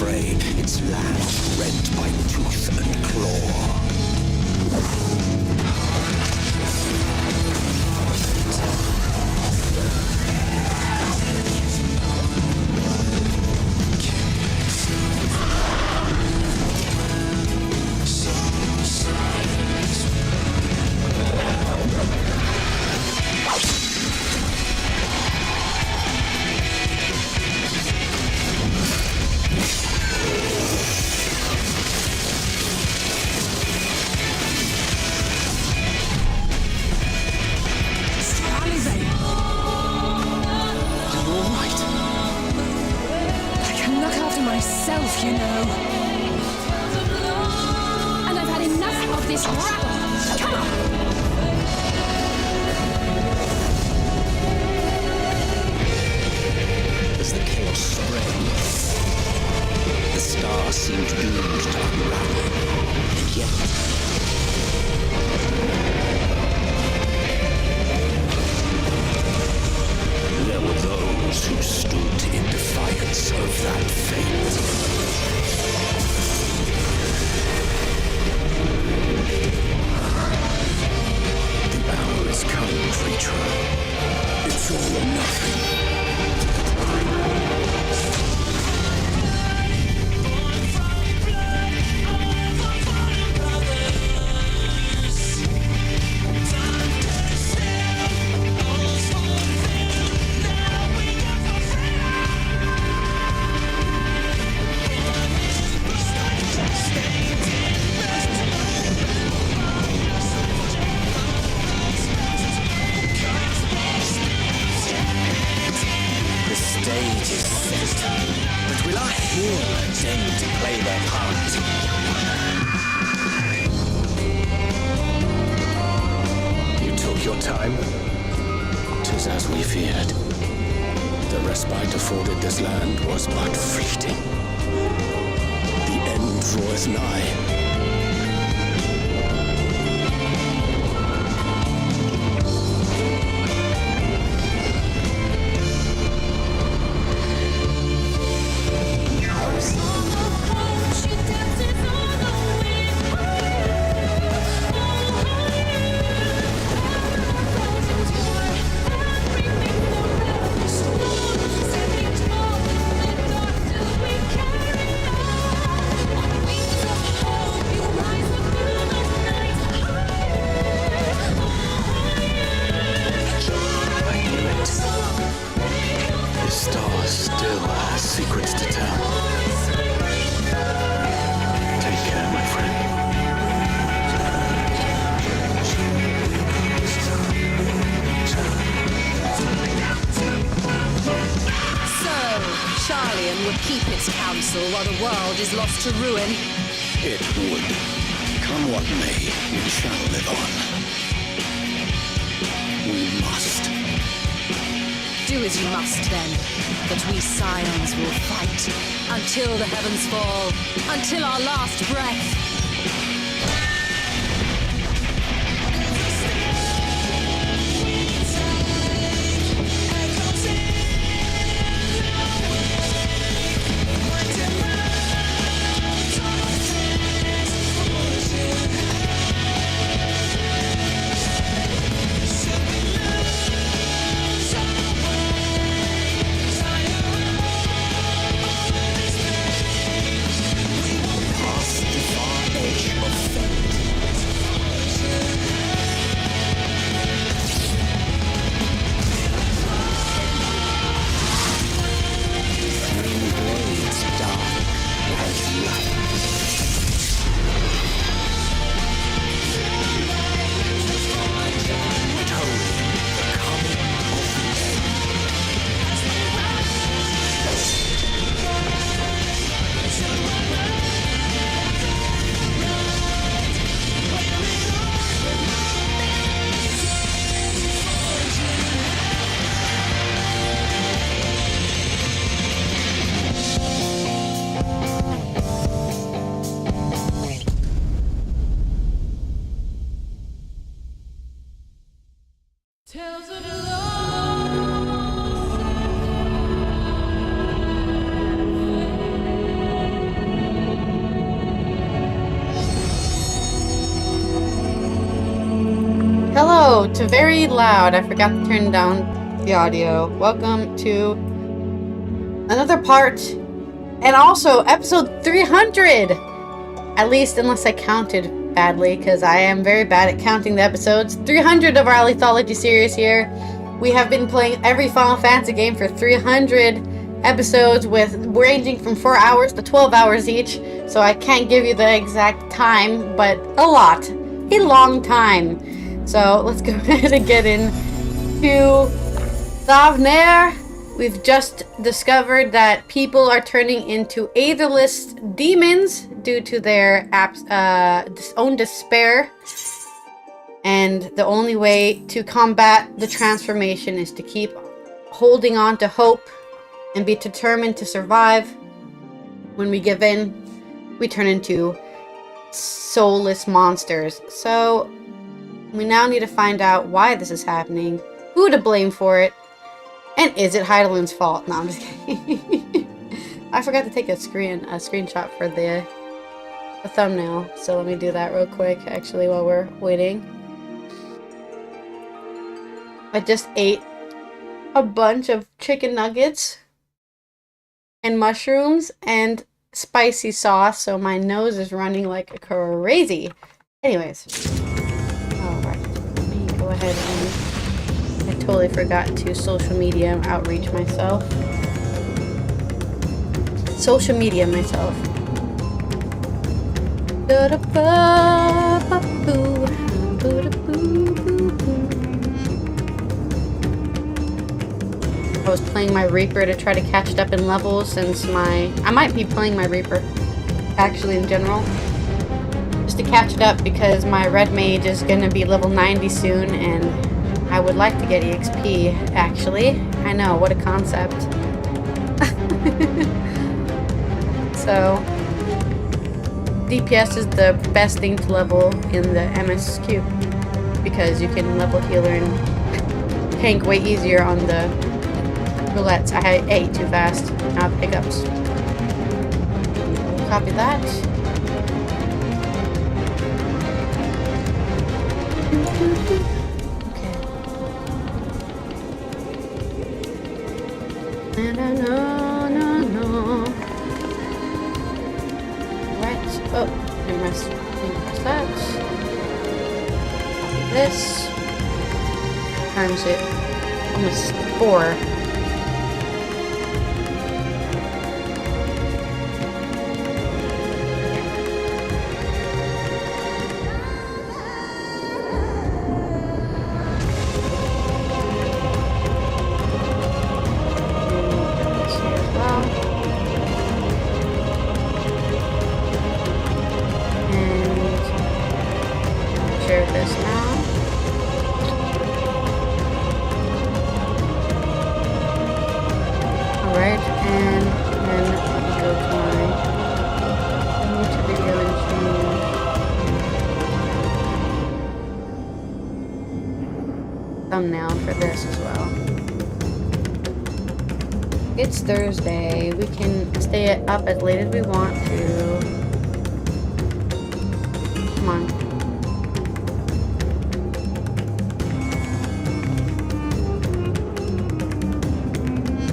fray, its land rent by tooth and claw. You know. And I've had enough of this rabble. Come on! As the chaos spread, the stars seemed doomed to unravel. And yet... there were those who stood in defiance of that fate. The hour has come, creature. It's all or nothing. Time? 'Tis as we feared. The respite afforded this land was but fleeting. The end draweth nigh. While the world is lost to ruin. It would. Come what may, we shall live on. We must. Do as you must, then. But we Scions will fight until the heavens fall, until our last breath. to very loud. I forgot to turn down the audio. Welcome to another part, and also episode 300! At least, unless I counted badly, because I am very bad at counting the episodes. 300 of our Allythology series here. We have been playing every Final Fantasy game for 300 episodes, with ranging from 4 hours to 12 hours each. So I can't give you the exact time, but a long time. So let's go ahead and get into Thavnair. We've just discovered that people are turning into Aether-less demons due to their own despair. And the only way to combat the transformation is to keep holding on to hope and be determined to survive. When we give in, we turn into soulless monsters. So we now need to find out why this is happening, who to blame for it, and is it Hydaelyn's fault? No, I'm just kidding. I forgot to take a screenshot for the thumbnail, so let me do that real quick, actually, while we're waiting. I just ate a bunch of chicken nuggets and mushrooms and spicy sauce, so my nose is running like crazy. Anyways, alright, let me go ahead and I totally forgot to social media outreach myself. Social media myself. I was playing my Reaper to try to catch it up in levels, since I might be playing my Reaper actually in general just to catch it up, because my red mage is gonna be level 90 soon and I would like to get EXP actually. I know, what a concept. So DPS is the best thing to level in the MSQ, because you can level healer and tank way easier on the roulettes. I ate too fast. Now I have pickups. Copy that. Okay. No. Right. Oh, let me press that. Copy this. Times it almost 4. Thumbnail for this as well. It's Thursday. We can stay up as late as we want to. Come on.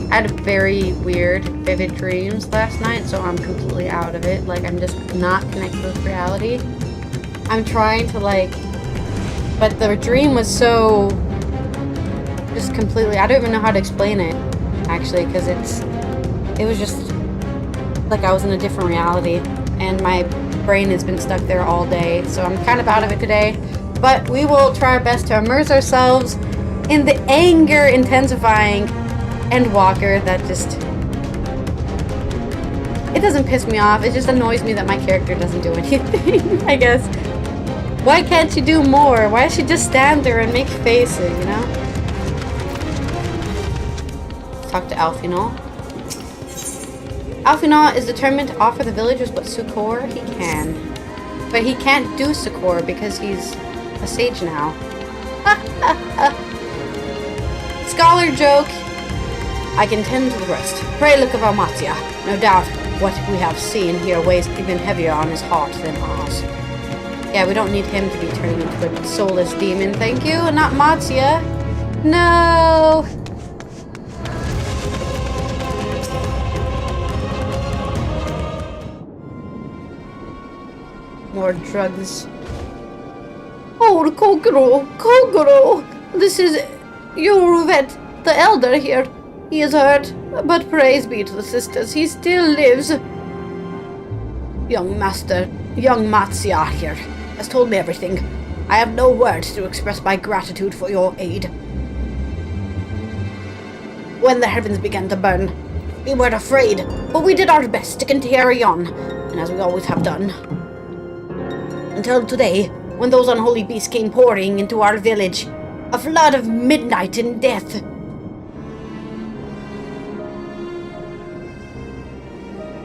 I had very weird, vivid dreams last night, so I'm completely out of it. Like, I'm just not connected with reality. I'm trying to, like, but the dream was so just completely, I don't even know how to explain it actually, because it was just like I was in a different reality and my brain has been stuck there all day, so I'm kind of out of it today. But we will try our best to immerse ourselves in the anger intensifying Endwalker that just, it doesn't piss me off, it just annoys me that my character doesn't do anything. I guess, why can't she do more? Why does she just stand there and make faces, you know? Talk to Alphinaud. Alphinaud is determined to offer the villagers what succor he can. But he can't do succor because he's a sage now. Scholar joke. I can tend to the rest. Pray look of Almatia. No doubt what we have seen here weighs even heavier on his heart than ours. Yeah, we don't need him to be turned into a soulless demon, thank you. Not Matsuya. No! More drugs. Oh, Kogoro! This is Venat, the elder here. He is hurt, but praise be to the sisters, he still lives. Young Matsuya here has told me everything. I have no words to express my gratitude for your aid. When the heavens began to burn, we were afraid, but we did our best to carry on, and as we always have done. Until today, when those unholy beasts came pouring into our village, a flood of midnight and death.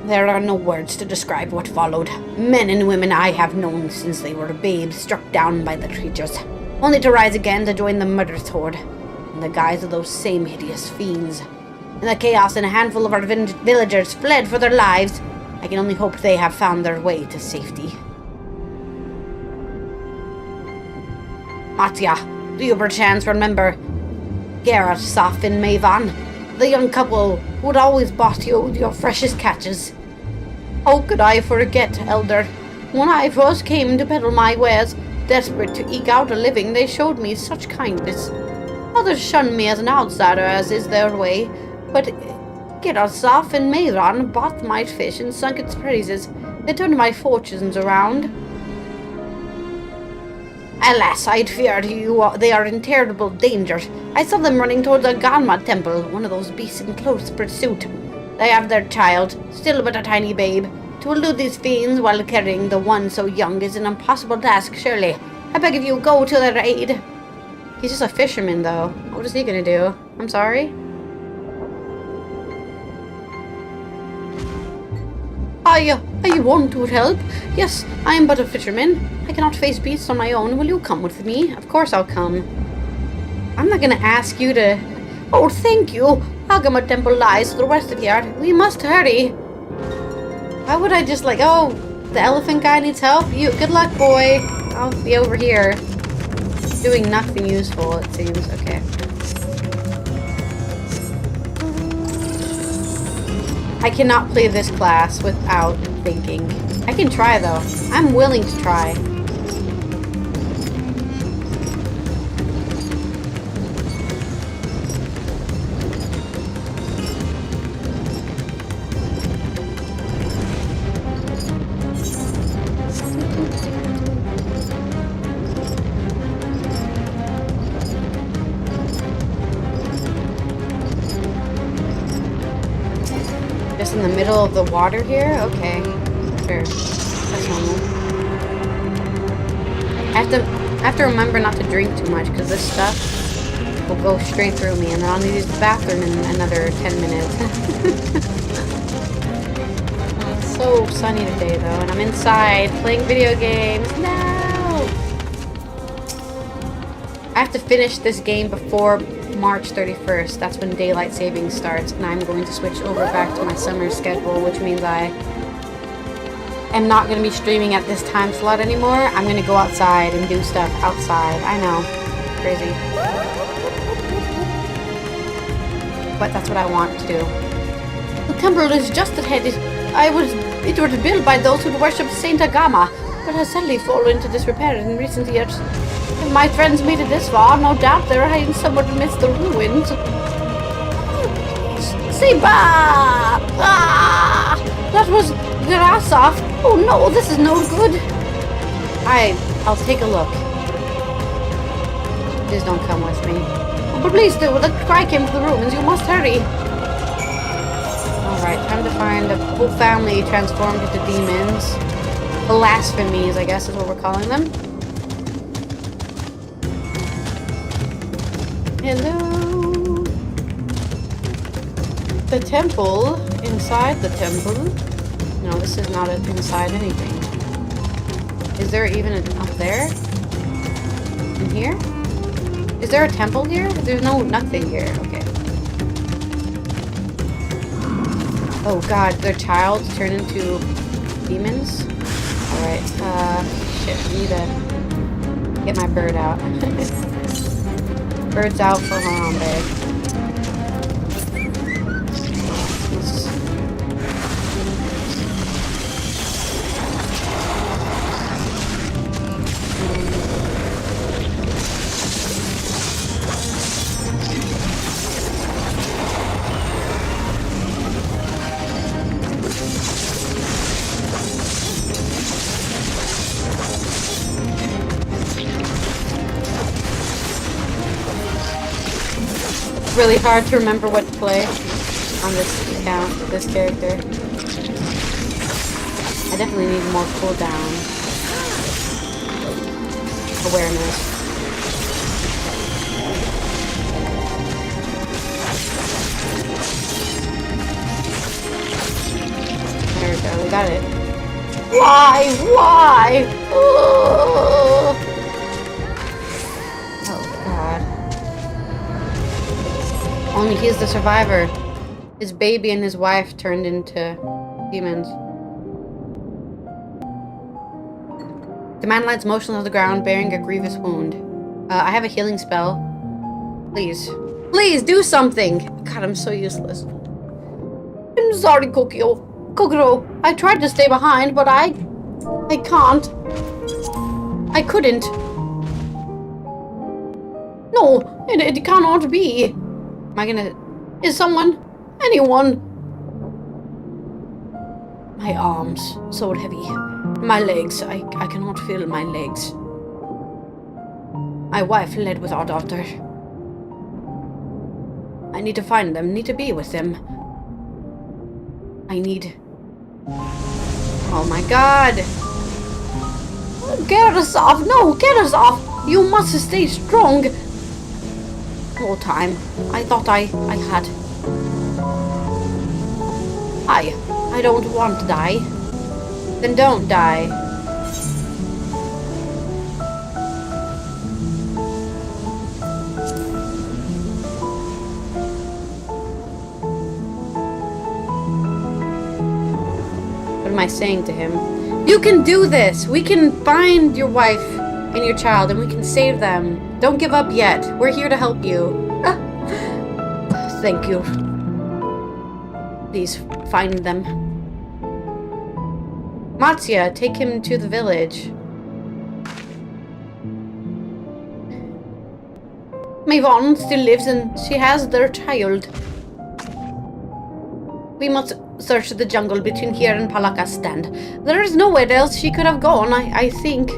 There are no words to describe what followed. Men and women I have known since they were babes struck down by the creatures, only to rise again to join the murderous horde, in the guise of those same hideous fiends. In the chaos, and a handful of our villagers fled for their lives. I can only hope they have found their way to safety. Matya, do you perchance remember Garrett, Saf, and Mavan? The young couple who had always bought you your freshest catches. How could I forget, Elder? When I first came to peddle my wares, desperate to eke out a living, they showed me such kindness. Others shunned me as an outsider, as is their way, but Geralt, Saf, and Mavan bought my fish and sung its praises. They turned my fortunes around. Alas, I'd feared they are in terrible danger. I saw them running toward the Ganma temple, one of those beasts in close pursuit. They have their child, still but a tiny babe. To elude these fiends while carrying the one so young is an impossible task, surely. I beg of you, go to their aid. He's just a fisherman, though. What is he gonna do? I'm sorry? I want to help. Yes, I am but a fisherman. I cannot face beasts on my own. Will you come with me? Of course I'll come. I'm not gonna ask you to... Oh, thank you. Hagama Temple lies to the west of here. We must hurry. Why would I just like... Oh, the elephant guy needs help? You, good luck, boy. I'll be over here. Doing nothing useful, it seems. Okay. I cannot play this class without thinking. I can try, though. I'm willing to try. In the middle of the water here? Okay. Sure. That's normal. I have to remember not to drink too much because this stuff will go straight through me and then I'll need to use the bathroom in another 10 minutes. It's so sunny today though and I'm inside playing video games. No! I have to finish this game before March 31st, that's when daylight saving starts, and I'm going to switch over back to my summer schedule, which means I am not going to be streaming at this time slot anymore. I'm going to go outside and do stuff outside. I know. Crazy. But that's what I want to do. The temple is just ahead. It was built by those who worship Saint Agama, but has sadly fallen into disrepair in recent years. If my friends made it this far, no doubt they're hiding somewhere amidst the ruins. Seba! Ah! That was Garasov. Oh no, this is no good. I'll take a look. Please don't come with me. Oh, but please do. The cry came to the ruins. You must hurry. Alright, time to find a whole family transformed into demons. Blasphemies, I guess is what we're calling them. Hello. The temple. Inside the temple. No, this is not inside anything. Is there even up there? In here? Is there a temple here? There's nothing here. Okay. Oh god, their child turned into demons? Alright, shit. I need to get my bird out. Bird's out for Harambe. Really hard to remember what to play on this account with this character. I definitely need more cooldown awareness. There we go, we got it. Why? Why? Oh, God. Only he's the survivor. His baby and his wife turned into demons. The man lies motionless on the ground, bearing a grievous wound. I have a healing spell. Please. Please, do something! God, I'm so useless. I'm sorry, Kokoro. I tried to stay behind, but I can't. I couldn't. No, it cannot be. Am I gonna... Is someone... Anyone... My arms, so heavy. My legs, I cannot feel my legs. My wife fled with our daughter. I need to find them, need to be with them. I need... Oh my God! Get us off! No, get us off! You must stay strong! More time. I thought I had... I don't want to die. Then don't die. What am I saying to him? You can do this! We can find your wife and your child and we can save them. Don't give up yet. We're here to help you. Thank you. Please, find them. Matsuya, take him to the village. Mayvonne still lives and she has their child. We must search the jungle between here and Palaka's stand. There is nowhere else she could have gone, I think.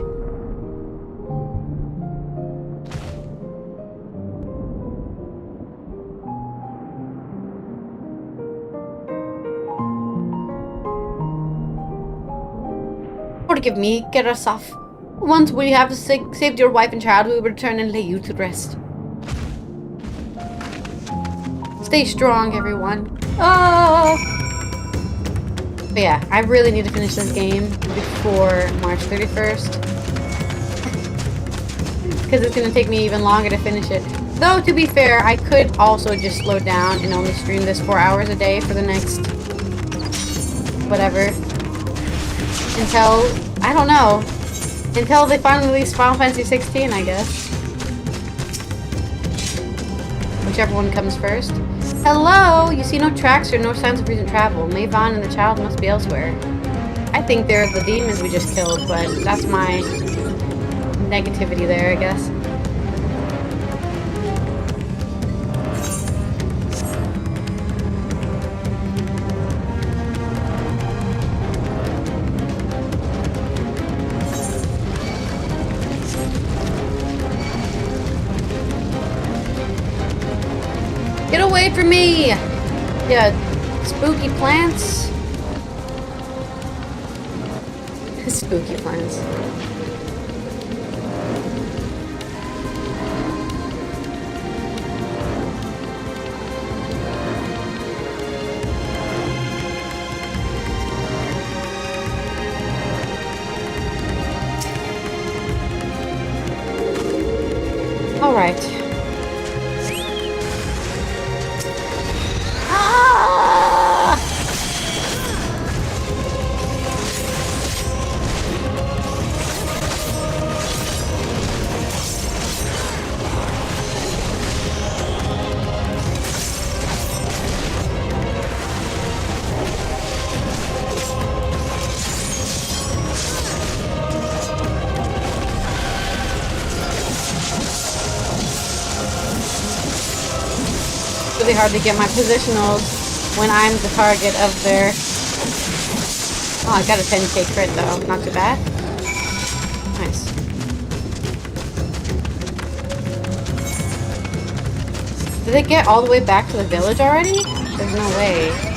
Forgive me, get us off. Once we have saved your wife and child, we will return and lay you to rest. Stay strong, everyone. Oh! But yeah, I really need to finish this game before March 31st. Because it's going to take me even longer to finish it. Though, to be fair, I could also just slow down and only stream this 4 hours a day for the next... whatever. Until... I don't know. Until they finally release Final Fantasy 16, I guess. Whichever one comes first. Hello! You see no tracks or no signs of recent travel. Mayvonne and the child must be elsewhere. I think they're the demons we just killed, but that's my negativity there, I guess. Get away from me! Yeah, spooky plants. Spooky plants. All right. really hard to get my positionals when I'm the target of their... Oh, I got a 10k crit though. Not too bad. Nice. Did they get all the way back to the village already? There's no way.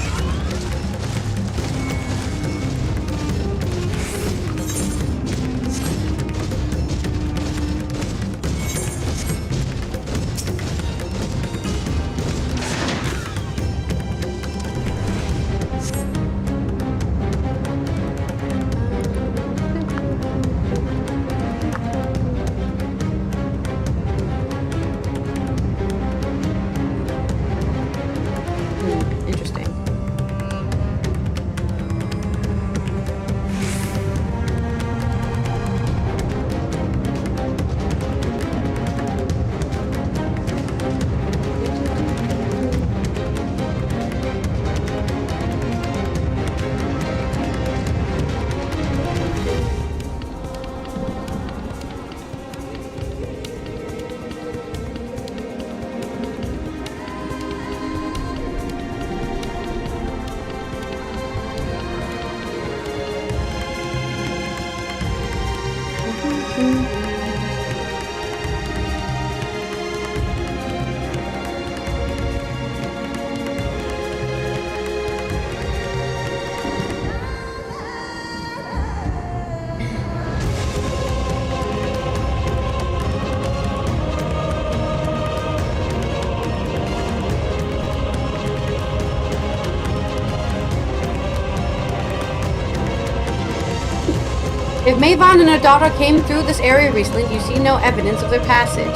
If Maven and her daughter came through this area recently, you see no evidence of their passage.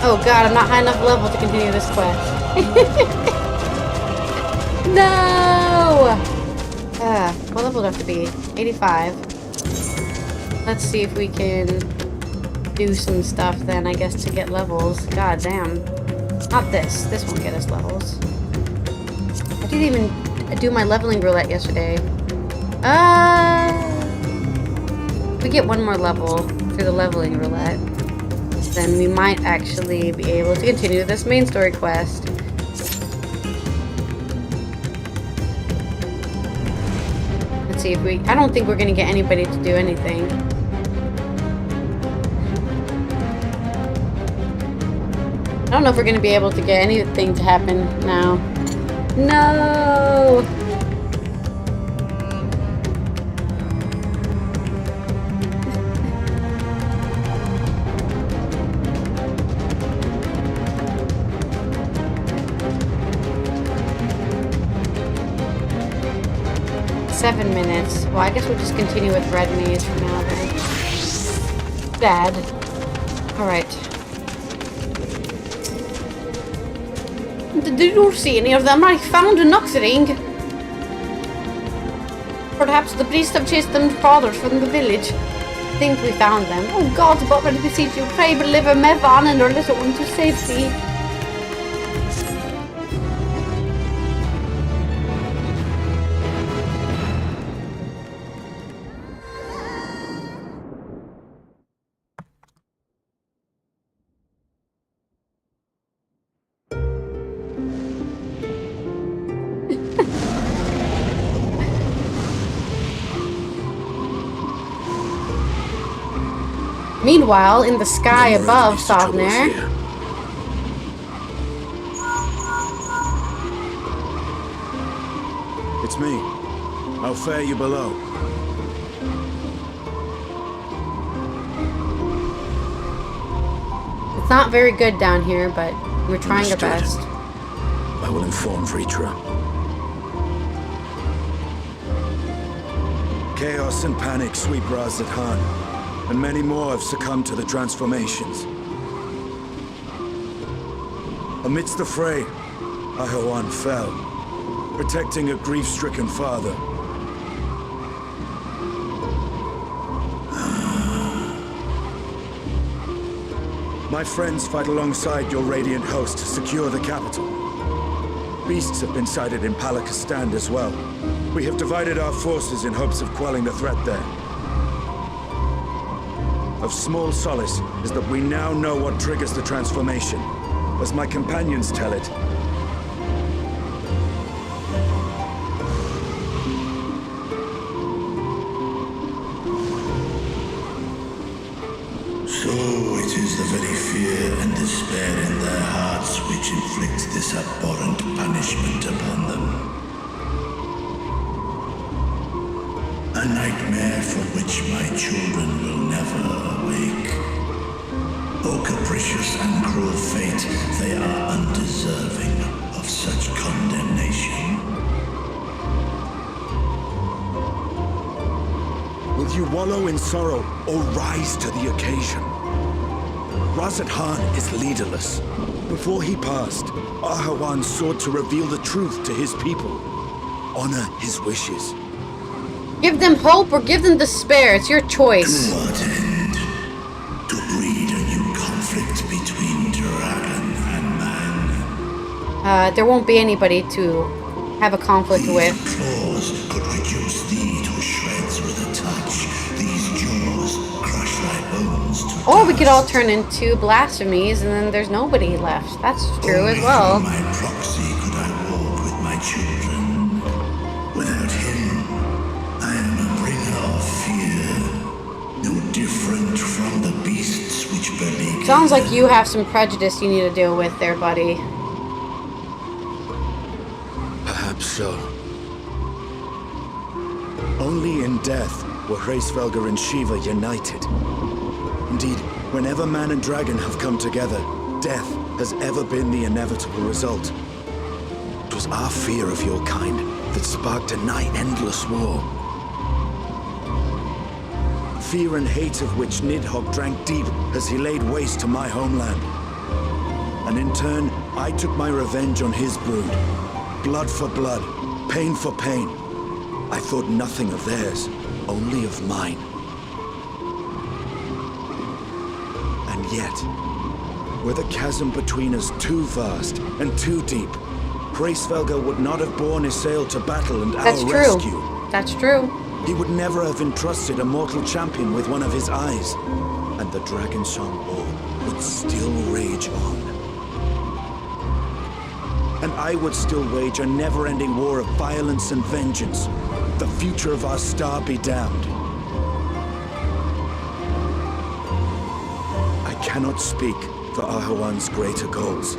Oh god, I'm not high enough level to continue this quest. No! What level do I have to be? 85. Let's see if we can do some stuff then, I guess, to get levels. God damn. Not this. This won't get us levels. I didn't even do my leveling roulette yesterday. If we get one more level through the leveling roulette, then we might actually be able to continue this main story quest. Let's see if we... I don't think we're going to get anybody to do anything. I don't know if we're going to be able to get anything to happen now. No! 7 minutes. Well, I guess we'll just continue with Red Maze for now then. Dad. Alright. Did you see any of them? I found a Nox ring. Perhaps the priests have chased them farther from the village. I think we found them. Oh God, but when we beseech you, pray deliver Mevan and her little one to safety. Meanwhile, in the sky above Sovner, it's me. How fare you below? It's not very good down here, but we're trying our best. I will inform Vritra. Chaos and panic sweep Raz Khan, and many more have succumbed to the transformations. Amidst the fray, Ahawan fell, protecting a grief-stricken father. My friends fight alongside your radiant host to secure the capital. Beasts have been sighted in Palakistan as well. We have divided our forces in hopes of quelling the threat there. Of small solace is that we now know what triggers the transformation. as my companions tell it. So it is the very fear and despair in their hearts which inflict this abhorrent punishment upon them. A nightmare from which my children will never awake. O capricious and cruel fate, they are undeserving of such condemnation. Will you wallow in sorrow or rise to the occasion? Razat Khan is leaderless. Before he passed, Ahawan sought to reveal the truth to his people. Honor his wishes. Give them hope or give them despair. It's your choice. To what end? To breed a new conflict between dragon and man. There won't be anybody to have a conflict These with. claws could reduce thee to shreds with a touch. These jaws crush thy bones to Or we could all dust. turn into blasphemies and then there's nobody left. That's true as Only well. through my proxy could I walk with my children. Without him, I am a bringer of fear, no different from the beasts which beleaguer. Sounds like you have some prejudice you need to deal with there, buddy. Perhaps so. Only in death were Hraesvelgr and Shiva united. Indeed, whenever man and dragon have come together, death has ever been the inevitable result. It was our fear of your kind that sparked a nigh-endless war. Fear and hate of which Nidhogg drank deep as he laid waste to my homeland. And in turn, I took my revenge on his brood. Blood for blood, pain for pain. I thought nothing of theirs, only of mine. And yet, were the chasm between us too vast and too deep, Hraesvelgr would not have borne Isael to battle and That's our true. rescue. That's true. He would never have entrusted a mortal champion with one of his eyes, and the Dragonsong War would still rage on. And I would still wage a never-ending war of violence and vengeance. The future of our star be damned. I cannot speak for Ahawan's greater goals,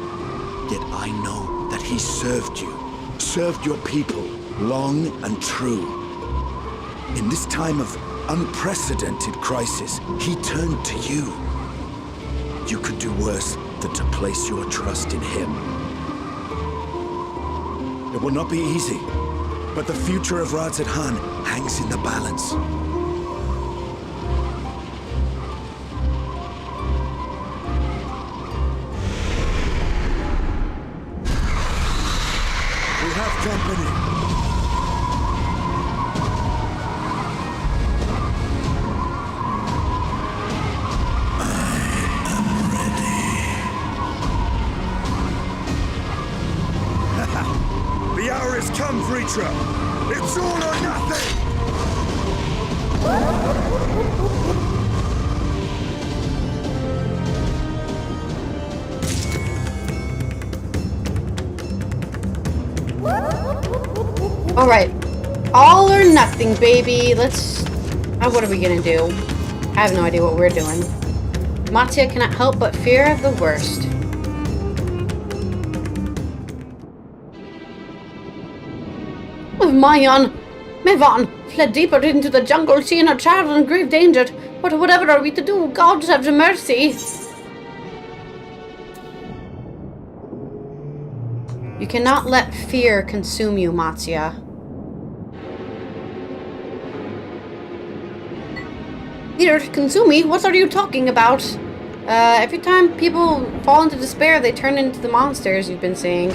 yet I know that he served you, served your people, long and true. In this time of unprecedented crisis, he turned to you. You could do worse than to place your trust in him. It will not be easy, but the future of Razat Khan hangs in the balance. We have company. The hour has come, Vritra! It's all or nothing! Alright. All or nothing, baby. Let's... what are we gonna do? I have no idea what we're doing. Mattia cannot help but fear the worst. Mayan, Mevan fled deeper into the jungle, she and her child in grave danger. But whatever are we to do? God have mercy. You cannot let fear consume you, Mattia. Fear consume me? What are you talking about? Every time people fall into despair, they turn into the monsters you've been saying.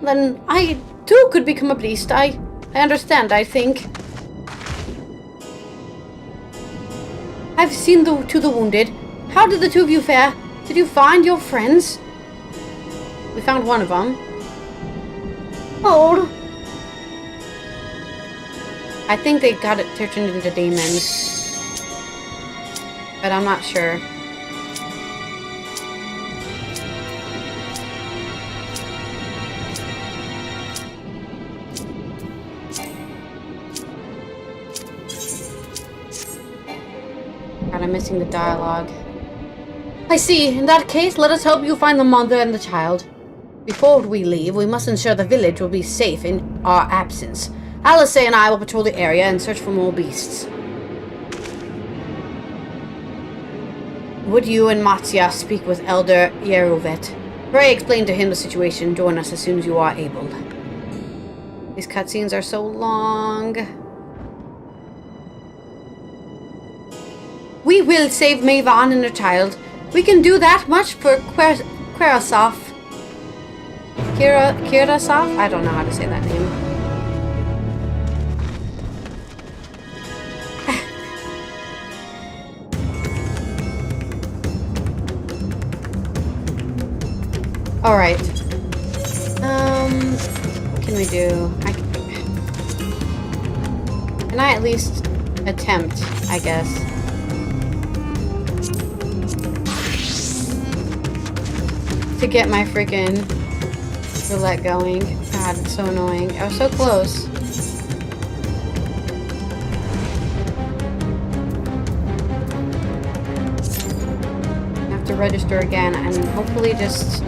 Then I too could become a beast. I understand, I think. I've seen to the wounded. How did the two of you fare? Did you find your friends? We found one of them. Old. I think they got it turned into demons. But I'm not sure. missing the dialogue. I see. In that case, let us help you find the mother and the child. Before we leave, we must ensure the village will be safe in our absence. Alice and I will patrol the area and search for more beasts. Would you and Mattia speak with Elder Yerovet? Pray explain to him the situation. Join us as soon as you are able. These cutscenes are so long. We will save Mavan and her child. We can do that much for Kirasov. Kirasov? I don't know how to say that name. Alright. What can we do? Can I at least attempt, I guess? To get my freaking roulette going. God, it's so annoying. I was so close. I have to register again and hopefully just...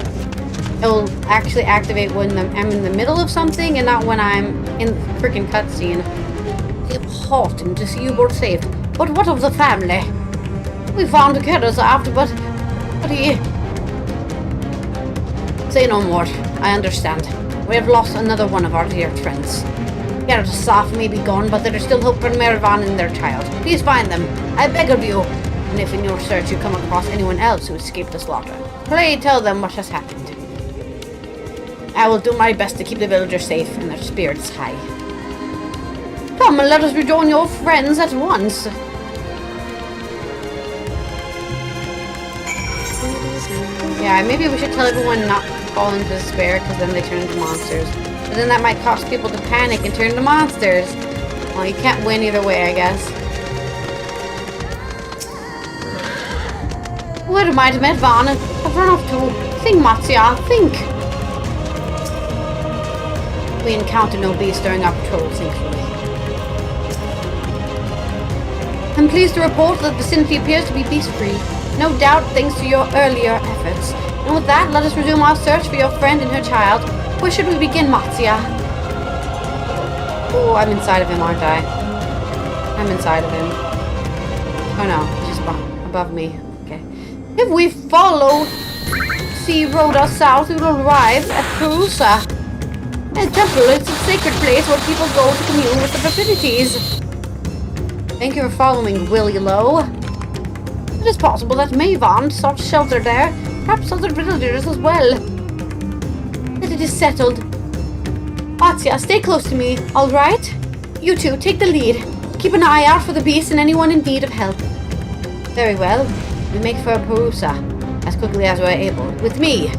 It'll actually activate when I'm in the middle of something and not when I'm in the freaking cutscene. Important to see you both saved. But what of the family? We found the killers after, but he... Say no more. I understand. We have lost another one of our dear friends. Gerasov may be gone, but there is still hope for Mervan and their child. Please find them. I beg of you. And if in your search you come across anyone else who escaped the slaughter, pray tell them what has happened. I will do my best to keep the villagers safe and their spirits high. Come and let us rejoin your friends at once. Yeah, maybe we should tell everyone not to fall into despair because then they turn into monsters. But then that might cause people to panic and turn into monsters. Well, you can't win either way, I guess. Where might Medvan have run off to? Think, Mattia, think. We encounter no beast during our patrol, thankfully. I'm pleased to report that the vicinity appears to be beast-free. No doubt thanks to your earlier efforts. And with that, let us resume our search for your friend and her child. Where should we begin, Mattia? Oh, I'm inside of him, aren't I? I'm inside of him. Oh no, he's just above me. Okay. If we follow Sea Rhoda south, we will arrive at Perusa. A temple is a sacred place where people go to commune with the divinities. Thank you for following, Willie Lowe. It is possible that Mavan sought shelter there, perhaps other villagers as well. That it is settled. Mattia, stay close to me, alright? You two, take the lead. Keep an eye out for the beast and anyone in need of help. Very well. We make for Perusa as quickly as we're able. With me.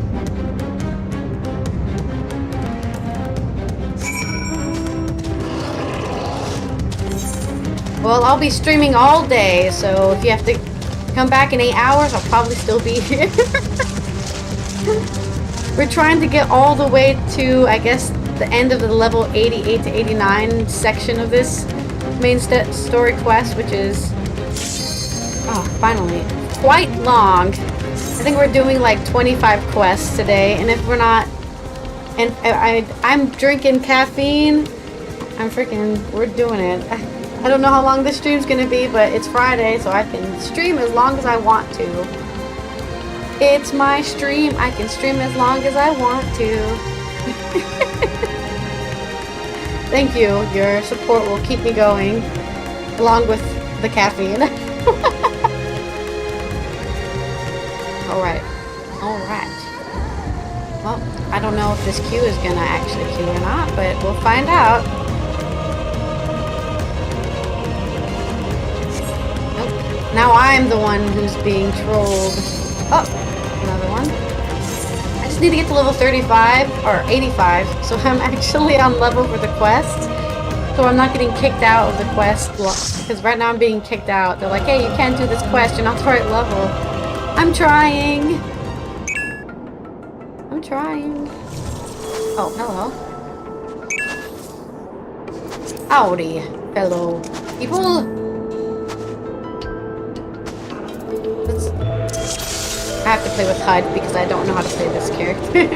Well, I'll be streaming all day, so if you have to come back in 8 hours, I'll probably still be here. We're trying to get all the way to, I guess, the end of the level 88 to 89 section of this main story quest, which is, oh, finally, quite long. I think we're doing like 25 quests today, and if we're not, and I'm drinking caffeine, we're doing it. I don't know how long this stream's gonna be, but it's Friday, so I can stream as long as I want to. It's my stream. I can stream as long as I want to. Thank you. Your support will keep me going, along with the caffeine. Alright. Alright. Well, I don't know if this queue is gonna actually queue or not, but we'll find out. Now I'm the one who's being trolled. Oh, another one. I just need to get to level 35, or 85, so I'm actually on level for the quest. So I'm not getting kicked out of the quest, because right now I'm being kicked out. They're like, hey, you can't do this quest, you're not the right level. I'm trying. I'm trying. Oh, hello. Howdy, fellow people. I have to play with HUD because I don't know how to play this character.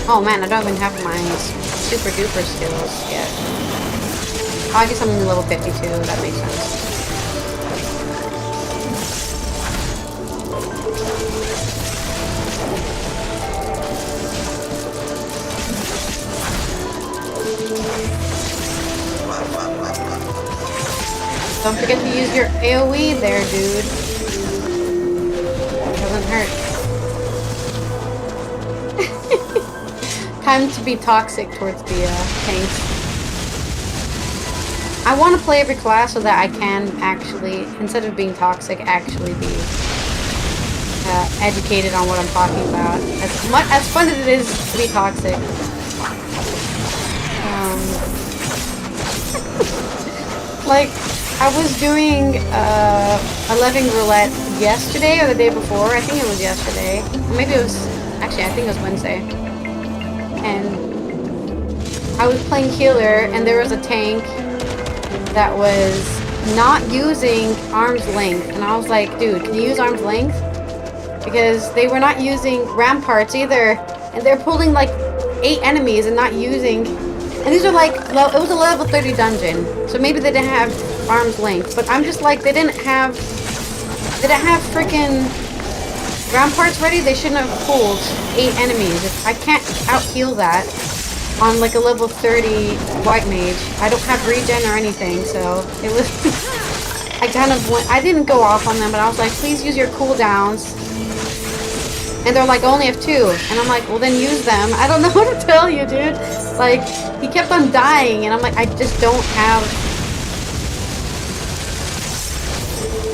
Oh man, I don't even have my super duper skills yet. Oh, I guess I'm only level 52, that makes sense. Don't forget to use your AoE there, dude. Doesn't hurt. Time to be toxic towards the tanks. I want to play every class so that I can actually, instead of being toxic, actually be educated on what I'm talking about. As fun as it is to be toxic. Like, I was doing 11 roulette yesterday or the day before. I think it was yesterday. Maybe it was, actually I think it was Wednesday. And I was playing healer and there was a tank that was not using arm's length. And I was like, dude, can you use arm's length? Because they were not using ramparts either. And they're pulling like 8 enemies and not using... And these are like, it was a level 30 dungeon. So maybe they didn't have arm's length. But I'm just like, they didn't have freaking ramparts ready. They shouldn't have pulled 8 enemies. If I can't out-heal that on like a level 30 white mage. I don't have regen or anything, so it was... I kind of went... I didn't go off on them, but I was like, please use your cooldowns. And they're like, only have 2. And I'm like, well then use them. I don't know what to tell you, dude. Like, he kept on dying, and I'm like, I just don't have...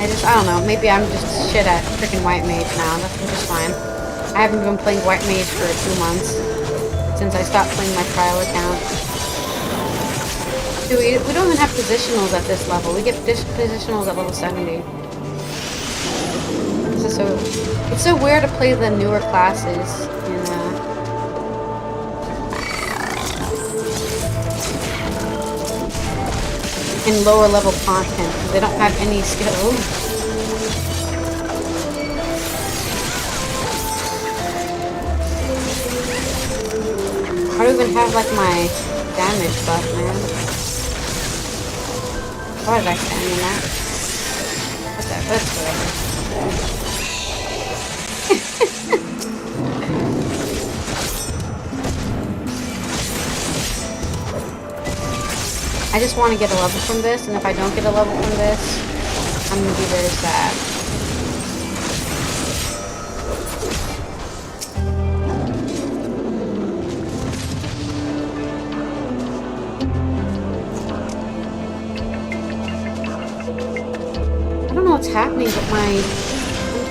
I don't know, maybe I'm just shit at freaking white mage now. That's just fine. I haven't been playing white mage for 2 months. Since I stopped playing my trial account. Dude, we don't even have positionals at this level. We get positionals at level 70. This is so... It's so weird to play the newer classes in lower level content because they don't have any skills. I don't even have like my damage buff, man. Why did I stand in that? What's that? That's whatever. I just want to get a level from this, and if I don't get a level from this, I'm gonna be very sad. I don't know what's happening, but I'm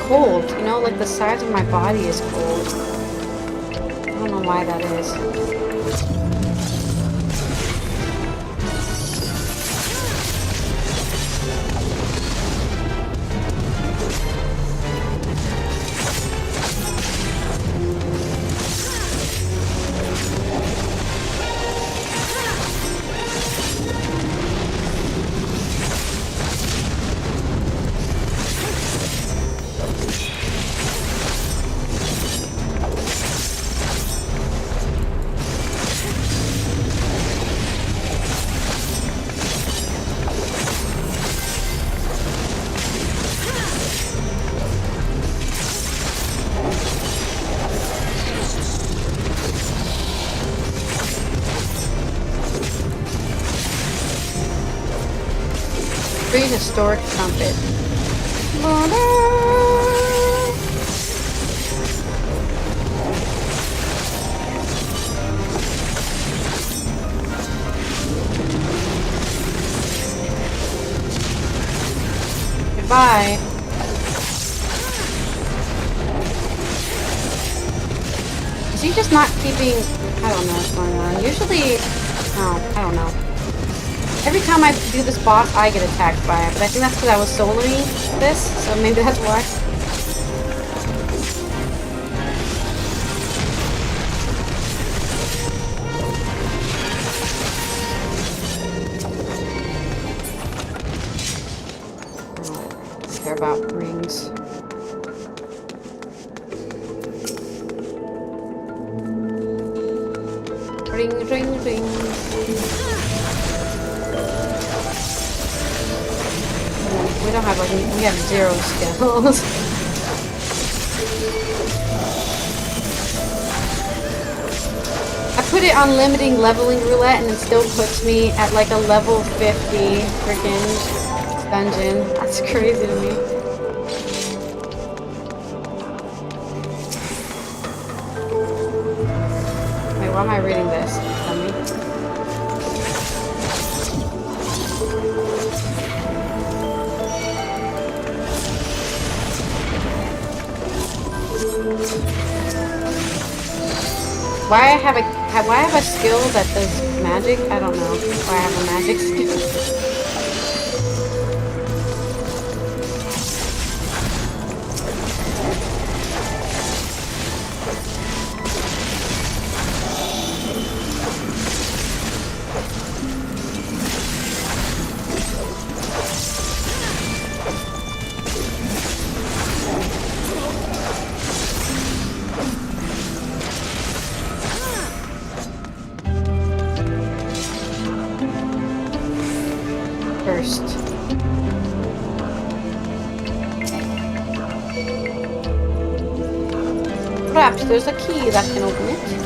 cold, you know, like the size of my body is cold. I don't know why that is. Prehistoric trumpet. Goodbye. Is he just not keeping... I don't know what's going on. Usually... No, I don't know. Every time I do this boss, I get attacked by it, but I think that's because I was soloing this, so maybe that's why. Ring, ring, ring. We don't have like we have 0 skills. I put it on limiting leveling roulette and it still puts me at like a level 50 freaking dungeon. That's crazy to me. Wait, why am I reading this? Tell me. Why I have a skill that does magic? I don't know. Why I have a magic skill. First. Perhaps there's a key that can open it.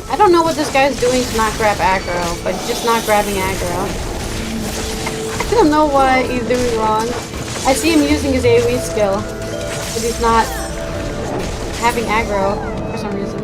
I don't know what this guy's doing to not grab aggro, but he's just not grabbing aggro. I don't know what he's doing wrong. I see him using his AoE skill, but he's not having aggro for some reason.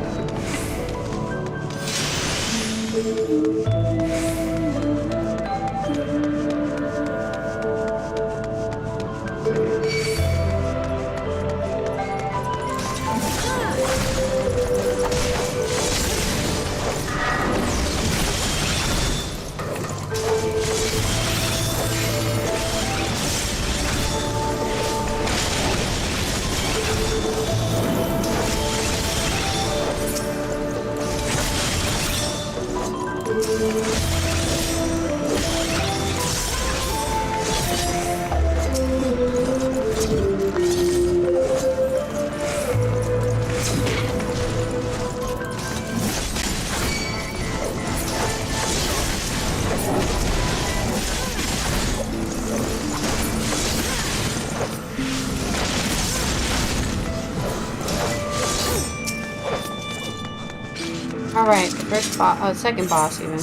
Alright, the first boss, oh, second boss even.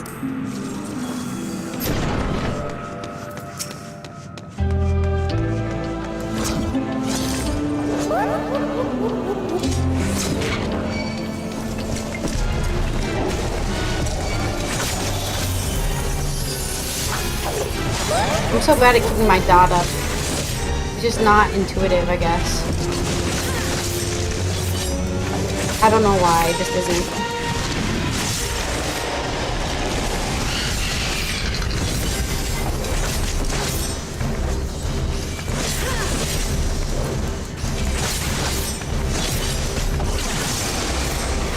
I'm so bad at keeping my dot up. It's just not intuitive, I guess. I don't know why, it just isn't.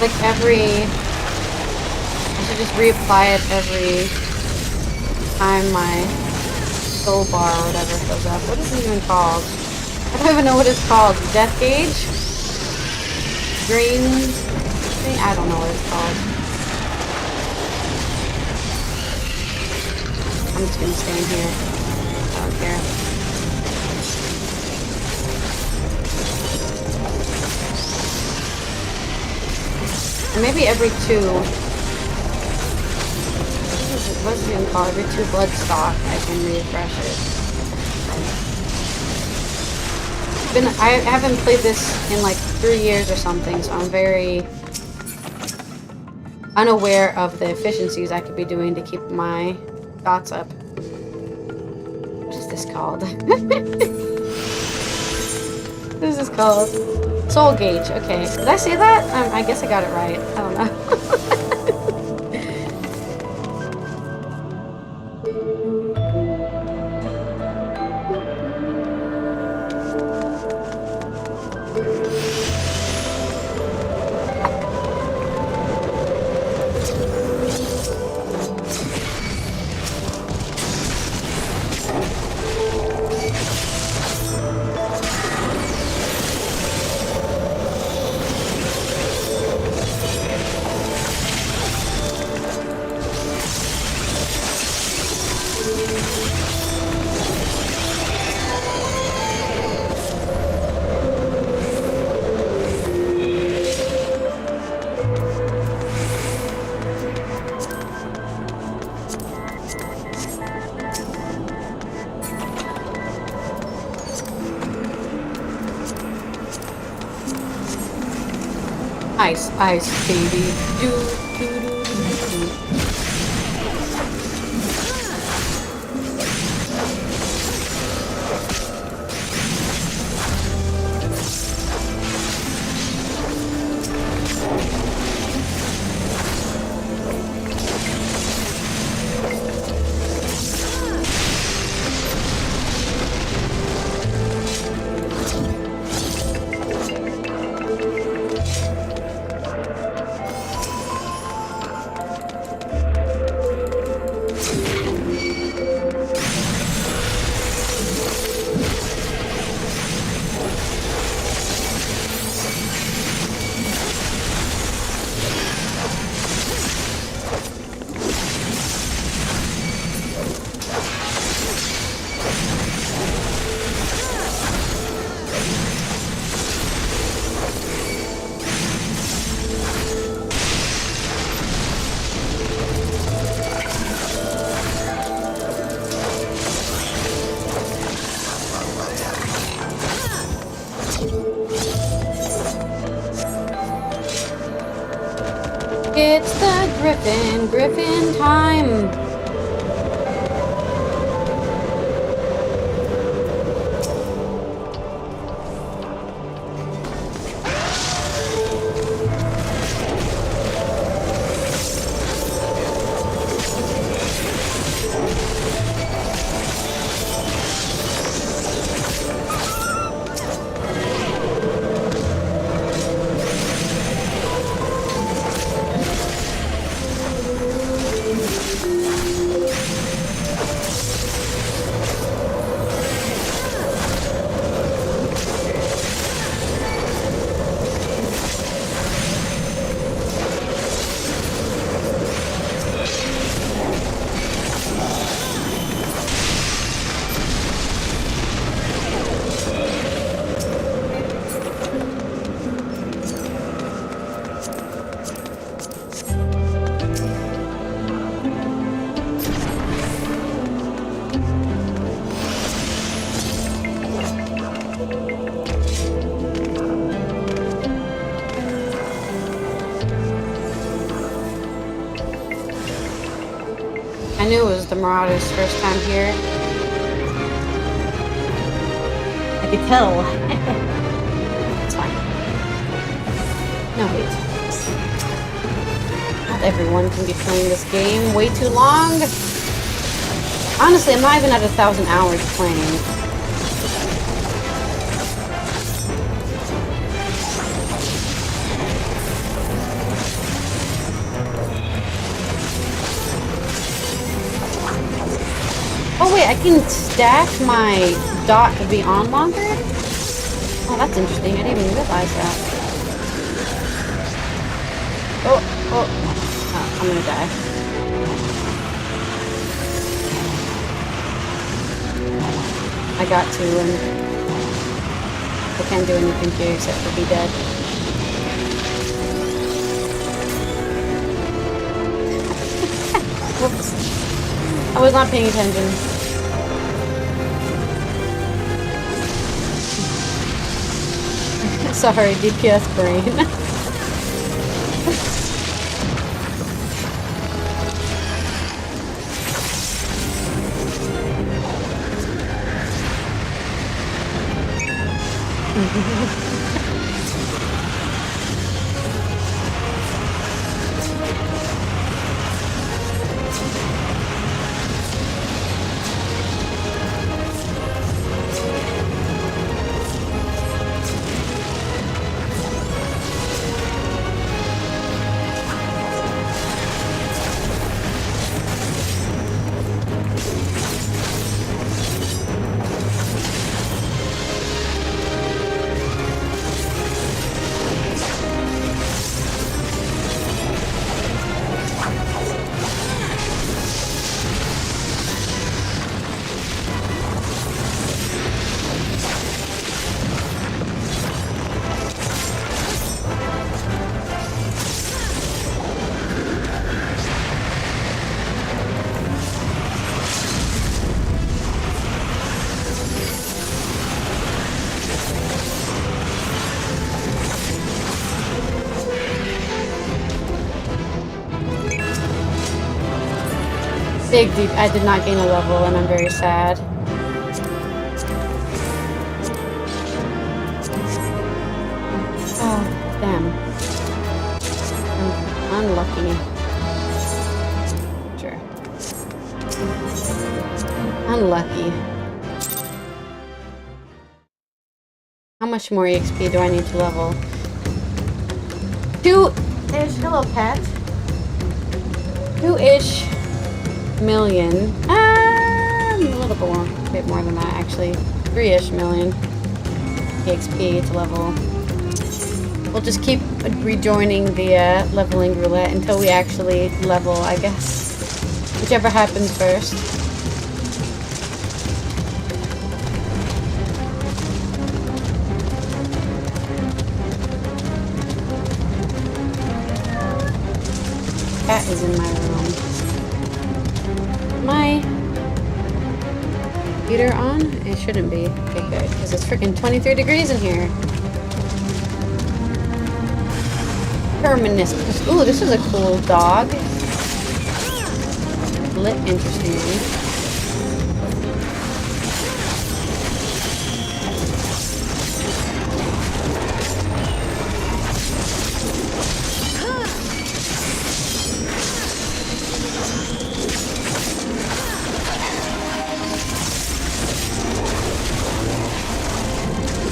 Like I should just reapply it every time my soul bar or whatever fills up. What is it even called? I don't even know what it's called. Death gauge? Green thing? I don't know what it's called. I'm just gonna stay in here. I don't care. And maybe every 2. What's it even called? Every 2 blood stock, I can refresh it. I haven't played this in like 3 years or something, so I'm very unaware of the efficiencies I could be doing to keep my dots up. What is this called? What is this called? Soul gauge. Okay. Did I say that? I guess I got it right. I don't know. Ice, ice, baby. Do, do, do, do, do, do. It's the Griffin time! I knew it was the Marauder's first time here. I could tell. It's fine. No, wait. Not everyone can be playing this game way too long. Honestly, I'm not even at 1,000 hours playing. Oh wait, I can stack my dot to be on longer? Oh, that's interesting. I didn't even realize that. Oh, I'm gonna die. I got to, and I can't do anything here except for be dead. Whoops. I was not paying attention. Sorry, DPS brain. Big deep. I did not gain a level, and I'm very sad. Oh, damn. I'm unlucky. Sure. Unlucky. How much more EXP do I need to level? 2-ish. Hello, pet. 2-ish million. A little bit more than that, actually. 3-ish million EXP to level. We'll just keep rejoining the leveling roulette until we actually level, I guess. Whichever happens first. Cat is in my room. My heater on? It shouldn't be. Okay, good. Because it's freaking 23 degrees in here. Terminus. Ooh, this is a cool dog. Lit interestingly.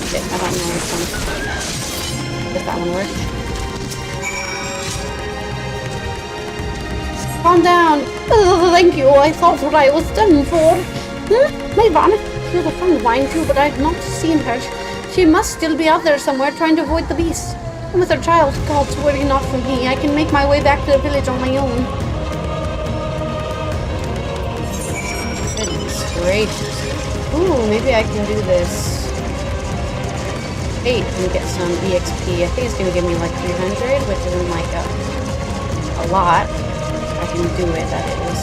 Shit, I don't know which one. If that one worked. Calm down. Oh, thank you. I thought what I was done for. My Van. She was a friend of mine too, but I've not seen her. She must still be out there somewhere trying to avoid the beast. And with her child, God's worry not for me. I can make my way back to the village on my own. Goodness gracious. Ooh, maybe I can do this. 8 and get some EXP. I think it's going to give me like 300, which isn't like a lot. I can do it, that is.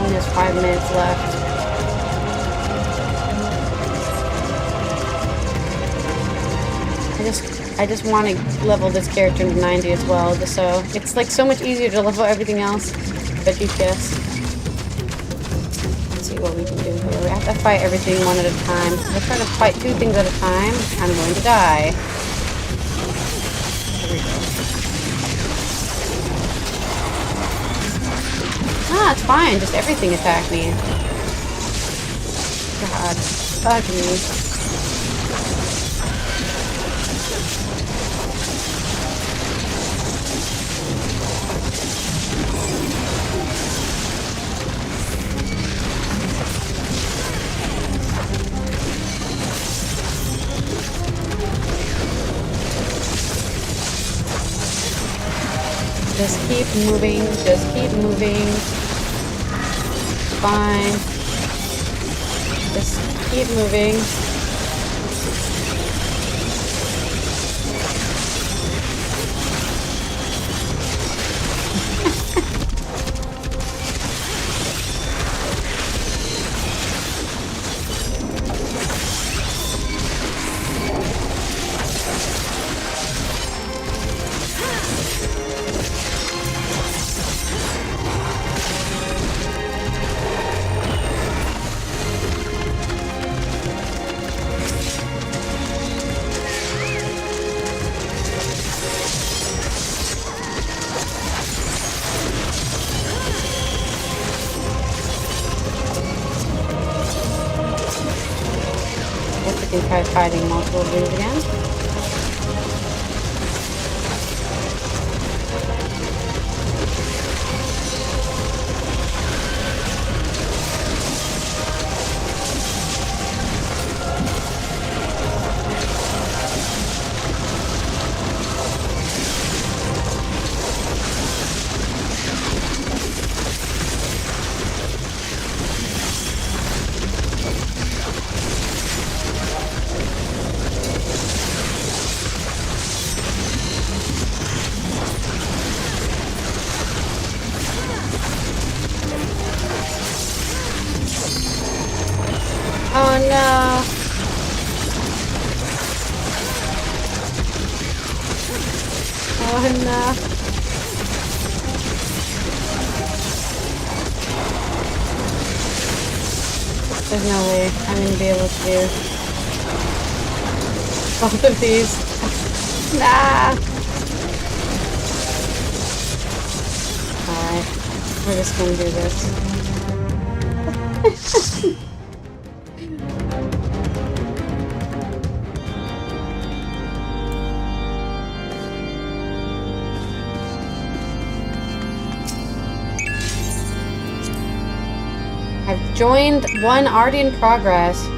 Only has 5 minutes left. I just want to level this character to 90 as well, just so it's like so much easier to level everything else. But you just let's see what we can do here. We have to fight everything one at a time. If I try to fight 2 things at a time, I'm going to die. There we go. Ah, it's fine. Just everything attacked me. God. Fuck me. Just keep moving. Just keep moving. Fine. Just keep moving. Can try fighting multiple dudes again. Oh no. Oh no. There's no way I'm gonna be able to do both of these. Nah! Alright. We're just gonna do this. I've joined one already in progress.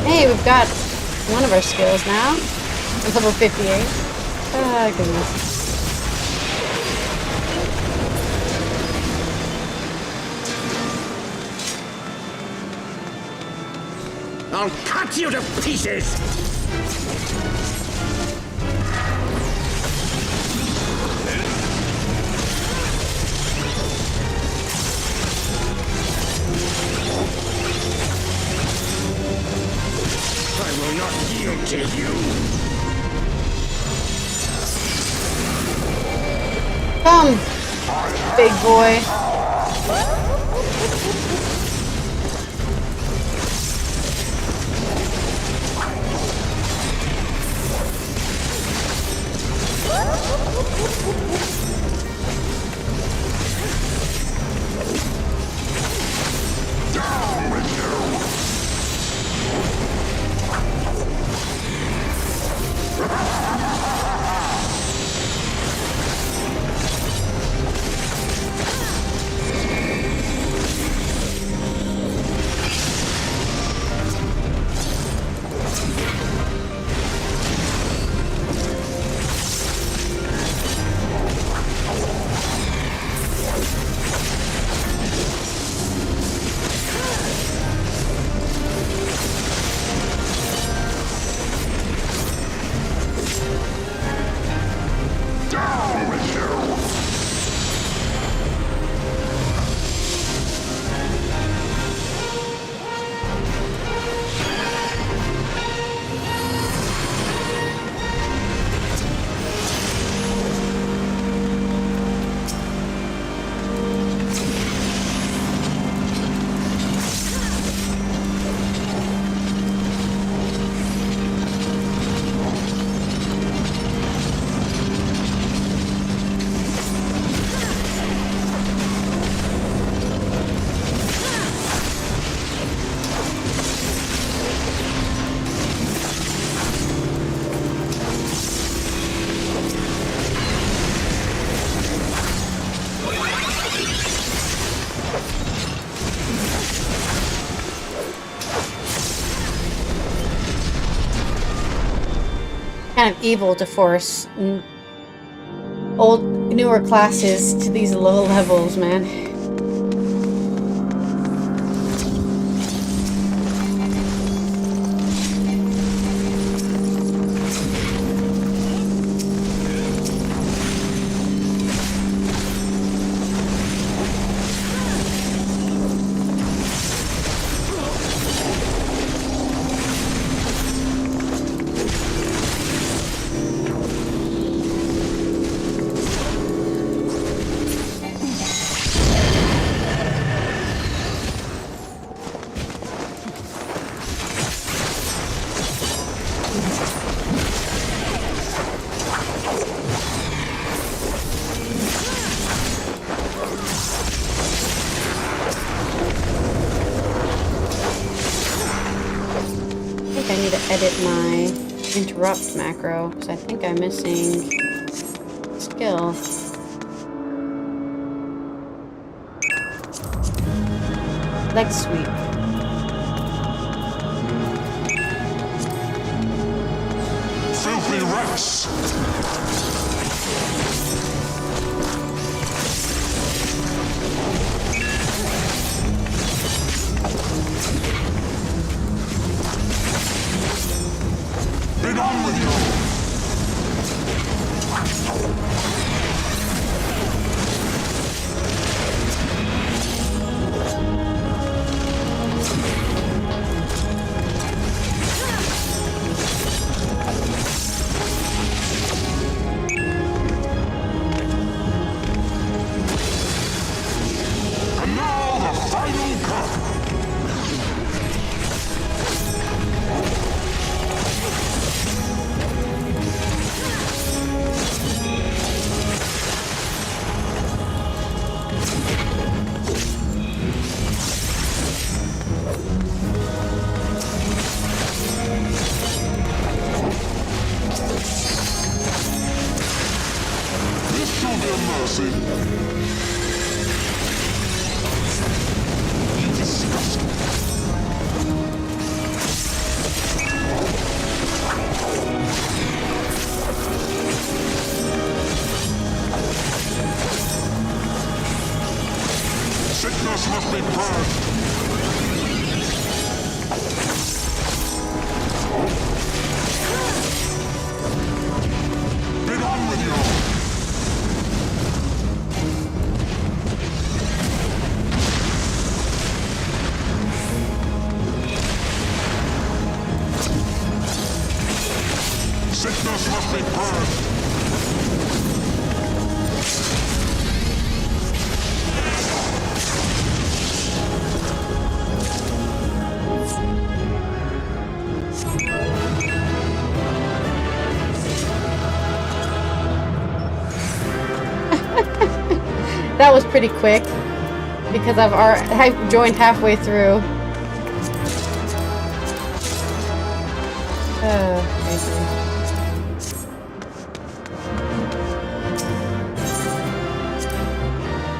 Hey, we've got one of our skills now. It's level 58. Ah, goodness. I'll cut you to pieces! I will not yield to you! Come, big boy. Kind of evil to force newer classes to these low levels, man. edit my interrupt macro, because I think I'm missing skill. Leg sweep. Filthy rats! Been on with you! And now the final cut! This shall be a mercy. You disgust me. Sickness must be purged. Been on with you. Sickness must be purged. That was pretty quick, because I've joined halfway through. Crazy.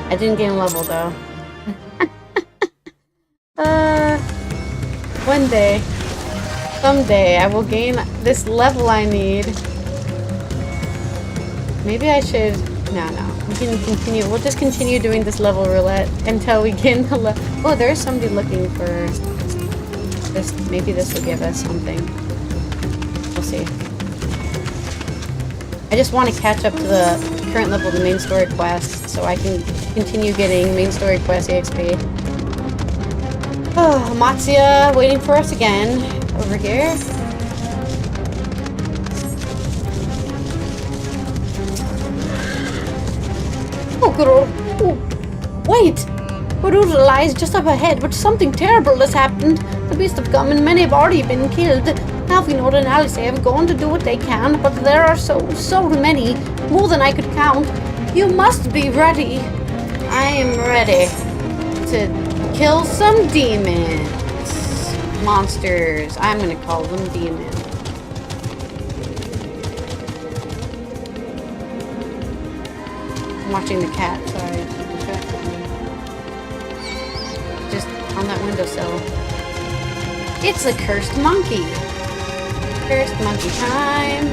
I didn't gain level though. One day, someday, I will gain this level I need. Maybe I should. No. We can continue. We'll just continue doing this level roulette until we gain the level. Oh, there's somebody looking for this. Maybe this will give us something. We'll see. I just want to catch up to the current level of the main story quest so I can continue getting main story quest EXP. Oh, Matsuya waiting for us again over here. Oh, good old. Oh, wait! Garuda lies just up ahead, but something terrible has happened. The beasts have come and many have already been killed. Alvinord and Alice have gone to do what they can, but there are so many, more than I could count. You must be ready. I am ready to kill some demons. Monsters. I'm gonna call them demons. I'm watching the cat, sorry. It distracted me. Just on that windowsill. It's a cursed monkey. Cursed monkey time.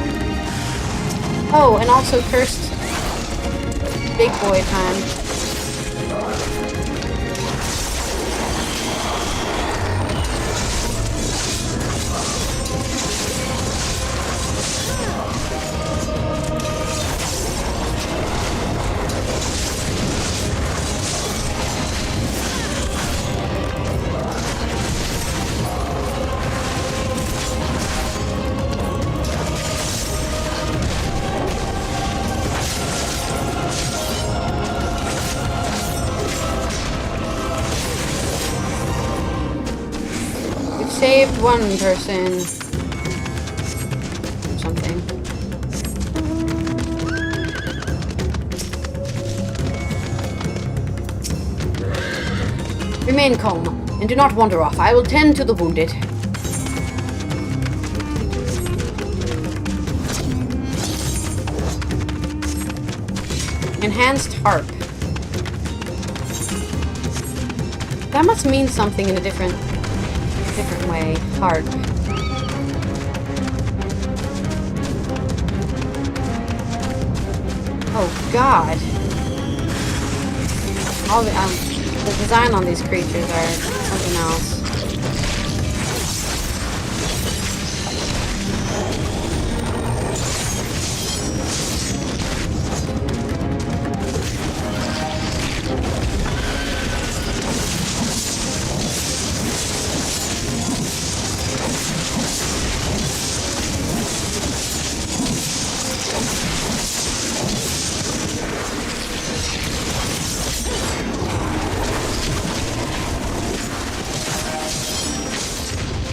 Oh, and also cursed big boy time. Saved one person. Or something. Remain calm and do not wander off. I will tend to the wounded. Enhanced harp. That must mean something in a different way. Harp. Oh God. All the design on these creatures are something else.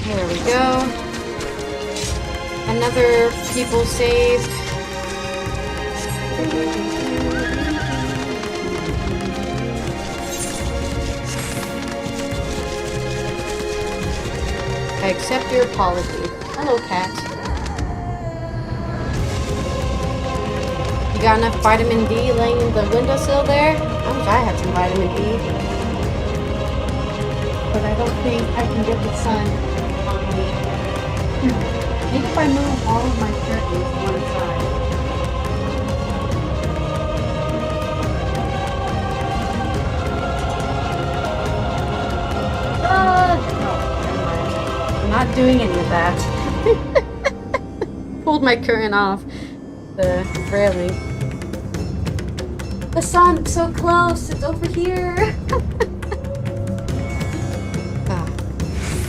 There we go. Another people saved. I accept your apology. Hello, cat. You got enough vitamin D laying in the windowsill there? I wish I had some vitamin D. But I don't think I can get the sun on me. Maybe if I move all of my curtains to one side. I'm not doing any of that. Pulled my curtain off the railing. The sun, it's so close. It's over here.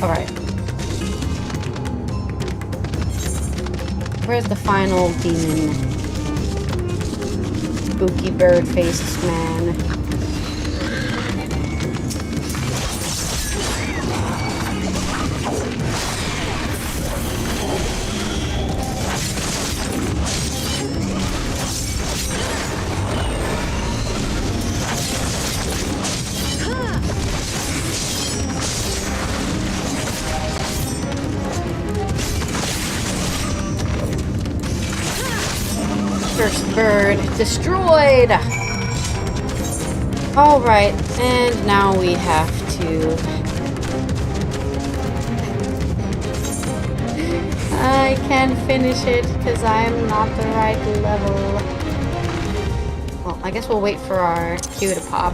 Alright. Where's the final demon? Spooky bird-faced man. First bird destroyed! Alright, and now we have to... I can't finish it because I'm not the right level. Well, I guess we'll wait for our Q to pop.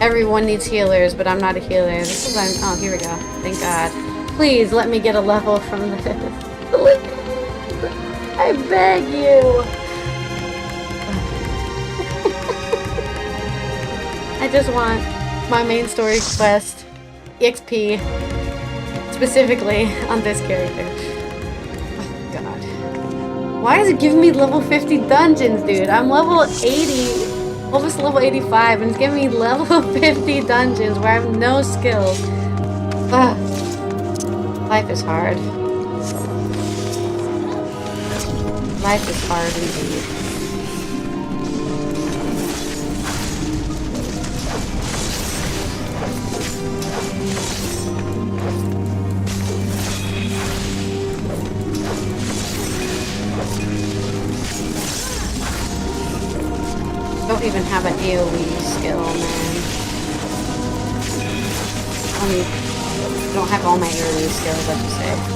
Everyone needs healers, but I'm not a healer. This is oh, here we go. Thank God. Please let me get a level from this. I beg you. I just want my main story quest EXP specifically on this character. Oh God. Why is it giving me level 50 dungeons, dude? I'm level 80, almost level 85, and it's giving me level 50 dungeons where I have no skills. Ugh. Life is hard. Life is hard indeed. Don't even have an AoE skill, man. I mean, don't have all my AoE skills, I should say.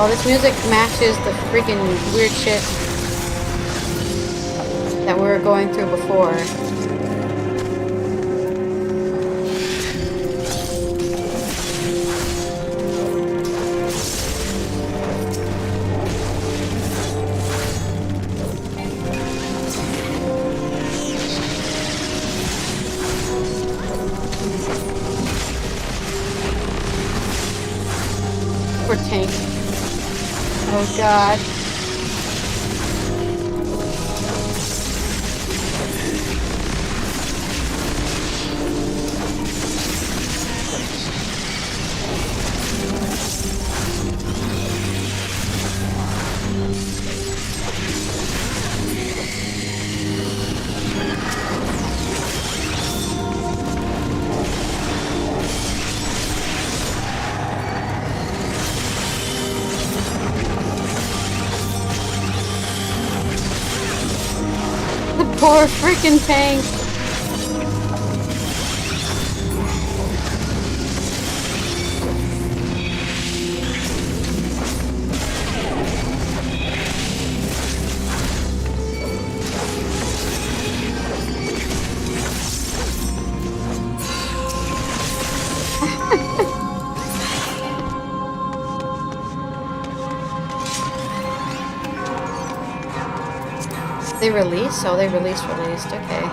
Oh, this music matches the freaking weird shit that we were going through before. Poor tank. Oh god. Poor freaking tank. They release? Oh, they released. Okay.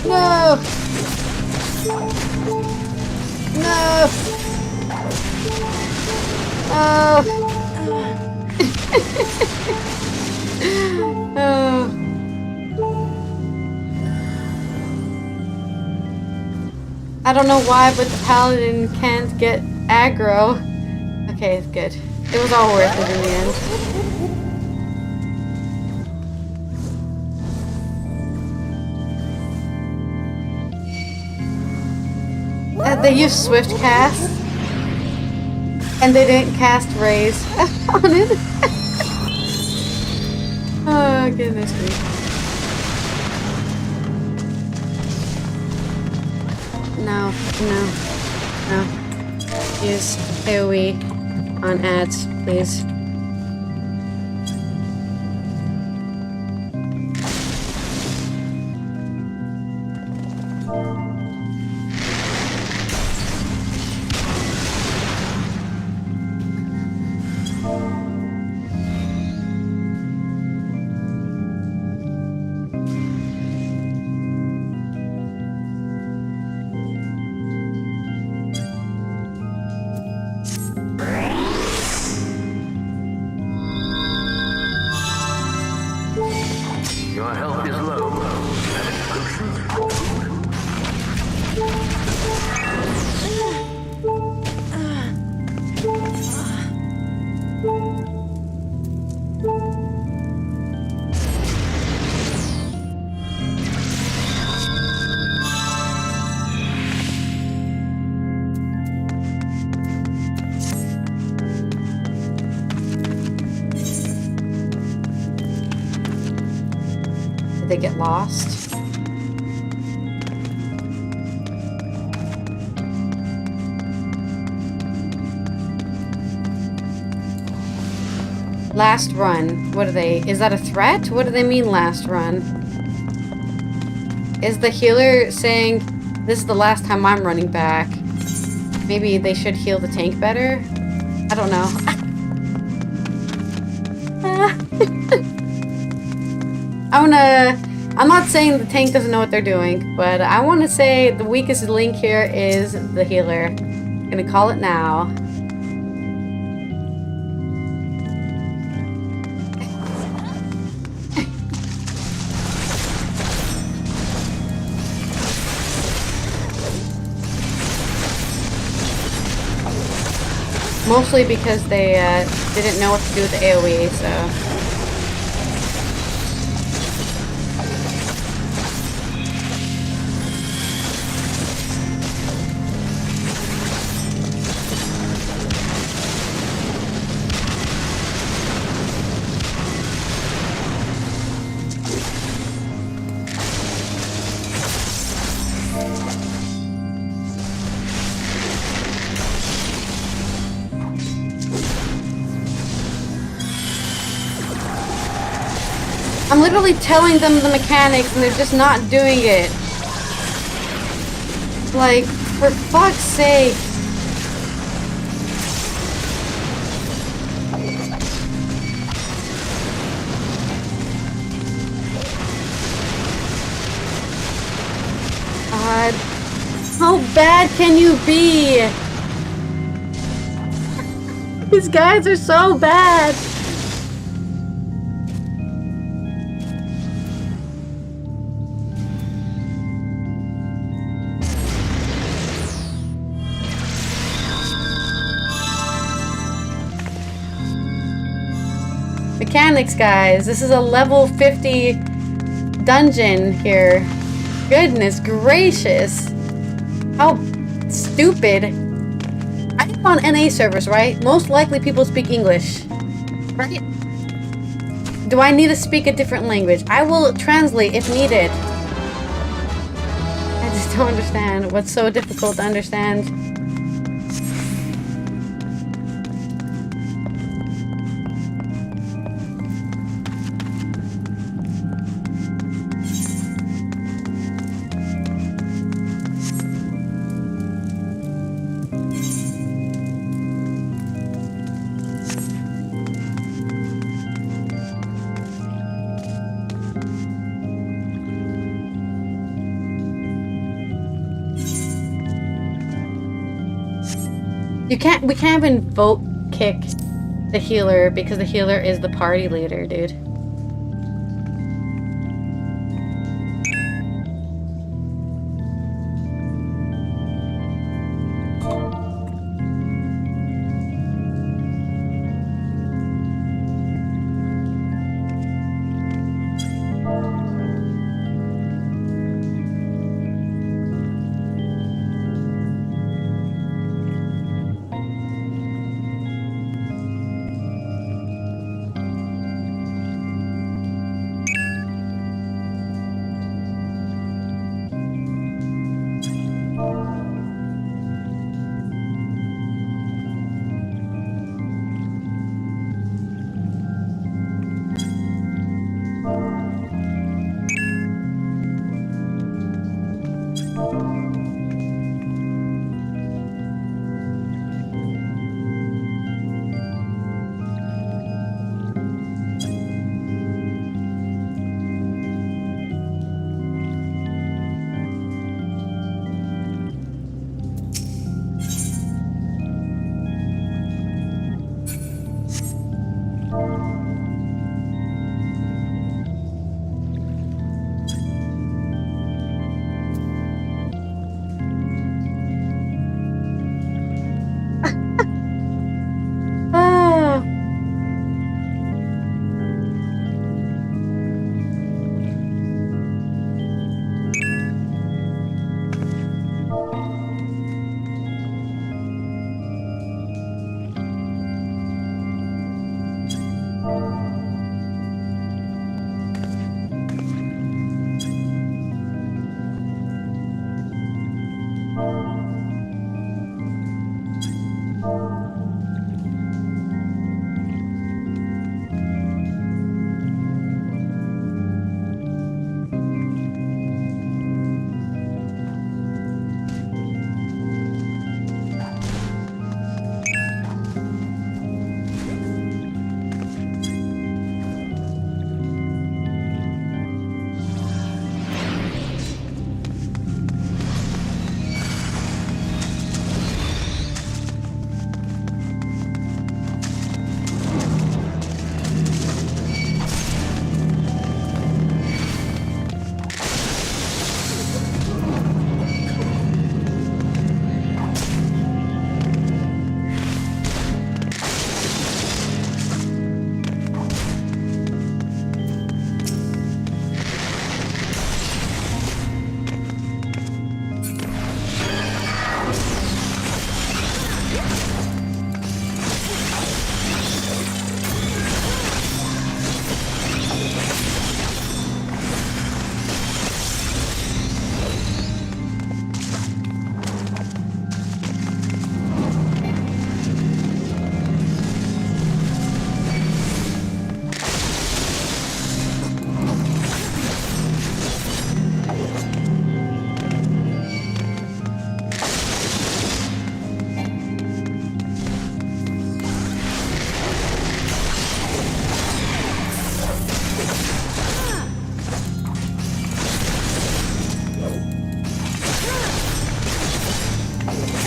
No! No! Oh! Oh. I don't know why, but the paladin can't get aggro. Okay, good. It was all worth it in the end. They used Swift Cast, and they didn't cast Raise on it. Oh, goodness me. No. Use AoE on ads, please. Your health is low. Did they get lost? Last run. What are they? Is that a threat? What do they mean last run? Is the healer saying this is the last time I'm running back? Maybe they should heal the tank better? I don't know. I'm not saying the tank doesn't know what they're doing, but I want to say the weakest link here is the healer. I'm gonna call it now. Mostly because they didn't know what to do with the AoE, so... I'm literally telling them the mechanics and they're just not doing it. Like, for fuck's sake. God. How bad can you be? These guys are so bad. Mechanics, guys. This is a level 50 dungeon here. Goodness gracious. How stupid. I'm on NA servers, right? Most likely people speak English. Right? Do I need to speak a different language? I will translate if needed. I just don't understand. What's so difficult to understand? We can't even vote kick the healer because the healer is the party leader, dude.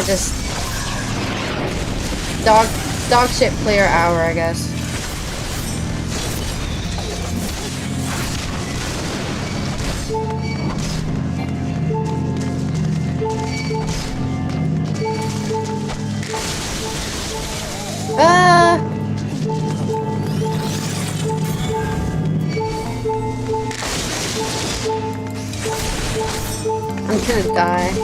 Just dog shit player hour, I guess. I'm gonna die.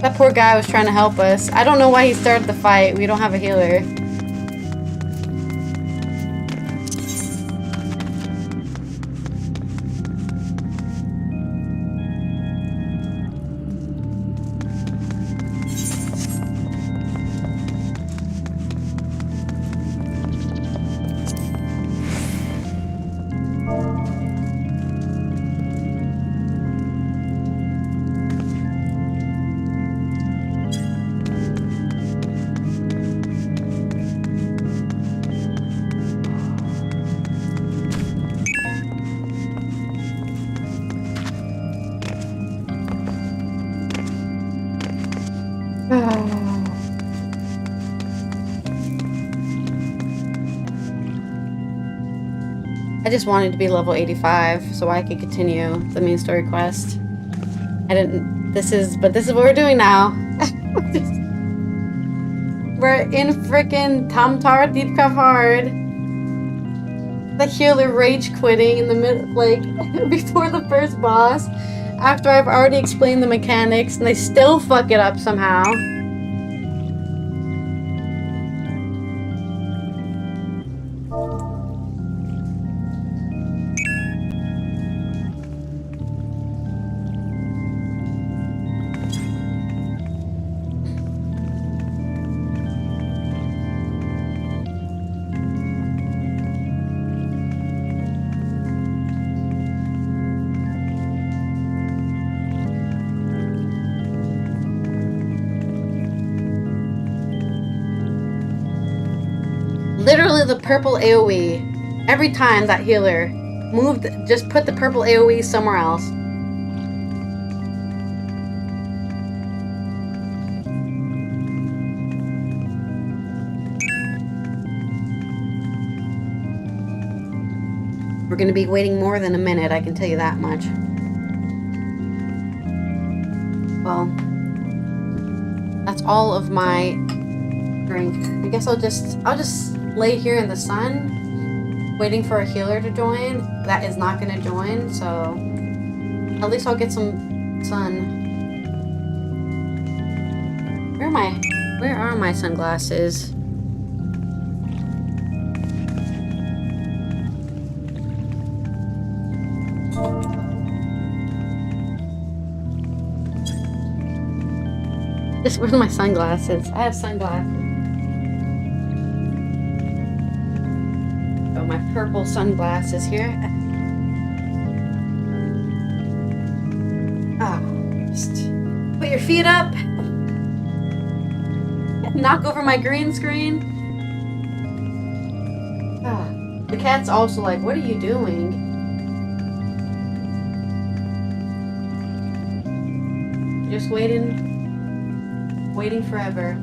That poor guy was trying to help us. I don't know why he started the fight. We don't have a healer. I just wanted to be level 85 so I could continue the main story quest. This is what we're doing now. We're in frickin' Tamtar Deep Hard. The healer rage quitting in the middle, like, before the first boss. After I've already explained the mechanics and they still fuck it up somehow. Literally the purple AoE. Every time that healer moved, just put the purple AoE somewhere else. We're gonna be waiting more than a minute, I can tell you that much. Well, that's all of my drink. I guess I'll just lay here in the sun, waiting for a healer to join. That is not gonna join, so at least I'll get some sun. Where are my sunglasses? Where's my sunglasses? I have sunglasses. Oh, my purple sunglasses here. Just put your feet up. Knock over my green screen. The cat's also like, what are you doing? Just waiting forever.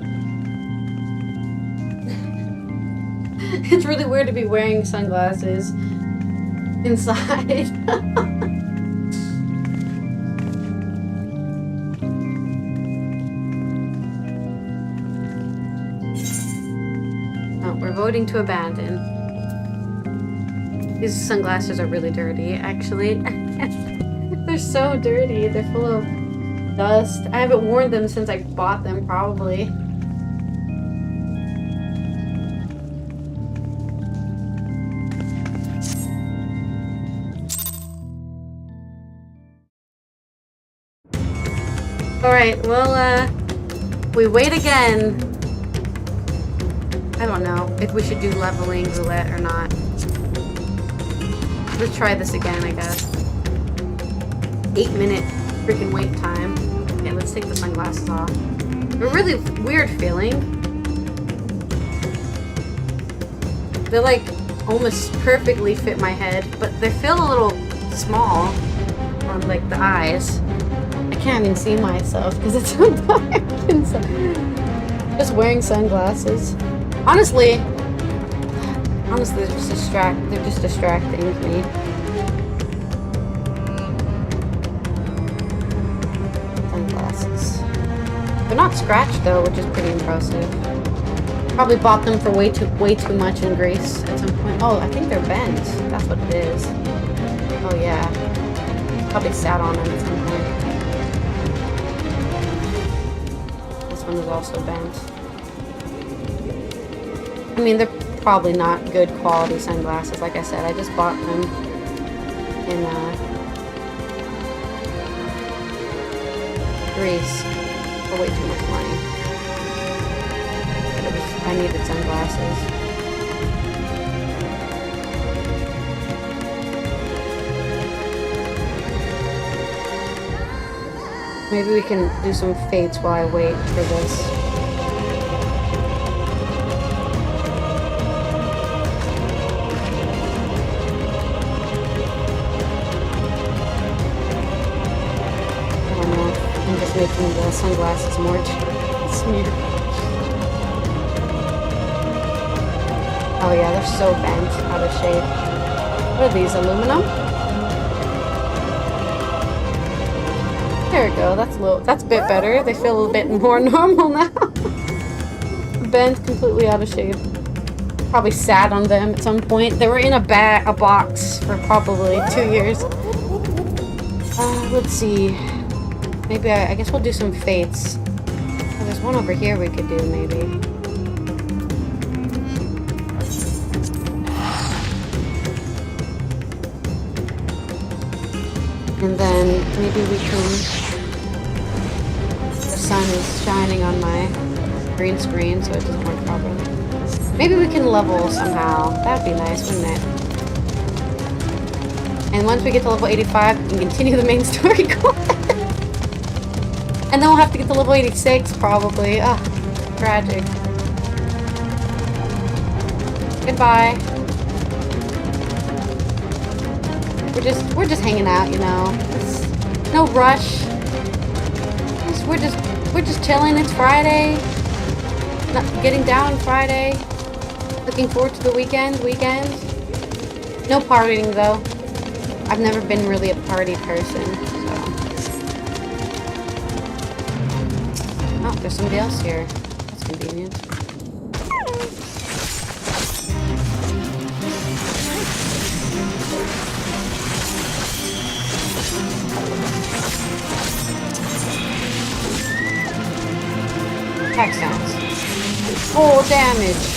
It's really weird to be wearing sunglasses inside. Oh, we're voting to abandon. These sunglasses are really dirty, actually. They're so dirty. They're full of dust. I haven't worn them since I bought them, probably. Alright, well, we wait again. I don't know if we should do leveling roulette or not. Let's try this again, I guess. 8-minute freaking wait time. Okay, let's take the sunglasses off. A really weird feeling. They're like almost perfectly fit my head, but they feel a little small on like the eyes. I can't even see myself because it's so dark inside. Just wearing sunglasses. Honestly, they're just distracting me. Sunglasses. They're not scratched though, which is pretty impressive. Probably bought them for way too much in Greece at some point. Oh, I think they're bent. That's what it is. Oh yeah. Probably sat on them at some point. This one is also bent. I mean, they're probably not good quality sunglasses. Like I said, I just bought them in Greece for way too much money. I needed sunglasses. Maybe we can do some fates while I wait for this. Making the sunglasses more smeared. Oh yeah, they're so bent, out of shape. What are these, aluminum? There we go, that's a bit better. They feel a little bit more normal now. Bent, completely out of shape. Probably sat on them at some point. They were in a box for probably 2 years. Let's see. Maybe I guess we'll do some fates. Oh, there's one over here we could do, maybe. And then maybe we can... The sun is shining on my green screen, so it doesn't work properly. Maybe we can level somehow. That'd be nice, wouldn't it? And once we get to level 85, we can continue the main story going. And then we'll have to get to level 86, probably. Ugh, tragic. Goodbye. We're just hanging out, you know. It's no rush. We're just chilling. It's Friday. Not getting down Friday. Looking forward to the weekend. No partying though. I've never been really a party person. Oh, there's somebody else here. That's convenient. Attack sounds. Full damage.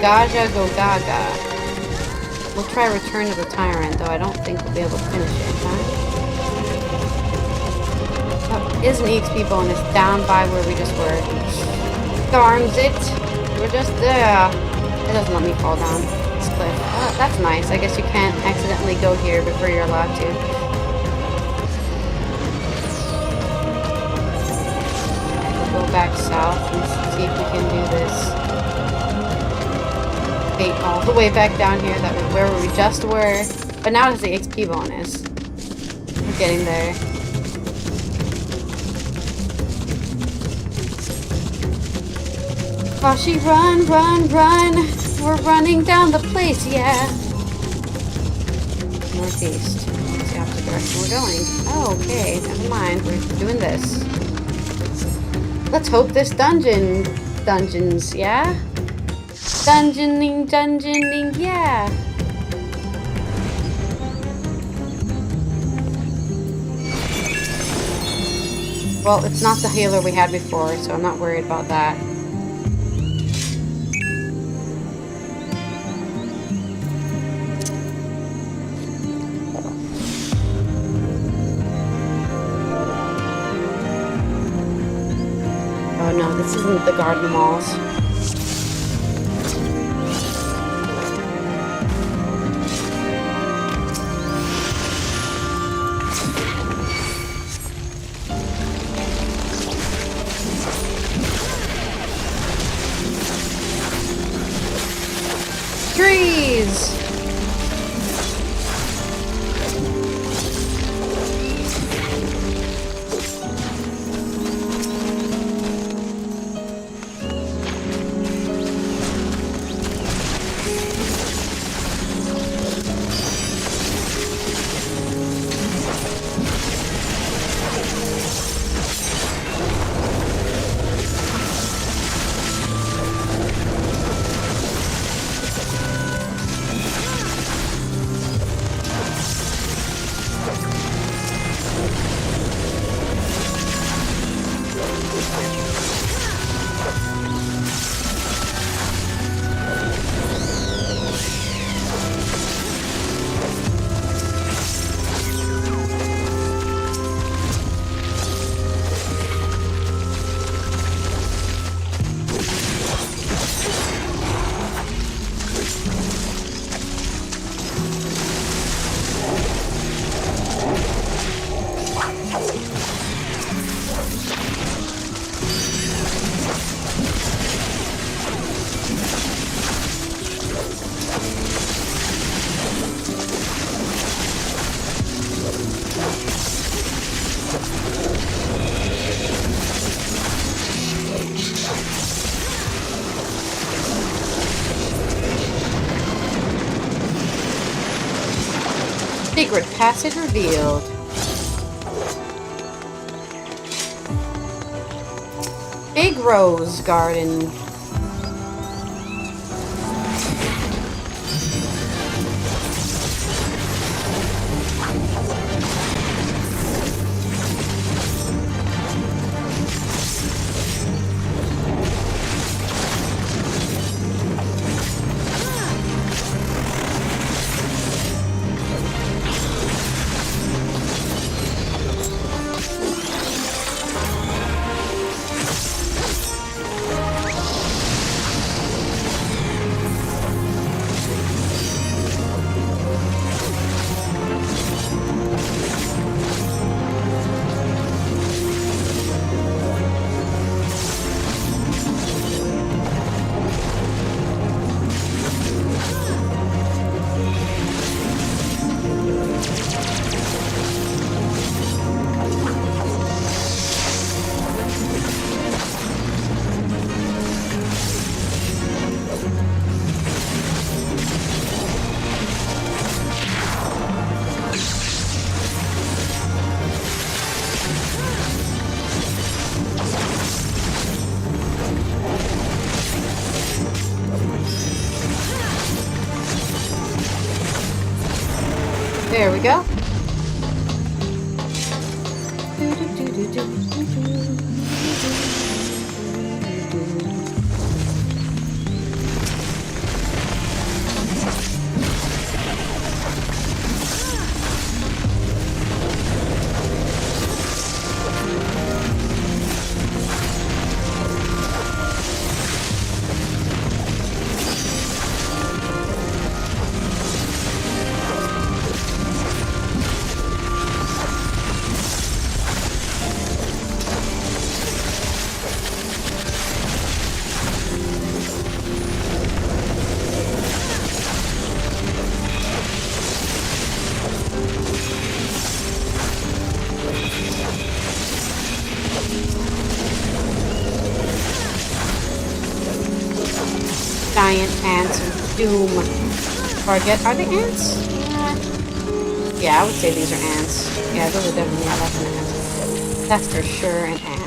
Gaja go gaga. We'll try Return of the Tyrant, though I don't think we'll be able to finish it, huh? Oh, is an EXP bonus down by where we just were. Darns it! We're just there. It doesn't let me fall down this cliff. Oh, that's nice. I guess you can't accidentally go here before you're allowed to. We'll go back south and see if we can do this. Okay, all the way back down here. That was where we just were. But now it's the XP bonus. We're getting there. Kashi, run, run, run. We're running down the place, yeah. Northeast. That's the opposite direction we're going. Oh, okay. Never mind. We're doing this. Let's hope this dungeons, yeah? Dungeoning, yeah. Well, it's not the healer we had before, so I'm not worried about that. Oh no, this isn't the garden walls. Trees! Secret passage revealed. Big Rose Garden. There we go. giant ants of doom. Target. Are they ants? Yeah, I would say these are ants. Yeah, those are definitely, yeah, that's an ant. That's for sure an ant.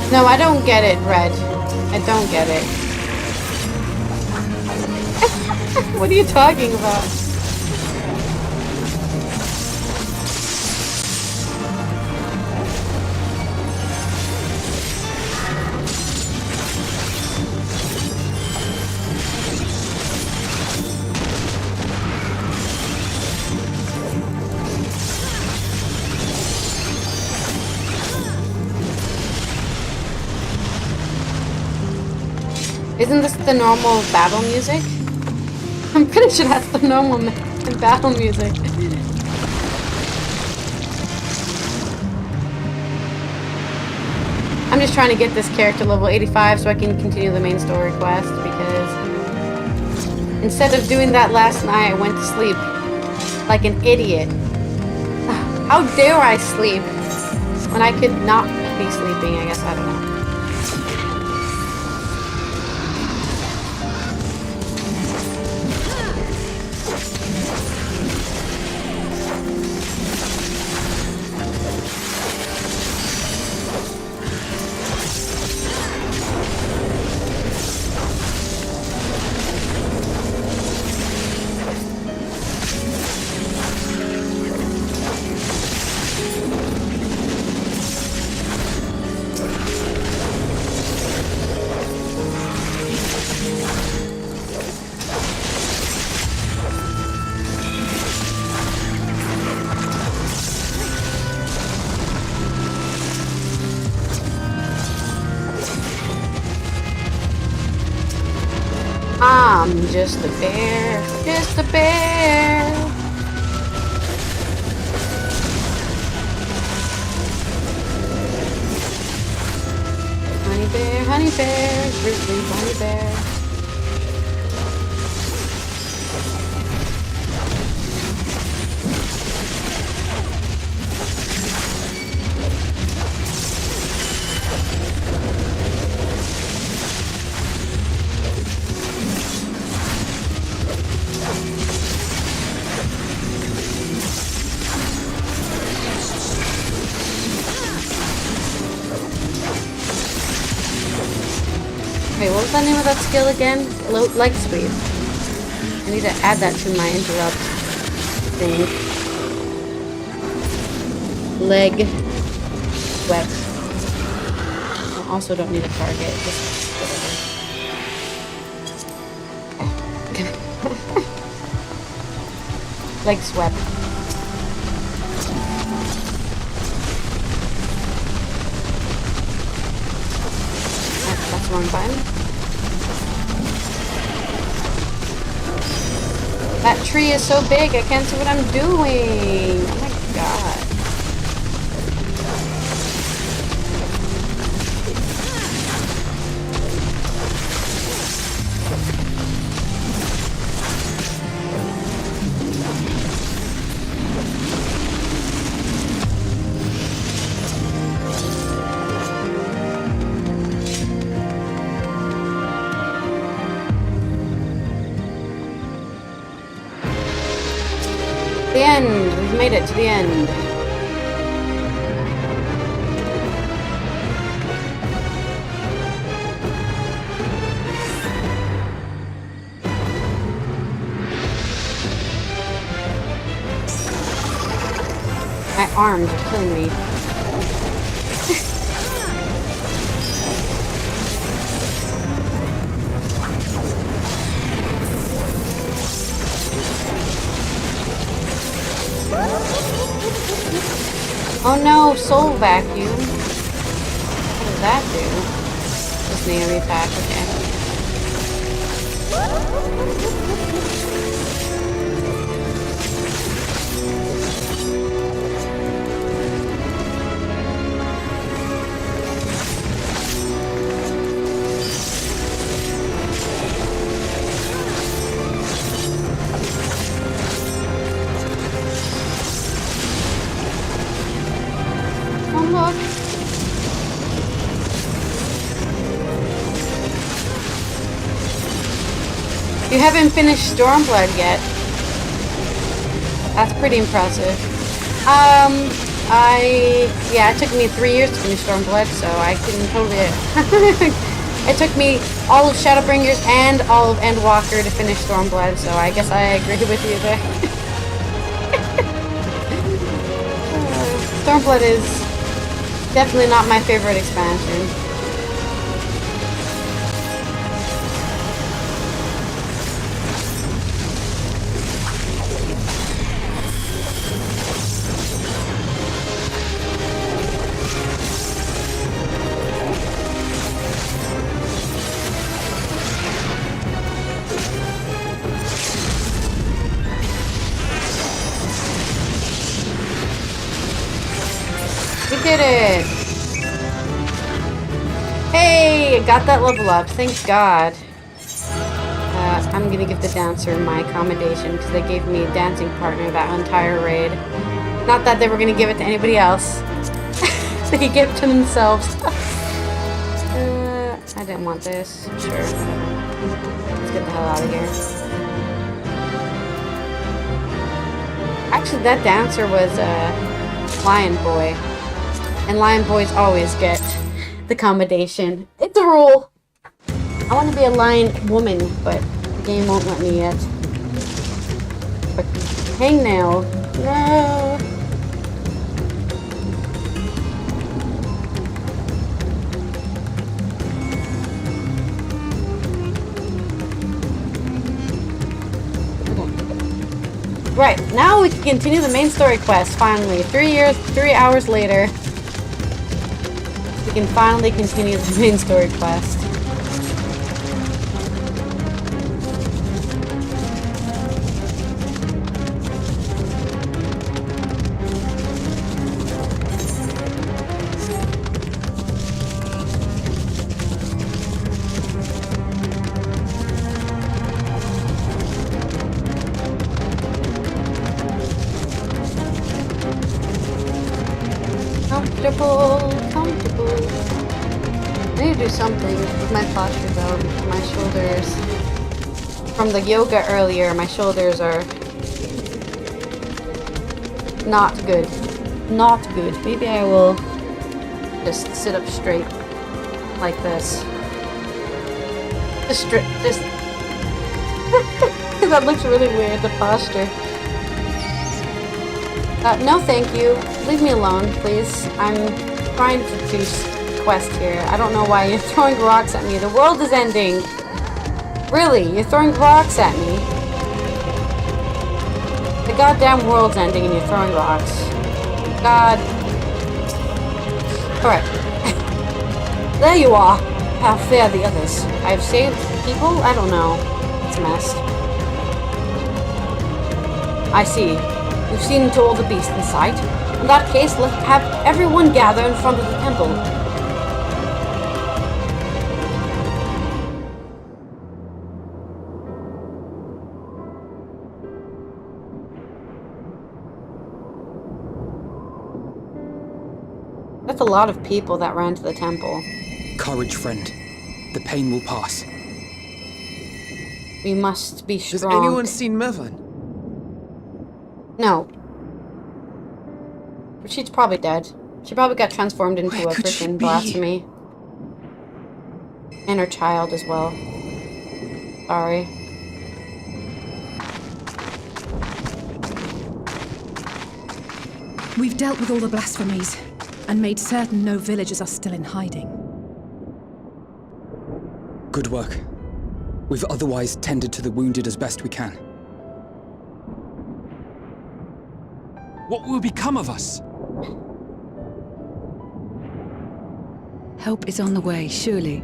No, I don't get it, Red. I don't get it. What are you talking about? Isn't this the normal battle music? I'm pretty sure that's the normal battle music. I'm just trying to get this character level 85 so I can continue the main story quest, because instead of doing that last night, I went to sleep like an idiot. How dare I sleep when I could not be sleeping? I guess, I don't know. I'm just a bear, just a bear. Honey bear, grizzly honey bear. that skill again? Leg sweep. I need to add that to my interrupt thing. Leg sweep. I also don't need a target. Just whatever. Leg sweep. That's the wrong button. That tree is so big, I can't see what I'm doing. Oh my god. The end! We've made it to the end. My arms are killing me. Oh no, soul vacuum. What does that do? Just melee attack, okay. You haven't finished Stormblood yet. That's pretty impressive. Yeah, it took me 3 years to finish Stormblood, so I can totally... It took me all of Shadowbringers and all of Endwalker to finish Stormblood, so I guess I agree with you there. Stormblood is definitely not my favorite expansion. We did it! Hey! Got that level up, thank God. I'm gonna give the dancer my commendation because they gave me a dancing partner that entire raid. Not that they were gonna give it to anybody else. They could give it to themselves. I didn't want this. Sure, whatever. Let's get the hell out of here. Actually, that dancer was Lion Boy. And Lion Boys always get the commendation. It's a rule. I want to be a lion woman, but the game won't let me yet. But hangnail. No. Right, now we can continue the main story quest, finally. 3 hours later. We can finally continue the main story quest. Comfortable. I need to do something with my posture though, because my shoulders, from the yoga earlier, my shoulders are not good. Not good. Maybe I will just sit up straight like this. Just that looks really weird, the posture. No thank you. Leave me alone, please. I'm trying to do quest here. I don't know why you're throwing rocks at me. The world is ending. Really, you're throwing rocks at me. The goddamn world's ending and you're throwing rocks. God. Alright. There you are. How fare the others? I've saved people? I don't know. It's a mess. I see. We've seen into all the beasts in sight. In that case, let's have everyone gather in front of the temple. That's a lot of people that ran to the temple. Courage, friend. The pain will pass. We must be strong. Has anyone seen Mervan? No. But she's probably dead. She probably got transformed into Where a could she freaking be? blasphemy. And her child as well. Sorry. We've dealt with all the blasphemies, and made certain no villagers are still in hiding. Good work. We've otherwise tended to the wounded as best we can. What will become of us? Help is on the way, surely.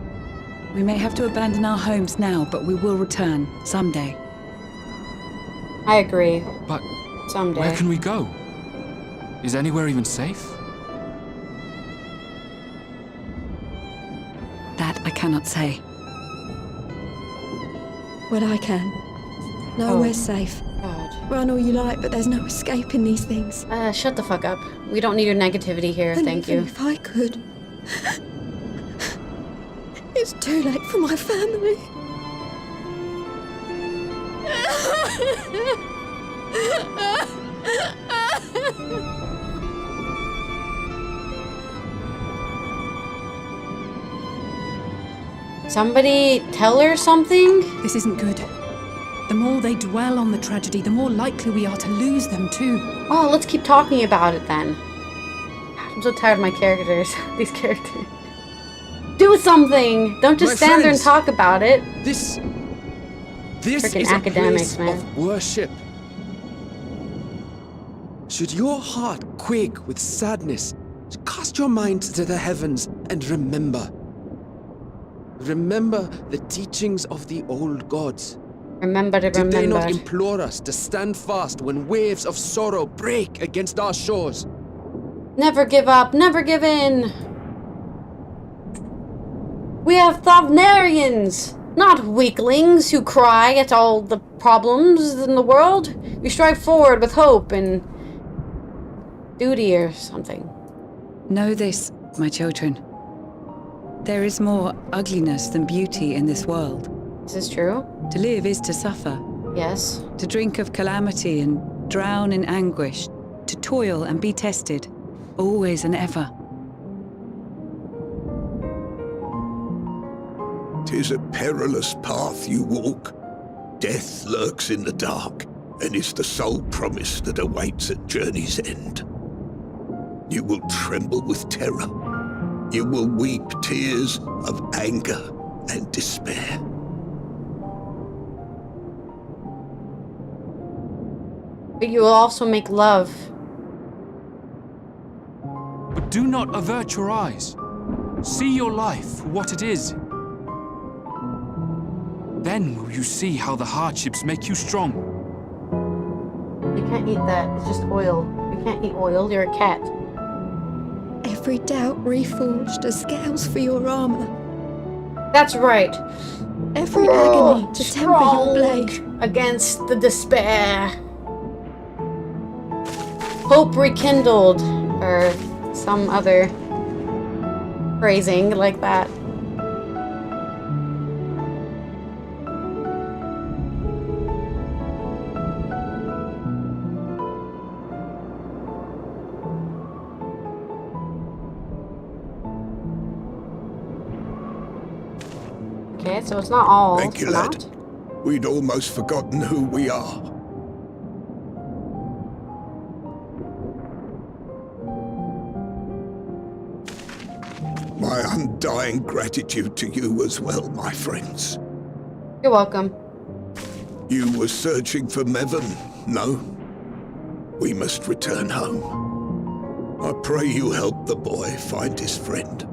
We may have to abandon our homes now, but we will return someday. I agree. But Someday. where can we go? Is anywhere even safe? That I cannot say. Well, I can. Nowhere's safe. God. Run all you like, but there's no escaping these things. Shut the fuck up. We don't need your negativity here, And thank even you. if I could... It's too late for my family. Somebody tell her something? This isn't good. The more they dwell on the tragedy, the more likely we are to lose them too. Oh, let's keep talking about it then. I'm so tired of my characters. These characters. Do something! Don't just My stand there and friends, talk about it. This Frickin' is a academics, place man. of worship. Should your heart quake with sadness, cast your mind to the heavens and remember. Remember the teachings of the old gods. Remember to Did they not remember. implore us to stand fast when waves of sorrow break against our shores? Never give up, never give in. We have Thavnarians, not weaklings who cry at all the problems in the world. We strive forward with hope and duty or something. Know this, my children. There is more ugliness than beauty in this world. Is this true? To live is to suffer. Yes. To drink of calamity and drown in anguish. To toil and be tested. Always and ever. 'Tis a perilous path you walk. Death lurks in the dark, and is the sole promise that awaits at journey's end. You will tremble with terror. You will weep tears of anger and despair. But you will also make love. But do not avert your eyes. See your life for what it is. Then will you see how the hardships make you strong. You can't eat that. It's just oil. You can't eat oil. You're a cat. Every doubt reforged as scales for your armor. That's right. Every agony to temper your blade. Against the despair. Hope rekindled. Or some other phrasing like that. Okay, right? So it's not all. Thank you, lad. We'd almost forgotten who we are. My undying gratitude to you as well, my friends. You're welcome. You were searching for Mevin, no? We must return home. I pray you help the boy find his friend.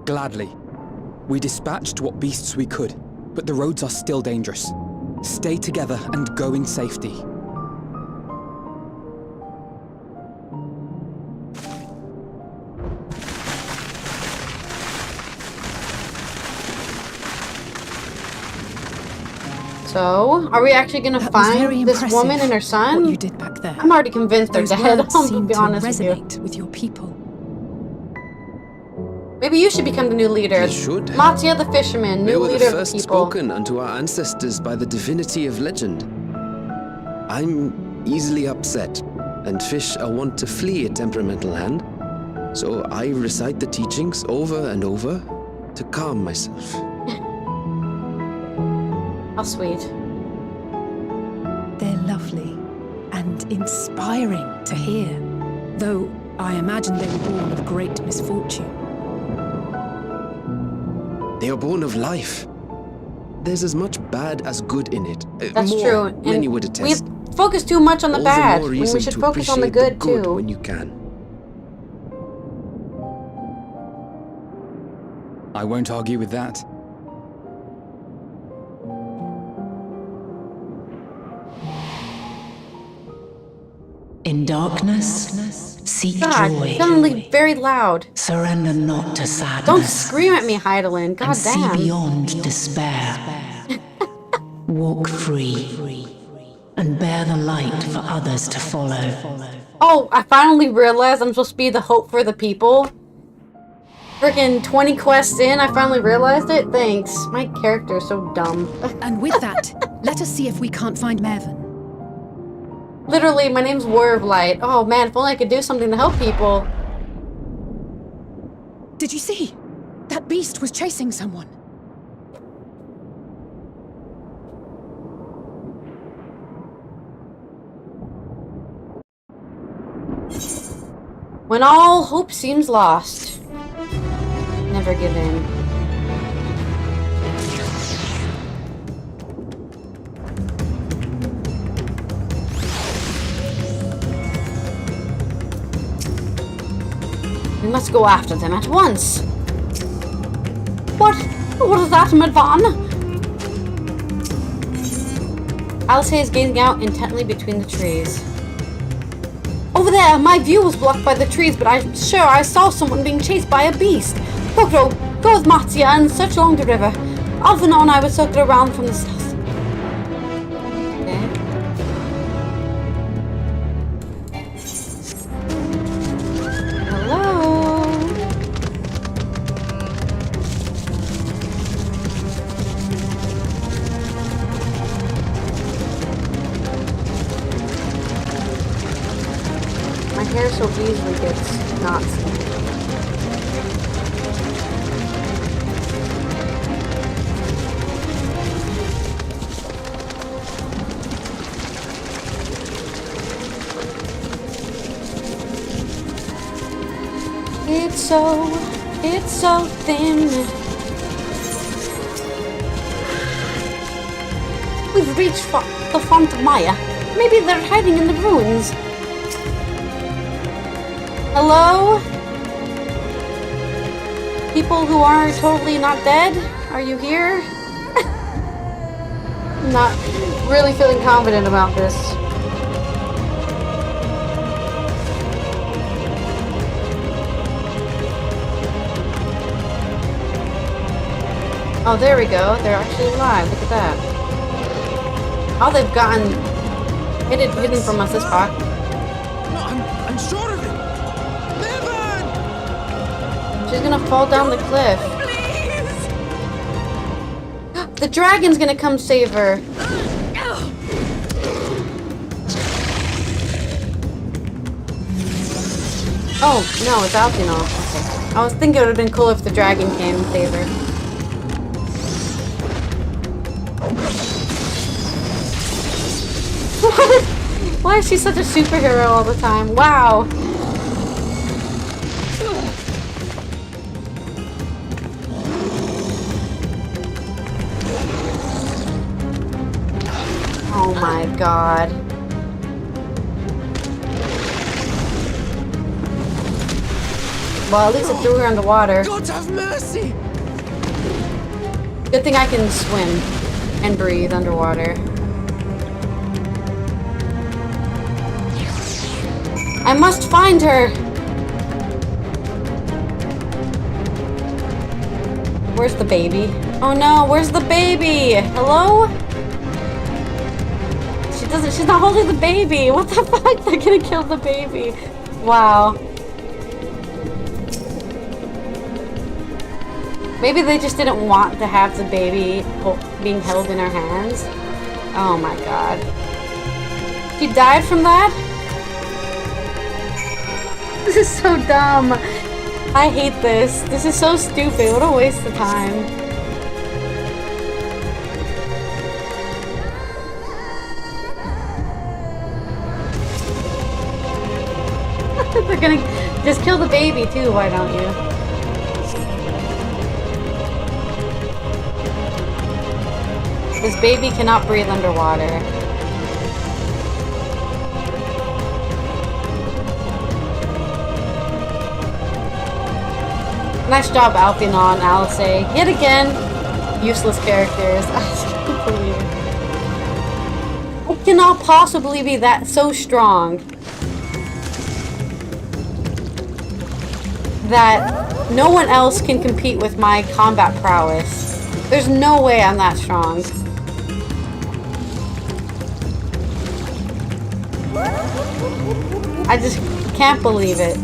Gladly. We dispatched what beasts we could, but the roads are still dangerous. Stay together and go in safety. So, are we actually gonna find this woman and her son? What you did back there. I'm already convinced they're dead. I'll be honest with you. Resonate with your people. Maybe you should become the new leader. They should. Mattia the fisherman, new leader of the first people. spoken unto our ancestors by the divinity of legend. I'm easily upset, and fish are wont to flee a temperamental hand. So I recite the teachings over and over to calm myself. How sweet. They're lovely and inspiring to hear, though I imagine they were born of great misfortune. They are born of life. There's as much bad as good in it. That's more true. than And you would attest. we focus too much on the All bad, more when reason we should to focus on the appreciate good too. when you can. I won't argue with that. In darkness, seek God, joy. suddenly very loud. Surrender not to sadness. Don't scream at me, Hydaelyn. God and damn. see beyond despair. Walk free and bear the light for others to follow. Oh, I finally realized I'm supposed to be the hope for the people. Freaking 20 quests in, I finally realized it. Thanks. My character is so dumb. And with that, let us see if we can't find Mervyn. Literally, my name's Warrior of Light. Oh man, if only I could do something to help people. Did you see? That beast was chasing someone. When all hope seems lost, never give in. We must go after them at once. What is that, Madvan? Alice is gazing out intently between the trees. Over there, my view was blocked by the trees, but I'm sure I saw someone being chased by a beast. Pokro, go with Mattia and search along the river. Venat and I will circle around from the south. Okay. Hello? My hair so easily gets not seen. It's so thin. We've reached the font of Maya. Maybe they're hiding in the ruins. Hello? People who are totally not dead? Are you here? I'm not really feeling confident about this. Oh, there we go. They're actually alive. Look at that. Oh, they've gotten hidden from us this far. No, I'm sure of it. Mevin! She's gonna fall down the cliff. Please! The dragon's gonna come save her. Oh, no, it's Allythology. Okay. I was thinking it would have been cool if the dragon came in favor. Why is she such a superhero all the time? Wow. Oh my god. Well, at least it threw her underwater. God have mercy! Good thing I can swim and breathe underwater. I must find her! Where's the baby? Oh no, where's the baby? Hello? She's not holding the baby! What the fuck? They're gonna kill the baby. Wow. Maybe they just didn't want to have the baby being held in her hands. Oh my god. She died from that? This is so dumb. I hate this. This is so stupid. What a waste of time. They're gonna just kill the baby too, why don't you? This baby cannot breathe underwater. Nice job, Althina and Alice. Yet again, useless characters. I can't believe it. I cannot possibly be that so strong that no one else can compete with my combat prowess. There's no way I'm that strong. I just can't believe it.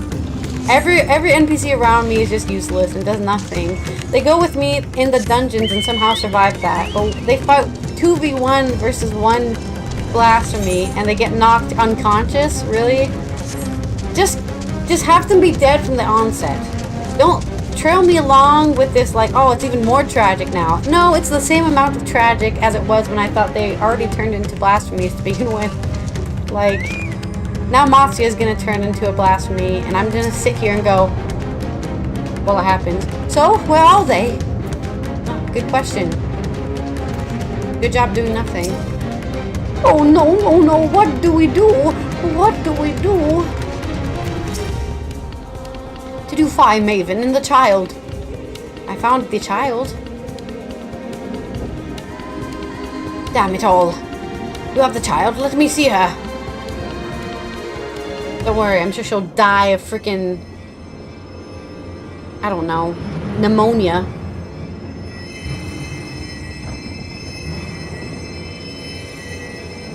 Every NPC around me is just useless and does nothing. They go with me in the dungeons and somehow survive that, but they fight 2v1 versus 1 blasphemy and they get knocked unconscious. Really? Just have them be dead from the onset. Don't trail me along with this like, oh, it's even more tragic now. No, it's the same amount of tragic as it was when I thought they already turned into blasphemies to begin with. Like, now Matsuya is gonna turn into a blasphemy, and I'm gonna sit here and go, well, it happened. So, where are they? Oh, good question. Good job doing nothing. Oh no, no, no, what do we do? What do we do? Did you find Maven and the child? I found the child. Damn it all. You have the child? Let me see her. Don't worry, I'm sure she'll die of freaking, I don't know, pneumonia.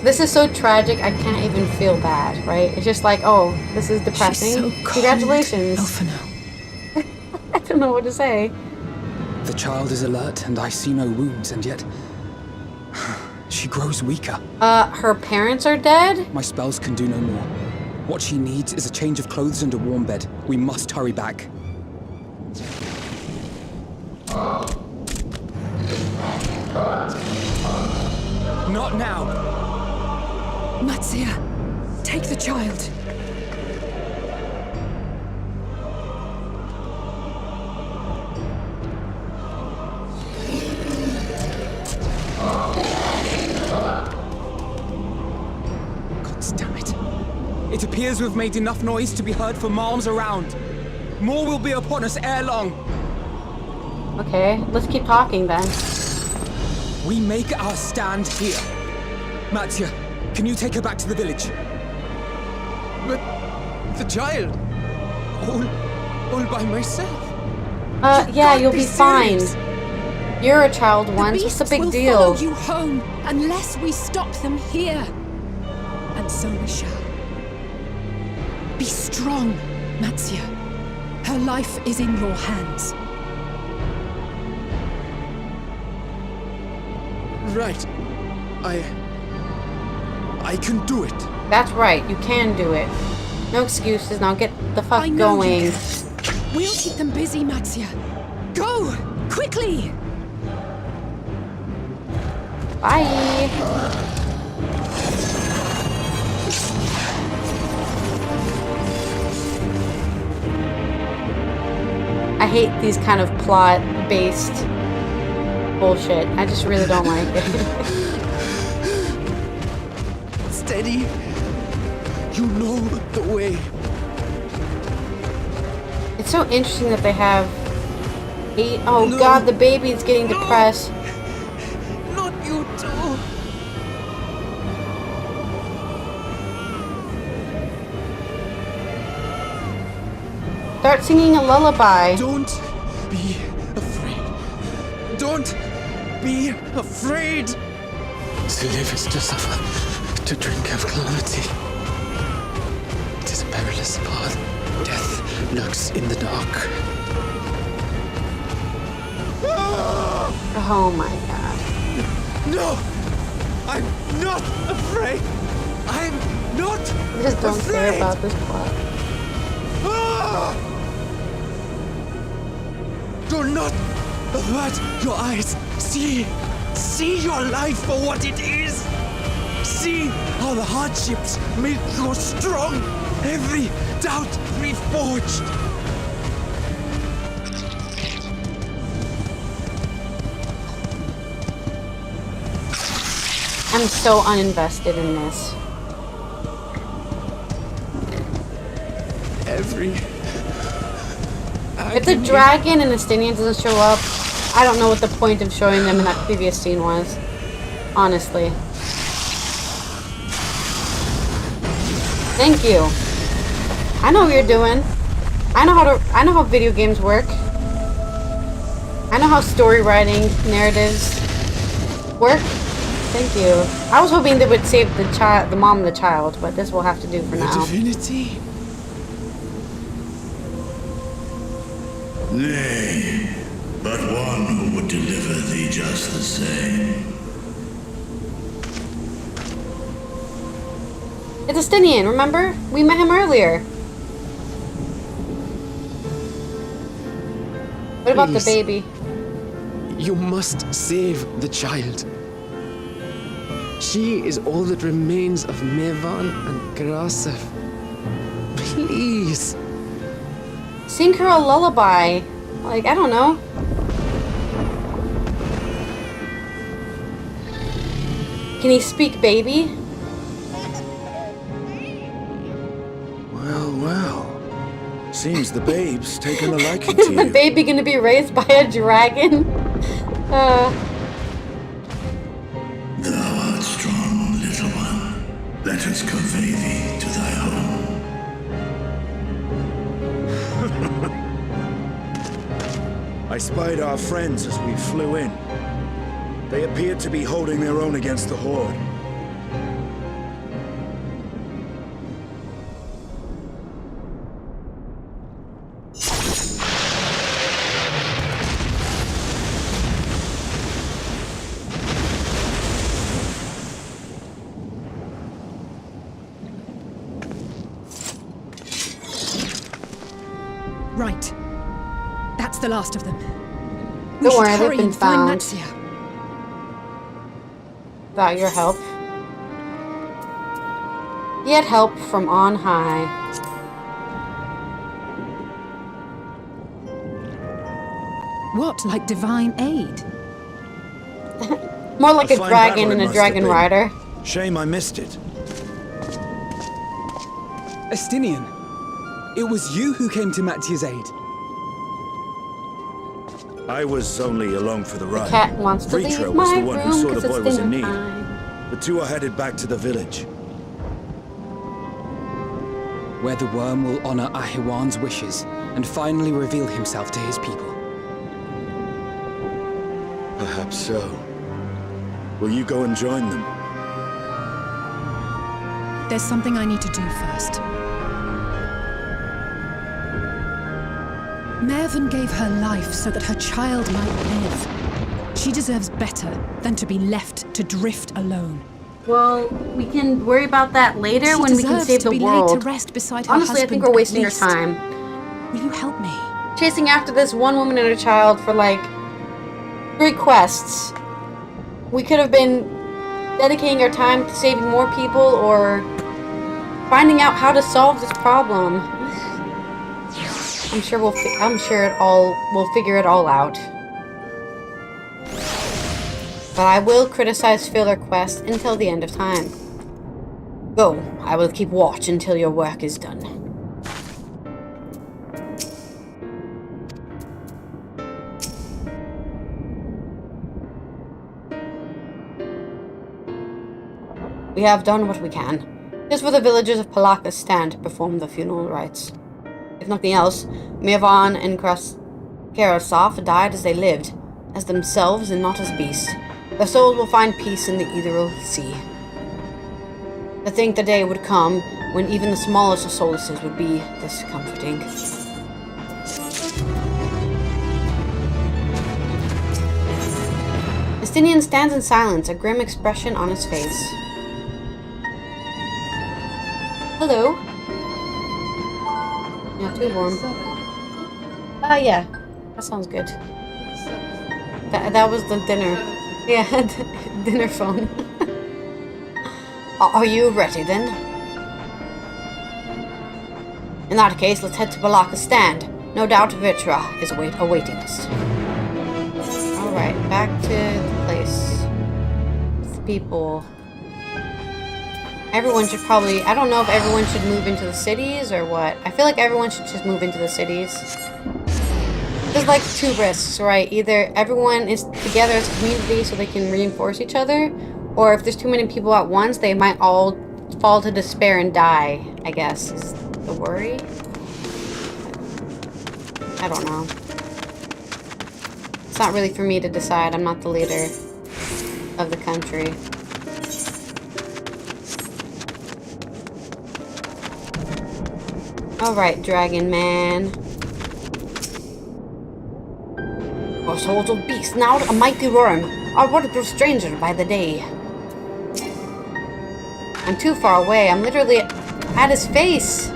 This is so tragic, I can't even feel bad, right? It's just like, oh, this is depressing. So congratulations. Alphino. I don't know what to say. The child is alert and I see no wounds, and yet she grows weaker. Her parents are dead? My spells can do no more. What she needs is a change of clothes and a warm bed. We must hurry back. Not now! Matsuya, take the child. It appears we've made enough noise to be heard for miles around. More will be upon us ere long. Okay, let's keep talking then. We make our stand here. Matsuya, can you take her back to the village? But the child, all by myself. Yeah, you'll be fine. You're a child once. What's the big deal? Follow you home unless we stop them here. And so we shall. Be strong, Matsuya. Her life is in your hands. Right. I can do it. That's right, you can do it. No excuses, now get the fuck I know going. you We'll keep them busy, Maxia. Go! Quickly! Bye! I hate these kind of plot-based bullshit. I just really don't like it. Steady. You know the way. It's so interesting that they have 8. Oh god, the baby's getting depressed. Not you too. Start singing a lullaby. Don't be afraid. Don't be afraid. To live is to suffer. To drink of calamity. It is a perilous path. Death lurks in the dark. Oh my god. No! I'm not afraid! I'm not I just don't care about this plot. Do not avert your eyes. See your life for what it is. See how the hardships make you strong. Every doubt reforged. I'm so uninvested in this. If the dragon and the Stynian doesn't show up, I don't know what the point of showing them in that previous scene was. Honestly. Thank you. I know what you're doing. I know how video games work. I know how story writing, narratives work. Thank you. I was hoping they would save the mom and the child, but this will have to do for now. Divinity. Nay, but one who would deliver thee just the same. It's a Stynian, remember? We met him earlier. What about the baby? You must save the child. She is all that remains of Mevan and Grasef. Please. Sing her a lullaby. Like, I don't know. Can he speak baby? Well. Seems the babe's taken a liking to Is you. the baby gonna be raised by a dragon? Thou art strong, little one. Let us convey thee to thy home. I spied our friends as we flew in. They appeared to be holding their own against the Horde. Right. That's the last of them. Don't worry, they've hurry been and find found. Maxia. Without your help. He had help from on high. What, like divine aid? More like a fine dragon battle and it a must dragon have been. rider. Shame I missed it. Estinian, it was you who came to Matia's aid. I was only along for the ride. Cat wants to Vritra leave was my the one who room saw 'cause the boy it's was in dinner need. time. The two are headed back to the village. Where the worm will honor Ahiwan's wishes and finally reveal himself to his people. Perhaps so. Will you go and join them? There's something I need to do first. Mervyn gave her life so that her child might live. She deserves better than to be left to drift alone. Well, we can worry about that later She when we can deserves save to the be world. laid to rest beside her Honestly, I think husband, we're at wasting our least. time. Will you help me? chasing after this one woman and her child for like 3 quests. We could have been dedicating our time to saving more people or finding out how to solve this problem. I'm sure we'll figure it all out. But I will criticize filler quests until the end of time. Go, I will keep watch until your work is done. We have done what we can. Just for the villagers of Palaka stand to perform the funeral rites. If nothing else, Mirvan and Karasov died as they lived, as themselves and not as beasts. Their souls will find peace in the ethereal sea. To think the day would come when even the smallest of solaces would be this comforting. Justinian stands in silence, a grim expression on his face. Hello. Not too warm. Yeah. That sounds good. That was the dinner. Yeah, dinner phone. Are you ready then? In that case, let's head to Balaka's stand. No doubt Vitra is awaiting us. Alright, back to the place. With people. Everyone should probably... I don't know if everyone should move into the cities or what. I feel like everyone should just move into the cities. There's like 2 risks, right? Either everyone is together as a community so they can reinforce each other, or if there's too many people at once, they might all fall to despair and die, I guess, is the worry. I don't know. It's not really for me to decide. I'm not the leader of the country. Alright, Dragon Man. A sort of beast, now a mighty worm. Our wonderful stranger by the day. I'm too far away. I'm literally at his face.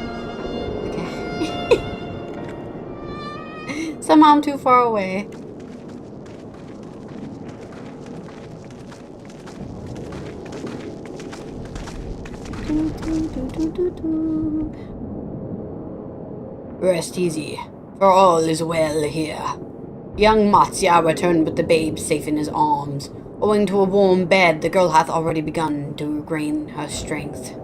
Okay. Somehow I'm too far away. Rest easy, for all is well here. Young Matsya returned with the babe safe in his arms. Owing to a warm bed, the girl hath already begun to regain her strength.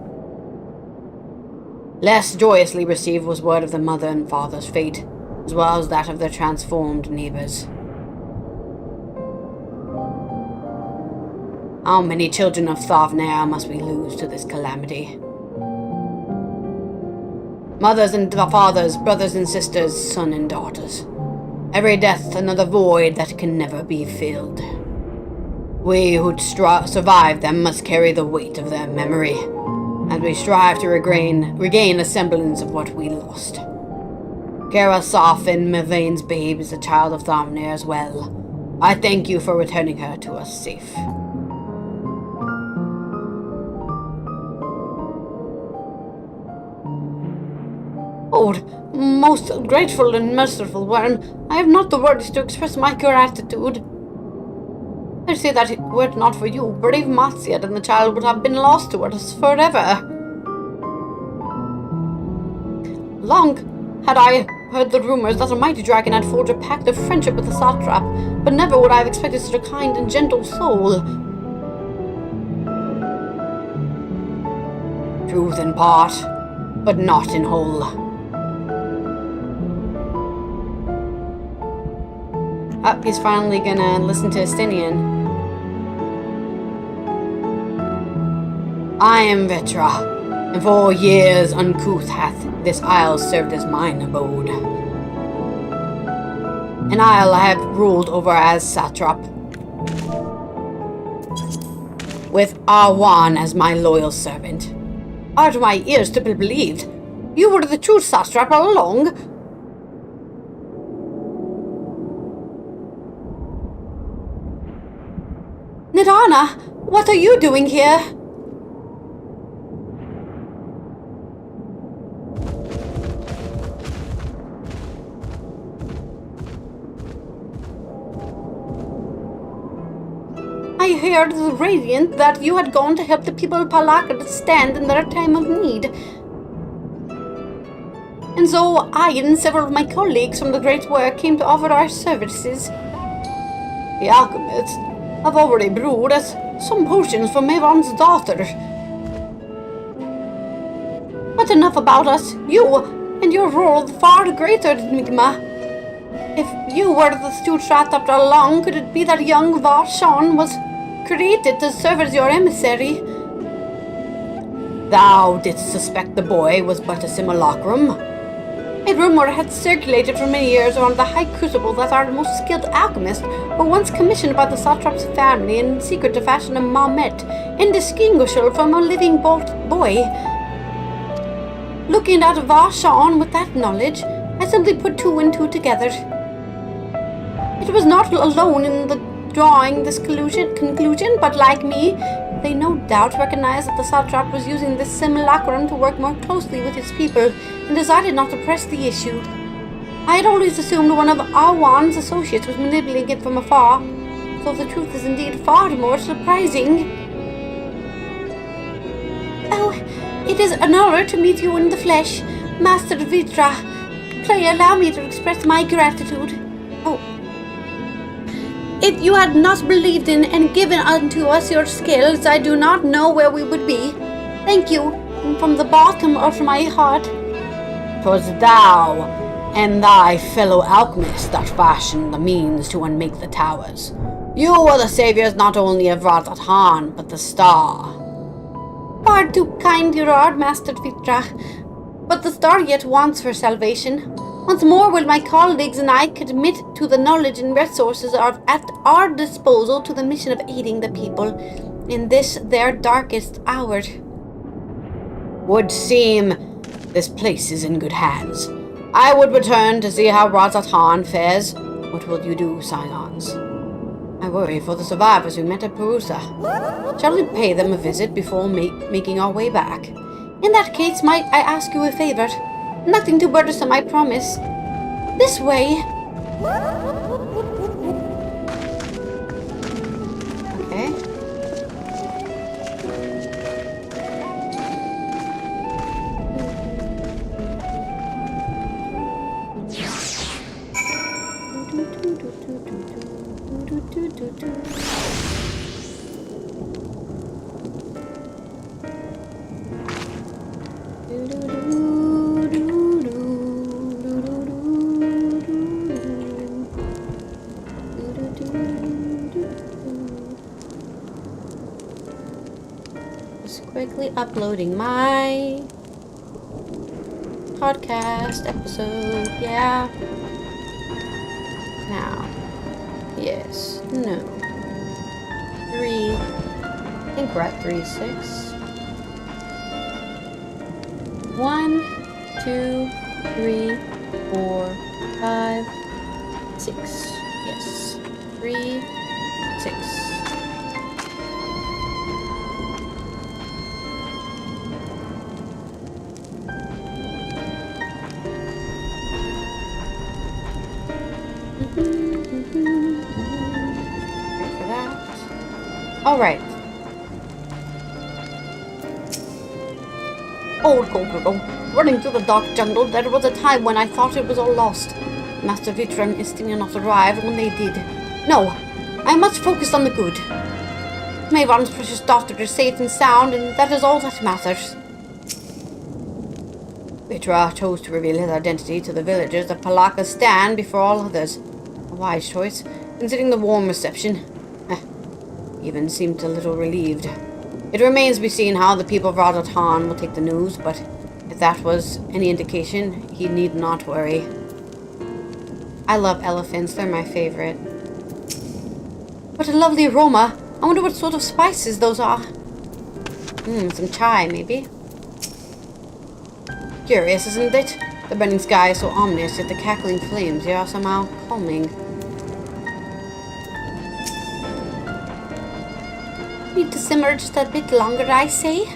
Less joyously received was word of the mother and father's fate, as well as that of their transformed neighbors. How many children of Thavnair must we lose to this calamity? Mothers and fathers, brothers and sisters, sons and daughters. Every death another void that can never be filled. We who survive them must carry the weight of their memory, as we strive to regain a semblance of what we lost. Karasov and Mavane's babe is a child of Thamnair as well. I thank you for returning her to us safe. Lord, most grateful and merciful one, I have not the words to express my gratitude. I say that were it not for you, brave Matsiad and the child would have been lost to us forever. Long had I heard the rumors that a mighty dragon had forged a pact of friendship with the satrap, but never would I have expected such a kind and gentle soul. Truth in part, but not in whole. Oh, he's finally gonna listen to Estinian. I am Vetra, and for years uncouth hath this isle served as mine abode. An isle I have ruled over as satrap, with Arwan as my loyal servant. Are to my ears to be believed? You were the true satrap all along? Nidana, what are you doing here? heard the Radiant that you had gone to help the people of Palaka stand in their time of need. And so I and several of my colleagues from the Great Work came to offer our services. The alchemists have already brewed us some potions for Mavon's daughter. But enough about us. You and your role far greater, Enigma. If you were the Stewtrat after long, could it be that young Varshan was created to serve as your emissary? Thou didst suspect the boy was but a simulacrum. A rumor had circulated for many years around the high crucible that our most skilled alchemists were once commissioned by the satrap's family in secret to fashion a Mahomet, indistinguishable from a living boy. Looking at Varshan with that knowledge, I simply put two and two together. It was not alone in the drawing this conclusion, but like me, they no doubt recognized that the satrap was using this simulacrum to work more closely with his people and decided not to press the issue. I had always assumed one of Awan's associates was manipulating it from afar, so the truth is indeed far more surprising. Oh, it is an honor to meet you in the flesh, Master Vitra. Pray allow me to express my gratitude. Oh. If you had not believed in and given unto us your skills, I do not know where we would be. Thank you, from the bottom of my heart. 'Twas thou and thy fellow alchemists that fashioned the means to unmake the towers. You are the saviors not only of Razat-Han, but the star. Far too kind you are, Master Vitra, but the star yet wants for salvation. Once more will my colleagues and I commit to the knowledge and resources are at our disposal to the mission of aiding the people in this their darkest hour. Would seem this place is in good hands. I would return to see how Razat-Han fares. What will you do, Scions? I worry for the survivors we met at Perusa. Shall we pay them a visit before making our way back? In that case, might I ask you a favor? Nothing too burdensome, I promise. This way. Okay. Quickly uploading my podcast episode. Yeah. Now. Yes. No. 3. I think we're at 3-6. 1, 2, 3, 4, 5, 6. Yes. 3, 6. Alright. Old Goldrigo, running through the dark jungle, there was a time when I thought it was all lost. Master Vitra and Istina not arrived when they did. No, I am much focused on the good. Mavon's precious daughter is safe and sound, and that is all that matters. Vitra chose to reveal his identity to the villagers of Palaka stand before all others. A wise choice, considering the warm reception. Even seemed a little relieved. It remains to be seen how the people of Razat-Han will take the news, but if that was any indication, he need not worry. I love elephants, they're my favorite. What a lovely aroma! I wonder what sort of spices those are. Some chai, maybe? Curious, isn't it? The burning sky is so ominous, yet the cackling flames here are somehow calming. Need to simmer just a bit longer, I say.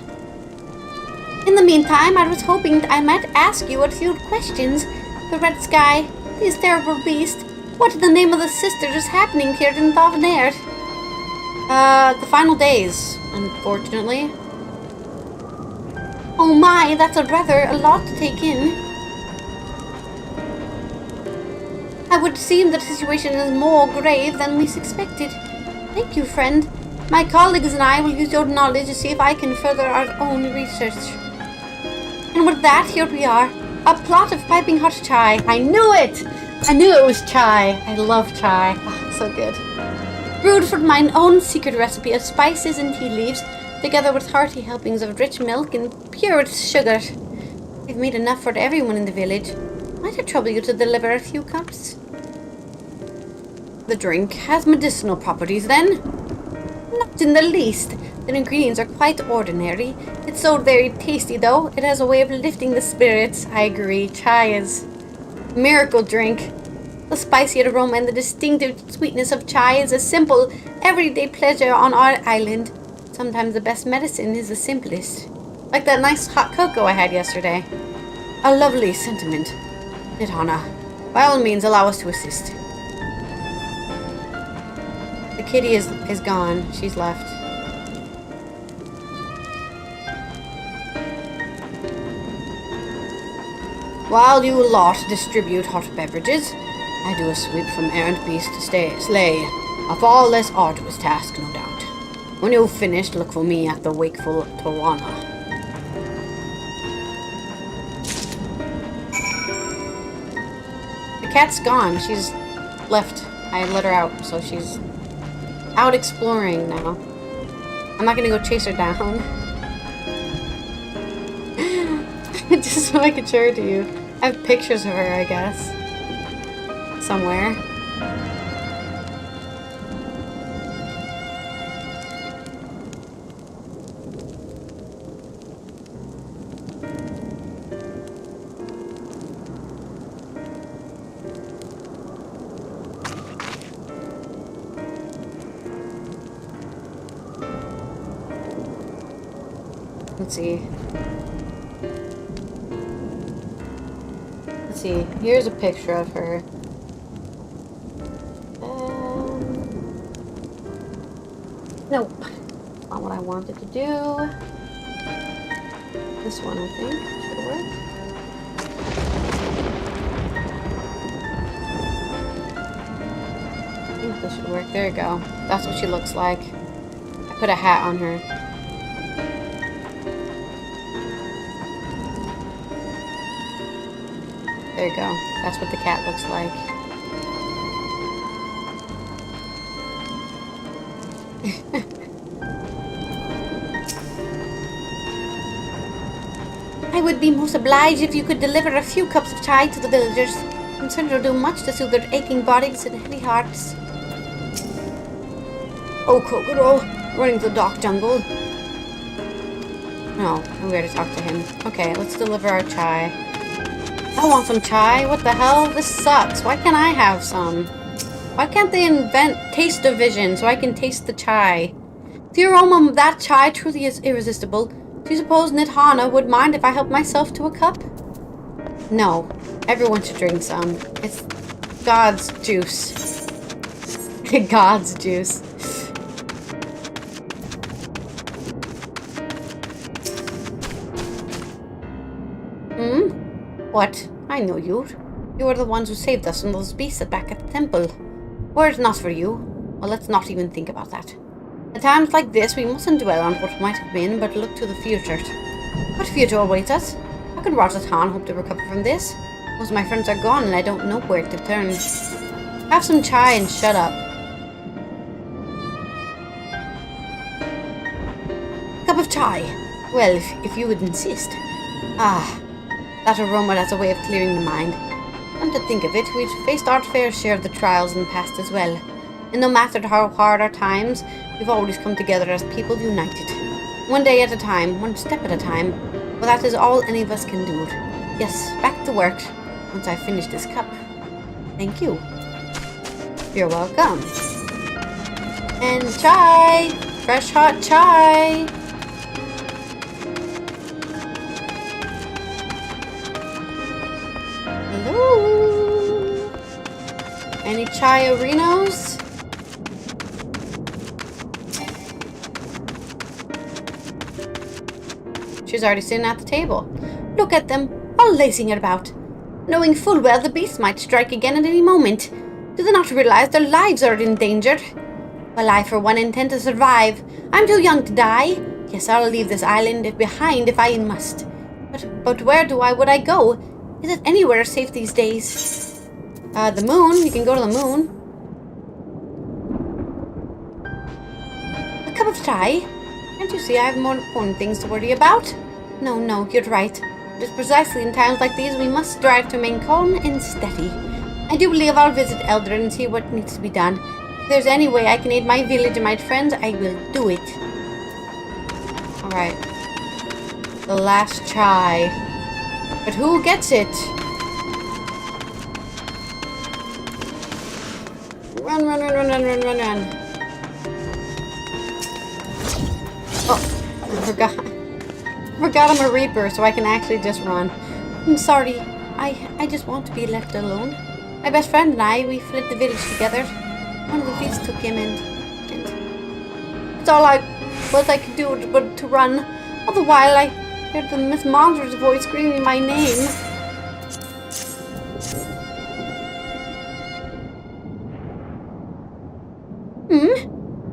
In the meantime, I was hoping I might ask you a few questions. The red sky, this terrible beast, what in the name of the sisters is happening here in Thavnair? The final days, unfortunately. Oh my, that's rather a lot to take in. It would seem that the situation is more grave than we suspected. Thank you, friend. My colleagues and I will use your knowledge to see if I can further our own research. And with that, here we are. A plot of piping hot chai. I knew it! I knew it was chai. I love chai. Oh, so good. Brewed from my own secret recipe of spices and tea leaves, together with hearty helpings of rich milk and pure sugar. I've made enough for everyone in the village. Might it trouble you to deliver a few cups? The drink has medicinal properties, then? Not in the least. The ingredients are quite ordinary. It's so very tasty, though. It has a way of lifting the spirits. I agree. Chai is a miracle drink. The spicy aroma and the distinctive sweetness of chai is a simple, everyday pleasure on our island. Sometimes the best medicine is the simplest. Like that nice hot cocoa I had yesterday. A lovely sentiment. Nidhana, by all means, allow us to assist. The kitty is gone. She's left. While you lot distribute hot beverages, I do a sweep from errant beast to slay. A far less arduous task, no doubt. When you've finished, look for me at the wakeful Tawana. The cat's gone. She's left. I let her out, so she's out exploring now. I'm not gonna go chase her down. Just so I can show her to you. I have pictures of her, I guess. Somewhere. Let's see. Let's see. Here's a picture of her. Nope. Not what I wanted to do. This one, I think, should work. I think this should work. There you go. That's what she looks like. I put a hat on her. There you go. That's what the cat looks like. I would be most obliged if you could deliver a few cups of chai to the villagers. I'm certain it'll do much to soothe their aching bodies and heavy hearts. Oh, Kokoro, running to the dark jungle. No, I'm going to talk to him. Okay, let's deliver our chai. I want some chai. What the hell? This sucks. Why can't I have some? Why can't they invent taste division so I can taste the chai? The aroma of that chai truly is irresistible. Do you suppose Nidhana would mind if I helped myself to a cup? No. Everyone should drink some. It's God's juice. God's juice. Hmm? What? I know you. You were the ones who saved us from those beasts back at the temple. Were it not for you, well, let's not even think about that. At times like this, we mustn't dwell on what might have been, but look to the future. What future awaits us? How can Roger Han hope to recover from this? Most of my friends are gone, and I don't know where to turn. Have some chai and shut up. Cup of chai. Well, if you would insist. Ah, that aroma has a way of clearing the mind. Come to think of it, we've faced our fair share of the trials in the past as well. And no matter how hard our times, we've always come together as people united. One day at a time, one step at a time. Well, that is all any of us can do. Yes, back to work, once I finish this cup. Thank you. You're welcome. And chai! Fresh hot chai! Hello? Any chai-orinos? creatures already sitting at the table. Look at them, all lazing about, knowing full well the beast might strike again at any moment. Do they not realize their lives are endangered? Well, I for one intend to survive. I'm too young to die. Yes, I'll leave this island behind if I must. But where would I go? Is it anywhere safe these days? The moon. You can go to the moon. A cup of chai? Can't you see I have more important things to worry about? No, you're right. It is precisely in times like these we must strive to remain calm and steady. I do believe I'll visit Elder and see what needs to be done. If there's any way I can aid my village and my friends, I will do it. Alright. The last chai. But who gets it? Run. Oh, I forgot I'm a Reaper, so I can actually just run. I'm sorry. I just want to be left alone. My best friend and I, we fled the village together. One of the beasts took him and it's all I could do but to run. All the while I heard the Miss Monster's voice screaming my name.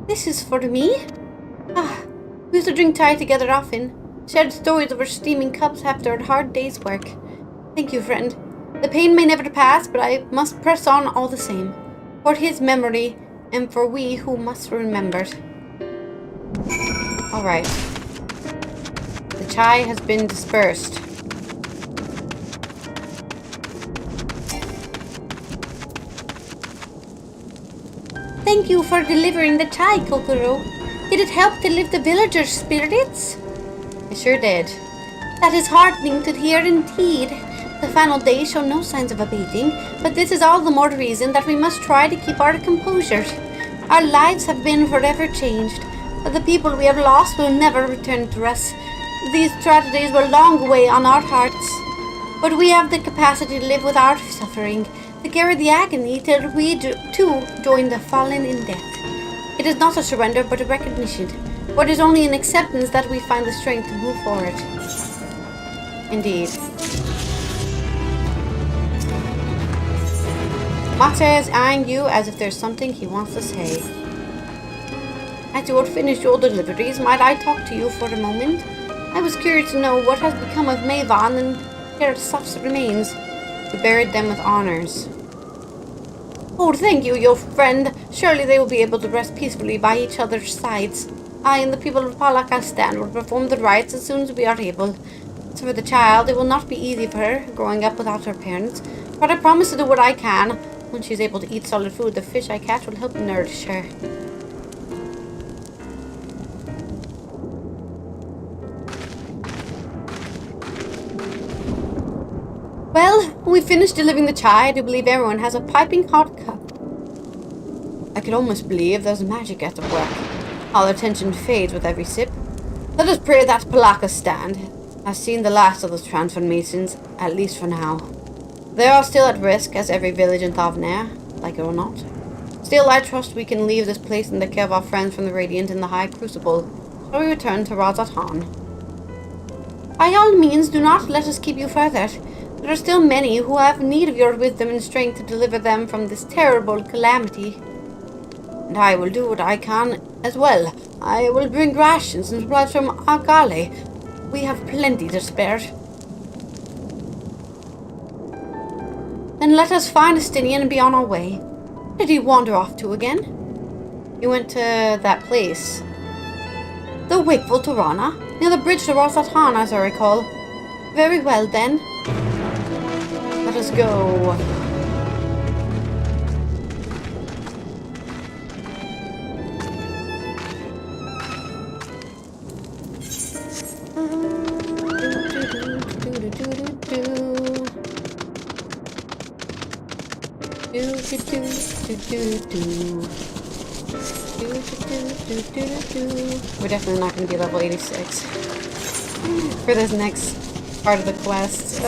This is for me? We used to drink chai together often. Shared stories over steaming cups after a hard day's work. Thank you, friend. The pain may never pass, but I must press on all the same. For his memory, and for we who must remember. Alright. The chai has been dispersed. Thank you for delivering the chai, Kokoro. Did it help to lift the villagers' spirits? It sure did. That is heartening to hear indeed. The final days show no signs of abating, but this is all the more reason that we must try to keep our composure. Our lives have been forever changed, but the people we have lost will never return to us. These tragedies will long weigh on our hearts, but we have the capacity to live without suffering, to carry the agony till we too join the fallen in death. It is not a surrender, but a recognition. For it is only in acceptance that we find the strength to move forward. Indeed. Matsuya is eyeing you as if there's something he wants to say. As you have finished your deliveries, might I talk to you for a moment? I was curious to know what has become of Mavon and Kerasaf's remains. We buried them with honors. Oh, thank you, your friend. Surely they will be able to rest peacefully by each other's sides. I and the people of Pathfinder will perform the rites as soon as we are able. As for the child, it will not be easy for her, growing up without her parents, but I promise to do what I can. When she's able to eat solid food, the fish I catch will help nourish her. Well, when we finish delivering the chai, I do believe everyone has a piping hot cup. I could almost believe there's magic at work. All their tension fades with every sip. Let us pray that Pathfinder has seen the last of those transformations, at least for now. They are still at risk, as every village in Thavnair, like it or not. Still, I trust we can leave this place in the care of our friends from the Radiant in the High Crucible. Shall we return to Razatan? By all means, do not let us keep you further. There are still many who have need of your wisdom and strength to deliver them from this terrible calamity. And I will do what I can as well. I will bring rations and supplies from Agale. We have plenty to spare. Then let us find Estinian and be on our way. Where did he wander off to again? He went to that place. The Wakeful Tirana, near the bridge to Razatan, as I recall. Very well then. Let us go. We're definitely not going to be level 86 for this next part of the quest.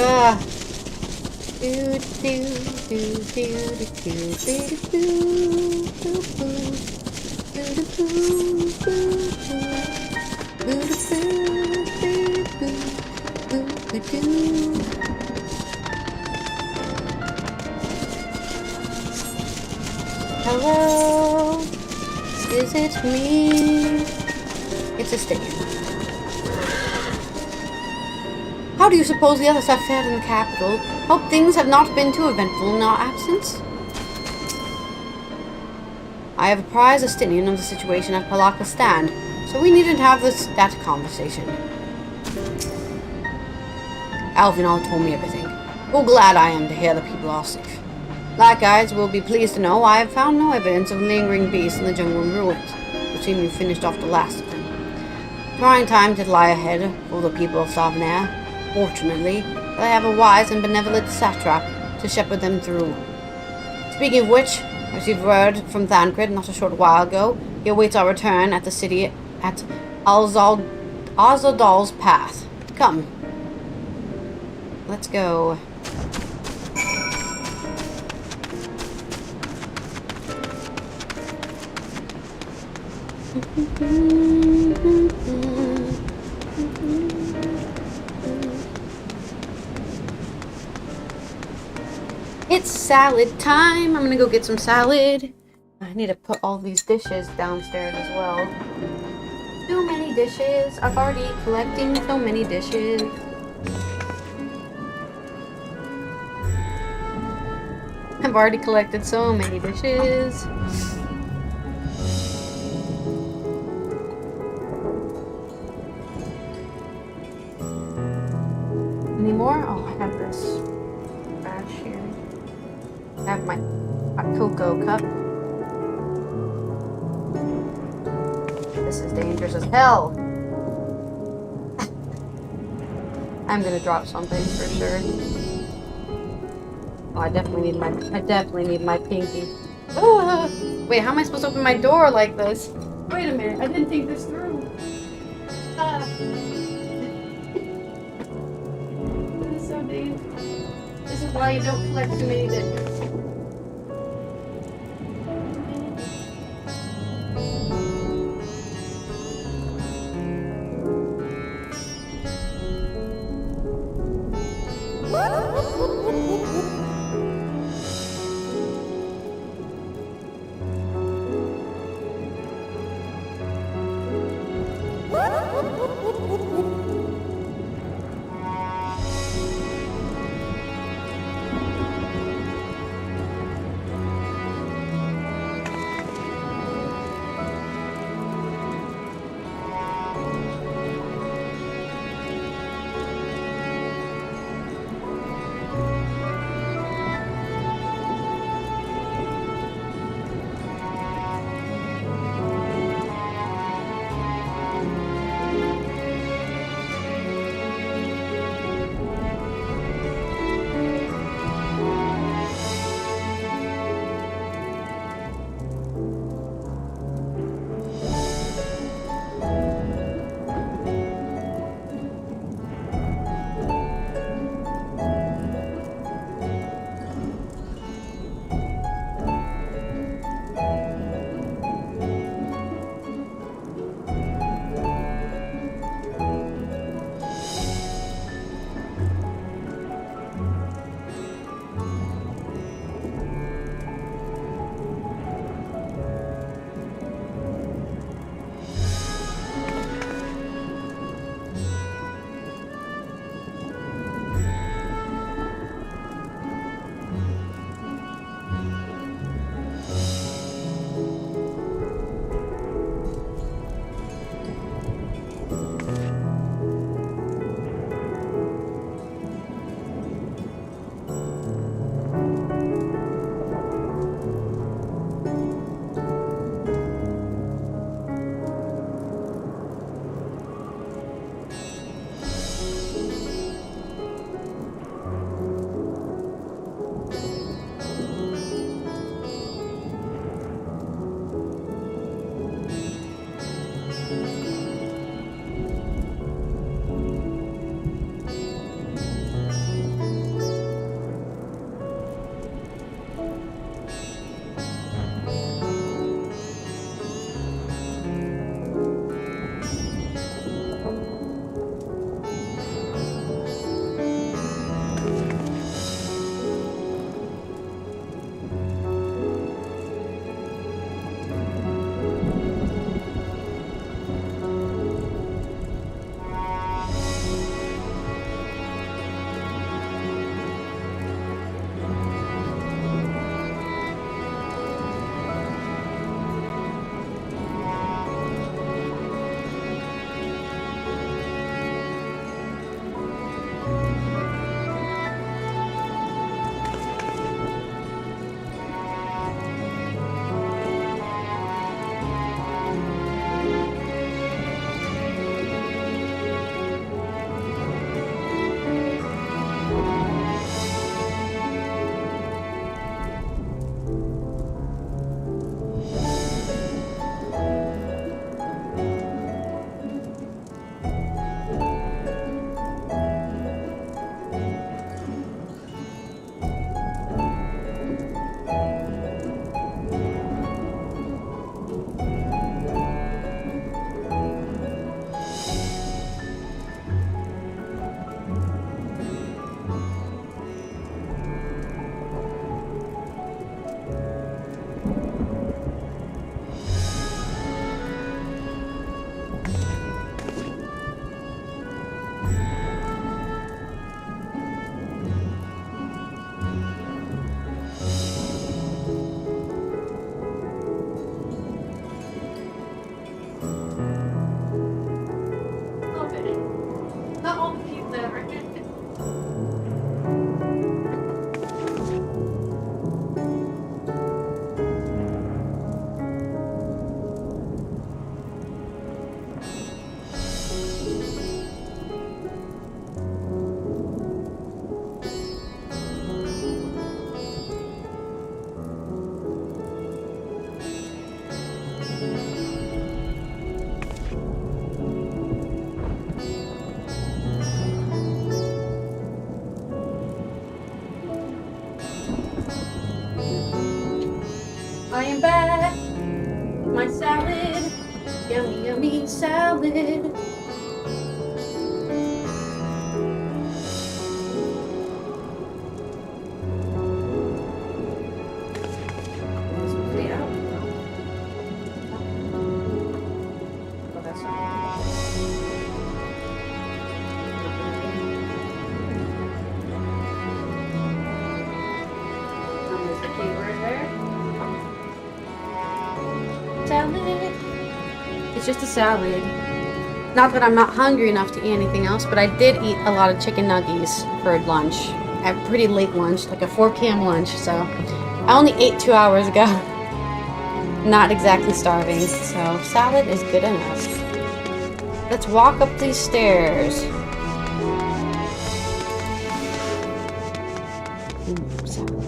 Hello? Is it me? It's a Stygian. How do you suppose the others have fared in the capital? Hope things have not been too eventful in our absence. I have apprised Astinian of the situation at Palaka's stand, so we needn't have that conversation. Alvinal told me everything. Oh, glad I am to hear the people are safe. Likewise, will be pleased to know I have found no evidence of lingering beasts in the jungle and ruins. It seems you finished off the last of them. Trying times did lie ahead for the people of Savnair. Fortunately, they have a wise and benevolent satrap to shepherd them through. Speaking of which, I received word from Thancred not a short while ago. He awaits our return at the city at Azadal's Path. Come. Let's go. It's salad time. I'm gonna go get some salad. I need to put all these dishes downstairs as well. Too many dishes. I've already collecting so many dishes. I've already collected so many dishes. Any more? Oh, I have this trash here. I have my cocoa cup. This is dangerous as hell. I'm gonna drop something for sure. Oh, I definitely need my pinky. Oh, wait, how am I supposed to open my door like this? Wait a minute, I didn't think this through. This is so dangerous. This is why you don't collect too many dishes. just a salad. Not that I'm not hungry enough to eat anything else, but I did eat a lot of chicken nuggets for lunch. A pretty late lunch, like a 4 p.m. lunch, so I only ate 2 hours ago. Not exactly starving, so salad is good enough. Let's walk up these stairs. Salad.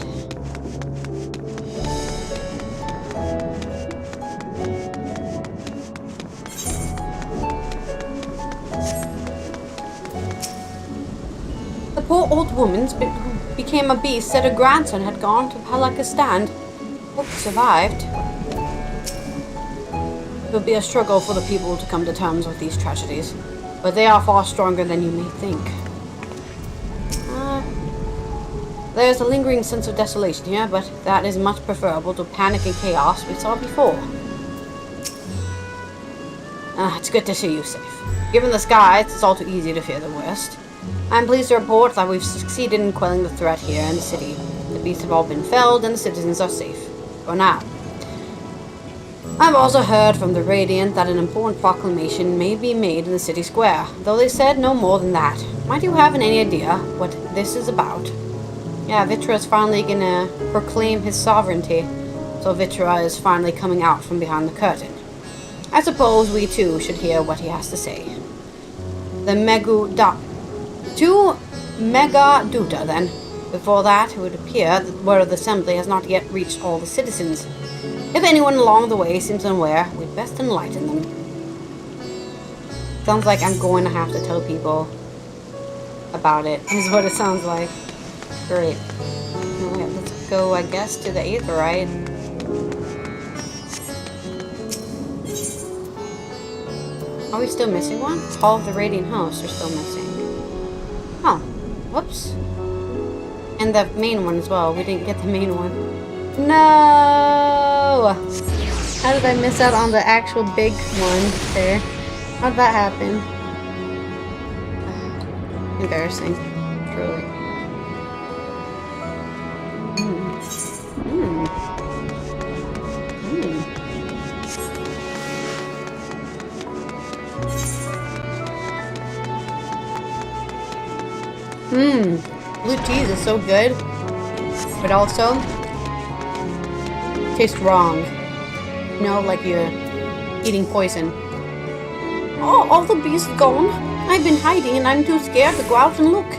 The poor old woman who became a beast said her grandson had gone to Pathfinder. Hope he survived. It will be a struggle for the people to come to terms with these tragedies, but they are far stronger than you may think. There's a lingering sense of desolation here, but that is much preferable to panic and chaos we saw before. It's good to see you safe. Given the skies, it's all too easy to fear the worst. I'm pleased to report that we've succeeded in quelling the threat here in the city. The beasts have all been felled and the citizens are safe. For now. I've also heard from the Radiant that an important proclamation may be made in the city square, though they said no more than that. Might you have any idea what this is about? Yeah, Vitra is finally gonna proclaim his sovereignty, so Vitra is finally coming out from behind the curtain. I suppose we too should hear what he has to say. The Mega Duta, then. Before that, it would appear that the word of the assembly has not yet reached all the citizens. If anyone along the way seems unaware, we'd best enlighten them. Sounds like I'm going to have to tell people about it, is what it sounds like. Great. Alright, let's go, I guess, to the Aether-right. Are we still missing one? All of the Radiant hosts are still missing. Oh, whoops. And the main one as well. We didn't get the main one. No! How did I miss out on the actual big one there? How did that happen? Embarrassing. Truly. Blue cheese is so good, but also tastes wrong. You know, like you're eating poison. Oh, all the beasts gone. I've been hiding and I'm too scared to go out and look.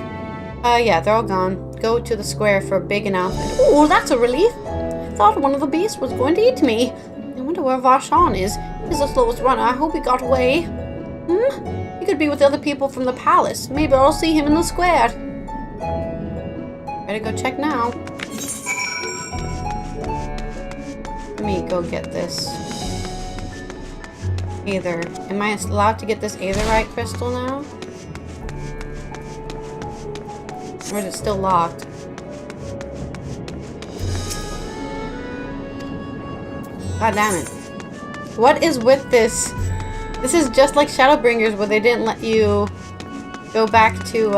Yeah, they're all gone. Go to the square for a big announcement. Oh, that's a relief. I thought one of the beasts was going to eat me. I wonder where Varshan is. He's the slowest runner. I hope he got away. He could be with the other people from the palace. Maybe I'll see him in the square. Better go check now. Let me go get this Aether. Am I allowed to get this Aetherite crystal now? Or is it still locked? God damn it. What is with this? This is just like Shadowbringers where they didn't let you go back to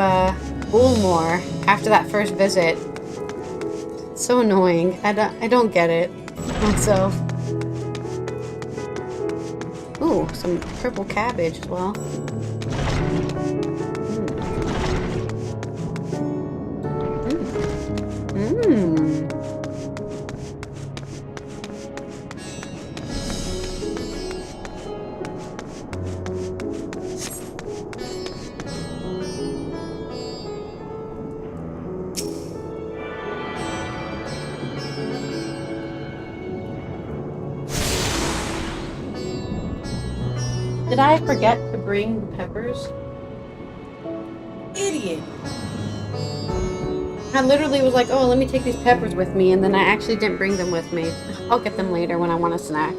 Bullmore after that first visit. It's so annoying. I don't get it myself. Ooh, some purple cabbage as well. Did I forget to bring the peppers? Idiot! I literally was like, oh, let me take these peppers with me, and then I actually didn't bring them with me. I'll get them later when I want a snack.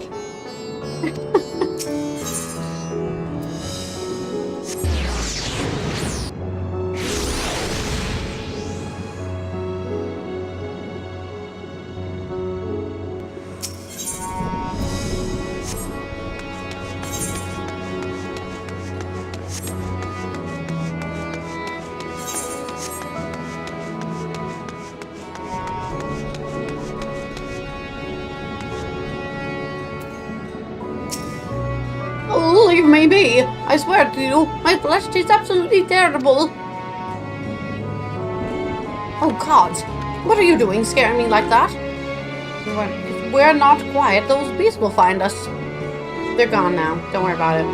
may be, I swear to you, my flesh tastes absolutely terrible. Oh God, what are you doing scaring me like that? If we're not quiet, those beasts will find us. They're gone now, don't worry about it.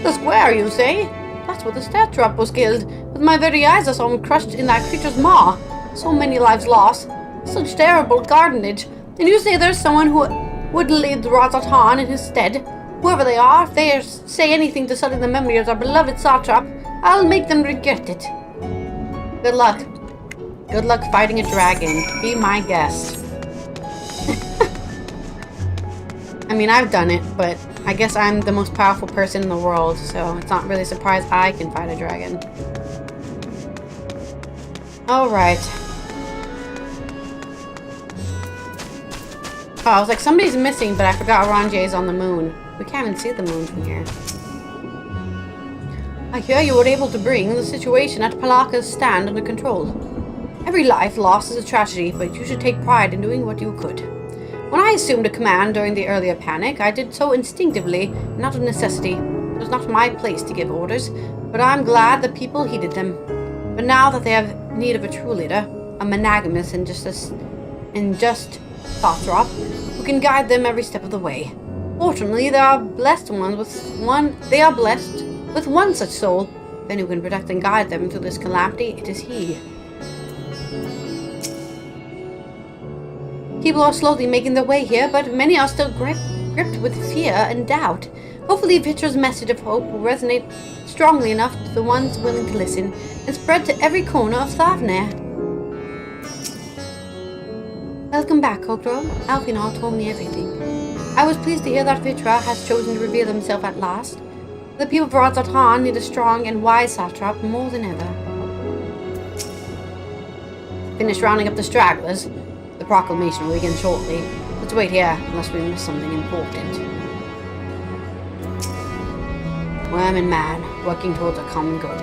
The square, you say? That's where the stat trap was killed. With my very eyes I saw him crushed in that creature's maw. So many lives lost. Such terrible carnage. Then you say there's someone who would lead Razatan in his stead? Whoever they are, if they say anything to sully the memory of our beloved satrap, I'll make them regret it. Good luck. Good luck fighting a dragon. Be my guest. I mean, I've done it, but I guess I'm the most powerful person in the world, so it's not really a surprise I can fight a dragon. Alright. Oh, I was like, somebody's missing, but I forgot Ranjay's on the moon. We can't even see the moon from here. I hear you were able to bring the situation at Palaka's stand under control. Every life lost is a tragedy, but you should take pride in doing what you could. When I assumed a command during the earlier panic, I did so instinctively, not of necessity. It was not my place to give orders, but I'm glad the people heeded them. But now that they have need of a true leader, a monogamous and just Thothrop, who can guide them every step of the way. Fortunately, they are blessed with one such soul. Then who can protect and guide them through this calamity, it is he. People are slowly making their way here, but many are still gripped with fear and doubt. Hopefully Vitra's message of hope will resonate strongly enough to the ones willing to listen, and spread to every corner of Thavnair. Welcome back, Kokro. Alfinal told me everything. I was pleased to hear that Vitra has chosen to reveal himself at last. The people of Razatan need a strong and wise satrap more than ever. Finish rounding up the stragglers. The proclamation will begin shortly. Let's wait here, unless we miss something important. Worm and man, working towards a common goal.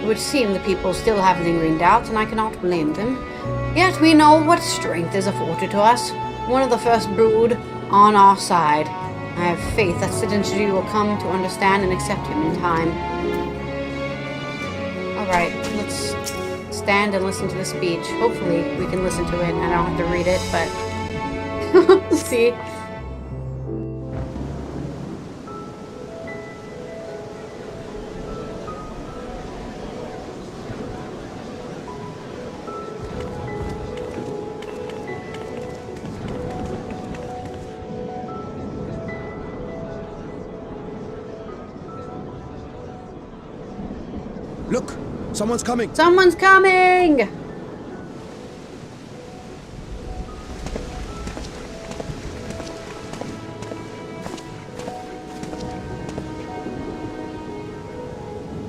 It would seem the people still have lingering doubts, and I cannot blame them. Yet we know what strength is afforded to us. One of the first brood on our side. I have faith that Sidenshu will come to understand and accept him in time. Alright, let's stand and listen to the speech. Hopefully we can listen to it and I don't have to read it, but let's see. Look! Someone's coming! Someone's coming!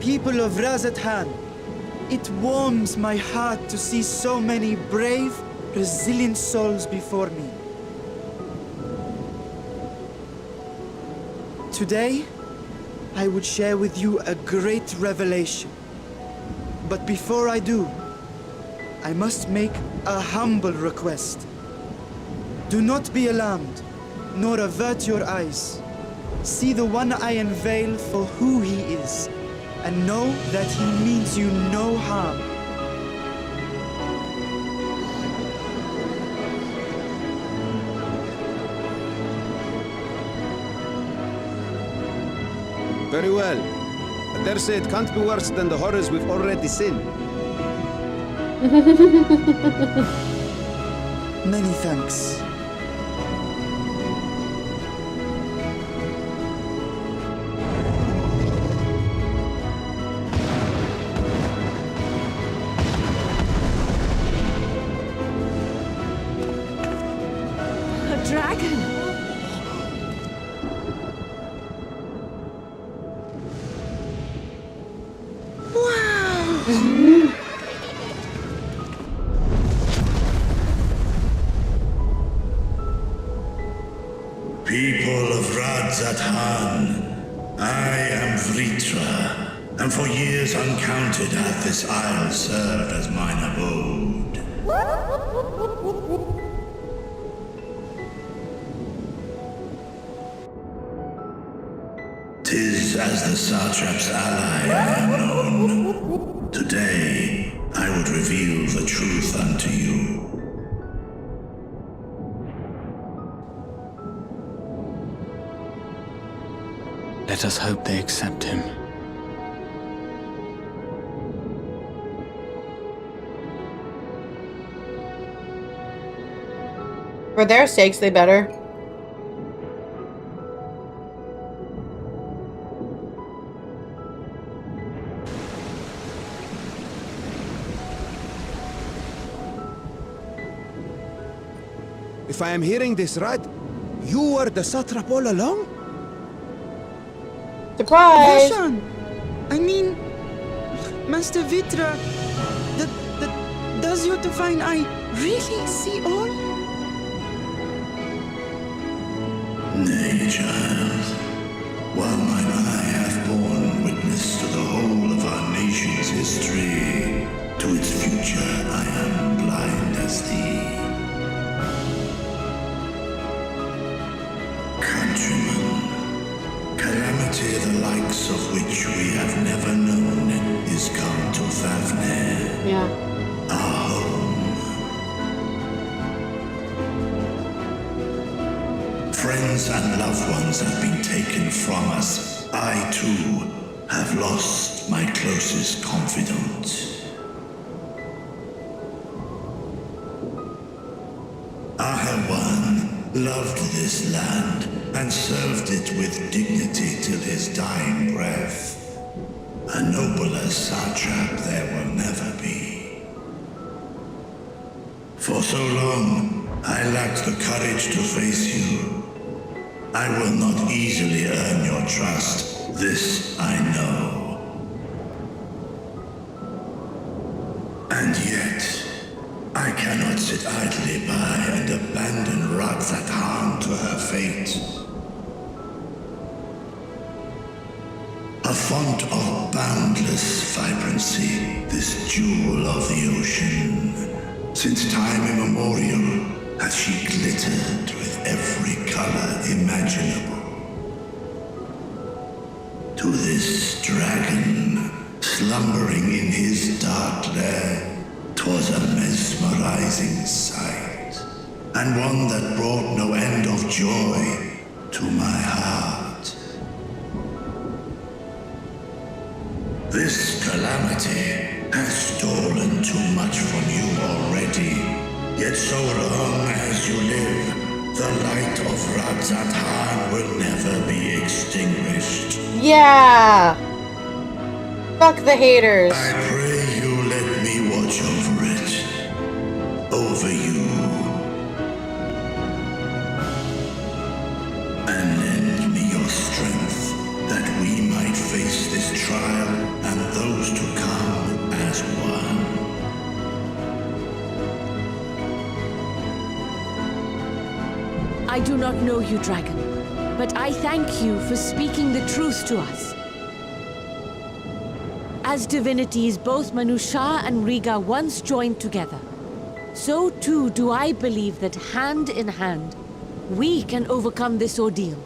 People of Razatan, it warms my heart to see so many brave, resilient souls before me. Today, I would share with you a great revelation. But before I do, I must make a humble request. Do not be alarmed, nor avert your eyes. See the one I unveil for who he is, and know that he means you no harm. Very well. I dare say it can't be worse than the horrors we've already seen. Many thanks. A dragon! People of Razatan, I am Vritra, and for years uncounted hath this isle served as mine abode. 'Tis as the Satrap's ally I am known. Today, I would reveal the truth unto you. Let us hope they accept him. For their sakes, they better. If I am hearing this right, you were the satrap all along? Surprise! Roshan! I mean, Master Vitra, does your divine eye really see all? Nay, child. While mine eye hath borne witness to the whole of our nation's history, to its future I am blind as thee. Countrymen, calamity the likes of which we have never known is come to Fafnir. Yeah. Our home. Friends and loved ones have been taken from us. I, too, have lost my closest confidant. Ahawan loved this land and served it with dignity till his dying breath. A nobler satrap there will never be. For so long, I lacked the courage to face you. I will not easily earn your trust, this I know. And yet, I cannot sit idly by and abandon Radzatan to her fate. A font of boundless vibrancy, this jewel of the ocean. Since time immemorial, has she glittered with every color imaginable. To this dragon, slumbering in his dark lair, 'twas a mesmerizing sight, and one that brought no end of joy to my heart. This calamity has stolen too much from you already. Yet so long as you live, the light of Radzatan will never be extinguished. Yeah! Fuck the haters. I pray you let me watch over it. Over you. And lend me your strength, that we might face this trial and those to come as one. I do not know you, dragon, but I thank you for speaking the truth to us. As divinities, both Manusha and Riga once joined together, so too do I believe that hand in hand, we can overcome this ordeal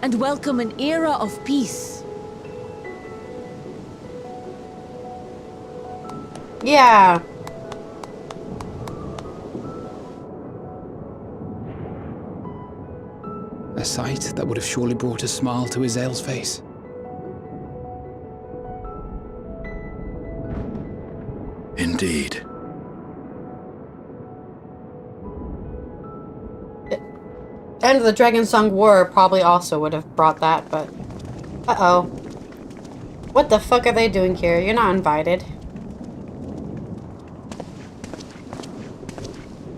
and welcome an era of peace. Yeah. A sight that would have surely brought a smile to Hydaelyn's face. Indeed. End of the Dragon Song War probably also would have brought that, but... Uh-oh. What the fuck are they doing here? You're not invited.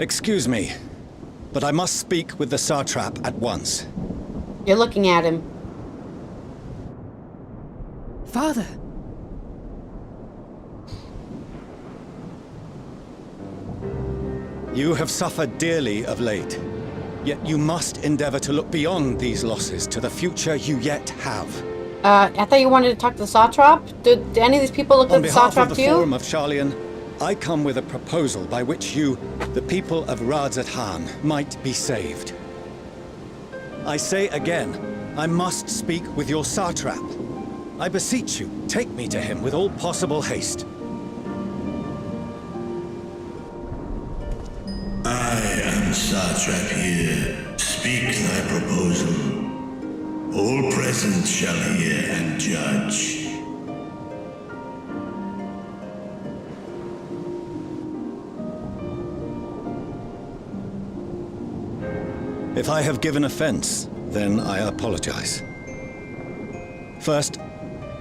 Excuse me, but I must speak with the satrap at once. You're looking at him. Father! You have suffered dearly of late, yet you must endeavor to look beyond these losses to the future you yet have. I thought you wanted to talk to the satrap? Did any of these people look at the On behalf satrap of to the you? Forum of Sharlayan, I come with a proposal by which you, the people of Radzatan, might be saved. I say again, I must speak with your satrap. I beseech you, take me to him with all possible haste. I am satrap here. Speak thy proposal. All present shall hear and judge. If I have given offense, then I apologize. First,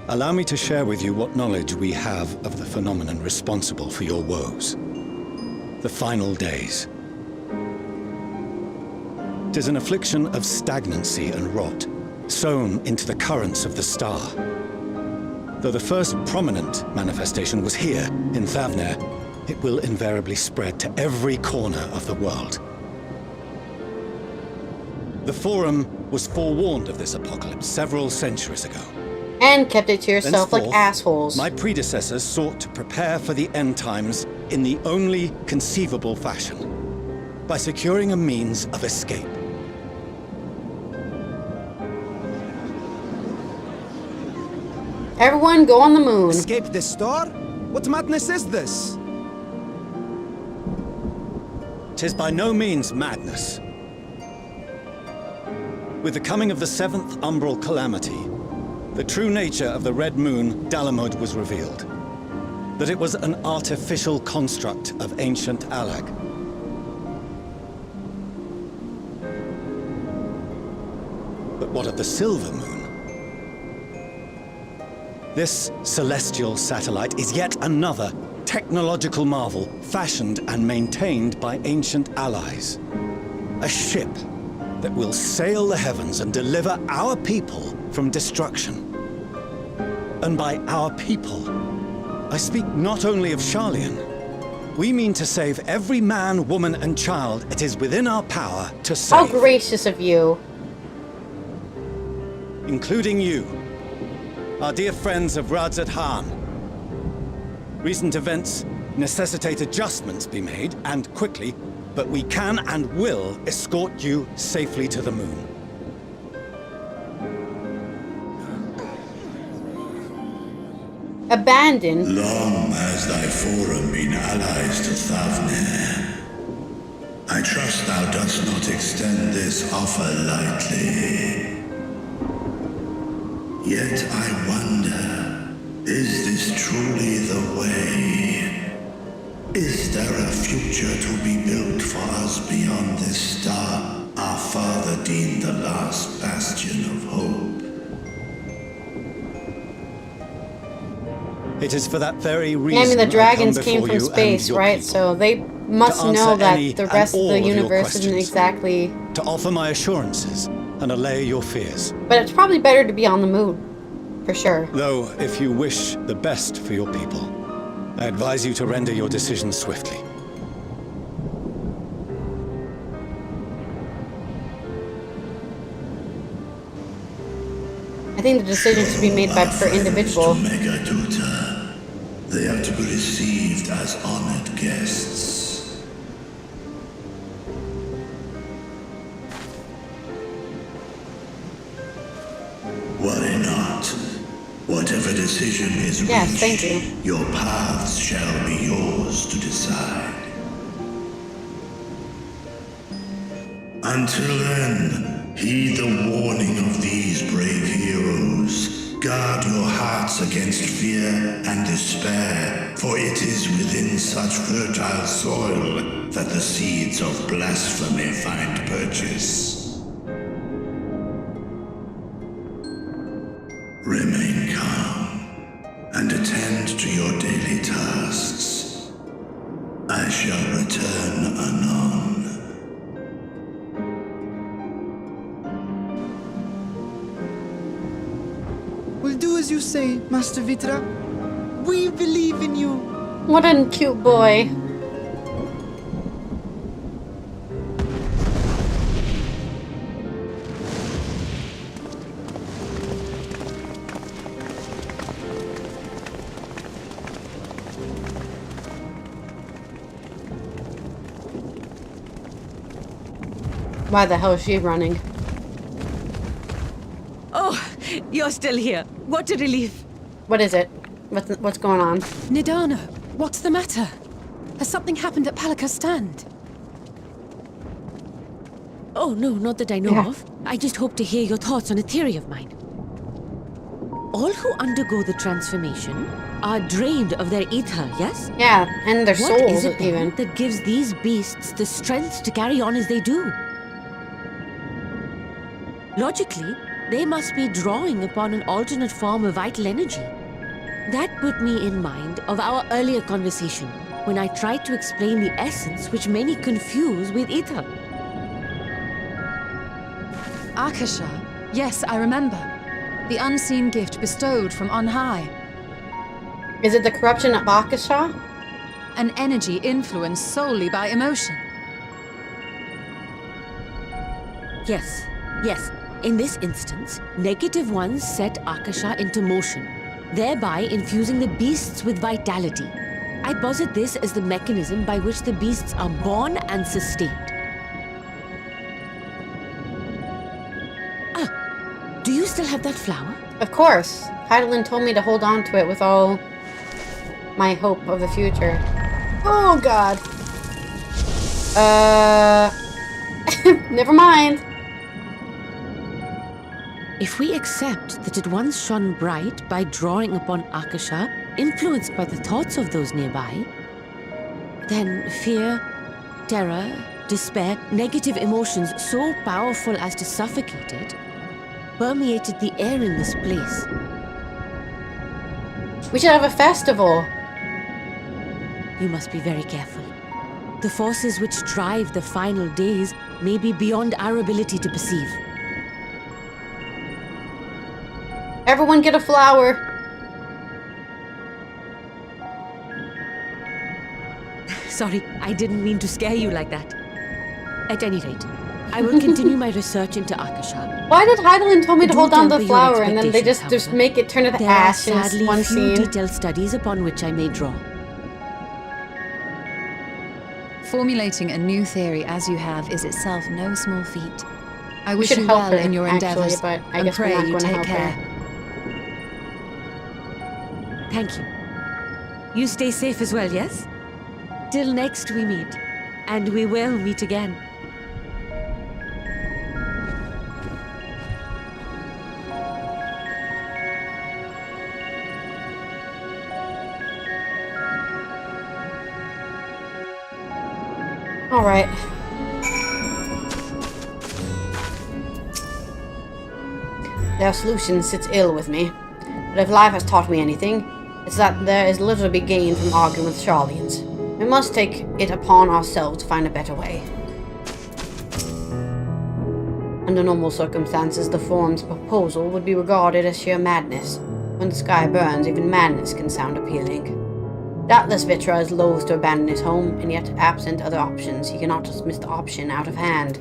allow me to share with you what knowledge we have of the phenomenon responsible for your woes. The final days. 'Tis an affliction of stagnancy and rot, sown into the currents of the star. Though the first prominent manifestation was here, in Thavner, it will invariably spread to every corner of the world. The Forum was forewarned of this apocalypse several centuries ago. And kept it to yourself like Thenceforth, assholes. My predecessors sought to prepare for the end times in the only conceivable fashion, by securing a means of escape. Everyone go on the moon. Escape the star? What madness is this? 'Tis by no means madness. With the coming of the 7th umbral calamity, the true nature of the Red Moon, Dalamod, was revealed. That it was an artificial construct of ancient Allag. But what of the Silver Moon? This celestial satellite is yet another technological marvel fashioned and maintained by ancient allies. A ship that will sail the heavens and deliver our people from destruction. And by our people, I speak not only of Sharlayan. We mean to save every man, woman, and child it is within our power to save. How gracious of you. Including you, our dear friends of Radzat Han. Recent events necessitate adjustments be made, and quickly, but we can and will escort you safely to the moon. Abandoned. Long has thy Forum been allies to Thavner. I trust thou dost not extend this offer lightly. Yet I wonder, is this truly the way? Is there a future to be built for us beyond this star, our father deemed the last bastion of hope? It is for that very reason. I mean, the dragons came from you space, right? people, So they must know that the rest of the universe isn't exactly. To offer my assurances and allay your fears. But it's probably better to be on the moon, for sure. Though, if you wish the best for your people, I advise you to render your decision swiftly. I think the decision should be made by per individual. They are to be received as honored guests. Worry not. Whatever decision is reached, yes, thank you. Your paths shall be yours to decide. Until then, heed the warning of these brave heroes. Guard your hearts against fear and despair, for it is within such fertile soil that the seeds of blasphemy find purchase. Remain calm and attend to your daily tasks. I shall return anon. We'll do as you say, Master Vitra. We believe in you. What a cute boy. Why the hell is she running? Oh, you're still here. What a relief. What is it? What's going on? Nidana, what's the matter? Has something happened at Palaka's stand? Oh, no, not that I know of. I just hope to hear your thoughts on a theory of mine. All who undergo the transformation are drained of their ether, yes? Yeah, and their souls What is it even. then that gives these beasts the strength to carry on as they do? Logically, they must be drawing upon an alternate form of vital energy. That put me in mind of our earlier conversation, when I tried to explain the essence which many confuse with ether. Akasha. Yes, I remember. The unseen gift bestowed from on high. Is it the corruption of Akasha? An energy influenced solely by emotion. Yes, yes. In this instance, negative ones set Akasha into motion, thereby infusing the beasts with vitality. I posit this as the mechanism by which the beasts are born and sustained. Do you still have that flower? Of course. Hydaelyn told me to hold on to it with all my hope of the future. Oh god. Never mind. If we accept that it once shone bright by drawing upon Akasha, influenced by the thoughts of those nearby, then fear, terror, despair, negative emotions so powerful as to suffocate it, permeated the air in this place. We should have a festival. You must be very careful. The forces which drive the final days may be beyond our ability to perceive. Everyone get a flower. Sorry, I didn't mean to scare you like that. At any rate, I will continue my research into Akasha. Why did Hydaelyn tell me to hold on to the temper your flower and then they just expectations, make it turn to There ash are in sadly one few scene? detailed studies upon which I may draw. Formulating a new theory as you have is itself no small feat. I We wish should you help well her, in your actually, endeavors, but I and guess we're pray not you gonna take help her. care. Thank you. You stay safe as well, yes? Till next we meet. And we will meet again. All right. Their solution sits ill with me, but if life has taught me anything, it's that there is little to be gained from arguing with Scions. We must take it upon ourselves to find a better way. Under normal circumstances, the forum's proposal would be regarded as sheer madness. When the sky burns, even madness can sound appealing. Doubtless Vitra is loath to abandon his home, and yet, absent other options, he cannot dismiss the option out of hand.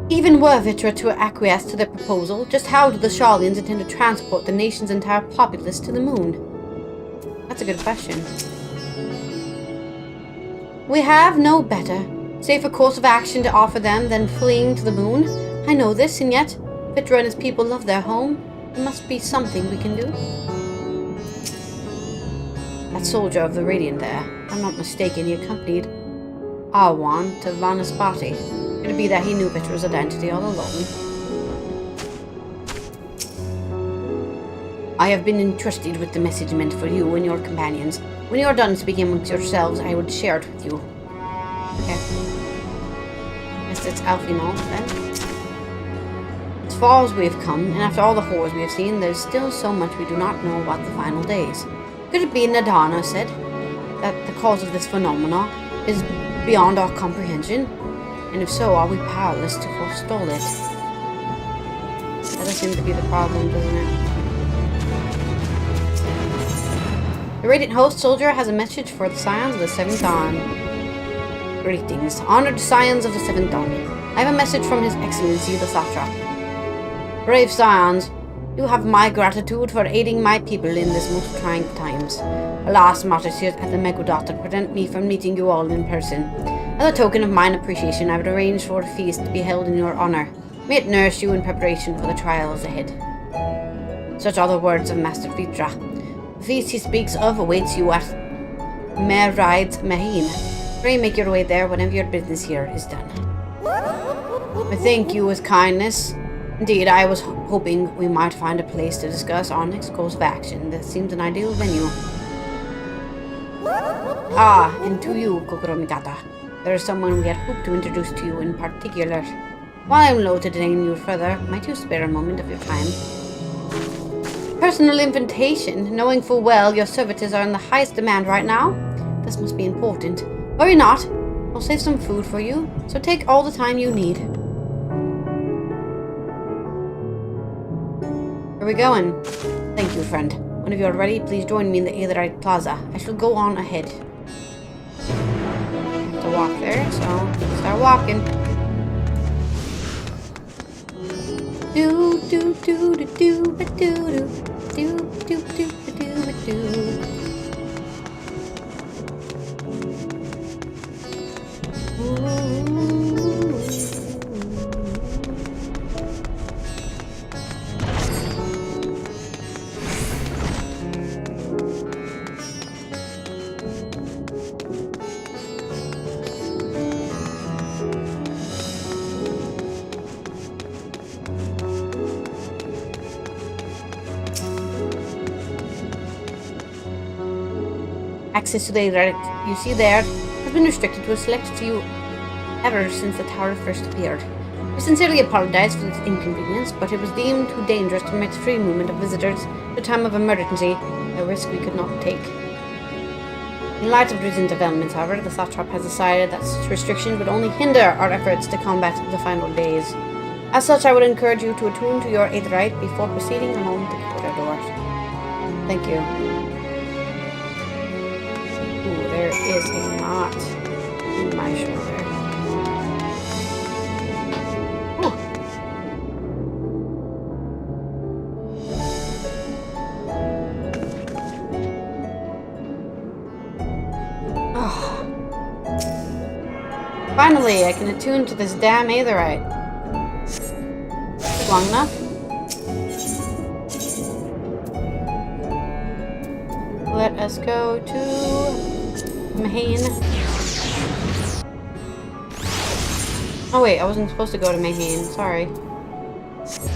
Even were Vitra to acquiesce to their proposal, just how do the Scions intend to transport the nation's entire populace to the moon? That's a good question. We have no better, safer course of action to offer them than fleeing to the moon. I know this, and yet, Vitra and his people love their home. There must be something we can do. That soldier of the Radiant there, if I'm not mistaken, he accompanied Arwan to Vanaspati. Could it be that he knew Vitra's identity all along? I have been entrusted with the message meant for you and your companions. When you are done speaking amongst yourselves, I will share it with you. Okay. Guess it's Allythology then. As far as we have come, and after all the horrors we have seen, there is still so much we do not know about the final days. Could it be, Nidana said, that the cause of this phenomena is beyond our comprehension? And if so, are we powerless to forestall it? That does seem to be the problem, doesn't it? The Radiant Host Soldier has a message for the Scions of the Seventh Dawn. Greetings, honored Scions of the Seventh Dawn. I have a message from His Excellency the Satrap. Brave Scions, you have my gratitude for aiding my people in this most trying times. Alas, matters here at the Megadot prevent me from meeting you all in person. As a token of mine appreciation, I would arrange for a feast to be held in your honor. May it nourish you in preparation for the trials ahead. Such are the words of Master Vitra. The feast he speaks of awaits you at Merride's Mahine. Pray make your way there whenever your business here is done. I thank you with kindness. Indeed, I was hoping we might find a place to discuss our next course of action. That seems an ideal venue. Ah, and to you, Kokoromikata. There is someone we had hoped to introduce to you in particular. While I am loath to detain you further, might you spare a moment of your time? Personal invitation, knowing full well your services are in the highest demand right now? This must be important. Worry not. I'll save some food for you, so take all the time you need. Where are we going? Thank you, friend. When you are ready, please join me in the Aetherite Plaza. I shall go on ahead. I have to walk there, so start walking. Do do do do do do do do do do do do. Access to the Aetherite you see there has been restricted to a select few ever since the tower first appeared. We sincerely apologize for this inconvenience, but it was deemed too dangerous to permit free movement of visitors at a time of emergency, a risk we could not take. In light of recent developments, however, the Satrap has decided that such restrictions would only hinder our efforts to combat the final days. As such, I would encourage you to attune to your Aetherite before proceeding along the corridor. Thank you. Ooh, there is a knot in my shoulder. Ooh. Oh. Finally, I can attune to this damn Aetherite. Long enough? Let us go to Mahane. Oh wait, I wasn't supposed to go to Mahane. Sorry.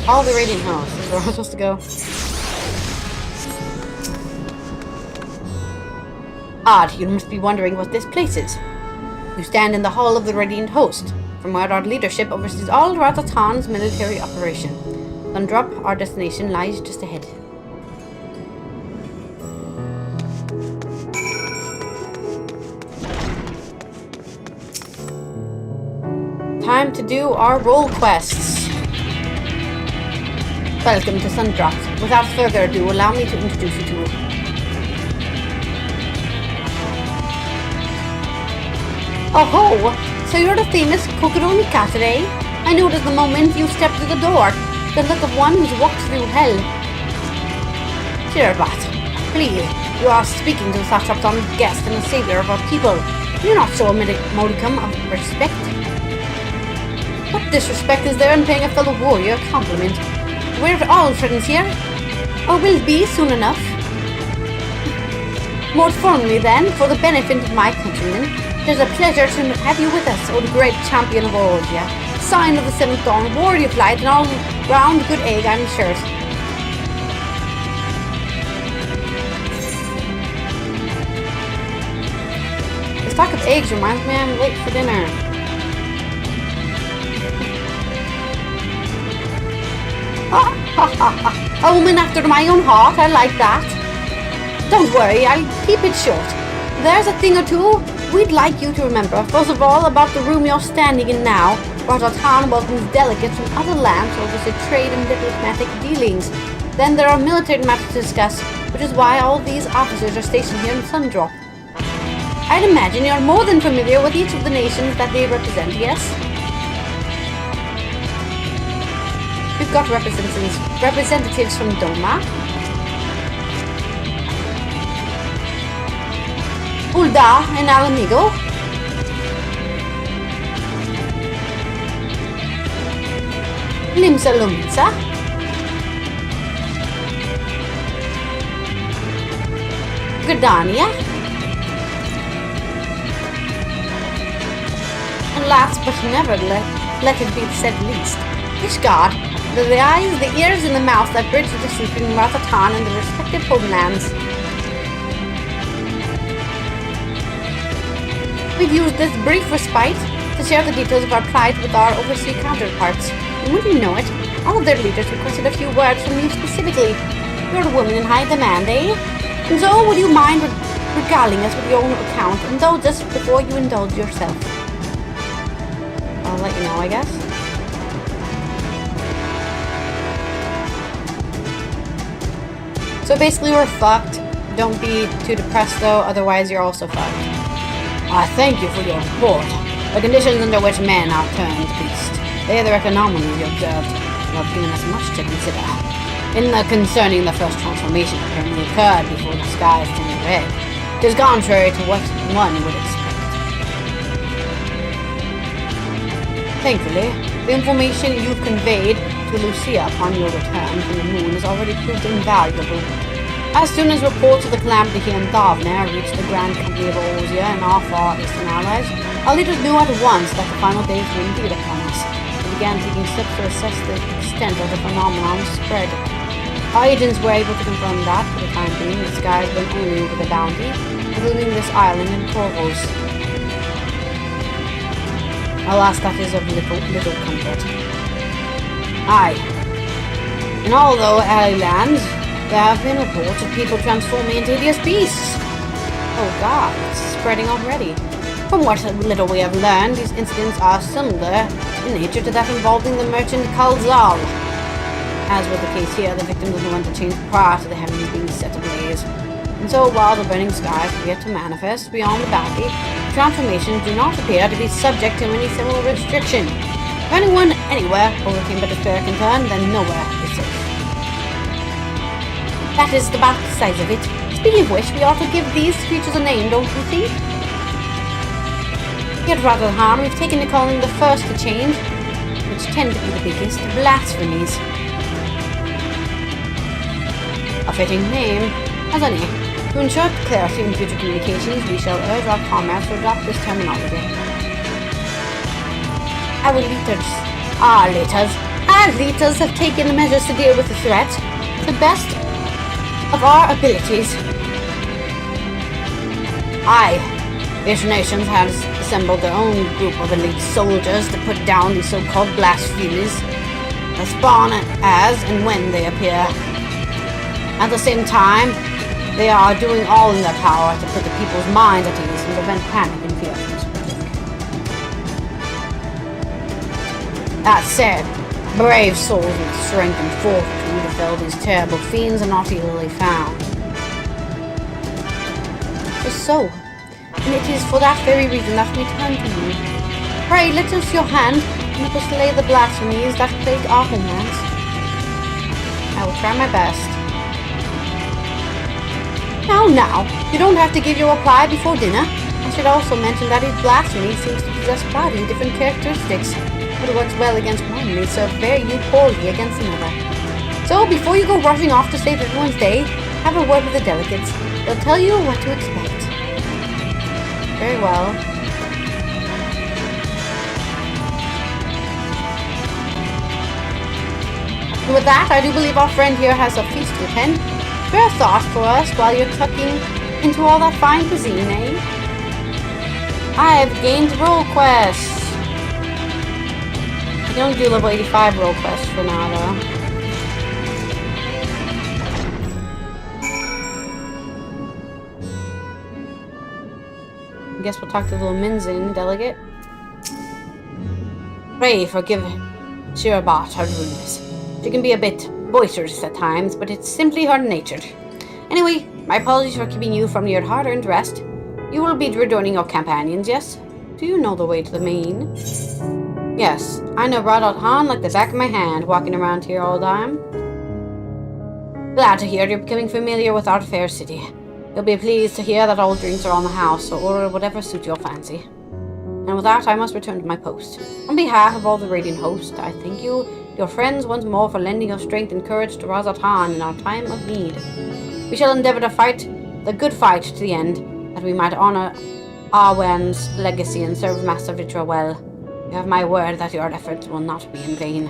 All the Radiant House is where I'm supposed to go. Odd, you must be wondering what this place is. You stand in the Hall of the Radiant Host, from where our leadership oversees all Ratatan's military operation. Sundrop, our destination, lies just ahead. Time to do our role quests. Welcome to Sundrop. Without further ado, allow me to introduce you to Oh ho! So you're the famous Kokoromika today? I noticed the moment you stepped through the door. The look of one who's walked through hell. Dear Bat, please, you are speaking to Satrap's honored guest and the savior of our people. Do not show a modicum of respect. What disrespect is there in paying a fellow warrior a compliment? We're all friends here. Or will be soon enough. More formally then, for the benefit of my countrymen, it is a pleasure to have you with us, O the great champion of Orgia. Sign of the Seventh Dawn, warrior of light, and all round good egg, I'm sure. The stock of eggs reminds me I'm late for dinner. A woman after my own heart, I like that. Don't worry, I'll keep it short. There's a thing or two we'd like you to remember. First of all, about the room you're standing in now. Rajatan welcomes delegates from other lands to oversee trade and diplomatic dealings. Then there are military matters to discuss, which is why all these officers are stationed here in Sundrop. I'd imagine you're more than familiar with each of the nations that they represent, yes? We've got representatives from Doma, Ulda and Alamigo, Limsa Lumsa. Gridania. And last but never let it be said least, Ishgard, the eyes, the ears, and the mouth that bridge the distance between Rathatan and the respective homelands. We've used this brief respite to share the details of our plight with our overseas counterparts. And wouldn't you know it, all of their leaders requested a few words from you specifically. You're a woman in high demand, eh? And so, would you mind regaling us with your own account, and though just before you indulge yourself? I'll let you know, I guess. So basically we're fucked. Don't be too depressed though, otherwise you're also fucked. I thank you for your report. The conditions under which men are turned beast. They are the anomalies you observed. You have given us much to consider. Concerning the first transformation apparently occurred before the skies turned red. It is contrary to what one would expect. Thankfully, the information you've conveyed to Lucia upon your return from the moon has already proved invaluable. As soon as reports of the calamity here in Thavner reached the Grand Company of Ozia and our far eastern allies, our leaders knew at once that the final days were indeed upon us. They began taking steps to assess the extent of the phenomenon's spread. Our agents were able to confirm that, for the time being, the skies went only over the bounty, including this island and Corvos. Alas, that is of little comfort. Aye. And although Allyland, there have been reports of people transforming into hideous beasts. Oh god, it's spreading already. From what little we have learned, these incidents are similar in nature to that involving the merchant Kalzal. As was the case here, the victims underwent a change prior to the heavens being set ablaze. And so, while the burning skies appear to manifest beyond the boundary, transformations do not appear to be subject to any similar restriction. If anyone, anywhere, overcame by despair can turn, then nowhere is safe. That is about the size of it. Speaking of which, we ought to give these creatures a name, don't you think? Here at Rattlehan, we've taken to calling the first to change, which tend to be the biggest, blasphemies. A fitting name, as any. To ensure clarity in future communications, we shall urge our comrades to adopt this terminology. Our leaders have taken measures to deal with the threat to the best of our abilities. Aye, each nation has assembled their own group of elite soldiers to put down these so-called blasphemies, that spawn as and when they appear. At the same time, they are doing all in their power to put the people's minds at ease and prevent panic and fear from spreading. That said, brave souls with strength and fortitude to fell these terrible fiends are not easily found. Just so, and it is for that very reason that we turn to you. Pray, let us your hand and help us slay the blasphemies that plague our homelands. I will try my best. Now, you don't have to give your reply before dinner. I should also mention that each blasphemy seems to possess slightly different characteristics. What works well against one may serve very poorly against another. So, before you go rushing off to save everyone's day, have a word with the delegates. They'll tell you what to expect. Very well. And with that, I do believe our friend here has a feast to attend. Spare a thought for us while you're tucking into all that fine cuisine, eh? I have gained role quests. I can only do level 85 role quests for now, though. I guess we'll talk to the Minzin delegate. Pray forgive Shirabat, her rudeness. She can be a bit boisterous at times, but it's simply her nature. Anyway, my apologies for keeping you from your hard-earned rest. You will be rejoining your companions, yes? Do you know the way to the main? Yes, I know Radot Han like the back of my hand, walking around here all the time. Glad to hear you're becoming familiar with our fair city. You'll be pleased to hear that all drinks are on the house, so order whatever suits your fancy. And with that, I must return to my post. On behalf of all the Radiant host, I thank you, your friends, once more for lending your strength and courage to Razatan in our time of need. We shall endeavor to fight the good fight to the end, that we might honor Arwen's legacy and serve Master Vitra well. You have my word that your efforts will not be in vain.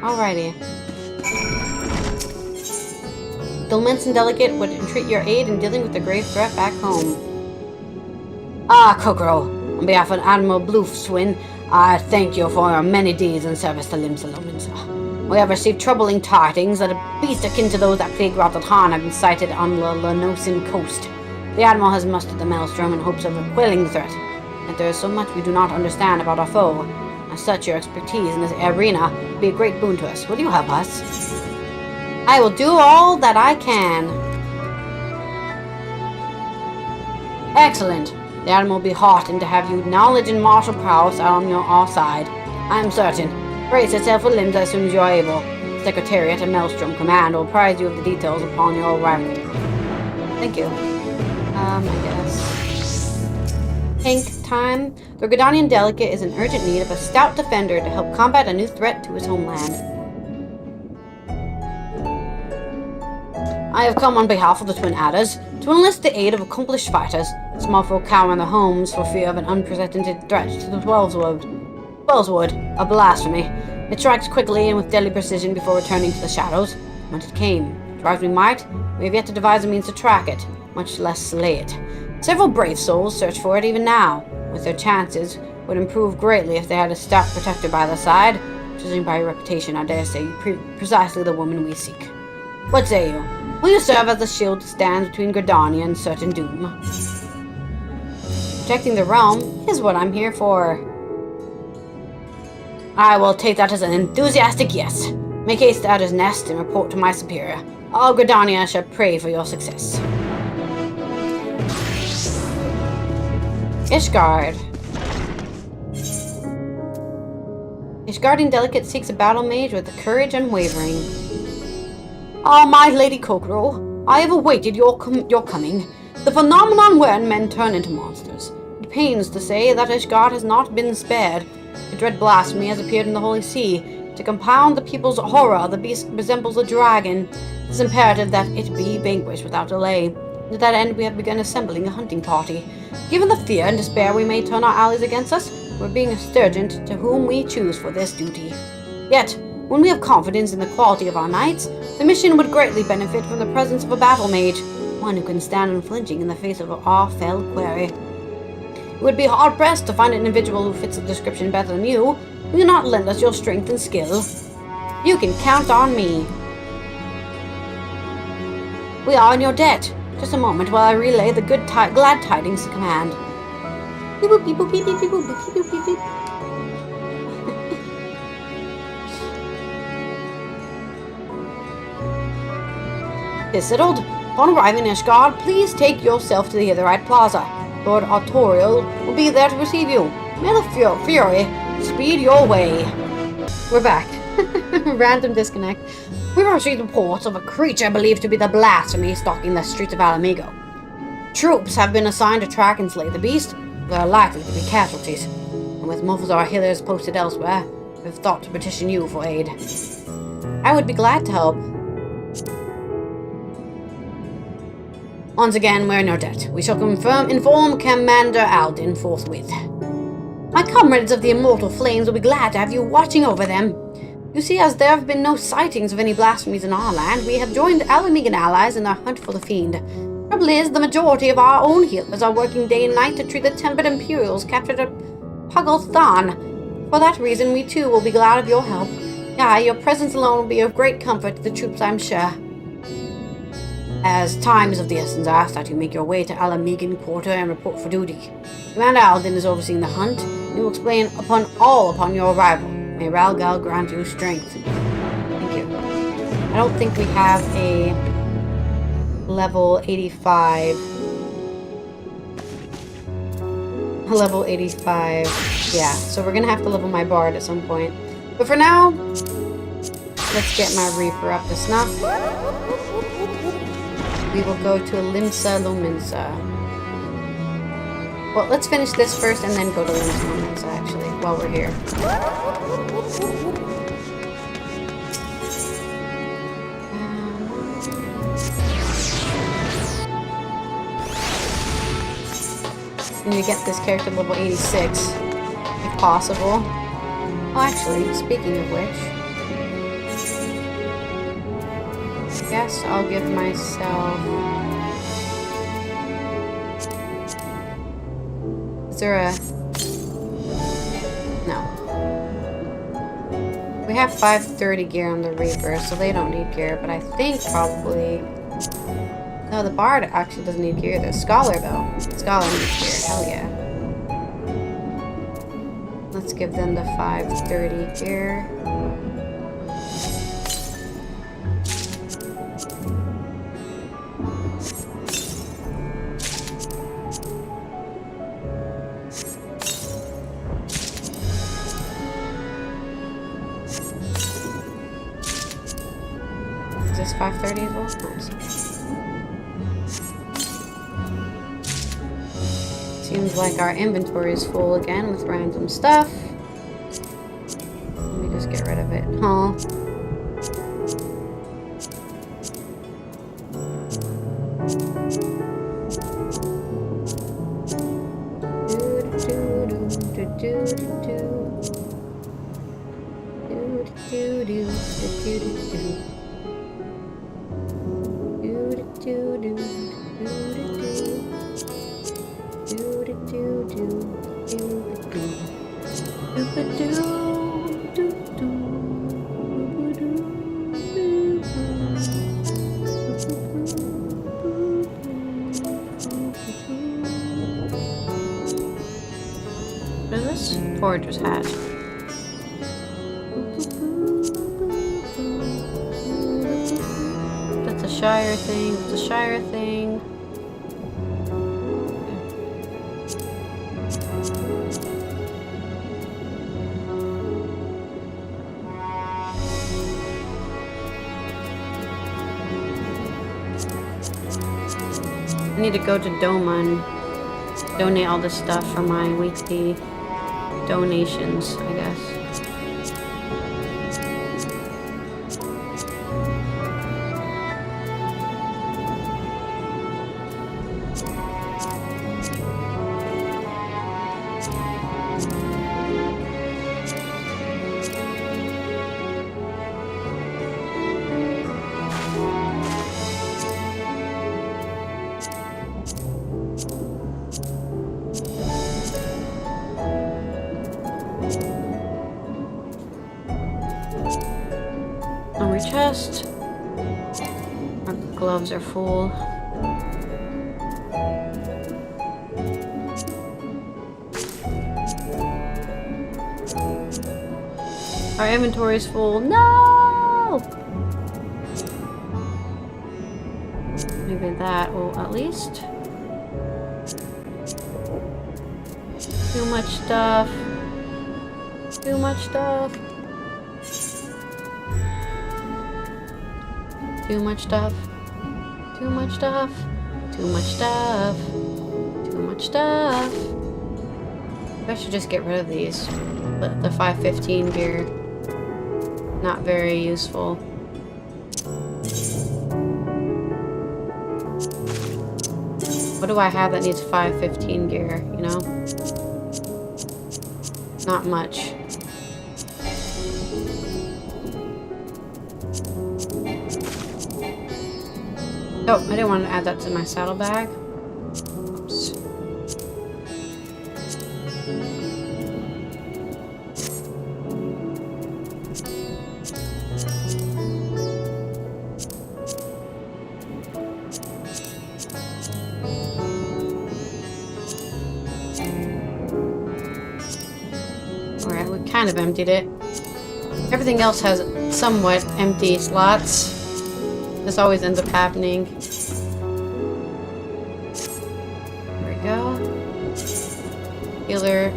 Alrighty. Dolmens and Delicate would entreat your aid in dealing with the grave threat back home. Ah, Kokoro, on behalf of Admiral Bloofswin, I thank you for your many deeds in service to Limsa. We have received troubling tidings that a beast akin to those that plague Ratatan have been sighted on the Lenosin coast. The Admiral has mustered the Maelstrom in hopes of quelling the threat, yet there is so much we do not understand about our foe. As such, your expertise in this arena will be a great boon to us. Will you help us? I will do all that I can. Excellent. The Admiral will be heartened to have you knowledge and martial prowess out on our side. I am certain. Brace yourself with limbs as soon as you are able. Secretariat and Maelstrom Command will apprise you of the details upon your arrival. Thank you. I guess. Tank time. The Gridanian Delegate is in urgent need of a stout defender to help combat a new threat to his homeland. I have come on behalf of the Twin Adders to enlist the aid of accomplished fighters. Small folk cower in their homes for fear of an unprecedented threat to the Twelveswood. A blasphemy. It strikes quickly and with deadly precision before returning to the shadows. When it came, try as we might, we have yet to devise a means to track it, much less slay it. Several brave souls search for it even now, with their chances would improve greatly if they had a stout protector by their side. Judging by your reputation, I dare say you precisely the woman we seek. What say you? Will you serve as the shield that stands between Gridania and certain doom? Protecting the realm is what I'm here for. I will take that as an enthusiastic yes. Make haste to Adder's Nest and report to my superior. All Gridania shall pray for your success. Ishgard. Ishgardian Delicate seeks a battle mage with courage unwavering. Ah, my Lady Kokoro, I have awaited your coming. The phenomenon wherein men turn into monsters. It pains to say that Ishgard has not been spared. A dread blasphemy has appeared in the Holy See. To compound the people's horror, the beast resembles a dragon. It is imperative that it be vanquished without delay. To that end, we have begun assembling a hunting party. Given the fear and despair we may turn our allies against us, we're being asturgent to whom we choose for this duty. Yet, when we have confidence in the quality of our knights, the mission would greatly benefit from the presence of a battle mage, one who can stand unflinching in the face of our fell quarry. It would be hard-pressed to find an individual who fits the description better than you. Will you not lend us your strength and skill? You can count on me. We are in your debt. Just a moment while I relay the glad tidings to command. Beep boop beep boop beep beep beep boop beep beep beep beep. Is settled. Upon arriving in Ishgard, please take yourself to the Hitherite Plaza. Lord Artorial will be there to receive you. May the fury speed your way. We're back. Random disconnect. We've received reports of a creature believed to be the blasphemy stalking the streets of Alamigo. Troops have been assigned to track and slay the beast. There are likely to be casualties. And with Mufzar healers posted elsewhere, we've thought to petition you for aid. I would be glad to help. Once again, we're in your debt. We shall inform Commander Alden forthwith. My comrades of the Immortal Flames will be glad to have you watching over them. You see, as there have been no sightings of any blasphemies in our land, we have joined Alamigan allies in their hunt for the fiend. Trouble is, the majority of our own healers are working day and night to treat the tempered Imperials captured at Pugglthan. For that reason, we too will be glad of your help. Aye, your presence alone will be of great comfort to the troops, I'm sure. As time is of the essence, I ask that you make your way to Alamigan Quarter and report for duty. Commander Alden is overseeing the hunt, and he will explain all upon your arrival. May Ralgal grant you strength. Thank you. I don't think we have a level 85. A level 85. Yeah, so we're gonna have to level my bard at some point. But for now, let's get my Reaper up to snuff. we will go to Limsa Lominsa. Well, let's finish this first and then go to Limsa Lominsa, actually, while we're here. I need to get this character level 86, if possible. Oh, actually, speaking of which, I guess I'll give myself... Is there a... No. We have 530 gear on the Reaper, so they don't need gear, but I think probably... No, the Bard actually doesn't need gear. The Scholar, though. Scholar needs gear. Hell yeah. Let's give them the 530 gear. Is this 530 as well? Nice. Seems like our inventory is full again with random stuff. Let me just get rid of it. Huh? What is this? Forager's hat. That's a Shire thing. That's a Shire thing. I need to go to Doma and donate all this stuff for my weekly donations, I guess. Chest. Our gloves are full. Our inventory is full. No! Maybe that will at least. Too much stuff. Too much stuff. Too much stuff. Too much stuff. Too much stuff. Too much stuff. I should just get rid of these. But the 515 gear, not very useful. What do I have that needs 515 gear, you know? Not much. Oh, I didn't want to add that to my saddlebag. Oops. Alright, we kind of emptied it. Everything else has somewhat empty slots. This always ends up happening. There we go. Healer.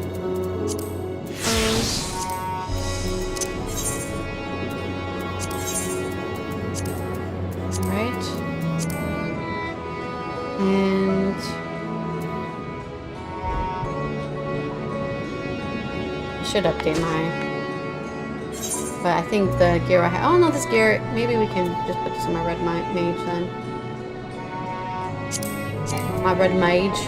Alright. should update my... But I think the gear I have... Oh no, this gear... Maybe we can just put this on my red mage then. My red mage.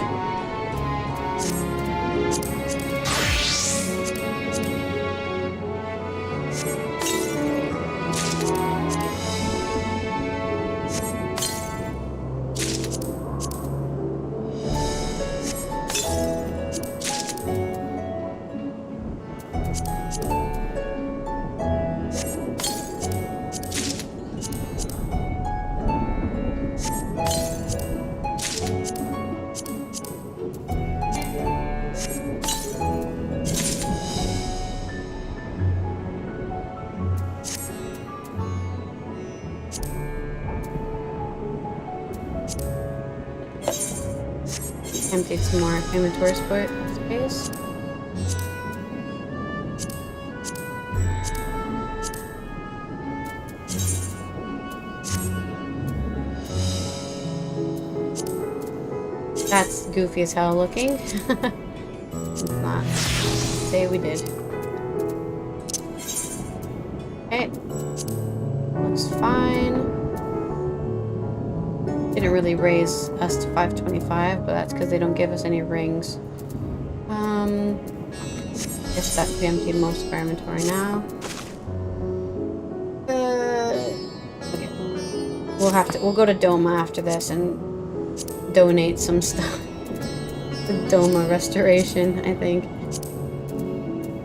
Empty some more inventory space. That's goofy as hell looking. It's not. Say we did. Okay. Looks fine. Didn't really raise us to 525, but that's because they don't give us any rings. Guess that we emptied most of our inventory now. Okay. We'll go to Doma after this and donate some stuff. The Doma restoration, I think.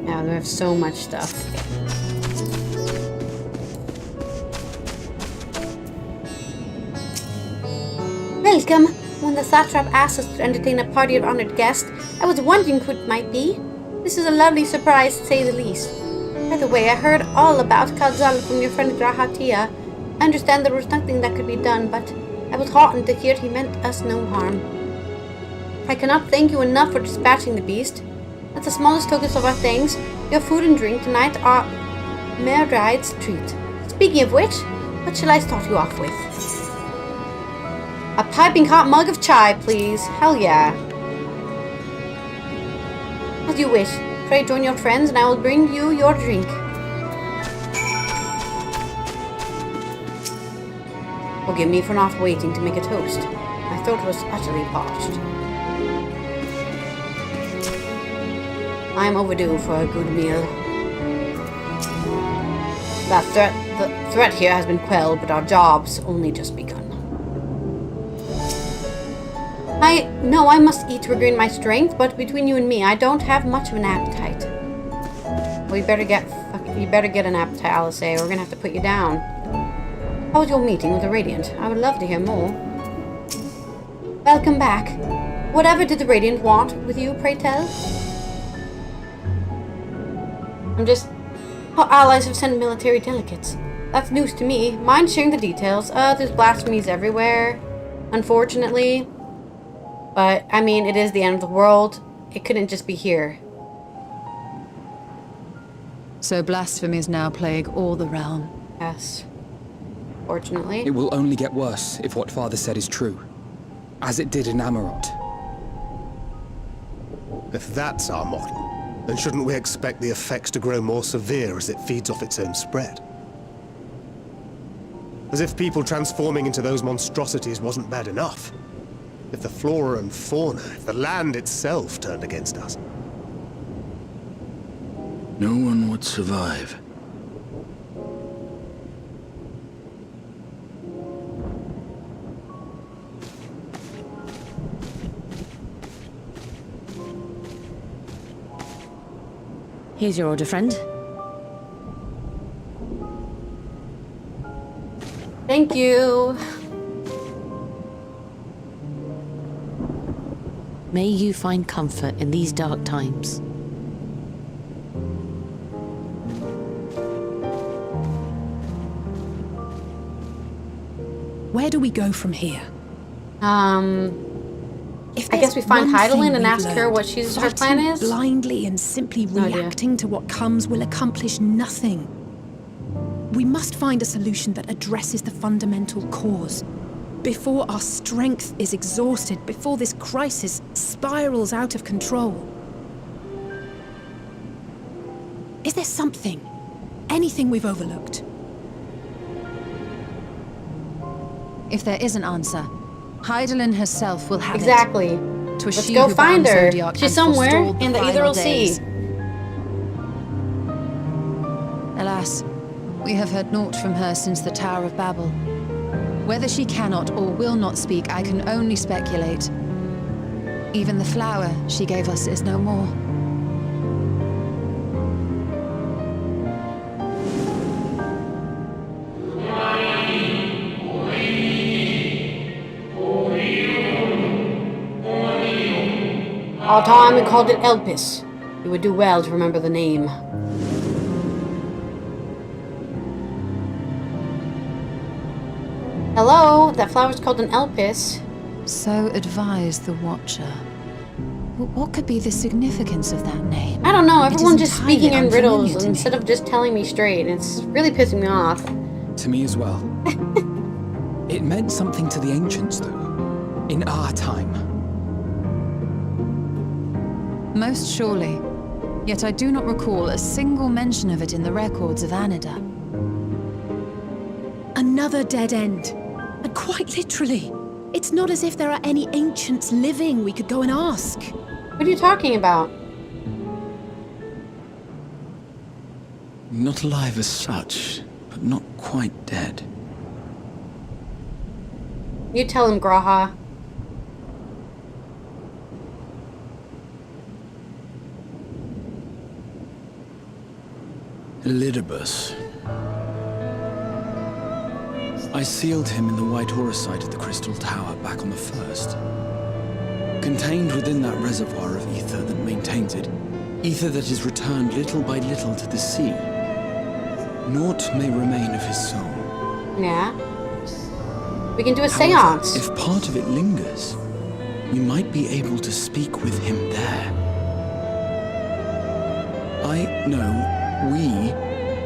Yeah, we have so much stuff. Welcome. When the Satrap asked us to entertain a party of honored guests, I was wondering who it might be. This is a lovely surprise, to say the least. By the way, I heard all about Kadzal from your friend Grahatia. I understand there was nothing that could be done, but I was heartened to hear he meant us no harm. I cannot thank you enough for dispatching the beast. As the smallest tokens of our thanks, your food and drink tonight are Meride's treat. Speaking of which, what shall I start you off with? A piping hot mug of chai, please. Hell yeah. As you wish. Pray join your friends and I will bring you your drink. Forgive me for not waiting to make a toast. My throat was utterly parched. I am overdue for a good meal. The threat here has been quelled, but our job's only just begun. I know I must eat to regain my strength, but between you and me, I don't have much of an appetite. Well, you better get an appetite, Alice. We're gonna have to put you down. How was your meeting with the Radiant? I would love to hear more. Welcome back. Whatever did the Radiant want with you, pray tell? Our allies have sent military delegates. That's news to me. Mind sharing the details? There's blasphemies everywhere, unfortunately. But, I mean, it is the end of the world. It couldn't just be here. So blasphemies now plague all the realm. Yes. Fortunately. It will only get worse if what Father said is true. As it did in Amarot. If that's our model, then shouldn't we expect the effects to grow more severe as it feeds off its own spread? As if people transforming into those monstrosities wasn't bad enough. If the flora and fauna, if the land itself turned against us. No one would survive. Here's your order, friend. Thank you. May you find comfort in these dark times. Where do we go from here? I guess we find Hydaelyn and ask her what her plan is. Blindly and simply reacting to what comes will accomplish nothing. We must find a solution that addresses the fundamental cause. Before our strength is exhausted, before this crisis spirals out of control. Is there something? Anything we've overlooked? If there is an answer, Hydaelyn herself will have Exactly. it. 'Twas Let's she go who find bound her. Zodiark She's and somewhere forestalled in the final Ethereal days. Sea. Alas, we have heard naught from her since the Tower of Babel. Whether she cannot or will not speak, I can only speculate. Even the flower she gave us is no more. All time we called it Elpis. You would do well to remember the name. Hello, that flower's called an Elpis. So advised the Watcher. What could be the significance of that name? I don't know, It is everyone's just entirely speaking in unfamiliar riddles to me. instead of just telling me straight. It's really pissing me off. To me as well. It meant something to the ancients, though. In our time. Most surely. Yet I do not recall a single mention of it in the records of Anida. Another dead end. And quite literally. It's not as if there are any ancients living we could go and ask. What are you talking about? Not alive as such, but not quite dead. You tell him, Graha. Elidibus. I sealed him in the White Aurosite of the Crystal Tower back on the first. Contained within that reservoir of ether that maintains it, ether that is returned little by little to the sea. Naught may remain of his soul. Yeah. We can do a However, seance. if part of it lingers, we might be able to speak with him there. I know we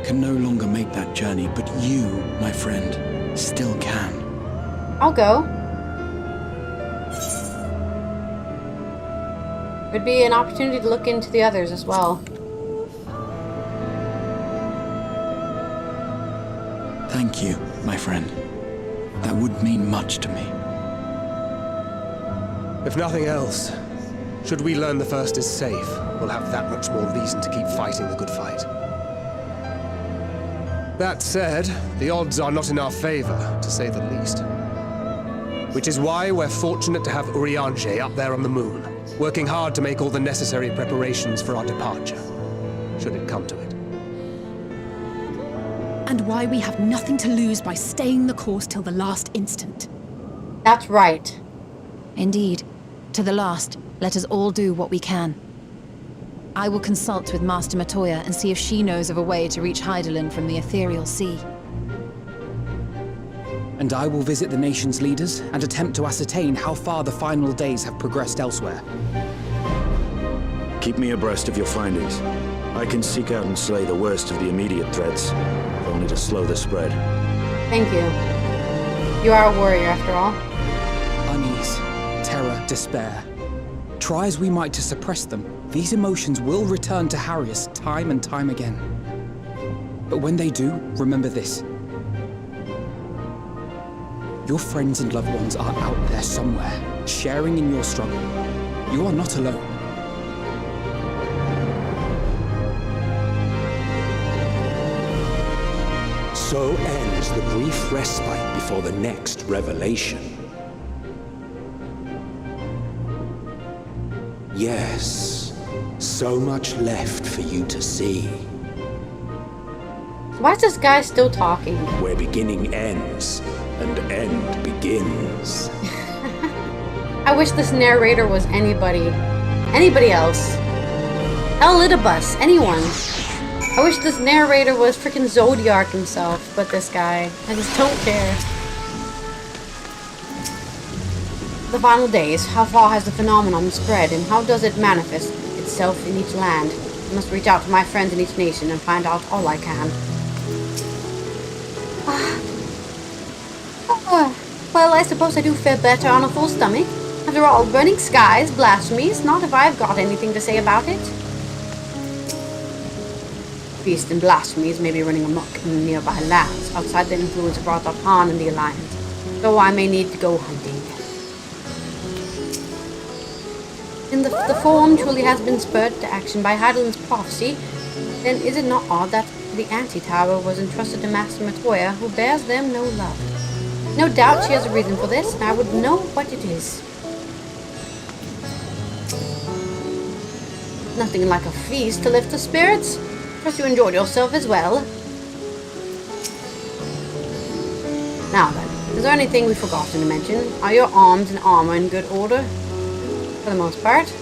can no longer make that journey, but you, my friend, still can. I'll go. Would be an opportunity to look into the others as well. Thank you, my friend. That would mean much to me. If nothing else, should we learn the first is safe, we'll have that much more reason to keep fighting the good fight. That said, the odds are not in our favor, to say the least. Which is why we're fortunate to have Urianger up there on the moon, working hard to make all the necessary preparations for our departure, should it come to it. And why we have nothing to lose by staying the course till the last instant. That's right. Indeed. To the last, let us all do what we can. I will consult with Master Matoya and see if she knows of a way to reach Hydaelyn from the Ethereal Sea. And I will visit the nation's leaders and attempt to ascertain how far the final days have progressed elsewhere. Keep me abreast of your findings. I can seek out and slay the worst of the immediate threats, if only to slow the spread. Thank you. You are a warrior after all. Unease, terror, despair. Try as we might to suppress them, these emotions will return to harry us time and time again. But when they do, remember this. Your friends and loved ones are out there somewhere, sharing in your struggle. You are not alone. So ends the brief respite before the next revelation. Yes, so much left for you to see. Why is this guy still talking? Where beginning ends and end begins. I wish this narrator was anybody. Anybody else. Elidibus, anyone. I wish this narrator was freaking Zodiark himself, but this guy. I just don't care. The final days. How far has the phenomenon spread, and how does it manifest itself in each land? I must reach out to my friends in each nation and find out all I can. Well, I suppose I do fare better on a full stomach. After all, burning skies, blasphemies, not if I've got anything to say about it. Beast and blasphemies may be running amok in the nearby lands, outside the influence of Arthur Han and the Alliance, so I may need to go hunting. And the Forum truly has been spurred to action by Hydaelyn's prophecy, then is it not odd that the Anti-Tower was entrusted to Master Matoya, who bears them no love? No doubt she has a reason for this, and I would know what it is. Nothing like a feast to lift the spirits. Trust you enjoyed yourself as well. Now then, is there anything we've forgotten to mention? Are your arms and armor in good order? For the most part.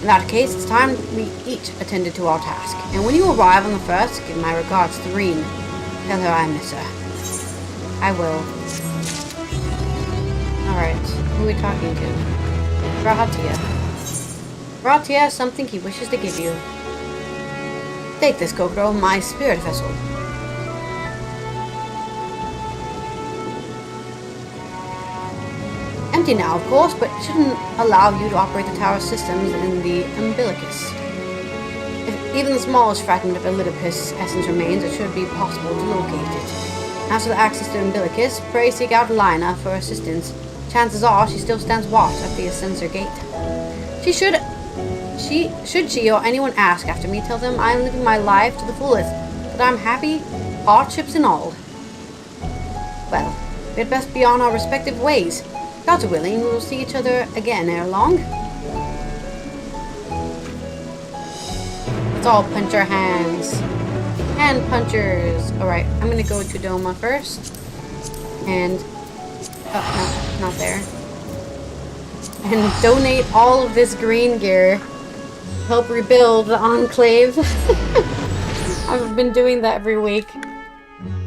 In that case, it's time we each attended to our task. And when you arrive on the first, give my regards to Reen. Tell her I miss her. I will. Alright, who are we talking to? Rahatia. Rahatia has something he wishes to give you. Take this, Kokoro, my spirit vessel. Empty now, of course, but it shouldn't allow you to operate the tower systems in the umbilicus. If even the smallest fragment of Elidipus' essence remains, it should be possible to locate it. As for the access to umbilicus, pray seek out Lina for assistance. Chances are she still stands watch at the Ascensor Gate. Should she or anyone ask after me, tell them I am living my life to the fullest, that I'm happy, hardships and all. Well, we had best be on our respective ways. God willing, we will see each other again ere long. Let's all punch our hands. Hand punchers. Alright, I'm gonna go to Doma first. And... oh, no, not there. And donate all of this green gear. Help rebuild the Enclave. I've been doing that every week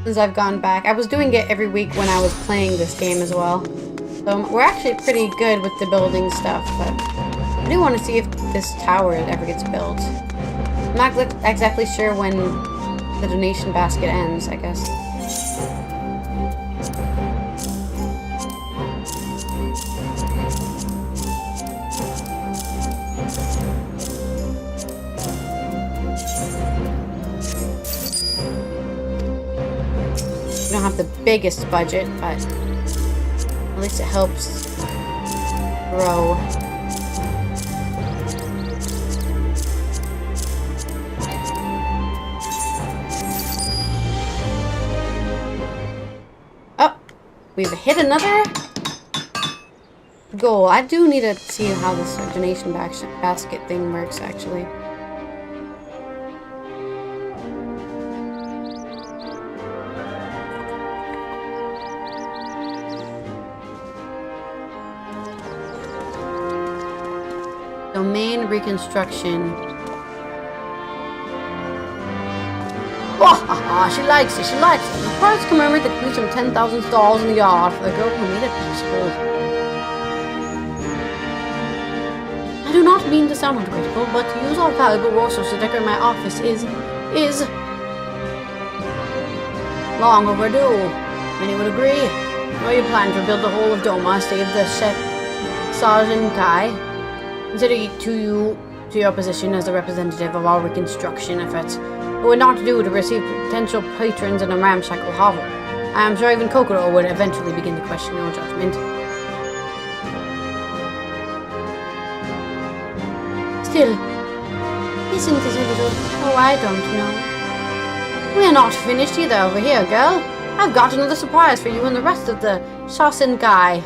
since I've gone back. I was doing it every week when I was playing this game as well. So we're actually pretty good with the building stuff, but I do want to see if this tower ever gets built. I'm not exactly sure when the donation basket ends, I guess. We don't have the biggest budget, but at least it helps grow. Oh, we've hit another goal. I do need to see how this donation basket thing works, actually. Domain reconstruction. Oh, she likes it, she likes it. The parts commemorate the completion of 10,000 stalls in the yard for the girl who made it possible. I do not mean to sound ungrateful, but to use our valuable resources to decorate my office is long overdue. Many would agree. Nor you plan to rebuild the whole of Doma, save the Sergeant Kai. Consider to your position as the representative of our reconstruction efforts. It would not do to receive potential patrons in a ramshackle hovel. I am sure even Kokoro would eventually begin to question your judgment. Still, isn't this a little... oh, I don't know. We're not finished either over here, girl. I've got another surprise for you and the rest of the Shasenkai.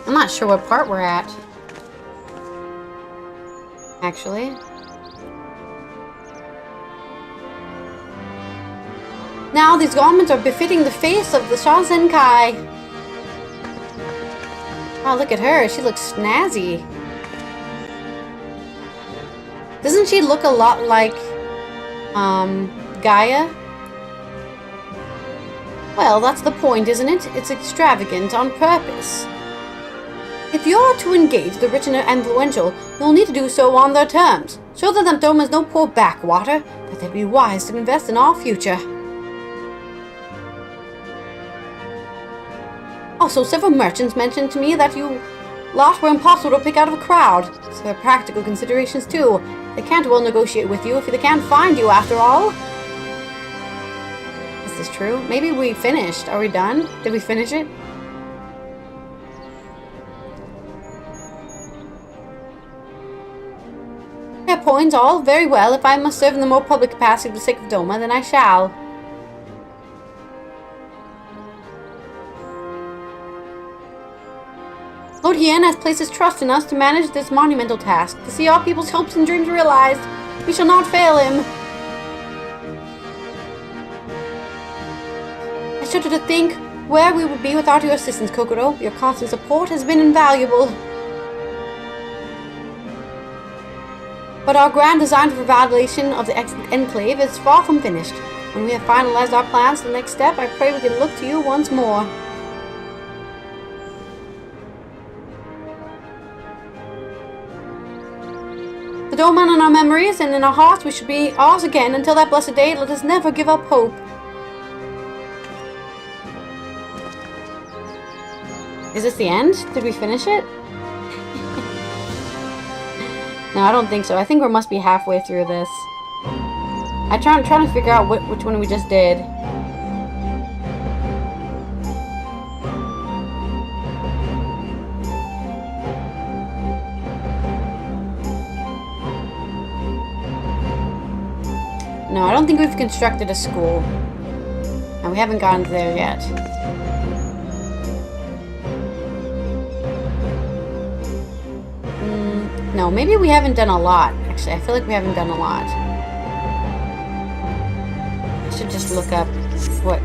I'm not sure what part we're at, actually. Now these garments are befitting the face of the Shasenkai. Oh, look at her. She looks snazzy. Doesn't she look a lot like, Gaia? Well, that's the point, isn't it? It's extravagant on purpose. If you're to engage the rich and influential, you'll need to do so on their terms. Show them that Doma's no poor backwater, that they'd be wise to invest in our future. Also, several merchants mentioned to me that you lot were impossible to pick out of a crowd. So there are practical considerations too. They can't well negotiate with you if they can't find you after all. Is this true? Maybe we finished. Are we done? Did we finish it? Yeah, points all. Very well. If I must serve in the more public capacity for the sake of Doma, then I shall. Lord Hien has placed his trust in us to manage this monumental task, to see our people's hopes and dreams realized. We shall not fail him. I shudder to think where we would be without your assistance, Kokoro. Your constant support has been invaluable. But our grand design for validation of the Enclave is far from finished. When we have finalized our plans for the next step, I pray we can look to you once more. The Doman in our memories and in our hearts, we should be ours again. Until that blessed day, let us never give up hope. Is this the end? Did we finish it? No, I don't think so. I think we must be halfway through this. I'm trying to figure out which one we just did. No, I don't think we've constructed a school. And we haven't gotten there yet. No, maybe we haven't done a lot. Actually, I feel like we haven't done a lot. I should just look up what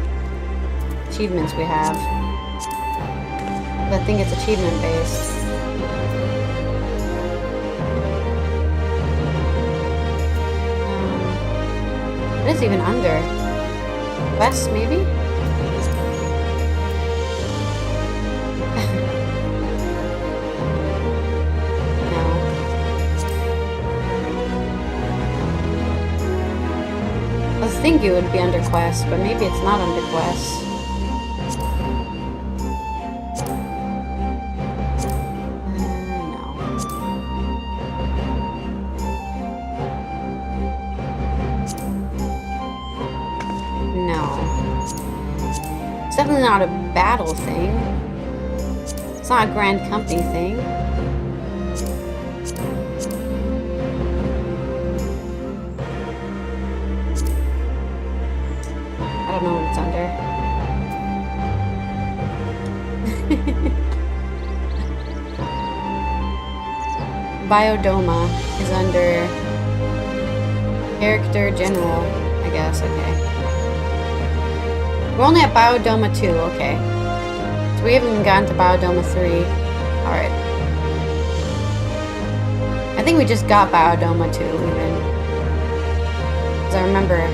achievements we have. I think it's achievement based. What is even under? West, maybe? I think it would be under quest, but maybe it's not under quest. It's definitely not a battle thing. It's not a Grand Company thing. I don't know what it's under. Biodoma is under Character General, I guess, okay. We're only at Biodoma 2, okay. So we haven't even gotten to Biodoma 3. Alright. I think we just got Biodoma 2, even. Because I remember.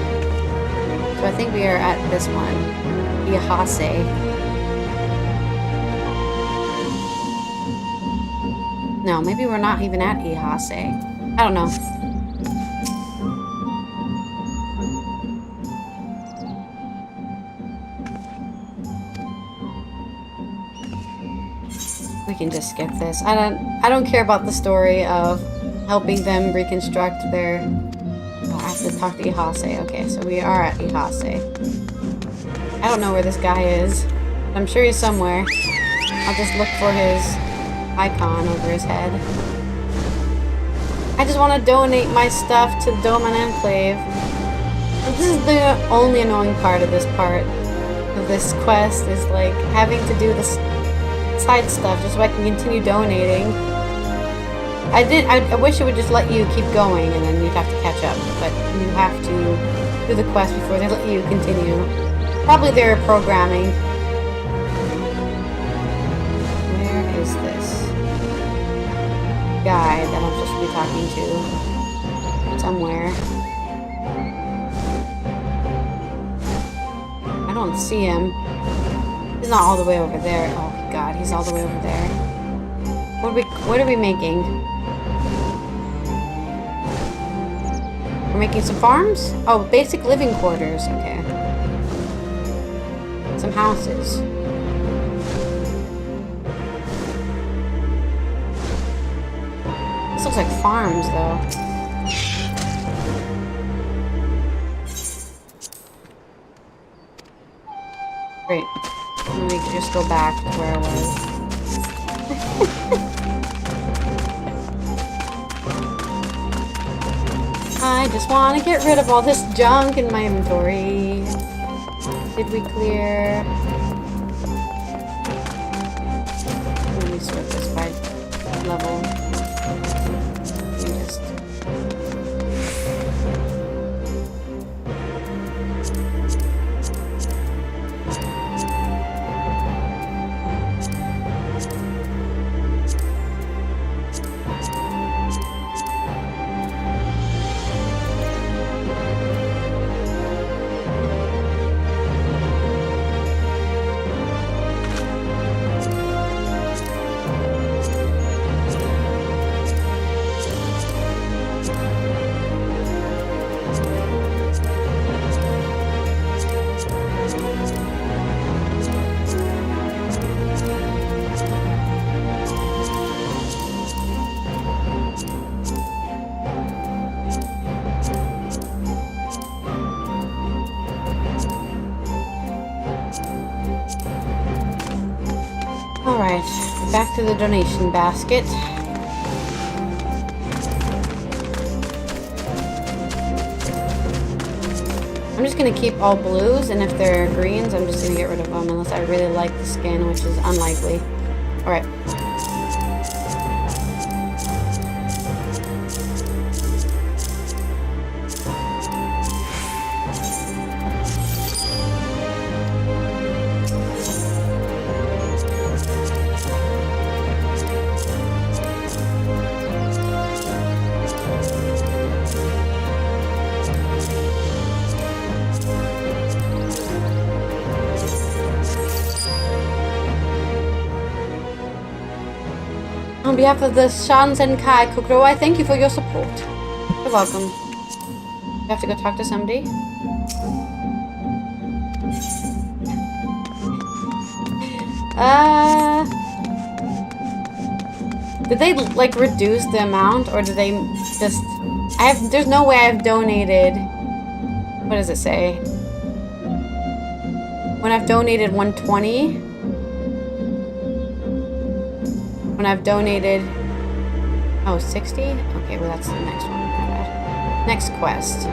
So I think we are at this one. Ihase. No, maybe we're not even at Ihase. I don't know. We can just skip this. I don't care about the story of helping them reconstruct their... Oh, I have to talk to Ihase. Okay, so we are at Ihase. I don't know where this guy is. But I'm sure he's somewhere. I'll just look for his icon over his head. I just want to donate my stuff to the Doman Enclave. But this is the only annoying part of this quest, is like having to do this side stuff just so I can continue donating. I wish it would just let you keep going and then you'd have to catch up, but you have to do the quest before they let you continue. Probably they're programming. Where is this guy that I'm supposed to be talking to? Somewhere. I don't see him. He's not all the way over there. Oh god, he's all the way over there. What are we making? We're making some farms? Oh, basic living quarters, okay. Some houses. Looks like farms, though. Great. Let me just go back to where I was. I just want to get rid of all this junk in my inventory. Did we clear? Let me sort this by level. Just... Alright, back to the donation basket. I'm just gonna keep all blues, and if they're greens, I'm just gonna get rid of them unless I really like the skin, which is unlikely. Alright. On behalf of the Scions and Kai Kukro, I thank you for your support. You're welcome. You have to go talk to somebody. Did they like reduce the amount, or did they just? There's no way I've donated. What does it say? When I've donated 120. When I've donated... Oh, 60? Okay, well that's the next one. Next quest.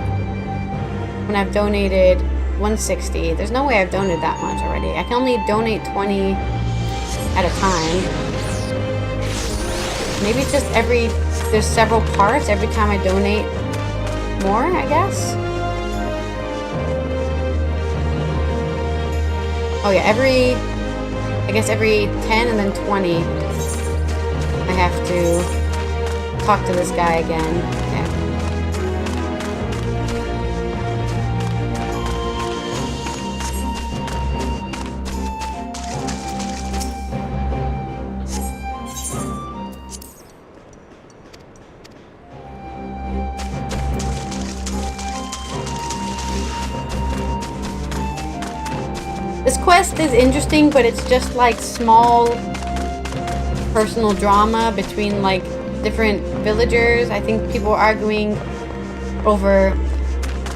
When I've donated 160. There's no way I've donated that much already. I can only donate 20 at a time. Maybe it's just there's several parts every time I donate more, I guess? Oh yeah, I guess every 10 and then 20. I have to talk to this guy again. Okay. This quest is interesting, but it's just like small personal drama between like different villagers. I think people are arguing over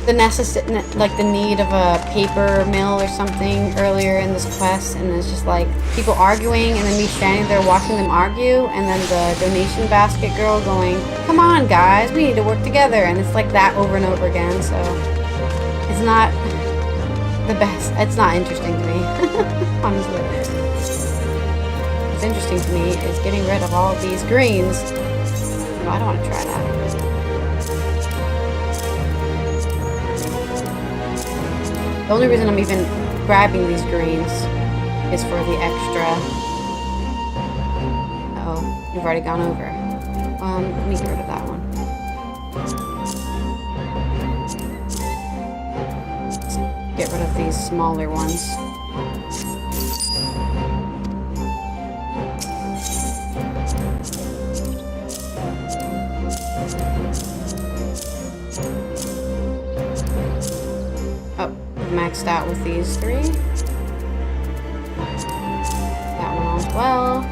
the the need of a paper mill or something earlier in this quest, and it's just like people arguing, and then me standing there watching them argue, and then the donation basket girl going, "Come on, guys, we need to work together," and it's like that over and over again. So it's not the best. It's not interesting to me, honestly. What's interesting to me is getting rid of all of these greens. No, I don't want to try that. The only reason I'm even grabbing these greens is for the extra. Uh-oh, you've already gone over. Let me get rid of that one. Let's get rid of these smaller ones. Maxed out with these three. That one as well.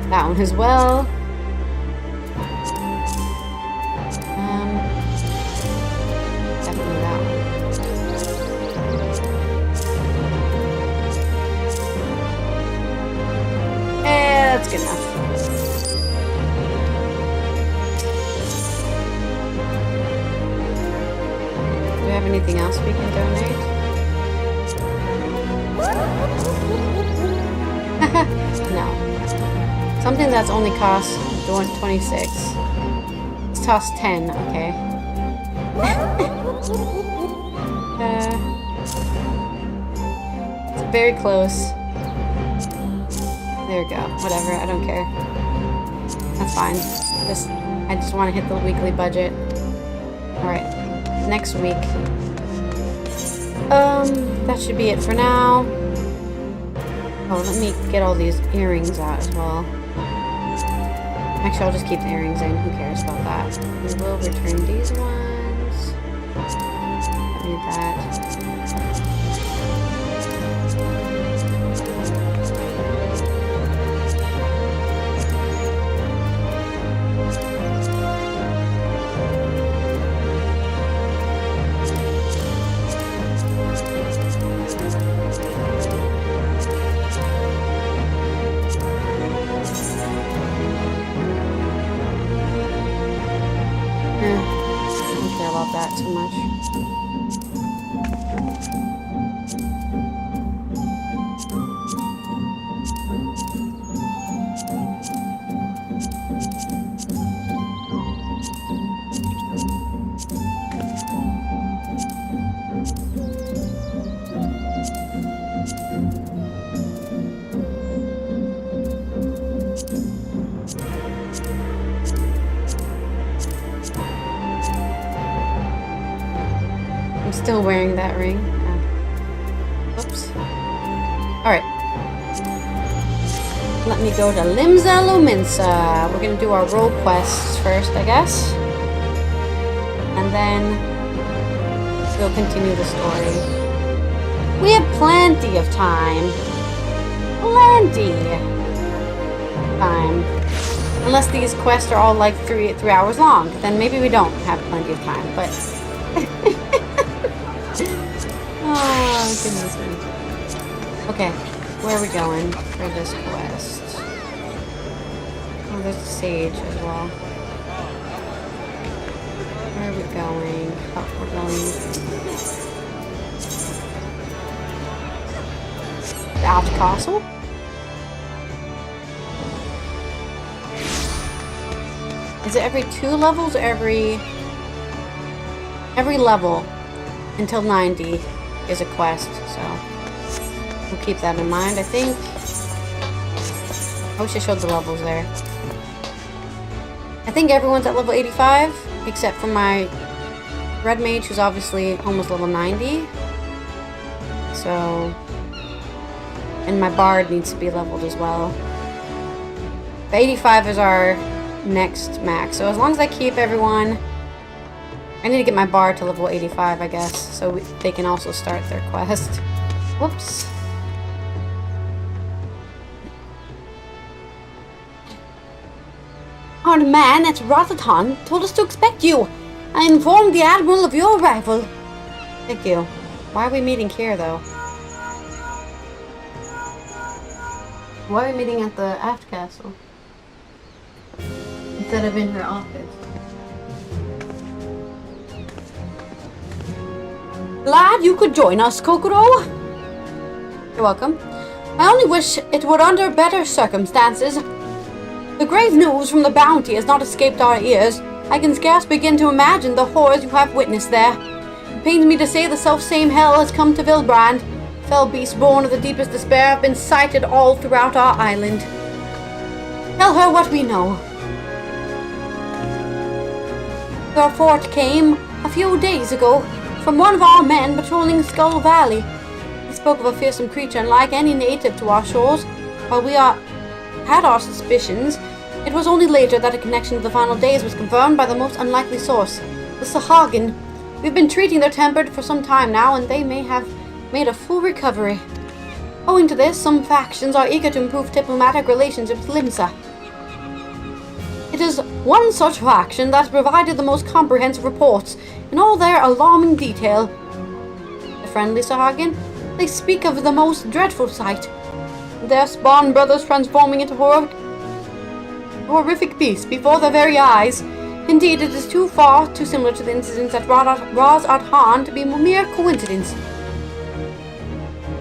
That one as well. anything else we can donate? No. Something that's only cost 26. It's cost 10, okay. It's very close. There we go. Whatever, I don't care. That's fine. I just want to hit the weekly budget. Alright. Next week. That should be it for now. Oh, let me get all these earrings out as well. Actually, I'll just keep the earrings in. Who cares about that? We will return these ones. Don't need that. That too much. Still wearing that ring. Oh. Oops. Alright. Let me go to Limsa Luminsa. We're gonna do our role quests first, I guess. And then we'll continue the story. We have plenty of time. Plenty time. Unless these quests are all like three hours long. Then maybe we don't have plenty of time, but oh, goodness me. Okay, where are we going for this quest? Oh, there's a sage as well. Where are we going? Oh, we're going... the Out Castle? Is it every 2 levels or every level until 90 is a quest, so we'll keep that in mind. I think I wish I showed the levels there. I think everyone's at level 85 except for my red mage, who's obviously almost level 90. So, and my bard needs to be leveled as well. But 85 is our next max, so as long as I keep everyone... I need to get my bard to level 85, I guess, so they can also start their quest. Whoops. Our man at Rotterdam told us to expect you. I informed the Admiral of your arrival. Thank you. Why are we meeting here, though? Why are we meeting at the Aft Castle? Instead of in her office. Glad you could join us, Kokoro. You're welcome. I only wish it were under better circumstances. The grave news from the bounty has not escaped our ears. I can scarce begin to imagine the horrors you have witnessed there. It pains me to say the self-same hell has come to Vilbrand. Fell beasts born of the deepest despair have been sighted all throughout our island. Tell her what we know. Your fort came a few days ago from one of our men patrolling Skull Valley. He spoke of a fearsome creature unlike any native to our shores. While we had our suspicions, it was only later that a connection to the final days was confirmed by the most unlikely source, the Sahagin. We've been treating their temper for some time now, and they may have made a full recovery. Owing to this, some factions are eager to improve diplomatic relations with Limsa. It is one such faction that has provided the most comprehensive reports in all their alarming detail. The friendly Sahagin, they speak of the most dreadful sight. Their spawn brothers transforming into horrific beasts before their very eyes. Indeed, it is too similar to the incidents at Raz Adhan to be a mere coincidence.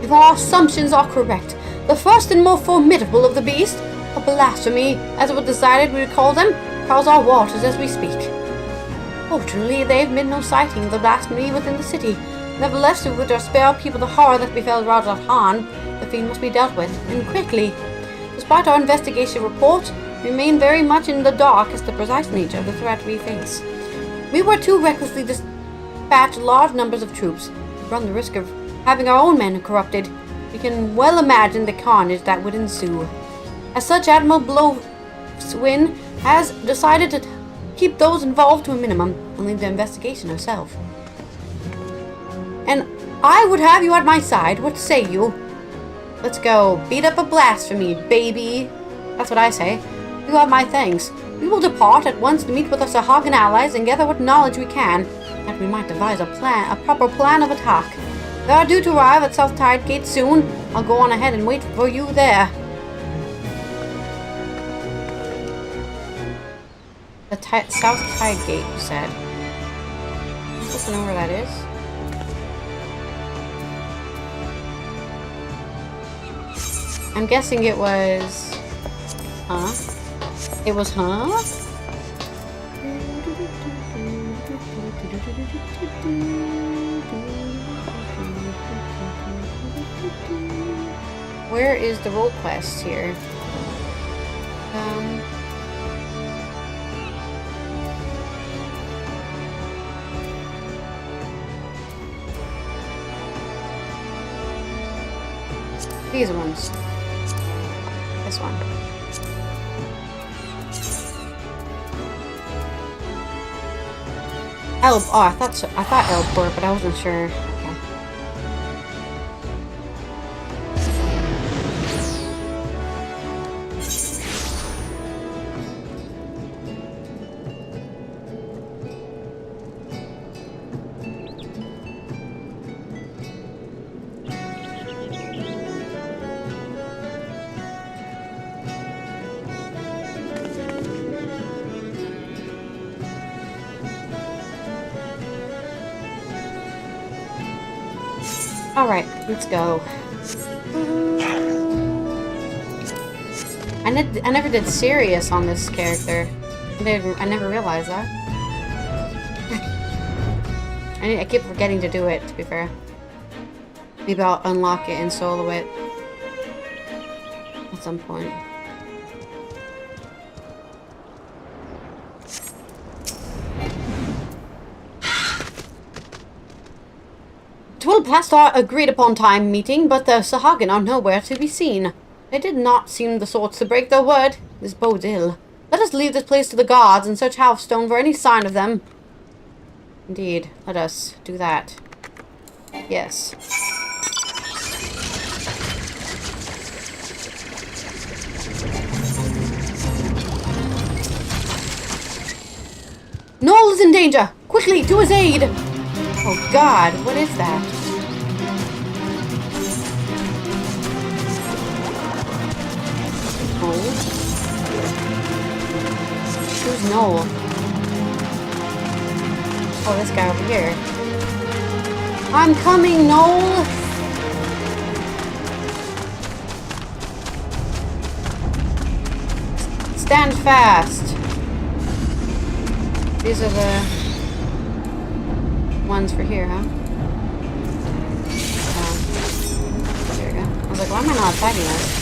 If our assumptions are correct, the first and most formidable of the beasts, a blasphemy, as it was decided we would call them, prowls our waters as we speak. Fortunately, they have made no sighting of the blasphemy within the city. Nevertheless, we would spare our people the horror that befell Raz Adhan. The fiend must be dealt with, and quickly. Despite our investigation report, we remain very much in the dark as to the precise nature of the threat we face. We were too recklessly dispatch large numbers of troops, run the risk of having our own men corrupted. We can well imagine the carnage that would ensue. As such, Admiral Blowswin has decided to keep those involved to a minimum and leave the investigation herself. And I would have you at my side. What say you? Let's go. Beat up a blasphemy, baby. That's what I say. You have my thanks. We will depart at once to meet with our Sahagin allies and gather what knowledge we can, that we might devise a proper plan of attack. They are due to arrive at South Tide Gate soon. I'll go on ahead and wait for you there. The South Tide Gate, you said. I'm supposed to know where that is. I'm guessing it was... Huh? It was huh? Where is the role quest here? These ones. This one. Elb. Oh, I thought Elb were, but I wasn't sure. Okay. Alright, let's go. I never did Sirius on this character. I never realized that. I keep forgetting to do it, to be fair. Maybe I'll unlock it and solo it at some point. Twill passed our agreed-upon time meeting, but the Sahagin are nowhere to be seen. They did not seem the sorts to break their word. This bodes ill. Let us leave this place to the gods and search Hearthstone for any sign of them. Indeed, let us do that. Yes. Noel is in danger! Quickly, to his aid! Oh god, what is that? Oh. Who's Noel? Oh, this guy over here. I'm coming, Noel! Stand fast. These are the ones for here, huh? There we go. I was like, why am I not fighting this?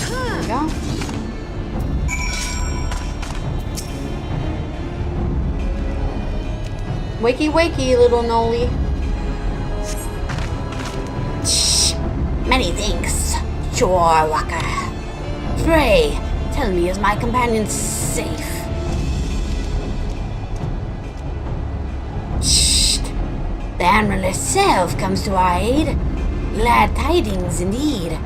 There we go. Wakey, wakey, little Noli. Shh. Many thanks, Sure Walker. Pray, tell me, is my companion safe? Shh. The Admiral herself comes to our aid. Glad tidings indeed.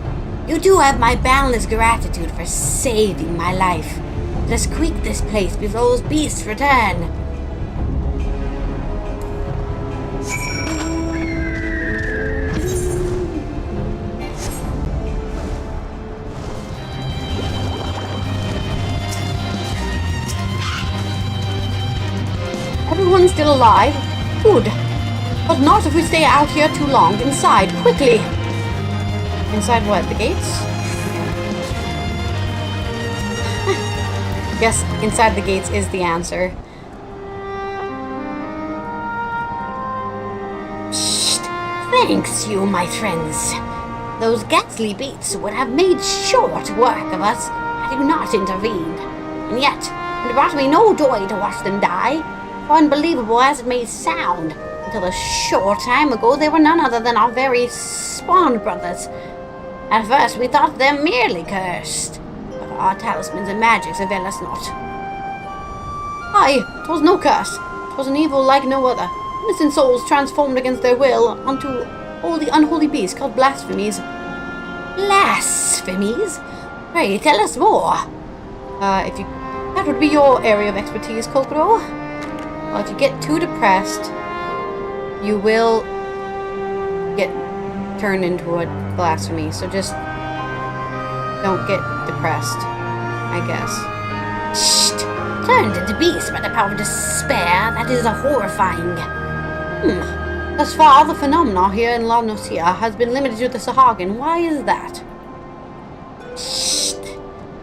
You do have my boundless gratitude for saving my life. Let us quit this place before those beasts return. Everyone's still alive? Good. But not if we stay out here too long. Inside, quickly! Inside what? The gates? Guess inside the gates is the answer. Shh! Thanks you, my friends. Those ghastly beasts would have made short work of us had you not intervened. And yet, it brought me no joy to watch them die. For unbelievable as it may sound, until a short time ago they were none other than our very spawn brothers. At first we thought them merely cursed, but our talismans and magics avail us not. Aye, 'twas no curse. 'Twas an evil like no other. Innocent souls transformed against their will unto all the unholy beasts called blasphemies. Blasphemies? Pray tell us more. If you... That would be your area of expertise, Kokoro. Well, if you get too depressed, you will get turned into a blasphemy. So just don't get depressed, I guess. Shh! Turned into beasts by the power of despair. That is horrifying. Thus far, the phenomena here in La Nocia has been limited to the Sahagin. Why is that? Shh!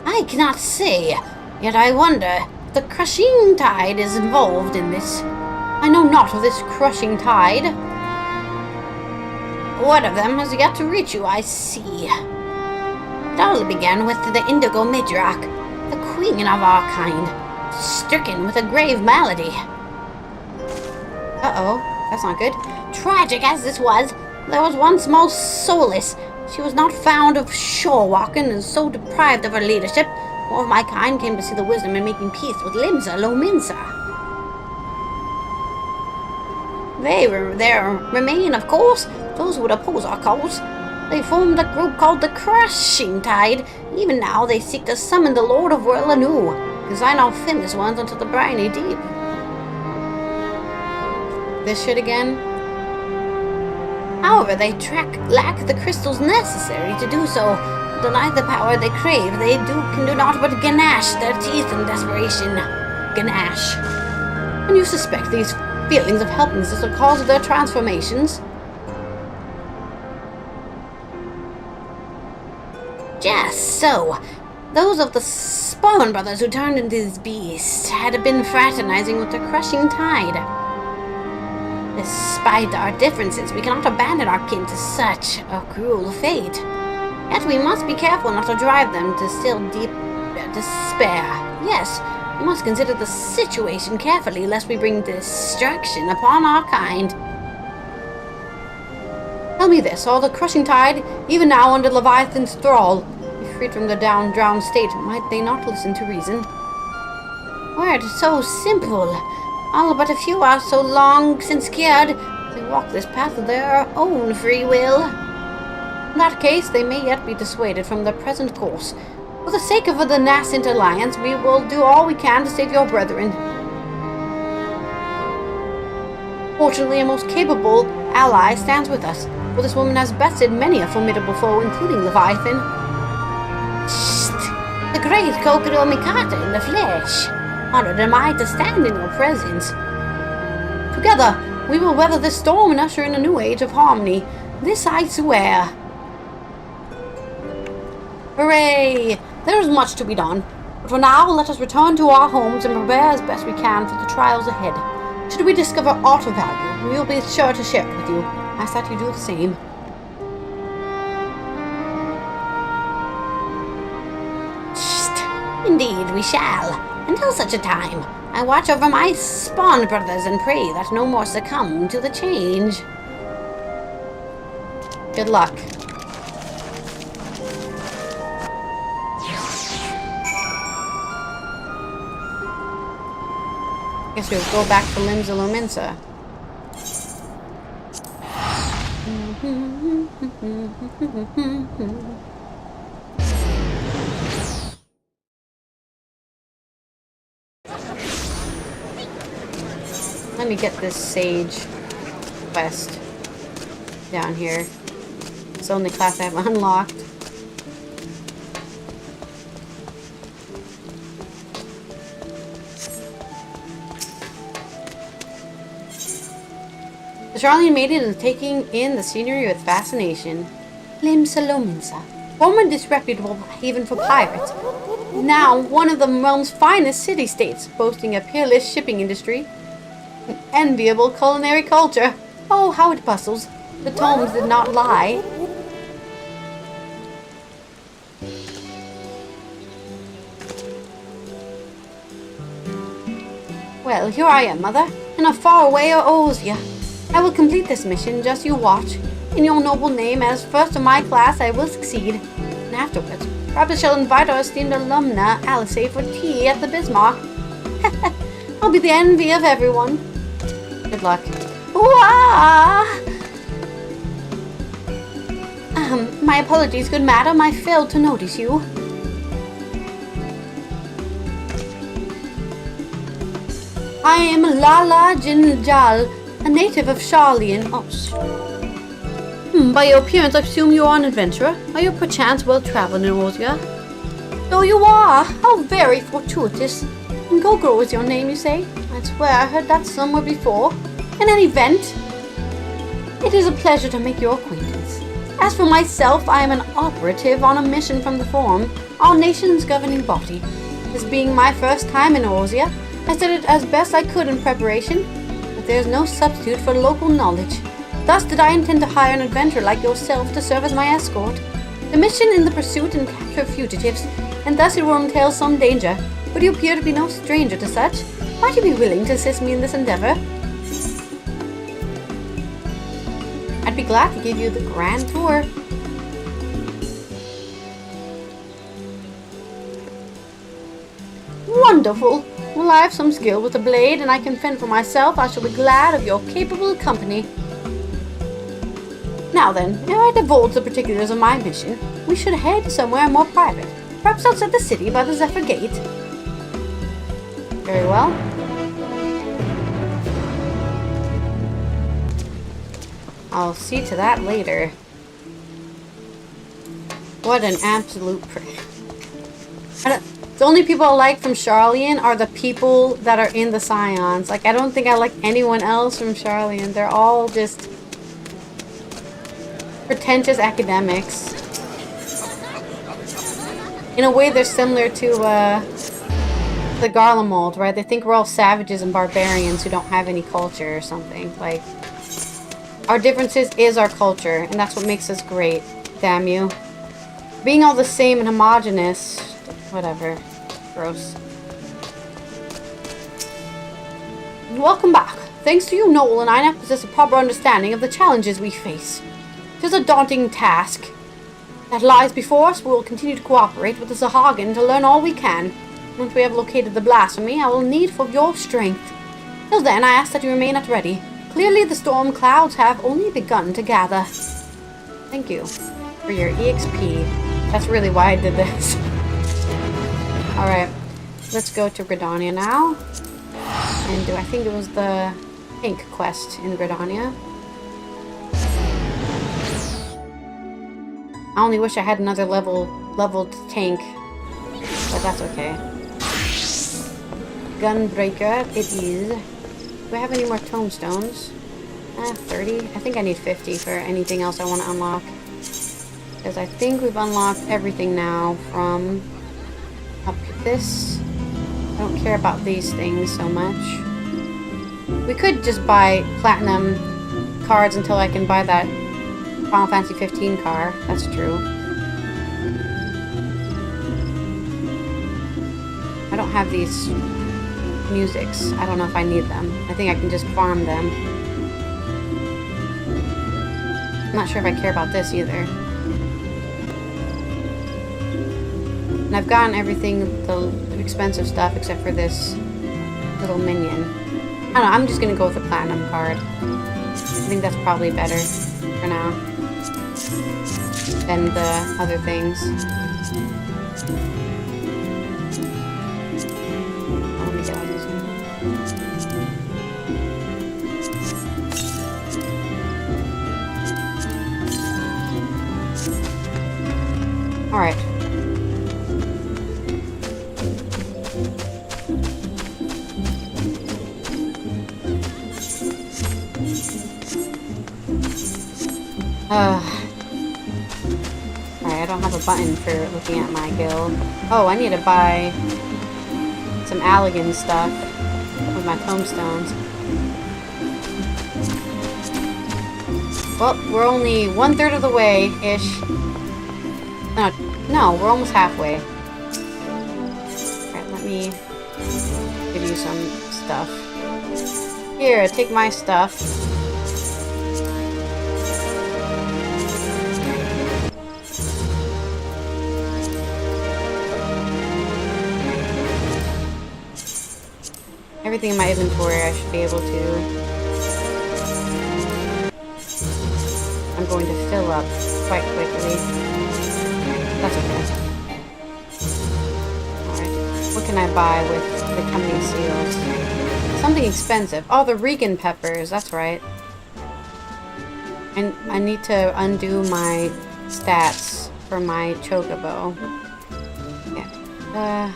I cannot say. Yet I wonder if the crushing tide is involved in this. I know not of this crushing tide. Word of them has yet to reach you, I see. It all began with the Indigo Matriarch, the queen of our kind, stricken with a grave malady. Uh-oh, that's not good. Tragic as this was, there was one small solace. She was not found of shore walking, and so deprived of her leadership, more of my kind came to see the wisdom in making peace with Limsa Lominsa. There remain, of course, those who would oppose our cause. They formed a group called the Crushing Tide. Even now they seek to summon the Lord of Whirl anew, because I now fin this ones unto the briny deep. This shit again? However, they lack the crystals necessary to do so. Deny the power they crave, they can do not but gnash their teeth in desperation. Gnash. And you suspect these feelings of helplessness is the cause of their transformations? Just so. Those of the Spawn brothers who turned into these beasts had been fraternizing with the Crushing Tide. Despite our differences, we cannot abandon our kin to such a cruel fate. Yet we must be careful not to drive them to still deep despair. Yes, we must consider the situation carefully, lest we bring destruction upon our kind. Tell me this, are the Crushing Tide, even now under Leviathan's thrall, if freed from the drowned state, might they not listen to reason? Were it so simple. All but a few are so long since cured, they walk this path of their own free will. In that case, they may yet be dissuaded from their present course. For the sake of the nascent alliance, we will do all we can to save your brethren. Fortunately, a most capable ally stands with us, for this woman has bested many a formidable foe, including Leviathan. Shh! The great Kokoro Mikata in the flesh. Honored am I to stand in your presence. Together, we will weather this storm and usher in a new age of harmony. This I swear. Hooray! There is much to be done, but for now let us return to our homes and prepare as best we can for the trials ahead. Should we discover aught of value, we will be sure to share it with you. I ask that you do the same. Shh! Indeed we shall. Until such a time, I watch over my Spawn brothers and pray that no more succumb to the change. Good luck. Guess we'll go back to Limsa Lominsa. Let me get this Sage quest down here. It's the only class I have unlocked. The Charlene maiden is taking in the scenery with fascination. Lim Salominsa, former disreputable haven for pirates, now one of the realm's finest city-states, boasting a peerless shipping industry, an enviable culinary culture. Oh, how it bustles. The tomes did not lie. Well, here I am, Mother, in a faraway Eorzea. I will complete this mission, just you watch. In your noble name, as first of my class, I will succeed. And afterwards, perhaps I shall invite our esteemed alumna, Alice, for tea at the Bismarck. I'll be the envy of everyone. Good luck. Wah! My apologies, good madam. I failed to notice you. I am Lala Jinjal, a native of Charlene. By your appearance, I presume you are an adventurer. Are you perchance well-traveled in Eorzea? So you are. How very fortuitous. And Gogoro is your name, you say? I swear I heard that somewhere before. In any event, it is a pleasure to make your acquaintance. As for myself, I am an operative on a mission from the Forum, our nation's governing body. This being my first time in Eorzea, I studied as best I could in preparation, but there is no substitute for local knowledge. Thus did I intend to hire an adventurer like yourself to serve as my escort. The mission in the pursuit and capture of fugitives, and thus it will entail some danger, but you appear to be no stranger to such. Might you be willing to assist me in this endeavor? I'd be glad to give you the grand tour. Wonderful! Well, I have some skill with the blade, and I can fend for myself. I shall be glad of your capable company. Now then, ere I divulge the particulars of my mission, we should head somewhere more private, perhaps outside the city by the Zephyr Gate. Very well. I'll see to that later. What an absolute prick. The only people I like from Charlene are the people that are in the Scions. Like, I don't think I like anyone else from Charlene. They're all just pretentious academics. In a way, they're similar to the Garlemald, right? They think we're all savages and barbarians who don't have any culture or something. Like, our differences is our culture, and that's what makes us great. Damn you. Being all the same and homogenous, whatever. Gross. Welcome back. Thanks to you, Noel and I now possess a proper understanding of the challenges we face. It is a daunting task that lies before us. We will continue to cooperate with the Sahagin to learn all we can. Once we have located the blasphemy, I will need for your strength. Till then, I ask that you remain at ready. Clearly, the storm clouds have only begun to gather. Thank you for your EXP. That's really why I did this. Alright, let's go to Gridania now. And I think it was the tank quest in Gridania. I only wish I had another leveled tank, but that's okay. Gunbreaker, it is. Do I have any more tomestones? 30. I think I need 50 for anything else I want to unlock. Because I think we've unlocked everything now from up this. I don't care about these things so much. We could just buy platinum cards until I can buy that Final Fantasy 15 car. That's true. I don't have these musics. I don't know if I need them. I think I can just farm them. I'm not sure if I care about this either. And I've gotten everything, the expensive stuff, except for this little minion. I don't know, I'm just gonna go with the platinum card. I think that's probably better for now than the other things. Alright, I don't have a button for looking at my guild. Oh, I need to buy some Allythology stuff with my tombstones. Well, we're only 1/3 of the way-ish. No, we're almost halfway. Alright, let me give you some stuff. Here, take my stuff. Everything in my inventory I should be able to. I'm going to fill up quite quickly. That's okay. Alright. What can I buy with the company seals? Something expensive. Oh, the Regan peppers. That's right. And I need to undo my stats for my chocobo. Yeah.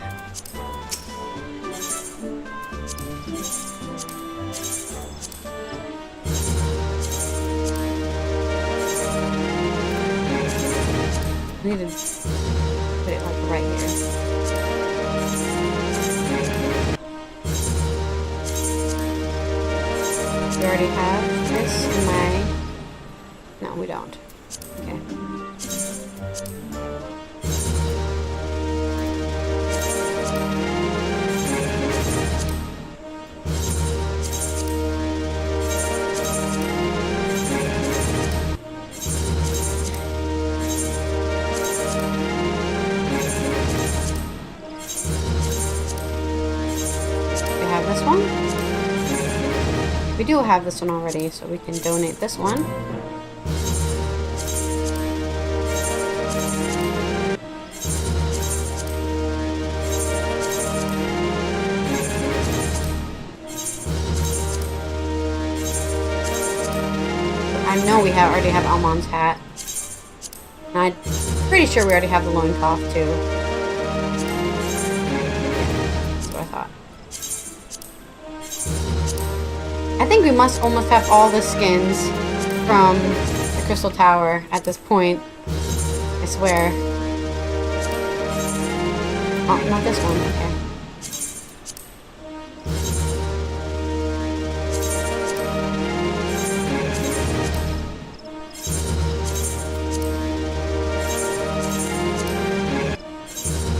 I need to put it like right here. We already have this in my... No, we don't. Okay. We do have this one already, so we can donate this one. I know we already have Almon's hat. And I'm pretty sure we already have the loincloth too. That's what I thought. I think we must almost have all the skins from the Crystal Tower at this point. I swear. Oh, not this one. Okay.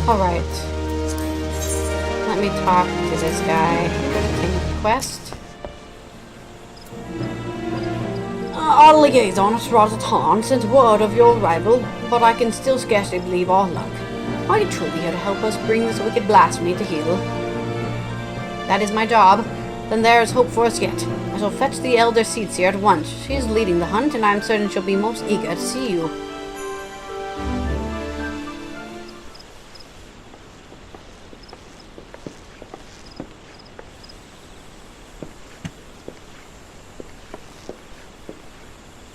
Alright. Let me talk to this guy. Quest. Our liaison at Rosatan sent word of your arrival, but I can still scarcely believe our luck. Are you truly here to help us bring this wicked blasphemy to heel? That is my job. Then there is hope for us yet. I shall fetch the Elder Seatsier at once. She is leading the hunt, and I am certain she'll be most eager to see you.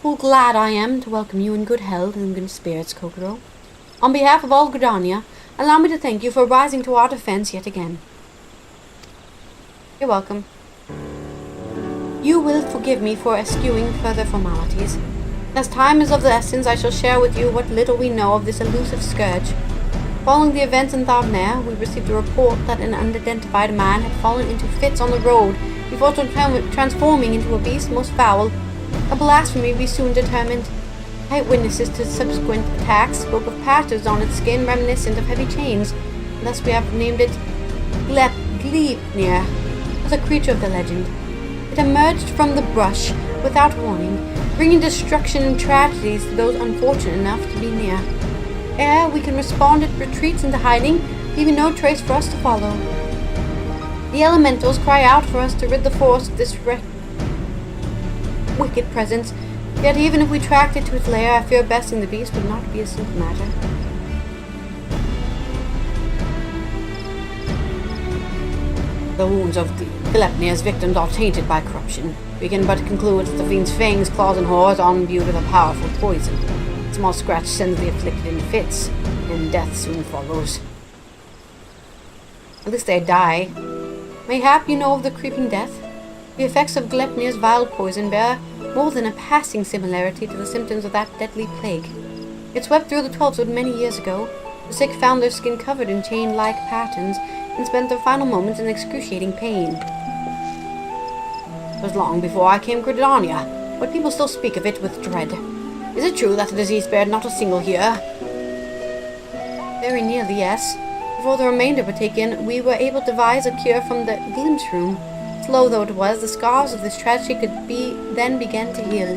Full glad I am to welcome you in good health and good spirits, Kokoro. On behalf of all Gridania, allow me to thank you for rising to our defense yet again. You're welcome. You will forgive me for eschewing further formalities. As time is of the essence, I shall share with you what little we know of this elusive scourge. Following the events in Thavnair, we received a report that an unidentified man had fallen into fits on the road before transforming into a beast most foul. A blasphemy we soon determined. Eyewitnesses to subsequent attacks spoke of patches on its skin reminiscent of heavy chains. Thus we have named it Gleipnir, as a creature of the legend. It emerged from the brush without warning, bringing destruction and tragedies to those unfortunate enough to be near. Ere we can respond, it retreats into hiding, leaving no trace for us to follow. The elementals cry out for us to rid the forest of this wicked presence, yet even if we tracked it to its lair, I fear besting the beast would not be a simple matter. The wounds of Gleipnir's victims are tainted by corruption. We can but conclude that the fiend's fangs, claws, and horns are imbued with a powerful poison. A small scratch sends the afflicted in fits, and death soon follows. At least they die. Mayhap you know of the creeping death? The effects of Glepnir's vile poison bear more than a passing similarity to the symptoms of that deadly plague. It swept through the 12wood many years ago. The sick found their skin covered in chain-like patterns and spent their final moments in excruciating pain. It was long before I came to Gridania, but people still speak of it with dread. Is it true that the disease spared not a single here? Very nearly, yes. Before the remainder were taken, we were able to devise a cure from the glimpse room. Slow though it was, the scars of this tragedy could then begin to heal.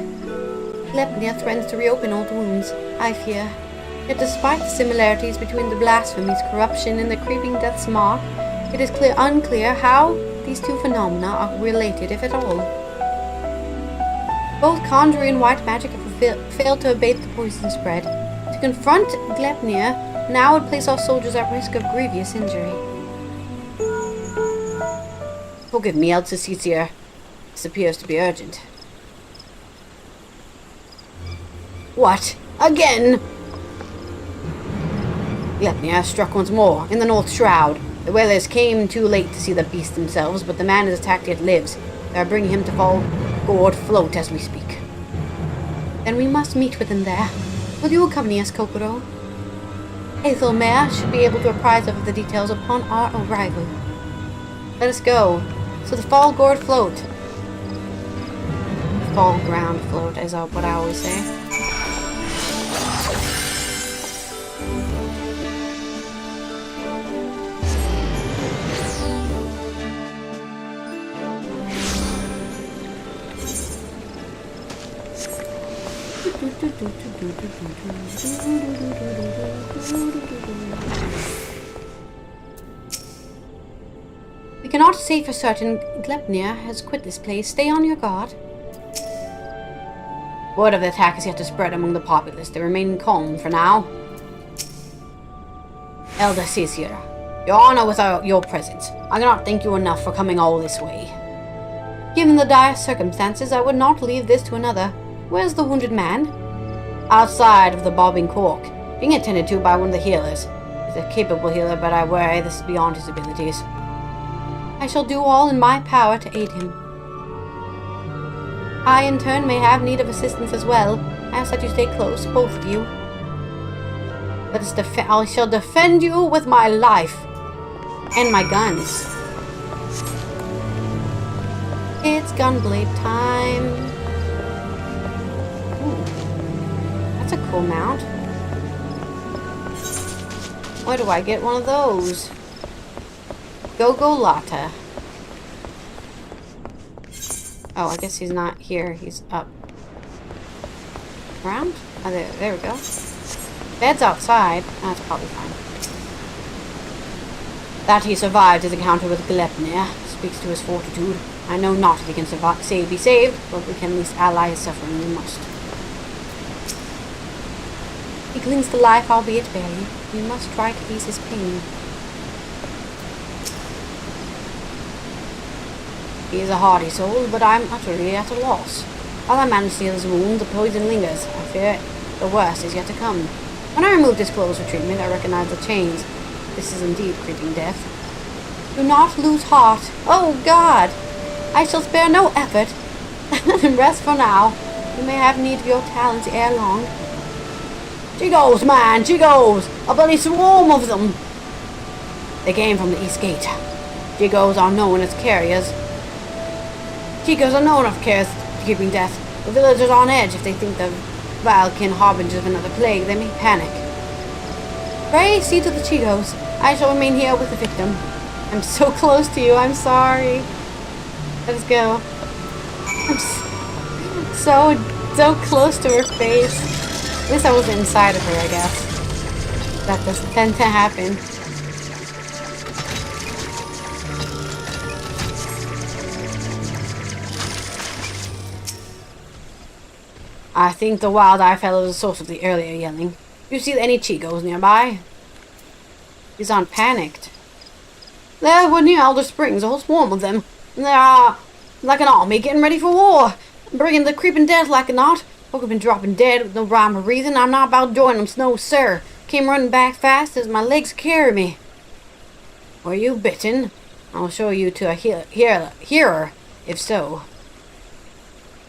Glepnir threatens to reopen old wounds, I fear. Yet despite the similarities between the blasphemies, corruption, and the creeping death's mark, it is unclear how these two phenomena are related, if at all. Both conjuring and white magic have failed to abate the poison spread. To confront Glepnir now would place our soldiers at risk of grievous injury. Forgive me, Allythology. This appears to be urgent. What? Again? Glepnir struck once more, in the North Shroud. The Whalers came too late to see the beast themselves, but the man is attacked yet lives. They are bringing him to fall gourd float as we speak. Then we must meet with him there. Will you accompany us, Kokoro? Aethelmare should be able to apprise us of the details upon our arrival. Let us go. So the fall gourd float. Fall ground float is what I always say. We cannot say for certain Glepnir has quit this place. Stay on your guard. Word of the attack is yet to spread among the populace. They remain calm for now. Elder Caesar, your honor without your presence. I cannot thank you enough for coming all this way. Given the dire circumstances, I would not leave this to another. Where's the wounded man? Outside of the bobbing cork, being attended to by one of the healers. He's a capable healer, but I worry this is beyond his abilities. I shall do all in my power to aid him. I, in turn, may have need of assistance as well. I ask that you stay close, both of you. Let us I shall defend you with my life and my guns. It's gunblade time. Ooh, that's a cool mount. Where do I get one of those? Go Lata. Oh, I guess he's not here. He's up. Around? Oh, there we go. Bed's outside. That's probably fine. That he survived his encounter with Glepnir speaks to his fortitude. I know not if he can be saved, but we can at least ally his suffering. We must. He clings to life, albeit barely. We must try to ease his pain. He is a hardy soul, but I am utterly at a loss. While I manage to heal his wound, the poison lingers. I fear the worst is yet to come. When I removed his clothes for treatment, I recognized the chains. This is indeed creeping death. Do not lose heart. Oh, God! I shall spare no effort. Rest for now. You may have need of your talents ere long. She goes, man! She goes! A bloody swarm of them! They came from the east gate. Jigos are known as carriers. Jigos are known of carriers to keeping death. The villagers are on edge if they think the Valkin harbingers of another plague. They may panic. Pray see to the Chigos. I shall remain here with the victim. I'm so close to you. I'm sorry. Let us go. I'm so close to her face. At least I was inside of her, I guess. That doesn't tend to happen. I think the wild eye fellow is the source of the earlier yelling. Do you see any Chigos nearby? These aren't panicked. There were near Elder Springs, a whole swarm of them. And they are like an army getting ready for war. Bringing the creeping death like a knot. Folk have been dropping dead with no rhyme or reason. I'm not about to join them, no sir. Came running back fast as my legs carry me. Were you bitten? I'll show you to a hearer if so.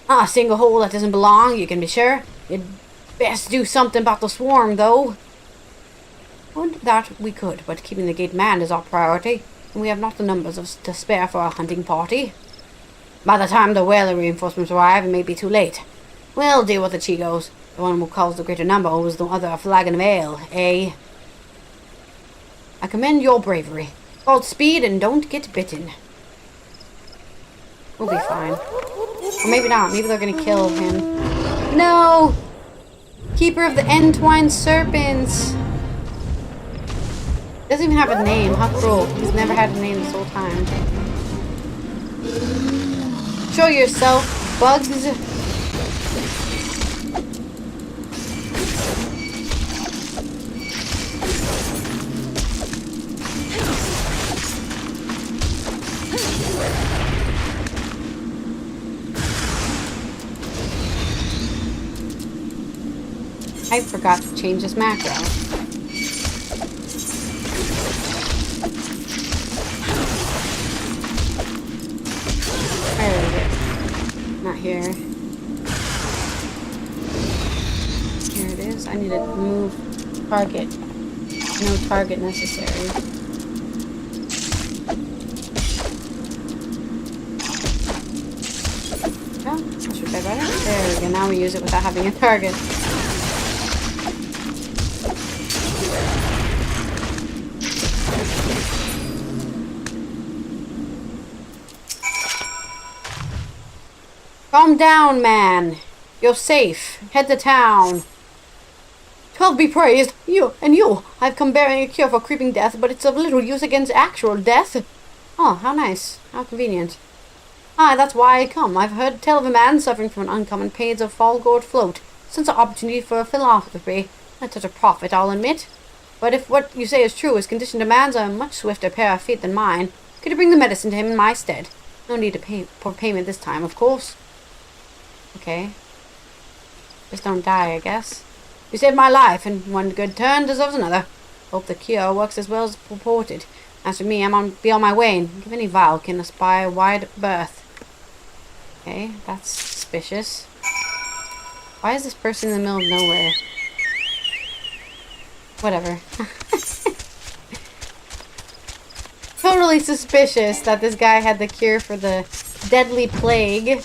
Not a single hole that doesn't belong, you can be sure. You'd best do something about the swarm, though. Would that we could, but keeping the gate manned is our priority, and we have not the numbers to spare for a hunting party. By the time the whaler reinforcements arrive, it may be too late. We'll deal with the Chigos. The one who calls the greater number owes the other a flagon of ale, eh? I commend your bravery. Godspeed and don't get bitten. We'll be fine. Or maybe not. Maybe they're gonna kill him. No! Keeper of the Entwined Serpents! Doesn't even have a name. How cruel. He's never had a name this whole time. Show yourself, bugs! I forgot to change this macro. Where is it? Not here. Here it is. I need to move target. No target necessary. Oh, that should be better. There we go. Now we use it without having a target. Calm down, man. You're safe. Head to town. 12 be praised. You. I've come bearing a cure for creeping death, but it's of little use against actual death. Oh, how nice. How convenient. Ah, that's why I come. I've heard tell of a man suffering from an uncommon pains of fall-gored float. Since an opportunity for philanthropy. Not such a prophet, I'll admit. But if what you say is true, his condition demands a much swifter pair of feet than mine. Could you bring the medicine to him in my stead? No need to pay for payment this time, of course. Okay. Just don't die, I guess. You saved my life, and one good turn deserves another. Hope the cure works as well as purported. As for me, I'm be on my way, and give any vile can aspire a wide berth. Okay, that's suspicious. Why is this person in the middle of nowhere? Whatever. Totally suspicious that this guy had the cure for the deadly plague.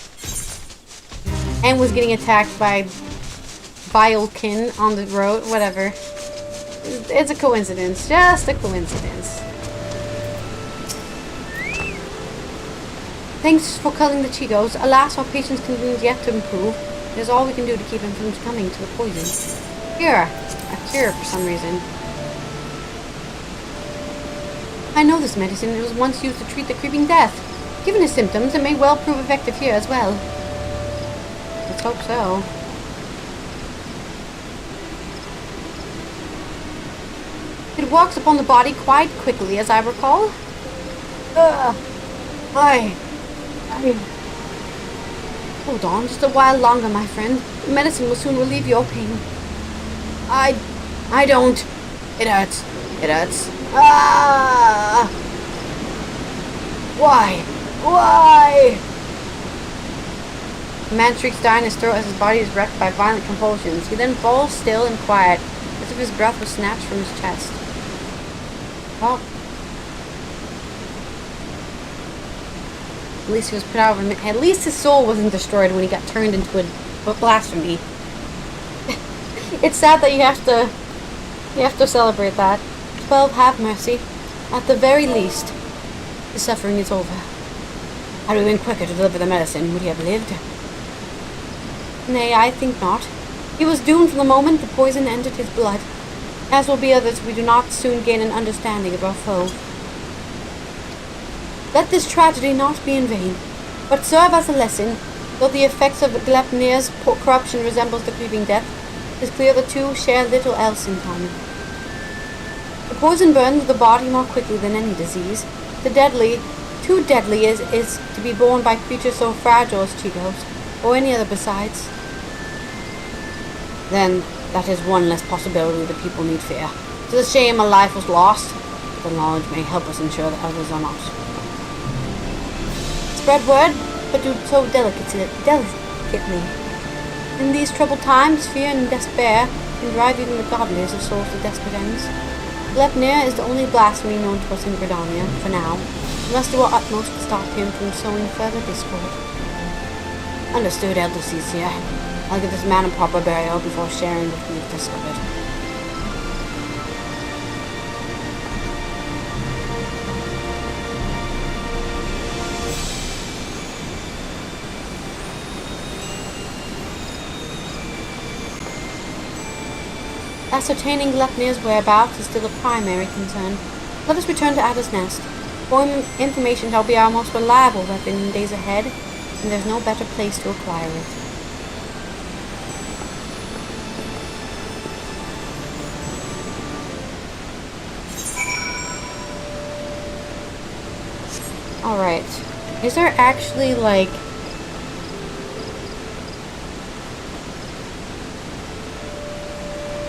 And was getting attacked by Vilekin on the road. Whatever. It's a coincidence. Just a coincidence. Thanks for culling the Chigos. Alas, our patience continues yet to improve. It is all we can do to keep him from succumbing to the poison. Here. A cure for some reason. I know this medicine. It was once used to treat the creeping death. Given his symptoms, it may well prove effective here as well. Let's hope so. It works upon the body quite quickly, as I recall. Hold on, just a while longer, my friend. The medicine will soon relieve your pain. I don't. It hurts. It hurts. Ah! Why? The man shrieks down his throat as his body is wrecked by violent convulsions. He then falls still and quiet, as if his breath was snatched from his chest. Well, at least he was put out of him. At least his soul wasn't destroyed when he got turned into a blasphemy. It's sad that you have to celebrate that. 12, have mercy. At the very least, the suffering is over. Had we been quicker to deliver the medicine, would he have lived? Nay, I think not. He was doomed from the moment the poison entered his blood. As will be others, we do not soon gain an understanding of our foe. Let this tragedy not be in vain, but serve as a lesson. Though the effects of Gleipnir's corruption resembles the creeping death, it is clear the two share little else in common. The poison burns the body more quickly than any disease. Too deadly is to be borne by creatures so fragile as Chigos, or any other besides. Then, that is one less possibility the people need fear. It is a shame a life was lost, but the knowledge may help us ensure that others are not. Spread word. but do so delicately. In these troubled times, fear and despair can drive even the godliest of souls to desperate ends. Gleipnir is the only blasphemy known to us in Gridania, for now. We must do our utmost to stop him from sowing further discord. Understood, Elder CCC. I'll give this man a proper burial before sharing what we've discovered. Ascertaining Gleipnir's whereabouts is still a primary concern. Let us return to Ada's Nest. For information shall be our most reliable weapon in days ahead, and there's no better place to acquire it. Alright. Is there actually, like...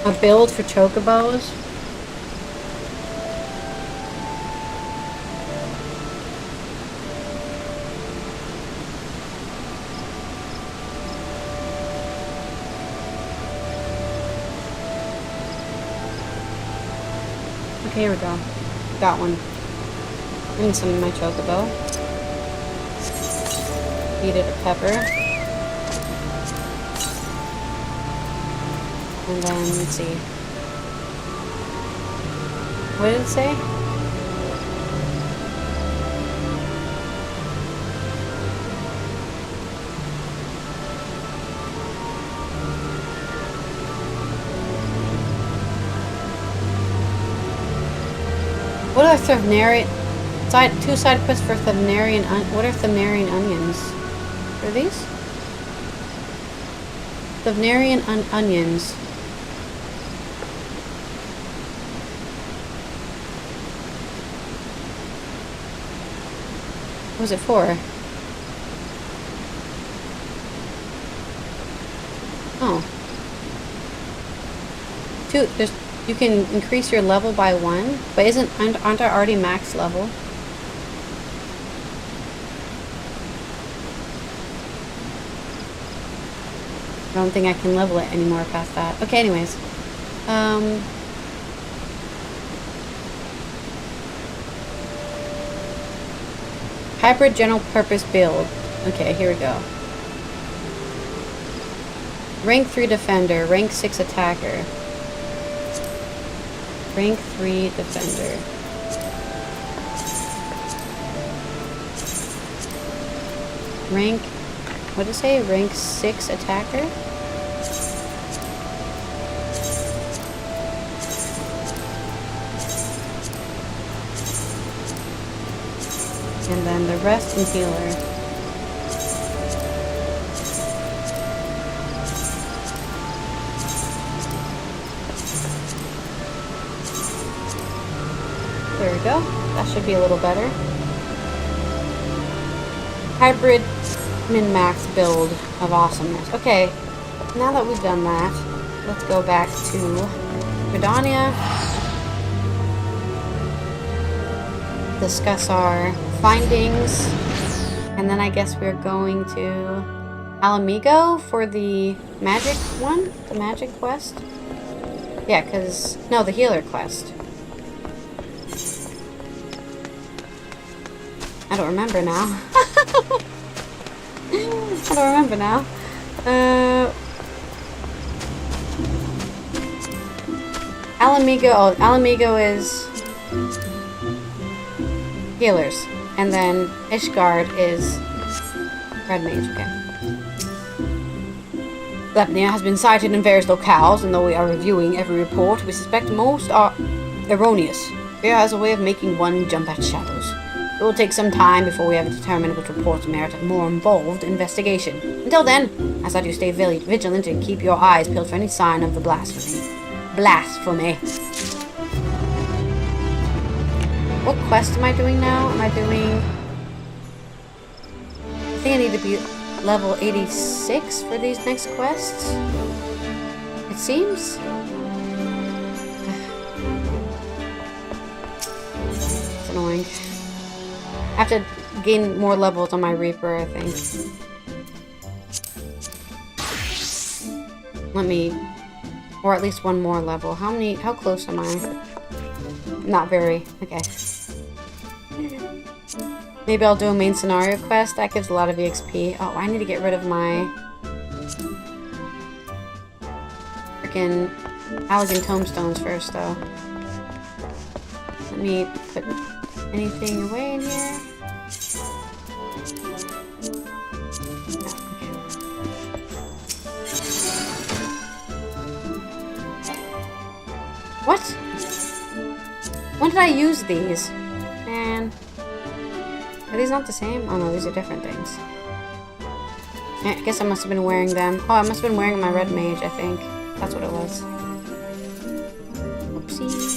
a build for chocobos? Okay, here we go. Got one. I'm summon my chocobo. Feed it a pepper. And then, let's see. What did it say? What are Thavnarian... two side quests for Thavnarian... What are Thavnarian onions? What are these? Thavnarian onions. What was it for? Oh. You can increase your level by 1, but aren't I already max level? I don't think I can level it anymore past that. Okay, anyways. Hybrid general purpose build. Okay, here we go. Rank 3 defender, rank 6 attacker. Rank 3 defender. Rank, what did it say? Rank 6 attacker? And then the rest in healer. There we go. That should be a little better. Hybrid min-max build of awesomeness. Okay, now that we've done that, let's go back to Gridania. Discuss our findings, and then I guess we're going to Alamigo for the magic one, the magic quest. Yeah, because no, the healer quest. I don't remember now. I don't remember now. Alamigo. Oh, Alamigo is healers. And then Ishgard is Red Mage, okay. Gleipnir has been sighted in various locales, and though we are reviewing every report, we suspect most are erroneous. Fear has a way of making one jump at shadows. It will take some time before we have determined which reports merit a more involved investigation. Until then, I ask that you stay vigilant and keep your eyes peeled for any sign of the blasphemy. Blasphemy. What quest am I doing now? Am I doing... I think I need to be level 86 for these next quests. It seems. It's annoying. I have to gain more levels on my Reaper, I think. Let me... Or at least one more level. How close am I? Not very. Okay. Maybe I'll do a main scenario quest. That gives a lot of EXP. Oh, I need to get rid of my... freaking Allythology tombstones first, though. Let me put anything away in here. No, okay. What? When did I use these? Man. Are these not the same? Oh no, these are different things. Yeah, I guess I must have been wearing them. Oh, I must have been wearing my red mage, I think. That's what it was. Oopsie.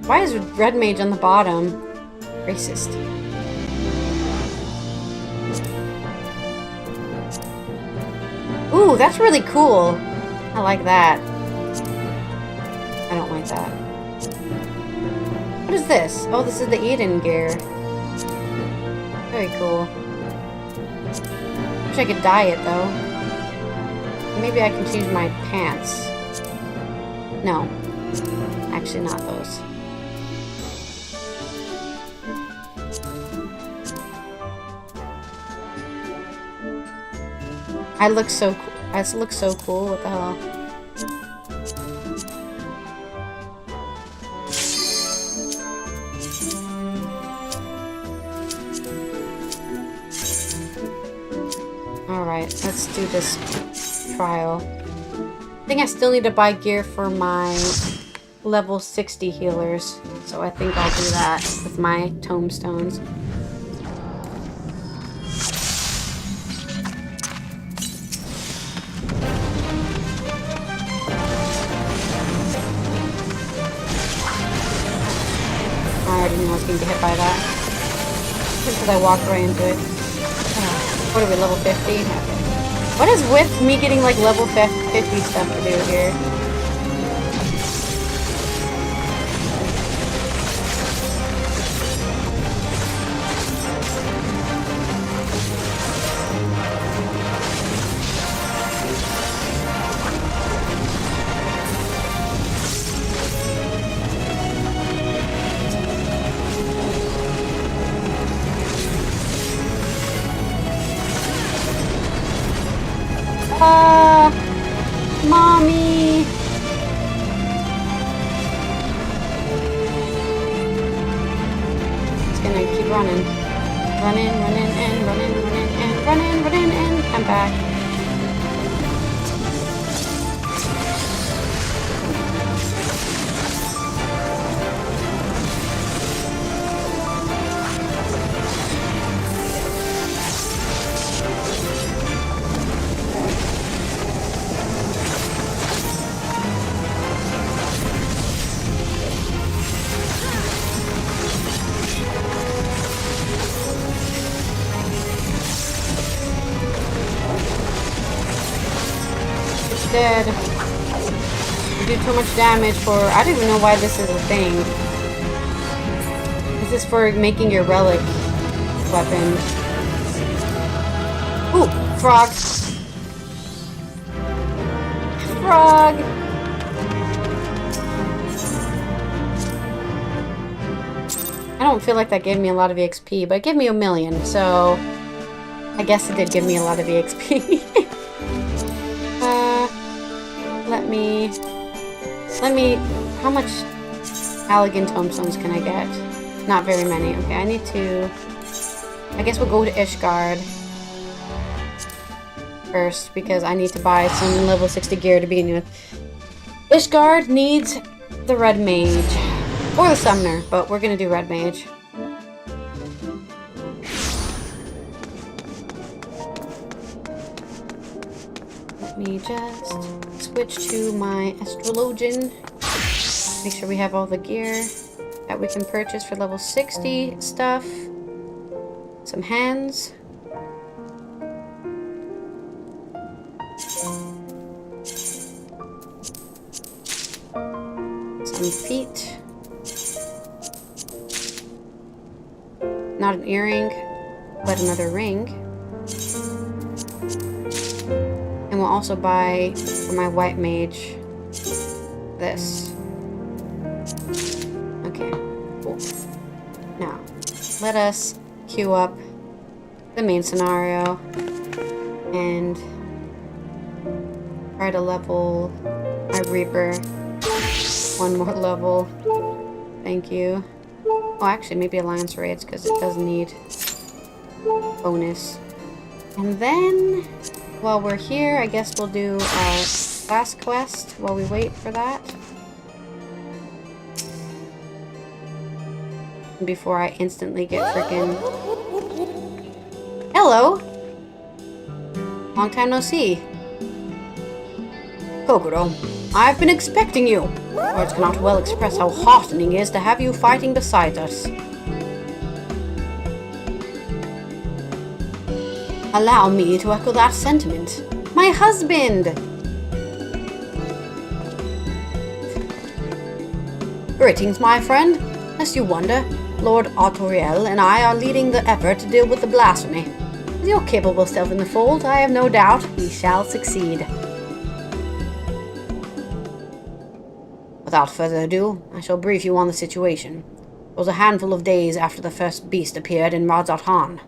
Why is red mage on the bottom? Racist. Ooh, that's really cool. I like that. I don't like that. What is this? Oh, this is the Eden gear. Very cool. Wish I could dye it, though. Maybe I can change my pants. No. Actually, not those. I look so cool. I look so cool. What the hell? Alright, let's do this trial. I think I still need to buy gear for my level 60 healers. So I think I'll do that with my tombstones. I already knew I was going to get hit by that. Just because I walked right into it. What are we, level 50? Okay. What is with me getting like level 50 stuff to do here? Mommy! Just gonna keep running. Running, running, and running, running, and running, running, and I'm back. Dead. You do too much damage for... I don't even know why this is a thing. This is for making your relic weapon. Ooh, frog. Frog. I don't feel like that gave me a lot of EXP, but it gave me 1,000,000, so... I guess it did give me a lot of EXP. Let me, how much Allythology tombstones can I get? Not very many. Okay, I need to, I guess we'll go to Ishgard first, because I need to buy some level 60 gear to begin with. Ishgard needs the red mage, or the summoner, but we're gonna do red mage. Let me just switch to my astrologian. Make sure we have all the gear that we can purchase for level 60 stuff. Some hands. some feet. Not an earring, but another ring. And we'll also buy, for my white mage, this. Okay, cool. Now, let us queue up the main scenario and try to level my Reaper one more level. Thank you. Oh, actually, maybe Alliance Raids, because it does need bonus. And then, while we're here, I guess we'll do our last quest while we wait for that. Before I instantly get freaking... Hello! Long time no see. Kokoro, I've been expecting you. Words cannot well express how heartening it is to have you fighting beside us. Allow me to echo that sentiment. My husband! Greetings, my friend. Lest you wonder, Lord Artoriel and I are leading the effort to deal with the blasphemy. With your capable self in the fold, I have no doubt we shall succeed. Without further ado, I shall brief you on the situation. It was a handful of days after the first beast appeared in Radzat-Han.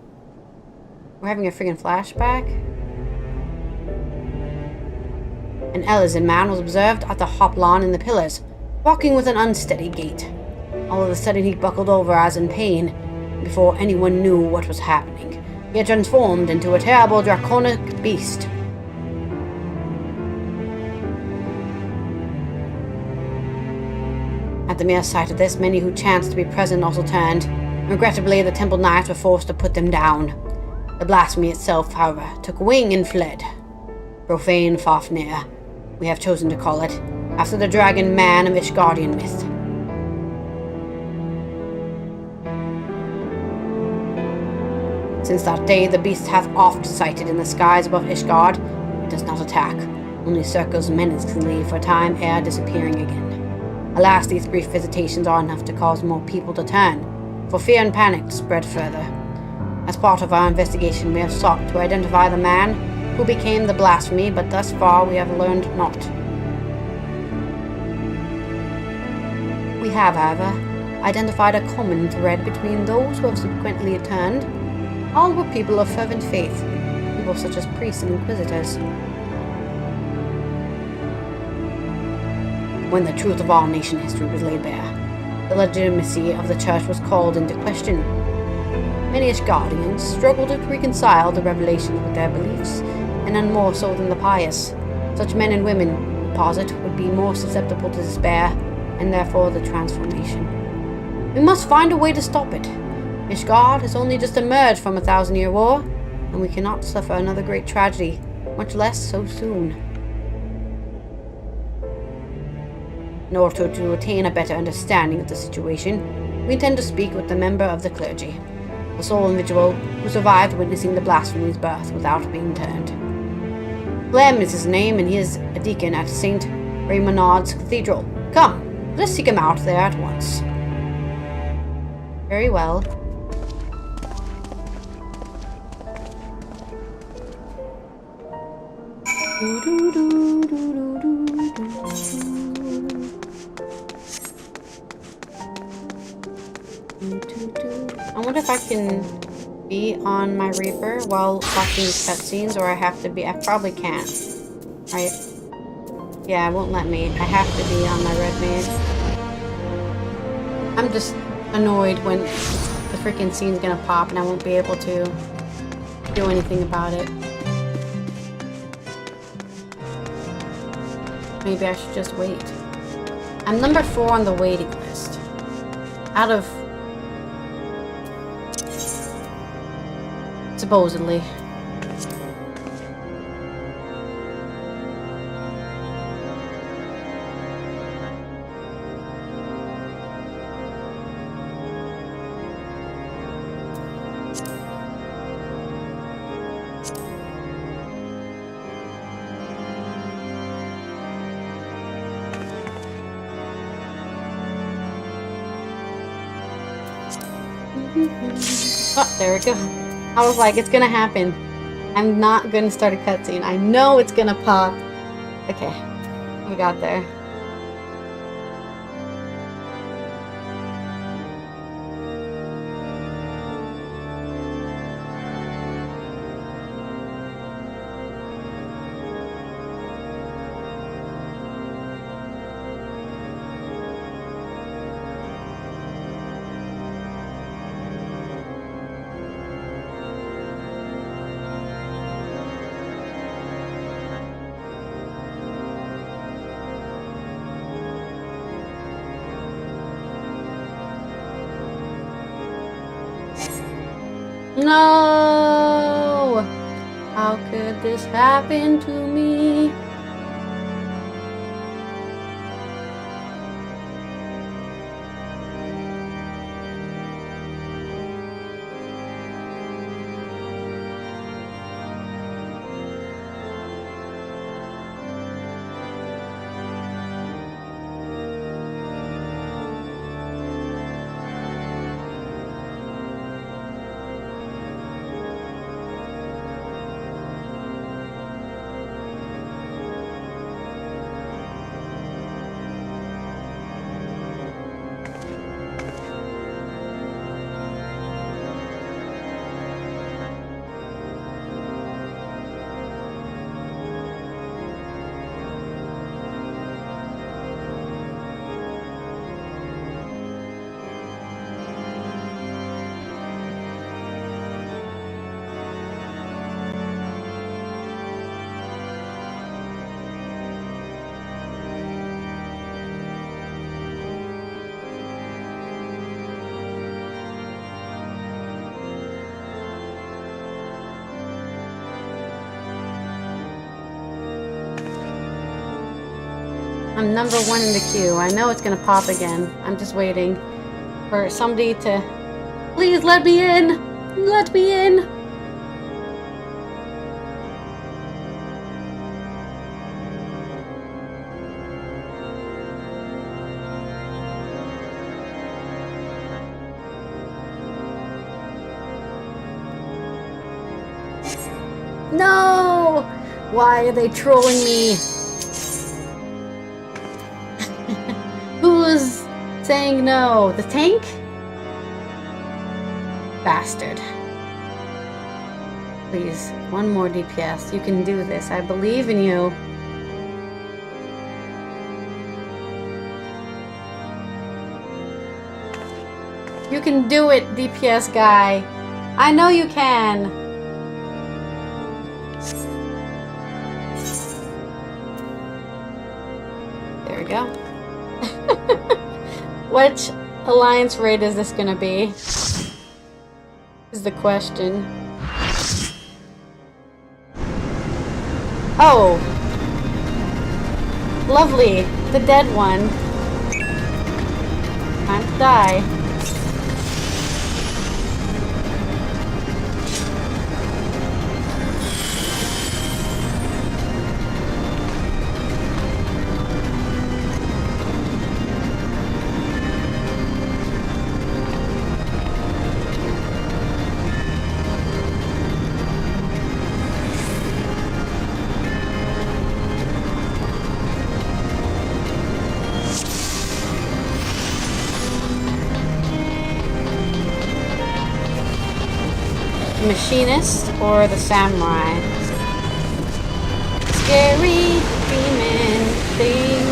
We're having a friggin' flashback? An Elysian man was observed at the Hoplan in the Pillars, walking with an unsteady gait. All of a sudden he buckled over as in pain. Before anyone knew what was happening, he had transformed into a terrible draconic beast. At the mere sight of this, many who chanced to be present also turned. Regrettably, the Temple Knights were forced to put them down. The blasphemy itself, however, took wing and fled. Profane Fafnir, we have chosen to call it, after the dragon man of Ishgardian myth. Since that day, the beast hath oft sighted in the skies above Ishgard. It does not attack, only circles menacingly for a time ere disappearing again. Alas, these brief visitations are enough to cause more people to turn, for fear and panic to spread further. As part of our investigation, we have sought to identify the man who became the blasphemy, but thus far we have learned naught. We have, however, identified a common thread between those who have subsequently turned. All were people of fervent faith, people such as priests and inquisitors. When the truth of all nation history was laid bare, the legitimacy of the church was called into question. Many Ishgardians struggled to reconcile the revelations with their beliefs, and none more so than the pious. Such men and women, we posit, would be more susceptible to despair, and therefore the transformation. We must find a way to stop it. Ishgard has only just emerged from a 1,000-year war, and we cannot suffer another great tragedy, much less so soon. In order to attain a better understanding of the situation, we intend to speak with a member of the clergy, the sole individual who survived witnessing the blasphemy's birth without being turned. Clem is his name, and he is a deacon at St. Raymonard's Cathedral. Come, let's seek him out there at once. Very well. I wonder if I can be on my Reaper while watching these cutscenes, or I have to be. I probably can't. Right? Yeah, it won't let me. I have to be on my Red Mage. I'm just annoyed when the freaking scene's gonna pop and I won't be able to do anything about it. Maybe I should just wait. I'm number 4 on the waiting list. Out of... supposedly. Oh, there we go. I was like, it's gonna happen. I'm not gonna start a cutscene. I know it's gonna pop. Okay, we got there. No! How could this happen to me? I'm number 1 in the queue. I know it's gonna pop again. I'm just waiting for somebody to... Please let me in! Let me in! No! Why are they trolling me? Who's saying no? The tank? Bastard. Please, one more DPS. You can do this. I believe in you. You can do it, DPS guy. I know you can. There we go. Which alliance raid is this gonna be? Is the question. Oh! Lovely! The dead one. Time to die. Machinist or the samurai? Scary demon thing.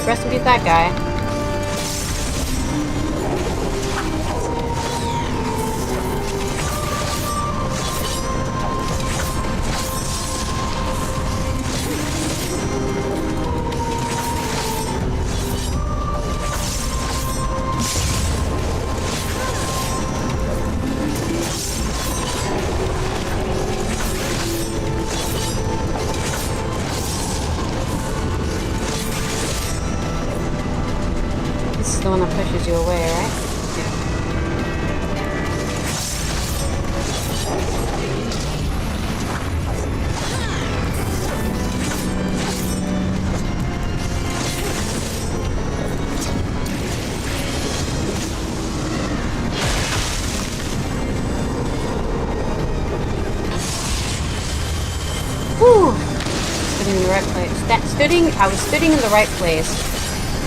Rest in peace, that guy. the one that pushes you away, right? Whew! Sitting in the right place. I was sitting in the right place.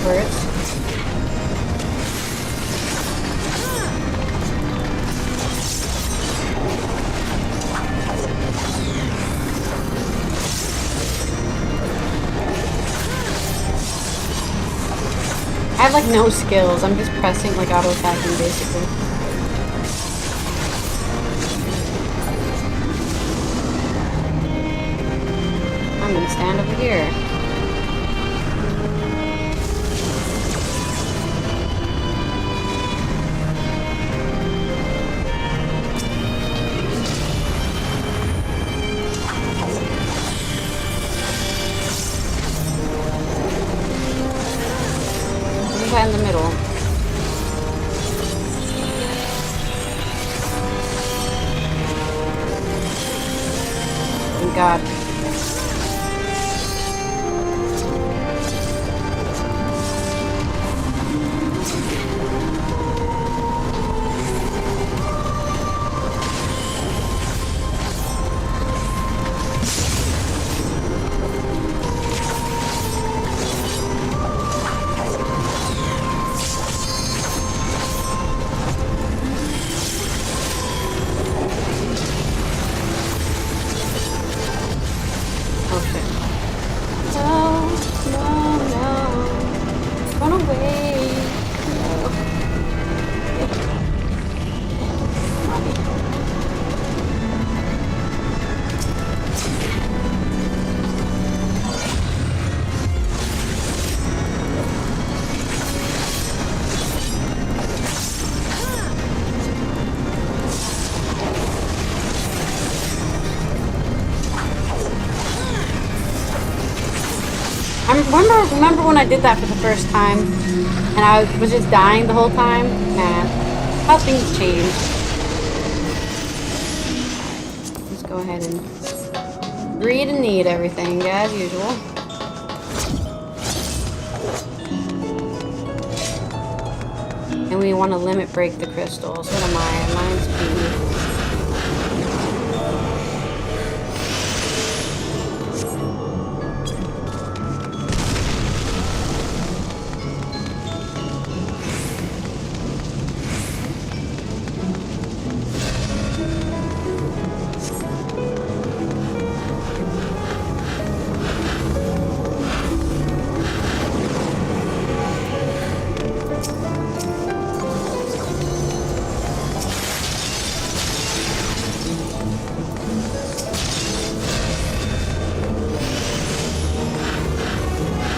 Words. I have like no skills. I'm just pressing like auto attacking basically. I'm gonna stand over here. In the middle. Thank God. Remember when I did that for the first time and I was just dying the whole time? Man, how things change. Let's go ahead and read and need everything as usual. And we want to limit break the crystals. What am I? Mine's B.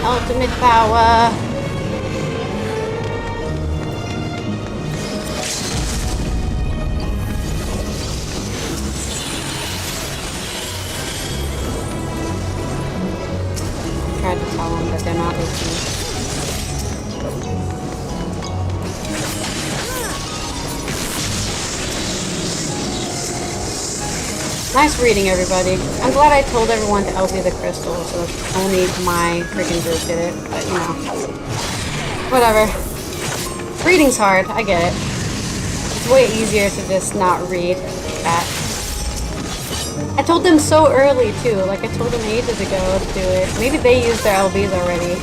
Ultimate power. I tried to tell them, but they're not listening. Nice reading, everybody. I'm glad I told everyone to LB the crystal, so only my freaking group did it. But, you know. Whatever. Reading's hard. I get it. It's way easier to just not read that. I told them so early, too. Like, I told them ages ago to do it. Maybe they used their LBs already.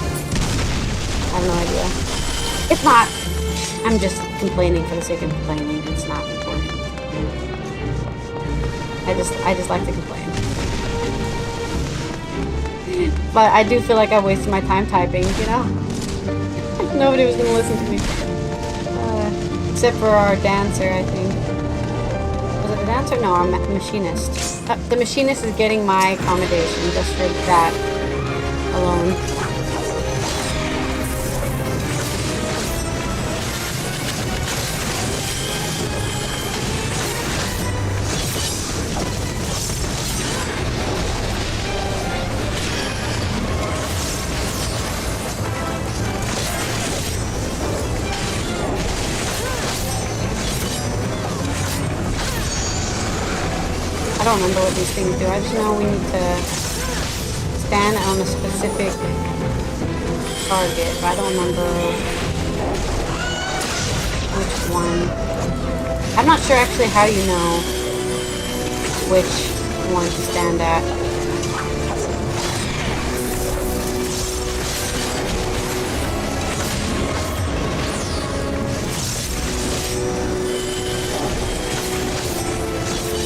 I have no idea. If not, I'm just complaining for the sake of complaining. It's not important. I just like to complain. But I do feel like I wasted my time typing, you know? Nobody was gonna listen to me. Except for our dancer, I think. Was it the dancer? No, our machinist. The machinist is getting my accommodation just for that alone. don't remember what these things do. I just know we need to stand on a specific target, but I don't remember which one. I'm not sure actually how you know which one to stand at.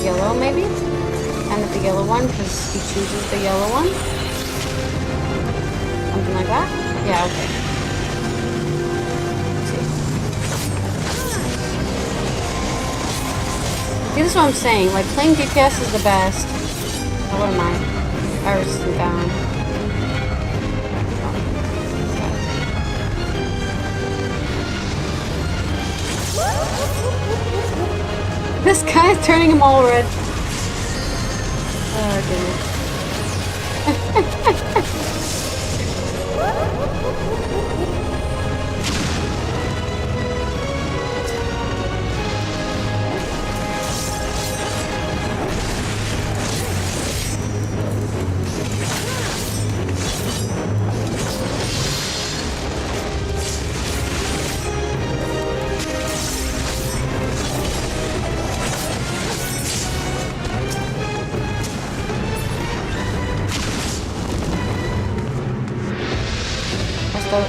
Yellow, maybe? And at the yellow one, because he chooses the yellow one? Something like that? Yeah, okay. See, this is what I'm saying. Like, playing DPS is the best. Oh, what am I? Iris is down. This guy is turning him all red. Oh, goodness.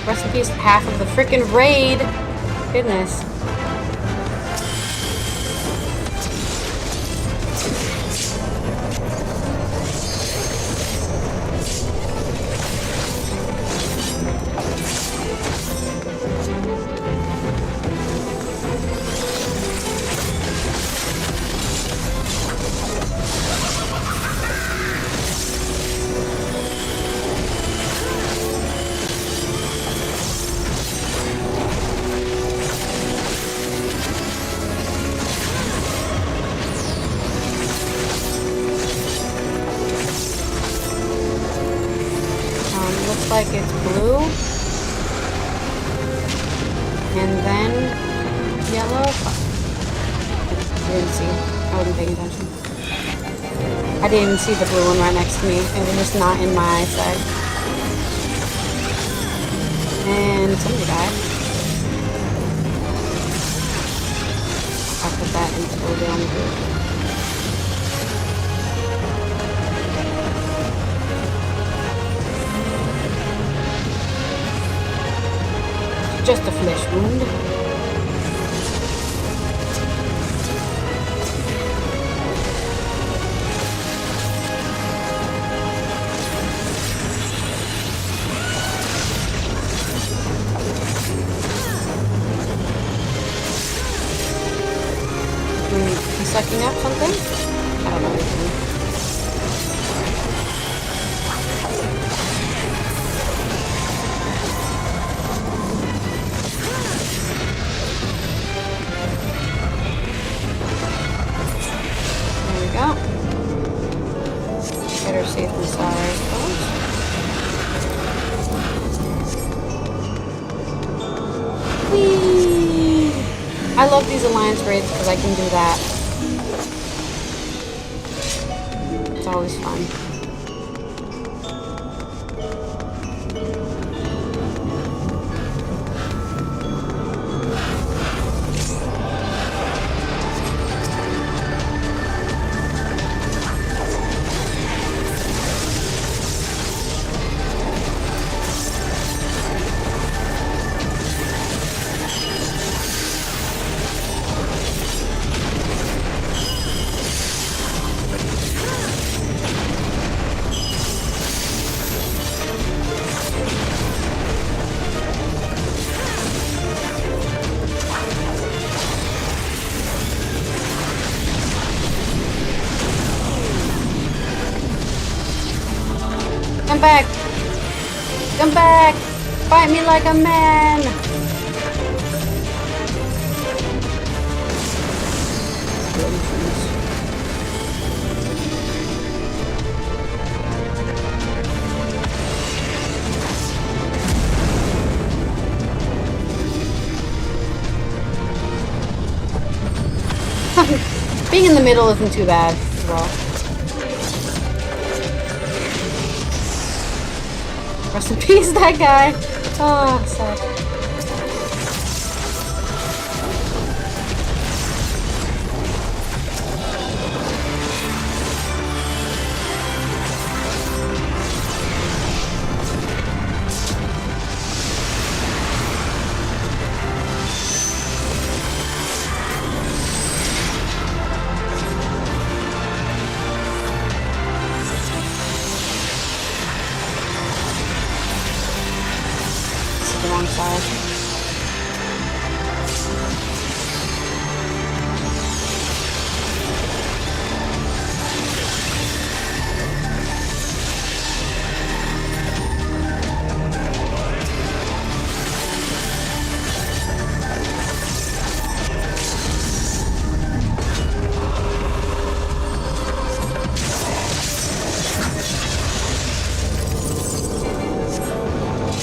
Rest in peace, half of the frickin' raid. Goodness. Like it's blue and then yellow. I didn't see. I wasn't paying attention. I didn't even see the blue one right next to me. It was just not in my eyesight. And somebody died. I'll put that into the on the group. Just a flesh wound. He's sucking up something? I don't know anything. Better safe than sorry, I suppose. Whee! I love these alliance raids because I can do that. It's always fun. Come back! Come back! Fight me like a man! Being in the middle isn't too bad as well. Rest in peace, that guy. Oh, sad.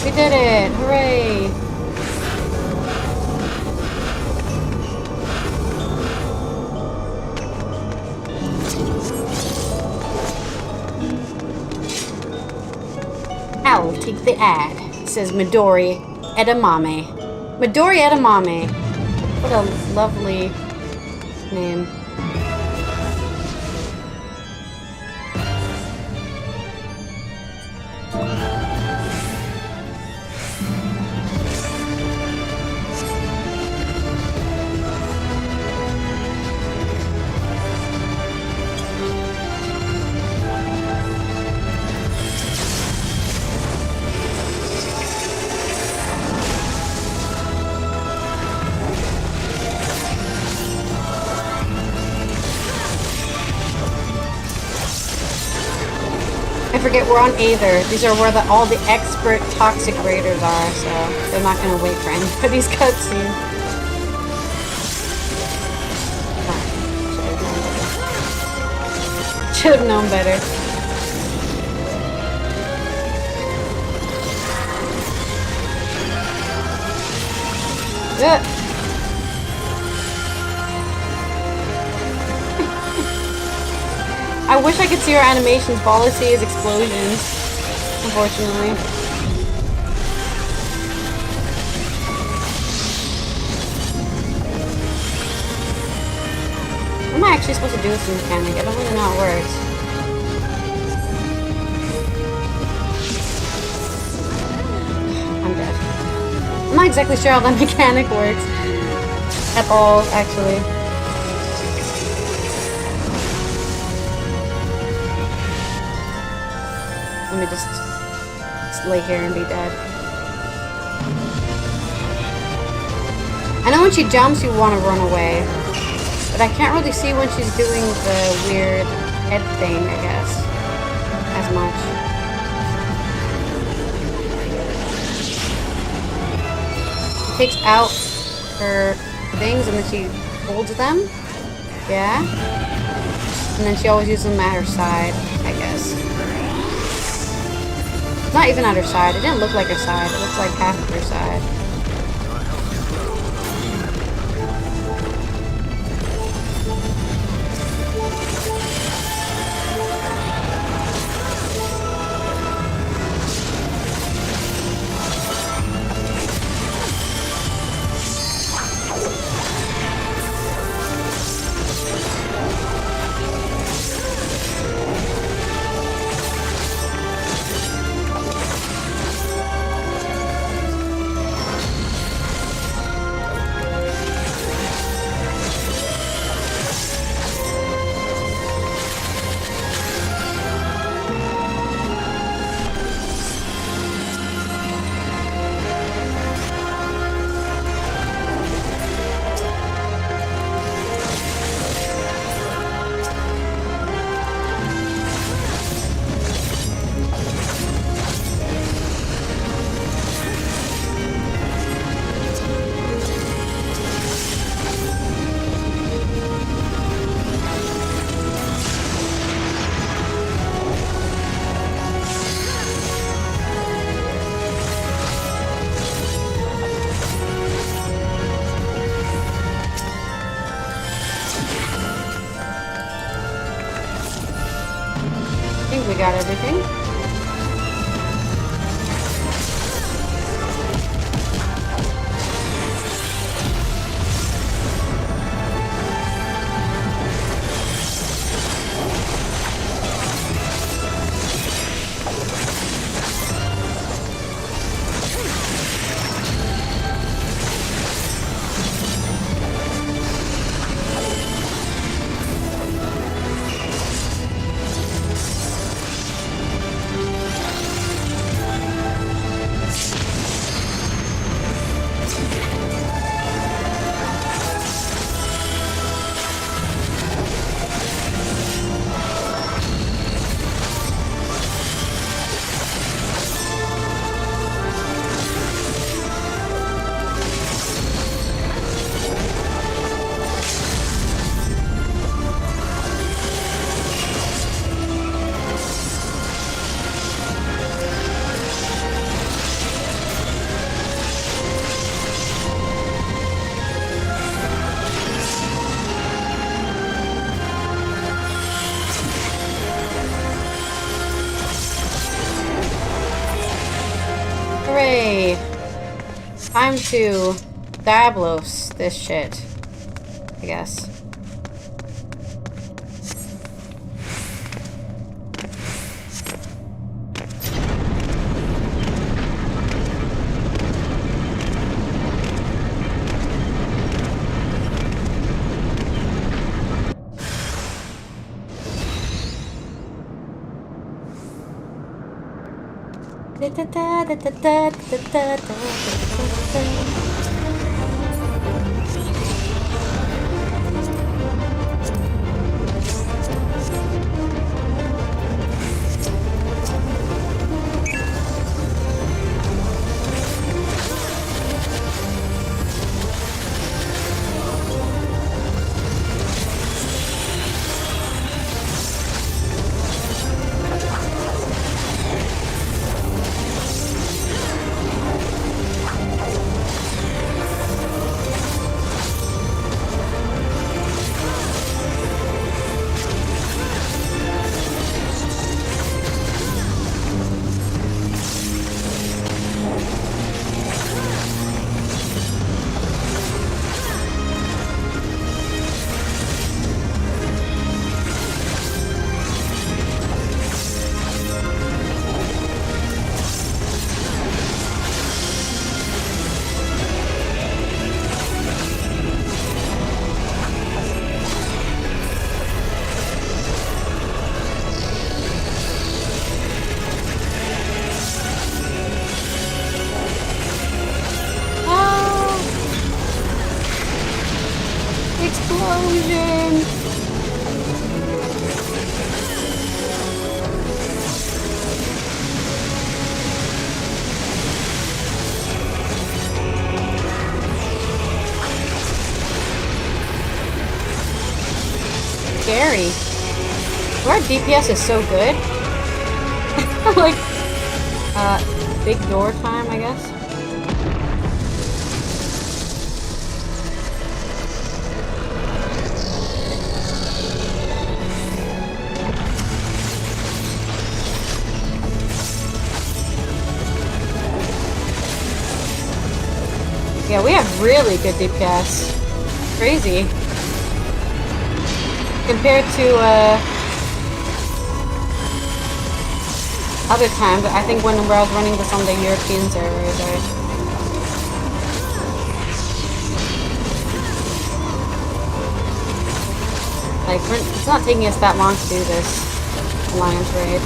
We did it! Hooray! I'll take the ad, says Midori Edamame. Midori Edamame. What a lovely name. I forget we're on Aether. These are where all the expert toxic raiders are, so they're not gonna wait for anybody's cutscene. Should have known better. Yeah. I wish I could see her animations, but all I see is explosions, unfortunately. What am I actually supposed to do with this mechanic? I don't really know how it works. I'm dead. I'm not exactly sure how that mechanic works. At all, actually. Let me just lay here and be dead. I know when she jumps you want to run away, but I can't really see when she's doing the weird head thing, I guess, as much. She takes out her things and then she holds them, yeah? And then she always uses them at her side, I guess. Not even at her side. It didn't look like her side. It looked like half of her side. Okay. Time to Diablos this shit. I guess. Explosion! Scary. Our DPS is so good. Like, big door time, I guess. Yeah, we have really good DPS. Crazy. Compared to, other times, I think when I was running this on the European servers, like, it's not taking us that long to do this Alliance raid.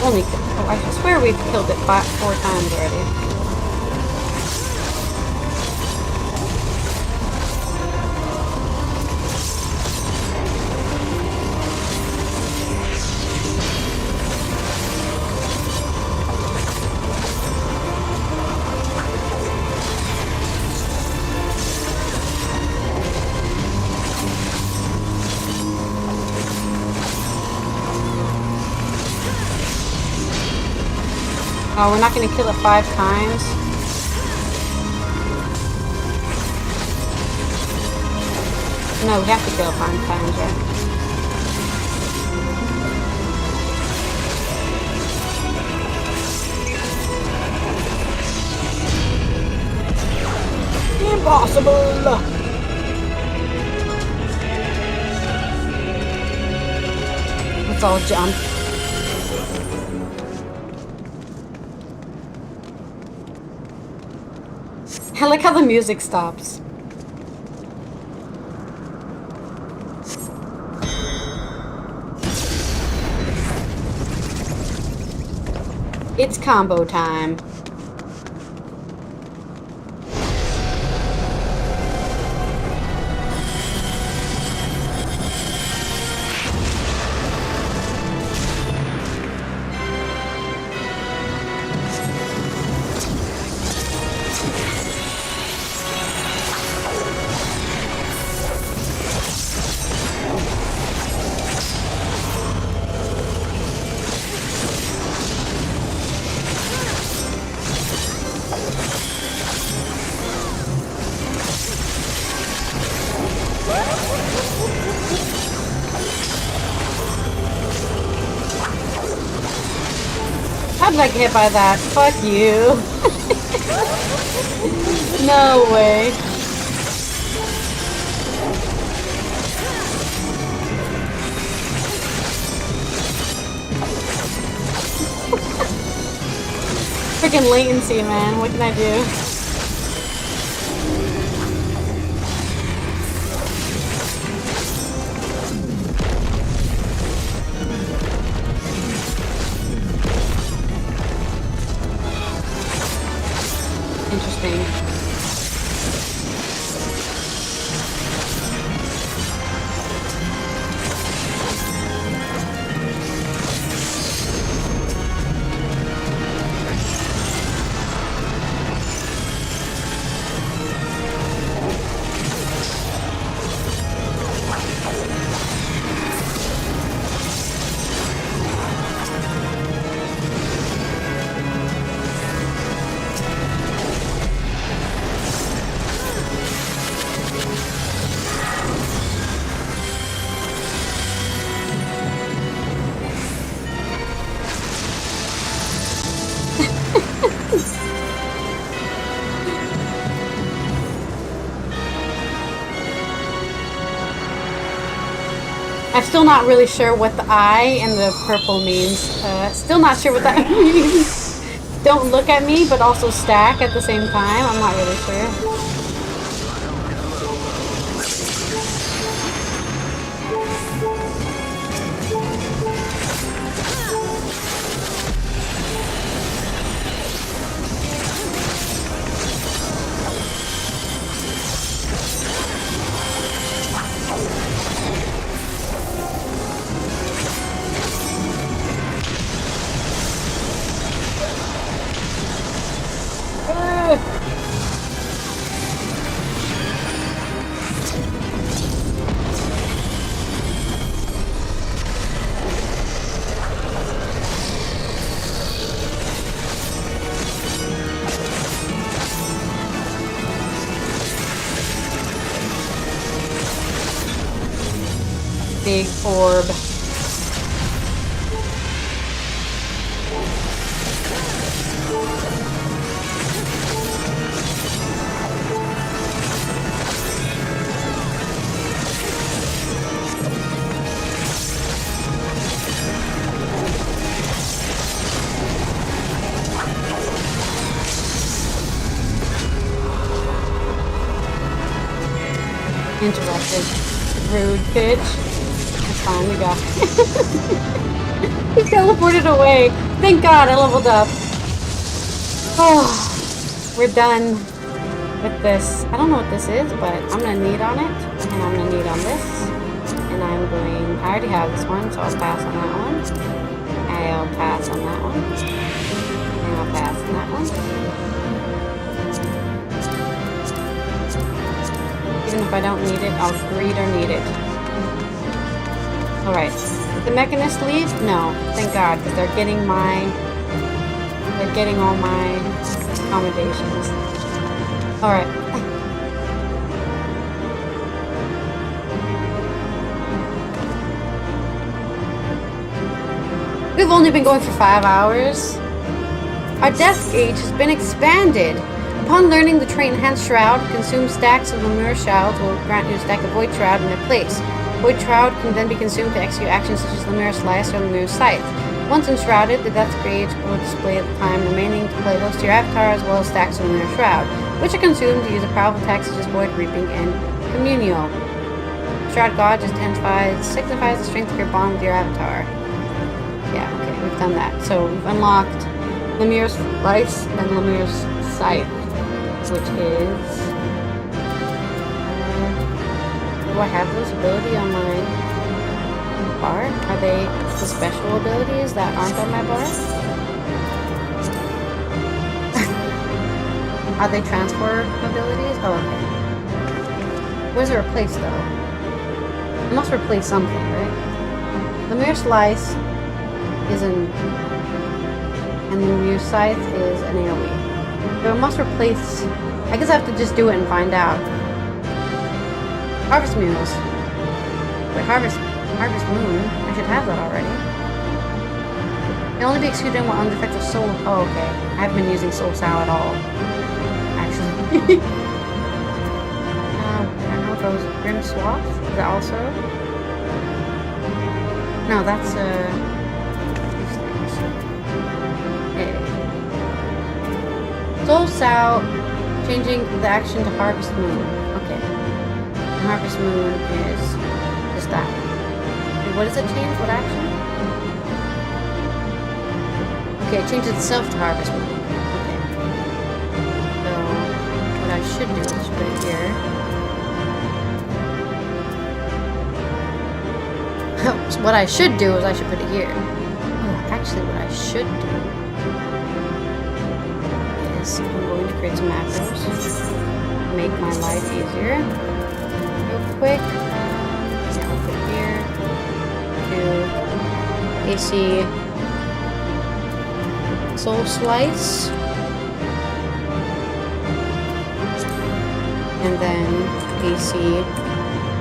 Oh, I swear we've killed it 4 times already. Oh, we're not gonna kill it 5 times. No, we have to kill it 5 times, right? Impossible! Let's all jump. I like how the music stops. It's combo time. did I get hit by that? Fuck you. No way. Freaking latency, man. What can I do? Interesting. I'm still not really sure what the I and the purple means. Still not sure what that means. Don't look at me, but also stack at the same time. I'm not really sure. Big orb. Interrupted. Rude bitch. Fine, we got he teleported away. Thank God I leveled up. Oh, we're done with this. I don't know what this is, but I'm gonna need on it, and I'm gonna need on this, and I'm going. I already have this one, so I'll pass on that one. I'll pass on that one, and I'll pass on that one. Even if I don't need it, I'll greed or need it. Alright, did the Mechanist leave? No, thank God, because they're getting all my accommodations. Alright. We've only been going for 5 hours. Our death gauge has been expanded. Upon learning the trait Enhanced Shroud, consume stacks of Lemure Shrouds will grant you a stack of Void Shroud in their place. Void Shroud can then be consumed to execute actions such as Lemure Slice or Lemure Scythe. Once enshrouded, the death gauge will display the time remaining to play host to your avatar as well as stacks of Lemure Shroud, which are consumed to use a powerful attack such as Void Reaping and Communio. Shroud God just signifies the strength of your bond with your avatar. Yeah, okay, we've done that. So we've unlocked Lemure Slice and Lemure Scythe, which is... do I have those ability on my bar? Are they the special abilities that aren't on my bar? Are they transfer abilities? Oh, okay. Where's it replace, though? It must replace something, right? Lemure Slice is an... and Lemure Scythe is an AoE. So it must replace... I guess I have to just do it and find out. Harvest Mules. Wait, Harvest Moon. I should have that already. Can only be executed while under effect of soul. Oh, okay. I haven't been using soul sow at all. Actually. I know those Grim Swath. Is that also? No, that's these things. Okay. Soul sow, changing the action to Harvest Moon. Okay. And Harvest Moon is just that. And what does it change? What action? Okay, it changes itself to Harvest Moon. Okay. So, what I should do is put it here. So what I should do is I should put it here. Oh, actually, what I should do is I'm going to create some macros. Make my life easier. Real quick. Yeah, I'll put here. To AC Soul Slice. And then AC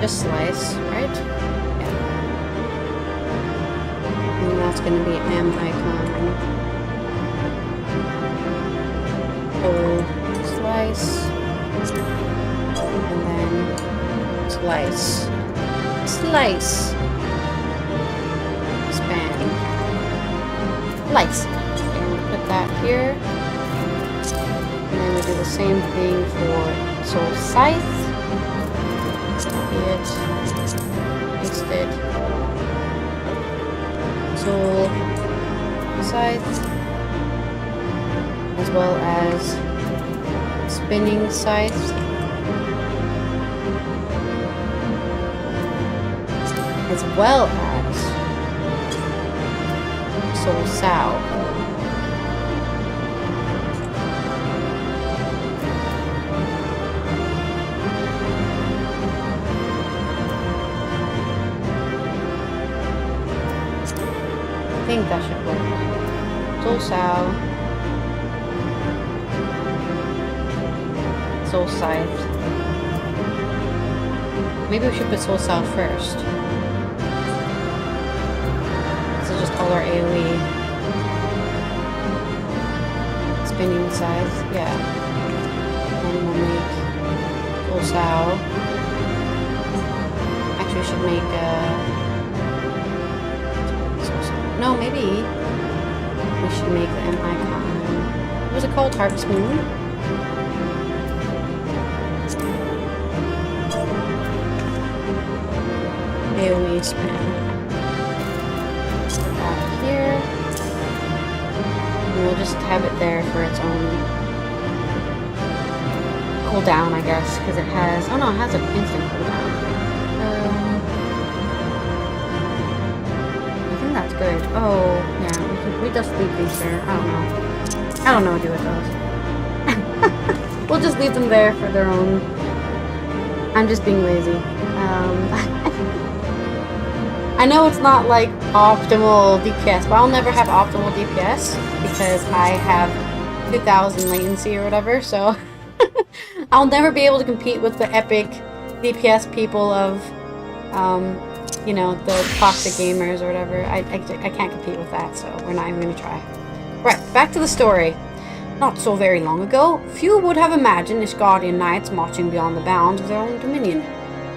just Slice, right? Yeah. And that's going to be M icon. Soul Slice. And then Slice. Slice. Span. Slice. Put that here, and then we do the same thing for Soul Scythe. Copy it, paste it. Soul Scythe, as well as Spinning Scythe, as well as Soul Sow. I think that should work. Soul Sow. Soul Scythe. Maybe we should put Soul Sow first. This is just all our AoE. Spinning Scythe, yeah. And we'll make Soul Sow. Actually, we should make no, maybe we should make the M icon. What was it called? Harvest Moon? AoE spam. Put that here. And we'll just have it there for its own cooldown, I guess, because it has. Oh no, it has an instant cooldown. That's good. Oh, yeah, we just leave these there. I don't know what to do with those. We'll just leave them there for their own. I'm just being lazy. I know it's not like optimal DPS, but I'll never have optimal DPS because I have 2000 latency or whatever, so I'll never be able to compete with the epic DPS people of you know, the toxic gamers or whatever. I can't compete with that, so we're not even going to try. Right, back to the story. Not so very long ago, few would have imagined Ishgardian knights marching beyond the bounds of their own dominion.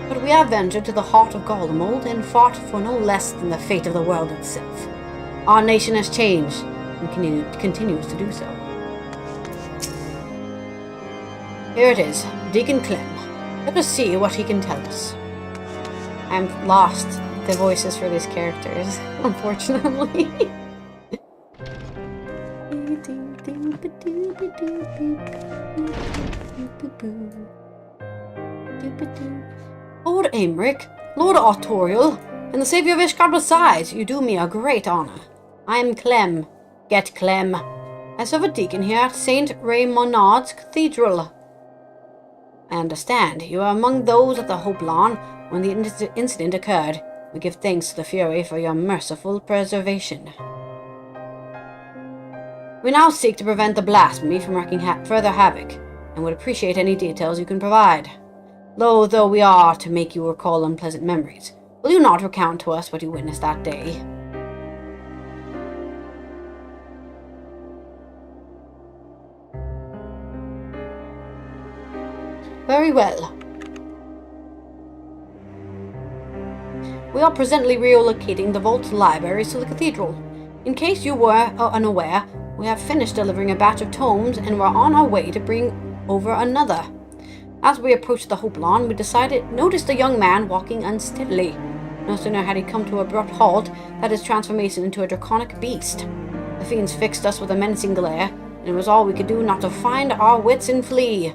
But we have ventured to the heart of Garlemald and fought for no less than the fate of the world itself. Our nation has changed, and continues to do so. Here it is, Deacon Clem. Let us see what he can tell us. I'm lost the voices for these characters, unfortunately. Lord Aymeric, Lord Artorial, and the Saviour of Ishgard besides, you do me a great honour. I am Clem. Get Clem. I serve a deacon here at St. Raymonard's Cathedral. I understand you are among those at the Hope Lawn when the incident occurred. We give thanks to the Fury for your merciful preservation. We now seek to prevent the blasphemy from wreaking further havoc, and would appreciate any details you can provide. Loath though we are to make you recall unpleasant memories, will you not recount to us what you witnessed that day? Very well. We are presently relocating the vault libraries to the cathedral. In case you were unaware, we have finished delivering a batch of tomes and we're on our way to bring over another. As we approached the Hope Lawn, we noticed a young man walking unsteadily. No sooner had he come to an abrupt halt than his transformation into a draconic beast. The fiends fixed us with a menacing glare, and it was all we could do not to find our wits and flee.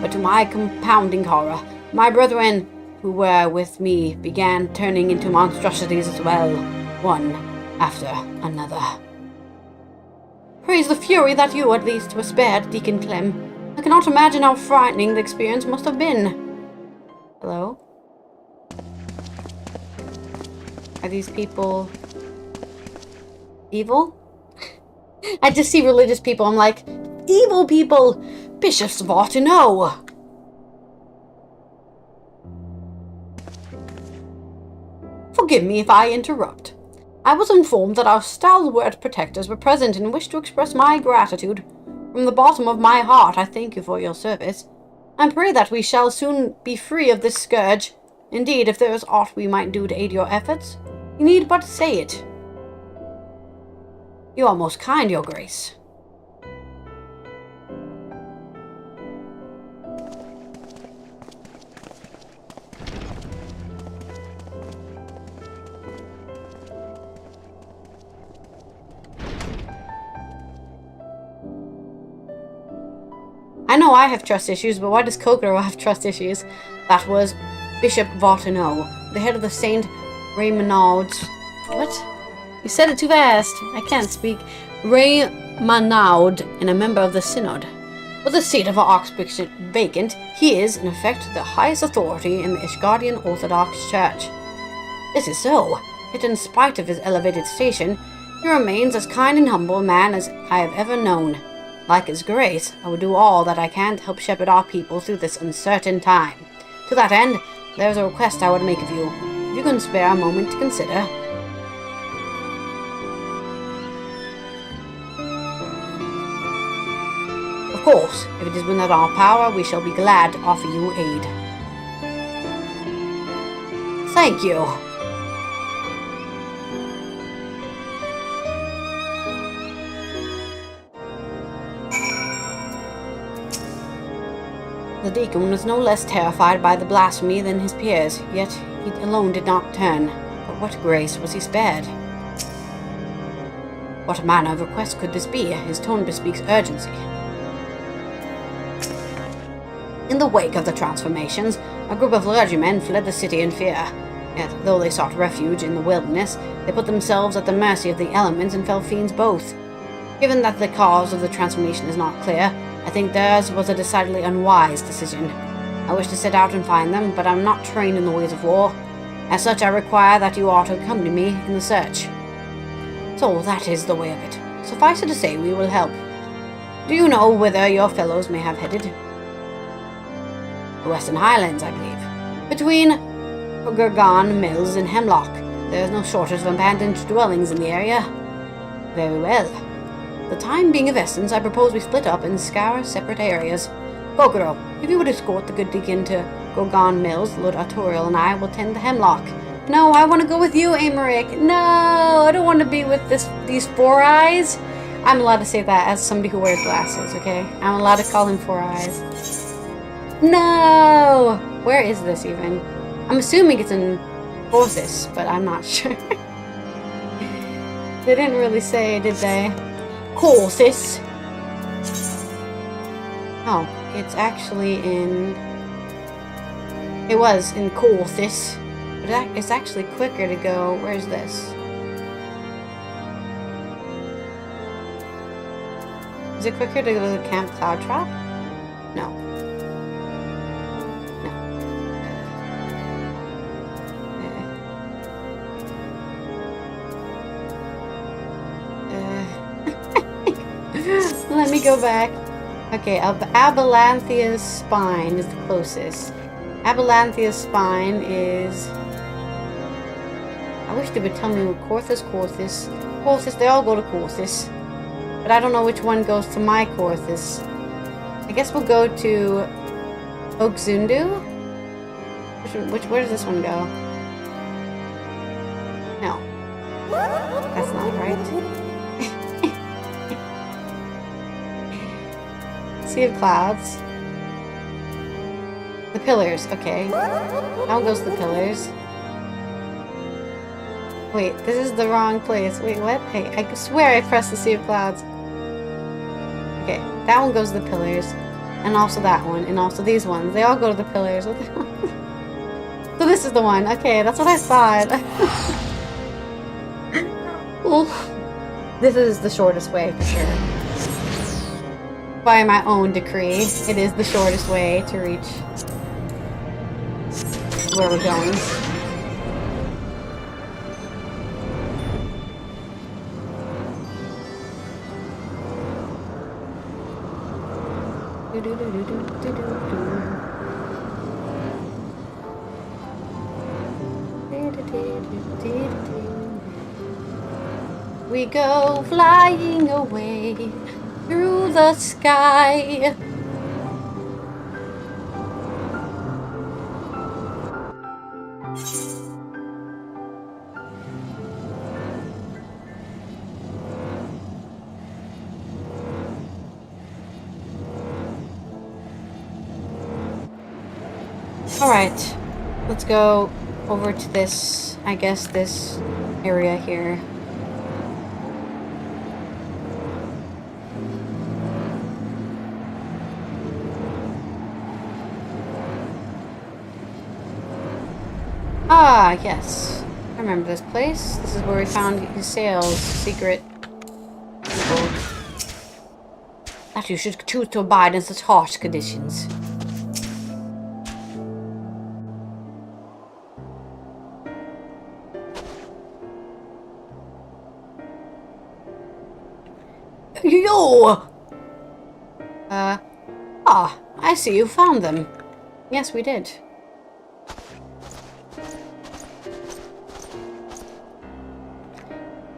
But to my compounding horror, my brethren who were with me began turning into monstrosities as well, one after another. Praise the fury that you at least were spared, Deacon Clem. I cannot imagine how frightening the experience must have been. Hello? Are these people evil? I just see religious people, I'm like, evil people! Bishops ought to know! Forgive me if I interrupt. I was informed that our stalwart protectors were present and wish to express my gratitude. From the bottom of my heart, I thank you for your service. I pray that we shall soon be free of this scourge. Indeed, if there is aught we might do to aid your efforts, you need but say it. You are most kind, your grace. I know I have trust issues, but why does Kokoro have trust issues? That was Bishop Vartano, the head of the Saint Raymonauds. What? You said it too fast. I can't speak. Raymonaud, and a member of the Synod. With the seat of our Archbishop vacant, he is, in effect, the highest authority in the Ishgardian Orthodox Church. This is so, yet in spite of his elevated station, he remains as kind and humble a man as I have ever known. Like his grace, I would do all that I can to help shepherd our people through this uncertain time. To that end, there is a request I would make of you. If you can spare a moment to consider. Of course, if it is within our power, we shall be glad to offer you aid. Thank you. The deacon was no less terrified by the blasphemy than his peers, yet he alone did not turn. But what grace was he spared? What manner of request could this be? His tone bespeaks urgency. In the wake of the transformations, a group of clergymen fled the city in fear. Yet, though they sought refuge in the wilderness, they put themselves at the mercy of the elements and fell fiends both. Given that the cause of the transformation is not clear, I think theirs was a decidedly unwise decision. I wish to set out and find them, but I am not trained in the ways of war. As such, I require that you are to accompany me in the search. So that is the way of it. Suffice it to say, we will help. Do you know whither your fellows may have headed? The Western Highlands, I believe. Between Gurgan Mills and Hemlock, there is no shortage of abandoned dwellings in the area. Very well. The time being of essence, I propose we split up and scour separate areas. Kokoro, if you would escort the good deacon to Gurgan Mills, Lord Artorial and I will tend the Hemlock. No, I want to go with you, Amaric. No, I don't want to be with these Four Eyes. I'm allowed to say that as somebody who wears glasses, okay? I'm allowed to call him Four Eyes. No! Where is this even? I'm assuming it's in Orthis, but I'm not sure. They didn't really say, did they? Corthis. Oh, it's actually in... It was in Corthis. But it's actually quicker to go... Where's this? Is it quicker to go to Camp Cloudtrap? No. Let me go back. Okay, Abalanthia's Spine is the closest. Abalanthia's Spine is... I wish they would tell me what Corthis, they all go to Corthis. But I don't know which one goes to my Corthis. I guess we'll go to Oakzundu? Where does this one go? No. That's not right. Sea of Clouds. The Pillars, okay. Now goes the Pillars. Wait, this is the wrong place. Wait, what? Hey, I swear I pressed the Sea of Clouds. Okay, that one goes to the Pillars. And also that one. And also these ones. They all go to the Pillars. What the hell? So this is the one. Okay, that's what I thought. Oof. This is the shortest way for sure. By my own decree, it is the shortest way to reach where we're going. We go flying away through the sky. Alright, let's go over to this, I guess, this area here. Ah, yes. I remember this place. This is where we found Hydaelyn's secret. That you should choose to abide in such harsh conditions. Yo! I see you found them. Yes, we did.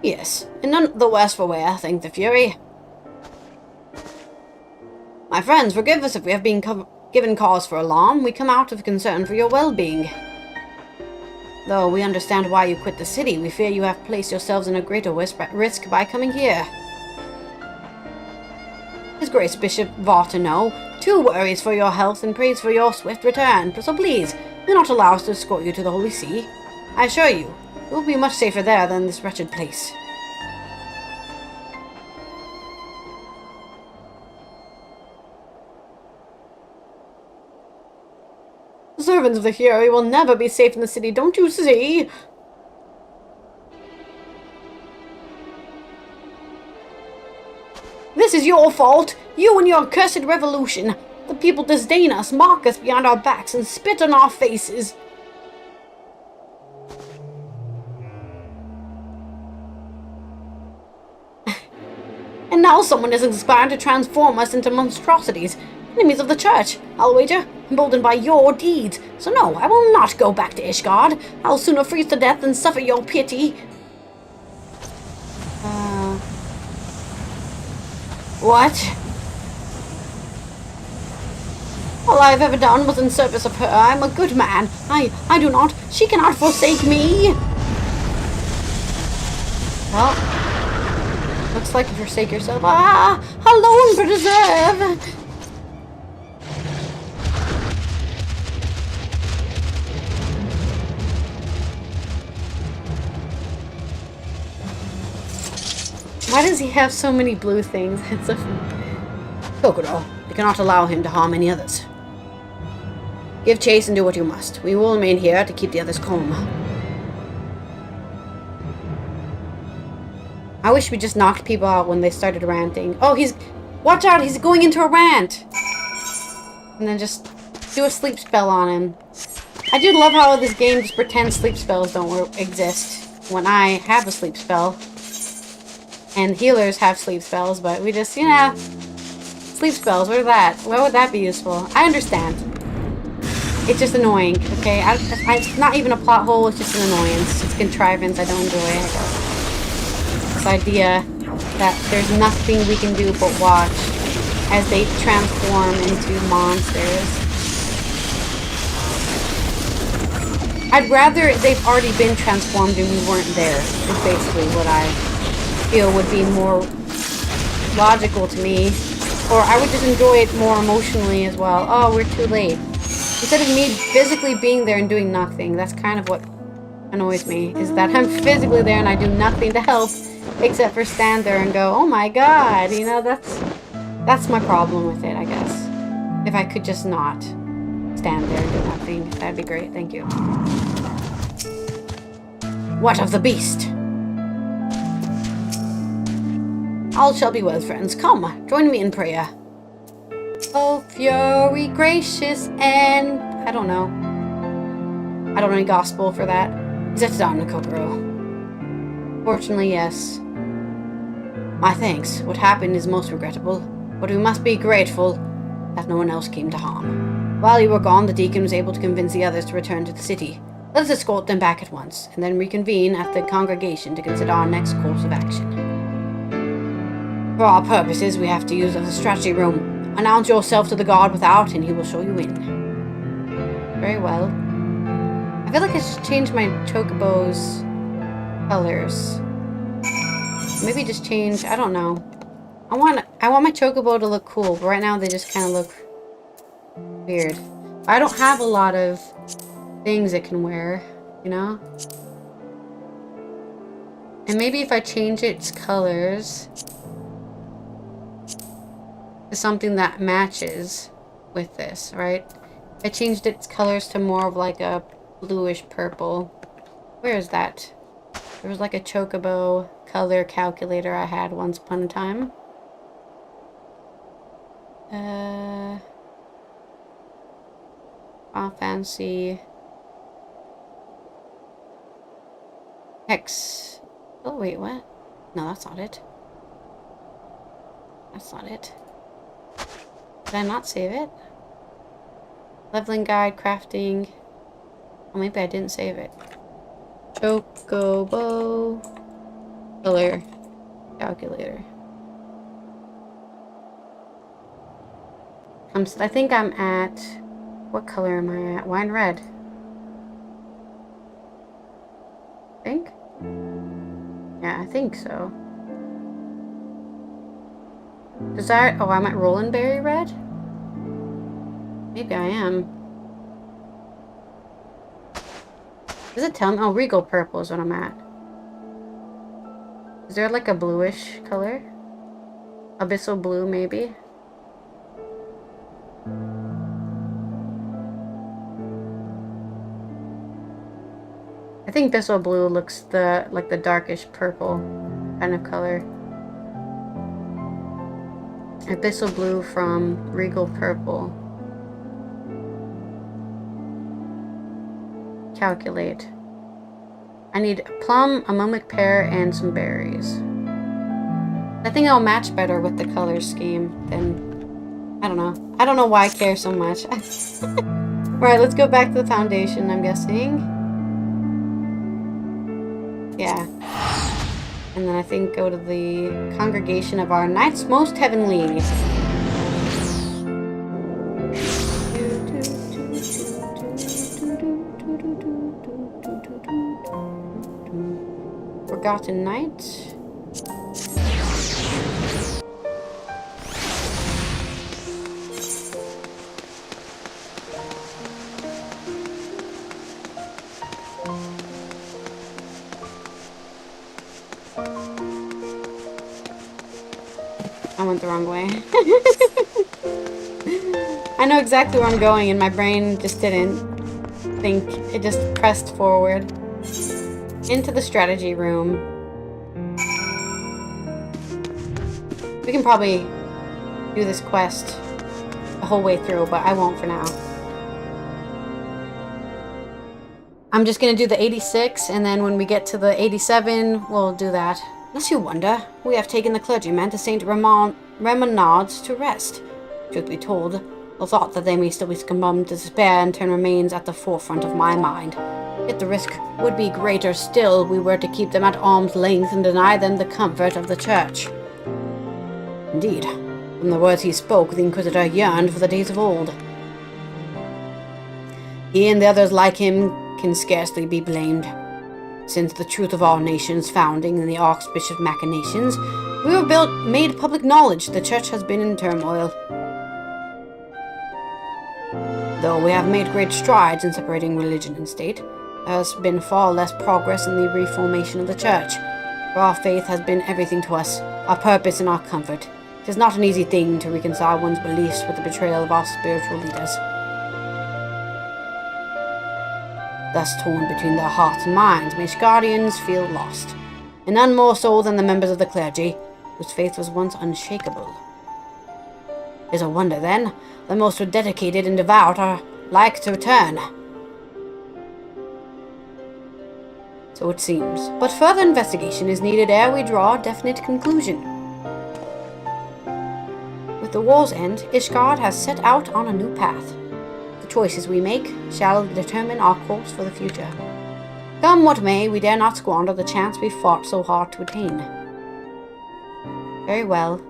Yes, and none the worse for wear, thank the Fury. My friends, forgive us if we have been given cause for alarm. We come out of concern for your well-being. Though we understand why you quit the city, we fear you have placed yourselves in a greater risk by coming here. His Grace Bishop Vartano too worries for your health and prays for your swift return, so please, do not allow us to escort you to the Holy See. I assure you, it will be much safer there than this wretched place. The servants of the Fury will never be safe in the city, don't you see? This is your fault! You and your accursed revolution! The people disdain us, mock us behind our backs, and spit on our faces! And now someone is inspired to transform us into monstrosities, enemies of the church, I'll wager, emboldened by your deeds. So no, I will not go back to Ishgard. I'll sooner freeze to death than suffer your pity. What? All I've ever done was in service of her. I'm a good man. I do not. She cannot forsake me. Well, looks like you forsake yourself. Ah, alone for deserve. Why does he have so many blue things? It's a Kokoro. You cannot allow him to harm any others. Give chase and do what you must. We will remain here to keep the others calm. I wish we just knocked people out when they started ranting. Oh, watch out, he's going into a rant! And then just do a sleep spell on him. I do love how this game just pretends sleep spells don't exist when I have a sleep spell. And healers have sleep spells, but we just, you know, sleep spells, what are that? Why would that be useful? I understand. It's just annoying, okay? It's not even a plot hole, it's just an annoyance. It's contrivance I don't enjoy. This idea that there's nothing we can do but watch. as they transform into monsters. I'd rather they've already been transformed and we weren't there, is basically what I feel would be more logical to me. Or I would just enjoy it more emotionally as well. Oh, we're too late. Instead of me physically being there and doing nothing. That's kind of what annoys me, is that I'm physically there and I do nothing to help except for stand there and go, oh my god, you know, that's my problem with it, I guess. If I could just not stand there and do nothing, that'd be great, thank you. What of the beast? All shall be well, friends. Come, join me in prayer. Oh, fury gracious and... I don't know any gospel for that. Is that down the Kokoro? Fortunately, yes. My thanks. What happened is most regrettable, but we must be grateful that no one else came to harm. While you were gone, the deacon was able to convince the others to return to the city. Let us escort them back at once, and then reconvene at the congregation to consider our next course of action. For our purposes, we have to use the strategy room. Announce yourself to the guard without, and he will show you in. Very well. I feel like I should change my chocobo's colors. Maybe just change, I don't know. I want my chocobo to look cool, but right now they just kind of look weird. I don't have a lot of things it can wear, you know? And maybe if I change its colors to something that matches with this, right? I changed its colors to more of like a bluish purple. Where is that? There was like a chocobo color calculator I had once upon a time. All fancy. Hex. Oh wait, what? No, that's not it. That's not it. Did I not save it? Leveling guide, crafting. Oh, maybe I didn't save it. Chocobo color calculator. I think I'm at... What color am I at? Wine red. I think? Yeah, I think so. Does that... Oh, I'm at Roland Berry red? Maybe I am. Does it tell me? Oh, Regal purple is what I'm at. Is there like a bluish color? Abyssal blue, maybe? I think Abyssal blue looks like the darkish purple kind of color. Abyssal blue from Regal purple. Calculate. I need a plum, a mimic pear, and some berries. I think it'll match better with the color scheme than... I don't know. I don't know why I care so much. Alright, let's go back to the foundation, I'm guessing. Yeah. And then I think go to the congregation of our Knights Most Heavenly. Forgotten Knight. I went the wrong way. I know exactly where I'm going and my brain just didn't think. It just pressed forward. Into the strategy room. We can probably do this quest the whole way through, but I won't for now. I'm just gonna do the 86, and then when we get to the 87, we'll do that. Unless you wonder, we have taken the clergyman to St. Remonad's to rest. Truth be told, the thought that they may still be succumbed to despair and turn remains at the forefront of my mind. Yet the risk would be greater still we were to keep them at arm's length and deny them the comfort of the church. Indeed, From the words he spoke, the Inquisitor yearned for the days of old. He and the others like him can scarcely be blamed. Since the truth of our nation's founding and the Archbishop's machinations, we were made public knowledge the Church has been in turmoil. Though we have made great strides in separating religion and state, there has been far less progress in the reformation of the Church. For our faith has been everything to us, our purpose and our comfort. It is not an easy thing to reconcile one's beliefs with the betrayal of our spiritual leaders. Thus torn between their hearts and minds, Mage Guardians feel lost, and none more so than the members of the clergy, whose faith was once unshakable. It is a wonder, then, the most dedicated and devout are like to return. So it seems, but further investigation is needed ere we draw a definite conclusion. With the war's end, Ishgard has set out on a new path. The choices we make shall determine our course for the future. Come what may, we dare not squander the chance we fought so hard to attain. Very well.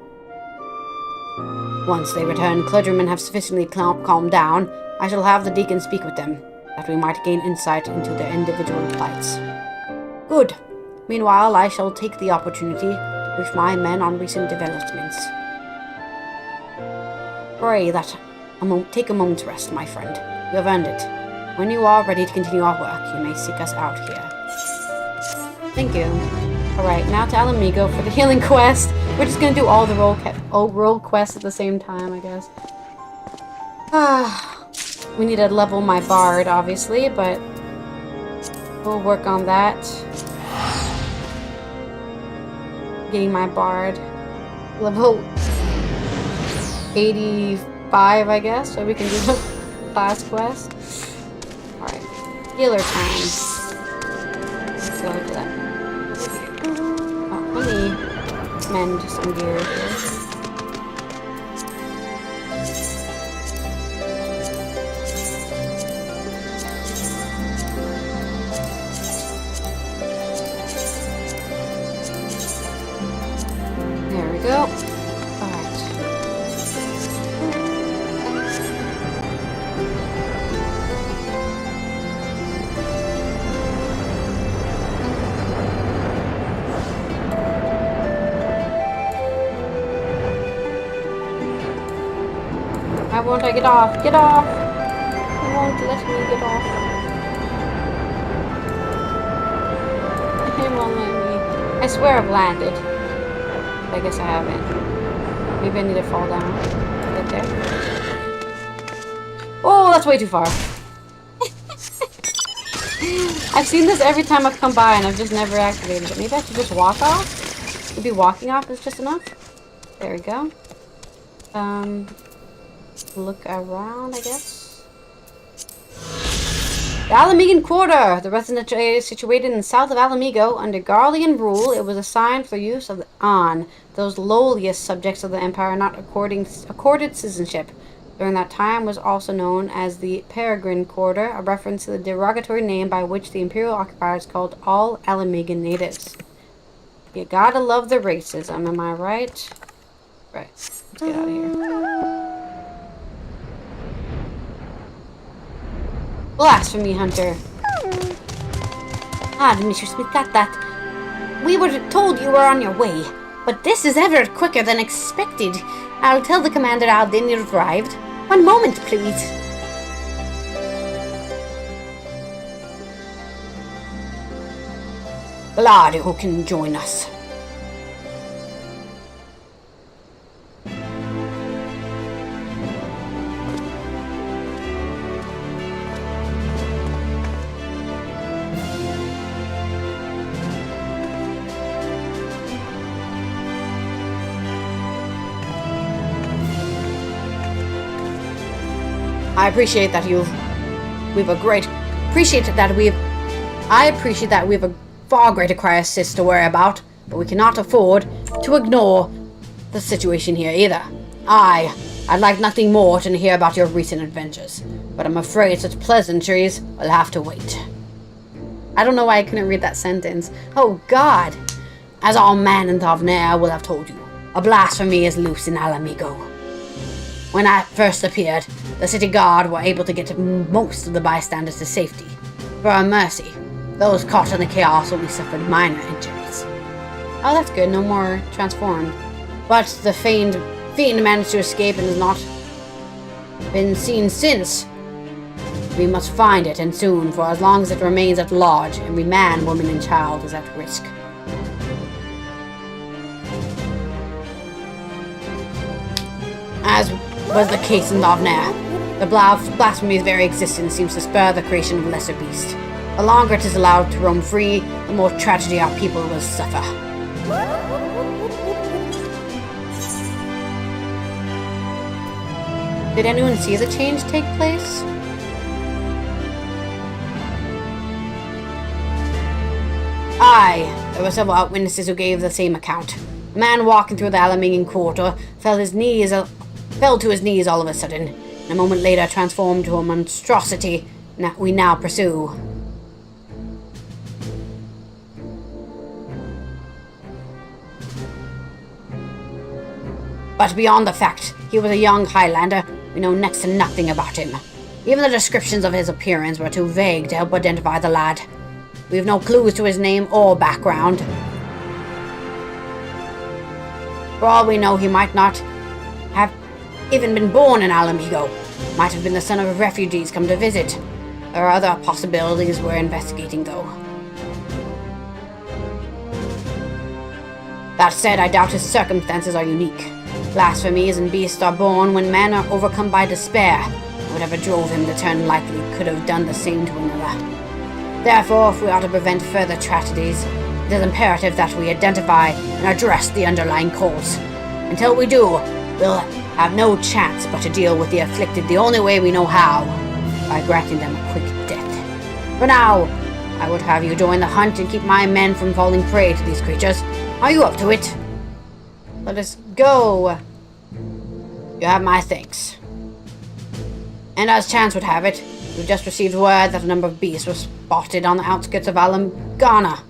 Once they return, clergymen have sufficiently calmed down. I shall have the deacon speak with them, that we might gain insight into their individual plights. Good. Meanwhile, I shall take the opportunity to brief my men on recent developments. Pray that take a moment's rest, my friend. You have earned it. When you are ready to continue our work, you may seek us out here. Thank you. Alright, now to Alamigo for the healing quest. We're just gonna do all the role quests at the same time, I guess. We need to level my bard, obviously, but we'll work on that. Getting my bard level 85, I guess, so we can do the class quest. Alright, healer time. Let's go into that. Oh, let me mend some gear here. There we go. Alright. Why won't I get off? Get off! It won't let me get off. It won't let me. I swear I've landed. I guess I haven't. Maybe I need to fall down. Right there. Oh, that's way too far. I've seen this every time I've come by and I've just never activated it. Maybe I should just walk off? Maybe walking off is just enough? There we go. Look around, I guess. The Alamigan Quarter! The residence area is situated in the south of Alamigo. Under Garlean rule, it was assigned for use of the An, those lowliest subjects of the Empire not accorded citizenship. During that time was also known as the Peregrine Quarter, a reference to the derogatory name by which the Imperial occupiers called all Alamigan natives. You gotta love the racism, am I right? Right, let's get out of here. Blasphemy Hunter. Demetrius, we got that. We were told you were on your way, but this is ever quicker than expected. I'll tell the commander Aldin you've arrived. One moment, please. Glad who can join us. I appreciate that I appreciate that we have a far greater crisis to worry about, but we cannot afford to ignore the situation here either. I'd like nothing more than to hear about your recent adventures, but I'm afraid such pleasantries will have to wait. I don't know why I couldn't read that sentence. Oh God! As all man in Thavnair will have told you, A blasphemy is loose in Alamigo. When I first appeared, the city guard were able to get most of the bystanders to safety. For our mercy, those caught in the chaos only suffered minor injuries. Oh, that's good. No more transformed. But the fiend managed to escape and has not been seen since. We must find it, and soon, for as long as it remains at large, every man, woman, and child is at risk. As was the case in Lavner, the blasphemy's very existence seems to spur the creation of lesser beasts. The longer it is allowed to roam free, the more tragedy our people will suffer. Did anyone see the change take place? Aye, there were several eyewitnesses who gave the same account. A man walking through the Alamingan quarter fell to his knees all of a sudden, and a moment later transformed to a monstrosity that we now pursue. But beyond the fact he was a young Highlander, we know next to nothing about him. Even the descriptions of his appearance were too vague to help identify the lad. We have no clues to his name or background. For all we know, he might not have even been born in Alamigo. Might have been the son of refugees come to visit. There are other possibilities we're investigating, though. That said, I doubt his circumstances are unique. Blasphemies and beasts are born when men are overcome by despair. Whatever drove him to turn likely could have done the same to another. Therefore, if we are to prevent further tragedies, it is imperative that we identify and address the underlying cause. Until we do, we'll have no chance but to deal with the afflicted the only way we know how, by granting them a quick death. For now, I would have you join the hunt and keep my men from falling prey to these creatures. Are you up to it? Let us go. You have my thanks. And as chance would have it, we've just received word that a number of beasts were spotted on the outskirts of Alamgana.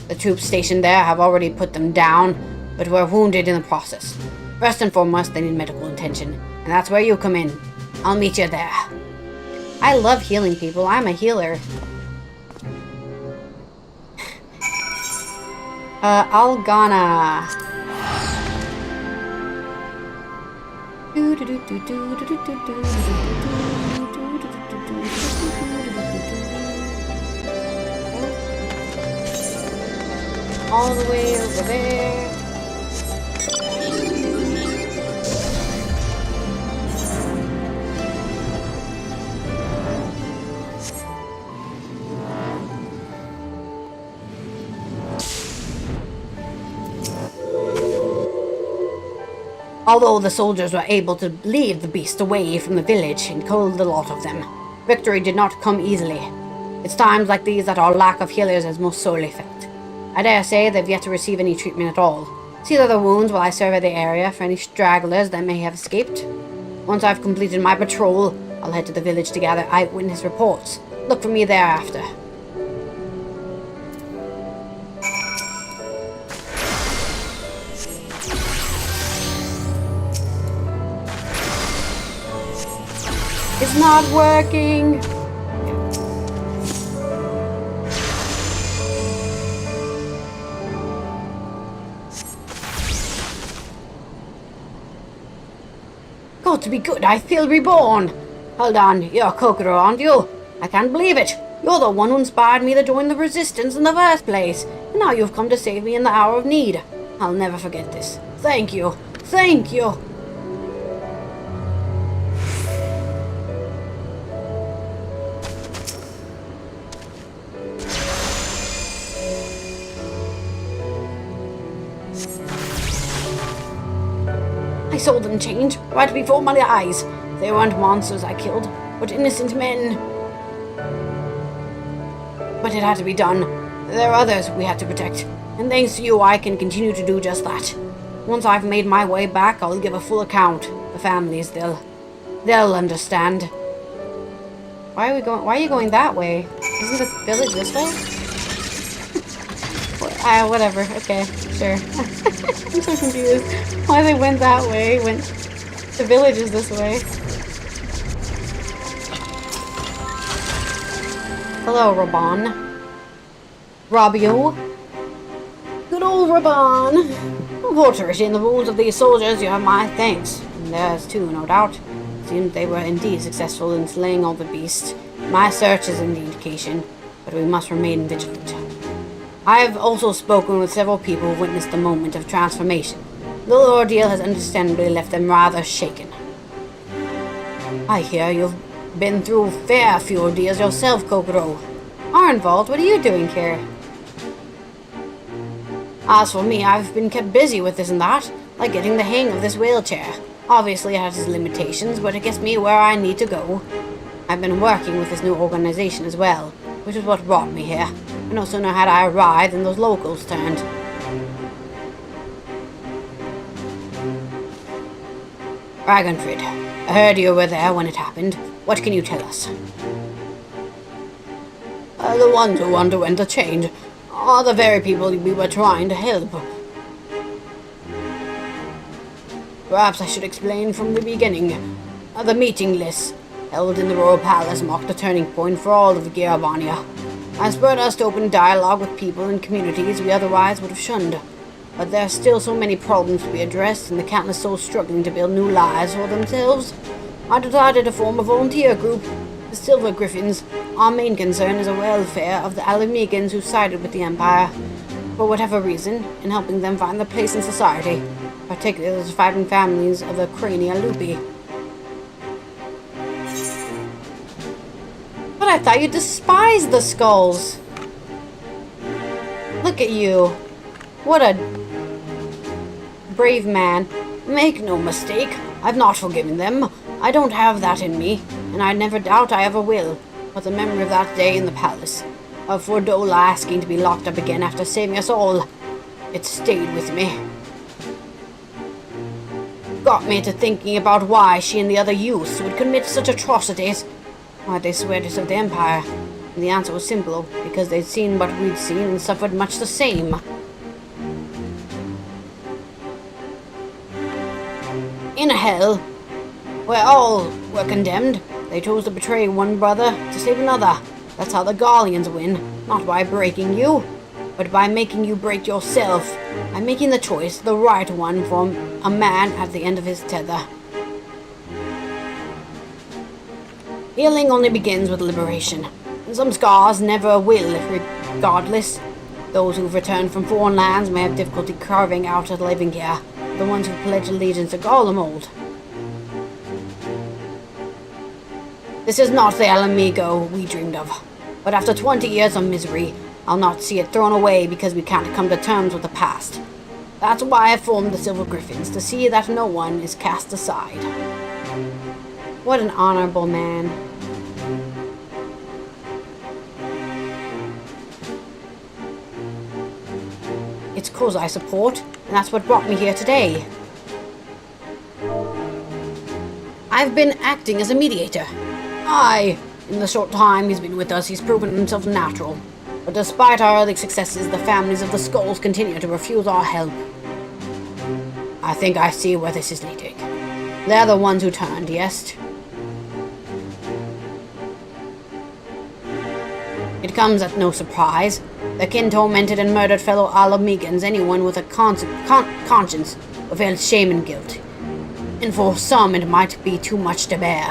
The troops stationed there have already put them down, but were wounded in the process. First and foremost, they need medical attention, and that's where you come in. I'll meet you there. I love healing people. I'm a healer. Algana. All the way over there. Although the soldiers were able to lead the beast away from the village and killed a lot of them, victory did not come easily. It's times like these that our lack of healers is most sorely felt. I dare say they've yet to receive any treatment at all. See to their wounds while I survey the area for any stragglers that may have escaped. Once I've completed my patrol, I'll head to the village to gather eyewitness reports. Look for me thereafter. It's not working! Got to be good, I feel reborn! Hold on, you're Kokoro, aren't you? I can't believe it! You're the one who inspired me to join the Resistance in the first place, and now you've come to save me in the hour of need. I'll never forget this. Thank you! Thank you! I saw them change right before my eyes. They weren't monsters I killed, but innocent men. But it had to be done. There are others we had to protect, and thanks to you I can continue to do just that. Once I've made my way back, I'll give a full account. The families, they'll understand. Why are you going that way? Isn't the village this way? Whatever. Okay, sure. I'm so confused. Why they went that way? The village is this way. Hello, Raban. Rabio. Good old Raban. For in the wounds of these soldiers, you have my thanks. And theirs too, no doubt. Seems they were indeed successful in slaying all the beasts. My search is an indication, but we must remain vigilant. I have also spoken with several people who witnessed the moment of transformation. The ordeal has understandably left them rather shaken. I hear you've been through fair few ordeals yourself, Kokoro. Arnvald, what are you doing here? As for me, I've been kept busy with this and that, like getting the hang of this wheelchair. Obviously it has its limitations, but it gets me where I need to go. I've been working with this new organization as well, which is what brought me here. And no sooner had I arrived than those locals turned. Ragnfrid, I heard you were there when it happened. What can you tell us? The ones who underwent the change are the very people we were trying to help. Perhaps I should explain from the beginning. The meeting list held in the Royal Palace marked a turning point for all of Gearvania. It spurred us to open dialogue with people and communities we otherwise would have shunned. But there are still so many problems to be addressed, and the countless souls struggling to build new lives for themselves. I decided to form a volunteer group, the Silver Griffins. Our main concern is the welfare of the Alamegans who sided with the Empire, for whatever reason, in helping them find their place in society, particularly the surviving families of the Crania Lupi. But I thought you despised the skulls. Look at you. What a brave man. Make no mistake, I've not forgiven them. I don't have that in me, and I never doubt I ever will. But the memory of that day in the palace, of Fordola asking to be locked up again after saving us all, it stayed with me. Got me to thinking about why she and the other youths would commit such atrocities. Why'd they swear to serve the Empire? And the answer was simple, because they'd seen what we'd seen and suffered much the same. In a hell, where all were condemned, they chose to betray one brother to save another. That's how the Garleans win, not by breaking you, but by making you break yourself, by making the choice, the right one, for a man at the end of his tether. Healing only begins with liberation, and some scars never will, regardless. Those who've returned from foreign lands may have difficulty carving out a living here, the ones who pledge allegiance to Garlemald. This is not the Alamigo we dreamed of, but after 20 years of misery, I'll not see it thrown away because we can't come to terms with the past. That's why I formed the Silver Griffins, to see that no one is cast aside. What an honorable man. It's cause I support, and that's what brought me here today. I've been acting as a mediator. In the short time he's been with us, he's proven himself natural. But despite our early successes, the families of the Skulls continue to refuse our help. I think I see where this is leading. They're the ones who turned, yes? It comes at no surprise. The kin tormented and murdered fellow Alamegans, anyone with a conscience, will feel shame and guilt. And for some it might be too much to bear.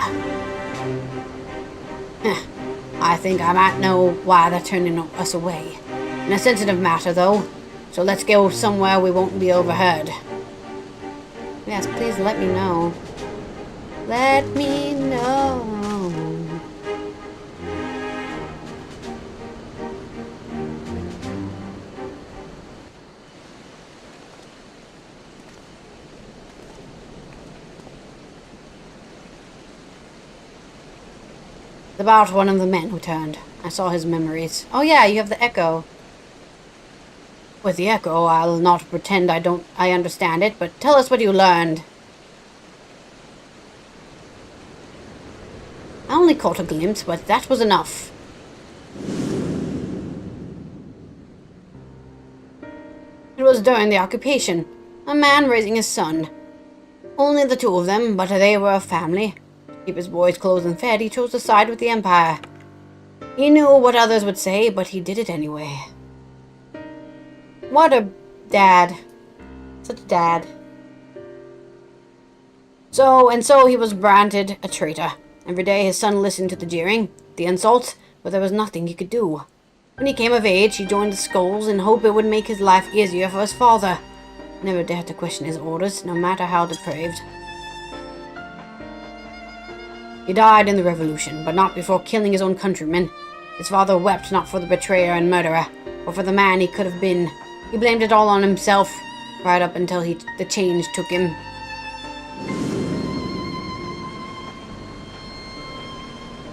I think I might know why they're turning us away. In a sensitive matter, though, so let's go somewhere we won't be overheard. Yes, please let me know. Let me know. About one of the men who turned. I saw his memories. Oh yeah, you have the echo. With the echo, I'll not pretend I understand it, but tell us what you learned. I only caught a glimpse, but that was enough. It was during the occupation. A man raising his son. Only the two of them, but they were a family. To keep his boys clothed and fed, he chose to side with the Empire. He knew what others would say, but he did it anyway. What a dad. Such a dad. So he was branded a traitor. Every day his son listened to the jeering, the insults, but there was nothing he could do. When he came of age, he joined the Skulls in hope it would make his life easier for his father. He never dared to question his orders, no matter how depraved. He died in the revolution, but not before killing his own countrymen. His father wept not for the betrayer and murderer, but for the man he could have been. He blamed it all on himself, right up until the change took him.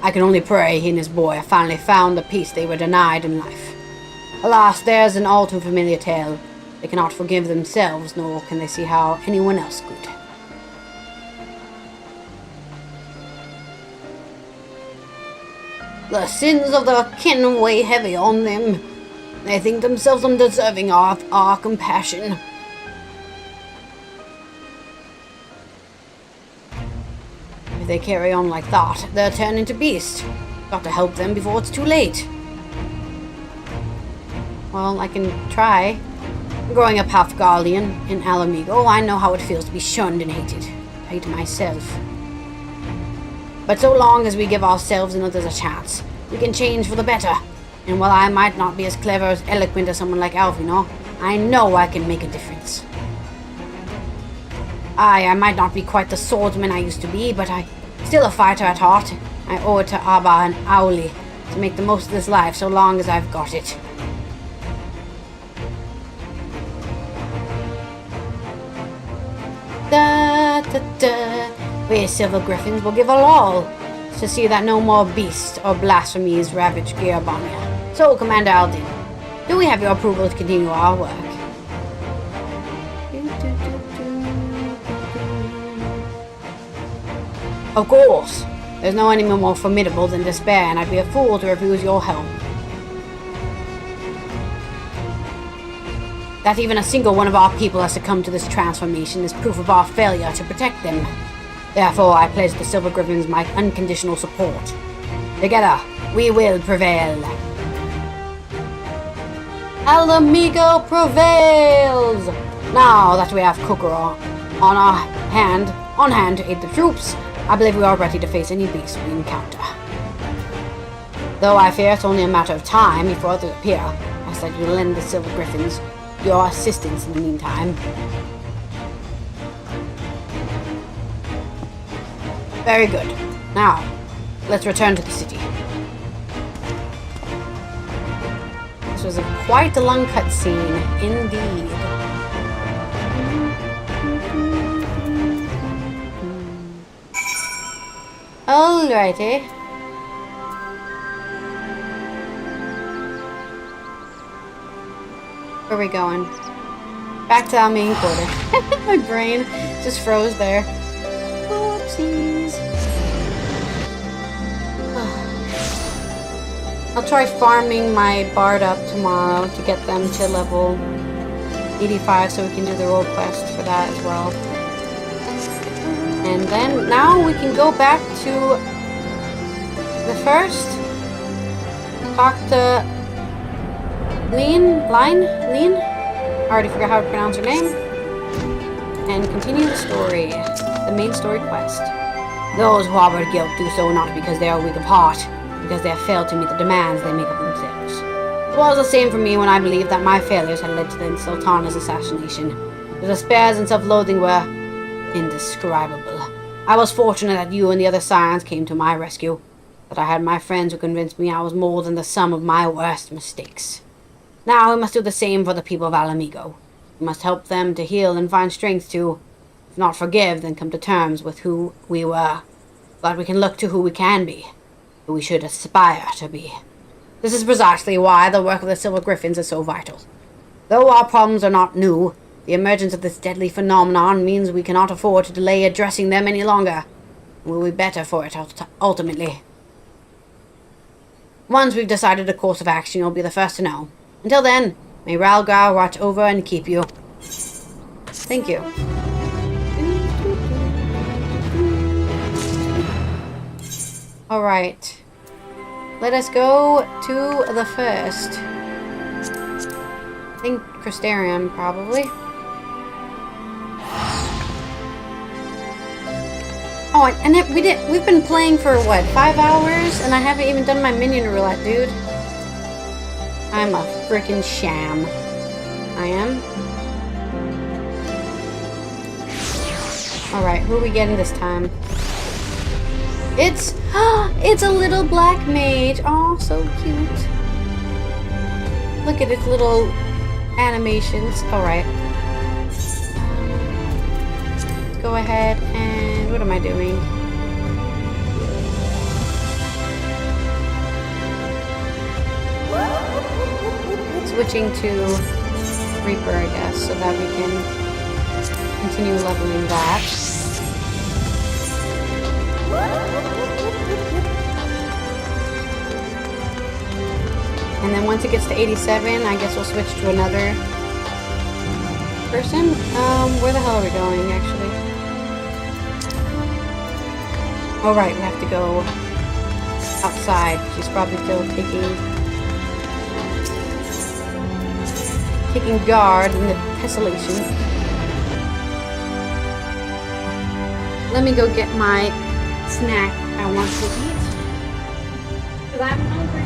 I can only pray he and his boy have finally found the peace they were denied in life. Alas, theirs an all too familiar tale. They cannot forgive themselves, nor can they see how anyone else could. The sins of the kin weigh heavy on them. They think themselves undeserving of our compassion. If they carry on like that, they'll turn into beasts. Got to help them before it's too late. Well, I can try. Growing up half Guardian in Alamigo, I know how it feels to be shunned and hated. I hate myself. But so long as we give ourselves and others a chance, we can change for the better. And while I might not be as clever or as eloquent as someone like Alfino, I know I can make a difference. I might not be quite the swordsman I used to be, but I'm still a fighter at heart. I owe it to Abba and Auli to make the most of this life so long as I've got it. Da, da, da. We Silver Griffins will give our all to see that no more beasts or blasphemies ravage Gearbonia. So, Commander Aldin, do we have your approval to continue our work? Of course. There's no enemy more formidable than despair, and I'd be a fool to refuse your help. That even a single one of our people has succumbed to this transformation is proof of our failure to protect them. Therefore, I pledge the Silver Griffins my unconditional support. Together, we will prevail. Alamigo prevails! Now that we have Kokoro on hand to aid the troops, I believe we are ready to face any beast we encounter. Though I fear it's only a matter of time before others appear, I said you lend the Silver Griffins your assistance in the meantime. Very good. Now, let's return to the city. This was quite a long cutscene, indeed. Alrighty. Where are we going? Back to our main quarter. My brain just froze there. Whoopsies. I'll try farming my Bard up tomorrow to get them to level 85 so we can do the role quest for that as well. And then now we can go back to the first. Talk to Lean? I already forgot how to pronounce her name. And continue the story. The main story quest. Those who harbor guilt do so not because they are weak of heart, because they have failed to meet the demands they make of themselves. It was the same for me when I believed that my failures had led to the Sultana's assassination. The despairs and self-loathing were indescribable. I was fortunate that you and the other Scions came to my rescue, but I had my friends who convinced me I was more than the sum of my worst mistakes. Now we must do the same for the people of Alamigo. We must help them to heal and find strength to, if not forgive, then come to terms with who we were. But we can look to who we can be, who we should aspire to be. This is precisely why the work of the Silver Griffins is so vital. Though our problems are not new, the emergence of this deadly phenomenon means we cannot afford to delay addressing them any longer. We'll be better for it ultimately. Once we've decided a course of action, you'll be the first to know. Until then, May Ralgar watch over and keep you. Thank you. Alright. Let us go to the first. I think Crystarium, probably. Oh, and we've been playing for what, 5 hours? And I haven't even done my minion roulette, dude. I'm a freaking sham. I am. Alright, who are we getting this time? It's a little black mage. Oh, so cute. Look at its little animations. Alright. Let's go ahead and what am I doing? Switching to Reaper, I guess, so that we can continue leveling that. And then once it gets to 87, I guess we'll switch to another person. Where the hell are we going, actually? Oh, right, we have to go outside. She's probably still taking guard in the tessellation. Let me go get my snack I want to eat. 'Cause I'm hungry.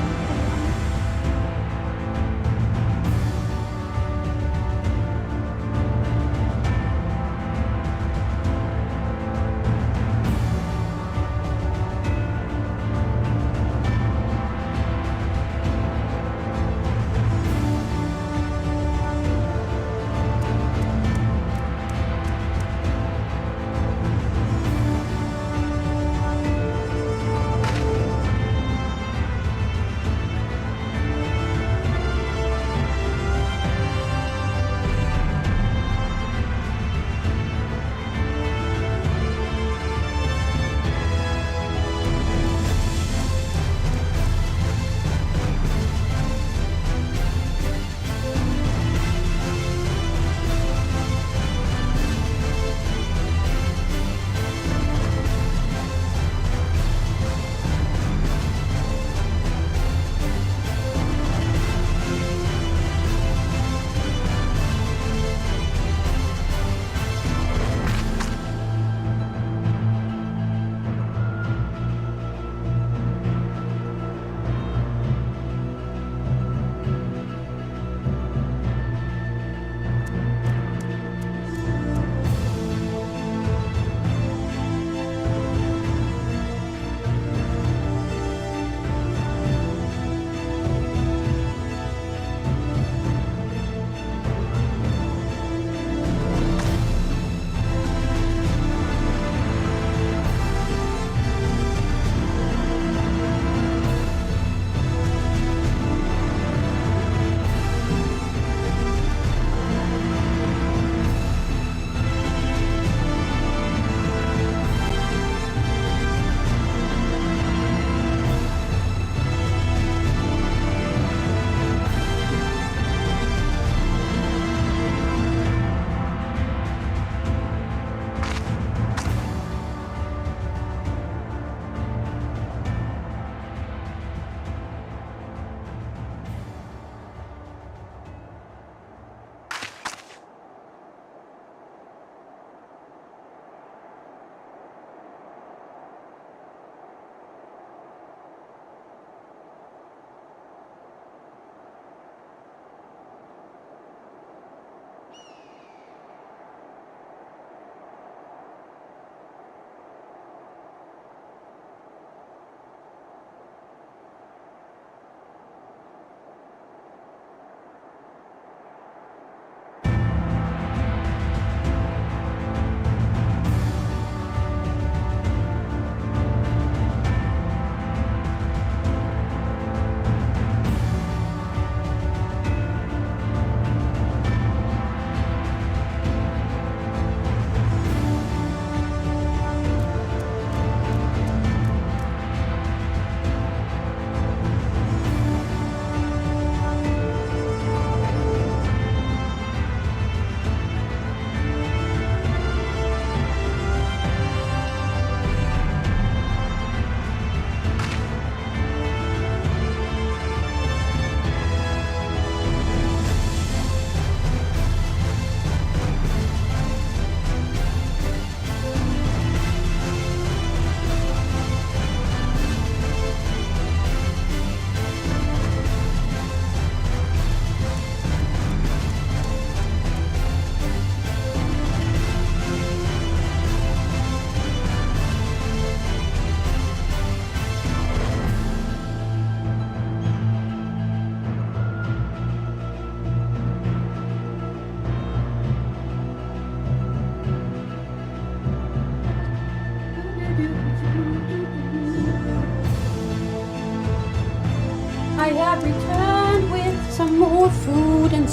more food and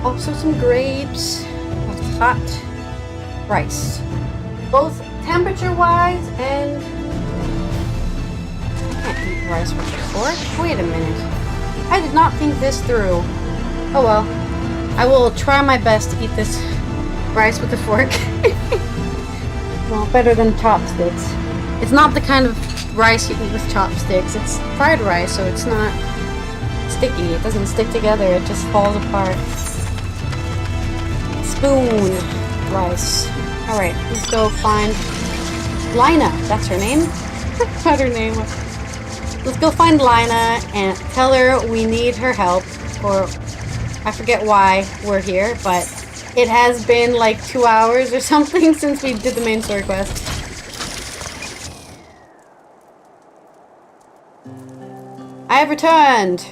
also some grapes with hot rice. Both temperature-wise and... I can't eat rice with a fork. Wait a minute. I did not think this through. Oh well. I will try my best to eat this rice with a fork. Well, better than chopsticks. It's not the kind of rice you eat with chopsticks. It's fried rice, so it's not sticky. It doesn't stick together. It just falls apart. Spoon rice. Alright, let's go find Lina. That's her name? That's her name. Let's go find Lina and tell her we need her help. Or, I forget why we're here, but it has been like 2 hours or something since we did the main story quest. I have returned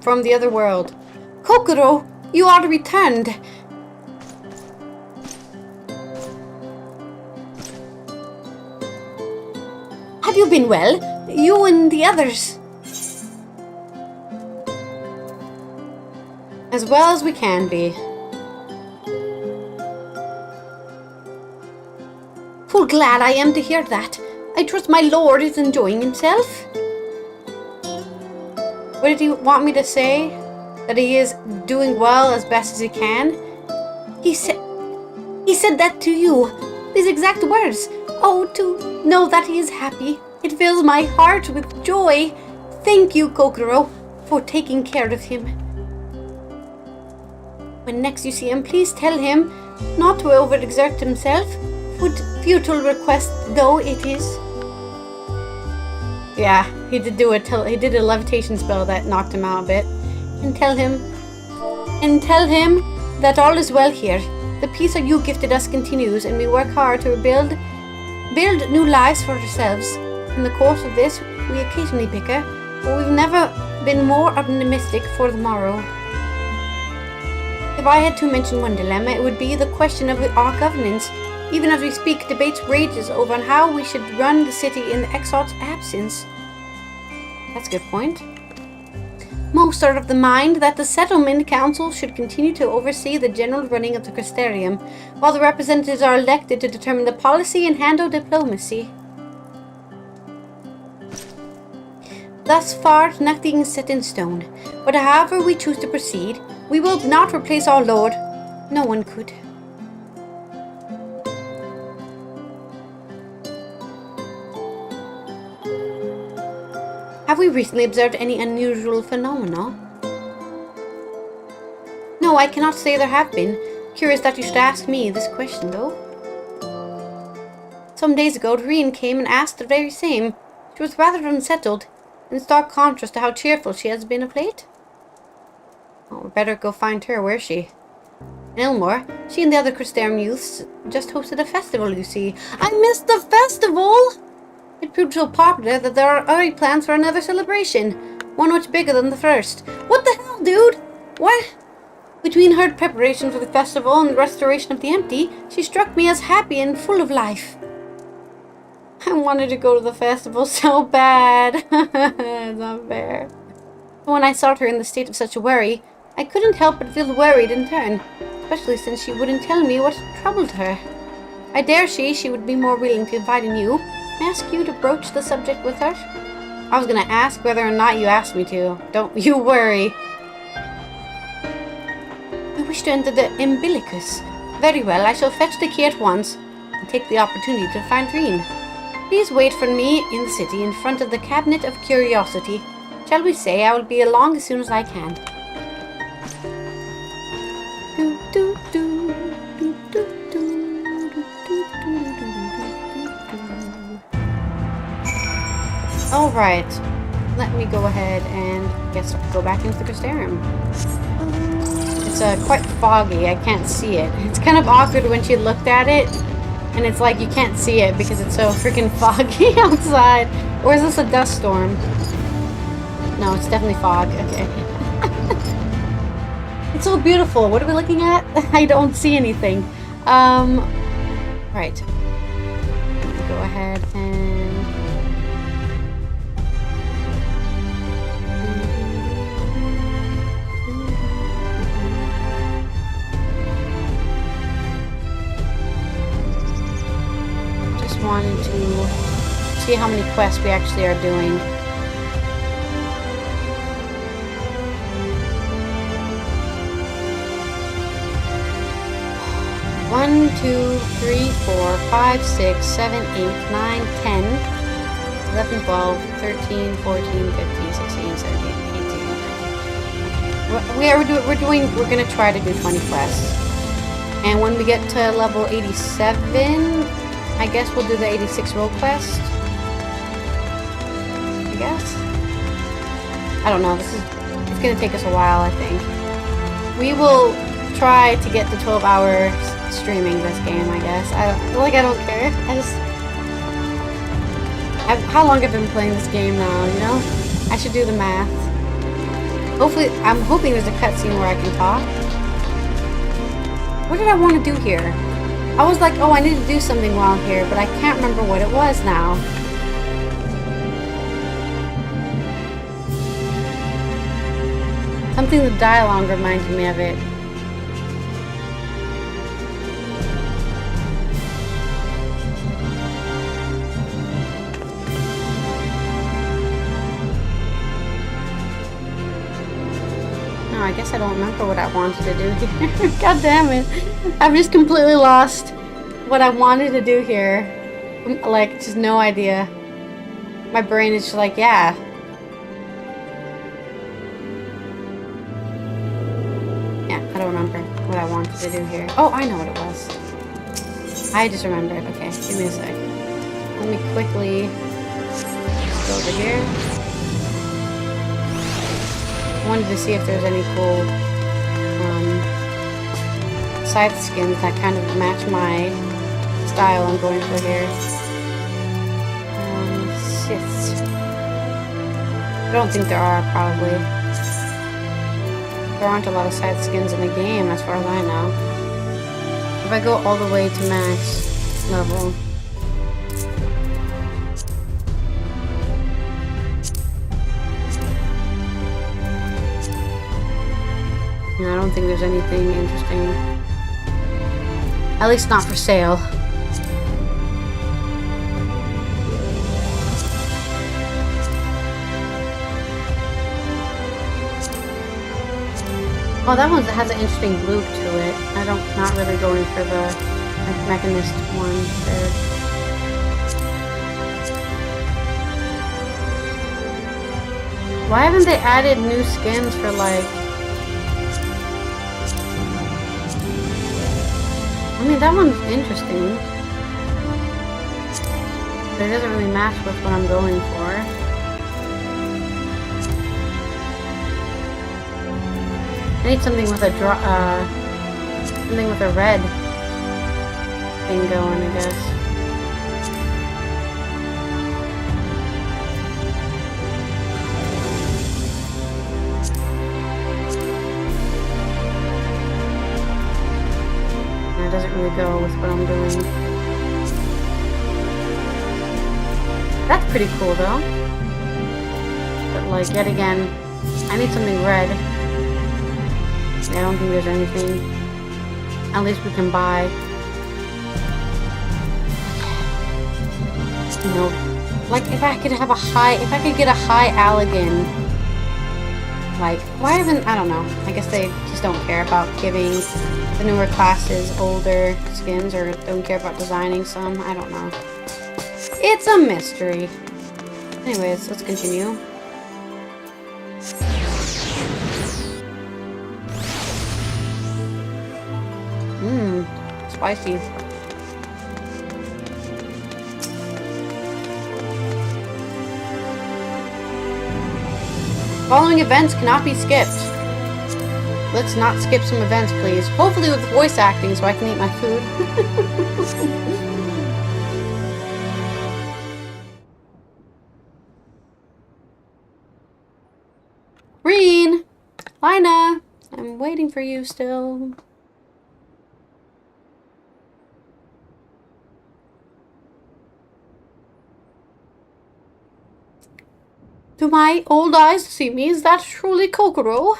from the other world. Kokoro, you are returned. Have you been well? You and the others? As well as we can be. Full glad I am to hear that. I trust my lord is enjoying himself. What did he want me to say? That he is doing well as best as he can? He said that to you. These exact words. Oh, to know that he is happy. It fills my heart with joy. Thank you, Kokoro, for taking care of him. When next you see him, please tell him not to overexert himself, futile request though it is. Yeah, he did a levitation spell that knocked him out a bit. And tell him that all is well here. The peace that you gifted us continues, and we work hard to build new lives for ourselves. In the course of this, we occasionally bicker, but we've never been more optimistic for the morrow. If I had to mention one dilemma, it would be the question of our governance. Even as we speak, debates rages over on how we should run the city in the Exalt's absence. That's a good point. Most are of the mind that the Settlement Council should continue to oversee the general running of the Crystarium, while the representatives are elected to determine the policy and handle diplomacy. Thus far, nothing is set in stone, but however we choose to proceed, we will not replace our lord. No one could. Have we recently observed any unusual phenomena? No, I cannot say there have been. Curious that you should ask me this question, though. Some days ago, Doreen came and asked the very same. She was rather unsettled, in stark contrast to how cheerful she has been of late. Oh, we better go find her. Where is she? In Elmore, she and the other Crystarium youths just hosted a festival, you see. I missed the festival! It proved so popular that there are already plans for another celebration. One much bigger than the first. What the hell, dude? What? Between her preparation for the festival and the restoration of the empty, she struck me as happy and full of life. I wanted to go to the festival so bad. It's not fair. When I saw her in the state of such a worry, I couldn't help but feel worried in turn, especially since she wouldn't tell me what troubled her. I dare she would be more willing to invite you. Ask you to broach the subject with her? I was gonna ask whether or not you asked me to. Don't you worry. I wish to enter the umbilicus. Very well, I shall fetch the key at once and take the opportunity to find Doreen. Please wait for me in the city in front of the Cabinet of Curiosity. Shall we say I will be along as soon as I can. Alright, let me go ahead and go back into the Crystarium. It's quite foggy, I can't see it. It's kind of awkward when she looked at it, and it's like you can't see it because it's so freaking foggy outside. Or is this a dust storm? No, it's definitely fog, okay. It's so beautiful, what are we looking at? I don't see anything. Right. Let me go ahead and... see how many quests we actually are doing. One, 2, 3, 4, 5, 6, 7, 8, 9, 10, 11, 12, 13, 14, 15, 16, 17, 18, 19. We're gonna try to do 20 quests. And when we get to level 87, I guess we'll do the 86 role quest. I guess. I don't know. It's gonna take us a while, I think. We will try to get to 12 hours streaming this game, I guess. I don't care. How long have I been playing this game now, you know? I should do the math. Hopefully, I'm hoping there's a cutscene where I can talk. What did I want to do here? I was like, oh, I need to do something while I'm here, but I can't remember what it was now. Something the dialogue reminded me of it. I guess I don't remember what I wanted to do here. God damn it. I've just completely lost what I wanted to do here. Like, just no idea. My brain is just like, yeah. Yeah, I don't remember what I wanted to do here. Oh, I know what it was. I just remembered. Okay, give me a sec. Let me quickly go over here. Wanted to see if there's any cool scythe skins that kind of match my style I'm going for here. Scythes. I don't think there are, probably. There aren't a lot of scythe skins in the game, as far as I know. If I go all the way to max level. I don't think there's anything interesting. At least not for sale. Oh, that one has an interesting loop to it. Not really going for the mechanist one there. Why haven't they added new skins for like... I mean, that one's interesting. But it doesn't really match with what I'm going for. I need something with a red thing going, I guess. It doesn't really go with what I'm doing. That's pretty cool though. But like, yet again, I need something red. I don't think there's anything. At least we can buy. You know, like if I could get a high Allythology. Like, why haven't, I don't know. I guess they just don't care about giving the newer classes older skins, or don't care about designing some. I don't know. It's a mystery. Anyways, let's continue. Spicy. Following events cannot be skipped. Let's not skip some events, please. Hopefully with voice acting so I can eat my food. Green! Lina! I'm waiting for you still. Do my old eyes see me? Is that truly Kokoro?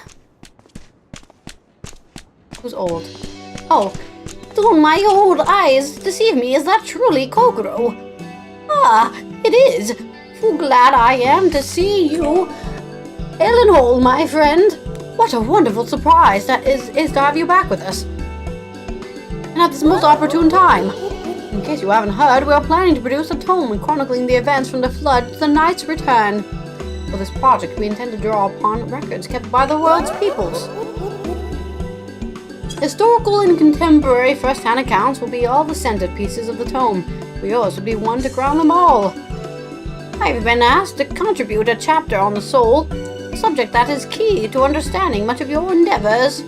Who's old? Oh. Do my old eyes deceive me? Is that truly Kokoro? Ah, It is. Oh, glad I am to see you. Ellenhole, my friend. What a wonderful surprise that is to have you back with us. And at this most opportune time. In case you haven't heard, we are planning to produce a tome chronicling the events from the Flood to the Knight's return. For this project, we intend to draw upon records kept by the world's peoples. Historical and contemporary first-hand accounts will be all the centerpieces of the tome, but yours will be one to crown them all. I've been asked to contribute a chapter on the soul, a subject that is key to understanding much of your endeavors.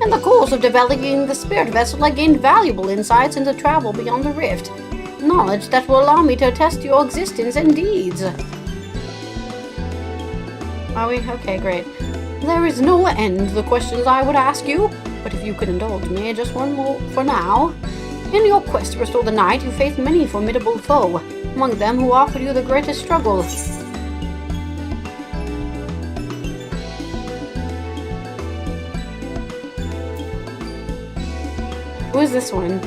In the course of developing the spirit vessel, I gained valuable insights into travel beyond the rift, knowledge that will allow me to test your existence and deeds. Are we? Okay, great. There is no end to the questions I would ask you, but if you could indulge me just one more for now. In your quest to restore the Knight, you faced many formidable foes, among them who offered you the greatest struggle. Who is this one?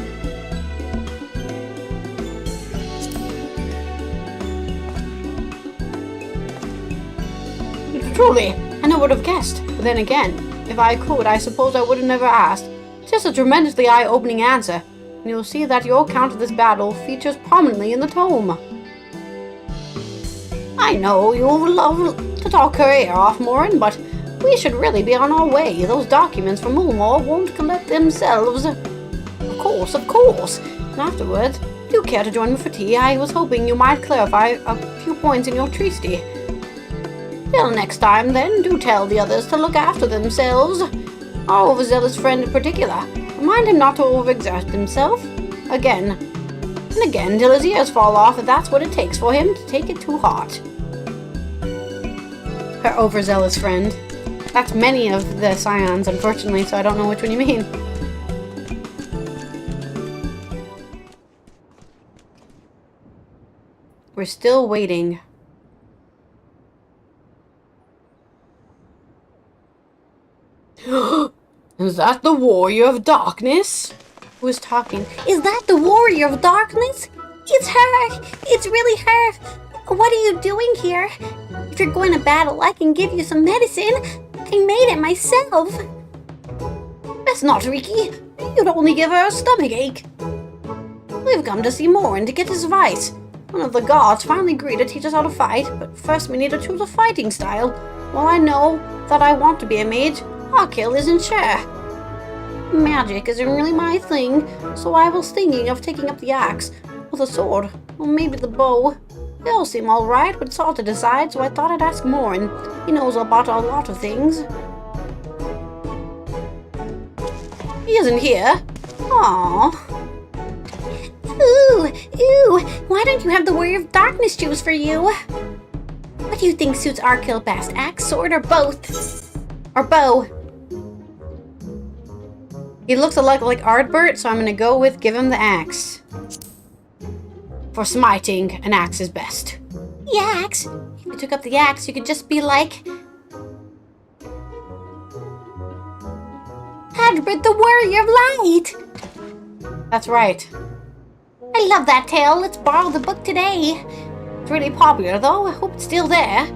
Truly, I never would have guessed. But then again, if I could, I suppose I would have never asked. It's just a tremendously eye-opening answer, and you'll see that your account of this battle features prominently in the tome. I know you'll love to talk her ear off, Morin, but we should really be on our way. Those documents from Ulmor won't collect themselves. Of course. And afterwards, if you care to join me for tea, I was hoping you might clarify a few points in your treaty. Till next time, then, do tell the others to look after themselves. Our overzealous friend in particular. Remind him not to overexert himself. Again and again, till his ears fall off, if that's what it takes for him to take it to heart. Her overzealous friend. That's many of the Scions, unfortunately, so I don't know which one you mean. We're still waiting. Is that the Warrior of Darkness? Who is talking? Is that the Warrior of Darkness? It's her! It's really her! What are you doing here? If you're going to battle, I can give you some medicine. I made it myself. That's not Riki. You'd only give her a stomachache. We've come to see Morin to get his advice. One of the gods finally agreed to teach us how to fight, but first we need to choose a fighting style. While I know that I want to be a mage, Arkell isn't sure. Magic isn't really my thing, so I was thinking of taking up the axe, or the sword, or maybe the bow. They all seem alright, but it's all to decide, so I thought I'd ask Morin. He knows about a lot of things. He isn't here. Aww. Ooh, why don't you have the Warrior of Darkness choose for you? What do you think suits Arkell best, axe, sword, or both? Or bow? He looks a lot like Ardbert, so I'm gonna go with give him the axe. For smiting, an axe is best. The axe? If you took up the axe, you could just be like Ardbert, the Warrior of Light! That's right. I love that tale. Let's borrow the book today. It's really popular, though. I hope it's still there.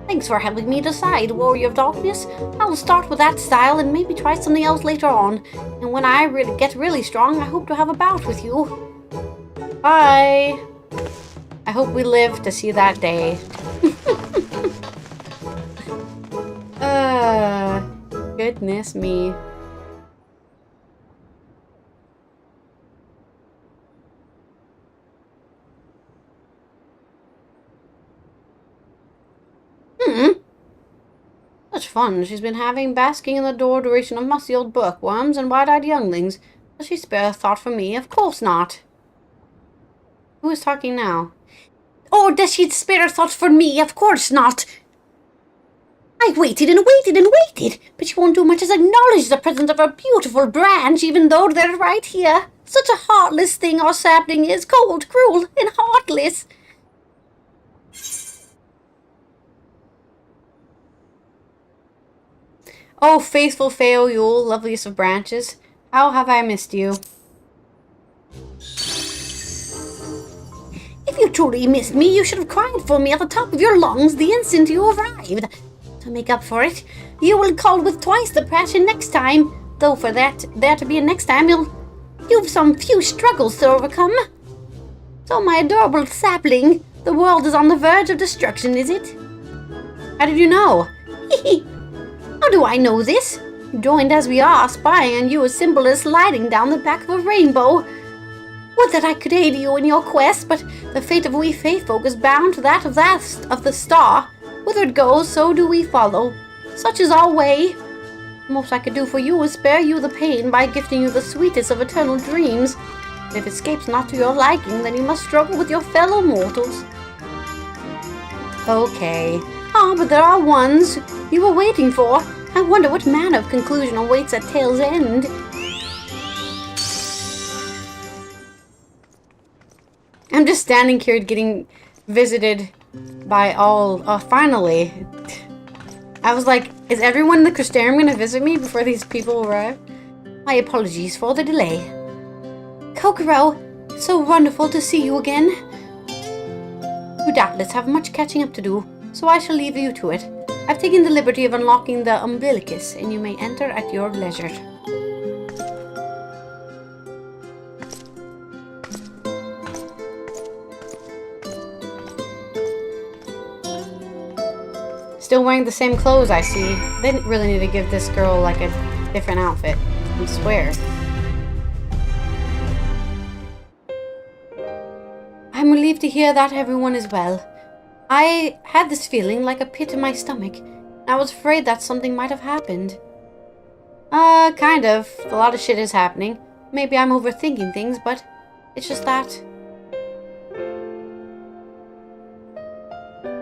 Thanks for helping me decide, Warrior of Darkness. I'll start with that style and maybe try something else later on. And when I get really strong, I hope to have a bout with you. Bye. I hope we live to see that day. Goodness me. Such fun she's been having, basking in the adoration of musty old bookworms and wide-eyed younglings. Does she spare a thought for me? Of course not. Who is talking now? Oh, does she spare a thought for me? Of course not. I waited and waited and waited, but she won't do much as acknowledge the presence of her beautiful branch, even though they're right here. Such a heartless thing our sapling is, cold, cruel, and heartless. Oh, faithful Feoyul, loveliest of branches, how have I missed you? If If you truly missed me, you should have cried for me at the top of your lungs the instant you arrived. To make up for it, you will call with twice the passion next time. Though for there to be a next time, you've some few struggles to overcome. So, my adorable sapling, the world is on the verge of destruction, is it? How did you know? How do I know this? Joined as we are, spying on you as simple as sliding down the back of a rainbow. Would that I could aid you in your quest, but the fate of we faith folk is bound to that of the star. Whither it goes, so do we follow. Such is our way. The most I could do for you is spare you the pain by gifting you the sweetest of eternal dreams. If it escapes not to your liking, then you must struggle with your fellow mortals. Okay. But there are ones you were waiting for. I wonder what manner of conclusion awaits at tale's end. I'm just standing here getting visited by all... finally. I was like, is everyone in the Crystarium going to visit me before these people arrive? My apologies for the delay. Kokoro, so wonderful to see you again. You doubtless have much catching up to do, so I shall leave you to it. I've taken the liberty of unlocking the umbilicus, and you may enter at your leisure. Still wearing the same clothes, I see. They didn't really need to give this girl, like, a different outfit. I swear. I'm relieved to hear that everyone is well. I had this feeling like a pit in my stomach. I was afraid that something might have happened. Kind of. A lot of shit is happening. Maybe I'm overthinking things, but it's just that.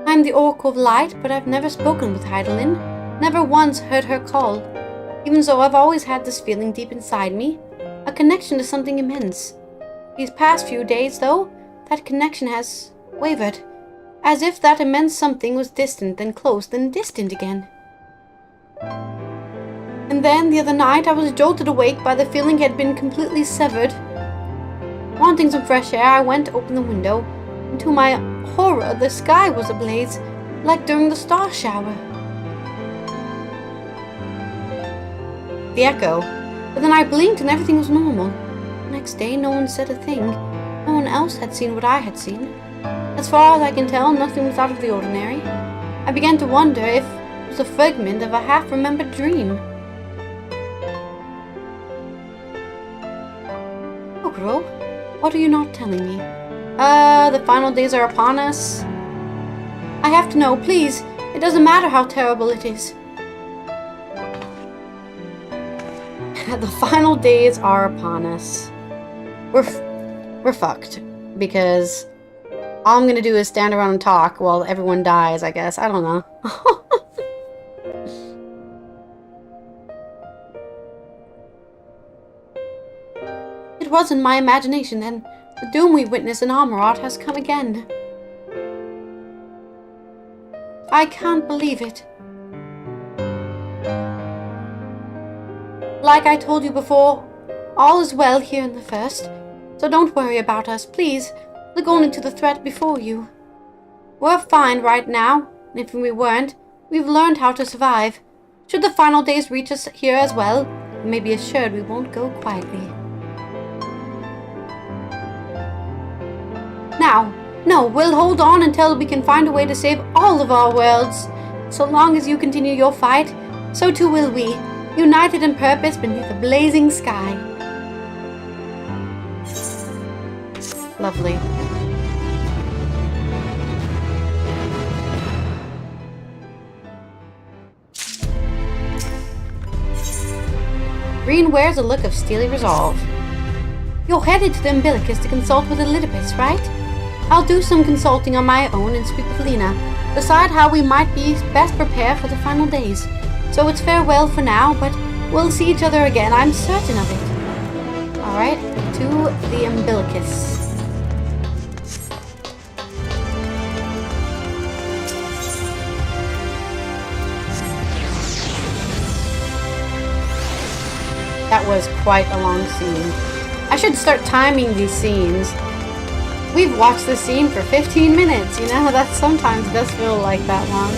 I'm the Oracle of Light, but I've never spoken with Hydaelyn. Never once heard her call. Even so, I've always had this feeling deep inside me. A connection to something immense. These past few days, though, that connection has wavered. As if that immense something was distant, then close, then distant again. And then, the other night, I was jolted awake by the feeling it had been completely severed. Wanting some fresh air, I went to open the window, and to my horror, the sky was ablaze, like during the star shower. The echo. But then I blinked and everything was normal. The next day, no one said a thing. No one else had seen what I had seen. As far as I can tell, nothing was out of the ordinary. I began to wonder if it was a fragment of a half-remembered dream. Kokoro, what are you not telling me? The final days are upon us. I have to know, please. It doesn't matter how terrible it is. The final days are upon us. We're fucked. Because all I'm gonna do is stand around and talk while everyone dies, I guess. I don't know. It wasn't my imagination then. The doom we witnessed in Amarot has come again. I can't believe it. Like I told you before, all is well here in the First, so don't worry about us, please. Look only to the threat before you. We're fine right now, and if we weren't, we've learned how to survive. Should the final days reach us here as well, you may be assured we won't go quietly. Now, no, we'll hold on until we can find a way to save all of our worlds. So long as you continue your fight, so too will we, united in purpose beneath a blazing sky. Lovely. Green wears a look of steely resolve. You're headed to the umbilicus to consult with Elidipus, right? I'll do some consulting on my own and speak with Lena. Decide how we might be best prepared for the final days. So it's farewell for now, but we'll see each other again, I'm certain of it. Alright, to the umbilicus. That was quite a long scene. I should start timing these scenes. We've watched this scene for 15 minutes, you know? That sometimes does feel like that long.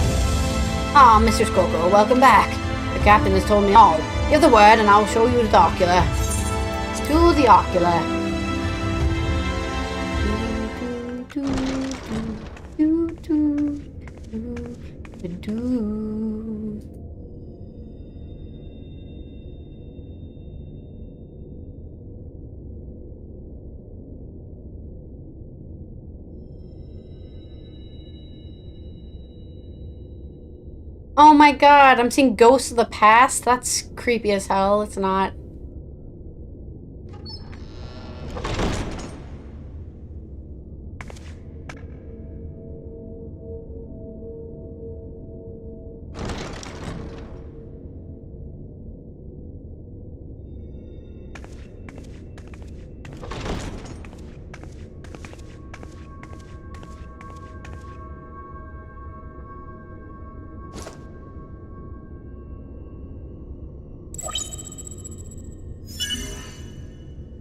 Ah, Mr. Scorpion, welcome back. The captain has told me all. Give the word and I'll show you the ocular. To the ocular. Oh my god, I'm seeing ghosts of the past? That's creepy as hell. It's not.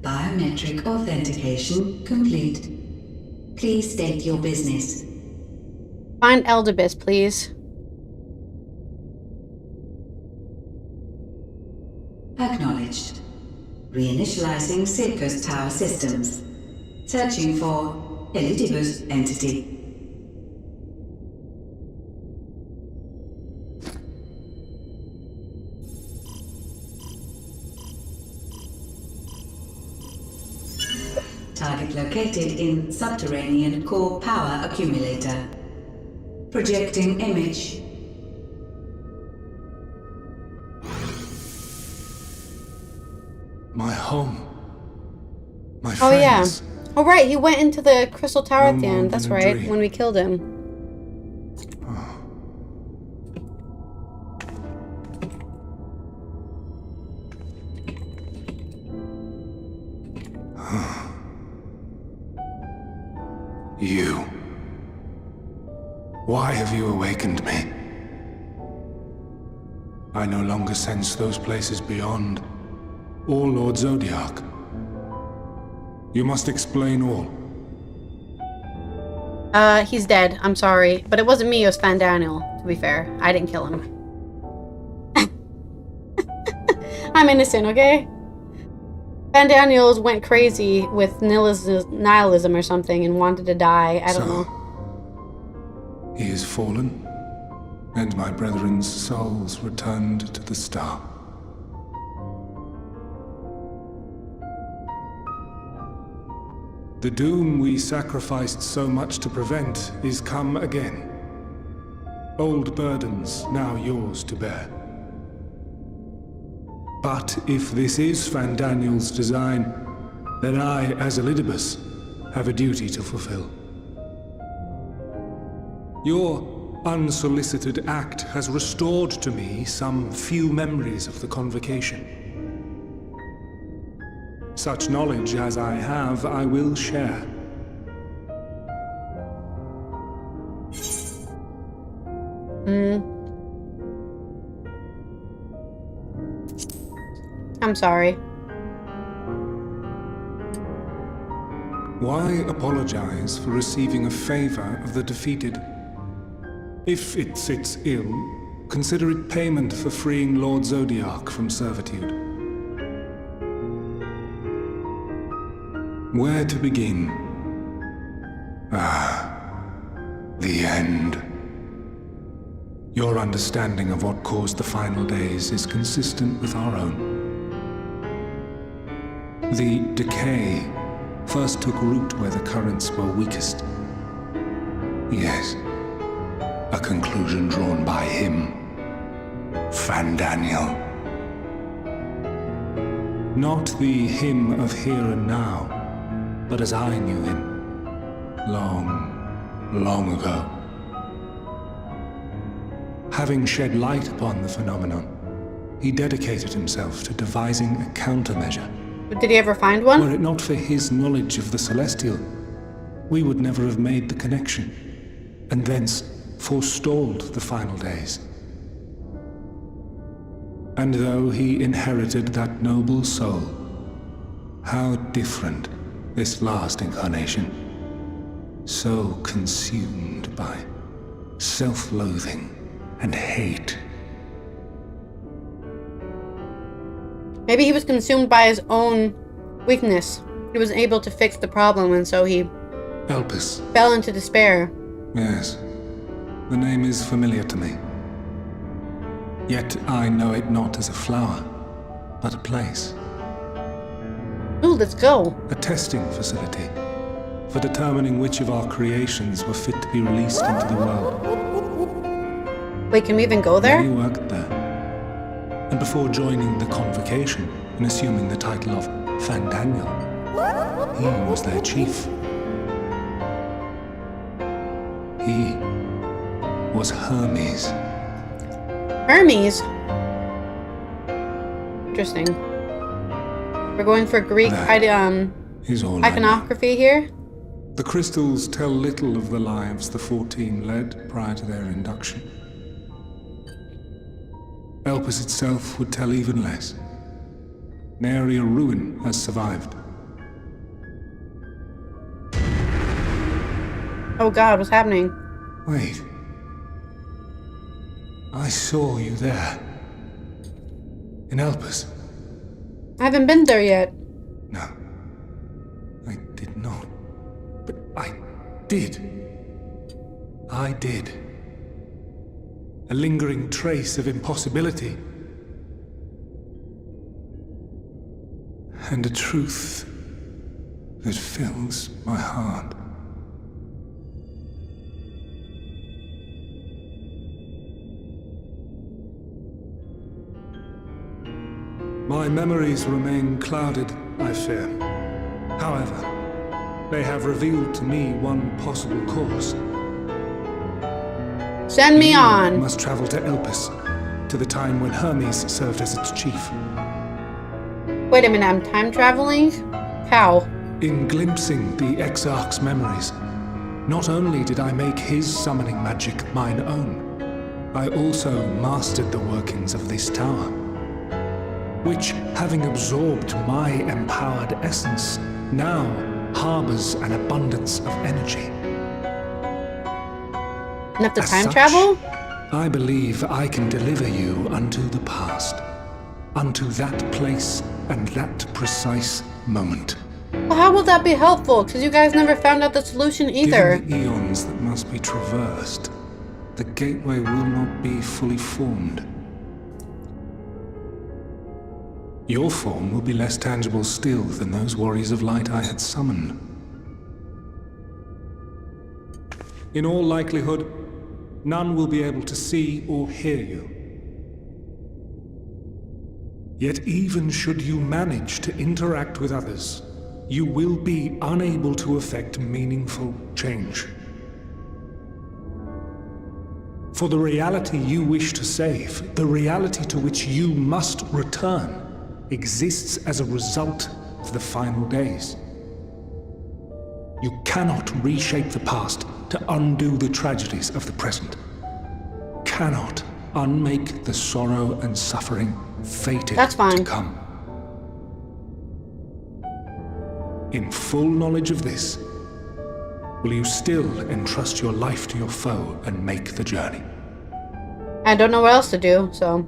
Biometric authentication complete. Please state your business. Find Elderbis, please. Acknowledged. Reinitializing Circus Tower systems. Searching for Elidibus entity. Target located in subterranean core power accumulator. Projecting image. My home. My Oh yeah. friends. Oh right, he went into the crystal tower at the more end. That's than a right, dream. when we killed him. You. Why have you awakened me? I no longer sense those places beyond, or Lord Zodiark. You must explain all. He's dead. I'm sorry. But it wasn't me, it was Daniel, to be fair. I didn't kill him. I'm innocent, okay? Daniels went crazy with nihilism or something and wanted to die. I don't know. He is fallen, and my brethren's souls returned to the star. The doom we sacrificed so much to prevent is come again. Old burdens now yours to bear. But if this is Daniel's design, then I, as Elidibus, have a duty to fulfill. Your unsolicited act has restored to me some few memories of the convocation. Such knowledge as I have, I will share. I'm sorry. Why apologize for receiving a favor of the defeated? If it sits ill, consider it payment for freeing Lord Zodiark from servitude. Where to begin? The end. Your understanding of what caused the final days is consistent with our own. The decay first took root where the currents were weakest. Yes, a conclusion drawn by him, Daniel. Not the him of here and now, but as I knew him, long ago. Having shed light upon the phenomenon, he dedicated himself to devising a countermeasure. Did he ever find one? Were it not for his knowledge of the Celestial, we would never have made the connection, and thence forestalled the final days. And though he inherited that noble soul, how different this last incarnation. so consumed by self-loathing and hate. Maybe he was consumed by his own weakness. He was able to fix the problem, and so he Elpis. fell into despair. Yes. The name is familiar to me. Yet I know it not as a flower, but a place. Ooh, let's go. A testing facility for determining which of our creations were fit to be released into the world. Wait, can we even go there? He worked there. And before joining the convocation and assuming the title of Fandaniel, he was their chief. He was Hermes. Hermes? Interesting. We're going for Greek Is all I know. iconography here? The crystals tell little of the lives the 14 led prior to their induction. Elpis itself would tell even less. Nary a ruin has survived. Oh god, what's happening? Wait. I saw you there. In Elpis. I haven't been there yet. No. I did not. But I did. I did. A lingering trace of impossibility. And a truth that fills my heart. My memories remain clouded, I fear. However, they have revealed to me one possible course. Send me on. You must travel to Elpis, to the time when Hermes served as its chief. Wait a minute, I'm time traveling? How? In glimpsing the Exarch's memories, not only did I make his summoning magic mine own, I also mastered the workings of this tower, which, having absorbed my empowered essence, now harbors an abundance of energy. Enough to As time such, travel? I believe I can deliver you unto the past, unto that place and that precise moment. Well, how will that be helpful? Because you guys never found out the solution either. Given the eons that must be traversed, the gateway will not be fully formed. Your form will be less tangible still than those warriors of light I had summoned. In all likelihood, none will be able to see or hear you. Yet even should you manage to interact with others, you will be unable to effect meaningful change. For the reality you wish to save, the reality to which you must return, exists as a result of the final days. You cannot reshape the past to undo the tragedies of the present. Cannot unmake the sorrow and suffering fated to come. In full knowledge of this, will you still entrust your life to your foe and make the journey? I don't know what else to do, so...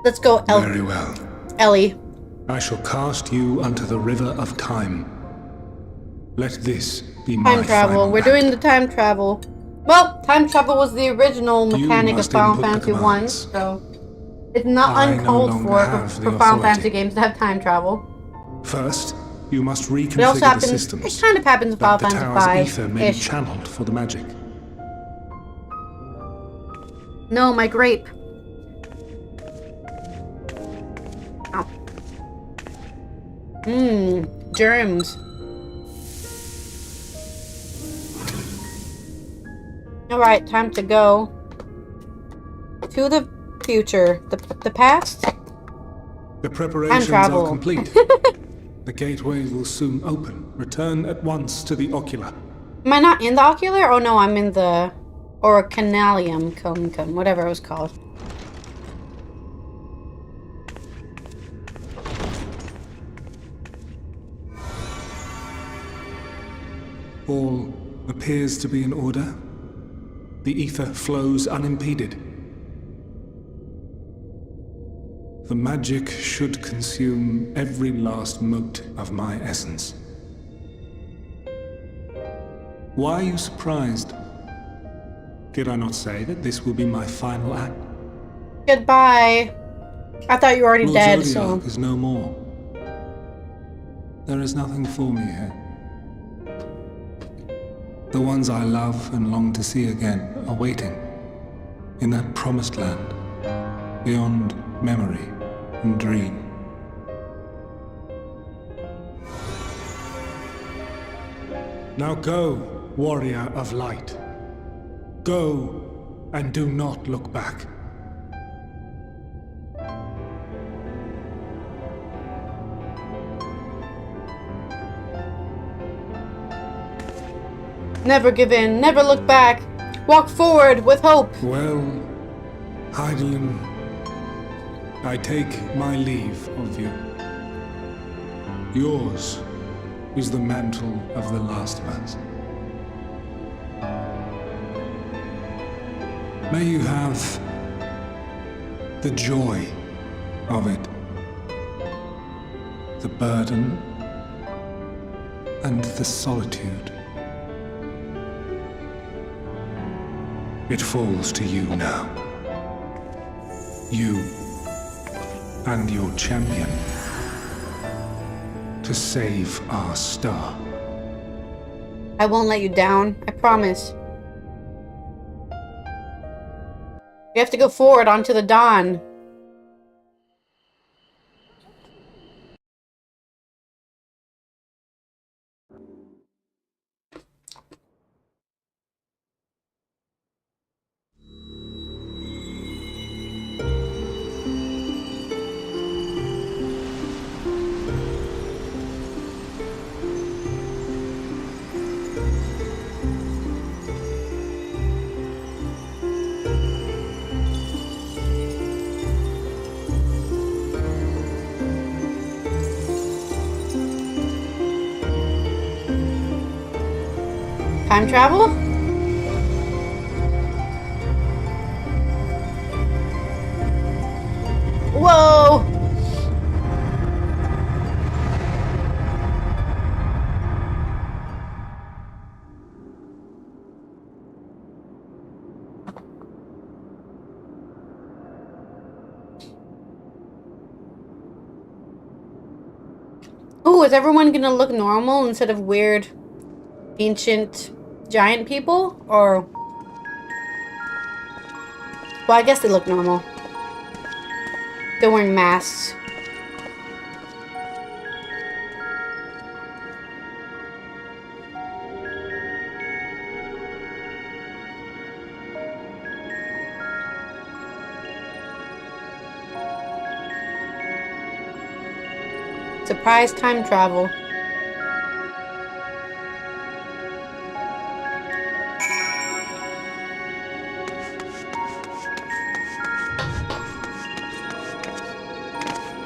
Let's go, Very well. Ellie. I shall cast you unto the river of time. Let this be my Time travel. final We're act. doing the time travel. Well, time travel was the original mechanic of must Final input the Fantasy 1, commands. so it's not I no uncalled longer for have the Final authority. Fantasy games to have time travel. First, you must It also reconfigure the happens. systems. It kind of happens in Final That the Fantasy tower's ether may be 5-ish. channeled for the magic. No, my grape. Ow. Germs. Alright, time to go to the future. The past? The preparations travel. are complete. The gateway will soon open. Return at once to the ocular. Am I not in the ocular? Oh no, I'm in the... Or canalium, whatever it was called. All appears to be in order. The ether flows unimpeded. The magic should consume every last mote of my essence. Why are you surprised? Did I not say that this will be my final act? Goodbye. I thought you were already Lord dead, Zodiark so... is no more. There is nothing for me here. The ones I love and long to see again are waiting in that promised land, beyond memory and dream. Now go, warrior of light. Go, and do not look back. Never give in, never look back. Walk forward with hope. Well, Hydaelyn, I take my leave of you. Yours is the mantle of the last of us. May you have the joy of it, the burden, and the solitude. It falls to you now. You and your champion to save our star. I won't let you down, I promise. You have to go forward onto the dawn. Time travel? Whoa! Ooh, is everyone gonna look normal instead of weird, ancient giant people? Or... well, I guess they look normal. They're wearing masks. Surprise time travel.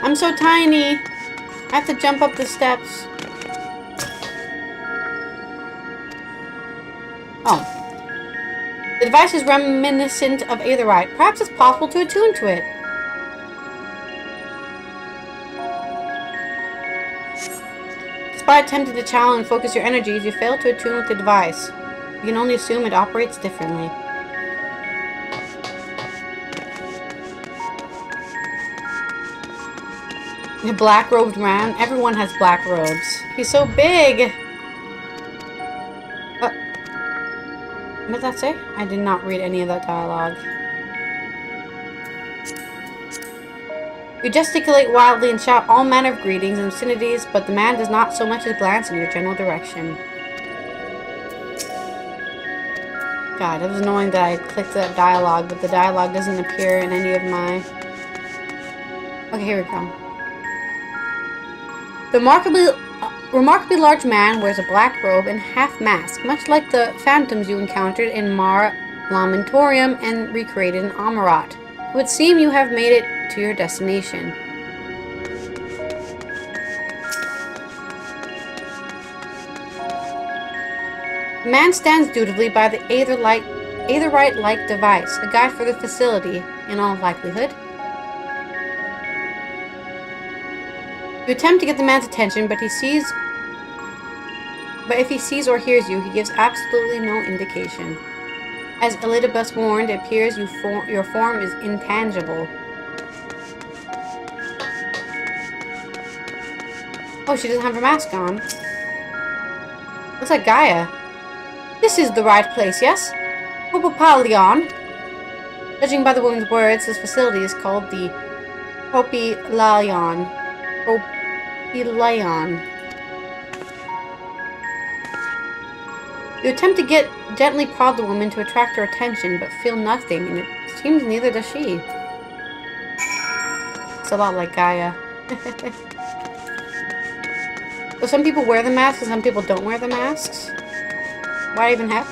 I'm so tiny. I have to jump up the steps. Oh. The device is reminiscent of Aetherite. Perhaps it's possible to attune to it. Despite attempting to channel and focus your energies, you fail to attune with the device. You can only assume it operates differently. The black-robed man? Everyone has black robes. He's so big! What did that say? I did not read any of that dialogue. You gesticulate wildly and shout all manner of greetings and obscenities, but the man does not so much as glance in your general direction. God, it was annoying that I clicked that dialogue, but the dialogue doesn't appear in any of my... okay, here we go. The remarkably large man wears a black robe and half mask, much like the phantoms you encountered in Mar Lamentorium and recreated in Amarat. It would seem you have made it to your destination. The man stands dutifully by the Aetherite-like device, a guide for the facility, in all likelihood. You attempt to get the man's attention, but if he sees or hears you, he gives absolutely no indication. As Elidibus warned, it appears your form is intangible. Oh, she doesn't have her mask on. Looks like Gaia. This is the right place, yes? Popopalion. Judging by the woman's words, this facility is called the Popilion. You attempt to gently prod the woman to attract her attention, but feel nothing, and it seems neither does she. It's a lot like Gaia. So some people wear the masks and some people don't wear the masks? Why even have?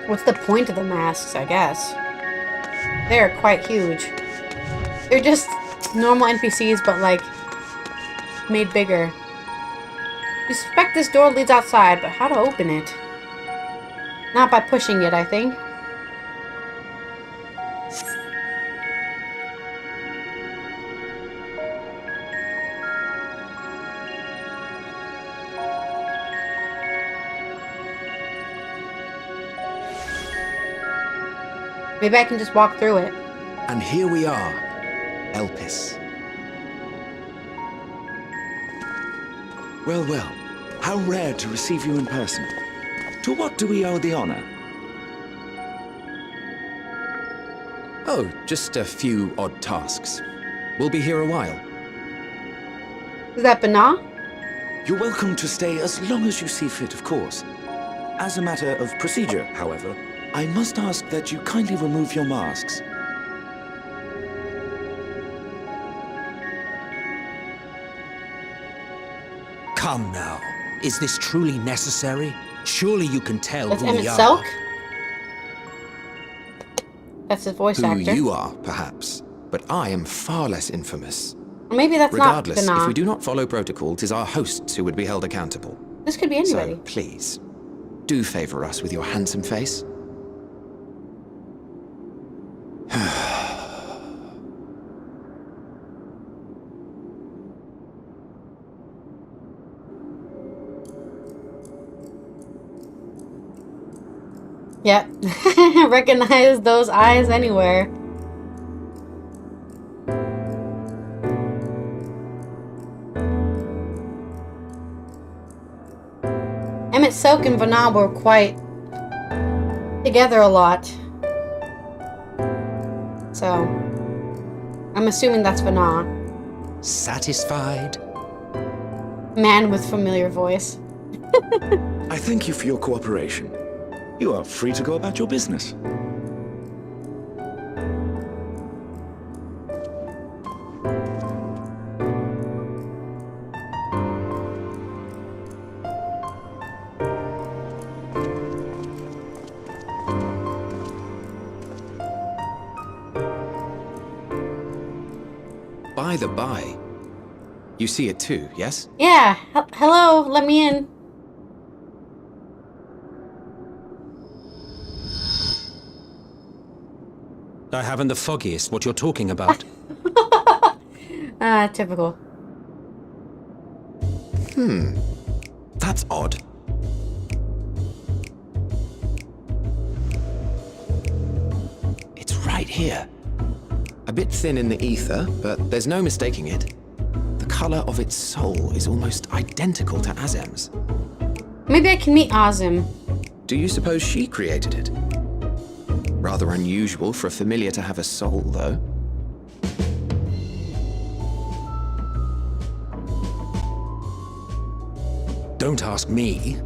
What's the point of the masks, I guess? They're quite huge. They're just normal NPCs, but like, made bigger. You suspect this door leads outside, but how to open it? Not by pushing it, I think. Maybe I can just walk through it. And here we are, Elpis. Well, well, how rare to receive you in person. To what do we owe the honor? Oh, just a few odd tasks. We'll be here a while. Is that Venat? You're welcome to stay as long as you see fit, of course. As a matter of procedure, however, I must ask that you kindly remove your masks. Come now. Is this truly necessary? Surely you can tell That's who Emmett we are. Selk? That's his voice Who actor. you are, perhaps, but I am far less infamous. Or maybe that's Regardless, not Venat. if we do not follow protocol, 'tis our hosts who would be held accountable. This could be anybody. So, please, do favor us with your handsome face. Yep. Recognize those eyes anywhere. Emmett Selk and Venat were quite together a lot. So, I'm assuming that's Venat. Satisfied? Man with familiar voice. I thank you for your cooperation. You are free to go about your business. By the by, you see it too, yes? Yeah. Hello, let me in. I haven't the foggiest what you're talking about. Typical. That's odd. It's right here. A bit thin in the ether, but there's no mistaking it. The color of its soul is almost identical to Azem's. Maybe I can meet Azem. Do you suppose she created it? Rather unusual for a familiar to have a soul, though. Don't ask me.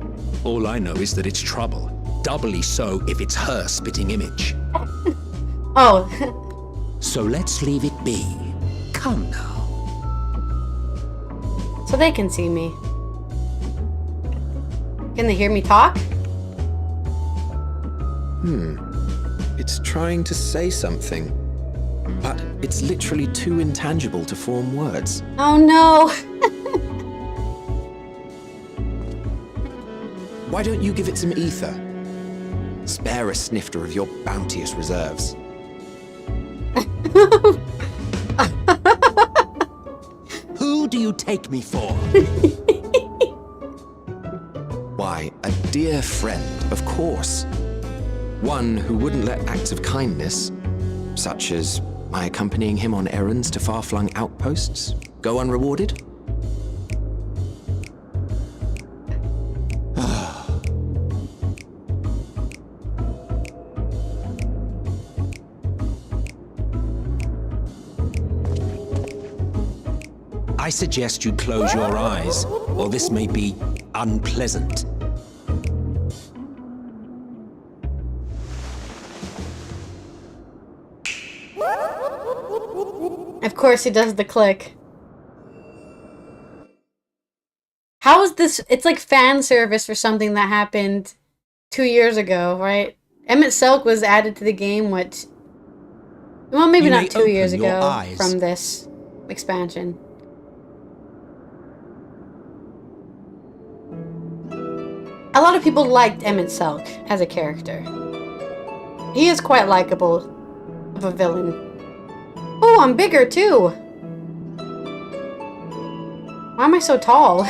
All I know is that it's trouble. Doubly so if it's her spitting image. Oh. So let's leave it be. Come now. So they can see me. Can they hear me talk? It's trying to say something. but it's literally too intangible to form words. Oh no! Why don't you give it some ether? Spare a snifter of your bounteous reserves. Who do you take me for? Why, a dear friend, of course. One who wouldn't let acts of kindness, such as my accompanying him on errands to far-flung outposts, go unrewarded. I suggest you close your eyes, or this may be unpleasant. Of course he does the click. How is this? It's like fan service for something that happened 2 years ago, right? Emmett Selk was added to the game, what? Well, maybe not 2 years ago from this expansion. A lot of people liked Emmett Selk as a character. He is quite likable of a villain. Oh, I'm bigger too! Why am I so tall?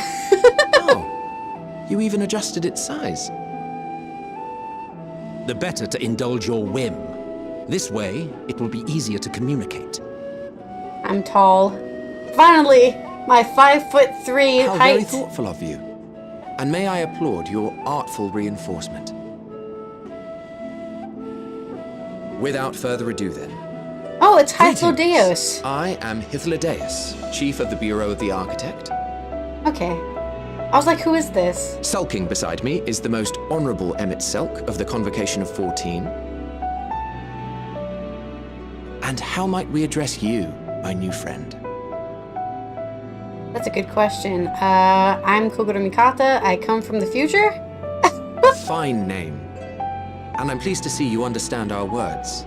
Oh, you even adjusted its size. The better to indulge your whim. This way, it will be easier to communicate. I'm tall. Finally, my 5'3" How height. very thoughtful of you. And may I applaud your artful reinforcement. Without further ado then. Oh, it's Hydaelyn. I am Hydaelyn, Chief of the Bureau of the Architect. Okay. I was like, who is this? Sulking beside me is the most honorable Emmett Selk of the Convocation of 14. And how might we address you, my new friend? That's a good question. I'm Kogoro Mikata. I come from the future? Fine name. And I'm pleased to see you understand our words.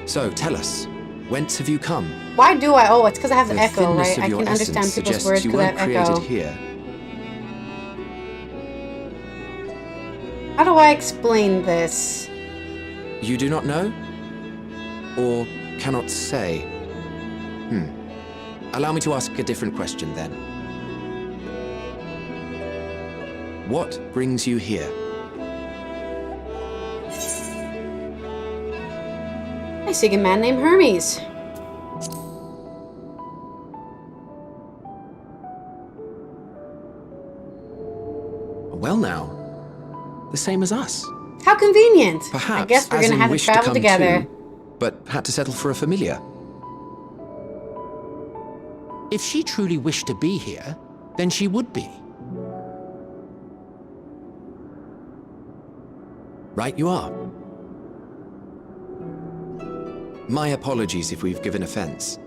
So, tell us, whence have you come? Why do I? Oh, it's because I have the echo, thinness right? of I your can understand essence people's suggests words you because I weren't have created echo. here. How do I explain this? You do not know? Or cannot say? Allow me to ask a different question then. What brings you here? I see a man named Hermes. Well now, the same as us. How convenient. Perhaps, I guess we're as gonna in have to wished travel come together. too, but had to settle for a familiar. If she truly wished to be here, then she would be. Right you are. My apologies if we've given offense.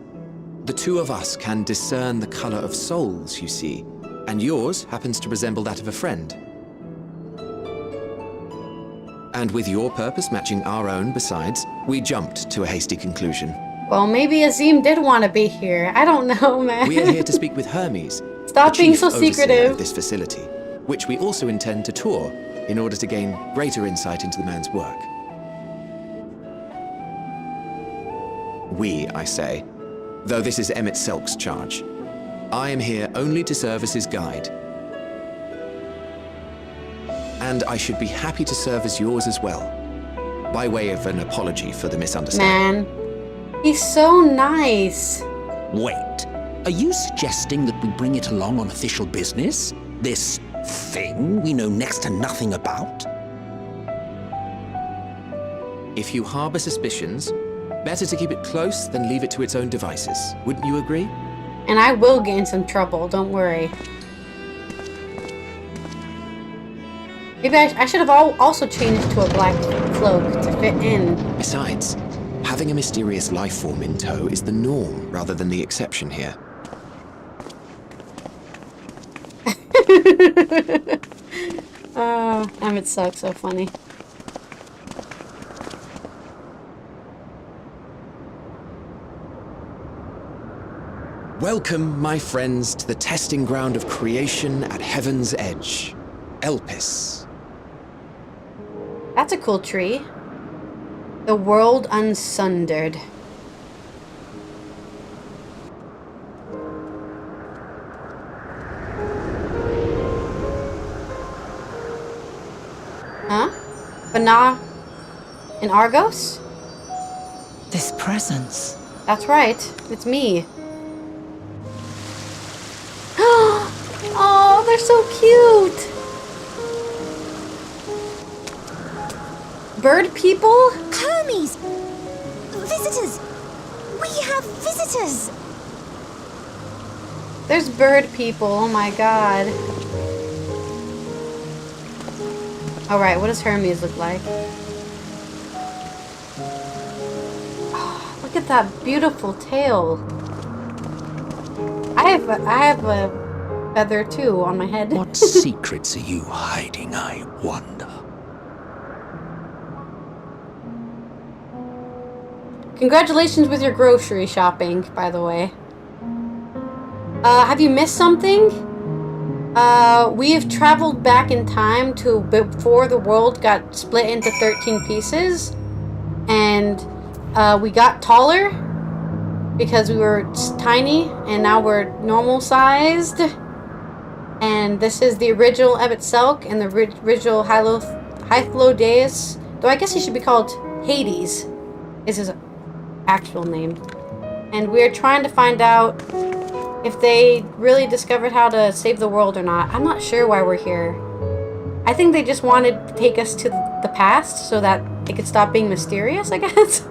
The two of us can discern the color of souls, you see, and yours happens to resemble that of a friend. And with your purpose matching our own besides, we jumped to a hasty conclusion. Well, maybe Azim did want to be here. I don't know, man. We are here to speak with Hermes. Stop the being chief so overseer secretive. of this facility, which we also intend to tour in order to gain greater insight into the man's work. We, I say, though this is Emmett Selk's charge. I am here only to serve as his guide. And I should be happy to serve as yours as well, by way of an apology for the misunderstanding. Man, he's so nice. Wait, are you suggesting that we bring it along on official business? This thing we know next to nothing about? If you harbor suspicions, better to keep it close than leave it to its own devices. Wouldn't you agree? And I will get in some trouble, don't worry. Maybe I should have also changed to a black cloak to fit in. Besides, having a mysterious life form in tow is the norm rather than the exception here. Emmett sucks, so funny. Welcome, my friends, to the testing ground of creation at Heaven's Edge. Elpis. That's a cool tree. The world unsundered. Huh? Venat in Argos? This presence. That's right. It's me. Oh, they're so cute. Bird people? Hermes! Visitors! We have visitors! There's bird people. Oh my god. Alright, what does Hermes look like? Oh, look at that beautiful tail. I have a feather too on my head. What secrets are you hiding, I wonder? Congratulations with your grocery shopping, by the way. Have you missed something? We have traveled back in time to before the world got split into 13 pieces. And we got taller because we were tiny, and now we're normal sized. And this is the original Aether-less and the original Hydaelyn. Though I guess he should be called Hades, is his actual name. And we're trying to find out if they really discovered how to save the world or not. I'm not sure why we're here. I think they just wanted to take us to the past so that it could stop being mysterious, I guess.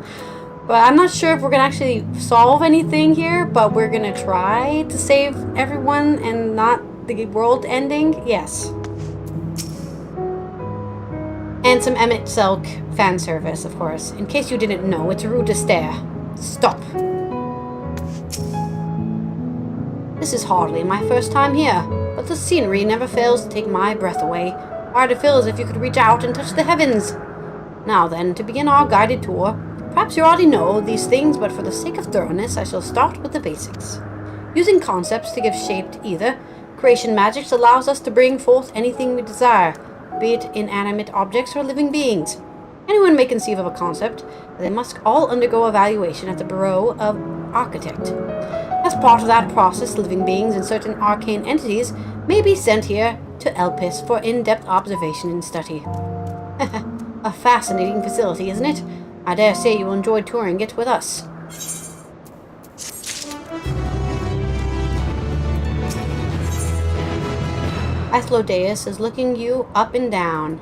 But I'm not sure if we're gonna actually solve anything here, but we're gonna try to save everyone and not the world ending. Yes. And some Aether-less fan service, of course. In case you didn't know, it's rude to stare. Stop. This is hardly my first time here, but the scenery never fails to take my breath away. Hard to feel as if you could reach out and touch the heavens. Now then, to begin our guided tour, perhaps you already know these things, but for the sake of thoroughness, I shall start with the basics. Using concepts to give shape to either, creation magics allows us to bring forth anything we desire, be it inanimate objects or living beings. Anyone may conceive of a concept, but they must all undergo evaluation at the Bureau of Architect. As part of that process, living beings and certain arcane entities may be sent here to Elpis for in-depth observation and study. A fascinating facility, isn't it? I dare say you will enjoy touring it with us. Aether-less is looking you up and down.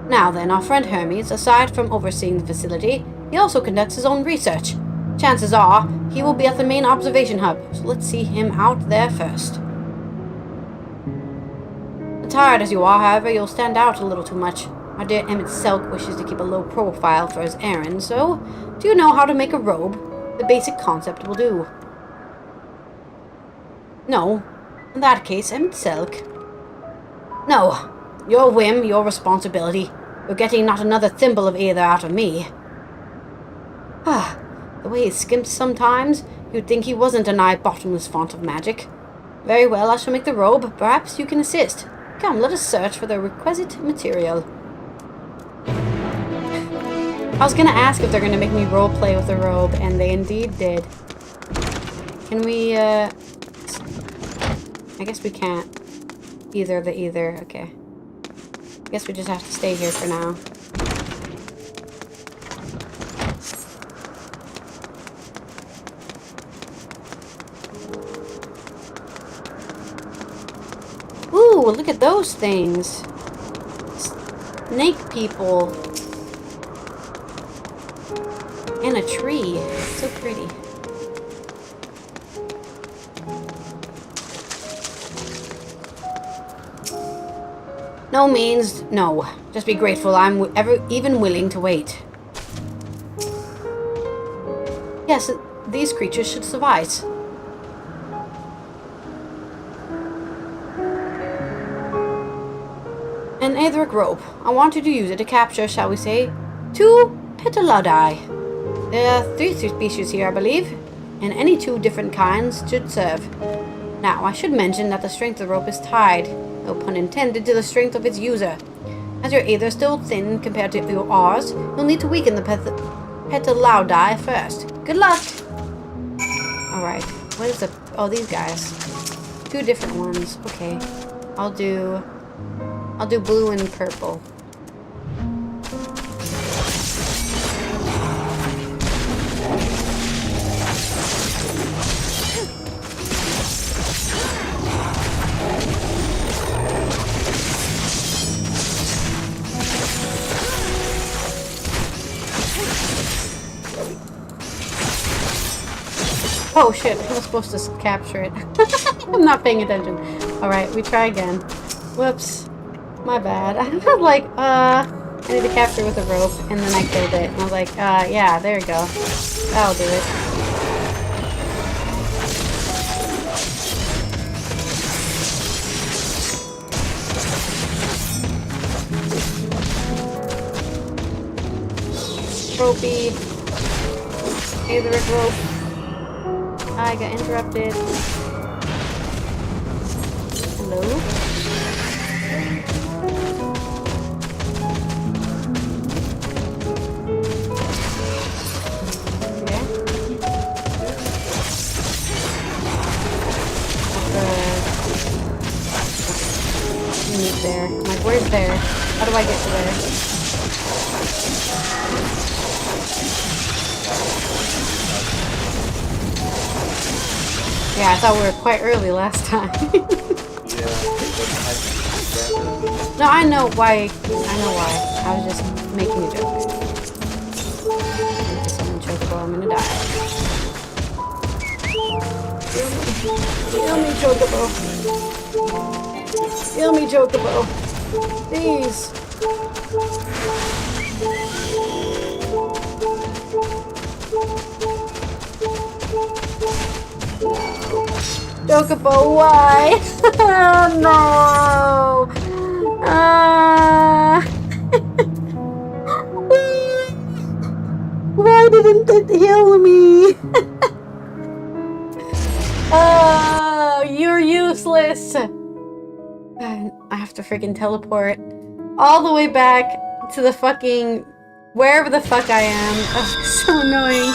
Now then, our friend Hermes, aside from overseeing the facility, he also conducts his own research. Chances are, he will be at the main observation hub, so let's see him out there first. Tired as you are, however, you'll stand out a little too much. Our dear Aether-less wishes to keep a low profile for his errand, so do you know how to make a robe? The basic concept will do. No. In that case, Aether-less. No. Your whim, your responsibility. You're getting not another thimble of either out of me. Ah. The way he skimps sometimes, you'd think he wasn't a nigh bottomless font of magic. Very well, I shall make the robe. Perhaps you can assist. Come, let us search for the requisite material. I was gonna ask if they're gonna make me roleplay with the robe, and they indeed did. Can we, I guess we can't. Either. Okay. I guess we just have to stay here for now. Ooh, look at those things. Snake people. And a tree. So pretty. No means no. Just be grateful I'm even willing to wait. Yes, these creatures should suffice. An Aetheric rope. I wanted to use it to capture, shall we say, 2 Petaludi. There are 3 species here, I believe. and any two different kinds should serve. Now, I should mention that the strength of the rope is tied, no pun intended, to the strength of its user. As your Aether is still thin compared to your ours, you'll need to weaken the Hydaelyn first. Good luck! Alright, what is the... oh, these guys. Two different ones. Okay. I'll do blue and purple. Oh shit, I was supposed to capture it. I'm not paying attention. Alright, we try again. Whoops. My bad. I was like, I need to capture with a rope, and then I killed it. And I was like, yeah, there we go. That'll do it. Ropey. Aether rope. I got interrupted. Hello? Okay. Meet there. I'm like, where's there? How do I get to there? Yeah, I thought we were quite early last time. No, I know why. I was just making a joke. If someone chocobo, I'm gonna die. Kill me, chocobo. Kill me, chocobo. Please. Chocobo, why? No! Why didn't it heal me? Oh, you're useless! I have to freaking teleport all the way back to the fucking... wherever the fuck I am. Oh, so annoying.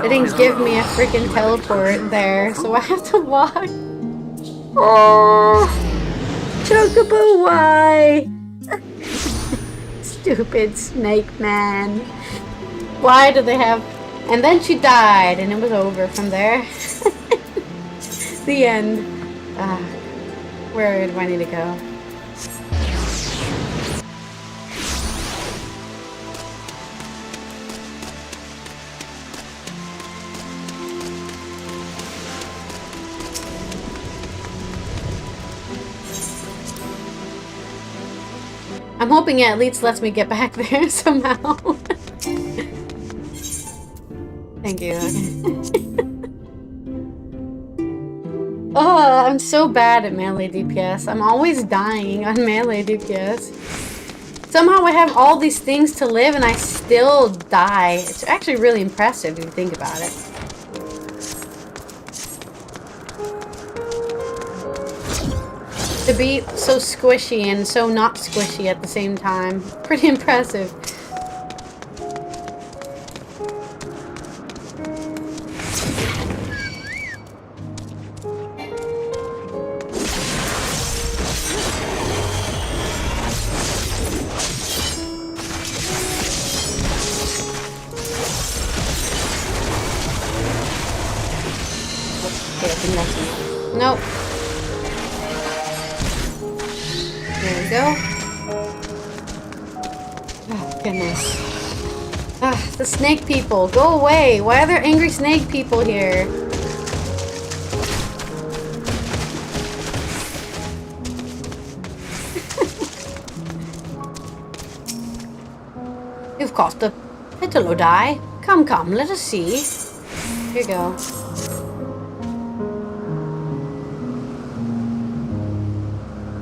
They didn't give me a freaking teleport there, so I have to walk. Oh, Chocobo, why? Stupid snake man. Why do they have... and then she died, and it was over from there. The end. Where do I need to go? I'm hoping it at least lets me get back there somehow. Thank you. Oh, I'm so bad at melee DPS. I'm always dying on melee DPS. Somehow I have all these things to live and I still die. It's actually really impressive if you think about it. To be so squishy and so not squishy at the same time. Pretty impressive. Okay, I think that's enough. Nope. There we go. Oh, goodness. Ah, the snake people. Go away. Why are there angry snake people here? You've caused the Hydaelyn. Come, come, let us see. Here you go.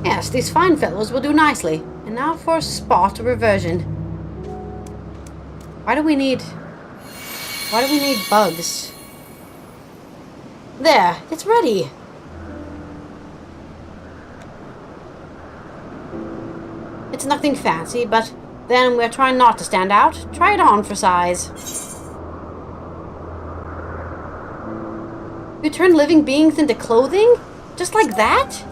Yes, these fine fellows will do nicely. And now for a spot of reversion. Why do we need... Why do we need bugs? There, it's ready. It's nothing fancy, but then we're trying not to stand out. Try it on for size. You turn living beings into clothing? Just like that?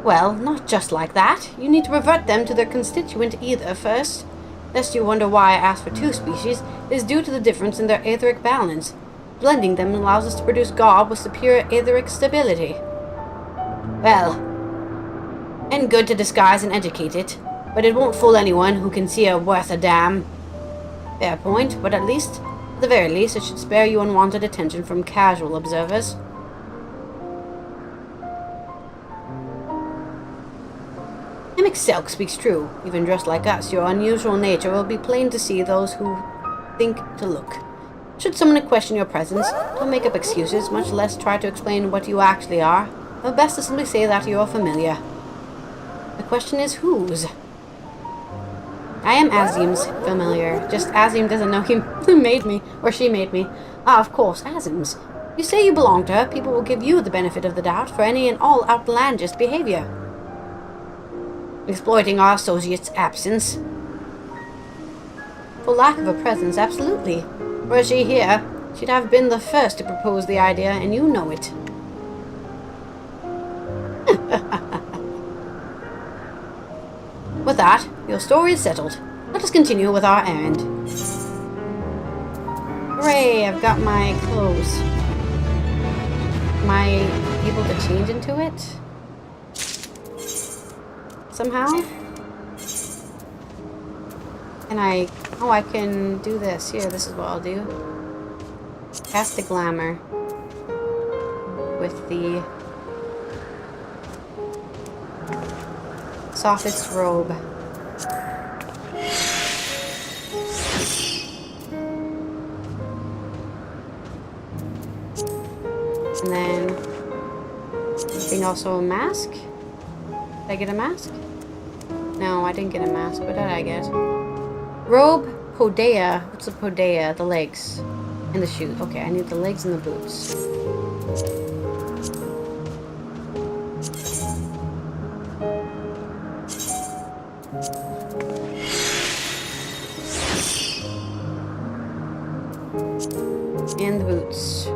Well, not just like that. You need to revert them to their constituent ether first. Lest you wonder why I asked for 2 species, it is due to the difference in their etheric balance. Blending them allows us to produce gob with superior etheric stability. Well, and good to disguise and educate it, but it won't fool anyone who can see a worth a damn. Fair point, but at the very least, it should spare you unwanted attention from casual observers. Selk speaks true. Even dressed like us, your unusual nature will be plain to see those who think to look. Should someone question your presence, don't make up excuses, much less try to explain what you actually are. The best to simply say that you're familiar. The question is whose? I am Azim's familiar. Just Azim doesn't know he made me, or she made me. Ah, of course, Azim's. You say you belong to her, people will give you the benefit of the doubt for any and all outlandish behavior. Exploiting our associate's absence. For lack of a presence, absolutely. Were she here, she'd have been the first to propose the idea, and you know it. With that, your story is settled. Let us continue with our errand. Hooray, I've got my clothes. Am I able to change into it? Somehow? Can I... Oh, I can do this. Here, this is what I'll do. Cast the glamour. With the... softest robe. And then... I think also a mask? Did I get a mask? No, I didn't get a mask. What did I get? Robe, podea. What's the podea? The legs. And the shoes. Okay, I need the legs and the boots. And the boots.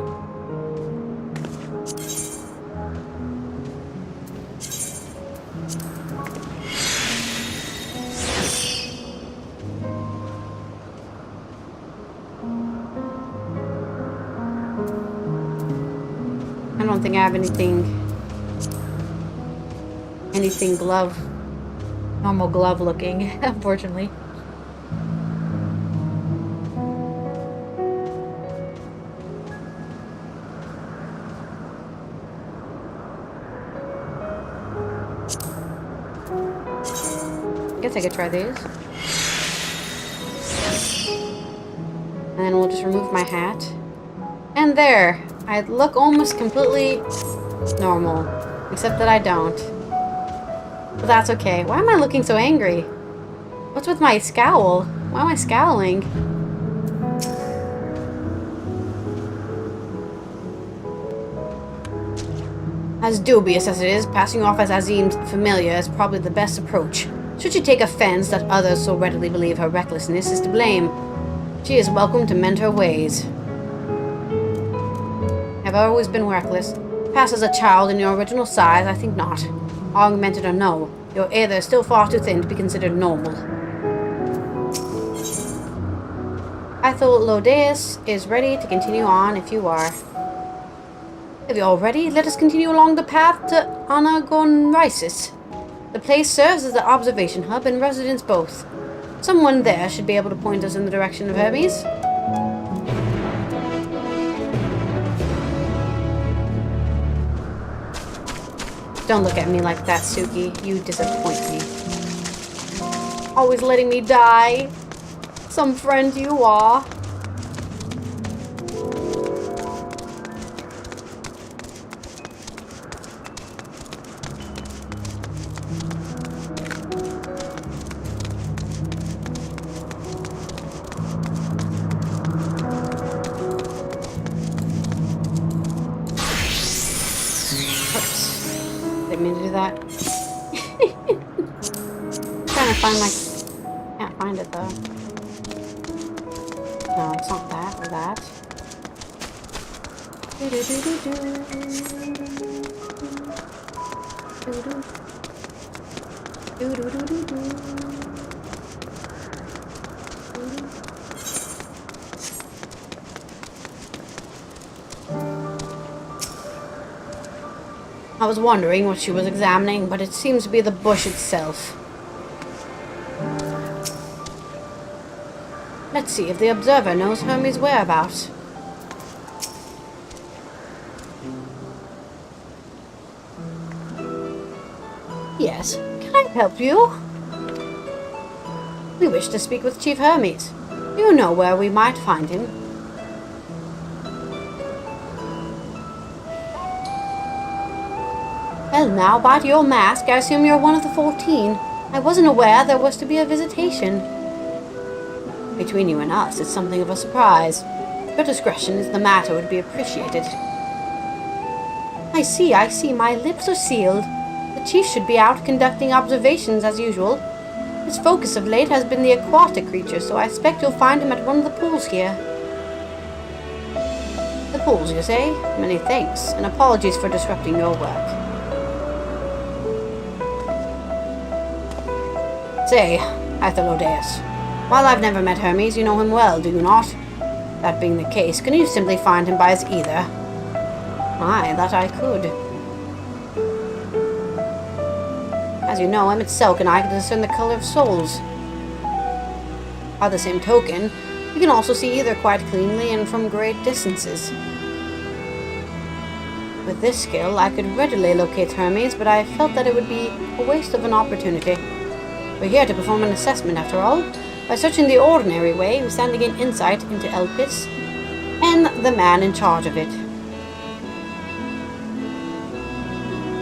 I don't think I have anything normal glove looking, unfortunately. I guess I could try these. And then we'll just remove my hat. And there! I look almost completely normal. Except that I don't. But that's okay. Why am I looking so angry? What's with my scowl? Why am I scowling? As dubious as it is, passing off as Azim's familiar is probably the best approach. Should she take offense that others so readily believe her recklessness is to blame, she is welcome to mend her ways. Have I always been reckless? Perhaps as a child in your original size, I think not. Augmented or no, your aether is still far too thin to be considered normal. Aether-less is ready to continue on if you are. If you're all ready, let us continue along the path to Anagonrisis. The place serves as the observation hub and residence both. Someone there should be able to point us in the direction of Hermes. Don't look at me like that, Suki. You disappoint me. Always letting me die. Some friend you are. didn't mean to do that. Trying to find like... Can't find it though. No, it's not that or that. I was wondering what she was examining, but it seems to be the bush itself. Let's see if the observer knows Hermes' whereabouts. Yes, can I help you? We wish to speak with Chief Hermes. Do you know where we might find him? Well now, by your mask, I assume you're one of the 14. I wasn't aware there was to be a visitation. Between you and us, it's something of a surprise. Your discretion is the matter would be appreciated. I see. My lips are sealed. The chief should be out conducting observations as usual. His focus of late has been the aquatic creatures, so I expect you'll find him at one of the pools here. The pools, you say? Many thanks, and apologies for disrupting your work. Say, Aether-less, while I've never met Hermes, you know him well, do you not? That being the case, can you simply find him by his Aether? Aye, that I could. As you know, Emmett Selk and I can discern the color of souls. By the same token, we can also see Aether quite cleanly and from great distances. With this skill, I could readily locate Hermes, but I felt that it would be a waste of an opportunity. We're here to perform an assessment, after all. By searching the ordinary way, we stand to gain insight into Elpis and the man in charge of it.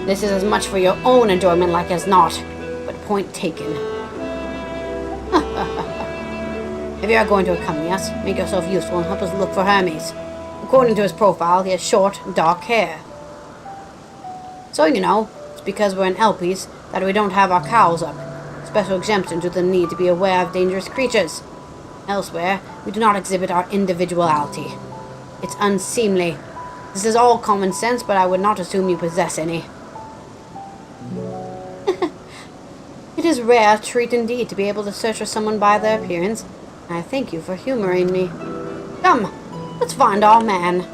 This is as much for your own enjoyment like as not, but point taken. If you are going to accompany us, make yourself useful and help us look for Hermes. According to his profile, he has short, dark hair. So, you know, it's because we're in Elpis that we don't have our cowls up. Special exemption to the need to be aware of dangerous creatures. Elsewhere, we do not exhibit our individuality. It's unseemly. This is all common sense, but I would not assume you possess any. It is a rare treat indeed to be able to search for someone by their appearance, and I thank you for humoring me. Come, let's find our man.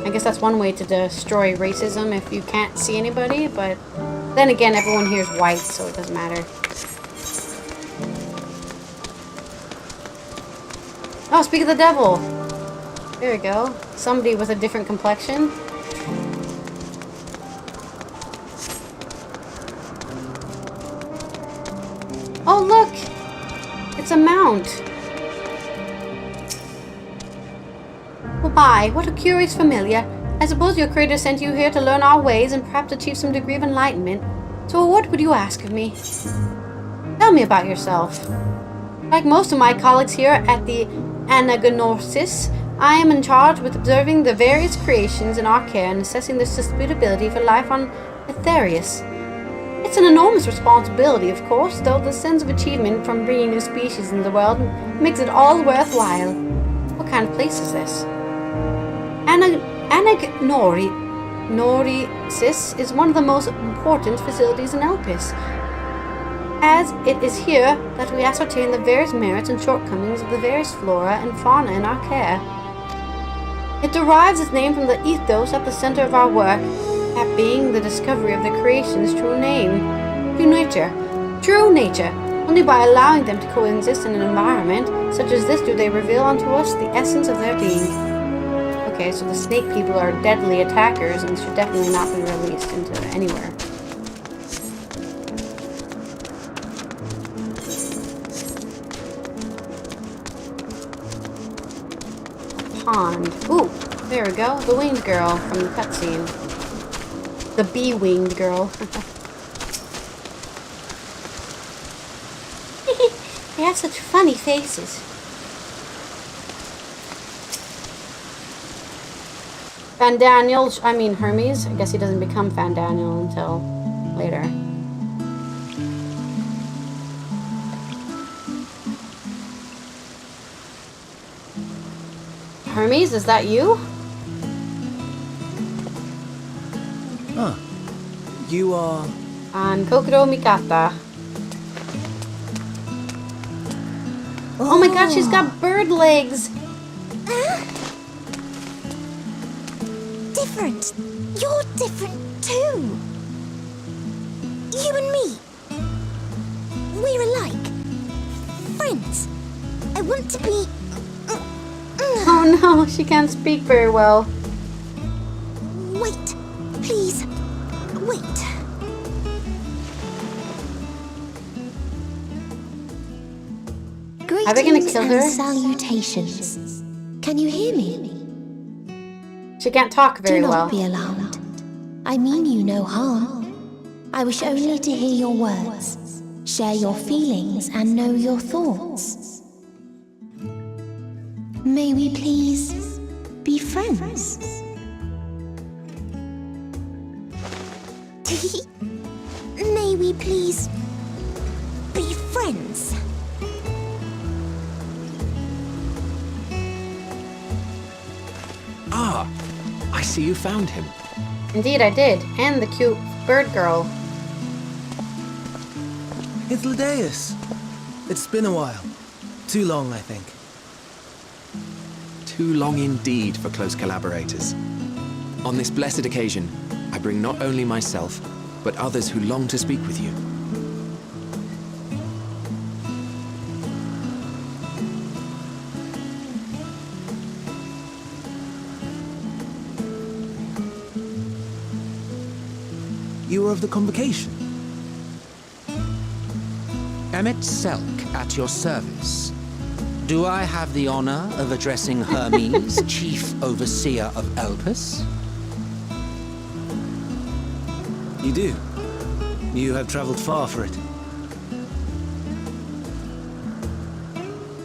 I guess that's one way to destroy racism if you can't see anybody, but then again, everyone here is white, so it doesn't matter. Oh, speak of the devil! There we go. Somebody with a different complexion. Oh, look! It's a mount. Oh my, what a curious familiar. I suppose your creator sent you here to learn our ways and perhaps achieve some degree of enlightenment. So what would you ask of me? Tell me about yourself. Like most of my colleagues here at the Anagonorsis, I am in charge with observing the various creations in our care and assessing their suitability for life on Aether-less. It's an enormous responsibility, of course, though the sense of achievement from bringing new species into the world makes it all worthwhile. What kind of place is this? Anagonorsis is one of the most important facilities in Elpis, as it is here that we ascertain the various merits and shortcomings of the various flora and fauna in our care. It derives its name from the ethos at the center of our work, that being the discovery of the creation's true name, true nature. Only by allowing them to coexist in an environment such as this do they reveal unto us the essence of their being. Okay, so the snake people are deadly attackers and should definitely not be released into anywhere. Pond. Ooh, there we go. The winged girl from the cutscene. The bee-winged girl. They have such funny faces. Fandaniel, I mean Hermes. I guess he doesn't become Fandaniel until later. Hermes, is that you? Huh. You are... And Kokoro Mikata. Oh my god, she's got bird legs! Different. You're different too. You and me. We're alike. Friends. I want to be... Oh no, she can't speak very well. Wait. Please. Wait. Are they gonna kill her? And salutations. Can you hear me? She can't talk very well. Do not be alarmed. I mean you no harm. I wish only to hear your words, share your feelings, and know your thoughts. May we please be friends? May we please be friends? Ah, I see you found him. Indeed I did. And the cute bird girl. Hydaelyn. It's been a while. Too long, I think. Too long indeed for close collaborators. On this blessed occasion, I bring not only myself, but others who long to speak with you. You were of the convocation? Emmet Selk at your service. Do I have the honor of addressing Hermes, Chief Overseer of Elpis? You do. You have traveled far for it.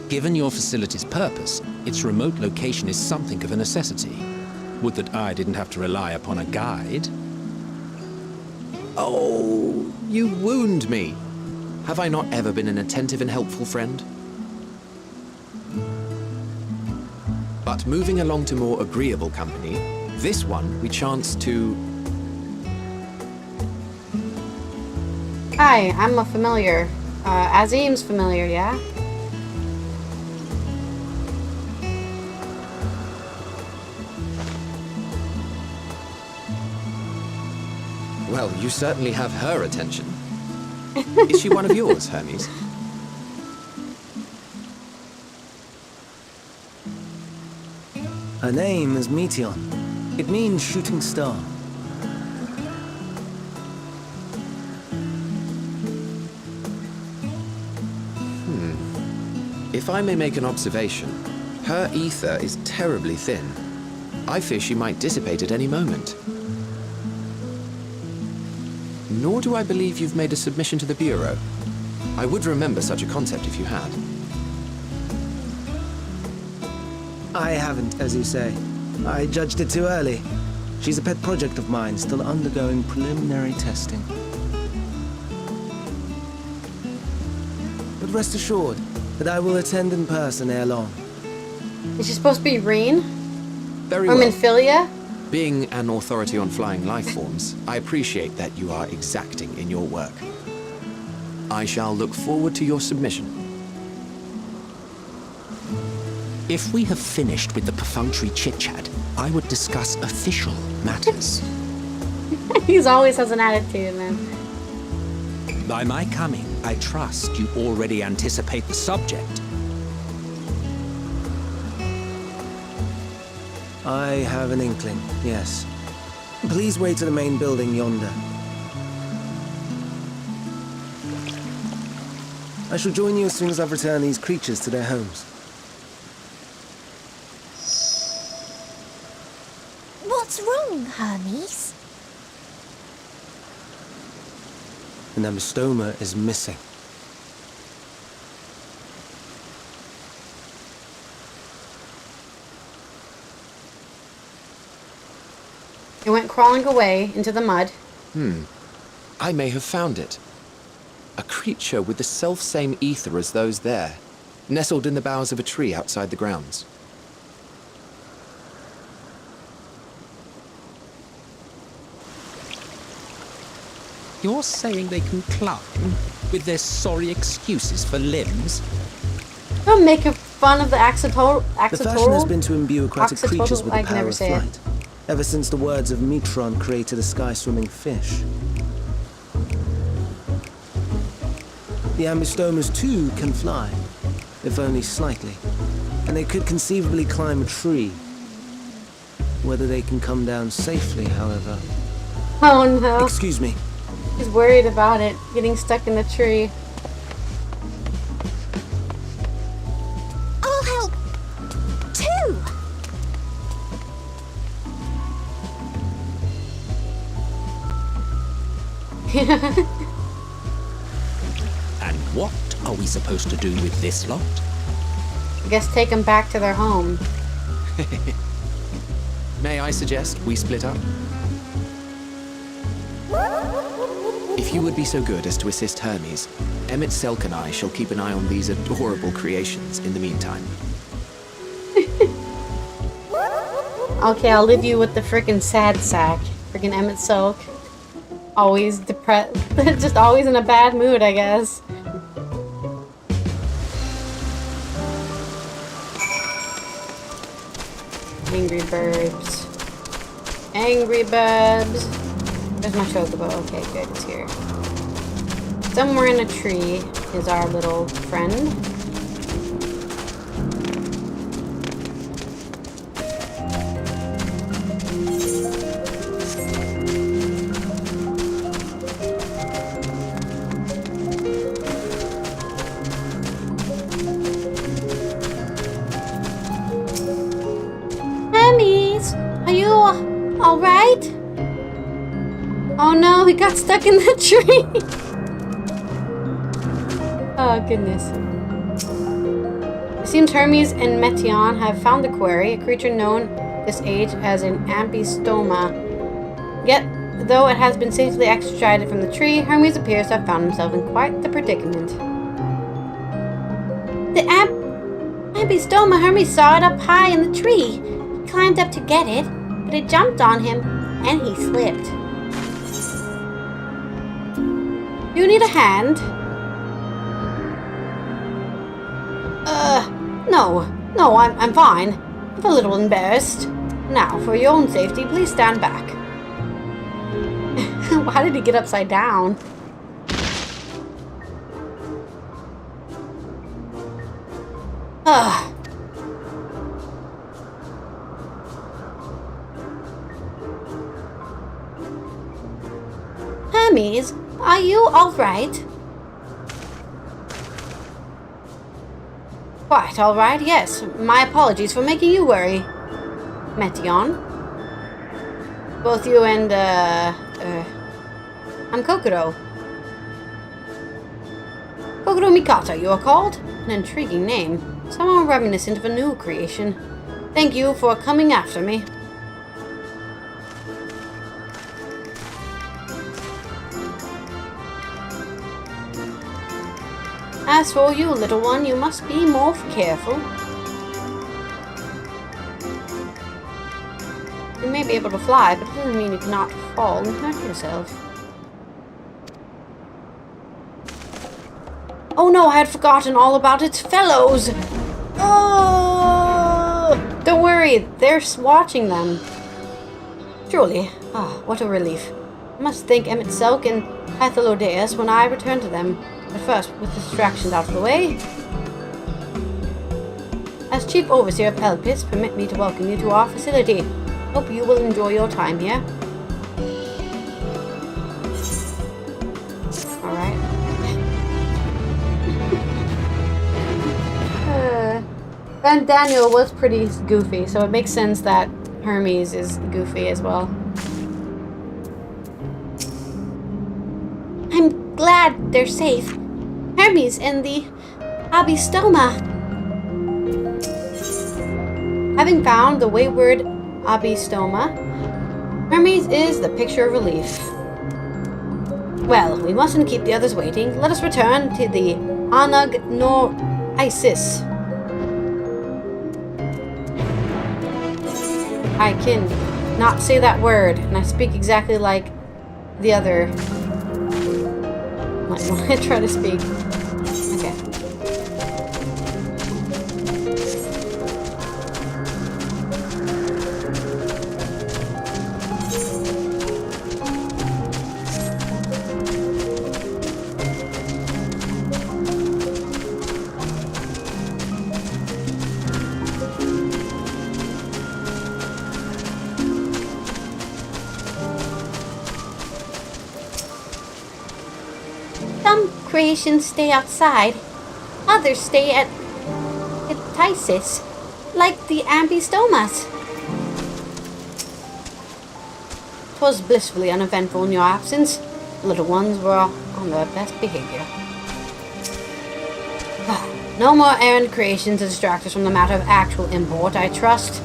Given your facility's purpose, its remote location is something of a necessity. Would that I didn't have to rely upon a guide. Oh, you wound me. Have I not ever been an attentive and helpful friend? But moving along to more agreeable company, this one we chance to... Hi, I'm a familiar. Azim's familiar, yeah? Well, you certainly have her attention. Is she one of yours, Hermes? Her name is Meteon. It means shooting star. If I may make an observation, her ether is terribly thin. I fear she might dissipate at any moment. Nor do I believe you've made a submission to the Bureau. I would remember such a concept if you had. I haven't, as you say. I judged it too early. She's a pet project of mine, still undergoing preliminary testing. But rest assured that I will attend in person ere long. Is she supposed to be Reen? Very Or well. Minfilia? Being an authority on flying life forms, I appreciate that you are exacting in your work. I shall look forward to your submission. If we have finished with the perfunctory chit-chat, I would discuss official matters. He always has an attitude, man. By my coming, I trust you already anticipate the subject. I have an inkling, yes. Please wait to the main building yonder. I shall join you as soon as I've returned these creatures to their homes. What's wrong, Hermes? The Nemostoma is missing. It went crawling away into the mud. I may have found it. A creature with the self-same ether as those there, nestled in the boughs of a tree outside the grounds. You're saying they can climb with their sorry excuses for limbs? Don't make fun of the axolotl. The fashion has been to imbue aquatic creatures with the I can power never of say it. flight, ever since the words of Metron created a sky-swimming fish. The Ambistomas too can fly, if only slightly, and they could conceivably climb a tree. Whether they can come down safely, however. Oh no. Excuse me. He's worried about it getting stuck in the tree. I'll help too. And what are we supposed to do with this lot? I guess take them back to their home. May I suggest we split up? If you would be so good as to assist Hermes, Emmett Selk and I shall keep an eye on these adorable creations in the meantime. Okay, I'll leave you with the frickin' sad sack. Frickin' Emmett Selk. Always depressed. Just always in a bad mood, I guess. Angry Birds. Angry Birds. Where's my chocobo? Okay, good, it's here. Somewhere in a tree is our little friend. Hermes, are you all right? Oh no, he got stuck in the tree. Oh goodness. It seems Hermes and Metion have found the quarry, a creature known this age as an ambystoma. Yet, though it has been safely extracted from the tree, Hermes appears to have found himself in quite the predicament. The ambystoma, Hermes saw it up high in the tree. He climbed up to get it, but it jumped on him, and he slipped. You need a hand? No, I'm fine. I'm a little embarrassed. Now, for your own safety, please stand back. Why did he get upside down? Hermes, are you alright? Quite alright, yes. My apologies for making you worry. Metion. Both you and, I'm Kokoro. Kokoro Mikata, you are called? An intriguing name. Somehow reminiscent of a new creation. Thank you for coming after me. As for you, little one, you must be more careful. You may be able to fly, but it doesn't mean you cannot fall and hurt yourself. Oh no, I had forgotten all about its fellows! Oh! Don't worry, they're watching them. Truly, what a relief. I must thank Emmett Selk and Hydaelyn when I return to them. But first, with the distractions out of the way, as Chief Overseer of Elpis, permit me to welcome you to our facility. Hope you will enjoy your time here. Alright. And Daniel was pretty goofy, so it makes sense that Hermes is goofy as well. I'm glad they're safe. Hermes and the Ambystoma. Having found the wayward Ambystoma, Hermes is the picture of relief. Well, we mustn't keep the others waiting. Let us return to the Anag nor Isis. I can not say that word, and I speak exactly like the other. Like when I try to speak. Okay. Some creations stay outside, others stay at Tysis, like the Ambistomas. 'Twas blissfully uneventful in your absence. The little ones were on their best behavior. No more errant creations to distract us from the matter of actual import, I trust.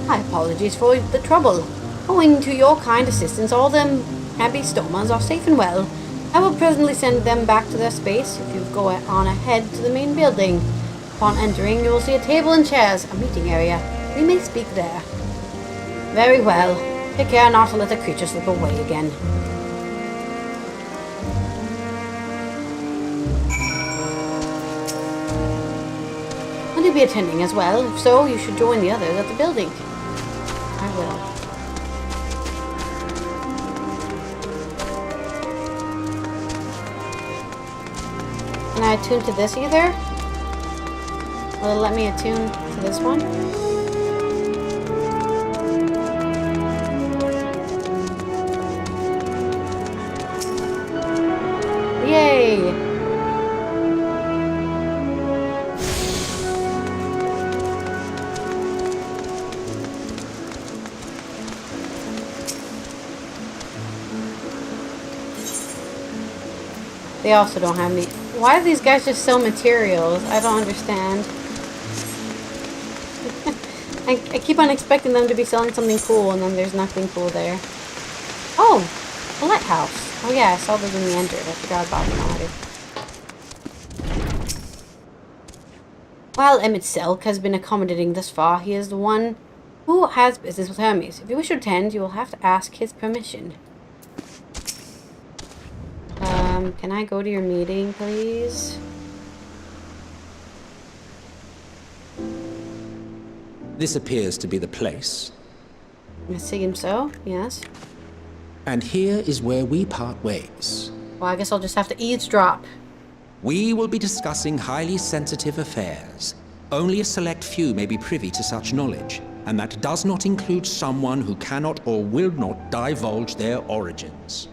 My apologies for the trouble. Owing to your kind assistance, all them Ambistomas are safe and well. I will presently send them back to their space if you go on ahead to the main building. Upon entering, you will see a table and chairs, a meeting area. We may speak there. Very well. Take care not to let the creature slip away again. Will you be attending as well? If so, you should join the others at the building. I will. Can I attune to this either? Will it let me attune to this one? Yay! They also don't have me. Why do these guys just sell materials? I don't understand. I keep on expecting them to be selling something cool, and then there's nothing cool there. Oh! A lighthouse. Oh yeah, I saw those when we entered. I forgot about them already. While Emmett Selk has been accommodating thus far, he is the one who has business with Hermes. If you wish to attend, you will have to ask his permission. Can I go to your meeting, please? This appears to be the place. It seems so, yes. And here is where we part ways. Well, I guess I'll just have to eavesdrop. We will be discussing highly sensitive affairs. Only a select few may be privy to such knowledge, and that does not include someone who cannot or will not divulge their origins.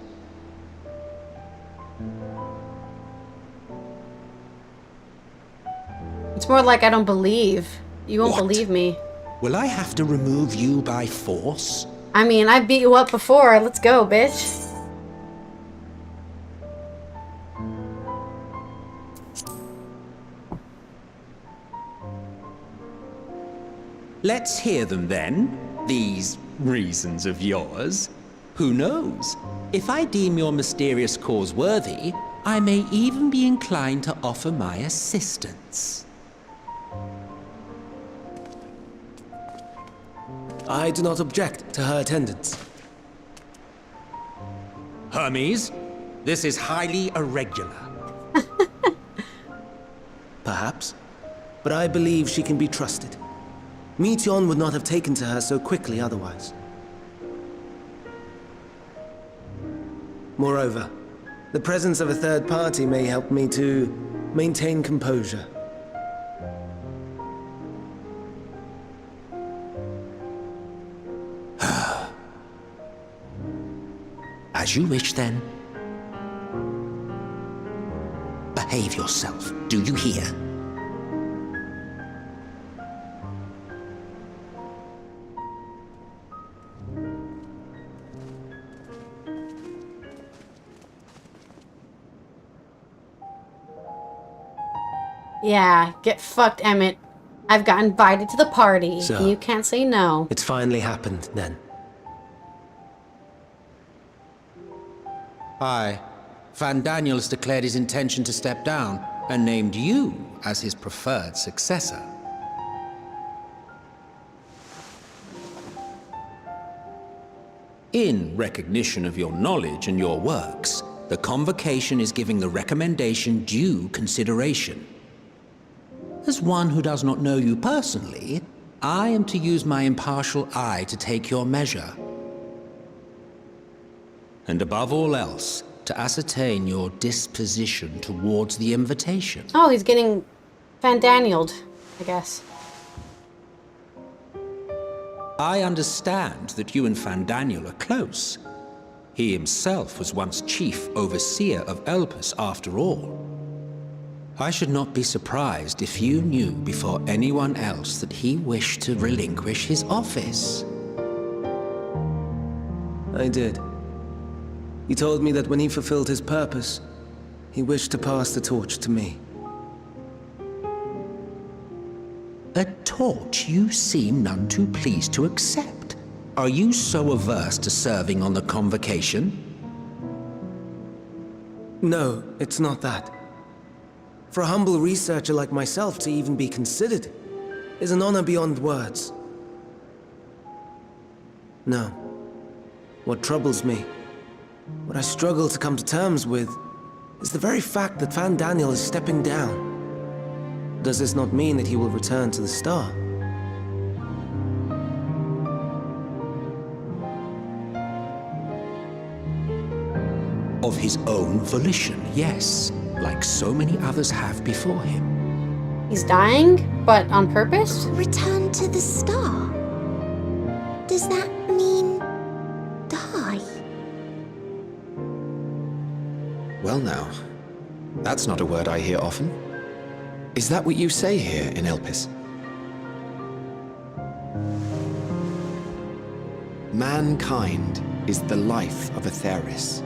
It's more like I don't believe. You won't What? believe me. Will I have to remove you by force? I mean, I beat you up before. Let's go, bitch. Let's hear them then, these reasons of yours. Who knows? If I deem your mysterious cause worthy, I may even be inclined to offer my assistance. I do not object to her attendance. Hermes, this is highly irregular. Perhaps, but I believe she can be trusted. Meteion would not have taken to her so quickly otherwise. Moreover, the presence of a third party may help me to maintain composure. As you wish, then. Behave yourself, do you hear? Yeah, get fucked, Emmett. I've got invited to the party. So, And you can't say no. It's finally happened, then. Aye. Van Daniel has declared his intention to step down and named you as his preferred successor. In recognition of your knowledge and your works, the Convocation is giving the recommendation due consideration. As one who does not know you personally, I am to use my impartial eye to take your measure. And above all else, to ascertain your disposition towards the invitation. Oh, he's getting Van Daniel'd, I guess. I understand that you and Van Daniel are close. He himself was once chief overseer of Elpis after all. I should not be surprised if you knew before anyone else that he wished to relinquish his office. I did. He told me that when he fulfilled his purpose, he wished to pass the torch to me. A torch you seem none too pleased to accept. Are you so averse to serving on the Convocation? No, it's not that. For a humble researcher like myself to even be considered is an honor beyond words. No. What troubles me, what I struggle to come to terms with, is the very fact that Van Daniel is stepping down. Does this not mean that he will return to the Star? Of his own volition, yes, like so many others have before him. He's dying, but on purpose? Return to the Star? Does that mean die? Well now, that's not a word I hear often. Is that what you say here in Elpis? Mankind is the life of Aether-less.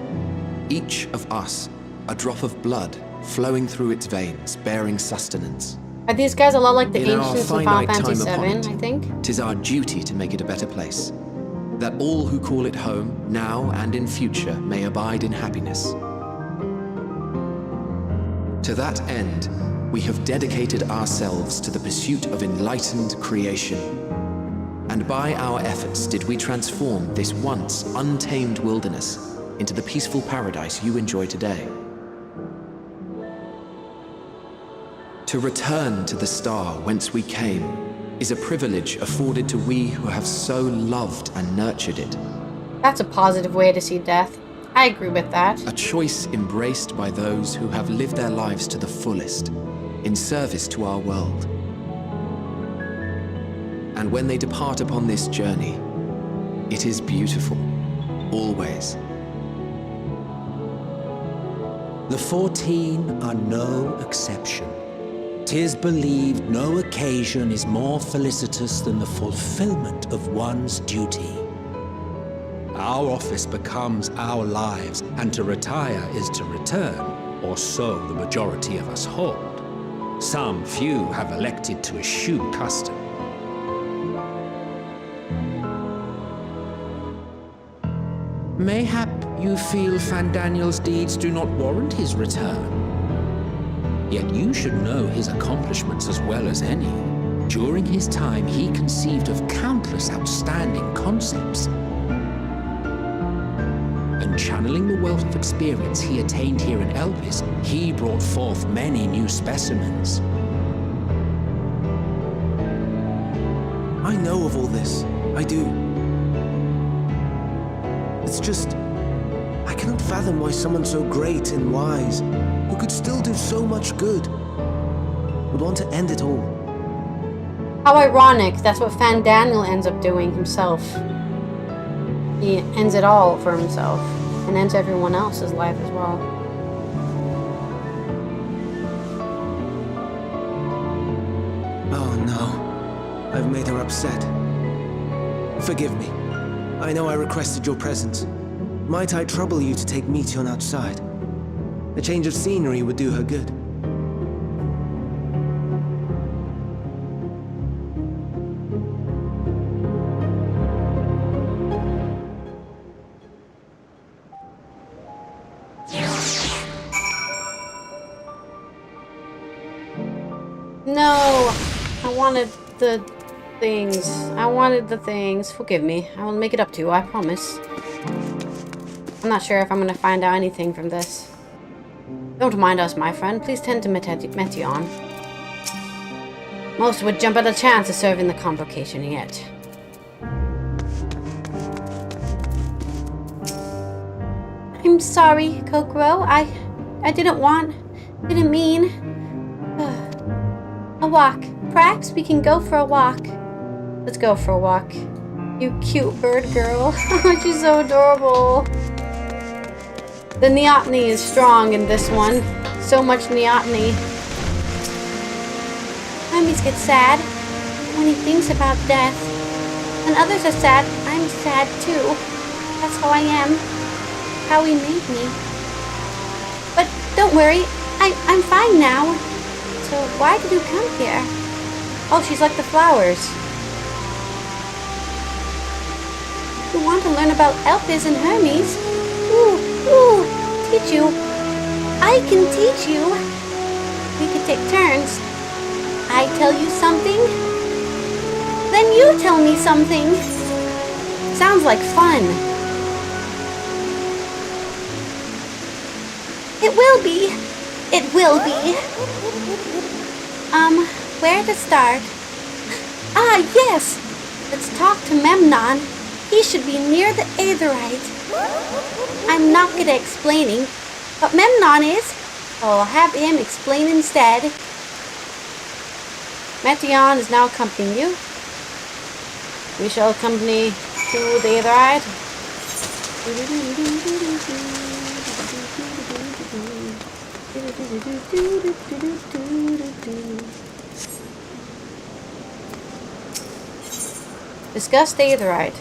Each of us, a drop of blood flowing through its veins, bearing sustenance. Are these guys a lot like the In our ancients in Final finite Fantasy time upon VII, it, I think? 'tis our duty to make it a better place, that all who call it home, now and in future, may abide in happiness. To that end, we have dedicated ourselves to the pursuit of enlightened creation. And by our efforts did we transform this once untamed wilderness into the peaceful paradise you enjoy today. To return to the star whence we came is a privilege afforded to we who have so loved and nurtured it. That's a positive way to see death. I agree with that. A choice embraced by those who have lived their lives to the fullest, in service to our world. And when they depart upon this journey, it is beautiful, always. The 14 are no exception. 'Tis believed no occasion is more felicitous than the fulfillment of one's duty. Our office becomes our lives, and to retire is to return, or so the majority of us hold. Some few have elected to eschew custom. Mayhap you feel Van Daniel's deeds do not warrant his return. Yet you should know his accomplishments as well as any. During his time, he conceived of countless outstanding concepts. And channeling the wealth of experience he attained here in Elpis, he brought forth many new specimens. I know of all this. I do. It's just, I cannot fathom why someone so great and wise, who could still do so much good, would want to end it all. How ironic, that's what Van Daniel ends up doing himself. He ends it all for himself, and ends everyone else's life as well. Oh no. I've made her upset. Forgive me. I know I requested your presence. Might I trouble you to take Meteion outside? A change of scenery would do her good. No! I wanted the things. I wanted the things. Forgive me. I will make it up to you, I promise. I'm not sure if I'm going to find out anything from this. Don't mind us, my friend. Please tend to Metion. Most would jump at the chance of serving the convocation yet. I'm sorry, Kokoro. I didn't mean. A walk. Perhaps we can go for a walk. Let's go for a walk. You cute bird girl. She's so adorable. The neoteny is strong in this one. So much neoteny. Hermes gets sad when he thinks about death. When others are sad, I'm sad too. That's how I am. How he made me. But don't worry, I'm fine now. So why did you come here? Oh, she's like the flowers. You want to learn about Elpis and Hermes? Ooh, teach you. I can teach you. We could take turns. I tell you something, then you tell me something. Sounds like fun. It will be. It will be. Where to start? Ah, yes! Let's talk to Memnon. He should be near the Aetherite. I'm not good at explaining, but Memnon is. I'll have him explain instead. Metion is now accompanying you. We shall accompany to the Aetherite. Discuss the Aetherite.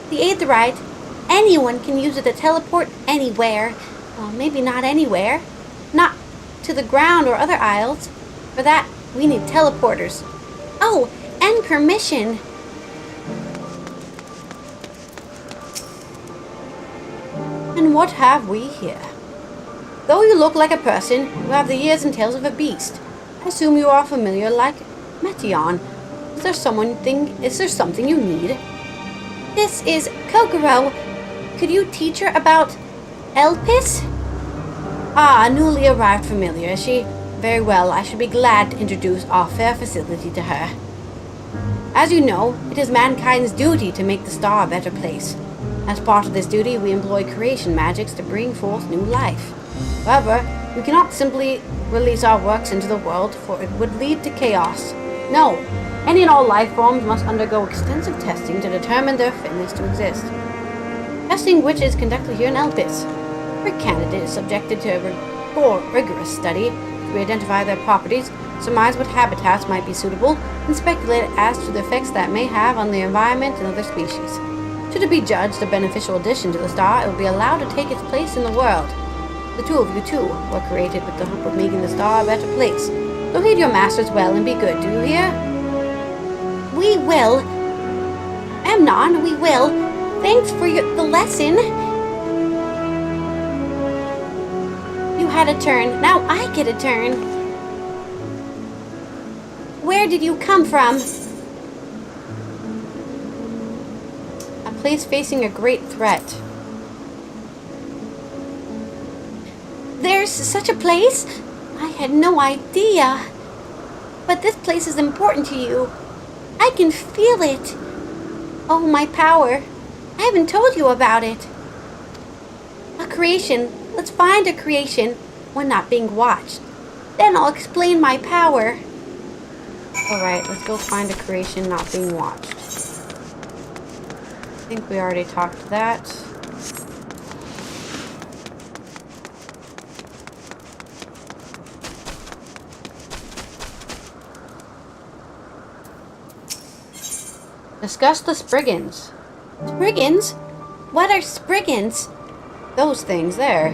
The Aetherite. Anyone can use it to teleport anywhere. Well, maybe not anywhere. Not to the ground or other isles. For that, we need teleporters. Oh, and permission. And what have we here? Though you look like a person, you have the ears and tails of a beast. I assume you are familiar like Metion. Is there something you need? This is Kokoro. Could you teach her about Elpis? Ah, a newly arrived familiar, is she? Very well, I should be glad to introduce our fair facility to her. As you know, it is mankind's duty to make the star a better place. As part of this duty, we employ creation magics to bring forth new life. However, we cannot simply release our works into the world, for it would lead to chaos. No, any and all life forms must undergo extensive testing to determine their fitness to exist. Testing which is conducted here in Elpis. Every candidate is subjected to a rigorous study to identify their properties, surmise what habitats might be suitable, and speculate as to the effects that may have on the environment and other species. Should it be judged a beneficial addition to the star, it will be allowed to take its place in the world. The two of you, too, were created with the hope of making the star a better place. So heed your masters well and be good, do you hear? We will. Memnon, we will. Thanks for the lesson. You had a turn. Now I get a turn. Where did you come from? A place facing a great threat. There's such a place? I had no idea. But this place is important to you. I can feel it. Oh, my power. I haven't told you about it. A creation. Let's find a creation. One not being watched. Then I'll explain my power. Alright, let's go find a creation not being watched. I think we already talked to that. Discuss the Spriggans. Spriggans? What are Spriggans? Those things there.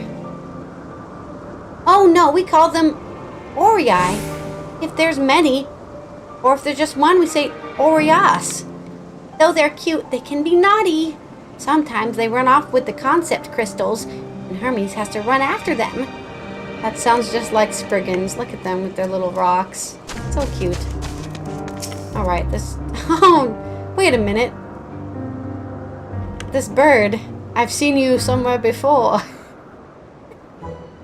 Oh no, we call them Aurii. If there's many, or if there's just one, we say Aureas. Though they're cute, they can be naughty. Sometimes they run off with the concept crystals, and Hermes has to run after them. That sounds just like Spriggans. Look at them with their little rocks. So cute. Alright, this... Oh, wait a minute. This bird. I've seen you somewhere before.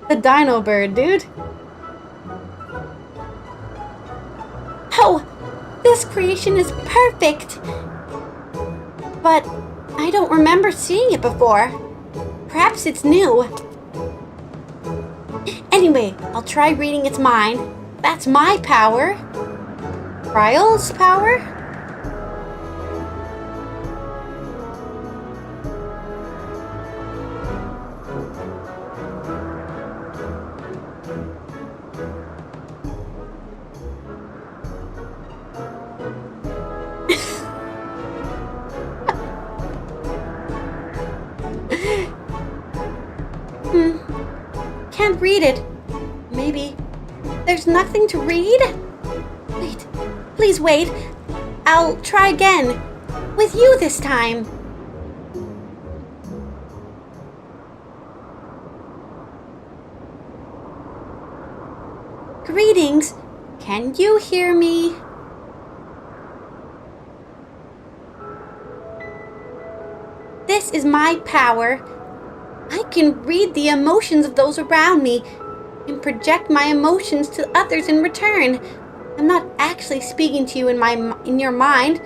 The dino bird, dude. Oh, this creation is perfect. But I don't remember seeing it before. Perhaps it's new. Anyway, I'll try reading its mind. That's my power. Ryle's power? Can't read it. Maybe there's nothing to read? Wait, please wait. I'll try again. With you this time. Greetings. Can you hear me? This is my power. I can read the emotions of those around me and project my emotions to others in return. I'm not actually speaking to you in your mind.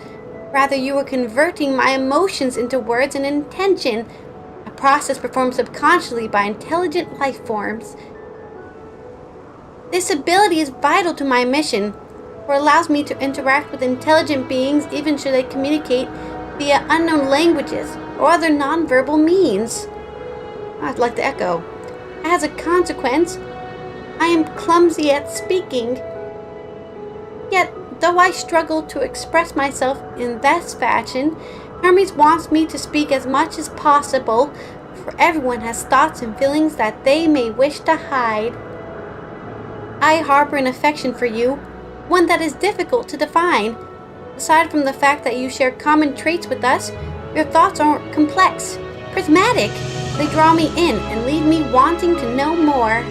Rather, you are converting my emotions into words and intention, a process performed subconsciously by intelligent life forms. This ability is vital to my mission, for it allows me to interact with intelligent beings even should they communicate via unknown languages or other nonverbal means. I'd like to echo. As a consequence, I am clumsy at speaking. Yet, though I struggle to express myself in this fashion, Hermes wants me to speak as much as possible, for everyone has thoughts and feelings that they may wish to hide. I harbor an affection for you, one that is difficult to define. Aside from the fact that you share common traits with us, your thoughts are complex, prismatic. They draw me in and leave me wanting to know more.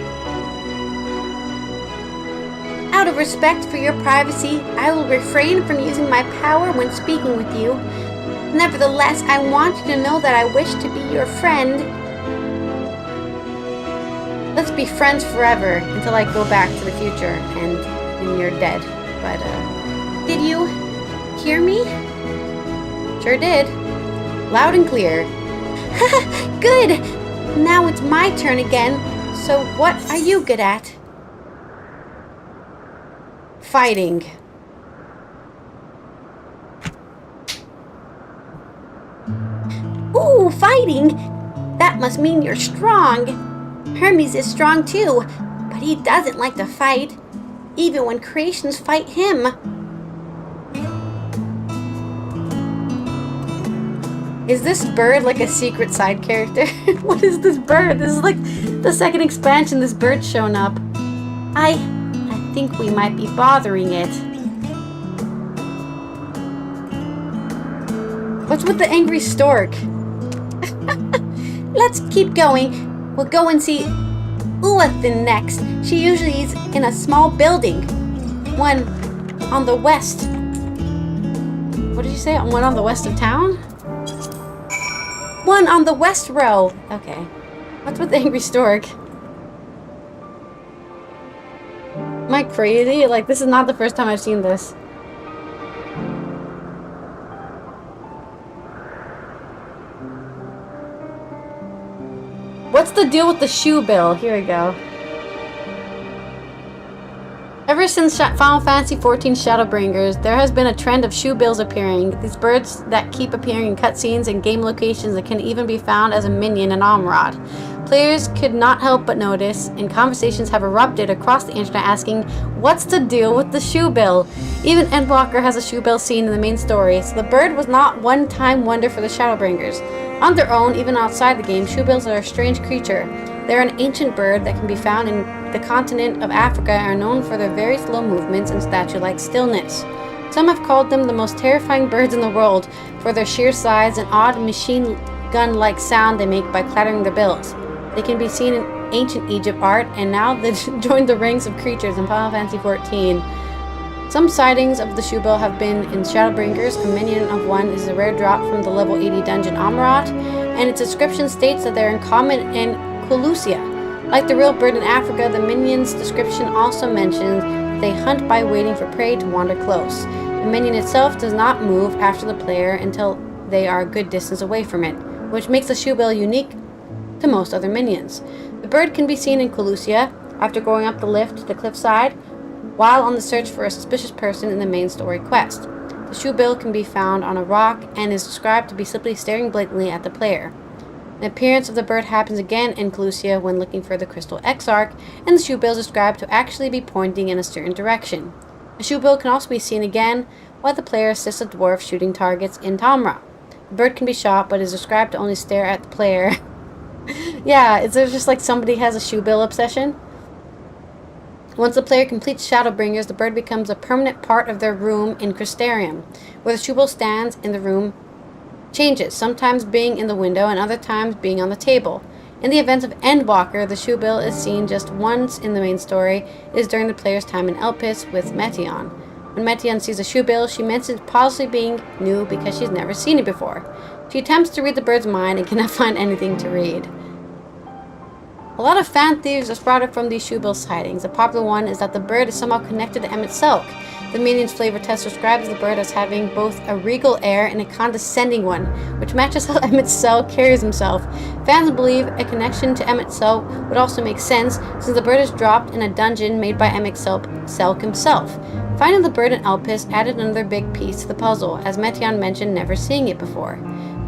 Out of respect for your privacy, I will refrain from using my power when speaking with you. Nevertheless, I want you to know that I wish to be your friend. Let's be friends forever until I go back to the future and you're dead. But, did you hear me? Sure did. Loud and clear. Good! Now it's my turn again. So what are you good at? Fighting. Ooh, fighting! That must mean you're strong. Hermes is strong too, but he doesn't like to fight, even when creations fight him. Is this bird like a secret side character? What is this bird? This is like the second expansion this bird's shown up. I think we might be bothering it. What's with the angry stork? Let's keep going. We'll go and see Allythology next. She usually is in a small building. One on the west. What did you say? One on the west of town? One on the west row. Okay. What's with the angry stork? Am I crazy? Like, this is not the first time I've seen this. What's the deal with the shoe bill? Here we go. Ever since Final Fantasy XIV Shadowbringers, there has been a trend of shoe bills appearing. These birds that keep appearing in cutscenes and game locations that can even be found as a minion in Amrod. Players could not help but notice, and conversations have erupted across the internet asking, what's the deal with the shoe bill? Even Endwalker has a shoe bill scene in the main story, so the bird was not one-time wonder for the Shadowbringers. On their own, even outside the game, shoe bills are a strange creature. They're an ancient bird that can be found in the continent of Africa and are known for their very slow movements and statue-like stillness. Some have called them the most terrifying birds in the world for their sheer size and odd machine gun-like sound they make by clattering their bills. They can be seen ancient Egypt art, and now they joined the ranks of creatures in Final Fantasy XIV. Some sightings of the Shubil have been in Shadowbringers. A minion of one is a rare drop from the level 80 dungeon Amarat, and its description states that they're in common in Colusia. Like the real bird in Africa, the minion's description also mentions that they hunt by waiting for prey to wander close. The minion itself does not move after the player until they are a good distance away from it, which makes the Shubil unique to most other minions. The bird can be seen in Colusia after going up the lift to the cliffside, while on the search for a suspicious person in the main story quest. The Shubil can be found on a rock and is described to be simply staring blatantly at the player. The appearance of the bird happens again in Colusia when looking for the Crystal Exarch, and the Shubil is described to actually be pointing in a certain direction. The Shubil can also be seen again while the player assists a dwarf shooting targets in Tamra. The bird can be shot, but is described to only stare at the player. Yeah, it's just like somebody has a Shubil obsession. Once the player completes Shadowbringers, the bird becomes a permanent part of their room in Crystarium, where the Shubil stands in the room changes, sometimes being in the window and other times being on the table. In the event of Endwalker, the Shubil is seen just once in the main story. It is during the player's time in Elpis with Metion. When Metion sees a Shubil, she mentions possibly being new because she's never seen it before. She attempts to read the bird's mind and cannot find anything to read. A lot of fan theories are sprouted from these Shubil sightings. A popular one is that the bird is somehow connected to Emmett Selk. The minion's flavor test describes the bird as having both a regal air and a condescending one, which matches how Emmett Selk carries himself. Fans believe a connection to Emmett Selk would also make sense, since the bird is dropped in a dungeon made by Emmett Selk himself. Finding the bird in Elpis added another big piece to the puzzle, as Metion mentioned never seeing it before.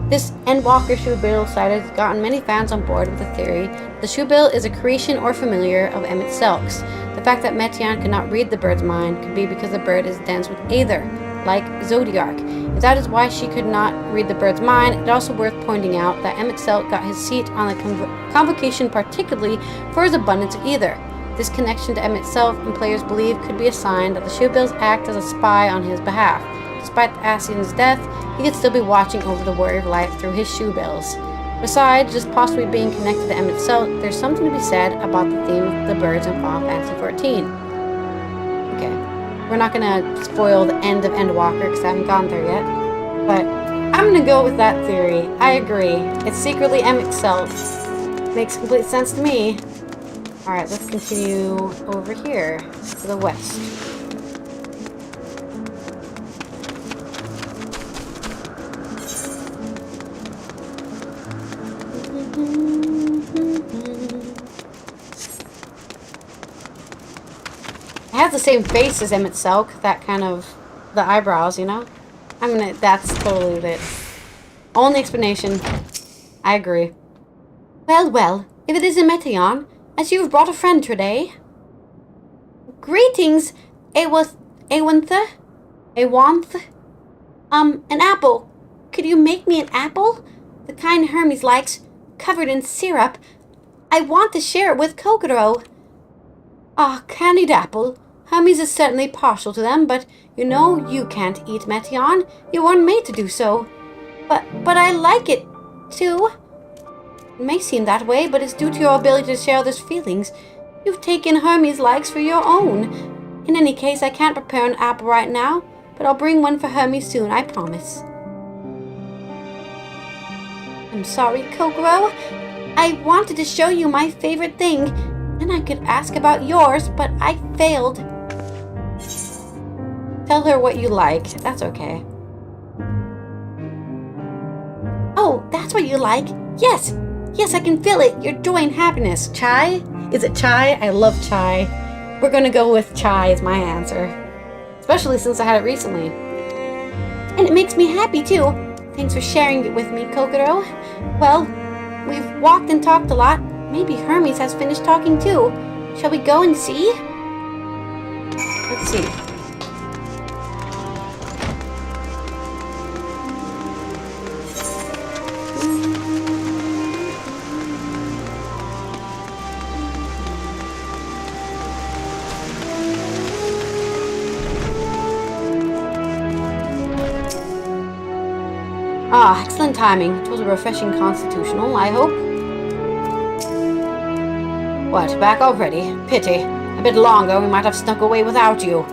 This Endwalker Shubil sighting has gotten many fans on board with the theory that the Shubil is a creation or familiar of Emmett Selk's. The fact that Metion could not read the bird's mind could be because the bird is dense with Aether, like Zodiark. If that is why she could not read the bird's mind, it's also worth pointing out that Emmett Selk got his seat on the convocation particularly for his abundance of Aether. This connection to Emmett Selk, and players believe, could be a sign that the Shubils act as a spy on his behalf. Despite the Ascian's death, he could still be watching over the Warrior of Light through his Shubills. Besides just possibly being connected to Emmett Selk, there's something to be said about the theme of the birds in Final Fantasy XIV. Okay, we're not gonna spoil the end of Endwalker because I haven't gone there yet, but I'm gonna go with that theory. I agree. It's secretly Emmett Selk. Makes complete sense to me. Alright, let's continue over here to the west. It has the same face as Emmett Selk, that kind of, the eyebrows, you know? That's totally it. Only explanation. I agree. Well, well, if it is a Metion, as you have brought a friend today. Greetings, Awanth. An apple. Could you make me an apple? The kind Hermes likes, covered in syrup. I want to share it with Kokoro. Ah, candied apple. Hermes is certainly partial to them, but you know you can't eat Metion. You weren't made to do so. But I like it, too. It may seem that way, but it's due to your ability to share others' feelings. You've taken Hermes' likes for your own. In any case, I can't prepare an apple right now, but I'll bring one for Hermes soon, I promise. I'm sorry, Kokoro. I wanted to show you my favorite thing, and I could ask about yours, but I failed. Tell her what you like. That's okay. Oh, that's what you like. Yes, I can feel it. Your joy and happiness. Chai? Is it chai? I love chai. We're gonna go with chai as my answer. Especially since I had it recently. And it makes me happy too. Thanks for sharing it with me, Kokoro. Well, we've walked and talked a lot. Maybe Hermes has finished talking too. Shall we go and see? Let's see. Ah, excellent timing. It was a refreshing constitutional, I hope. What, back already? Pity. A bit longer, we might have snuck away without you.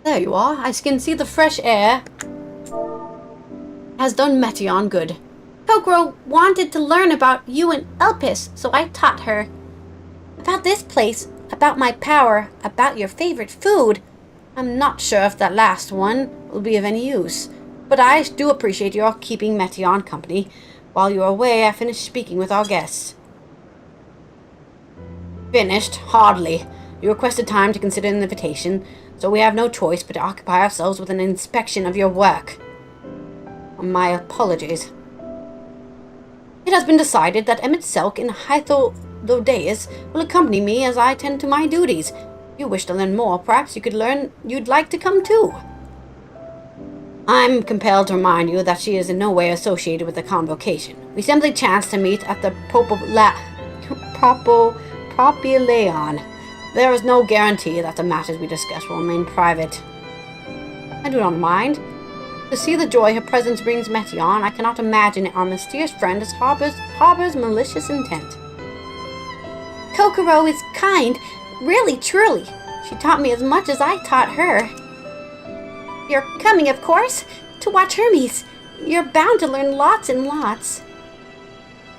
There you are. I can see the fresh air has done Meteion good. Kokoro wanted to learn about you and Elpis, so I taught her. About this place, about my power, about your favorite food. I'm not sure if that last one will be of any use, but I do appreciate your keeping Meteion company. While you're away, I finished speaking with our guests. Finished? Hardly. You requested time to consider an invitation, so we have no choice but to occupy ourselves with an inspection of your work. My apologies. It has been decided that Emmett Selk and Hydaelyn will accompany me as I tend to my duties. If you wish to learn more, perhaps you'd like to come too. I'm compelled to remind you that she is in no way associated with the convocation. We simply chanced to meet at the Populaeon. There is no guarantee that the matters we discuss will remain private. I do not mind. To see the joy her presence brings Meteion, I cannot imagine our mysterious friend harbors malicious intent. Kokoro is kind, really, truly. She taught me as much as I taught her. You're coming, of course, to watch Hermes. You're bound to learn lots and lots.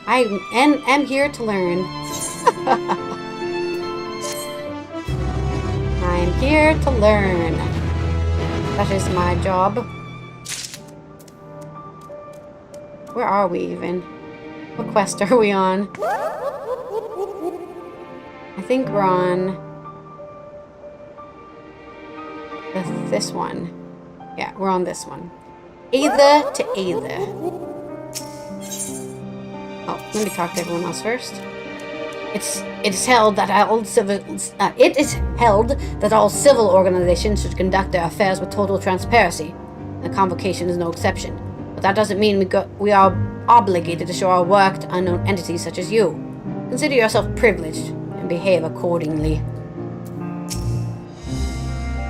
I am here to learn. I'm here to learn. That is my job. Where are we even? What quest are we on? I think we're on this one. Yeah, we're on this one. Aether to Aether. Oh, let me talk to everyone else first. It is held that all civil organizations should conduct their affairs with total transparency. The convocation is no exception. But that doesn't mean we are obligated to show our work to unknown entities such as you. Consider yourself privileged and behave accordingly.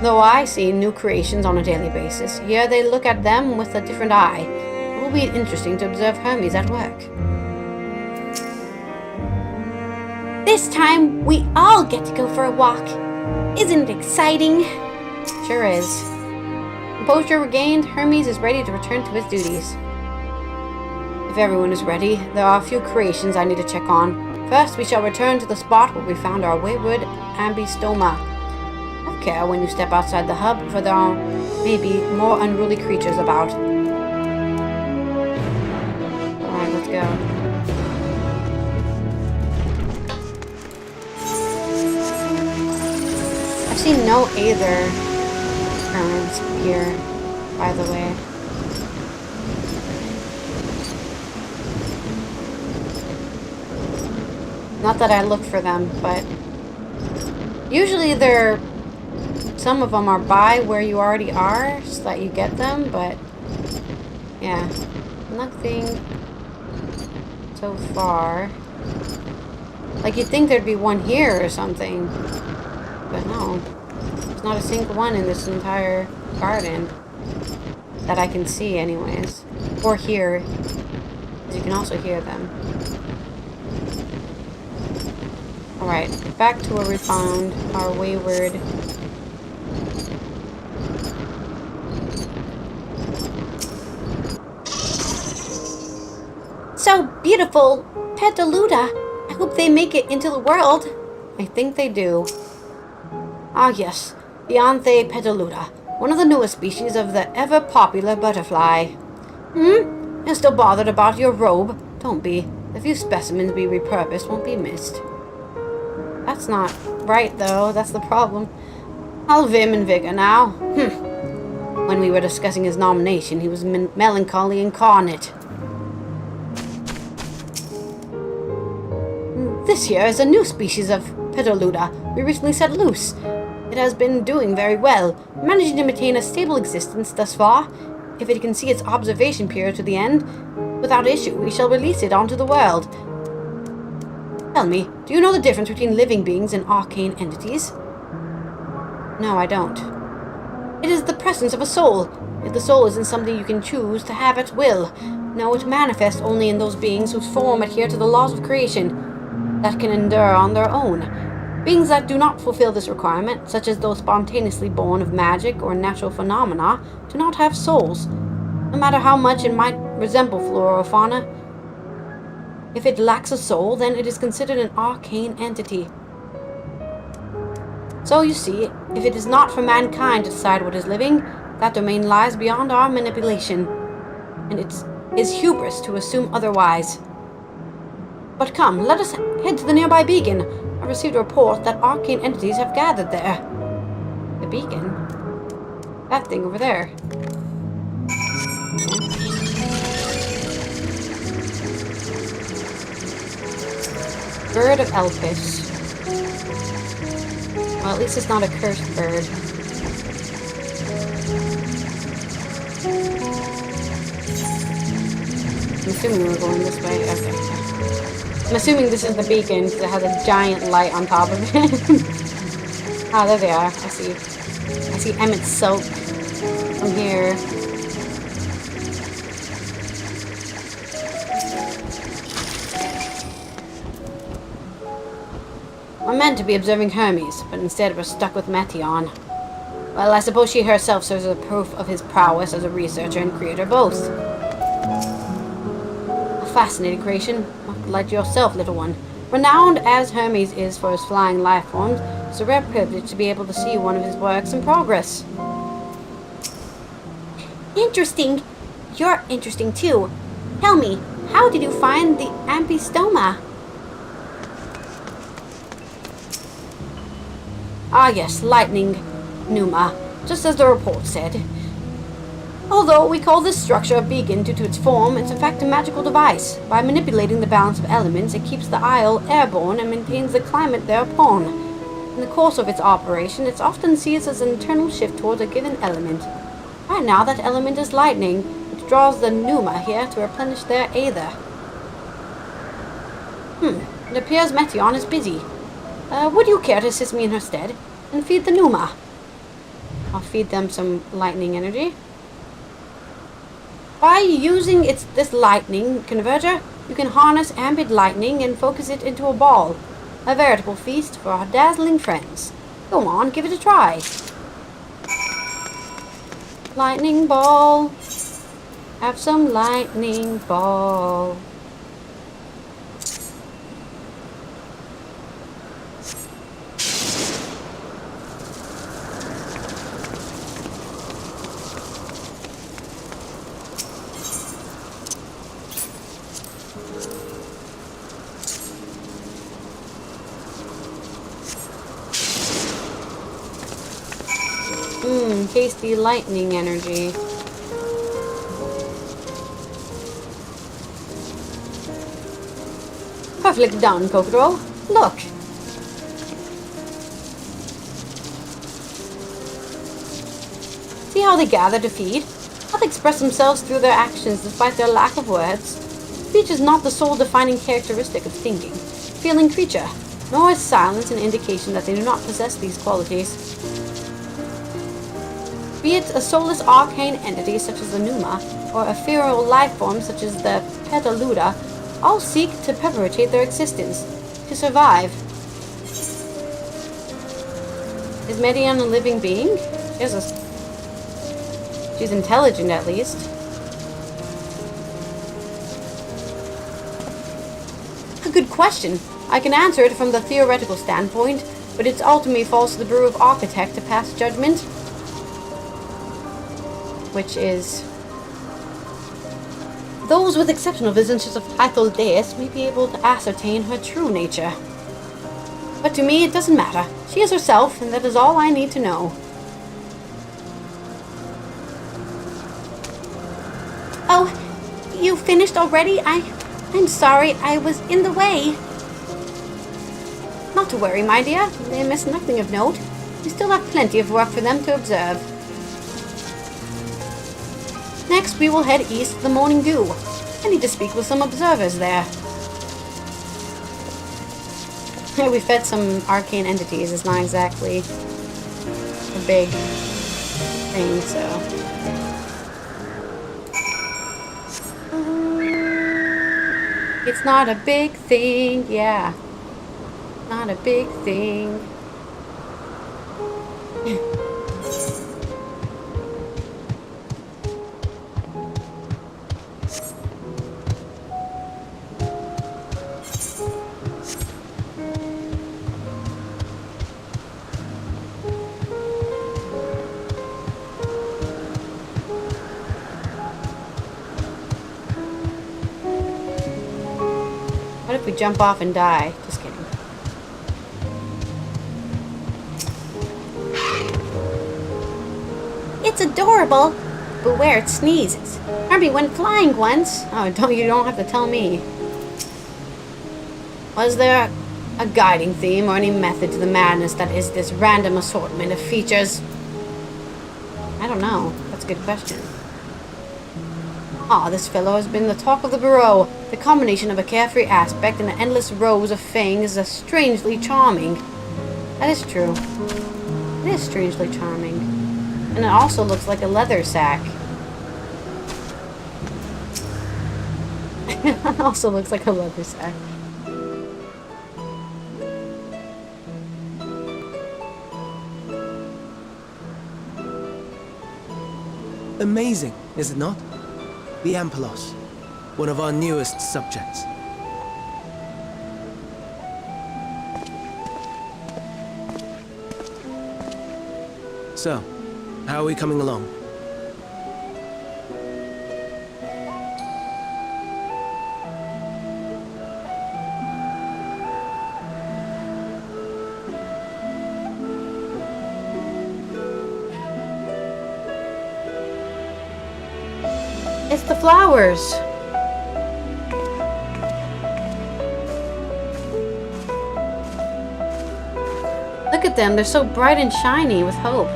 Though I see new creations on a daily basis, here they look at them with a different eye. It will be interesting to observe Hermes at work. This time, we all get to go for a walk. Isn't it exciting? Sure is. Composure regained, Hermes is ready to return to his duties. If everyone is ready, there are a few creations I need to check on. First, we shall return to the spot where we found our wayward ambystoma. Have care when you step outside the hub, for there are maybe more unruly creatures about. Alright, let's go. I've seen no Aether currents here, by the way. Not that I look for them, but usually some of them are by where you already are, so that you get them, but yeah, nothing so far. Like, you'd think there'd be one here or something, but no. There's not a single one in this entire garden that I can see anyways, or hear, because you can also hear them. Alright, back to where we found our wayward so beautiful, Petalluda. I hope they make it into the world. I think they do. Ah yes, Beyanthe Petalluda, one of the newest species of the ever-popular butterfly. You're still bothered about your robe? Don't be. The few specimens we repurposed won't be missed. That's not right, though. That's the problem. I'll vim and vigor now. When we were discussing his nomination, he was melancholy incarnate. This here is a new species of Petalluda we recently set loose. It has been doing very well, managing to maintain a stable existence thus far. If it can see its observation period to the end, without issue, we shall release it onto the world. Tell me, do you know the difference between living beings and arcane entities? No, I don't. It is the presence of a soul. If the soul isn't something you can choose to have at will, no, it manifests only in those beings whose form adhere to the laws of creation, that can endure on their own. Beings that do not fulfill this requirement, such as those spontaneously born of magic or natural phenomena, do not have souls, no matter how much it might resemble flora or fauna. If it lacks a soul, then it is considered an arcane entity. So you see, if it is not for mankind to decide what is living, that domain lies beyond our manipulation, and it is hubris to assume otherwise. But come, let us head to the nearby beacon. I received a report that arcane entities have gathered there. The beacon? That thing over there. Bird of Elfish. Well, at least it's not a cursed bird. I'm assuming we're going this way. Okay. I'm assuming this is the beacon because it has a giant light on top of it. Ah, there they are. I see Emmett Silk from here. I'm meant to be observing Hermes, but instead we're stuck with Metion. Well, I suppose she herself serves as a proof of his prowess as a researcher and creator both. A fascinating creation, like yourself, little one. Renowned as Hermes is for his flying life forms, it's a rare privilege to be able to see one of his works in progress. Interesting. You're interesting too. Tell me, how did you find the Ampistoma? Ah yes, lightning pneuma, just as the report said. Although we call this structure a beacon due to its form, it's in fact a magical device. By manipulating the balance of elements, it keeps the isle airborne and maintains the climate thereupon. In the course of its operation, it's often sees as an internal shift towards a given element. Right now, that element is lightning, which draws the pneuma here to replenish their aether. It appears Metion is busy. Would you care to assist me in her stead and feed the pneuma? I'll feed them some lightning energy. By using this lightning converter, you can harness ambient lightning and focus it into a ball. A veritable feast for our dazzling friends. Go on, give it a try. Lightning ball. Have some lightning ball. Tasty lightning energy. Perfectly done, Cockerel. Look. See how they gather to feed? How they express themselves through their actions despite their lack of words. Speech is not the sole defining characteristic of thinking, feeling creature, nor is silence an indication that they do not possess these qualities. Be it a soulless arcane entity such as the pneuma, or ethereal life forms such as the Petaluda, all seek to perpetuate their existence, to survive. Is Metion a living being? She's intelligent at least. A good question. I can answer it from the theoretical standpoint, but it's ultimately falls to the brew of architect to pass judgment. Which is... Those with exceptional visions such as Hydaelyn may be able to ascertain her true nature. But to me, it doesn't matter. She is herself, and that is all I need to know. Oh, you finished already? I'm sorry, I was in the way. Not to worry, my dear. They missed nothing of note. We still have plenty of work for them to observe. Next, we will head east to the Morning Dew. I need to speak with some observers there. We fed some arcane entities. It's not exactly a big thing, so. It's not a big thing, yeah. Not a big thing. What if we jump off and die? Just kidding. It's adorable. Beware, it sneezes. Harvey went flying once. Oh, you don't have to tell me. Was there a guiding theme or any method to the madness that is this random assortment of features? I don't know. That's a good question. Ah, this fellow has been the talk of the Bureau. The combination of a carefree aspect and the endless rows of fangs is strangely charming. That is true. It is strangely charming. And it also looks like a leather sack. It also looks like a leather sack. Amazing, is it not? The Ampelos, one of our newest subjects. So, how are we coming along? It's the flowers. Look at them. They're so bright and shiny with hope.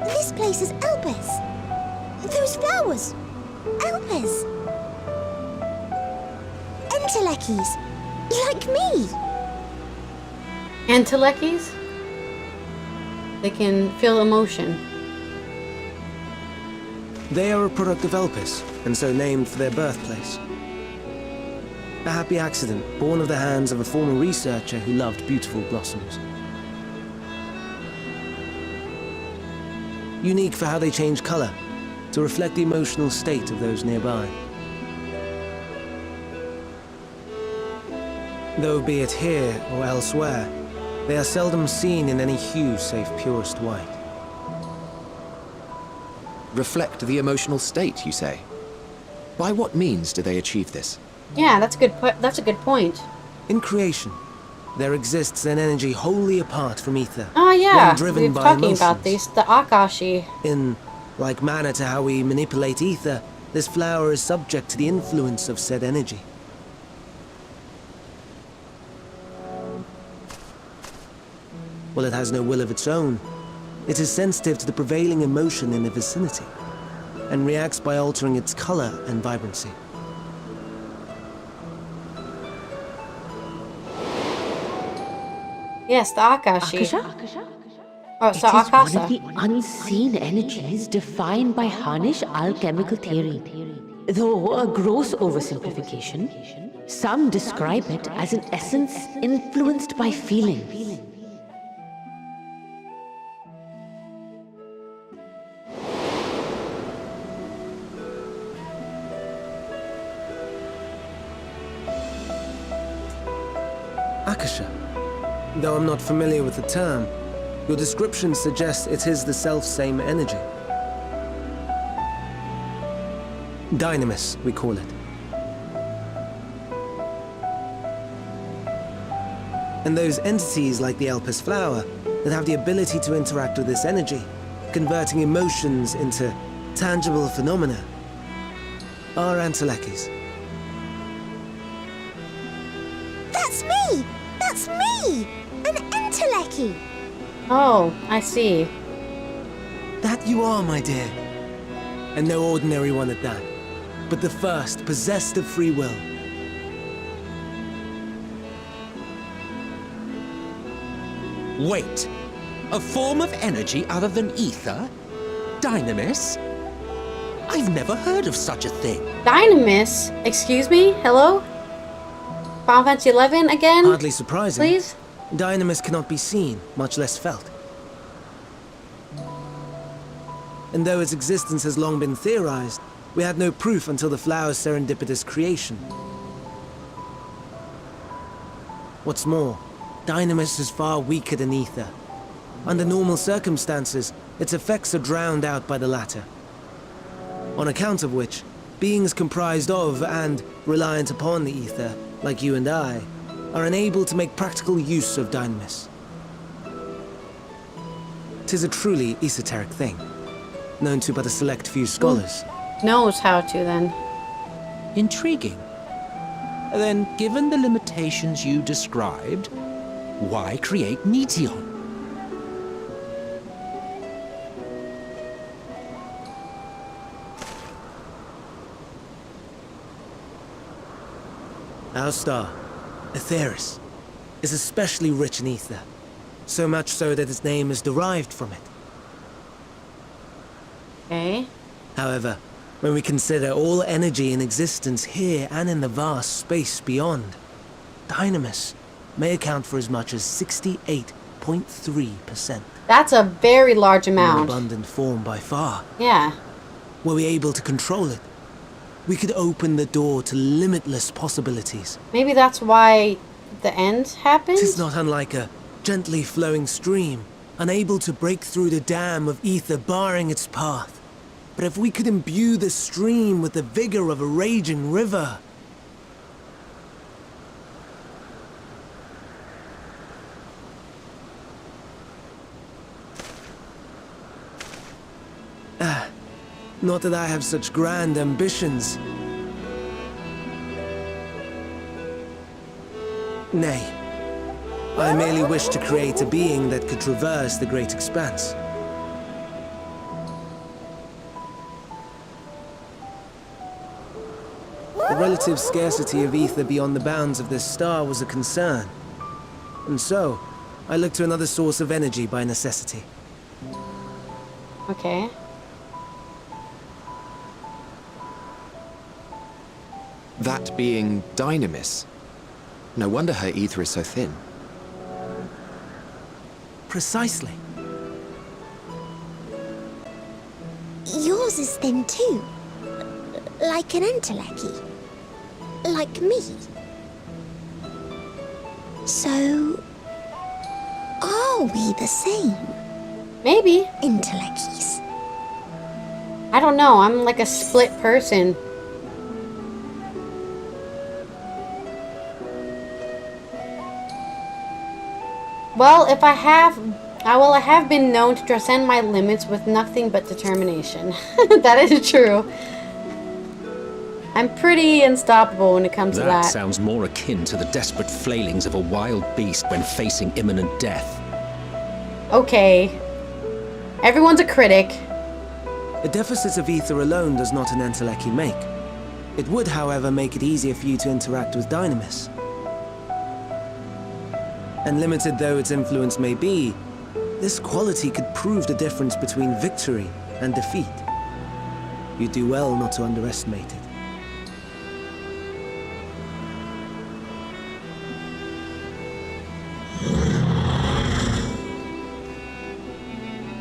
This place is Elpis. Those flowers. Elpis. Entelekis. Like me. Entelekis? They can feel emotion. They are a product of Elpis, and so named for their birthplace. A happy accident, born of the hands of a former researcher who loved beautiful blossoms. Unique for how they change color, to reflect the emotional state of those nearby. Though be it here or elsewhere, they are seldom seen in any hue save purest white. Reflect the emotional state, you say? By what means do they achieve this? Yeah, that's a good point. In creation, there exists an energy wholly apart from ether. Oh yeah, one driven we've by talking emotions. about these, the Akashi. In like manner to how we manipulate ether, this flower is subject to the influence of said energy. While it has no will of its own, it is sensitive to the prevailing emotion in the vicinity, and reacts by altering its color and vibrancy. Yes, the Akashi. Akasha? Oh, so It is one of Akasa. the unseen energies defined by Harnish alchemical theory. Though a gross oversimplification, some describe it as an essence influenced by feelings. Akasha. Though I'm not familiar with the term, your description suggests it is the self-same energy. Dynamis, we call it. And those entities like the Elpis flower that have the ability to interact with this energy, converting emotions into tangible phenomena, are Entelekis. That's me! That's me! An Enteleki! Oh, I see. That you are, my dear. And no ordinary one at that, but the first possessed of free will. Wait. A form of energy other than ether? Dynamis? I've never heard of such a thing. Dynamis? Excuse me? Hello? Final Fantasy 11 again? Hardly surprising. Please? Dynamis cannot be seen, much less felt. And though its existence has long been theorized, we had no proof until the flower's serendipitous creation. What's more, Dynamis is far weaker than ether. Under normal circumstances, its effects are drowned out by the latter. On account of which, beings comprised of and reliant upon the ether, like you and I, are unable to make practical use of Dynamis. 'Tis a truly esoteric thing, known to but a select few scholars. Knows how to, then. Intriguing. Then, given the limitations you described, why create Neteon? Our star, Aether-less, is especially rich in ether, so much so that its name is derived from it. Okay. However, when we consider all energy in existence here and in the vast space beyond, Dynamis may account for as much as 68.3%. That's a very large amount. More abundant form by far. Yeah. Were we able to control it, we could open the door to limitless possibilities. Maybe that's why the end happened? 'Tis not unlike a gently flowing stream, unable to break through the dam of ether barring its path. But if we could imbue the stream with the vigor of a raging river... Not that I have such grand ambitions. Nay, I merely wish to create a being that could traverse the great expanse. The relative scarcity of ether beyond the bounds of this star was a concern. And so, I looked to another source of energy by necessity. Okay. That being Dynamis. No wonder her ether is so thin. Precisely. Yours is thin too. Like an entelechy. Like me. So... are we the same? Maybe. Entelechies. I don't know. I'm like a split person. Well, if I have... I have been known to transcend my limits with nothing but determination. That is true. I'm pretty unstoppable when it comes to that. That sounds more akin to the desperate flailings of a wild beast when facing imminent death. Okay. Everyone's a critic. A deficit of ether alone does not an entelechy make. It would, however, make it easier for you to interact with Dynamis. And limited though its influence may be, this quality could prove the difference between victory and defeat. You do well not to underestimate it.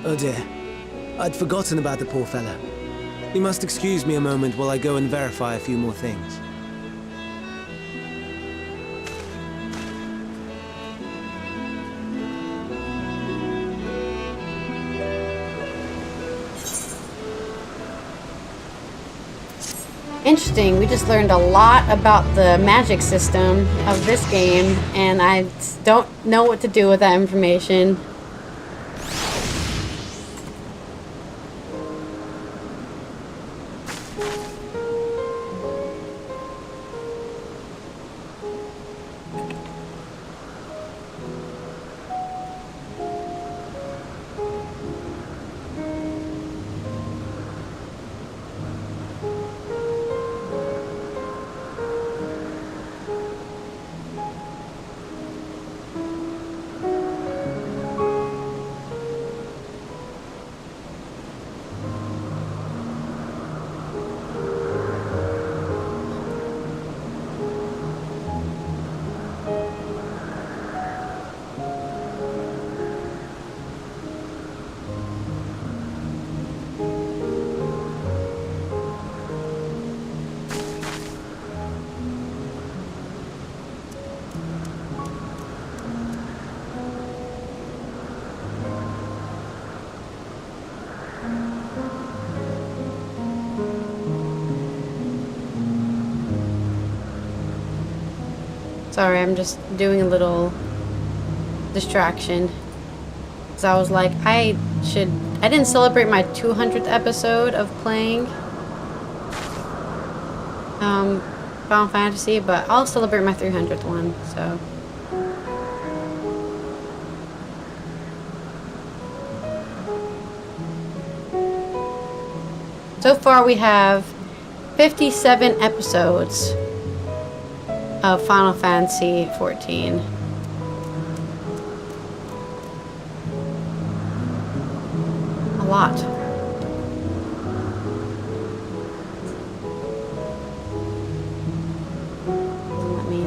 Oh dear, I'd forgotten about the poor fella. You must excuse me a moment while I go and verify a few more things. Interesting. We just learned a lot about the magic system of this game, and I don't know what to do with that information. Sorry, I'm just doing a little distraction. Because I was like, I didn't celebrate my 200th episode of playing Final Fantasy, but I'll celebrate my 300th one, so. So far we have 57 episodes of Final Fantasy 14. A lot. Let me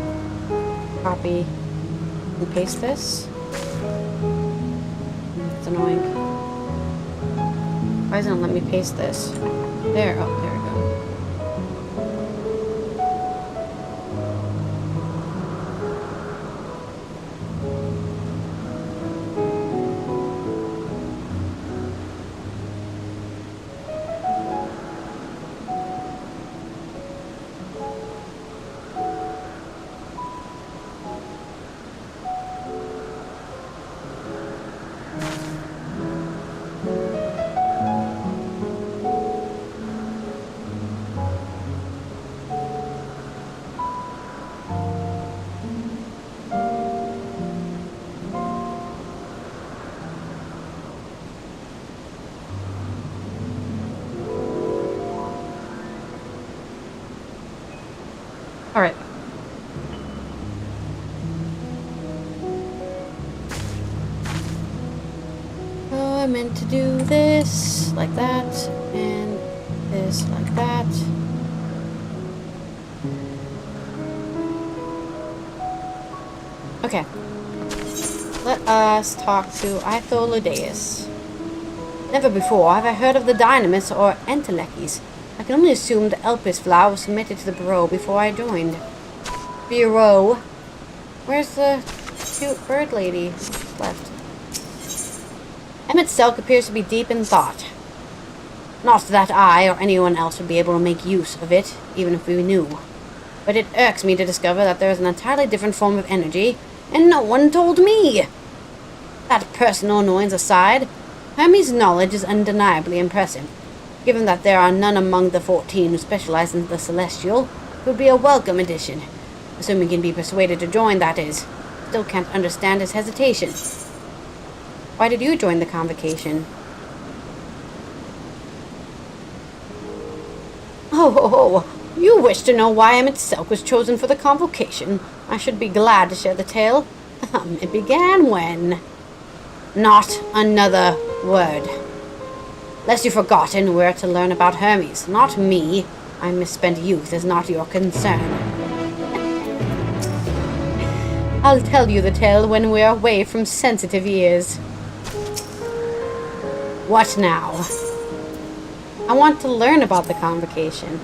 copy and paste this. It's annoying. Why doesn't it let me paste this? There, oh, there we go. Alright. Oh, I meant to do this like that, and this like that. Okay. Let us talk to Aether-less. Never before have I heard of the Dynamis or Entelechy's. I can only assume the Elpis flower was submitted to the Bureau before I joined. Bureau? Where's the cute bird lady left? Emmett Selk appears to be deep in thought. Not that I or anyone else would be able to make use of it, even if we knew. But it irks me to discover that there is an entirely different form of energy, and no one told me! That personal annoyance aside, Hermes' knowledge is undeniably impressive. Given that there are none among the 14 who specialize in the Celestial, it would be a welcome addition. Assuming he can be persuaded to join, that is. Still can't understand his hesitation. Why did you join the convocation? Oh, you wish to know why Emmett Selk was chosen for the convocation. I should be glad to share the tale. It began when... Not another word. Lest you've forgotten, we're to learn about Hermes, not me. My misspent youth is not your concern. I'll tell you the tale when we're away from sensitive ears. What now? I want to learn about the convocation.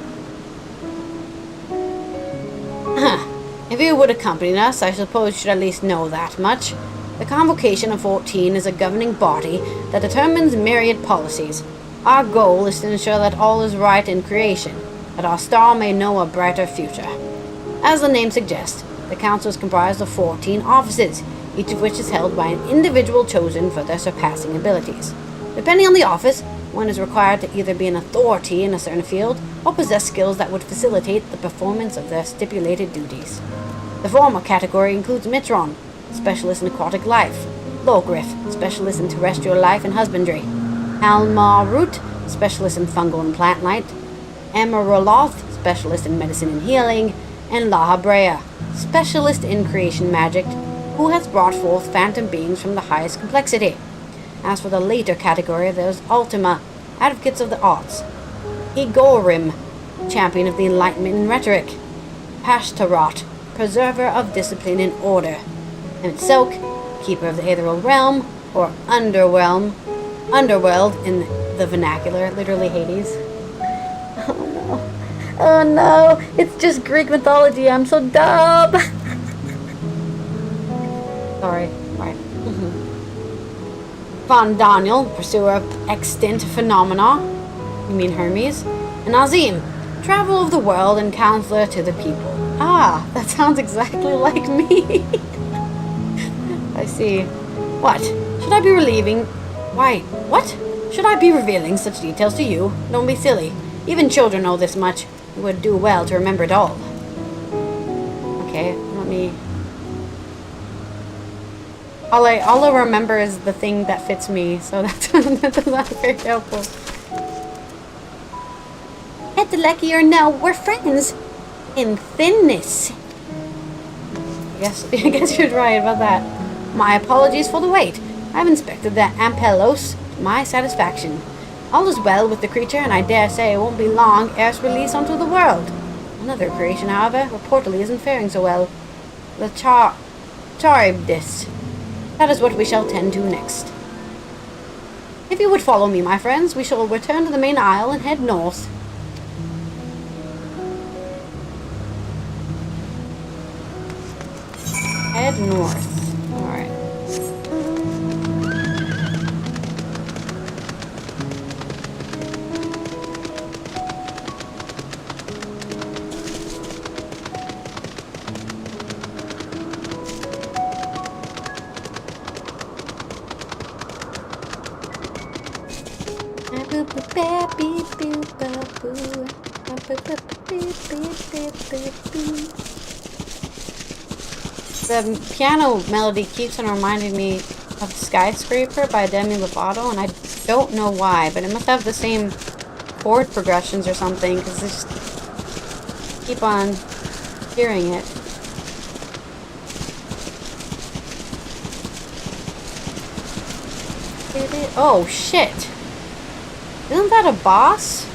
If you would accompany us, I suppose you should at least know that much. The Convocation of 14 is a governing body that determines myriad policies. Our goal is to ensure that all is right in creation, that our star may know a brighter future. As the name suggests, the Council is comprised of 14 offices, each of which is held by an individual chosen for their surpassing abilities. Depending on the office, one is required to either be an authority in a certain field or possess skills that would facilitate the performance of their stipulated duties. The former category includes Mitron, specialist in aquatic life; Logriff, specialist in terrestrial life and husbandry; Almar Root, specialist in fungal and plant life; Emeraloth, specialist in medicine and healing; and Lahabrea, specialist in creation magic, who has brought forth phantom beings from the highest complexity. As for the later category, there's Ultima, advocates of the arts; Igorim, champion of the Enlightenment in rhetoric; Pashtarot, preserver of discipline and order; and Selk, keeper of the Aetheral Realm, or Underwhelm, Underworld in the vernacular, literally Hades. Oh no. Oh no, it's just Greek mythology, I'm so dumb! Sorry, right. Von Daniel, pursuer of extant phenomena, you mean Hermes, and Azim, traveler of the world and counselor to the people. Ah, that sounds exactly like me. I see. What? Should I be relieving? Why, what? Should I be revealing such details to you? Don't be silly. Even children know this much. You would do well to remember it all. Okay, let me... All I remember is the thing that fits me, so that's not very helpful. At the lucky or no, we're friends. In thinness. I guess you're right about that. My apologies for the wait. I've inspected the Ampelos to my satisfaction. All is well with the creature, and I dare say it won't be long ere it's released onto the world. Another creation, however, reportedly isn't faring so well. The Charybdis. That is what we shall tend to next. If you would follow me, my friends, we shall return to the main isle and head north. Head north. Alright. The piano melody keeps on reminding me of Skyscraper by Demi Lovato, and I don't know why, but it must have the same chord progressions or something, because I just keep on hearing it. Oh, shit! Isn't that a boss?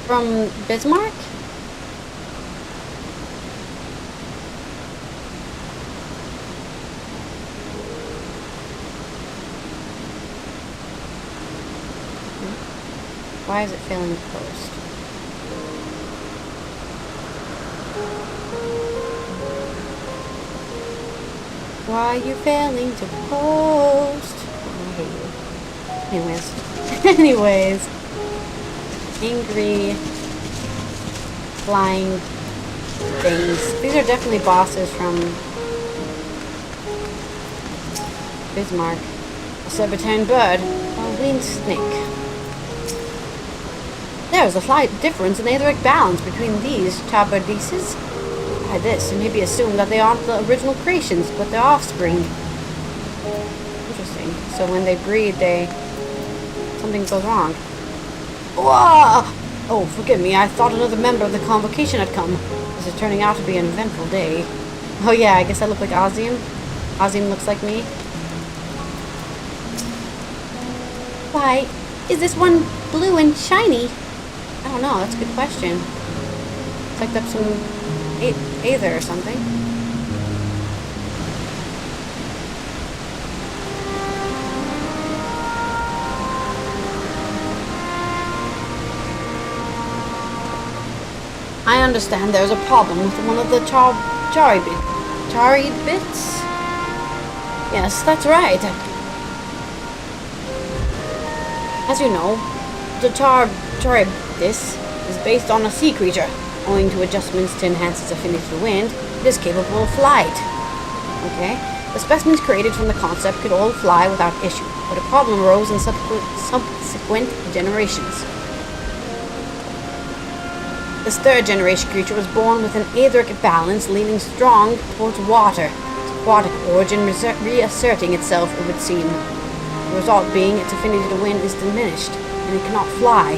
From Bismarck? Why is it failing to post? Why are you failing to post? Oh, I hate you. Anyways. Angry flying things. These are definitely bosses from Bismarck. A Serpentine bird. A winged snake. There is a slight difference in aetheric balance between these Tabardises. By this, it may be assumed that they aren't the original creations, but their offspring. Interesting. So when they breed, something goes wrong. Whoa! Oh, forgive me, I thought another member of the convocation had come. This is turning out to be an eventful day. Oh yeah, I guess I look like Ozim. Ozim looks like me. Why, is this one blue and shiny? I don't know, that's a good question. It's like that's some Aether or something. I understand there's a problem with one of the Charybdis. Yes, that's right. As you know, the Charybdis is based on a sea creature. Owing to adjustments to enhance its affinity to wind, it is capable of flight. Okay? The specimens created from the concept could all fly without issue, but a problem arose in subsequent generations. This third generation creature was born with an aetheric balance leaning strong towards water, its aquatic origin reasserting itself, it would seem. The result being its affinity to wind is diminished, and it cannot fly.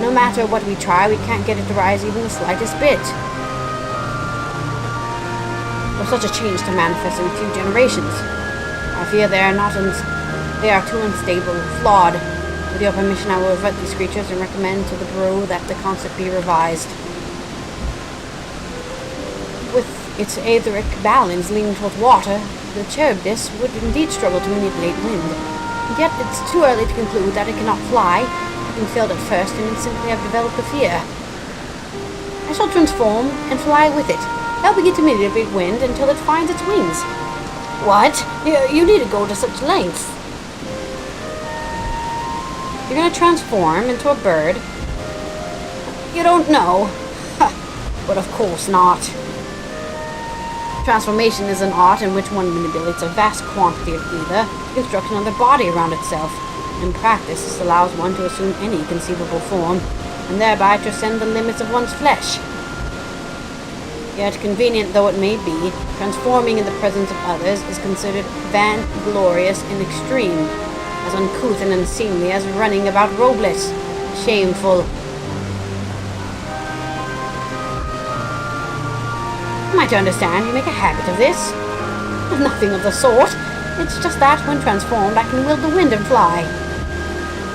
No matter what we try, we can't get it to rise even the slightest bit. For such a change to manifest in a few generations, I fear they are too unstable, flawed. With your permission, I will revert these creatures and recommend to the Bureau that the concept be revised. With its aetheric balance leaning towards water, the Charybdis would indeed struggle to manipulate wind. Yet it's too early to conclude that it cannot fly, having failed at first and simply have developed a fear. I shall transform and fly with it, helping it to manipulate wind until it finds its wings. What? You need to go to such lengths. You're gonna transform into a bird? You don't know. But of course not. Transformation is an art in which one manipulates a vast quantity of ether to construct another body around itself. In practice, this allows one to assume any conceivable form, and thereby transcend the limits of one's flesh. Yet, convenient though it may be, transforming in the presence of others is considered vainglorious in extreme, as uncouth and unseemly as running about robless. Shameful. Am I to understand you make a habit of this? Nothing of the sort. It's just that, when transformed, I can wield the wind and fly.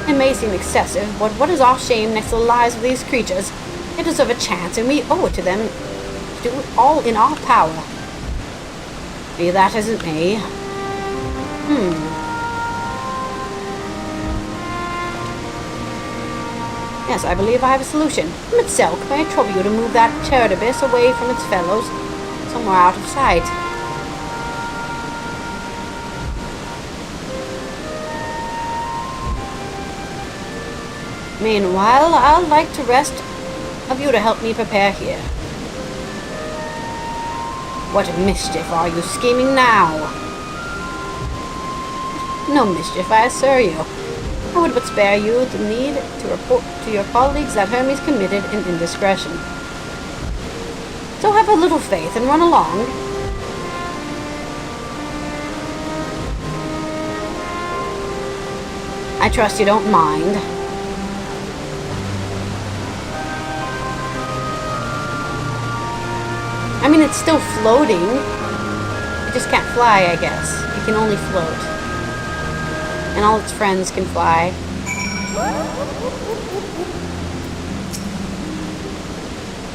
It may seem excessive, but what is our shame next to the lives of these creatures? They deserve a chance, and we owe it to them to do all in our power. Be that as it may. Yes, I believe I have a solution. Mitselk, may I trouble you to move that Cherutabis away from its fellows, somewhere out of sight. Meanwhile, I'd like to rest of you to help me prepare here. What mischief are you scheming now? No mischief, I assure you. I would but spare you the need to report to your colleagues that Hermes committed an indiscretion. So have a little faith and run along. I trust you don't mind. I mean, it's still floating. It just can't fly, I guess. It can only float. And all its friends can fly.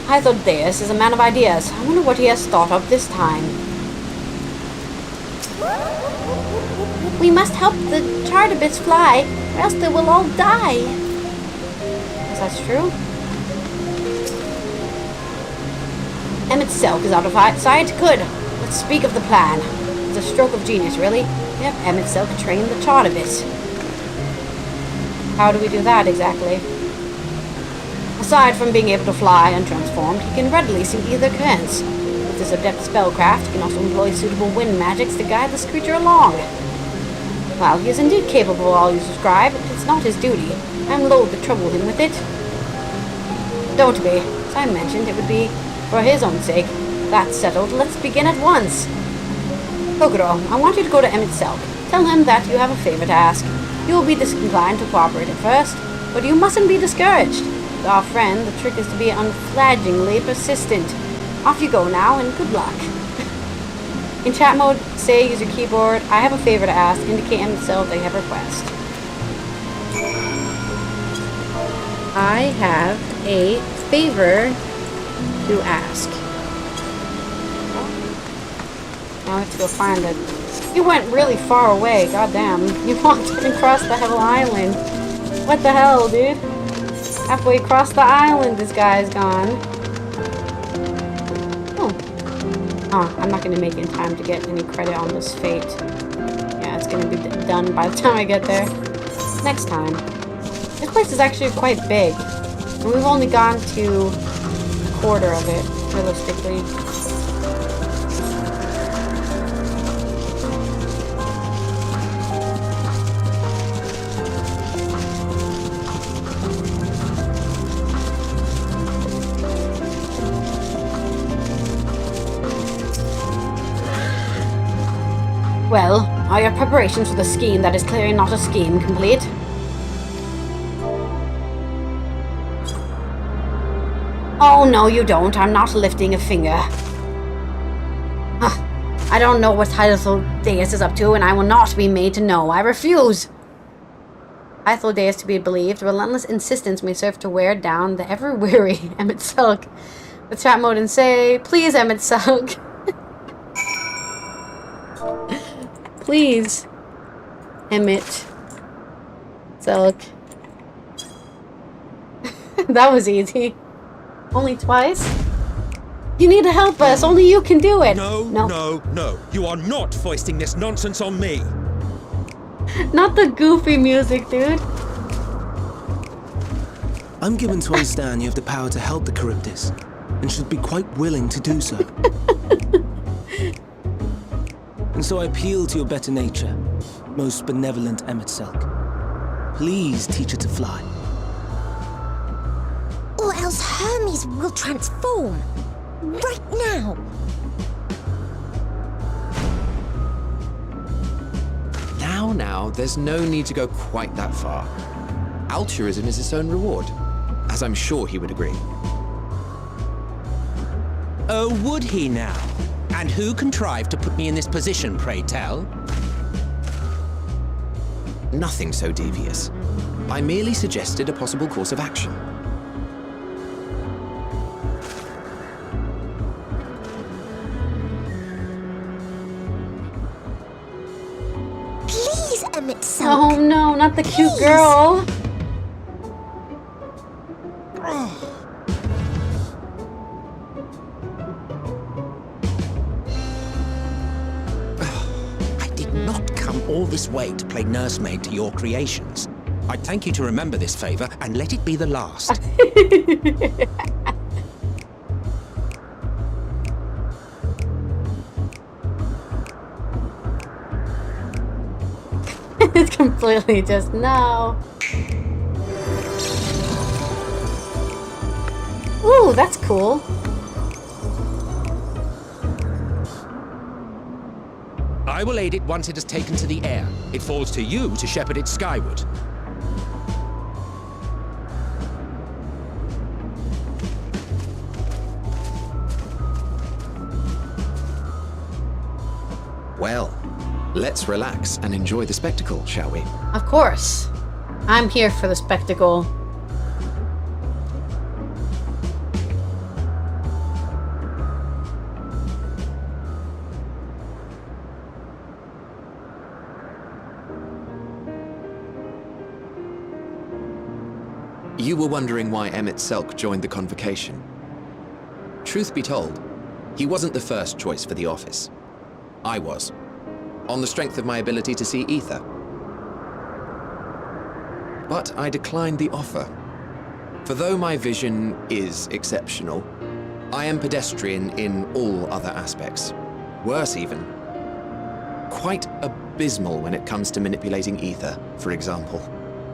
Hydaelyn is a man of ideas. I wonder what he has thought of this time. We must help the Cherutabis fly, or else they will all die. Is that true? Mitselk is out of sight. Good. Let's speak of the plan. It's a stroke of genius, really. Yep, Mitselk trained the Cherutabis. How do we do that exactly? Aside from being able to fly untransformed, he can readily see either currents. With his adept spellcraft, he can also employ suitable wind magics to guide this creature along. While he is indeed capable of all you describe, it's not his duty. I'm loath to trouble him with it. Don't be. As I mentioned, it would be for his own sake. That's settled. Let's begin at once. Kokoro, I want you to go to Mitselk. Tell him that you have a favor to ask. You will be disinclined to cooperate at first, but you mustn't be discouraged. With our friend, the trick is to be unflaggingly persistent. Off you go now, and good luck. In chat mode, say use your keyboard. I have a favor to ask. Indicate Mitselk that you have a request. I have a favor to ask. Now I have to go find it. You went really far away, goddamn. You walked across the whole island. What the hell, dude? Halfway across the island, this guy's gone. Oh, I'm not gonna make it in time to get any credit on this fate. Yeah, it's gonna be done by the time I get there. Next time. This place is actually quite big. And we've only gone to a quarter of it, realistically. Well, are your preparations for the scheme that is clearly not a scheme complete? Oh, no, you don't. I'm not lifting a finger. I don't know what Hydaelyn is up to, and I will not be made to know. I refuse. Hydaelyn is to be believed. Relentless insistence may serve to wear down the ever-weary Mitselk. With chat mode and say, please, Mitselk. Please, Mitselk. That was easy. Only twice? You need to help us. Only you can do it. No. You are not foisting this nonsense on me. Not the goofy music, dude. I'm given to understand you have the power to help the Charybdis. and should be quite willing to do so. And so I appeal to your better nature, most benevolent Emet-Selch. Please teach her to fly. Or else Hermes will transform. Right now. Now, there's no need to go quite that far. Altruism is its own reward, as I'm sure he would agree. Oh, would he now? And who contrived to put me in this position, pray tell? Nothing so devious. I merely suggested a possible course of action. Please, Emet-Selch. Oh no, not the cute girl. All this way to play nursemaid to your creations. I'd thank you to remember this favor and let it be the last. It's completely just no. Ooh, that's cool. I will aid it once it has taken to the air. It falls to you to shepherd it skyward. Well, let's relax and enjoy the spectacle, shall we? Of course. I'm here for the spectacle. You were wondering why Emet-Selch joined the convocation. Truth be told, he wasn't the first choice for the office. I was, on the strength of my ability to see ether. But I declined the offer. For though my vision is exceptional, I am pedestrian in all other aspects. Worse even. Quite abysmal when it comes to manipulating ether, for example.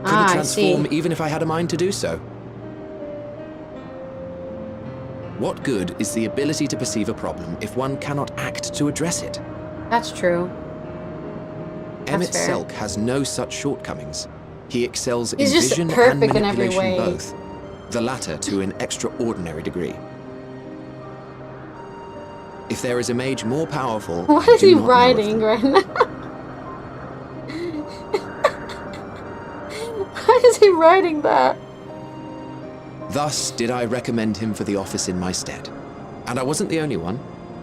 Couldn't transform even if I had a mind to do so. What good is the ability to perceive a problem if one cannot act to address it? That's true. Emet-Selch has no such shortcomings. He excels in He's just vision and perfect in every manipulation way. both, the latter to an extraordinary degree. If there is a mage more powerful, What I is do he not know of writing them. right now? Why is he writing that? Thus did I recommend him for the office in my stead. And I wasn't the only one.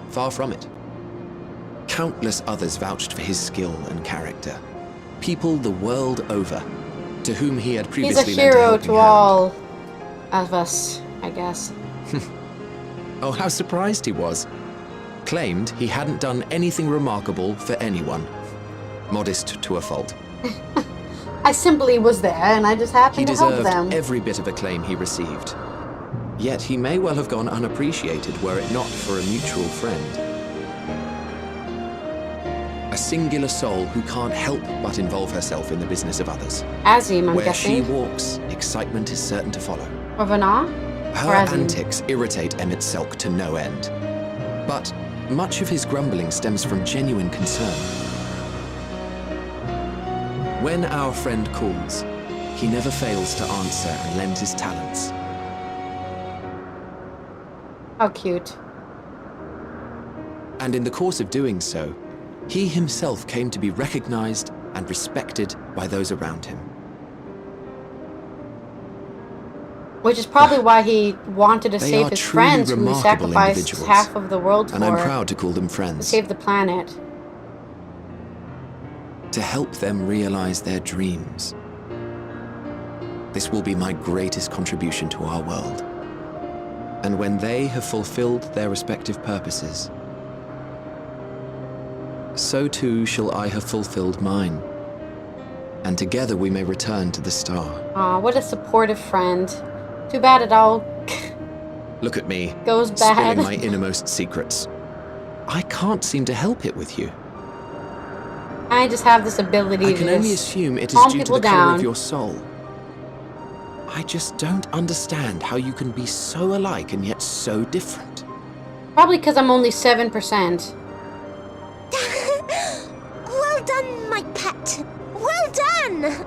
Far from it. Countless others vouched for his skill and character. People the world over, to whom he had He's a previously lent a hero helping to hand. all of us, I guess. Oh, how surprised he was. Claimed he hadn't done anything remarkable for anyone. Modest to a fault. I simply was there and I just He happened to help deserved them. every bit of acclaim he received. Yet he may well have gone unappreciated were it not for a mutual friend. A singular soul who can't help but involve herself in the business of others. Azim, I'm Where guessing. she walks, excitement is certain to follow. Or Venat? Her Or Azim? antics irritate Emet-Selch to no end. But much of his grumbling stems from genuine concern. When our friend calls, he never fails to answer and lend his talents. How cute. And in the course of doing so, he himself came to be recognized and respected by those around him. Which is probably why he wanted to They save are his truly friends who he remarkable sacrificed individuals, half of the world and I'm for proud to call them to friends. save the planet. To help them realize their dreams. This will be my greatest contribution to our world. And when they have fulfilled their respective purposes, so too shall I have fulfilled mine. And together we may return to the star. Aw, what a supportive friend. Too bad it all Look at me. Goes bad. Spilling my innermost secrets. I can't seem to help it with you. I just have this ability I to can only just assume it is calm due to people the color down. of your soul. I just don't understand how you can be so alike and yet so different. Probably because I'm only 7%. Well done, my pet. Well done!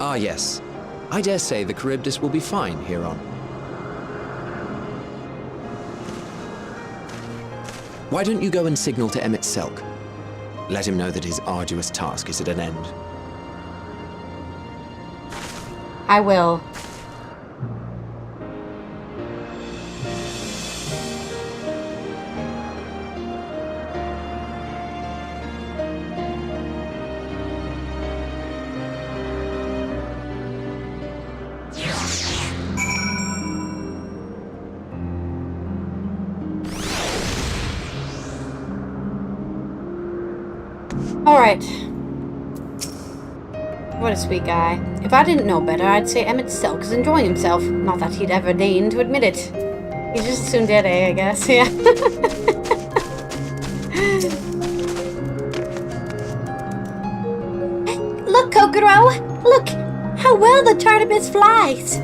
Ah, yes. I dare say the Charybdis will be fine here on. Why don't you go and signal to Emmett Selk? Let him know that his arduous task is at an end. I will. Alright. What a sweet guy. If I didn't know better, I'd say Emmett Selk is enjoying himself. Not that he'd ever deign to admit it. He's just assumed dead, I guess. Yeah. Look, Kokoro! Look! How well the Tartarbus flies!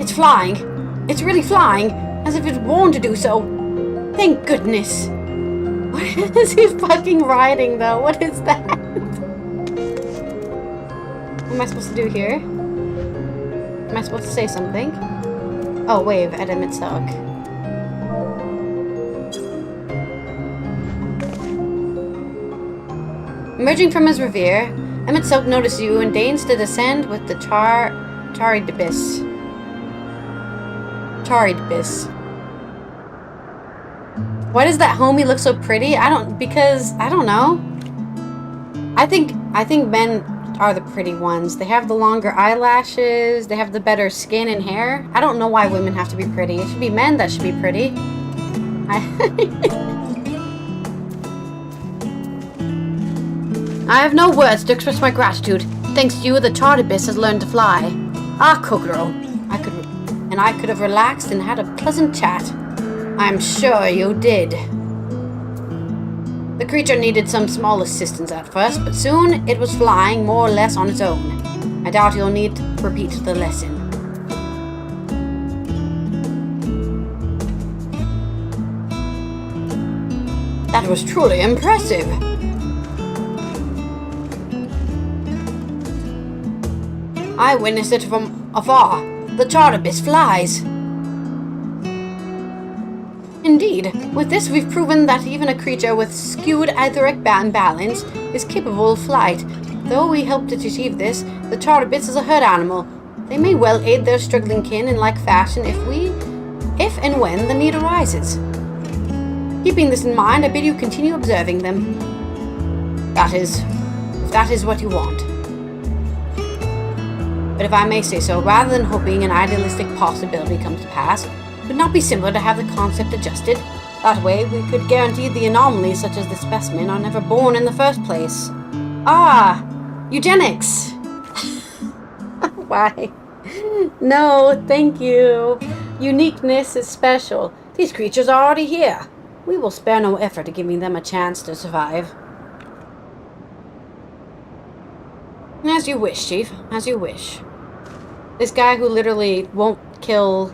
It's flying. It's really flying. As if it's born to do so. Thank goodness. What is he fucking riding, though? What is that? What am I supposed to do here? Am I supposed to say something? Oh, wave at Emmett Selk. Emerging from his reverie, Emmett Selk notices you and deigns to descend with the Charidibis. Why does that homie look so pretty? I don't know. I think men are the pretty ones. They have the longer eyelashes, they have the better skin and hair. I don't know why women have to be pretty. It should be men that should be pretty. I have no words to express my gratitude. Thanks to you, the Tartarbus has learned to fly. Ah, Kokoro, I could have relaxed and had a pleasant chat. I'm sure you did. The creature needed some small assistance at first, but soon it was flying more or less on its own. I doubt you'll need to repeat the lesson. That was truly impressive. I witnessed it from afar. The Tartarbus flies. Indeed, with this we've proven that even a creature with skewed etheric balance is capable of flight. Though we help to achieve this, the Tartarbus is a herd animal. They may well aid their struggling kin in like fashion if and when the need arises. Keeping this in mind, I bid you continue observing them. If that is what you want. But if I may say so, rather than hoping an idealistic possibility comes to pass, would not be simpler to have the concept adjusted? That way, we could guarantee the anomalies such as the specimen are never born in the first place. Ah! Eugenics! Why? No, thank you. Uniqueness is special. These creatures are already here. We will spare no effort to giving them a chance to survive. As you wish, Chief. As you wish. This guy who literally won't eugenicize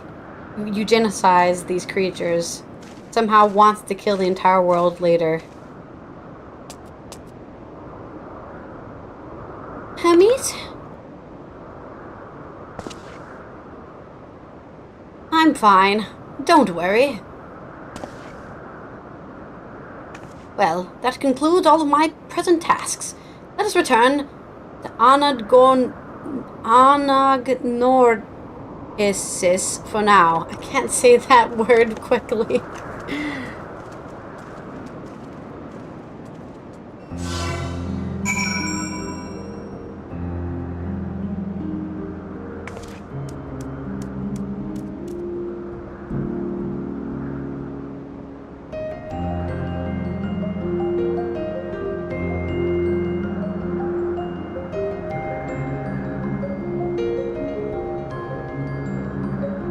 these creatures somehow wants to kill the entire world later. Hermes? I'm fine. Don't worry. Well, that concludes all of my present tasks. Let us return to Anagnorsis for now. I can't say that word quickly.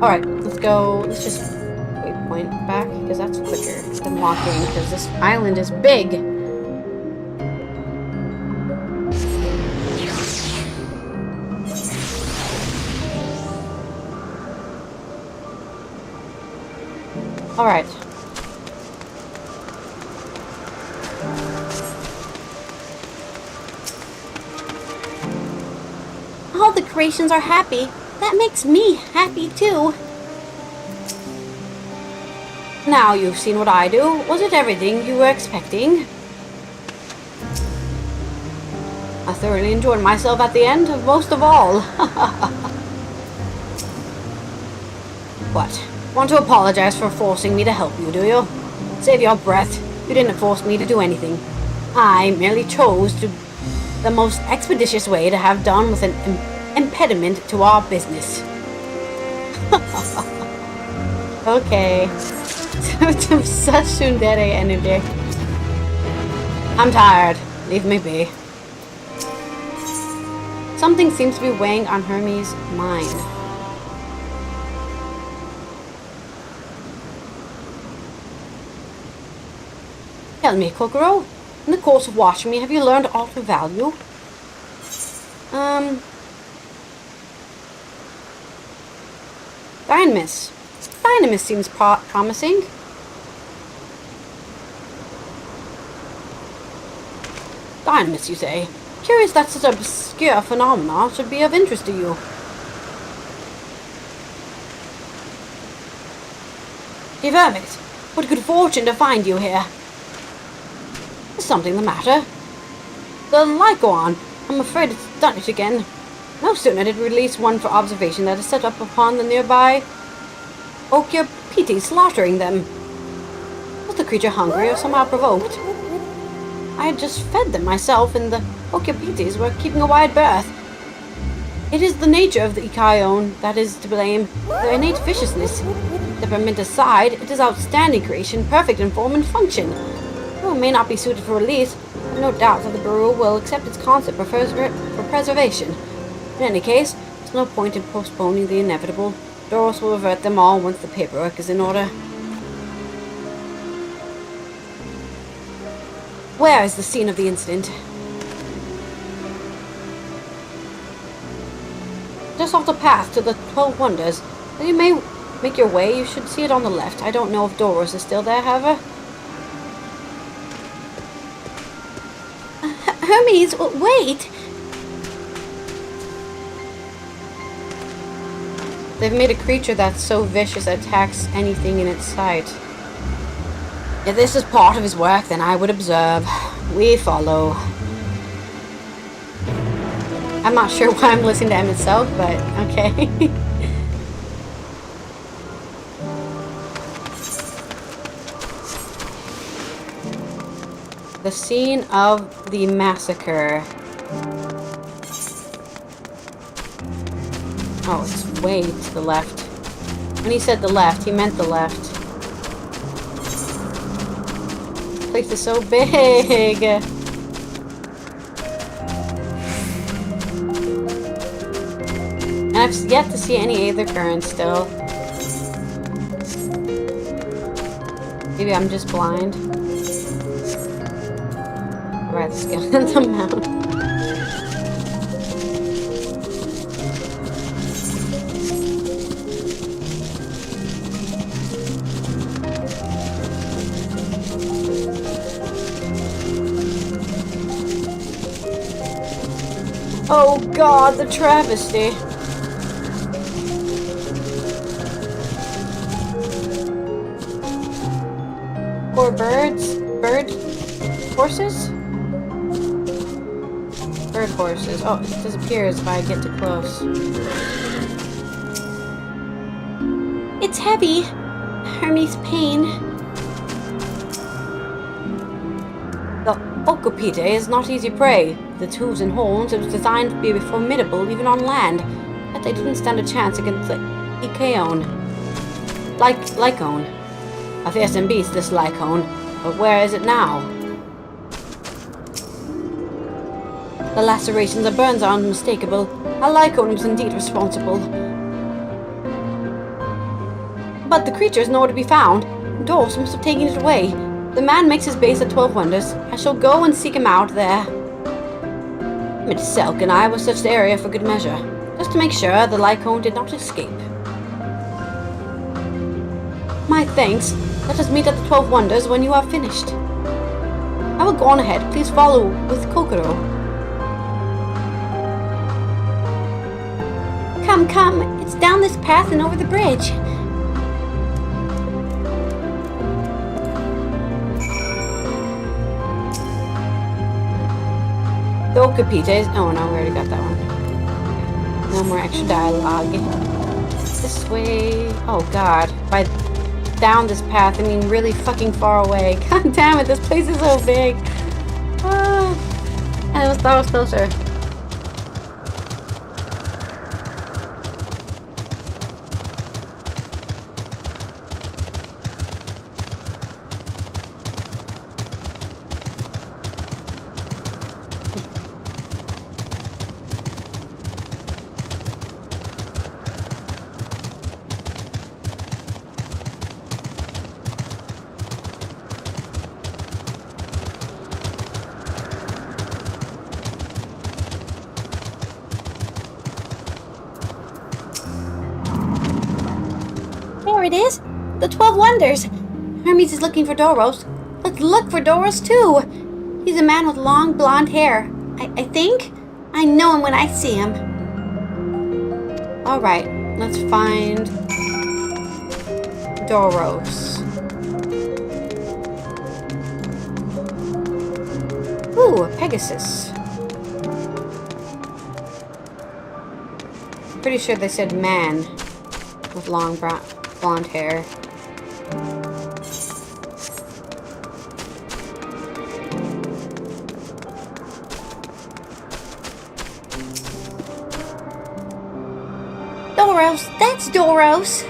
Alright, let's go. Let's just waypoint back, because that's quicker than walking, because this island is big. Alright. All the creations are happy. That makes me happy too. Now you've seen what I do. Was it everything you were expecting? I thoroughly enjoyed myself at the end, most of all. What? Want to apologize for forcing me to help you, do you? Save your breath. You didn't force me to do anything. I merely chose to the most expeditious way to have done with an impediment to our business. Okay. Such tsundere energy. I'm tired. Leave me be. Something seems to be weighing on Hermes' mind. Tell me, Kokoro, in the course of watching me, have you learned aught of value? Dynamis. Dynamis seems promising. Dynamis, you say? Curious that such obscure phenomena should be of interest to you. Dear Hermes, what good fortune to find you here. Is something the matter? The Lycoon. I'm afraid it's done it again. No sooner did we release one for observation that is set up upon the nearby Okyopiti, slaughtering them. Was the creature hungry or somehow provoked? I had just fed them myself, and the Okyopitis were keeping a wide berth. It is the nature of the Ikaon that is to blame, their innate viciousness. Temperament aside, it is outstanding creation, perfect in form and function. Though it may not be suited for release, I have no doubt that the Bureau will accept its concept for preservation. In any case, there's no point in postponing the inevitable. Doros will revert them all once the paperwork is in order. Where is the scene of the incident? Just off the path to the 12 Wonders. Then you may make your way. You should see it on the left. I don't know if Doros is still there, however. Hermes, wait! They've made a creature that's so vicious it attacks anything in its sight. If this is part of his work, then I would observe. We follow. I'm not sure why I'm listening to him itself, but okay. The scene of the massacre. Oh, it's way to the left. When he said the left, he meant the left. This place is so big. And I've yet to see any Aether currents still. Maybe I'm just blind. Right, let's get on the mountain. Oh God, the travesty. Poor birds? Bird horses? Bird horses. Oh, it disappears if I get too close. It's heavy. Hermes' pain. The Okopite is not easy prey. The hooves and horns, it was designed to be formidable even on land, yet they didn't stand a chance against the Ikaon. Lycone. A fearsome beast, this Lycone, but where is it now? The lacerations and burns are unmistakable. A Lycone was indeed responsible. But the creature is nowhere to be found. Dwarves must have taken it away. The man makes his base at 12 Wonders. I shall go and seek him out there. Miss Selk and I will search the area for good measure, just to make sure the Lycone did not escape. My thanks. Let us meet at the 12 Wonders when you have finished. I will go on ahead. Please follow with Kokoro. Come, come. It's down this path and over the bridge. The Okapites. Oh no, we already got that one. No more extra dialogue. This way. Oh god. By down this path, I mean really fucking far away. God damn it, this place is so big. I thought it was closer. It is? The 12 Wonders! Hermes is looking for Doros. Let's look for Doros too! He's a man with long blonde hair. I think? I know him when I see him. Alright, let's find Doros. Ooh, a Pegasus. Pretty sure they said man with long blonde hair. Doros! That's Doros!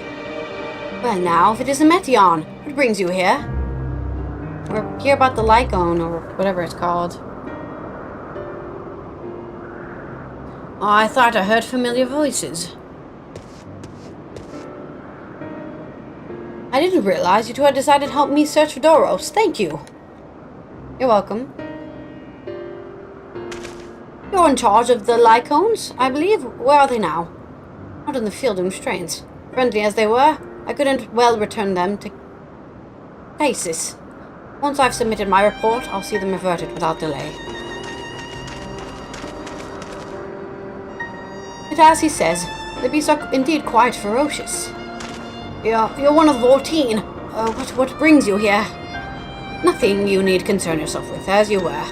Well now, if it isn't Meteon, what brings you here? We're here about the Lycone, or whatever it's called. Oh, I thought I heard familiar voices. I didn't realize you two had decided to help me search for Doros. Thank you. You're welcome. You're in charge of the Lycones, I believe. Where are they now? Out in the field in restraints. Friendly as they were, I couldn't well return them to Casis. Once I've submitted my report, I'll see them reverted without delay. But as he says, the beasts are indeed quite ferocious. You're one of the 14. What brings you here? Nothing you need concern yourself with, as you were.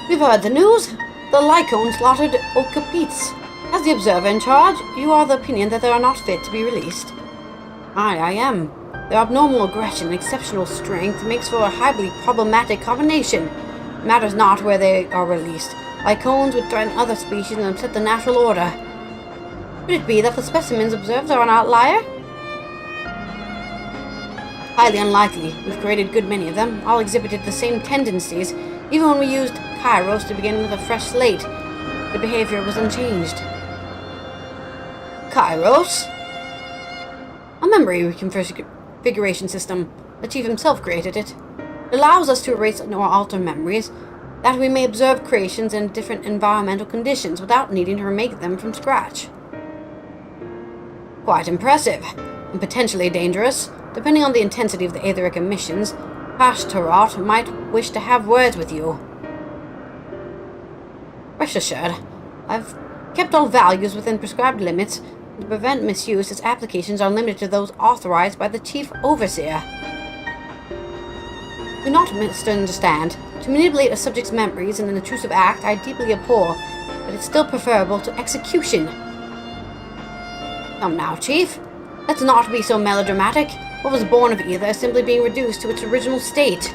We've heard the news. The Lycone slaughtered Okapites. As the observer in charge, you are of the opinion that they are not fit to be released. I am. Their abnormal aggression and exceptional strength makes for a highly problematic combination. It matters not where they are released. Lycones would threaten other species and upset the natural order. Could it be that the specimens observed are an outlier? Highly unlikely. We've created a good many of them. All exhibited the same tendencies. Even when we used Kairos to begin with a fresh slate, the behavior was unchanged. Kairos? A memory reconfiguration system. The chief himself created it. It allows us to erase or alter memories, that we may observe creations in different environmental conditions without needing to remake them from scratch. Quite impressive, and potentially dangerous. Depending on the intensity of the Aetheric emissions, Ashtaroth might wish to have words with you. Rest assured, I've kept all values within prescribed limits. To prevent misuse, its applications are limited to those authorized by the Chief Overseer. Do not misunderstand. To manipulate a subject's memories in an intrusive act, I deeply abhor, but it's still preferable to execution. Come now, Chief. Let's not be so melodramatic. What was born of either is simply being reduced to its original state.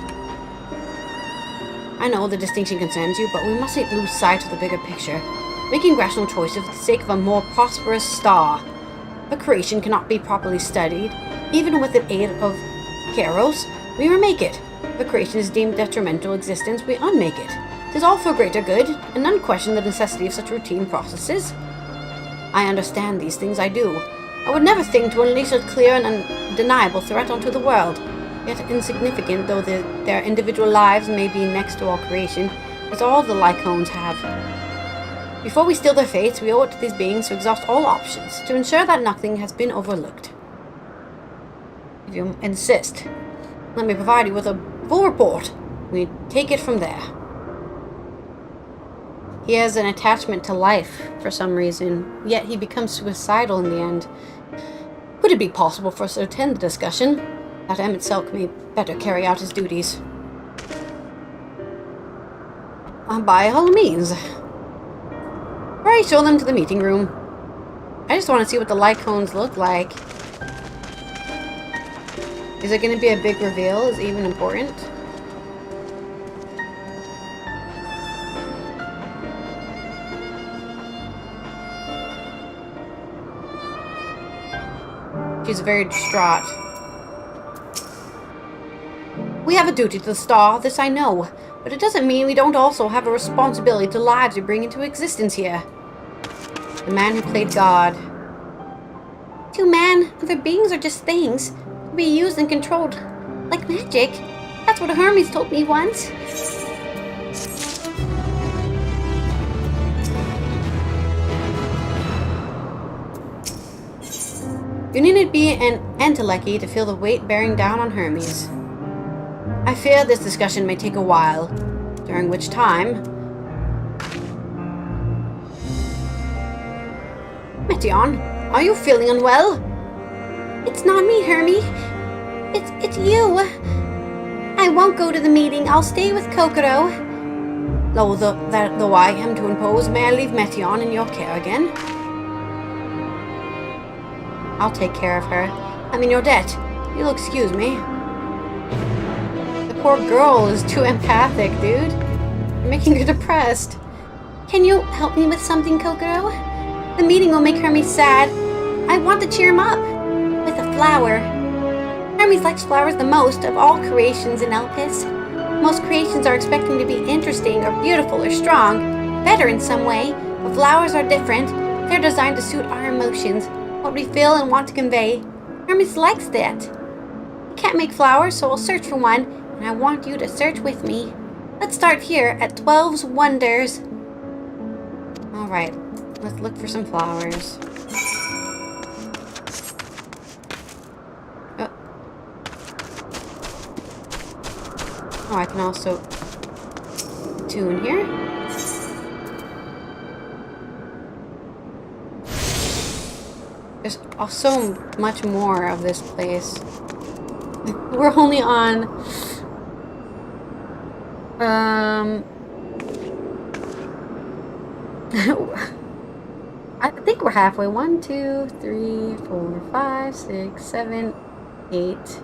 I know the distinction concerns you, but we mustn't lose sight of the bigger picture. Making rational choices for the sake of a more prosperous star. A creation cannot be properly studied. Even with the aid of Kairos, we remake it. If a creation is deemed detrimental existence, we unmake it. It is all for greater good, and none question the necessity of such routine processes. I understand these things, I do. I would never think to unleash a clear and undeniable threat onto the world. Yet insignificant though their individual lives may be next to all creation, as all the Lycones have. Before we steal their fates, we owe it to these beings to exhaust all options, to ensure that nothing has been overlooked. If you insist, let me provide you with a full report. We take it from there. He has an attachment to life for some reason, yet he becomes suicidal in the end. Would it be possible for us to attend the discussion? That Emmett Selk may better carry out his duties. By all means. Alright, show them to the meeting room. I just want to see what the Lycones look like. Is it going to be a big reveal? Is it even important? She's very distraught. We have a duty to the star, this I know. But it doesn't mean we don't also have a responsibility to lives we bring into existence here. The man who played God. To man, other beings are just things. To be used and controlled. Like magic. That's what Hermes told me once. You needn't be an entelechy to feel the weight bearing down on Hermes. I fear this discussion may take a while, during which time... Meteion, are you feeling unwell? It's not me, Hermes. It's you. I won't go to the meeting. I'll stay with Kokoro. Though I am to impose, may I leave Meteion in your care again? I'll take care of her. I'm in your debt. You'll excuse me. The poor girl is too empathic, dude. You're making her depressed. Can you help me with something, Kokoro? The meeting will make Hermes sad. I want to cheer him up. With a flower. Hermes likes flowers the most of all creations in Elpis. Most creations are expecting to be interesting or beautiful or strong. Better in some way. But flowers are different. They're designed to suit our emotions. What we feel and want to convey. Hermes likes that. I can't make flowers, so I'll search for one, and I want you to search with me. Let's start here at 12's Wonders. Alright, let's look for some flowers. Oh, I can also put 2 in here. There's so much more of this place. We're only on... I think we're halfway. 1, 2, 3, 4, 5, 6, 7, 8,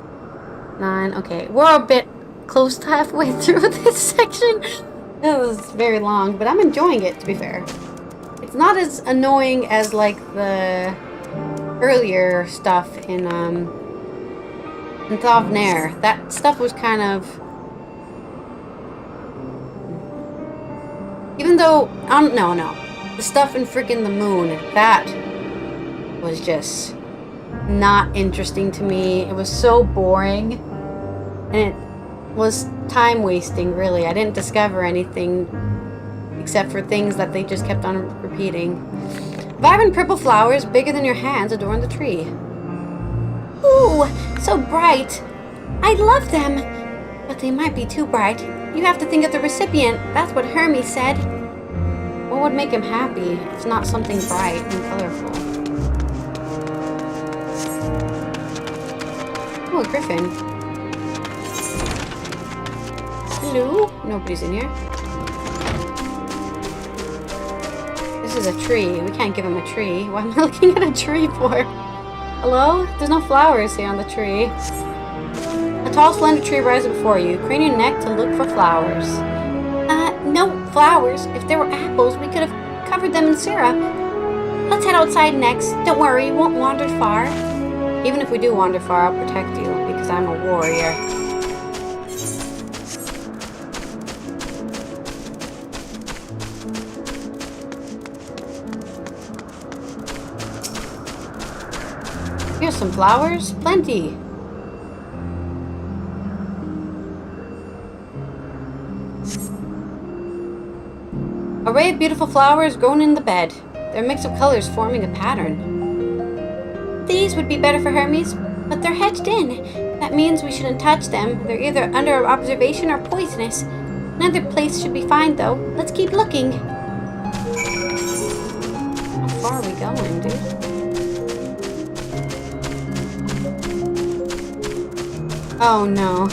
9. Okay, we're a bit close to halfway through this section. That was very long, but I'm enjoying it, to be fair. It's not as annoying as, like, the earlier stuff in Thavnair. That stuff was kind of... Even though... no. The stuff in freaking the moon, that was just not interesting to me. It was so boring. And it was time wasting, really. I didn't discover anything except for things that they just kept on repeating. Vibrant purple flowers bigger than your hands adorn the tree. Ooh, so bright. I love them. But they might be too bright. You have to think of the recipient. That's what Hermes said. What would make him happy if not something bright and colorful? Oh, a griffin. Hello? Nobody's in here. This is a tree. We can't give him a tree. Why am I looking at a tree for? Hello? There's no flowers here on the tree. A tall, slender tree rises before you. Crane your neck to look for flowers. No flowers. If there were apples, we could have covered them in syrup. Let's head outside next. Don't worry, you won't wander far. Even if we do wander far, I'll protect you, because I'm a warrior. Here's some flowers. Plenty. Array of beautiful flowers grown in the bed. Their mix of colors forming a pattern. These would be better for Hermes, but they're hedged in. That means we shouldn't touch them. They're either under observation or poisonous. Another place should be fine, though. Let's keep looking. How far are we going, dude? Oh no.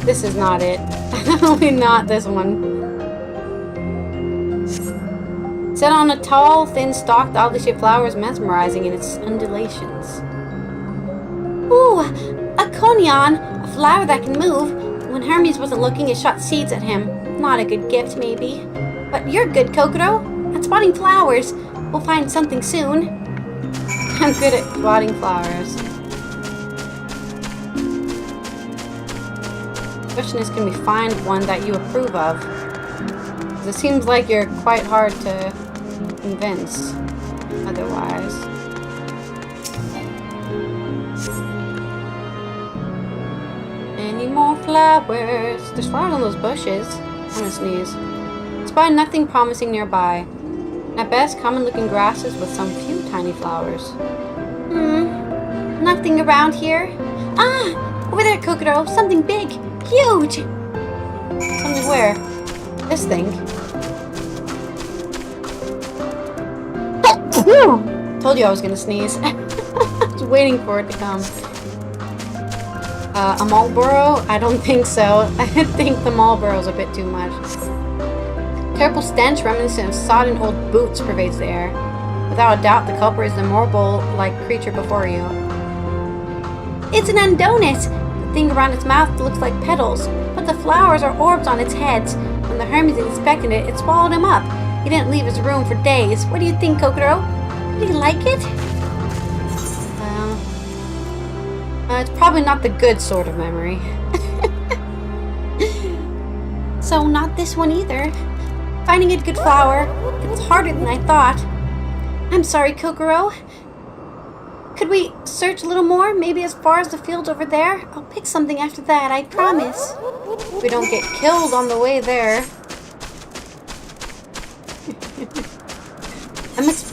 This is not it. Definitely not this one. Set on a tall, thin-stalked, oddly shaped flower is mesmerizing in its undulations. Ooh, a conion, a flower that can move. When Hermes wasn't looking, it shot seeds at him. Not a good gift, maybe. But you're good, Kokoro, at spotting flowers. We'll find something soon. I'm good at spotting flowers. The question is, can we find one that you approve of? It seems like you're quite hard to convince otherwise. Any more flowers? There's flowers on those bushes. I'm gonna sneeze. Spy nothing promising nearby. At best, common looking grasses with some few tiny flowers. Nothing around here. Ah! Over there, Kokoro. Something big. Huge! Something where? This thing. Told you I was gonna sneeze. I was waiting for it to come. A Marlboro? I don't think so. I think the Marlboro's a bit too much. Terrible stench reminiscent of sodden old boots pervades the air. Without a doubt, the culprit is the marble-like creature before you. It's an undonut! The thing around its mouth looks like petals, but the flowers are orbs on its heads. When the Hermes inspected it, it swallowed him up. He didn't leave his room for days. What do you think, Kokoro? Do you like it? It's probably not the good sort of memory. So not this one either. Finding a good flower, it's harder than I thought. I'm sorry, Kokoro. Could we search a little more? Maybe as far as the fields over there? I'll pick something after that, I promise. We don't get killed on the way there.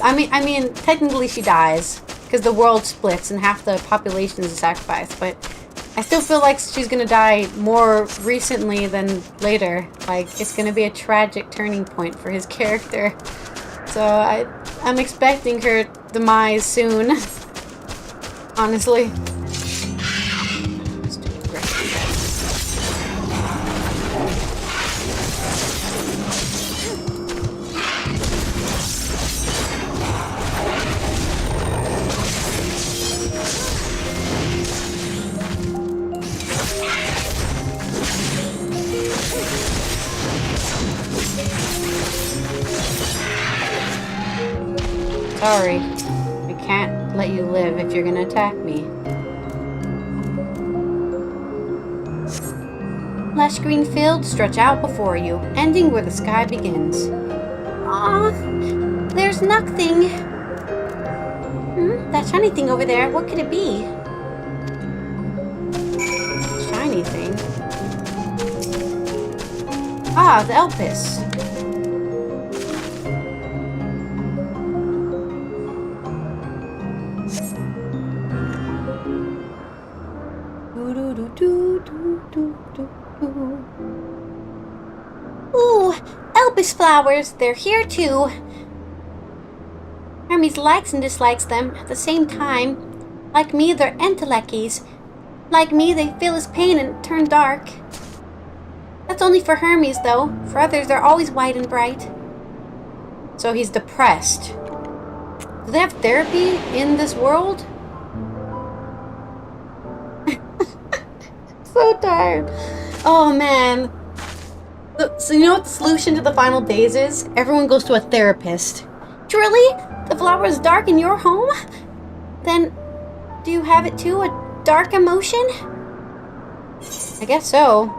I mean, technically she dies because the world splits and half the population is sacrificed. But I still feel like she's gonna die more recently than later. Like it's gonna be a tragic turning point for his character. So I'm expecting her demise soon. Honestly. Sorry, I can't let you live if you're gonna attack me. Lush green fields stretch out before you, ending where the sky begins. Ah, there's nothing. That shiny thing over there, what could it be? Shiny thing? Ah, the Elpis. Ooh, Elpis flowers, they're here too. Hermes likes and dislikes them at the same time. Like me, they're entelechies. Like me, they feel his pain and turn dark. That's only for Hermes, though. For others, they're always white and bright. So he's depressed. Do they have therapy in this world? So tired. Oh man. So you know what the solution to the final days is? Everyone goes to a therapist. Truly? The flower is dark in your home? Then do you have it too? A dark emotion? I guess so.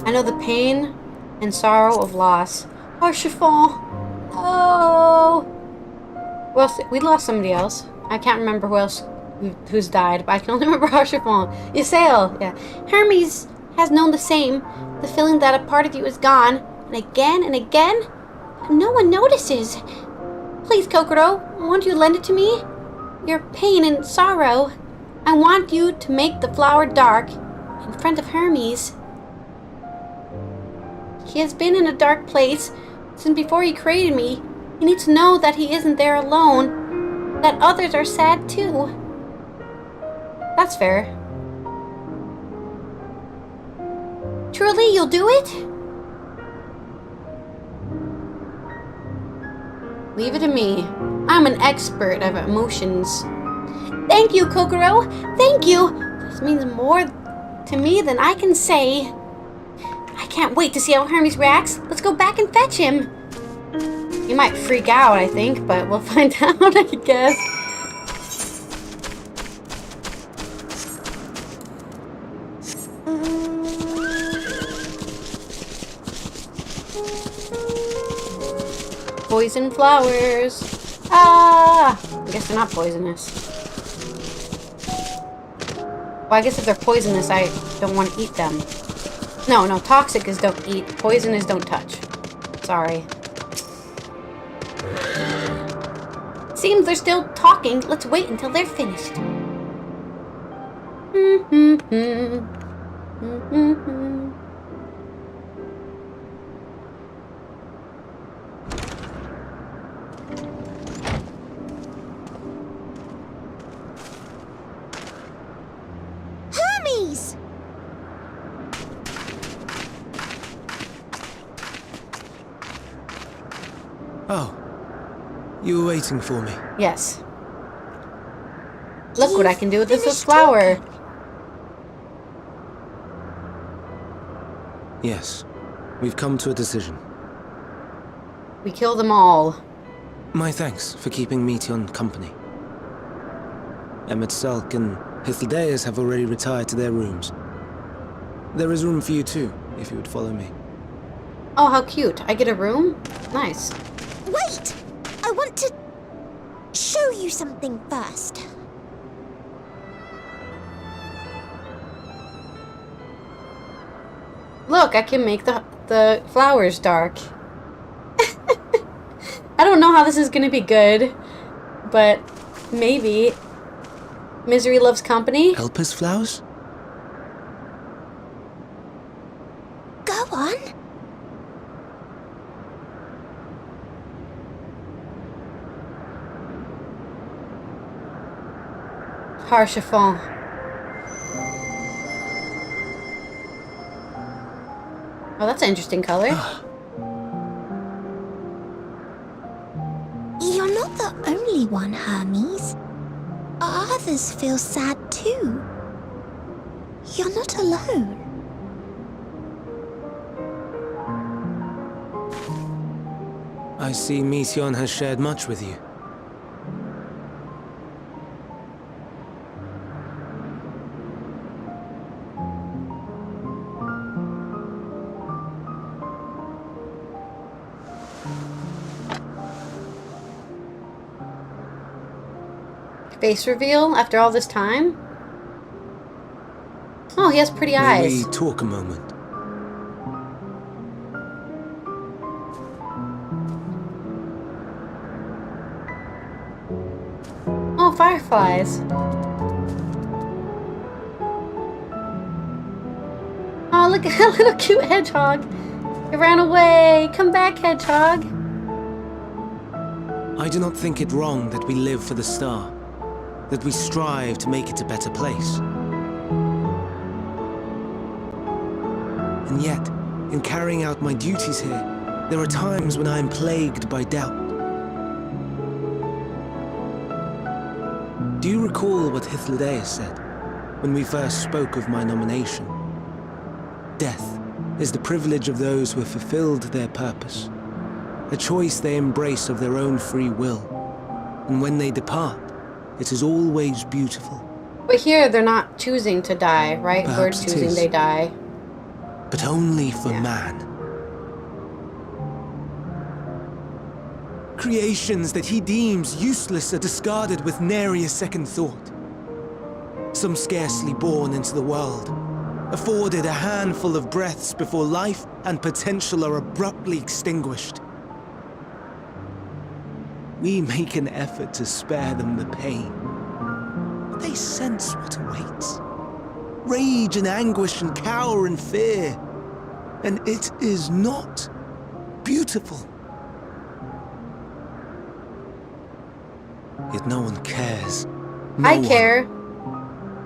I know the pain and sorrow of loss. Oh, chiffon. Oh. Well, we lost somebody else. I can't remember who's died, but I can only remember Archibald. Ysael, yeah. Hermes has known the same. The feeling that a part of you is gone, and again and again. No one notices. Please, Kokoro, won't you lend it to me? Your pain and sorrow. I want you to make the flower dark in front of Hermes. He has been in a dark place since before he created me. He needs to know that he isn't there alone, that others are sad too. That's fair. Truly, you'll do it? Leave it to me. I'm an expert of emotions. Thank you, Kokoro. Thank you. This means more to me than I can say. I can't wait to see how Hermes reacts. Let's go back and fetch him. He might freak out, I think, but we'll find out, I guess. Poison flowers. Ah! I guess they're not poisonous. Well, I guess if they're poisonous, I don't want to eat them. No, toxic is don't eat. Poison is don't touch. Sorry. Seems they're still talking. Let's wait until they're finished. Hermes! Oh. You were waiting for me. Yes. Look what I can do with this flower. Yes. We've come to a decision. We kill them all. My thanks for keeping Meteon company. Emet-Selch and Hydaelyn have already retired to their rooms. There is room for you too, if you would follow me. Oh, how cute. I get a room? Nice. Wait! I want to show you something first. Look, I can make the flowers dark. I don't know how this is gonna be good, but maybe. Misery loves company. Help us, flowers? Go on. Chiffon. Oh, that's an interesting color. You're not the only one, Hermes. Others feel sad too. You're not alone. I see Meteon has shared much with you. Face reveal after all this time? Oh, he has pretty eyes. May we talk a moment? Oh, fireflies. Oh, look at that little cute hedgehog. It ran away. Come back, hedgehog. I do not think it wrong that we live for the star, that we strive to make it a better place. And yet, in carrying out my duties here, there are times when I am plagued by doubt. Do you recall what Hydaelyn said when we first spoke of my nomination? Death is the privilege of those who have fulfilled their purpose, a choice they embrace of their own free will, and when they depart, it is always beautiful. But here, they're not choosing to die, right? Perhaps We're choosing they die. But only for man. Creations that he deems useless are discarded with nary a second thought. Some scarcely born into the world, afforded a handful of breaths before life and potential are abruptly extinguished. We make an effort to spare them the pain, but they sense what awaits. Rage and anguish and cower and fear. And it is not beautiful. Yet no one cares. I care.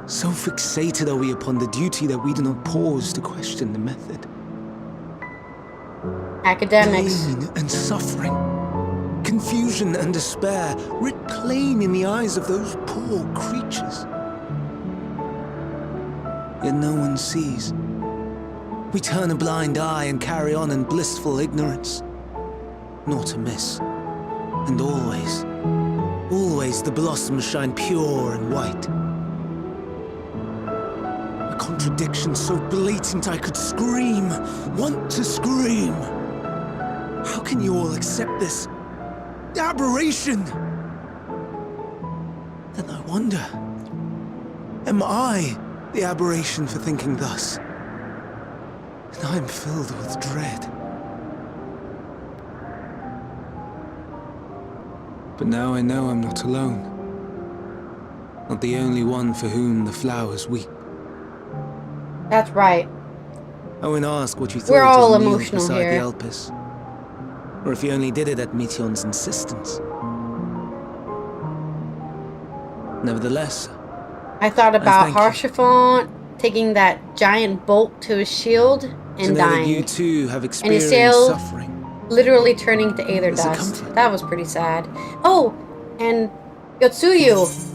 So fixated are we upon the duty that we do not pause to question the method. Academics. Pain and suffering, confusion and despair, writ plain in the eyes of those poor creatures. Yet no one sees. We turn a blind eye and carry on in blissful ignorance. Nor to miss. And always, always the blossoms shine pure and white. A contradiction so blatant I could scream, want to scream. How can you all accept this aberration? Then I wonder, am I the aberration for thinking thus? And I'm filled with dread. But now I know I'm not alone. Not the only one for whom the flowers weep. That's right. I won't ask what you thought We're all as you kneeled emotional beside here. the Elpis. Or if you only did it at Meteon's insistence. Nevertheless, I thought about thank you. Haurchefant taking that giant bolt to his shield to and know that dying. you too have And his experienced sail suffering. literally turning to aether It's a dust. comfort. That was pretty sad. Oh, and Yotsuyu.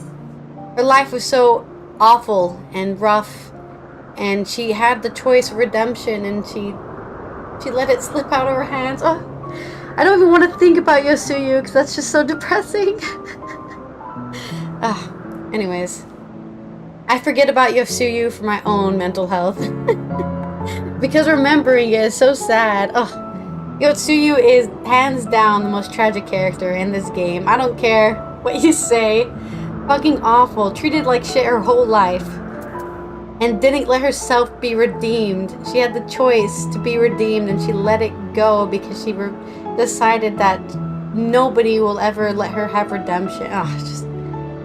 Her life was so awful and rough, and she had the choice of redemption, and she let it slip out of her hands. Oh, I don't even want to think about Yotsuyu because that's just so depressing. Anyways, I forget about Yotsuyu for my own mental health because remembering it is so sad. Oh, Yotsuyu is hands down the most tragic character in this game. I don't care what you say. Fucking awful. Treated like shit her whole life. And didn't let herself be redeemed. She had the choice to be redeemed and she let it go because she decided that nobody will ever let her have redemption. Oh, it's just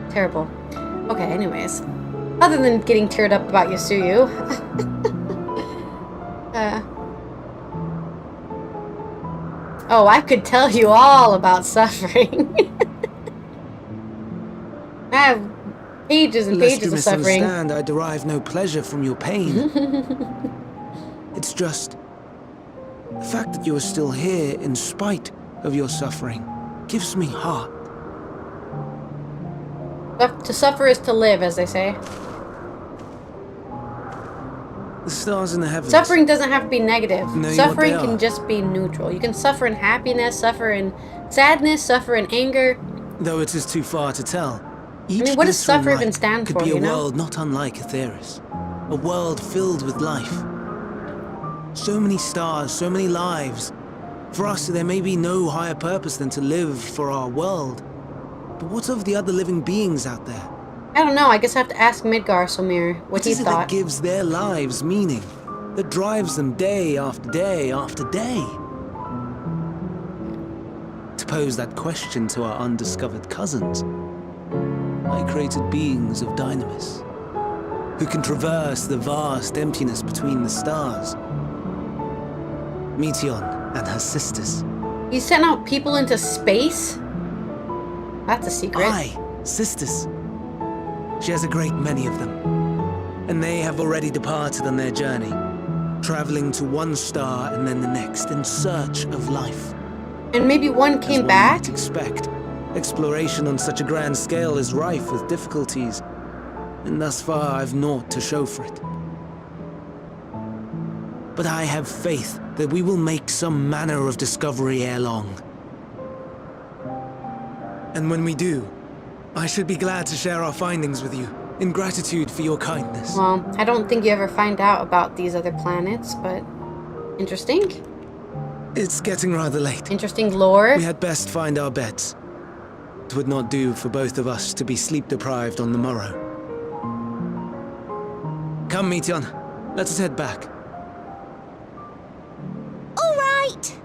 terrible. Okay, anyways. Other than getting teared up about Yotsuyu. Oh, I could tell you all about suffering. I have pages and Lest pages you of suffering. misunderstand, I derive no pleasure from your pain. It's just the fact that you are still here in spite of your suffering gives me heart. To suffer is to live, as they say. The stars in the heavens. Suffering doesn't have to be negative. Know what Suffering they can are. just be neutral. You can suffer in happiness, suffer in sadness, suffer in anger. Though it is too far to tell. Each mean, what does glittering suffer even light stand could for, be a you know? world not unlike Aetheris. A world filled with life. So many stars, so many lives. For us, there may be no higher purpose than to live for our world. But what of the other living beings out there? I don't know. I guess I have to ask Midgar Somir what he What is it that thought. gives their lives meaning? That drives them day after day after day? To pose that question to our undiscovered cousins, I created beings of dynamis, who can traverse the vast emptiness between the stars. Meteon and her sisters. You sent out people into space? That's a secret. Aye, sisters. She has a great many of them. And they have already departed on their journey, traveling to one star and then the next in search of life. And maybe one As came one back? might expect, exploration on such a grand scale is rife with difficulties, and thus far I've naught to show for it. But I have faith that we will make some manner of discovery ere long. And when we do, I should be glad to share our findings with you, in gratitude for your kindness. Well, I don't think you ever find out about these other planets, but interesting. It's getting rather late. Interesting lore. We had best find our beds. It would not do for both of us to be sleep-deprived on the morrow. Come, Meteion. Let us head back. All right.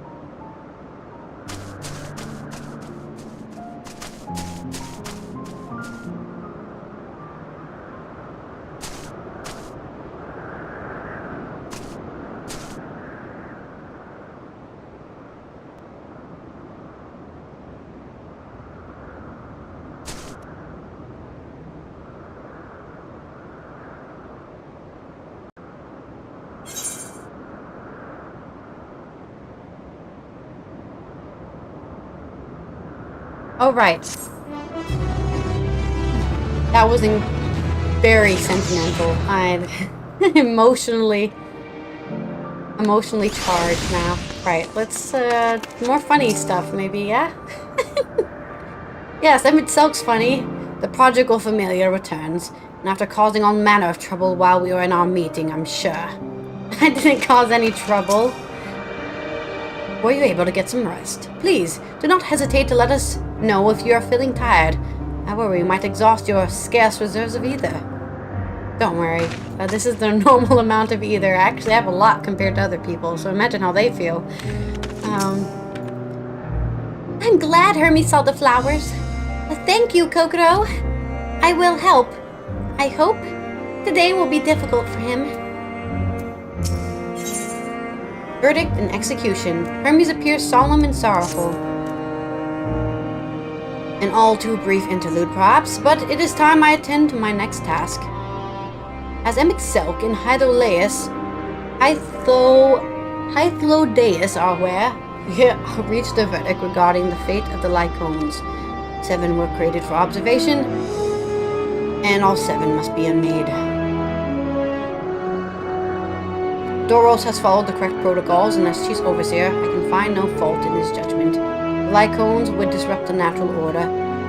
Oh, right. That was very sentimental. I'm emotionally charged now. Right, let's, more funny stuff, maybe, yeah? Yes, Emmett Selk's funny. The prodigal familiar returns, and after causing all manner of trouble while we were in our meeting, I'm sure. I didn't cause any trouble. Were you able to get some rest? Please, do not hesitate to let us know if you are feeling tired. I worry you might exhaust your scarce reserves of ether. Don't worry, this is the normal amount of ether. I actually have a lot compared to other people, so imagine how they feel. I'm glad Hermes saw the flowers. Thank you, Kokoro. I will help. I hope today will be difficult for him. Verdict and execution. Hermes appears solemn and sorrowful. An all too brief interlude, perhaps, but it is time I attend to my next task. As Emic Selk and Hydaelyn are aware, we have reached a verdict regarding the fate of the Lycones. 7 were created for observation, and all 7 must be unmade. Doros has followed the correct protocols, and as chief overseer, I can find no fault in his judgment. The Lycones would disrupt the natural order,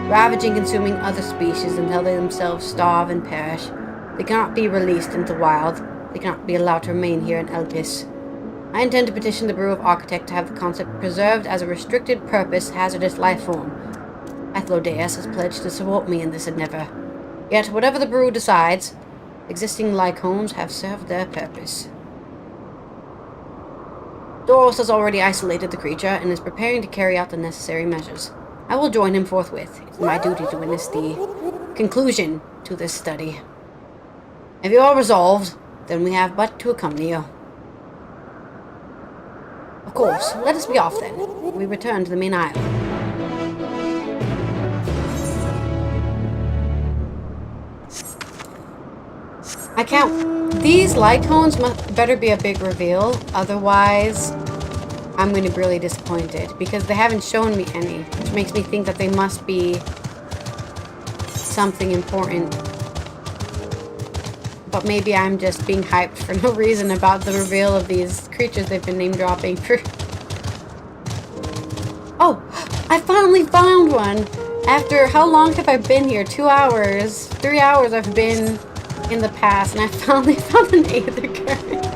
ravaging and consuming other species until they themselves starve and perish. They cannot be released into the wild. They cannot be allowed to remain here in Elpis. I intend to petition the Bureau of Architect to have the concept preserved as a restricted purpose hazardous life form. Aether-less has pledged to support me in this endeavor. Yet, whatever the Bureau decides, existing Lycones have served their purpose. Doros has already isolated the creature and is preparing to carry out the necessary measures. I will join him forthwith. It is my duty to witness the conclusion to this study. If you are resolved, then we have but to accompany you. Of course, let us be off then. We return to the main island. I can't... These Lycones better be a big reveal, otherwise I'm going to be really disappointed, because they haven't shown me any, which makes me think that they must be something important. But maybe I'm just being hyped for no reason about the reveal of these creatures they've been name-dropping for... Oh! I finally found one! After how long have I been here? 2 hours? 3 hours I've been in the past, and I finally found an Aether current.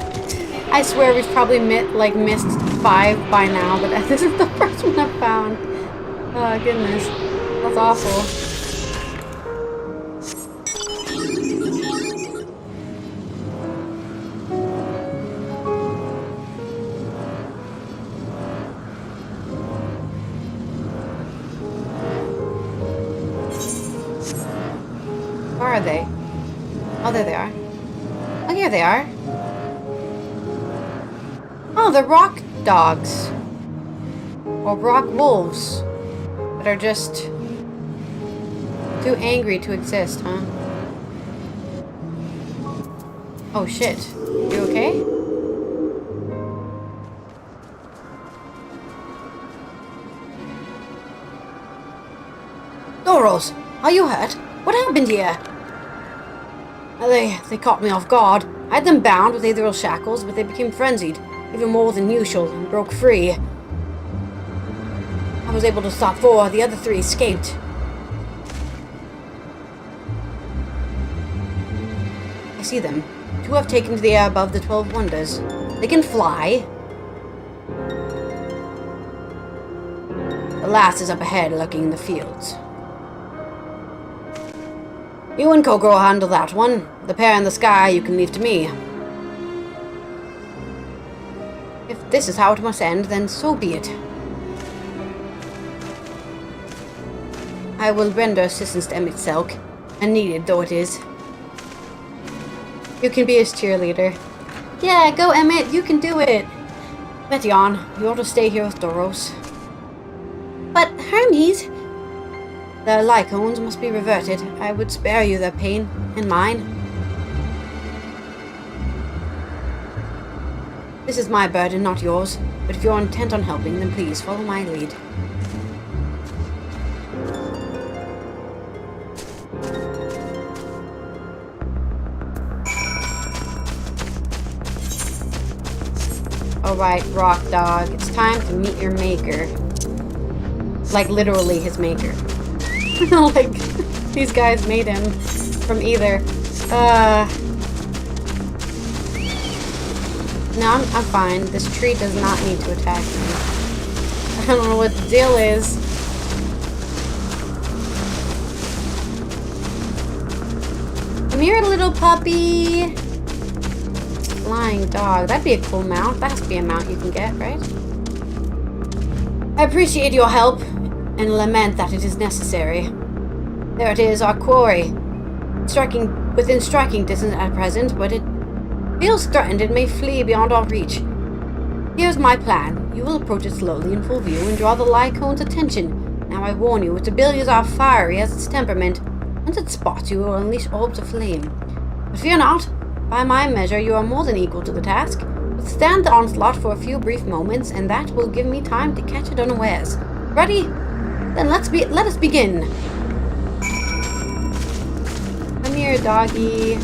I swear we've probably missed 5 by now, but this is the first one I've found. Oh goodness. That's awful. Where are they? Oh, there they are. Oh, here they are. Oh, they're rock dogs. Or rock wolves. That are just too angry to exist, huh? Oh, shit. You okay? Doros, are you hurt? What happened here? They caught me off guard. I had them bound with ethereal shackles, but they became frenzied, even more than usual, and broke free. I was able to stop 4, the other 3 escaped. I see them. 2 have taken to the air above the 12 wonders. They can fly. lass is up ahead looking in the fields. You and Coco will handle that one. The pair in the sky you can leave to me. If this is how it must end, then so be it. I will render assistance to Emmett Selk, unneeded though it is. You can be his cheerleader. Yeah, go Emmett, you can do it! Mettion, you ought to stay here with Doros. But Hermes... The Lycones must be reverted. I would spare you their pain, and mine. This is my burden, not yours. But if you're intent on helping, then please follow my lead. Alright, Rock Dog. It's time to meet your maker. Like, literally his maker. Like, these guys made him from either. No, I'm fine. This tree does not need to attack me. I don't know what the deal is. Come here, little puppy. Flying dog. That'd be a cool mount. That has to be a mount you can get, right? I appreciate your help and lament that it is necessary. There it is, our quarry. Within striking distance at present, but it feels threatened and may flee beyond our reach. Here's my plan. You will approach it slowly in full view and draw the Lycone's attention. Now I warn you, its abilities are fiery as its temperament. Once it spots you, it will unleash orbs of flame. But fear not. By my measure, you are more than equal to the task. Withstand the onslaught for a few brief moments, and that will give me time to catch it unawares. Ready? Then let us begin. Come here, doggy.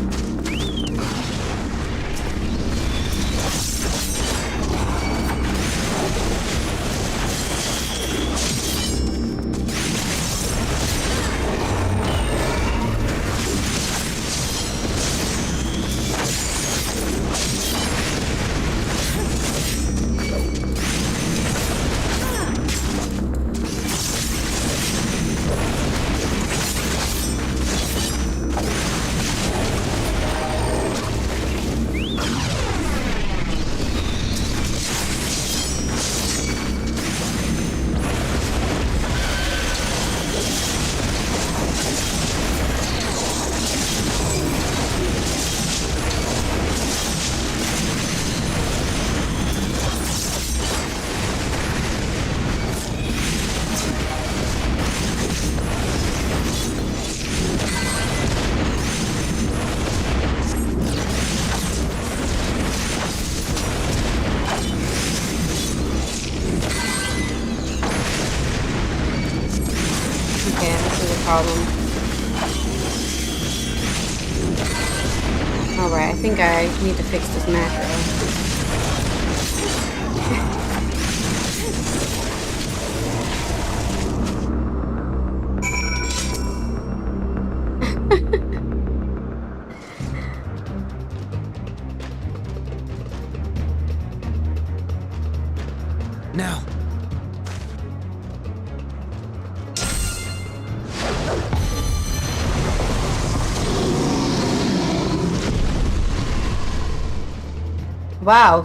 Alright, I think I need to fix this macro. Now. Wow.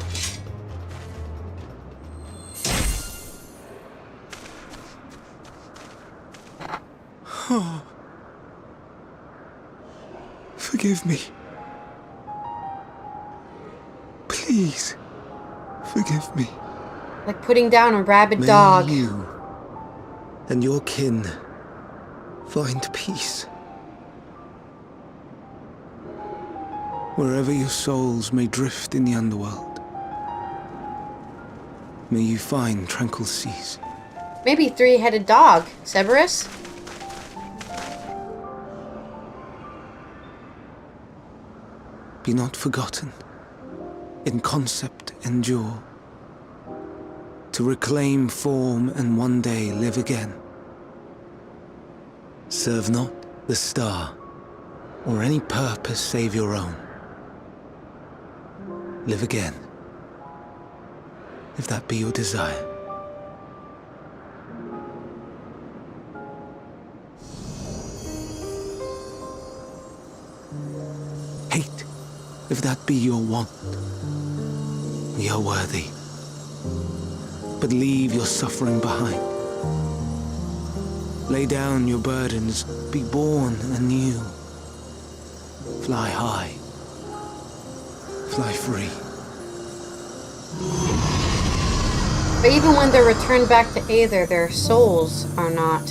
Forgive me. Please, forgive me. Like putting down a rabid May dog. You and your kin find peace. Wherever your souls may drift in the underworld, may you find tranquil seas. Maybe three-headed dog. Cerberus? Be not forgotten. In concept endure. To reclaim form and one day live again. Serve not the star, or any purpose save your own. Live again, if that be your desire. hate, if that be your want. We are worthy. But leave your suffering behind. Lay down your burdens, be born anew. Fly high. Fly free. But even when they're returned back to Aether, their souls are not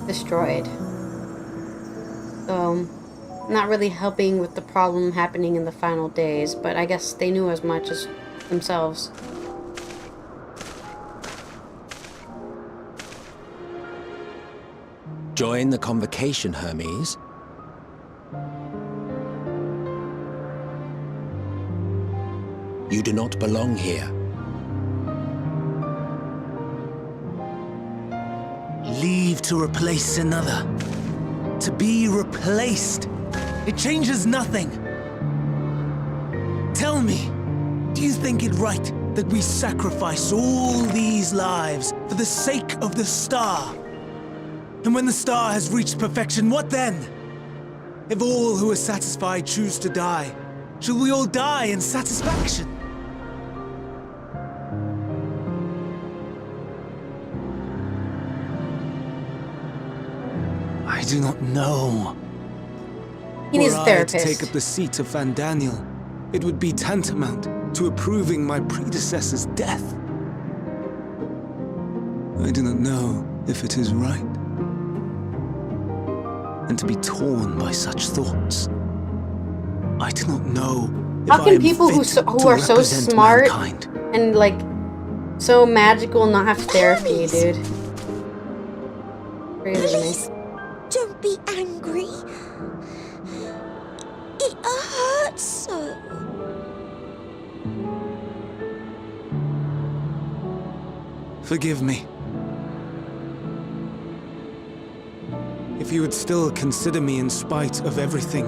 destroyed. So, not really helping with the problem happening in the final days, but I guess they knew as much as themselves. Join the convocation, Hermes. You do not belong here. Leave to replace another. To be replaced. It changes nothing. Tell me, do you think it right that we sacrifice all these lives for the sake of the star? And when the star has reached perfection, what then? If all who are satisfied choose to die, shall we all die in satisfaction? I do not know. He needs a therapist. Were I to take up the seat of Van Daniel, it would be tantamount to approving my predecessor's death. I do not know if it is right. And to be torn by such thoughts, I do not know if How can I am people who are so represent smart mankind. and like so magical not have therapy, dude? Crazy. Don't be angry. It hurts so. Forgive me. If you would still consider me in spite of everything,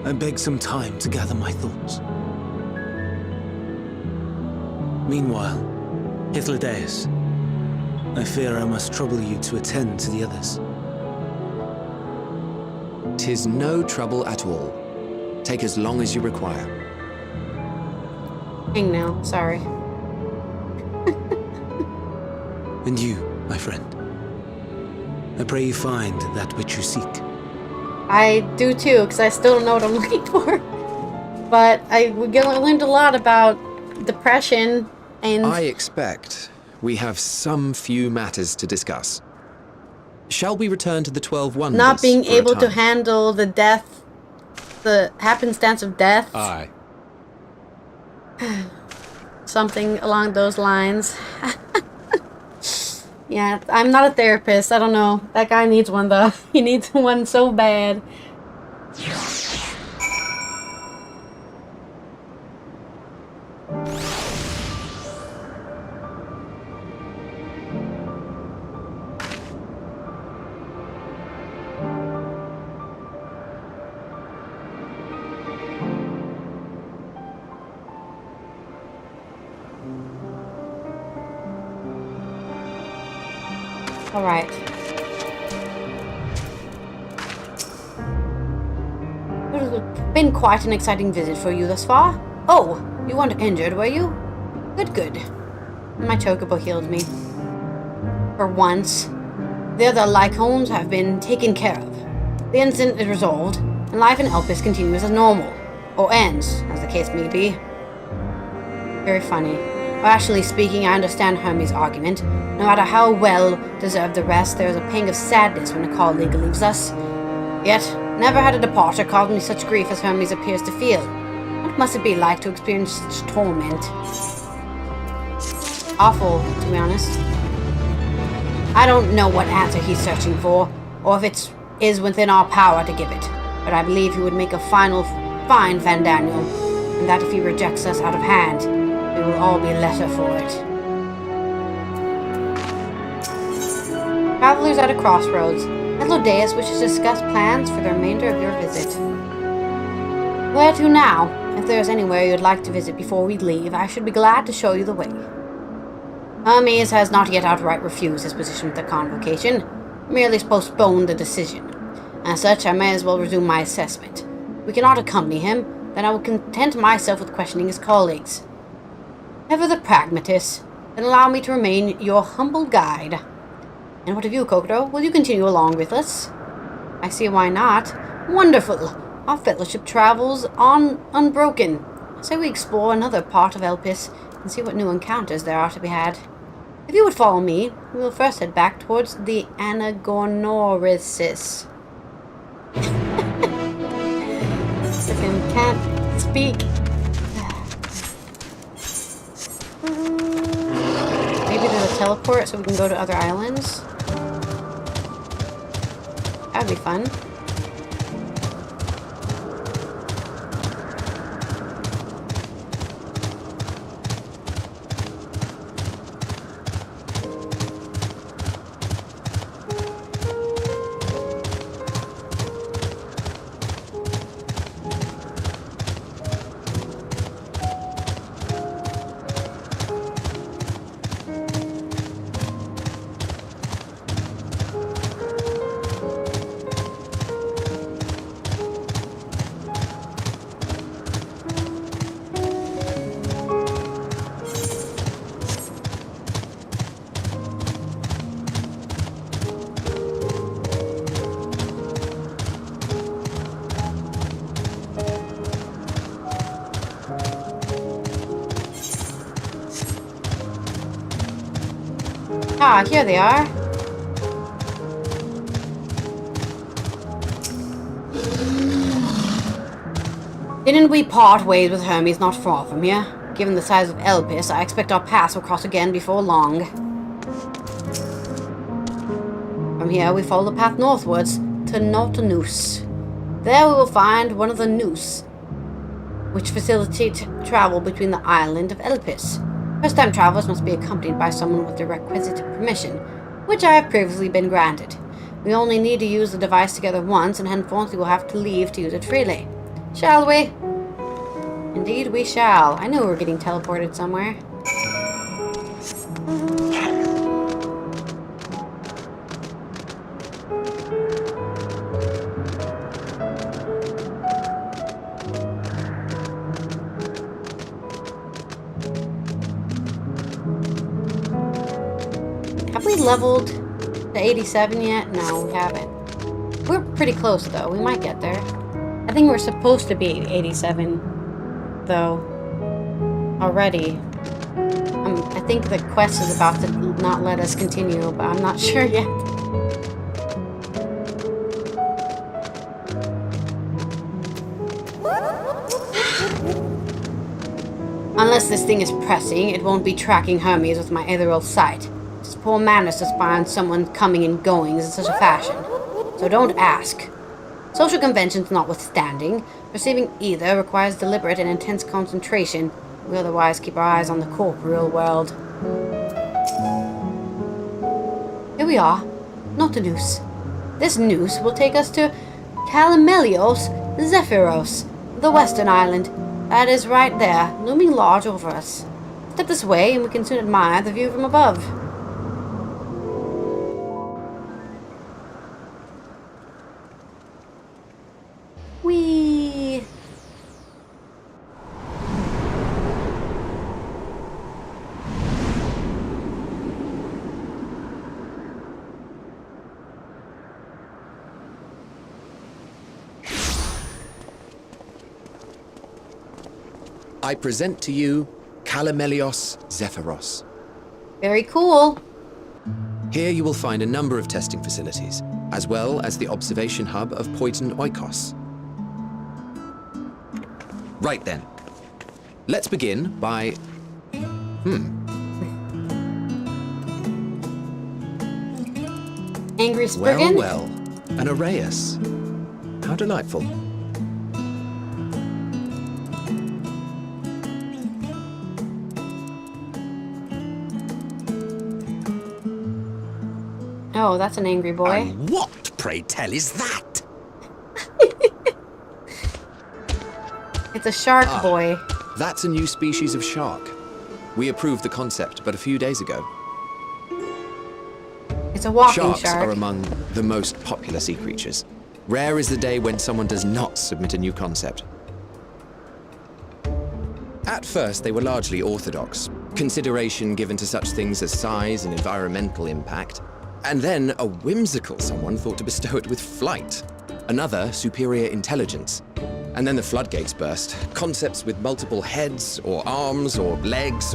I beg some time to gather my thoughts. Meanwhile, Hydaelyn, I fear I must trouble you to attend to the others. 'Tis no trouble at all. Take as long as you require. Hang now, sorry. And you, my friend, I pray you find that which you seek. I do too, because I still don't know what I'm looking for. But we learned a lot about depression and... I expect we have some few matters to discuss. Shall we return to the 12 Wonders? Not being for a able to time? handle the death, the happenstance of death. Aye. Something along those lines. Yeah, I'm not a therapist. I don't know. That guy needs one though. He needs one so bad. All right. It's been quite an exciting visit for you thus far. Oh, you weren't injured, were you? Good, good. My chocobo healed me. For once. The other Lycones have been taken care of. The incident is resolved, and life in Elpis continues as normal. Or ends, as the case may be. Very funny. Rationally speaking, I understand Hermes' argument. No matter how well deserved the rest, there is a pang of sadness when a colleague leaves us. Yet, never had a departure caused me such grief as Hermes appears to feel. What must it be like to experience such torment? Awful, to be honest. I don't know what answer he's searching for, or if it is within our power to give it, but I believe he would make a fine Van Daniel, and that if he rejects us out of hand, we will all be lesser for it. Travelers at a crossroads. Hydaelyn wishes to discuss plans for the remainder of your visit. Where to now? If there is anywhere you'd like to visit before we leave, I should be glad to show you the way. Hermes has not yet outright refused his position with the convocation, merely postponed the decision. As such, I may as well resume my assessment. If we cannot accompany him, then I will content myself with questioning his colleagues. Ever the pragmatist, then allow me to remain your humble guide. And what of you, Kokoto? Will you continue along with us? I see why not. Wonderful! Our fellowship travels on unbroken. So we explore another part of Elpis and see what new encounters there are to be had. If you would follow me, we will first head back towards the Anagonorisis. Can't speak. Maybe there's a teleport so we can go to other islands. That'd be fun. Ah, here they are. Didn't we part ways with Hermes not far from here? Given the size of Elpis, I expect our paths will cross again before long. From here, we follow the path northwards to Nautilus. There we will find one of the noose, which facilitate travel between the island of Elpis. First-time travelers must be accompanied by someone with the requisite permission, which I have previously been granted. We only need to use the device together once, and henceforth we will have to leave to use it freely. Shall we? Indeed we shall. I knew we were getting teleported somewhere. Have we leveled to 87 yet? No, we haven't. We're pretty close though. We might get there. I think we're supposed to be 87 though already. I think the quest is about to not let us continue, but I'm not sure yet. Unless this thing is pressing, it won't be tracking Hermes with my ethereal sight. It's poor manners to spy on someone coming and going in such a fashion. So don't ask. Social conventions notwithstanding, receiving either requires deliberate and intense concentration. We otherwise keep our eyes on the corporeal world. Here we are. Nautilus. This noose will take us to Calamelios Zephyros, the western island. That is right there, looming large over us. Step this way and we can soon admire the view from above. Whee! I present to you Calamelios Zephyros. Very cool. Here you will find a number of testing facilities, as well as the observation hub of Poiton Oikos. Right then. Let's begin by... Angry Spriggan? Well, an Arrayus. How delightful. Oh, that's an angry boy. And what, pray tell, is that? It's a shark boy. That's a new species of shark. We approved the concept but a few days ago. It's a walking Sharks shark. are among the most popular sea creatures. Rare is the day when someone does not submit a new concept. At first, they were largely orthodox, consideration given to such things as size and environmental impact, and then a whimsical someone thought to bestow it with flight, another superior intelligence. And then the floodgates burst. Concepts with multiple heads, or arms and legs,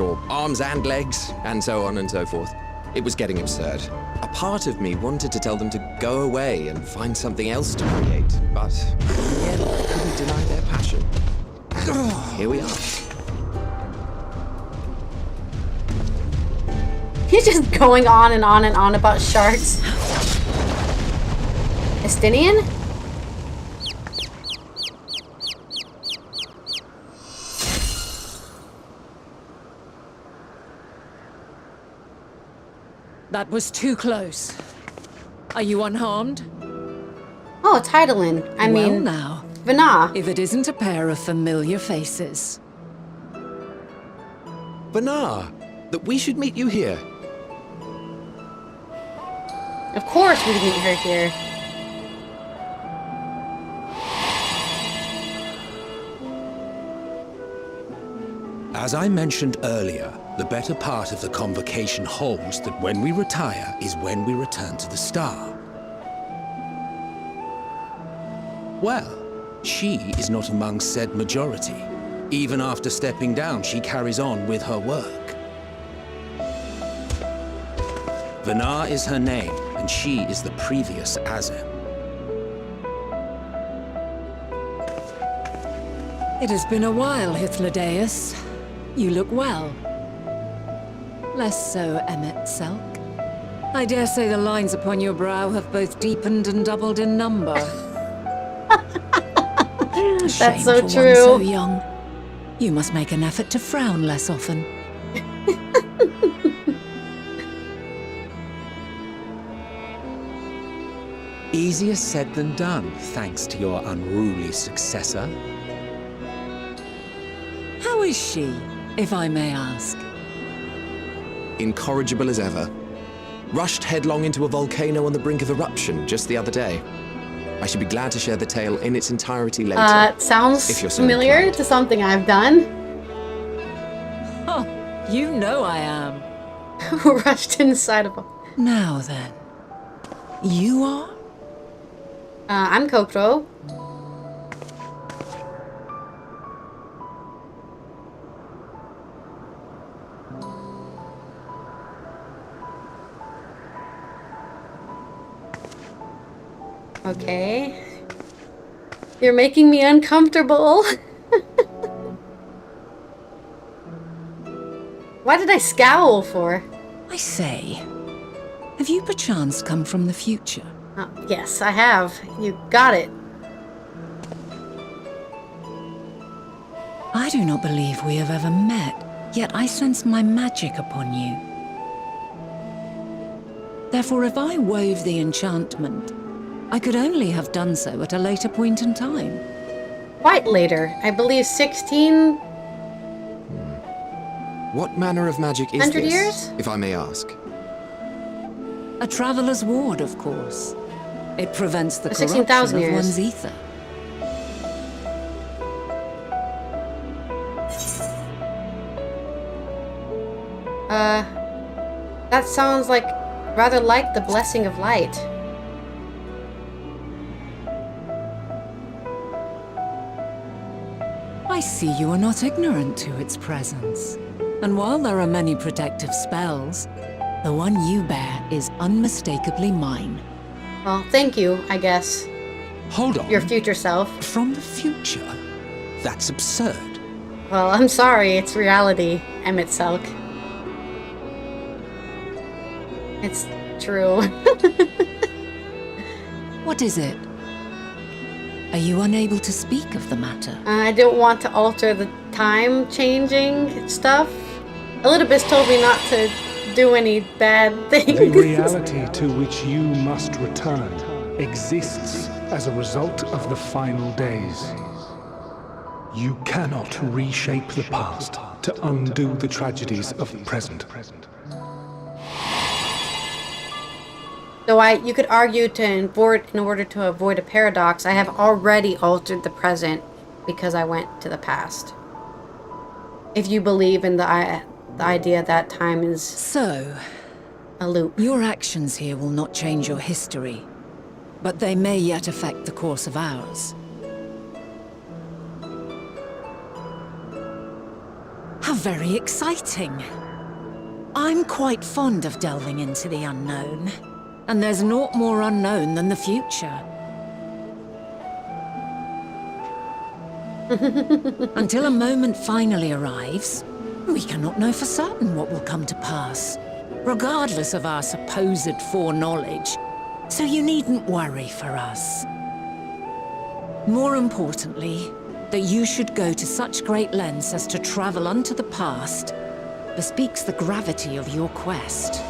and so on and so forth. It was getting absurd. A part of me wanted to tell them to go away and find something else to create, but yet I couldn't deny their passion. Here we are. He's just going on and on and on about sharks. Estinian? That was too close. Are you unharmed? Oh, it's Hydaelyn. I mean, now, Venat. If it isn't a pair of familiar faces. Venat, that we should meet you here. Of course we'd meet her here. As I mentioned earlier, the better part of the convocation holds that when we retire is when we return to the star. Well, she is not among said majority. Even after stepping down, she carries on with her work. Venat is her name, and she is the previous Azem. It has been a while, Hydaelyn. You look well. Less so, Emet-Selch. I dare say the lines upon your brow have both deepened and doubled in number. That's so for true. One so young. You must make an effort to frown less often. Easier said than done, thanks to your unruly successor. How is she, if I may ask? Incorrigible as ever. Rushed headlong into a volcano on the brink of eruption just the other day. I should be glad to share the tale in its entirety later. Sounds if you're so familiar inclined. to something I've done. Oh, you know I am. Rushed inside of a... Now then. You are? I'm Kokro. Okay. You're making me uncomfortable. Why did I scowl for? I say, have you perchance come from the future? Yes, I have. You got it. I do not believe we have ever met, yet I sense my magic upon you. Therefore, if I wove the enchantment, I could only have done so at a later point in time. Quite later. I believe 16... What manner of magic is 100 this, years? if I may ask? A traveler's ward, of course. It prevents the 16,000 corruption of years. one's ether. That sounds like... rather like the Blessing of Light. I see you are not ignorant to its presence. And while there are many protective spells, the one you bear is unmistakably mine. Well, thank you, I guess. Hold on. Your future self. From the future? That's absurd. Well, I'm sorry, it's reality, Emet-Selch. It's true. What is it? Are you unable to speak of the matter? I don't want to alter the time-changing stuff. Elidibus told me not to do any bad things. The reality to which you must return exists as a result of the final days. You cannot reshape the past to undo the tragedies of the present. So you could argue in order to avoid a paradox, I have already altered the present because I went to the past. If you believe in the idea that time is so a loop. Your actions here will not change your history, but they may yet affect the course of ours. How very exciting. I'm quite fond of delving into the unknown, and there's naught more unknown than the future. Until a moment finally arrives, we cannot know for certain what will come to pass, regardless of our supposed foreknowledge, so you needn't worry for us. More importantly, that you should go to such great lengths as to travel unto the past bespeaks the gravity of your quest.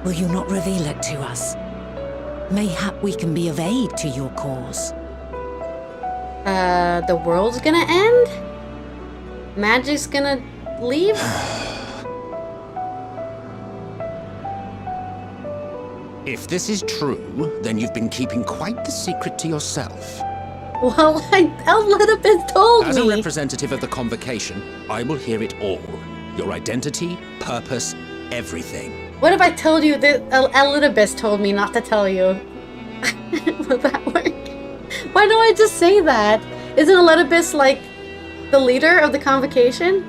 Will you not reveal it to us? Mayhap we can be of aid to your cause. The world's gonna end? Magic's gonna leave? If this is true, then you've been keeping quite the secret to yourself. Well, Allythology told me. As a representative of the Convocation, I will hear it all. Your identity, purpose, everything. What if I told you that Allythology told me not to tell you? Will that work? Why don't I just say that? Isn't Allythology like the leader of the Convocation?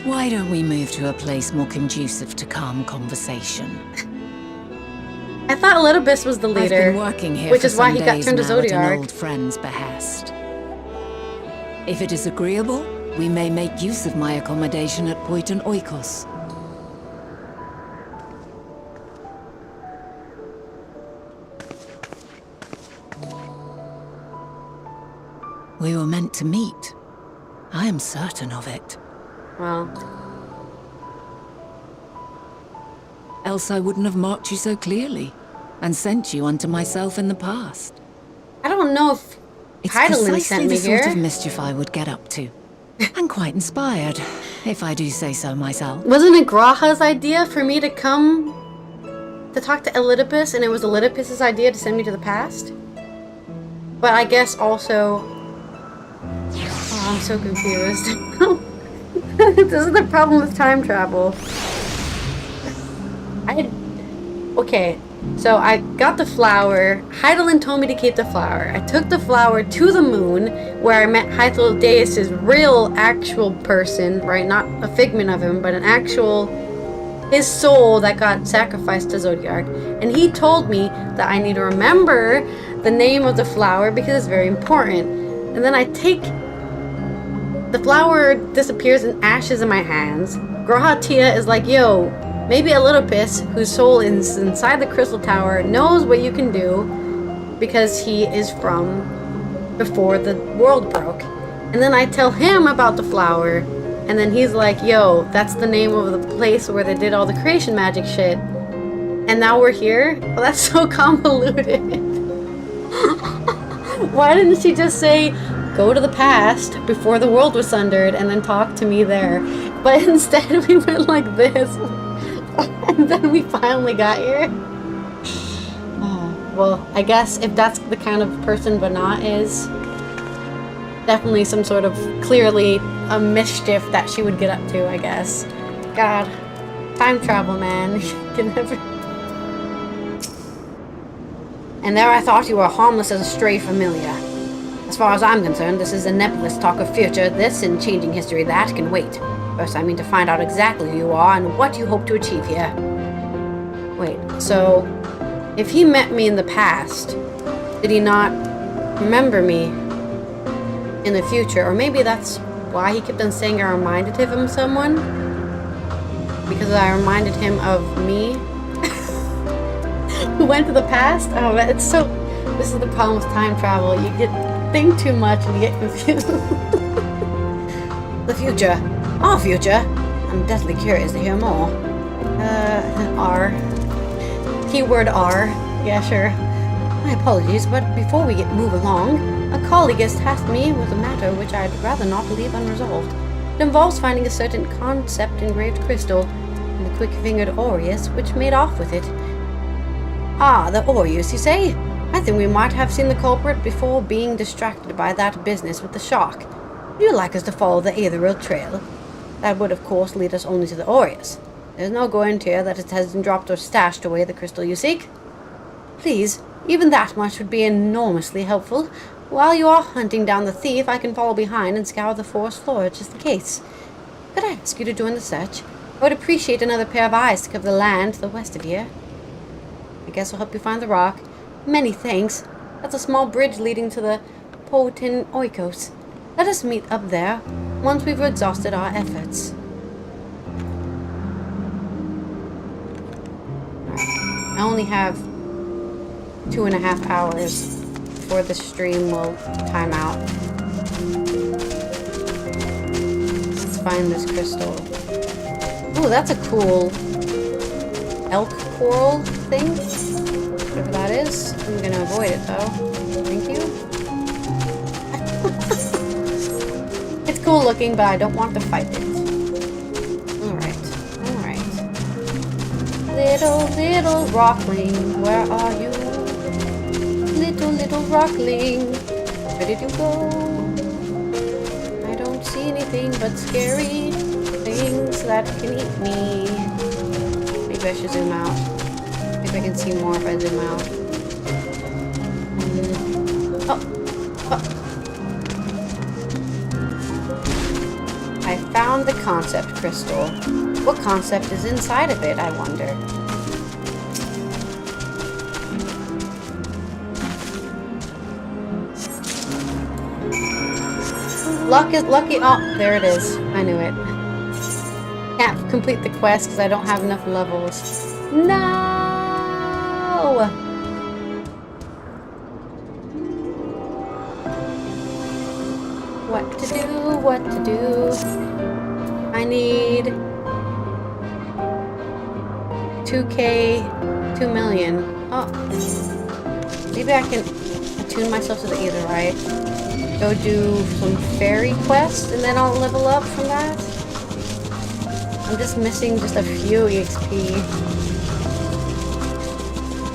Why don't we move to a place more conducive to calm conversation? I thought Allythology was the leader. I've been working here which for is why he some got days turned to now at an Zodiark. old friend's behest. If it is agreeable, we may make use of my accommodation at Poiton Oikos. We were meant to meet. I am certain of it. Well. Else I wouldn't have marked you so clearly, and sent you unto myself in the past. I don't know if It's Hydaelyn precisely sent me the sort here. of mischief I would get up to. And quite inspired, if I do say so myself. Wasn't it Graha's idea for me to come to talk to Allythology, and it was Allythology's idea to send me to the past? But I guess also... Oh, I'm so confused. This is the problem with time travel. Okay, so I got the flower. Hydaelyn told me to keep the flower. I took the flower to the moon, where I met Hydaelyn's real, actual person, right? Not a figment of him, but an actual... his soul that got sacrificed to Zodiark. And he told me that I need to remember the name of the flower because it's very important. And then I take... the flower disappears in ashes in my hands. Graha Tia is like, yo... maybe Allythology, whose soul is inside the crystal tower, knows what you can do because he is from before the world broke. And then I tell him about the flower, and then he's like, yo, that's the name of the place where they did all the creation magic shit. And now we're here? Well, that's so convoluted. Why didn't she just say, go to the past before the world was sundered and then talk to me there? But instead we went like this. And then we finally got here. Well, I guess if that's the kind of person Venat is, definitely some sort of clearly a mischief that she would get up to, I guess. God, time travel, man. You can never... And there I thought you were harmless as a stray familiar. As far as I'm concerned, this is a nebulous talk of future. This and changing history, that can wait. First, I mean to find out exactly who you are and what you hope to achieve here. Wait, so if he met me in the past, did he not remember me in the future? Or maybe that's why he kept on saying I reminded him of someone? Because I reminded him of me? Who went to the past? Oh, it's so... This is the problem with time travel. You think too much and you get confused. The future. Our future. I'm deathly curious to hear more. R. Keyword R. Yeah, sure. My apologies, but before we move along, a colleague has tasked me with a matter which I'd rather not leave unresolved. It involves finding a certain concept engraved crystal. and the quick-fingered Aureus, which made off with it. Ah, the Aureus, you say? I think we might have seen the culprit before being distracted by that business with the shark. Would you like us to follow the Aether trail? That would, of course, lead us only to the Aureus. There's no guarantee that it hasn't dropped or stashed away the crystal you seek. Please, even that much would be enormously helpful. While you are hunting down the thief, I can follow behind and scour the forest floor just in case. Could I ask you to join the search? I would appreciate another pair of eyes to cover the land to the west of here. I guess I'll help you find the rock. Many thanks. That's a small bridge leading to the Potin Oikos. Let us meet up there once we've exhausted our efforts. I only have 2.5 hours before the stream will time out. Let's find this crystal. Ooh, that's a cool elk coral thing. Whatever that is. I'm gonna avoid it though. Thank you. It's cool looking, but I don't want to fight it. Alright, alright. Little rockling, where are you? Little rockling, where did you go? I don't see anything but scary things that can eat me. Maybe I should zoom out. Maybe I can see more if I zoom out. Oh. I found the concept crystal. What concept is inside of it, I wonder? Lucky. Oh, there it is. I knew it. Can't complete the quest because I don't have enough levels. No! What to do? I need 2K, 2 million. Oh. Maybe I can attune myself to the Aetherite. Go do some fairy quests and then I'll level up from that. I'm just missing just a few EXP.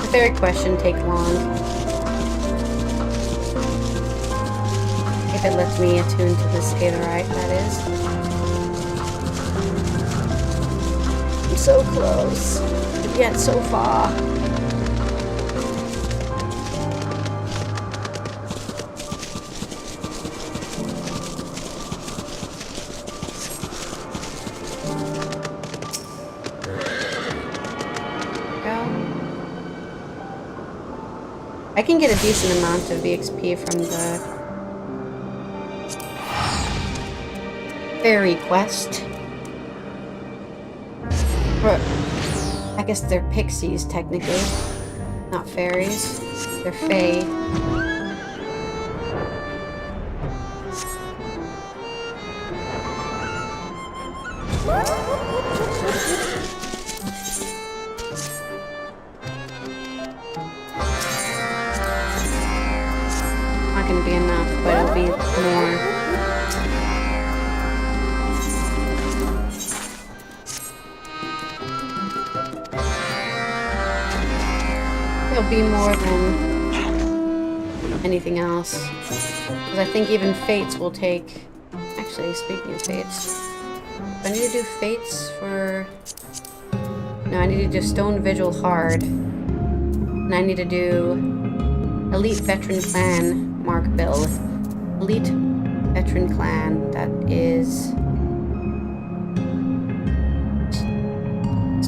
The fairy quest shouldn't take long. If it lets me attune to this Aetherite, that is. I'm so close, but yet so far. I can get a decent amount of EXP from the fairy quest. Or, I guess they're pixies, technically. Not fairies. They're fae. Not gonna be enough, but it'll be more. It'll be more than anything else. Because I think even Fates will take... Actually, speaking of Fates... I need to do Fates for... No, I need to do Stone Vigil hard. And I need to do... Elite Veteran Clan Mark build. Elite Veteran Clan. That is...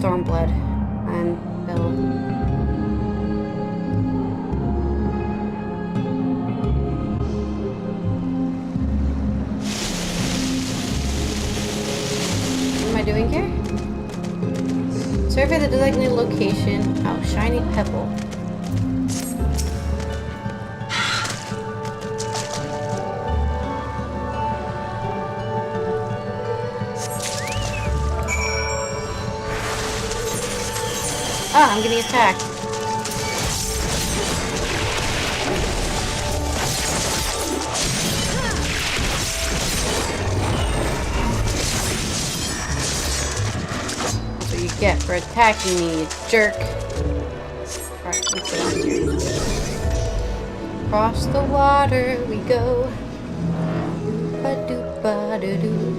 Stormblood. And build. Doing here? Survey the designated location. Oh, shiny pebble. Ah, I'm getting attacked. get for attacking me, you jerk. Alright, let's get on here. Across the water we go. Ba-doop-ba-da-doo.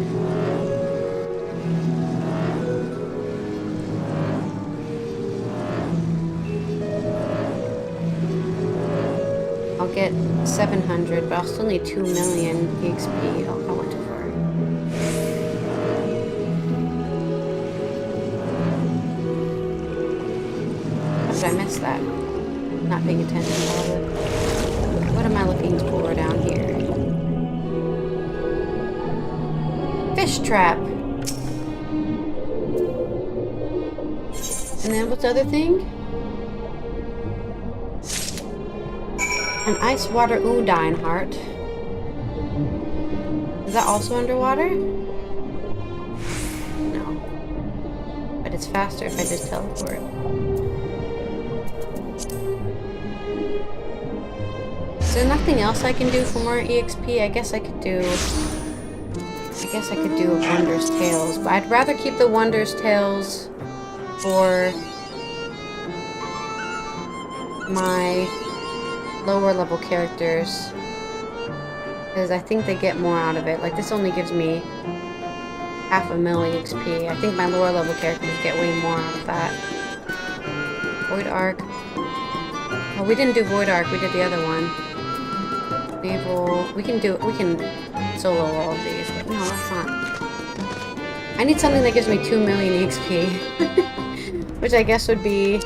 I'll get 700, but I'll still need 2 million EXP. Oh, I went too far. How did I miss that? Not paying attention to all of it. What am I looking for down here? Fish trap! And then what's the other thing? An ice water Udine heart. Is that also underwater? No. But it's faster if I just teleport. Is there nothing else I can do for more EXP? I guess I could do a Wondrous Tales, but I'd rather keep the Wondrous Tales for my lower level characters, because I think they get more out of it. Like, this only gives me 500,000 EXP. I think my lower level characters get way more out of that. Void Arc. Oh, we didn't do Void Arc, we did the other one. Naval. We can solo all of these, but no, that's not. I need something that gives me 2 million EXP. Which I guess would be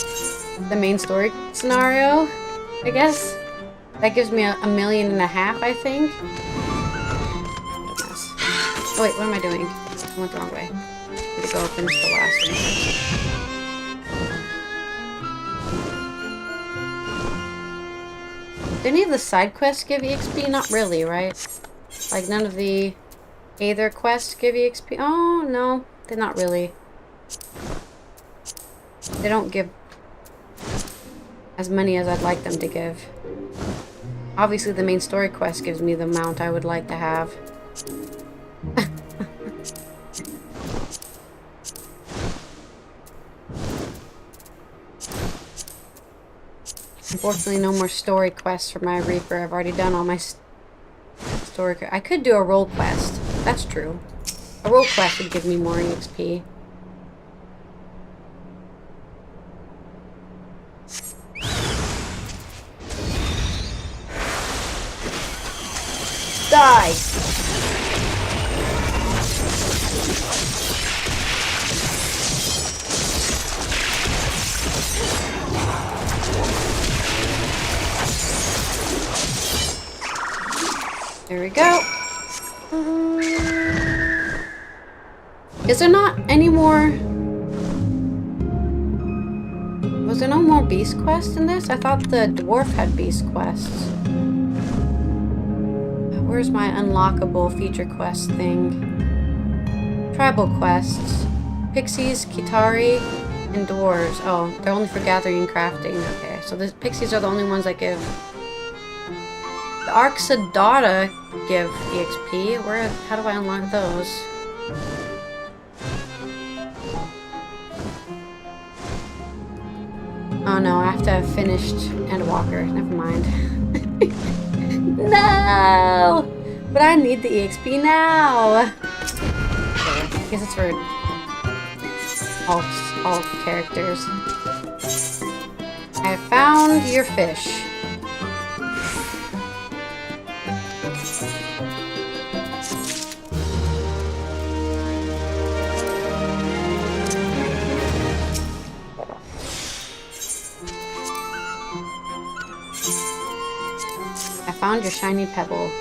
the main story scenario, I guess. That gives me 1.5 million, I think. Oh wait, what am I doing? I went the wrong way. Need to go finish the last one first. Do any of the side quests give EXP? Not really, right? Like, none of the Aether quests give EXP? Oh, no. They're not really. They don't give as many as I'd like them to give. Obviously, the main story quest gives me the amount I would like to have. Unfortunately, no more story quests for my Reaper. I've already done all my story. I could do a role quest. That's true. A role quest would give me more EXP. Die! There we go. Is there not any more? Was there no more beast quests in this? I thought the dwarf had beast quests. Where's my unlockable feature quest thing? Tribal quests. Pixies, Kitari, and dwarves. Oh, they're only for gathering and crafting. Okay, so the pixies are the only ones that give. The Arxadata give EXP. How do I unlock those? Oh no, I have to have finished Endwalker. Never mind. No! But I need the EXP now! Okay, I guess it's for all characters. I found your fish. I found your shiny pebble.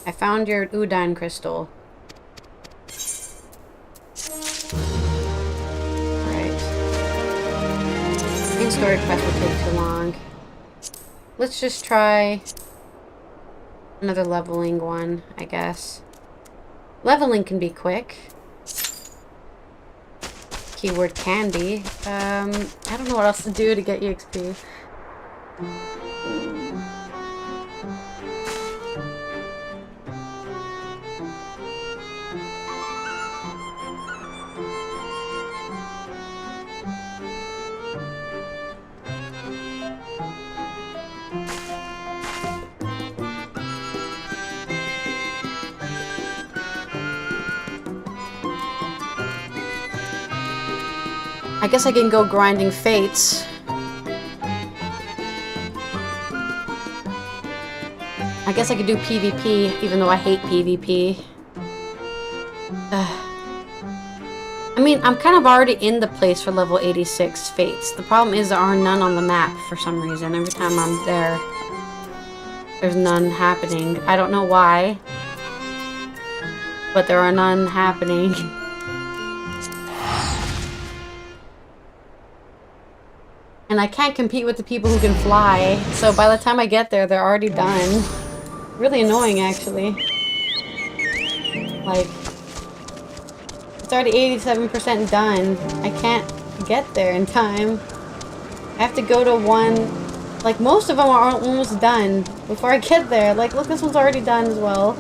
I found your Udine crystal. Right. Main story quest will take too long. Let's just try another leveling one, I guess. Leveling can be quick. Keyword candy. I don't know what else to do to get EXP. I guess I can go grinding fates. I guess I could do PvP, even though I hate PvP. I mean, I'm kind of already in the place for level 86 fates. The problem is there are none on the map for some reason. Every time I'm there, there's none happening. I don't know why, but there are none happening. And I can't compete with the people who can fly, so by the time I get there, they're already done. Really annoying, actually. Like, it's already 87% done. I can't get there in time. I have to go to one... Like, most of them are almost done before I get there. Like, look, this one's already done as well.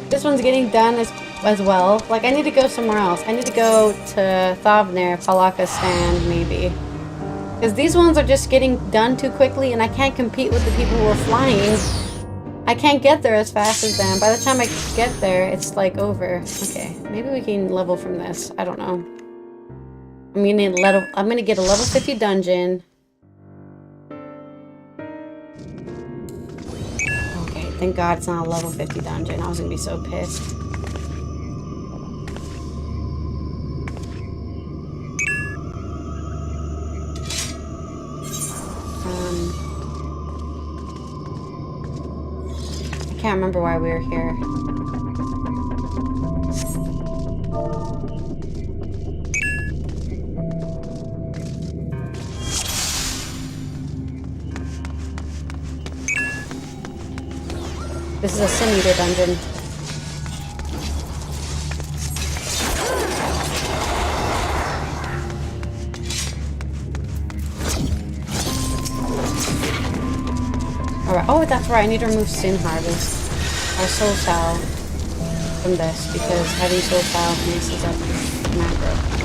This one's getting done as well. Like, I need to go somewhere else. I need to go to Thavnir, Palaka Stand, maybe. Because these ones are just getting done too quickly, and I can't compete with the people who are flying. I can't get there as fast as them. By the time I get there, it's like over. Okay, maybe we can level from this. I don't know. I'm gonna get a level 50 dungeon. Okay, thank God it's not a level 50 dungeon. I was gonna be so pissed. I can't remember why we were here. This is a Sin-Eater dungeon. Alright, oh, that's right, I need to remove Sin Harvest. Or Soul Sal from this, because having Soul Sal messes up macro.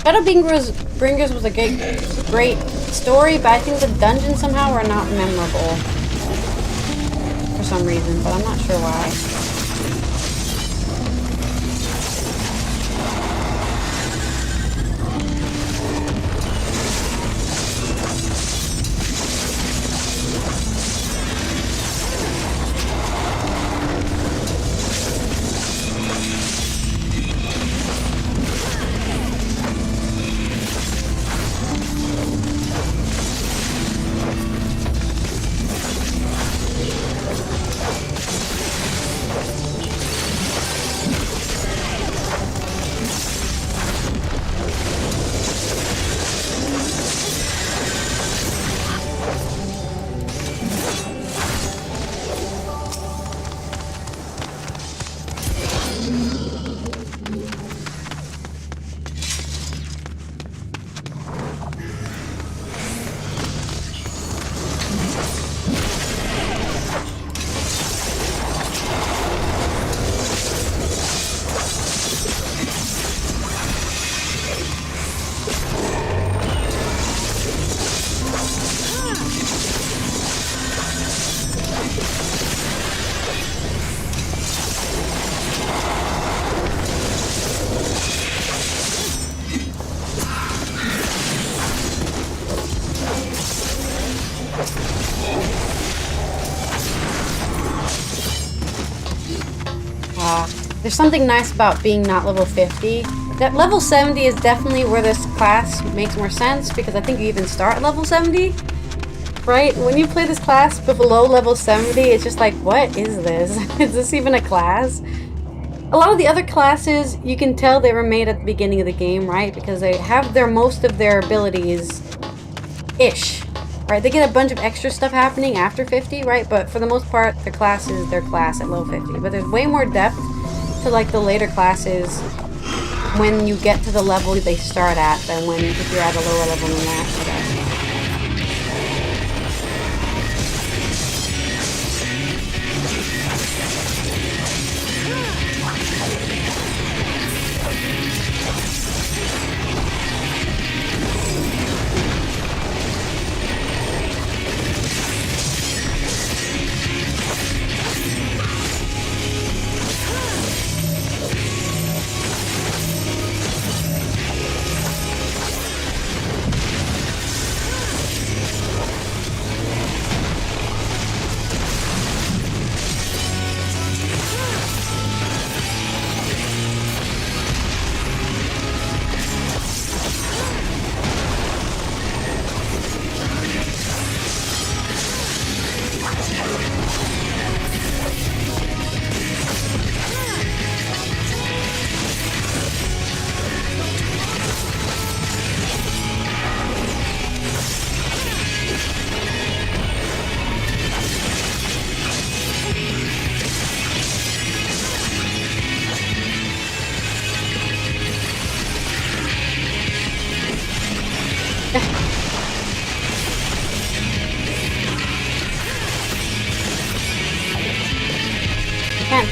Shadowbringers was a great story, but I think the dungeons somehow are not memorable. For some reason, but I'm not sure why. there's something nice about being not level 50. That level 70 is definitely where this class makes more sense, because I think you even start at level 70, right? When you play this class below level 70, it's just like, what is this? Is this even a class? A lot of the other classes, you can tell they were made at the beginning of the game, right? Because they have most of their abilities-ish, right? They get a bunch of extra stuff happening after 50, right? But for the most part, their class is their class at level 50. But there's way more depth to like the later classes when you get to the level they start at than if you're at a lower level than that, I guess.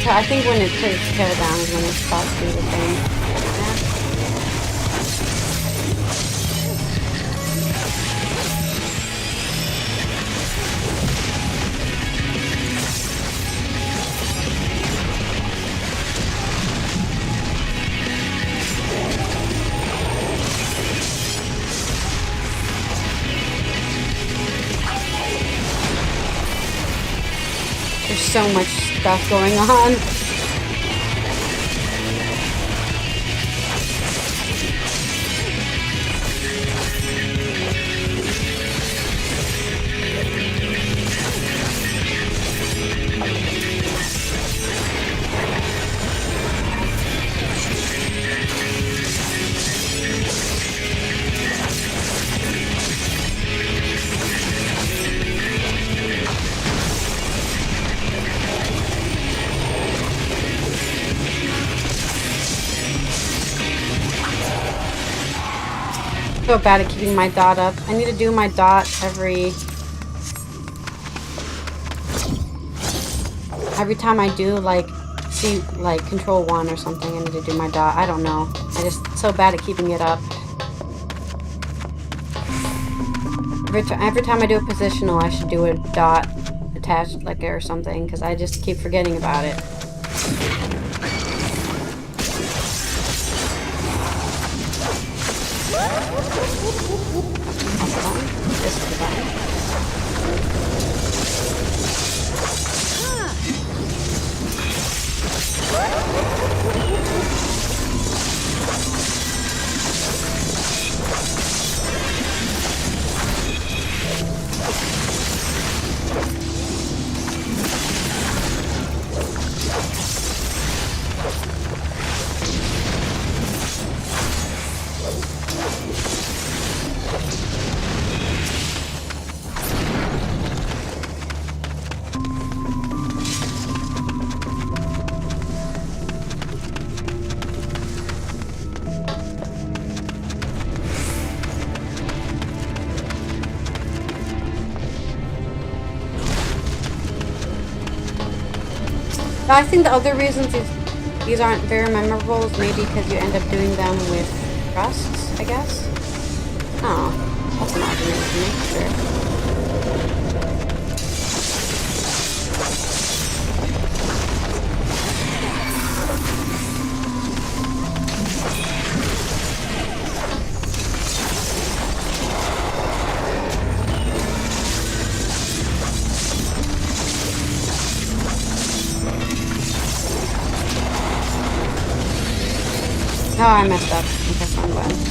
I think when it puts its tail down is when it stops doing the thing. There's so much stuff going on. So bad at keeping my dot up. I need to do my dot every time I do like control 1 or something. I need to do my dot. I don't know. I just so bad at keeping it up. Every time I do a positional, I should do a dot attached like or something, because I just keep forgetting about it. This is the button. I think the other reasons these aren't very memorable is maybe because you end up doing them with trusts, I guess. Oh, that's an argument to make sure. Oh, I messed up. Okay, so I'm glad.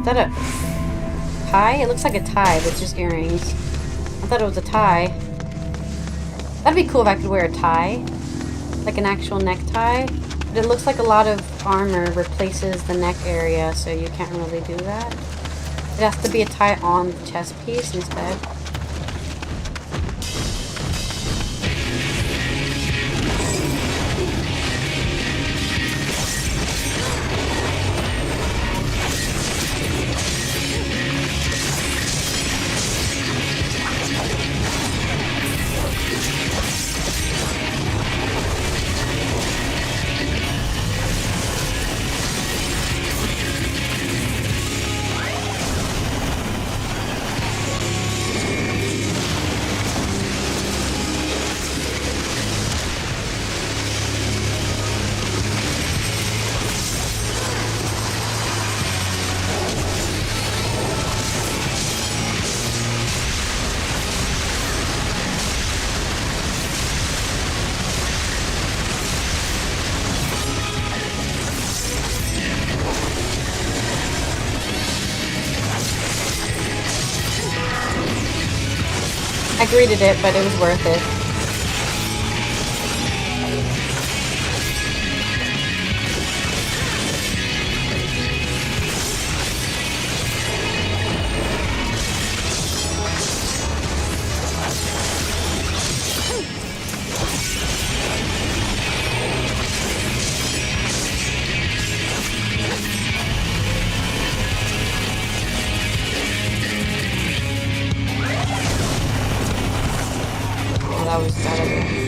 Is that a tie? It looks like a tie, but it's just earrings. I thought it was a tie. That'd be cool if I could wear a tie. Like an actual necktie. But it looks like a lot of armor replaces the neck area, so you can't really do that. It has to be a tie on the chest piece instead. I greeted it, but it was worth it. That was better.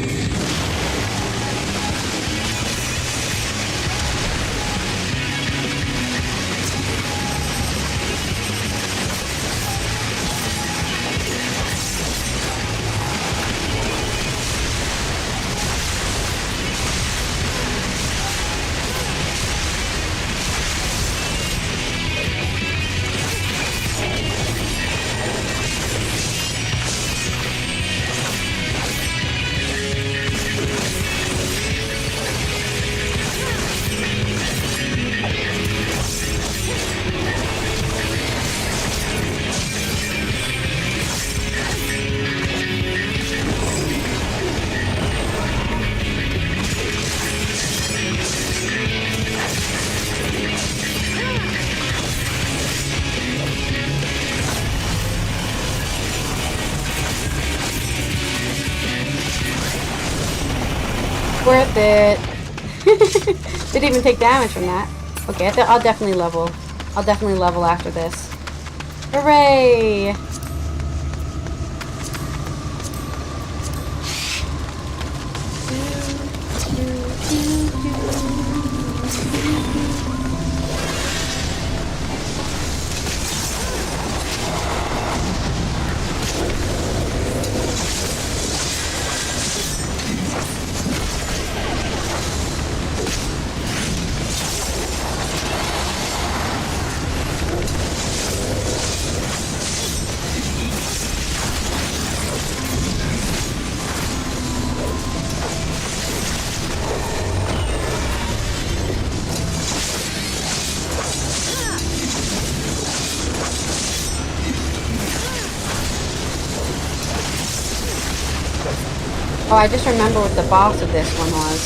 Worth it. Didn't even take damage from that. Okay, I'll definitely level. I'll definitely level after this. Hooray! Oh, I just remember what the boss of this one was.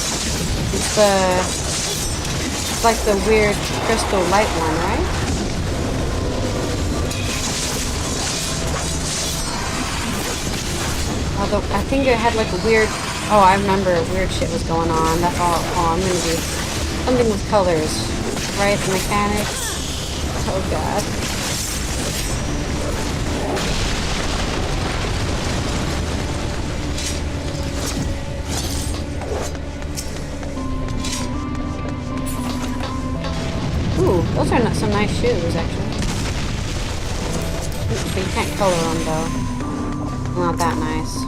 It's like the weird crystal light one, right? Although I think it had like a weird. Oh, I remember weird shit was going on. That's all. Oh, I'm gonna do something with colors, right? The mechanics. Oh god. Ooh, those are some nice shoes, actually. But you can't color them, though. Not that nice.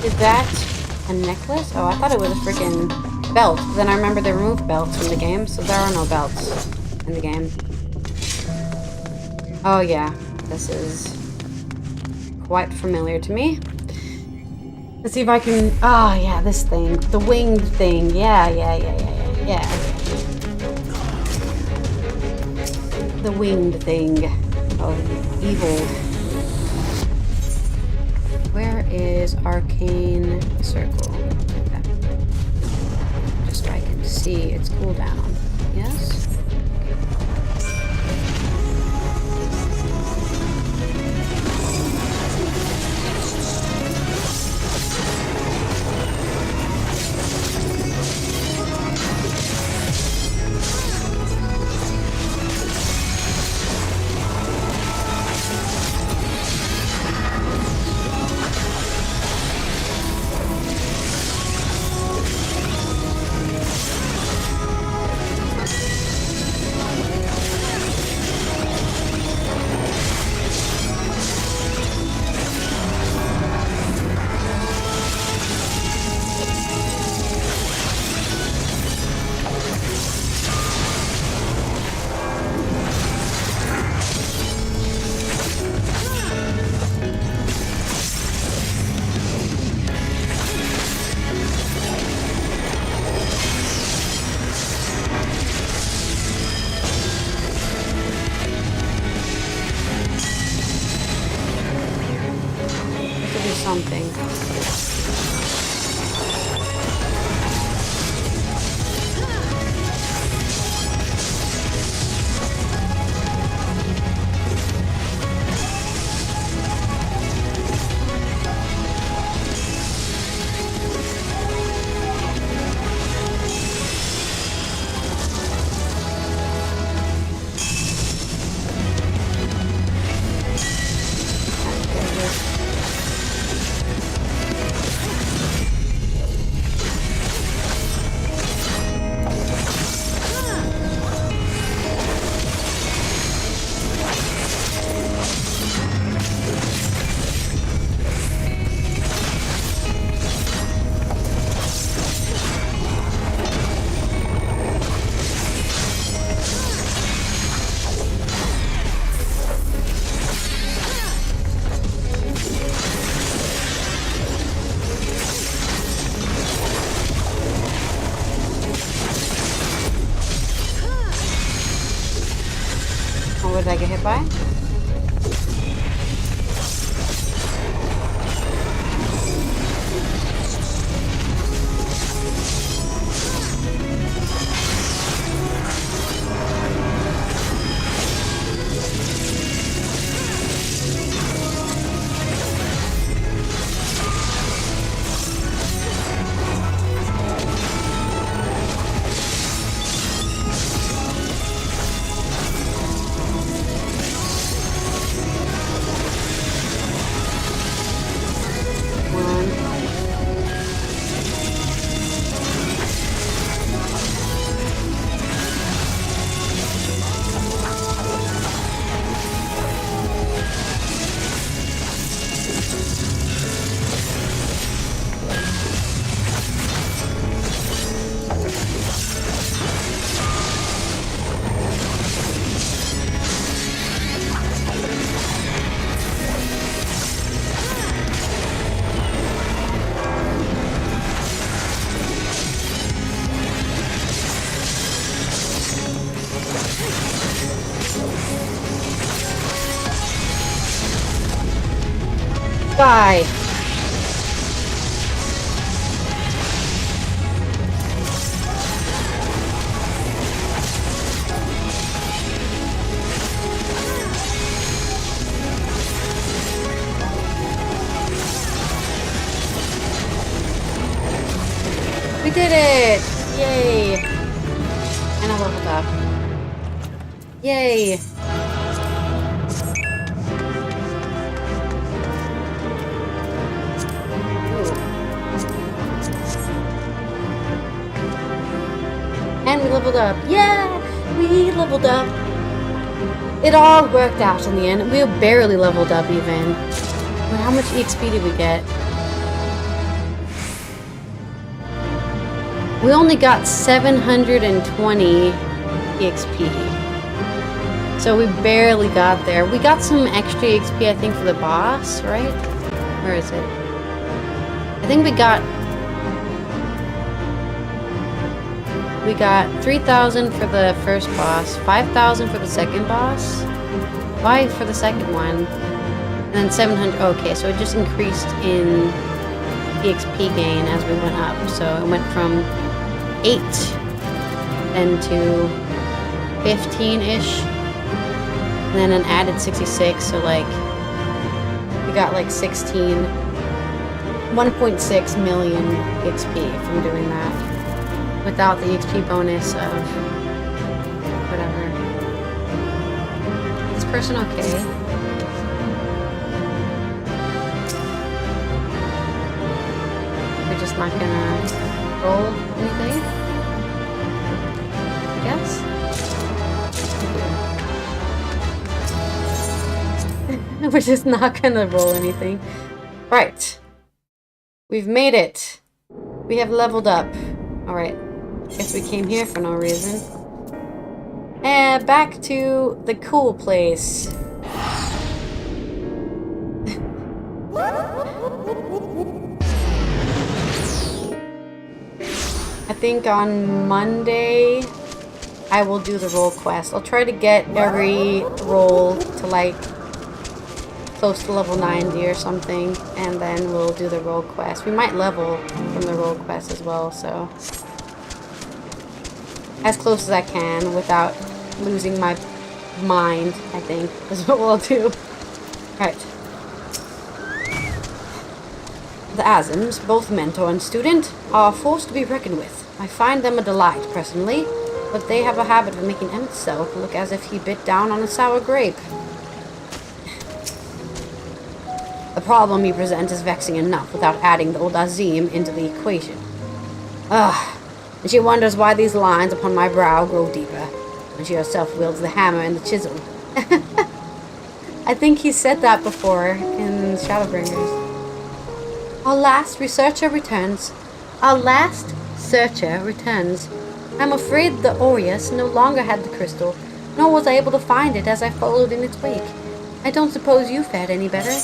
Is that a necklace? Oh, I thought it was a freaking belt. Then I remember they removed belts from the game, so there are no belts in the game. Oh yeah, this is quite familiar to me. Let's see if I can... Oh yeah, this thing. The winged thing. Yeah. The winged thing. Oh, evil. Where is Arcane Circle? Okay. Just so I can see its cooldown. Yes? Something. What did I get hit by? Die. We did it! Yay! And I leveled up. Yay! Ooh. And we leveled up. Yeah! We leveled up. It all worked out in the end. We barely leveled up even. But how much EXP did we get? We only got 720 EXP. So we barely got there. We got some extra EXP, I think, for the boss, right? Where is it? I think we got 3,000 for the first boss, 5,000 for the second boss, 5 for the second one, and then 700. Okay, so it just increased in EXP gain as we went up. So it went from 8 then to 15-ish, and then an added 66, so like we got like 1.6 million XP from doing that without the XP bonus of whatever. Is this person okay? We're just not gonna roll anything, I guess. We're just not gonna roll anything. Right. We've made it. We have leveled up. Alright. Guess we came here for no reason. And back to the cool place. I think on Monday I will do the roll quest. I'll try to get every roll to like close to level 90 or something, and then we'll do the roll quest. We might level from the roll quest as well, so as close as I can without losing my mind, I think, is what we'll do. Alright. The Asms, both mentor and student, are a force to be reckoned with. I find them a delight, personally, but they have a habit of making Emmett's self look as if he bit down on a sour grape. The problem you present is vexing enough without adding the old Azim into the equation. Ugh. And she wonders why these lines upon my brow grow deeper, when she herself wields the hammer and the chisel. I think he said that before in Shadowbringers. Our last searcher returns. I'm afraid the Aureus no longer had the crystal, nor was I able to find it as I followed in its wake. I don't suppose you fared any better.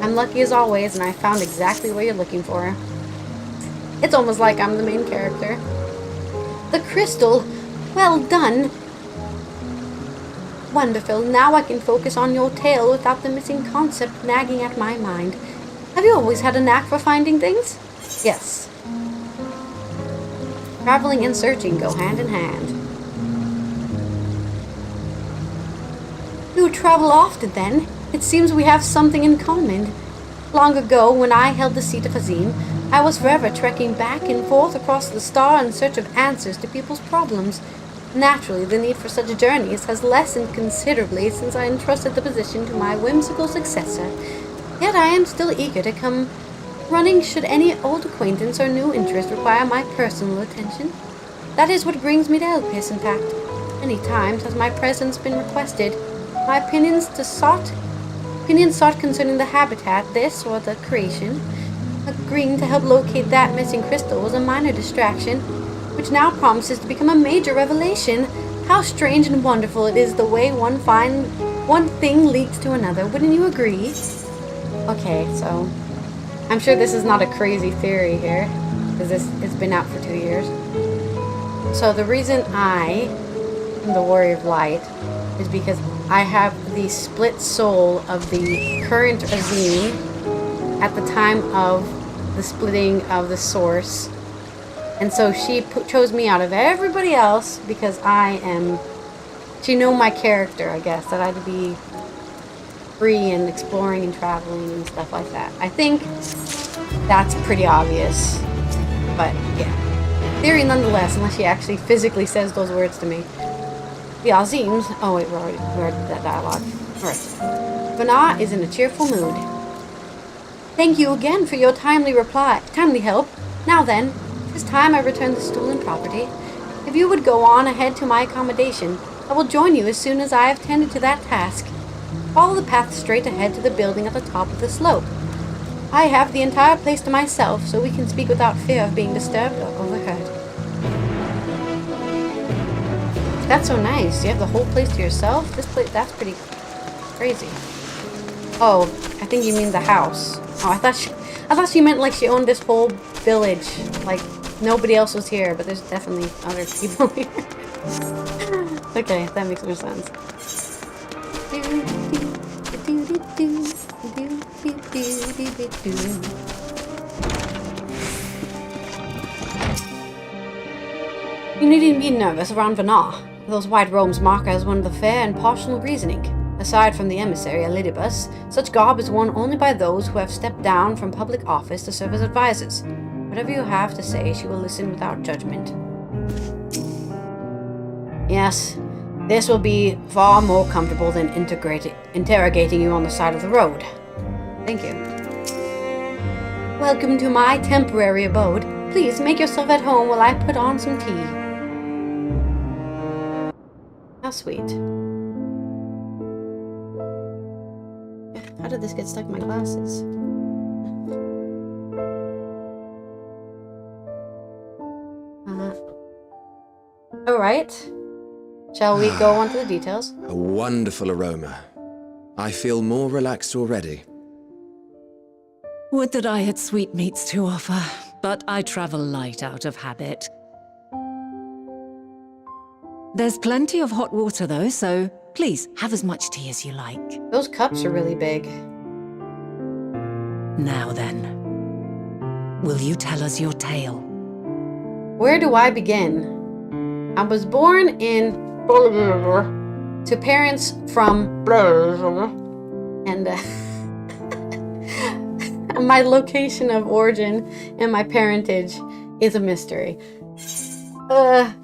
I'm lucky as always, and I found exactly what you're looking for. It's almost like I'm the main character. The crystal! Well done! Wonderful, now I can focus on your tale without the missing concept nagging at my mind. Have you always had a knack for finding things? Yes. Traveling and searching go hand in hand. You travel often, then? It seems we have something in common. Long ago, when I held the seat of Azim, I was forever trekking back and forth across the star in search of answers to people's problems. Naturally, the need for such journeys has lessened considerably since I entrusted the position to my whimsical successor. Yet I am still eager to come running should any old acquaintance or new interest require my personal attention. That is what brings me to Elpis, in fact. Many times has my presence been requested. My opinions sought concerning the habitat, this or the creation. Agreeing to help locate that missing crystal was a minor distraction, which now promises to become a major revelation. How strange and wonderful it is the way one thing leads to another, wouldn't you agree? Okay, so I'm sure this is not a crazy theory here, because it's been out for 2 years. So the reason I am the Warrior of Light is because I have the split soul of the current Azim at the time of the splitting of the source. And so she chose me out of everybody else because she knew my character, I guess, that I had to be free and exploring and traveling and stuff like that. I think that's pretty obvious. But yeah. Theory nonetheless, unless she actually physically says those words to me. The Azims. Oh wait, we already did that dialogue. Alright. Venat is in a cheerful mood. Thank you again for your timely help. Now then, it's time I return the stolen property. If you would go on ahead to my accommodation, I will join you as soon as I have tended to that task. Follow the path straight ahead to the building at the top of the slope. I have the entire place to myself, so we can speak without fear of being disturbed or overheard. That's so nice. You have the whole place to yourself? That's pretty crazy. Oh, I think you mean the house. Oh, I thought she meant like she owned this whole village. Like nobody else was here, but there's definitely other people here. Okay, that makes more sense. You needn't be nervous around Venat. Those white robes mark her as one of the fair and partial reasoning. Aside from the emissary, Allythology, such garb is worn only by those who have stepped down from public office to serve as advisors. Whatever you have to say, she will listen without judgment. Yes, this will be far more comfortable than interrogating you on the side of the road. Thank you. Welcome to my temporary abode. Please make yourself at home while I put on some tea. How sweet. How did this get stuck in my glasses? Alright. Shall we go on to the details? A wonderful aroma. I feel more relaxed already. Would that I had sweetmeats to offer, but I travel light out of habit. There's plenty of hot water though, so please have as much tea as you like. Those cups are really big. Now then, will you tell us your tale? Where do I begin? I was born in to parents from and my location of origin and my parentage is a mystery. The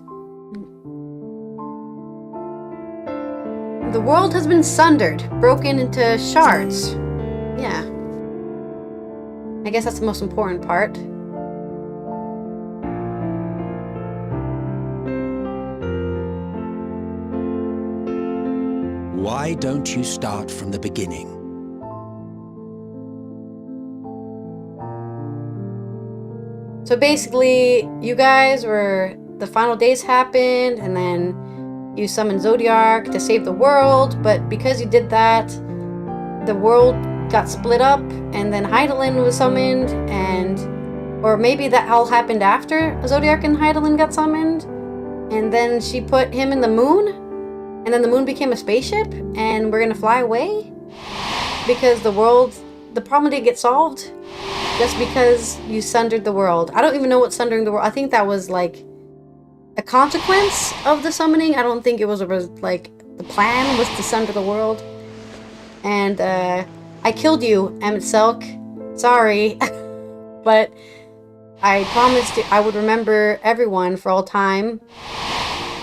world has been sundered, broken into shards. Yeah. I guess that's the most important part. Why don't you start from the beginning? So basically, you guys were... The final days happened, and then you summoned Zodiark to save the world, but because you did that, the world got split up, and then Hydaelyn was summoned, and... Or maybe that all happened after Zodiark and Hydaelyn got summoned, and then she put him in the moon, and then the moon became a spaceship, and we're gonna fly away? Because the problem didn't get solved, just because you sundered the world. I don't even know what sundering the world... I think that was, like, a consequence of the summoning. I don't think it was, like, the plan was to sunder the world. And, I killed you, Emmett Selk. Sorry. But I promised I would remember everyone for all time.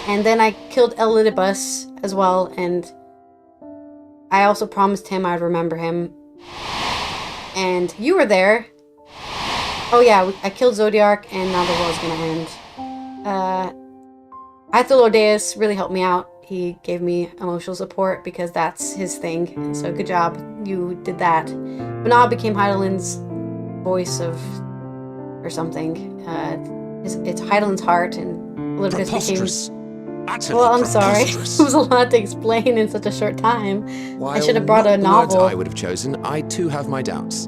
And then I killed Allythology as well, and I also promised him I'd remember him. And you were there. Oh yeah, I killed Zodiark, and now the world's gonna end. Aether-less really helped me out. He gave me emotional support because that's his thing. So good job, you did that. Venat became Hydaelyn's voice of... or something. It's Hydaelyn's heart, and Elizabeth became... Well, I'm sorry. It was a lot to explain in such a short time. While I should have brought a novel. The words I would have chosen, I too have my doubts.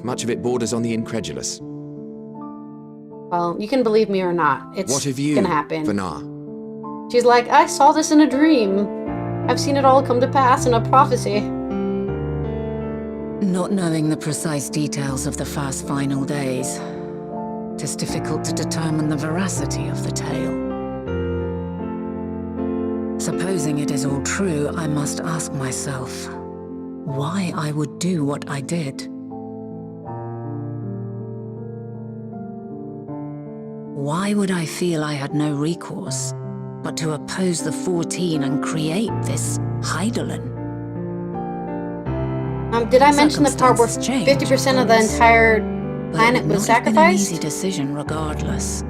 Much of it borders on the incredulous. Well, you can believe me or not. It's what have you, gonna happen. Venat? She's like, I saw this in a dream. I've seen it all come to pass in a prophecy. Not knowing the precise details of the first final days, it is difficult to determine the veracity of the tale. Supposing it is all true, I must ask myself why I would do what I did. Why would I feel I had no recourse but to oppose the 14 and create this Hydaelyn? Did I mention the part where 50% of the entire planet was sacrificed? It would not have been an easy decision regardless.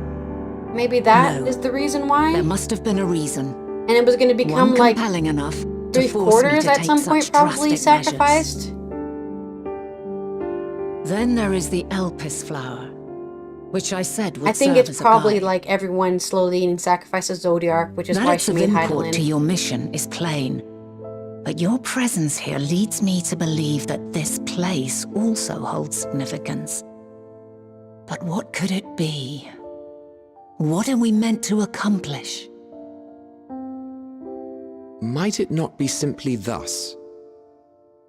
Maybe that is the reason why? There must have been a reason. And it was going to become One like compelling enough to 3/4 at some point probably drastic sacrificed. Then there is the Elpis flower, which I said would I think serve it's as a probably guide. like everyone slowly eating sacrifices Zodiark, which is That why it's she of made import Hydaelyn. to your mission is plain. But your presence here leads me to believe that this place also holds significance. But what could it be? What are we meant to accomplish? Might it not be simply thus?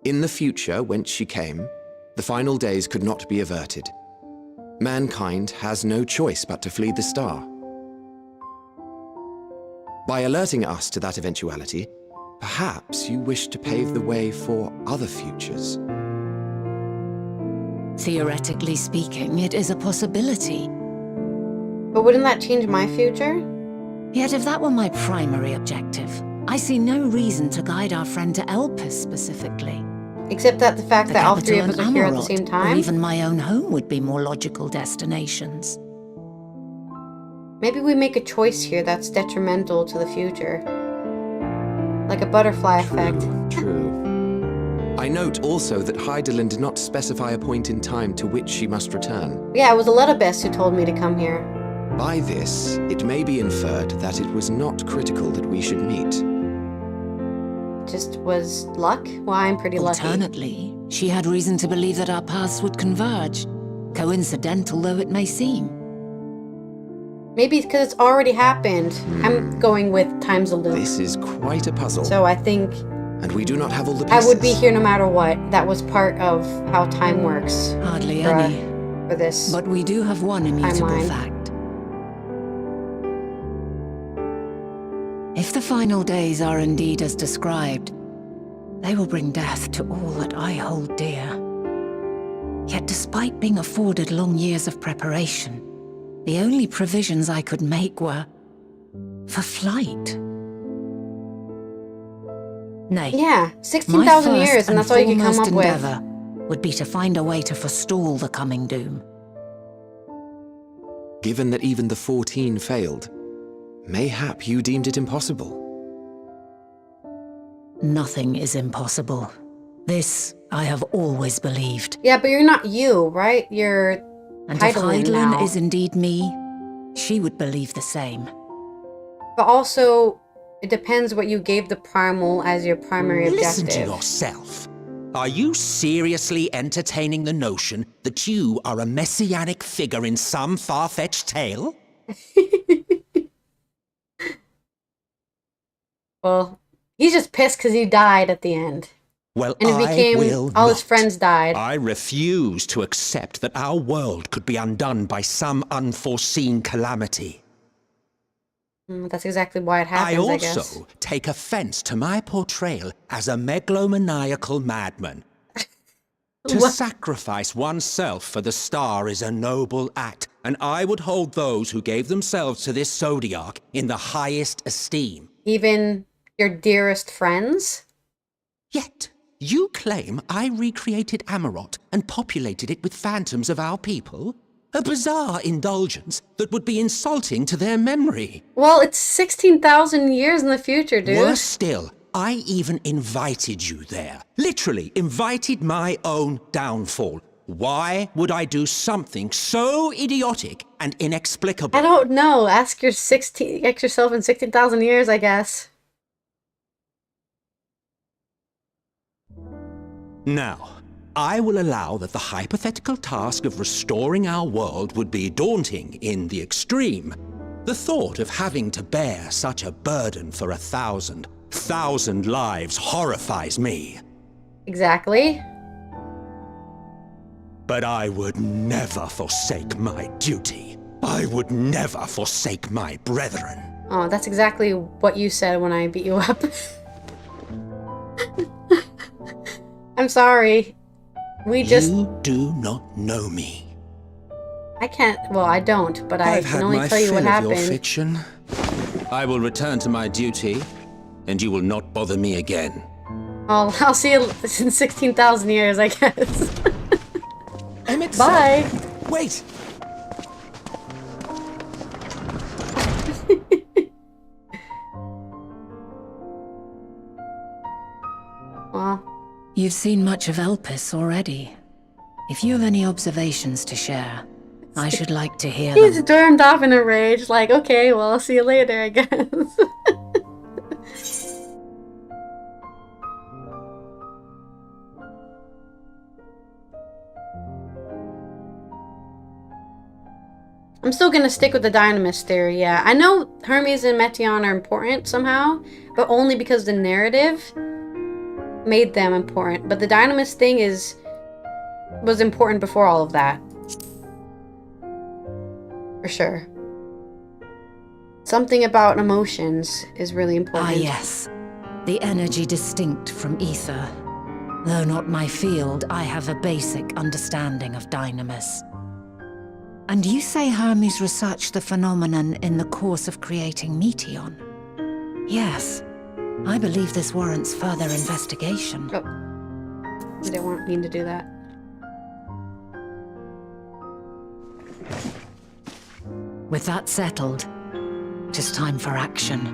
In the future, whence she came, the final days could not be averted. Mankind has no choice but to flee the star. By alerting us to that eventuality, perhaps you wish to pave the way for other futures. Theoretically speaking, it is a possibility. But wouldn't that change my future? Yet if that were my primary objective, I see no reason to guide our friend to Elpis specifically. Except that the fact that all three of us capital are and here at the Amarot, same or time? even my own home would be more logical destinations. Maybe we make a choice here that's detrimental to the future. Like a butterfly effect. True. I note also that Hydaelyn did not specify a point in time to which she must return. Yeah, it was Allythology who told me to come here. By this, it may be inferred that it was not critical that we should meet. Just was luck? Well, I'm pretty lucky. Alternately, she had reason to believe that our paths would converge, coincidental though it may seem. Maybe because it's already happened. I'm going with time's a loop. This is quite a puzzle. So I think And we do not have all the pieces. I would be here no matter what. That was part of how time works. Hardly for, any. For this. But we do have one immutable timeline. fact. If the final days are indeed as described, they will bring death to all that I hold dear. Yet despite being afforded long years of preparation, the only provisions I could make were for flight. Nay. Yeah, 16,000 years, and that's all you can come up with. Endeavor would be to find a way to forestall the coming doom. Given that even the 14 failed, mayhap you deemed it impossible. Nothing is impossible. This I have always believed. Yeah, but you're not you, right? You're And if Hydaelyn Hydaelyn now. is indeed me, she would believe the same. But also, it depends what you gave the primal as your primary Listen objective. to yourself. Are you seriously entertaining the notion that you are a messianic figure in some far-fetched tale? Well, he's just pissed because he died at the end. Well, And it became, I will all his not. friends died. I refuse to accept that our world could be undone by some unforeseen calamity. That's exactly why it happens, I guess. also take offense to my portrayal as a megalomaniacal madman. To What? sacrifice oneself for the star is a noble act, and I would hold those who gave themselves to this Zodiark in the highest esteem. Even your dearest friends? Yet, you claim I recreated Amarot and populated it with phantoms of our people? A bizarre indulgence that would be insulting to their memory. Well, it's 16,000 years in the future, dude. Worse still, I even invited you there. Literally invited my own downfall. Why would I do something so idiotic and inexplicable? I don't know. Ask yourself in 16,000 years, I guess. Now, I will allow that the hypothetical task of restoring our world would be daunting in the extreme. The thought of having to bear such a burden for 1,000 lives horrifies me. Exactly. But I would never forsake my duty. I would never forsake my brethren. Oh, that's exactly what you said when I beat you up. I'm sorry. You do not know me. I can't... Well, I don't, but I I've can had only my tell you what fill of happened. your fiction. I will return to my duty, and you will not bother me again. I'll see you in 16,000 years, I guess. Bye! Wait! Well... You've seen much of Elpis already. If you have any observations to share, I should like to hear He them. stormed off in a rage, like, okay, well, I'll see you later, I guess. I'm still gonna stick with the Dynamis theory, yeah. I know Hermes and Meteion are important somehow, but only because the narrative made them important. But the Dynamis thing was important before all of that. For sure. Something about emotions is really important. Ah, yes. The energy distinct from ether. Though not my field, I have a basic understanding of Dynamis. And you say Hermes researched the phenomenon in the course of creating Meteion? Yes. I believe this warrants further investigation. Oh. I didn't mean to do that. With that settled, it is time for action.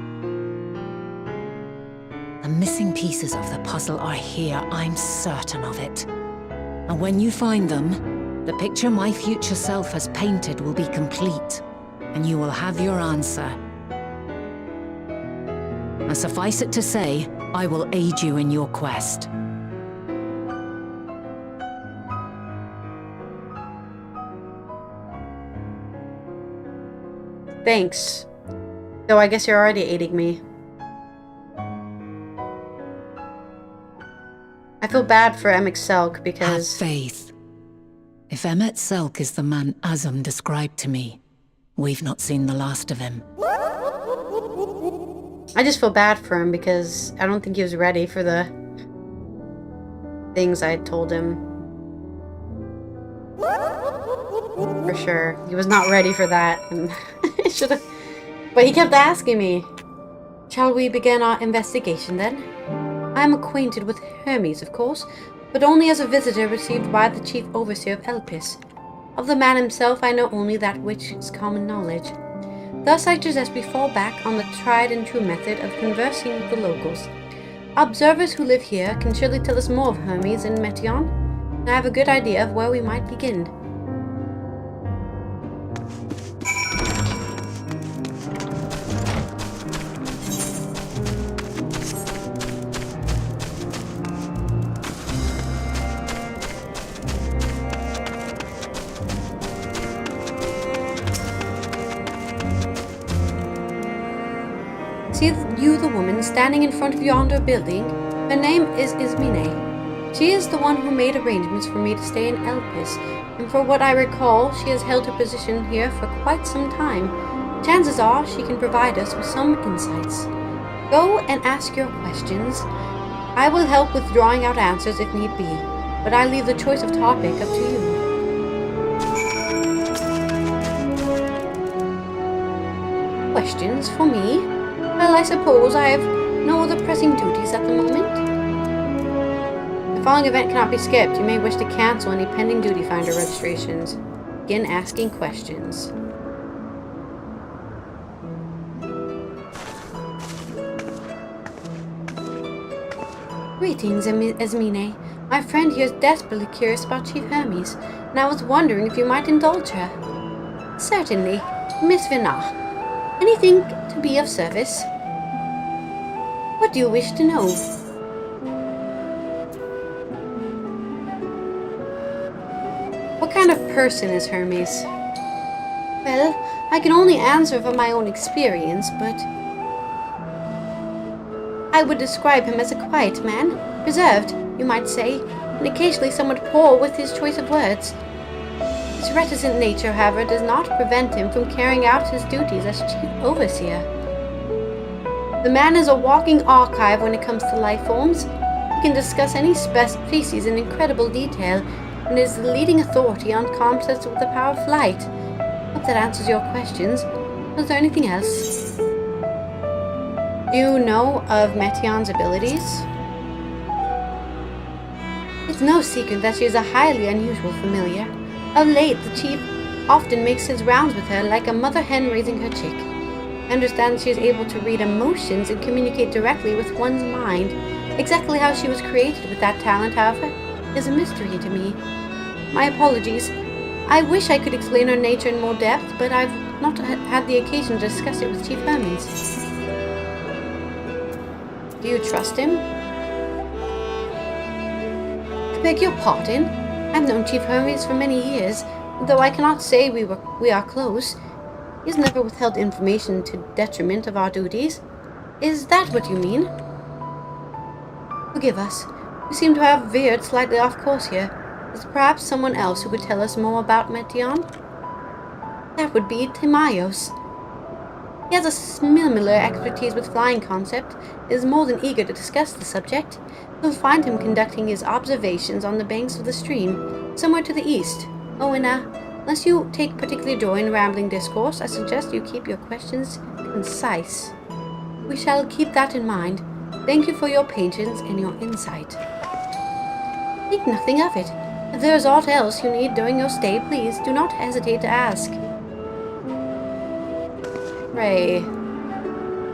The missing pieces of the puzzle are here, I'm certain of it. And when you find them, the picture my future self has painted will be complete, and you will have your answer. And suffice it to say, I will aid you in your quest. Thanks. Though I guess you're already aiding me. I feel bad for Emmett Selk because... Have faith. If Emmett Selk is the man Azum described to me, we've not seen the last of him. I just feel bad for him because I don't think he was ready for the things I told him. For sure. He was not ready for that. And I should have... But he kept asking me. Shall we begin our investigation then? I am acquainted with Hermes, of course, but only as a visitor received by the chief overseer of Elpis. Of the man himself I know only that which is common knowledge. Thus I suggest we fall back on the tried and true method of conversing with the locals. Observers who live here can surely tell us more of Hermes and Meteion, and I have a good idea of where we might begin. See you the woman standing in front of yonder building? Her name is Ismene. She is the one who made arrangements for me to stay in Elpis, and for what I recall, she has held her position here for quite some time. Chances are she can provide us with some insights. Go and ask your questions. I will help with drawing out answers if need be, but I leave the choice of topic up to you. Questions for me? Well, I suppose I have no other pressing duties at the moment. The following event cannot be skipped. You may wish to cancel any pending Duty Finder registrations. Begin asking questions. Greetings, Esmine. My friend here is desperately curious about Chief Hermes, and I was wondering if you might indulge her. Certainly, Miss Venat. Anything to be of service? What do you wish to know? What kind of person is Hermes? Well, I can only answer from my own experience, but I would describe him as a quiet man, reserved, you might say, and occasionally somewhat poor with his choice of words. His reticent nature, however, does not prevent him from carrying out his duties as Chief Overseer. The man is a walking archive when it comes to life forms. He can discuss any species in incredible detail and is the leading authority on concepts with the power of flight. Hope that answers your questions. Was there anything else? Do you know of Meteon's abilities? It's no secret that she is a highly unusual familiar. Of late, the chief often makes his rounds with her like a mother hen raising her chick. I understand she is able to read emotions and communicate directly with one's mind. Exactly how she was created with that talent, however, is a mystery to me. My apologies. I wish I could explain her nature in more depth, but I've not had the occasion to discuss it with Chief Hermes. Do you trust him? I beg your pardon? I've known Chief Hermes for many years, though I cannot say we are close. He has never withheld information to detriment of our duties. Is that what you mean? Forgive us. We seem to have veered slightly off course here. Is there perhaps someone else who could tell us more about Meteon? That would be Timaeus. He has a similar expertise with flying concept, and is more than eager to discuss the subject. You'll find him conducting his observations on the banks of the stream, somewhere to the east. Oh, and unless you take particular joy in rambling discourse, I suggest you keep your questions concise. We shall keep that in mind. Thank you for your patience and your insight. Think nothing of it. If there is aught else you need during your stay, please do not hesitate to ask. Ray.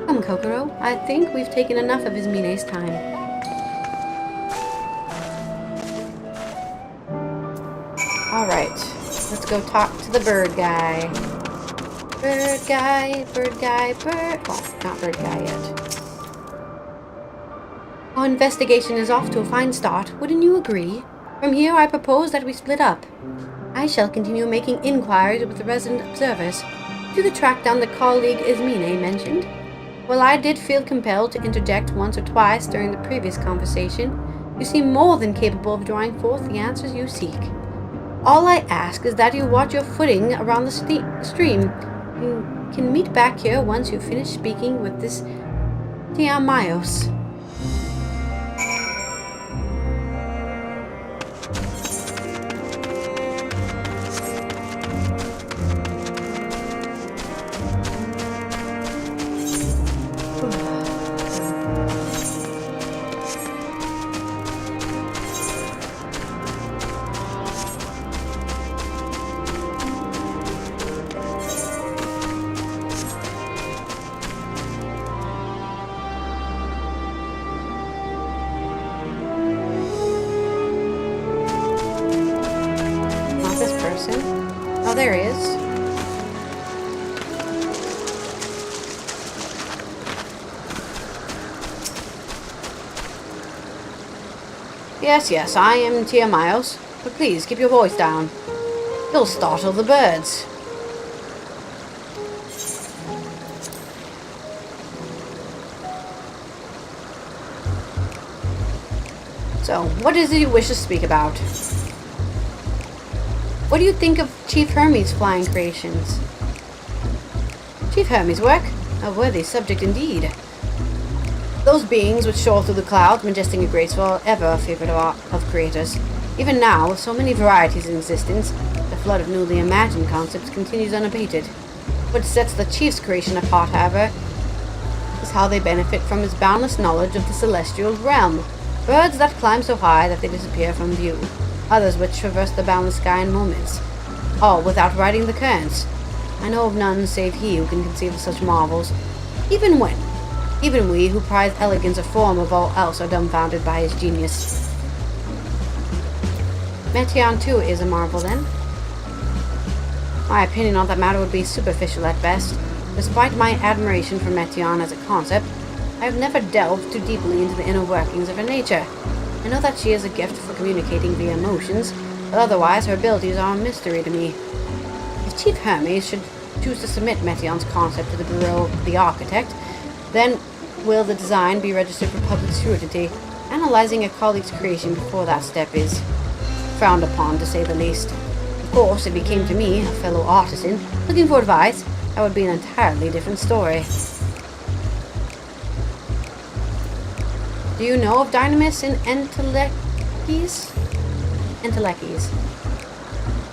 Come, Kokoro. I think we've taken enough of his Mine's time. Alright. Let's go talk to the bird guy. Bird guy, bird guy, bird... Oh, not bird guy yet. Our investigation is off to a fine start. Wouldn't you agree? From here, I propose that we split up. I shall continue making inquiries with the resident observers. You could track down the colleague Ismene mentioned. While I did feel compelled to interject once or twice during the previous conversation, you seem more than capable of drawing forth the answers you seek. All I ask is that you watch your footing around the stream. You can meet back here once you finish speaking with this Timaeus. Oh, there he is. Yes, I am Timaeus, but please keep your voice down. You'll startle the birds. So, what is it you wish to speak about? What do you think of Chief Hermes' flying creations? Chief Hermes' work? A worthy subject indeed. Those beings which soar through the clouds, majestic and graceful, are ever a favorite of creators. Even now, with so many varieties in existence, the flood of newly imagined concepts continues unabated. What sets the Chief's creation apart, however, is how they benefit from his boundless knowledge of the celestial realm. Birds that climb so high that they disappear from view. Others which traverse the boundless sky in moments, all without riding the currents. I know of none save he who can conceive of such marvels, even we who prize elegance of form of all else are dumbfounded by his genius. Meteon too is a marvel then? My opinion on that matter would be superficial at best. Despite my admiration for Meteon as a concept, I have never delved too deeply into the inner workings of her nature. I know that she has a gift for communicating via emotions, but otherwise her abilities are a mystery to me. If Chief Hermes should choose to submit Meteon's concept to the Bureau of the Architect, then will the design be registered for public scrutiny, analyzing a colleague's creation before that step is frowned upon, to say the least. Of course, if he came to me, a fellow artisan, looking for advice, that would be an entirely different story. Do you know of Dynamis and Entelechyes? Entelechyes.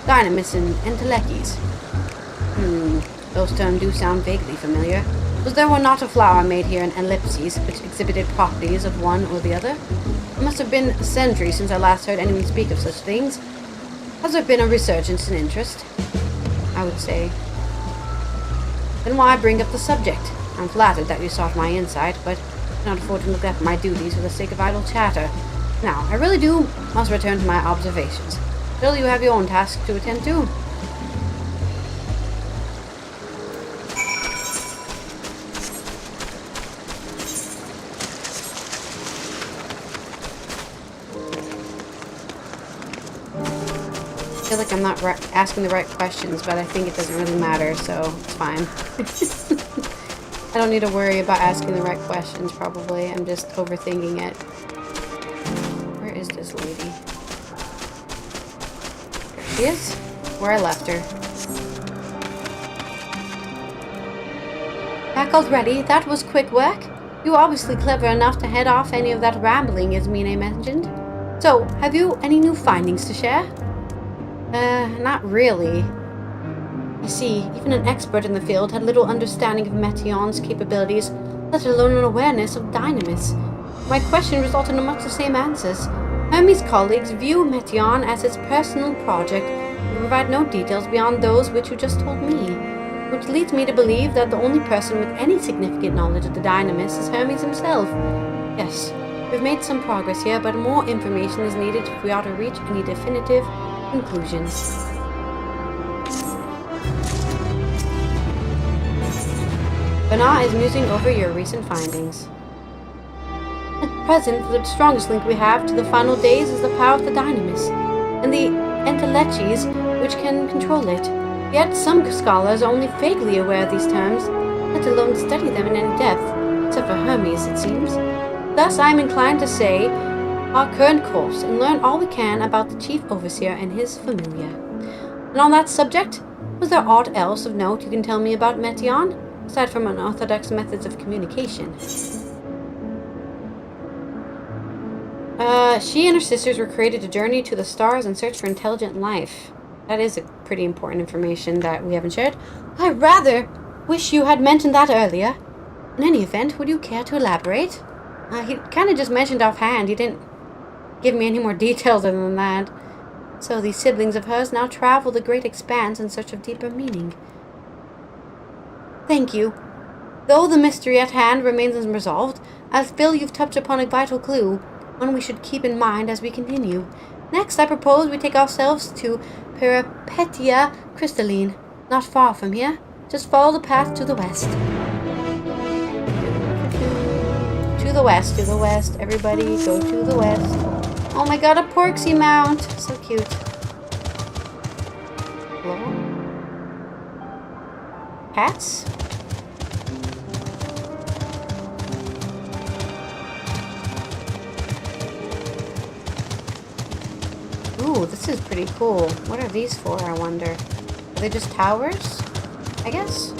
Dynamis and Entelechyes. Those terms do sound vaguely familiar. Was there not a flower made here in ellipses which exhibited properties of one or the other? It must have been centuries since I last heard anyone speak of such things. Has there been a resurgence in interest? I would say. Then why bring up the subject? I'm flattered that you sought my insight, but I cannot afford to neglect my duties for the sake of idle chatter. Now, I really must return to my observations. Still, you have your own task to attend to. I feel like I'm not asking the right questions, but I think it doesn't really matter, so it's fine. I don't need to worry about asking the right questions, probably. I'm just overthinking it. Where is this lady? There she is. Where I left her. Back already? That was quick work. You were obviously clever enough to head off any of that rambling Ismene mentioned. So, have you any new findings to share? Not really. You see, even an expert in the field had little understanding of Meteon's capabilities, let alone an awareness of Dynamis. My question resulted in much the same answers. Hermes' colleagues view Meteon as his personal project and provide no details beyond those which you just told me, which leads me to believe that the only person with any significant knowledge of the Dynamis is Hermes himself. Yes, we've made some progress here, but more information is needed if we are to reach any definitive conclusions. Venat is musing over your recent findings. At present, the strongest link we have to the final days is the power of the Dynamis, and the Entelechyes which can control it. Yet some scholars are only vaguely aware of these terms, let alone study them in any depth, except for Hermes, it seems. Thus, I am inclined to say our current course and learn all we can about the Chief Overseer and his familia. And on that subject, was there aught else of note you can tell me about Meteon, aside from unorthodox methods of communication? She and her sisters were created to journey to the stars and search for intelligent life. That is a pretty important information that we haven't shared. I rather wish you had mentioned that earlier. In any event, would you care to elaborate? He kind of just mentioned offhand. He didn't give me any more details other than that. So these siblings of hers now travel the great expanse in search of deeper meaning. Thank you. Though the mystery at hand remains unresolved, I feel you've touched upon a vital clue, one we should keep in mind as we continue. Next, I propose we take ourselves to Peripetia Crystalline, not far from here. Just follow the path to the west. To the west, everybody, go to the west. Oh my god, a Porksy mount! So cute. Hello? Cats? Ooh, this is pretty cool. What are these for, I wonder? Are they just towers? I guess?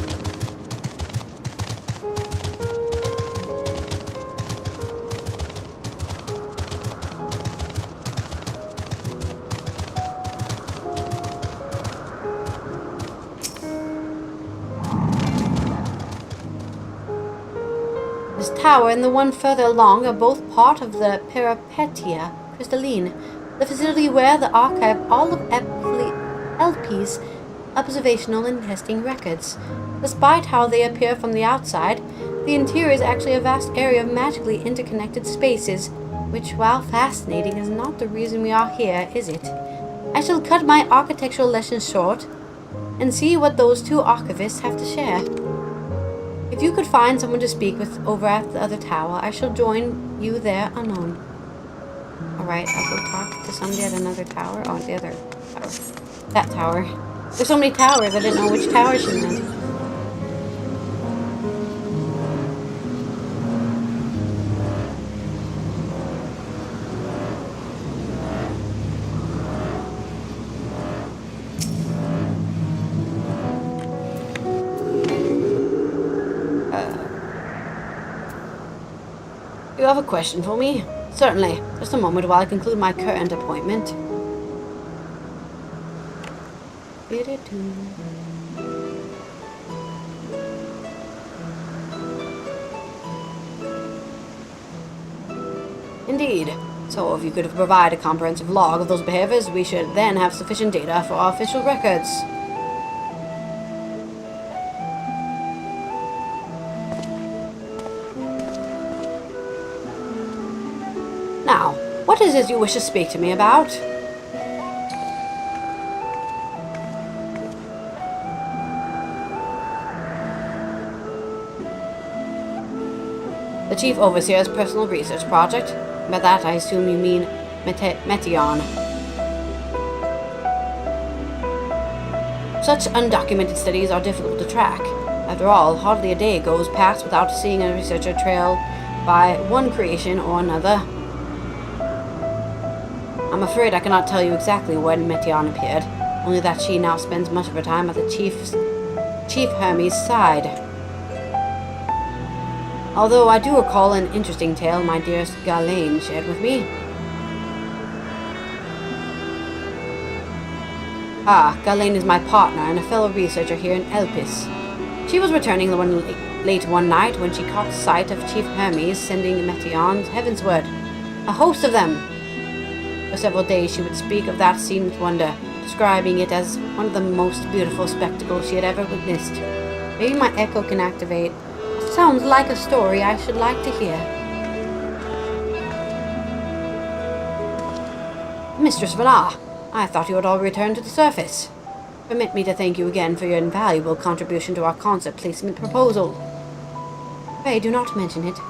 This tower and the one further along are both part of the Peripetia Crystalline, the facility where the archive all of LP's observational and testing records. Despite how they appear from the outside, the interior is actually a vast area of magically interconnected spaces, which, while fascinating, is not the reason we are here, is it? I shall cut my architectural lessons short and see what those two archivists have to share. If you could find someone to speak with over at the other tower, I shall join you there anon. Alright, I'll go talk to somebody at another tower. Oh, the other tower. That tower. There's so many towers, I didn't know which tower she meant. you have a question for me? Certainly. Just a moment while I conclude my current appointment. Indeed. So if you could provide a comprehensive log of those behaviors, we should then have sufficient data for our official records. Now, what is it you wish to speak to me about? The Chief Overseer's personal research project? By that I assume you mean Metion. Such undocumented studies are difficult to track. After all, hardly a day goes past without seeing a researcher trail by one creation or another. I'm afraid I cannot tell you exactly when Metion appeared, only that she now spends much of her time at the Chief Hermes' side. Although I do recall an interesting tale my dearest Hydaelyn shared with me. Hydaelyn is my partner and a fellow researcher here in Elpis. She was returning late one night when she caught sight of Chief Hermes sending Metions heavensward. A host of them! For several days she would speak of that scene with wonder, describing it as one of the most beautiful spectacles she had ever witnessed. Maybe my echo can activate. Sounds like a story I should like to hear. Mistress Venat, I thought you had all returned to the surface. Permit me to thank you again for your invaluable contribution to our concept placement proposal. Pray do not mention it.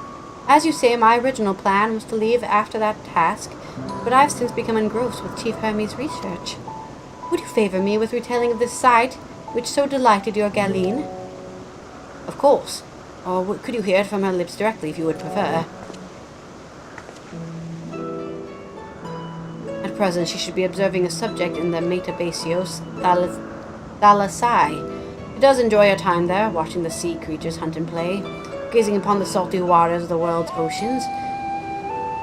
As you say, my original plan was to leave after that task, but I've since become engrossed with Chief Hermes' research. Would you favor me with retelling of this sight, which so delighted your Hydaelyn? Of course. Or could you hear it from her lips directly if you would prefer? At present, she should be observing a subject in the Metabaseos Thalasai. She does enjoy her time there, watching the sea creatures hunt and play, gazing upon the salty waters of the world's oceans,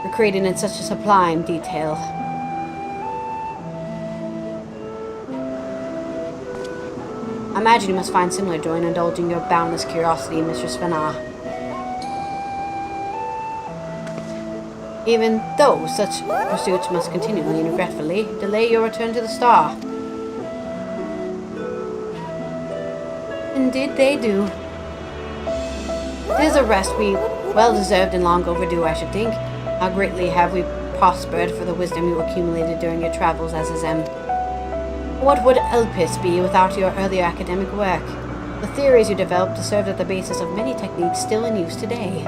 recreated in such a sublime detail. I imagine you must find similar joy in indulging your boundless curiosity, Mistress Venat. Even though such pursuits must continually and regretfully delay your return to the star. Indeed they do. It is a rest we well deserved and long overdue, I should think. How greatly have we prospered for the wisdom you accumulated during your travels as a Zem. What would Elpis be without your earlier academic work? The theories you developed served at the basis of many techniques still in use today.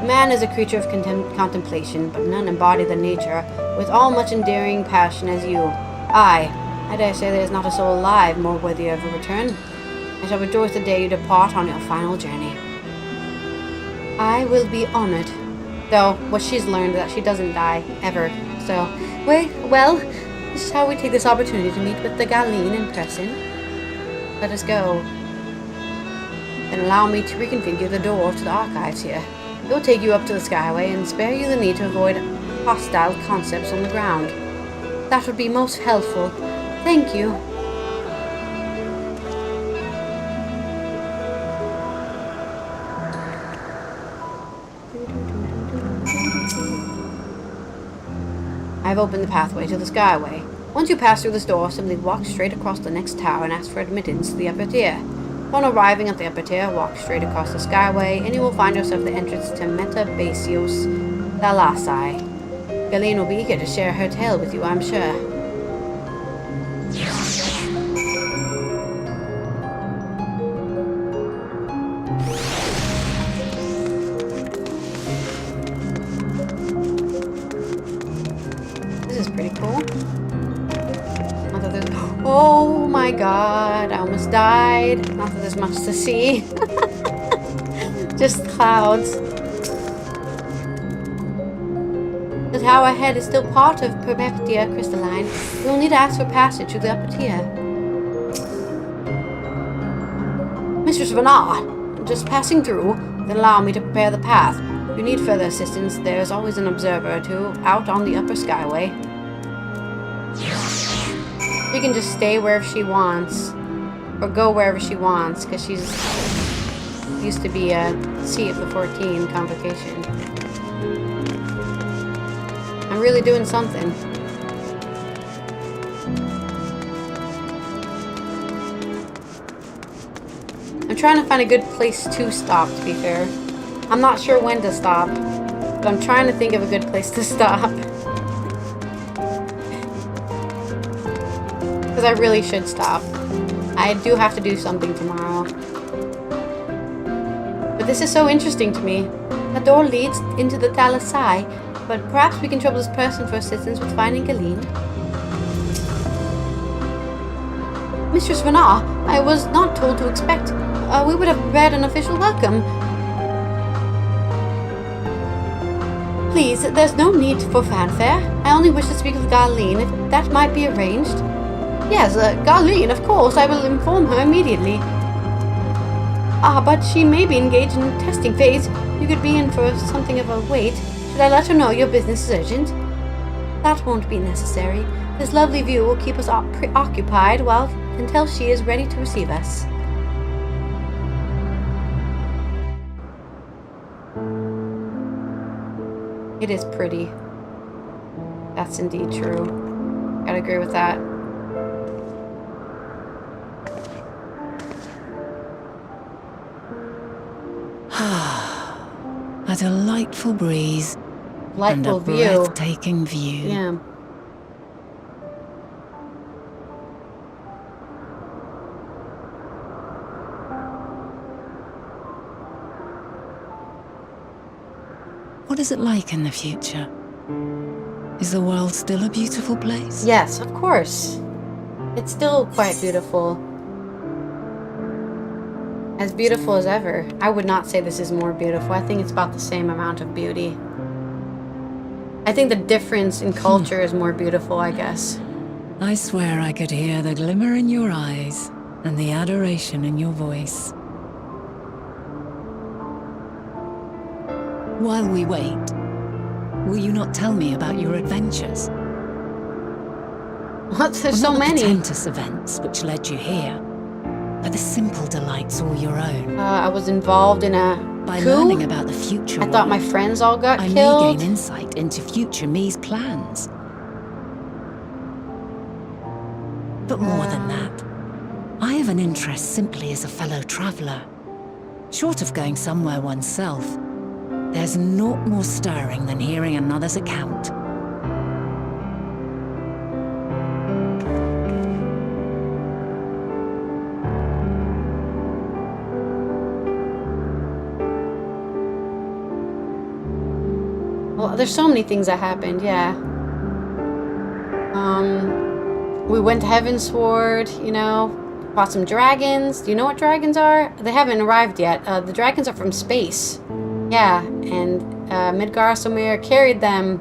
Man is a creature of contemplation, but none embody the nature with all much endearing passion as you. I dare say there is not a soul alive more worthy of a return. I shall rejoice the day you depart on your final journey. I will be honored, though what she's learned is that she doesn't die, ever. So, well, this is how we take this opportunity to meet with the Hydaelyn in person. Let us go. Then allow me to reconfigure the door to the archives here. It will take you up to the Skyway and spare you the need to avoid hostile concepts on the ground. That would be most helpful. Thank you. I've opened the pathway to the Skyway. Once you pass through this door, simply walk straight across the next tower and ask for admittance to the upper tier. Upon arriving at the upper tier, walk straight across the Skyway, and you will find yourself the entrance to Metabaseos Thalasai. Hydaelyn will be eager to share her tale with you, I'm sure. This is pretty cool. Oh my god, I almost died. Not that there's much to see. Just clouds. The tower ahead is still part of Perpetua Crystalline. You will need to ask for passage through the upper tier. Mistress Venat, just passing through, then allow me to prepare the path. you need further assistance, there's always an observer or two out on the upper skyway. She can just stay wherever she wants, or go wherever she wants, because she's used to be a Sea of the 14 convocation. I'm really doing something. I'm trying to find a good place to stop, to be fair. I'm not sure when to stop, but I'm trying to think of a good place to stop. Because I really should stop. I do have to do something tomorrow. But this is so interesting to me. A door leads into the Talasai, but perhaps we can trouble this person for assistance with finding Galeen. Mistress Venat, I was not told to expect. We would have prepared an official welcome. Please, there's no need for fanfare. I only wish to speak with Galeen, if that might be arranged. Yes, Galeen, of course. I will inform her immediately. But she may be engaged in the testing phase. You could be in for something of a wait. Should I let her know your business is urgent? That won't be necessary. This lovely view will keep us preoccupied until she is ready to receive us. It is pretty. That's indeed true. Gotta agree with that. A delightful breeze. Delightful and a view. breathtaking view. Yeah. What is it like in the future? Is the world still a beautiful place? Yes, of course. It's still quite beautiful. As beautiful as ever. I would not say this is more beautiful. I think it's about the same amount of beauty. I think the difference in culture is more beautiful, I guess. I swear I could hear the glimmer in your eyes and the adoration in your voice. While we wait, will you not tell me about your adventures? What? There's so many. many. The momentous events which led you here, but the simple delights all your own. I was involved in a By coup? learning about the future I thought my friends all got I killed. may gain insight into future me's plans. But more than that, I have an interest simply as a fellow traveller. Short of going somewhere oneself, there's naught more stirring than hearing another's account. Well, there's so many things that happened, yeah. We went to Heavensward, you know, fought some dragons. Do you know what dragons are? They haven't arrived yet. The dragons are from space. Yeah, and Midgar Somir carried them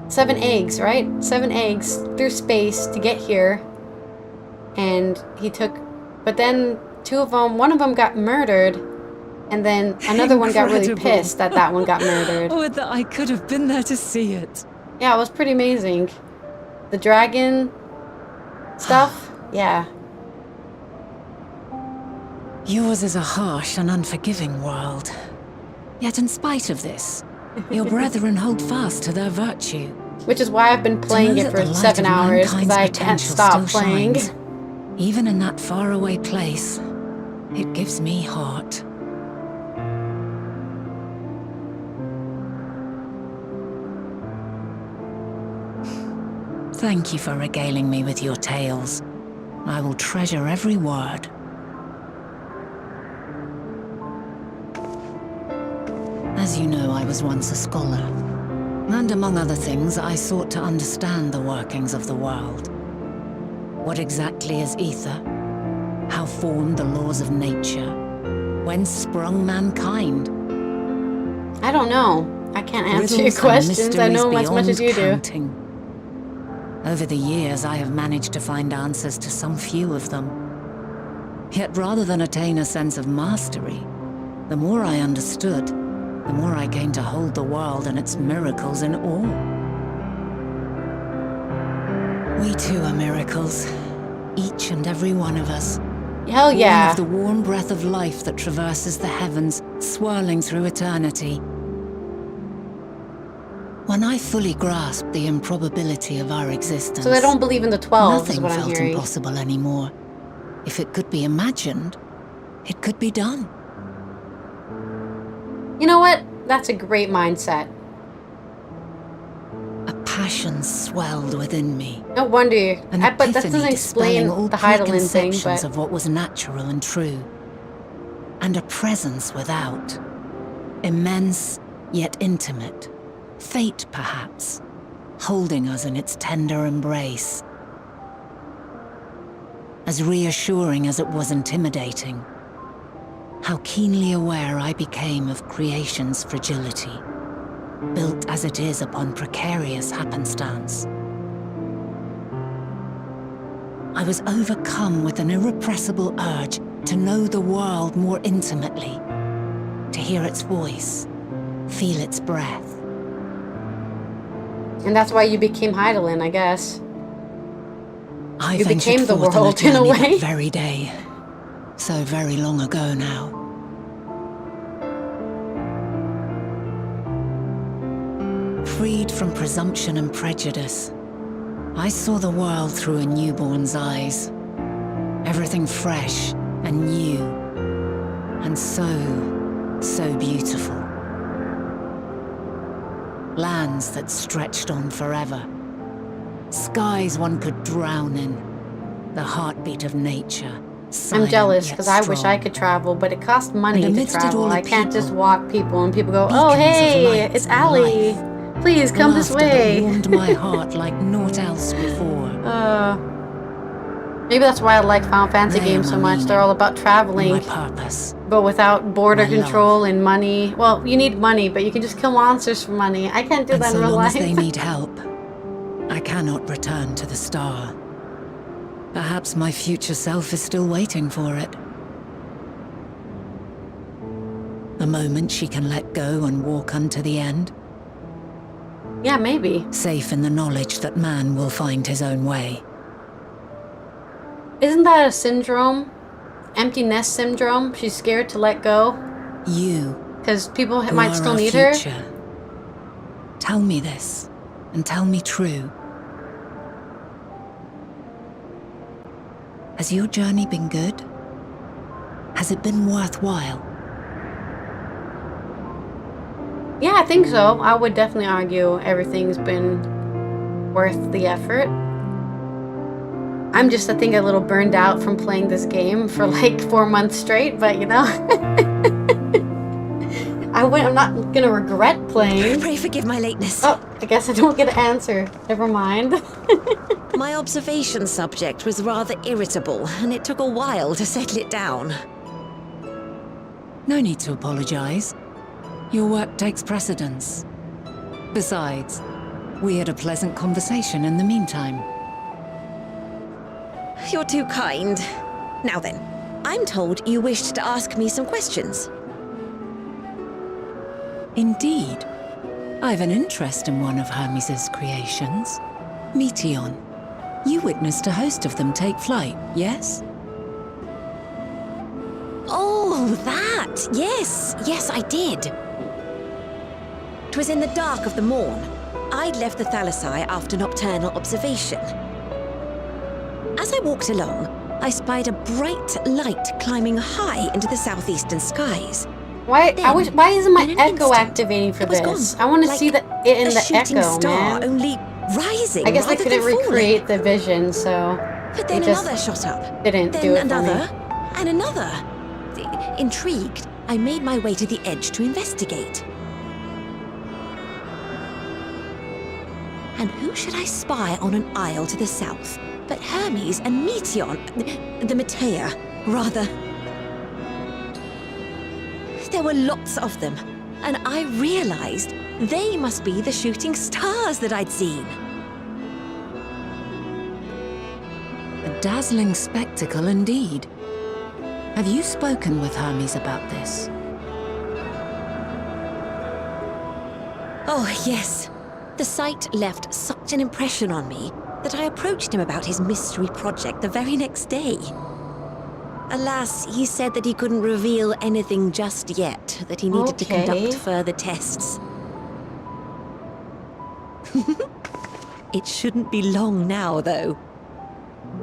7 eggs, right? 7 eggs through space to get here. And he took, but then 2 of them, one of them got murdered. And then another one got really pissed that that one got murdered. Oh, that I could have been there to see it. Yeah, it was pretty amazing. The dragon stuff, yeah. Yours is a harsh and unforgiving world. Yet in spite of this, your brethren hold fast to their virtue. Which is why I've been playing it for 7 hours, because I can't stop playing. Even in that faraway place, it gives me heart. Thank you for regaling me with your tales. I will treasure every word. As you know, I was once a scholar. And among other things, I sought to understand the workings of the world. What exactly is Aether? How formed the laws of nature? Whence sprung mankind? I don't know. I can't answer your questions. I know as much as you do. Over the years, I have managed to find answers to some few of them. Yet rather than attain a sense of mastery, the more I understood, the more I came to hold the world and its miracles in awe. We too are miracles, each and every one of us. Hell yeah. Born of the warm breath of life that traverses the heavens, swirling through eternity. When I fully grasped the improbability of our existence, So they don't believe in the 12, nothing is what I'm felt hearing. impossible anymore. If it could be imagined, it could be done. You know what? That's a great mindset. A passion swelled within me. No wonder. An But that epiphany doesn't explain dispelling all the Hydaelyn thing, preconceptions but... of what was natural and true. And a presence without. Immense, yet intimate. Fate, perhaps, holding us in its tender embrace. As reassuring as it was intimidating, how keenly aware I became of creation's fragility, built as it is upon precarious happenstance. I was overcome with an irrepressible urge to know the world more intimately, to hear its voice, feel its breath. And that's why you became Hydaelyn, I guess. I You became the ventured forth world, in a journey way. That very day, so very long ago now. Freed from presumption and prejudice, I saw the world through a newborn's eyes. Everything fresh and new, and so beautiful. Lands that stretched on forever. Skies one could drown in. The heartbeat of nature. I'm jealous because I wish I could travel, but it costs money to travel. I can't just walk people and people go, "Oh, hey, it's Allie. Please come this way." That warmed my heart like naught else before. Maybe that's why I like Final Fantasy games so much. They're all about traveling, my purpose, but without border my control and money. Well, you need money, but you can just kill monsters for money. I can't do that in real life. So long as they need help, I cannot return to the star. Perhaps my future self is still waiting for it. The moment she can let go and walk unto the end. Yeah, maybe. Safe in the knowledge that man will find his own way. Isn't that a syndrome? Empty nest syndrome? She's scared to let go? You. Because people who might are still our need future. her? Tell me this, and tell me true. Has your journey been good? Has it been worthwhile? Yeah, I think so. I would definitely argue everything's been worth the effort. I'm just, I think, a little burned out from playing this game for like 4 months straight, but you know. I'm not gonna regret playing. Pray forgive my lateness. Oh, I guess I don't get an answer. Never mind. My observation subject was rather irritable, and it took a while to settle it down. No need to apologize. Your work takes precedence. Besides, we had a pleasant conversation in the meantime. You're too kind. Now then, I'm told you wished to ask me some questions. Indeed. I've an interest in one of Hermes' creations. Meteon. You witnessed a host of them take flight, yes? Oh, that! Yes, yes, I did. 'Twas in the dark of the morn. I'd left the Thalassai after nocturnal observation. As I walked along, I spied a bright light climbing high into the southeastern skies. Why? Then, why isn't my in an echo instant, activating for it was this? gone, I want to like see it in a the shooting echo, star, man. only rising. I guess I rather couldn't than falling. recreate the vision, so But then it just another shot up. didn't Then do it another, for me. and another. Intrigued, I made my way to the edge to investigate. And who should I spy on an isle to the south but Hermes and Meteon, the Matea, rather. There were lots of them, and I realized they must be the shooting stars that I'd seen. A dazzling spectacle indeed. Have you spoken with Hermes about this? Oh, yes. The sight left such an impression on me that I approached him about his mystery project the very next day. Alas, he said that he couldn't reveal anything just yet, that he needed to conduct further tests. It shouldn't be long now, though.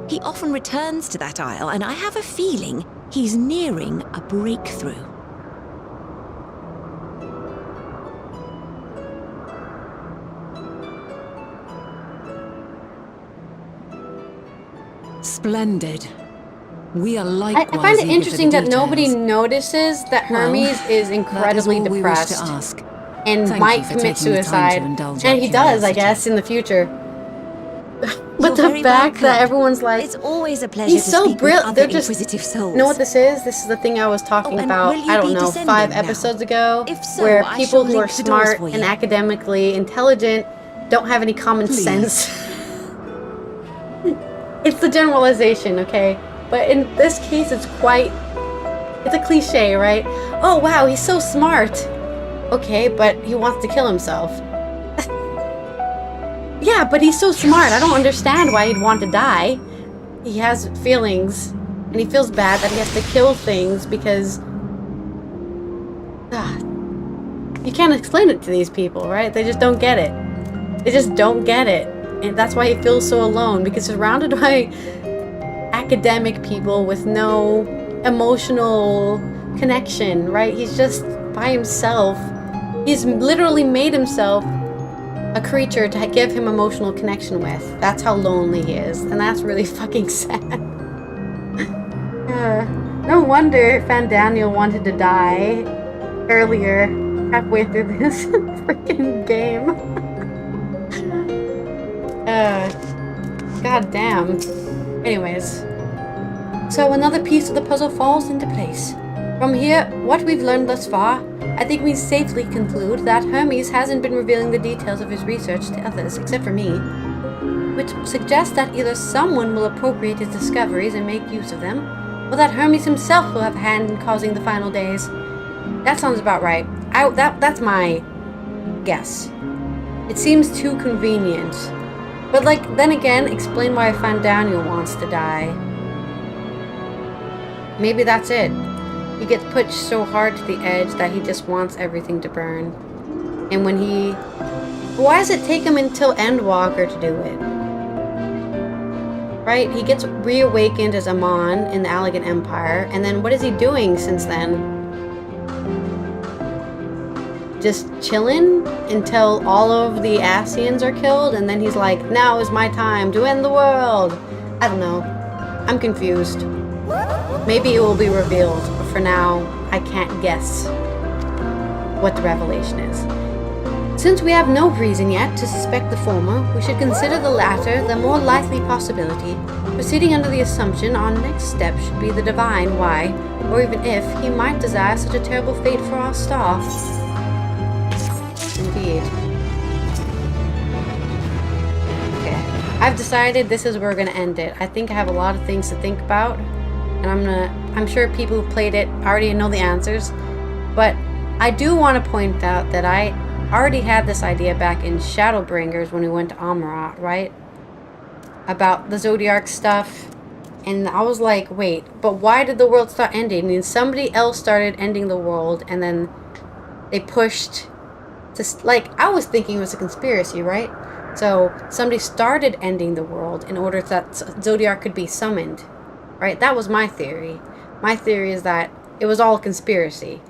He often returns to that isle, and I have a feeling he's nearing a breakthrough. Splendid. We are likewise. I find it eager interesting for the that nobody details. notices that Hermes is incredibly that is all we wish to depressed ask. and Thank might you for commit taking the time to suicide. indulge And our he does, I curiosity. guess, in the future. But You're the very fact that welcome. everyone's like, It's always a pleasure he's to so speak with brilliant. other They're just inquisitive souls. You know what this is? This is the thing I was talking and about, will you I don't be know, descending 5 now? episodes ago, If so, where I people shall who are link the doors smart for and you. academically intelligent don't have any common sense. It's the generalization, okay? But in this case, it's a cliche, right? Oh wow, he's so smart. Okay, but he wants to kill himself. Yeah, but he's so smart. I don't understand why he'd want to die. He has feelings, and he feels bad that he has to kill things because... you can't explain it to these people, right? They just don't get it. They just don't get it. And that's why he feels so alone, because he's surrounded by academic people with no emotional connection, right? He's just by himself. He's literally made himself a creature to give him emotional connection with. That's how lonely he is, and that's really fucking sad. No wonder Daniel wanted to die earlier, halfway through this freaking game. God damn. Anyways, so another piece of the puzzle falls into place. From here, what we've learned thus far, I think we safely conclude that Hermes hasn't been revealing the details of his research to others, except for me, which suggests that either someone will appropriate his discoveries and make use of them, or that Hermes himself will have a hand in causing the final days. That sounds about right. That's my guess. It seems too convenient. But then again, explain why Daniel wants to die. Maybe that's it. He gets pushed so hard to the edge that he just wants everything to burn. And when he... Why does it take him until Endwalker to do it? Right? He gets reawakened as Amon in the Allegan Empire, and then what is he doing since then? Just chilling until all of the Ascians are killed, and then he's like, now is my time to end the world. I don't know. I'm confused. Maybe it will be revealed, but for now, I can't guess what the revelation is. Since we have no reason yet to suspect the former, we should consider the latter the more likely possibility, proceeding under the assumption our next step should be the divine why, or even if, he might desire such a terrible fate for our star. Indeed. Okay, I've decided this is where we're gonna end it. I think I have a lot of things to think about, and I'm sure people who played it already know the answers, but I do want to point out that I already had this idea back in Shadowbringers when we went to Amarat, right? About the Zodiark stuff, and I was like, wait, but why did the world start ending? And somebody else started ending the world, and then they pushed to, I was thinking it was a conspiracy, right? So somebody started ending the world in order that Zodiark could be summoned, right? That was my theory. My theory is that it was all a conspiracy.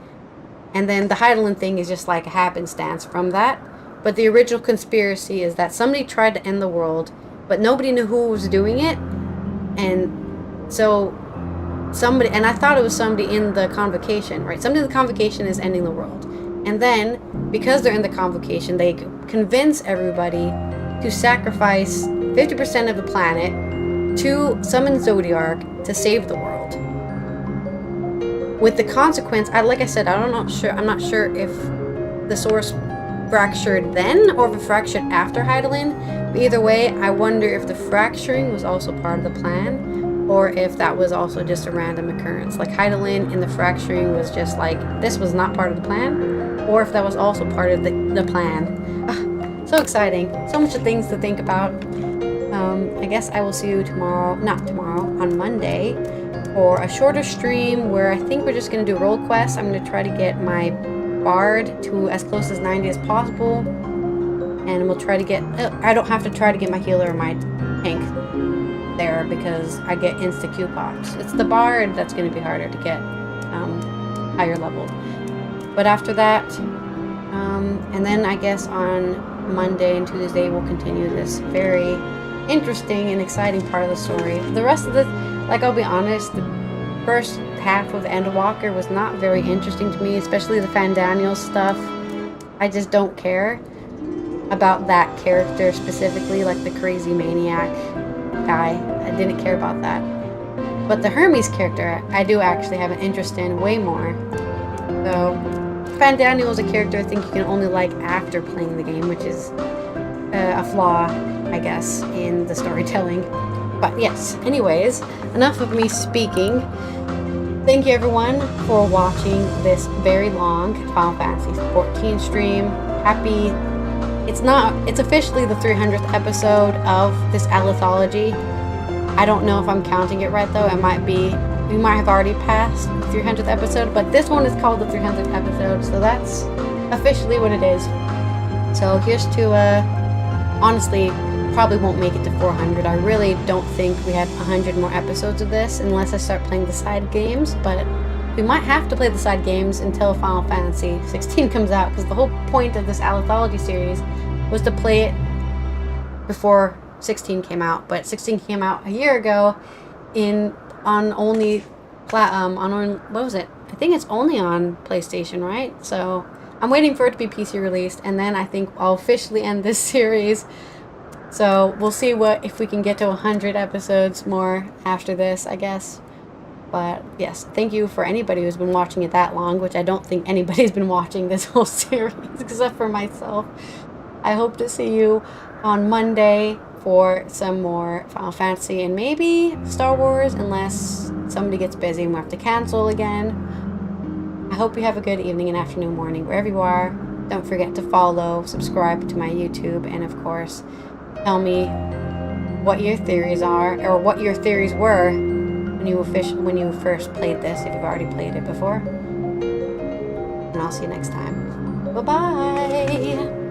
And then the Hydaelyn thing is just like a happenstance from that. But the original conspiracy is that somebody tried to end the world, but nobody knew who was doing it. And so somebody, and I thought it was somebody in the convocation, right? Somebody in the convocation is ending the world. And then, because they're in the convocation, they convince everybody to sacrifice 50% of the planet to summon Zodiark to save the world. With the consequence, like I said, I'm not sure if the source fractured then or if it fractured after Hydaelyn. But either way, I wonder if the fracturing was also part of the plan, or if that was also just a random occurrence. Like Hydaelyn in the fracturing was just like, this was not part of the plan, or if that was also part of the plan. So exciting. So much things to think about. I guess I will see you tomorrow, not tomorrow, on Monday, for a shorter stream where I think we're just going to do role quests. I'm going to try to get my Bard to as close as 90 as possible. And we'll try to get, I don't have to try to get my healer or my tank there because I get insta Q pops. It's the Bard that's going to be harder to get higher leveled. But after that, and then I guess on Monday and Tuesday we'll continue this very interesting and exciting part of the story. The rest of the, like, I'll be honest, the first half of Endwalker was not very interesting to me, especially the Fandaniel stuff. I just don't care about that character specifically, like the crazy maniac guy. I didn't care about that. But the Hermes character, I do actually have an interest in way more. So, Fandaniel is a character I think you can only like after playing the game, which is a flaw, I guess, in the storytelling. But yes, anyways, enough of me speaking. Thank you everyone for watching this very long Final Fantasy 14 stream. Happy, it's officially the 300th episode of this Allythology. I don't know if I'm counting it right though. It might be, we might have already passed the 300th episode, but this one is called the 300th episode, so that's officially what it is. So here's to, honestly, probably won't make it to 400. I really don't think we have 100 more episodes of this unless I start playing the side games, but we might have to play the side games until Final Fantasy 16 comes out, because the whole point of this Allythology series was to play it before 16 came out, but 16 came out a year ago on only what was it? I think it's only on PlayStation, right? So I'm waiting for it to be PC released, and then I think I'll officially end this series. So we'll see if we can get to 100 episodes more after this, I guess. But yes, thank you for anybody who's been watching it that long, which I don't think anybody's been watching this whole series except for myself. I hope to see you on Monday for some more Final Fantasy and maybe Star Wars, unless somebody gets busy and we have to cancel again. I hope you have a good evening and afternoon, morning, wherever you are. Don't forget to follow, subscribe to my YouTube, and of course, tell me what your theories are, or what your theories were when you first played this, if you've already played it before. And I'll see you next time. Bye-bye!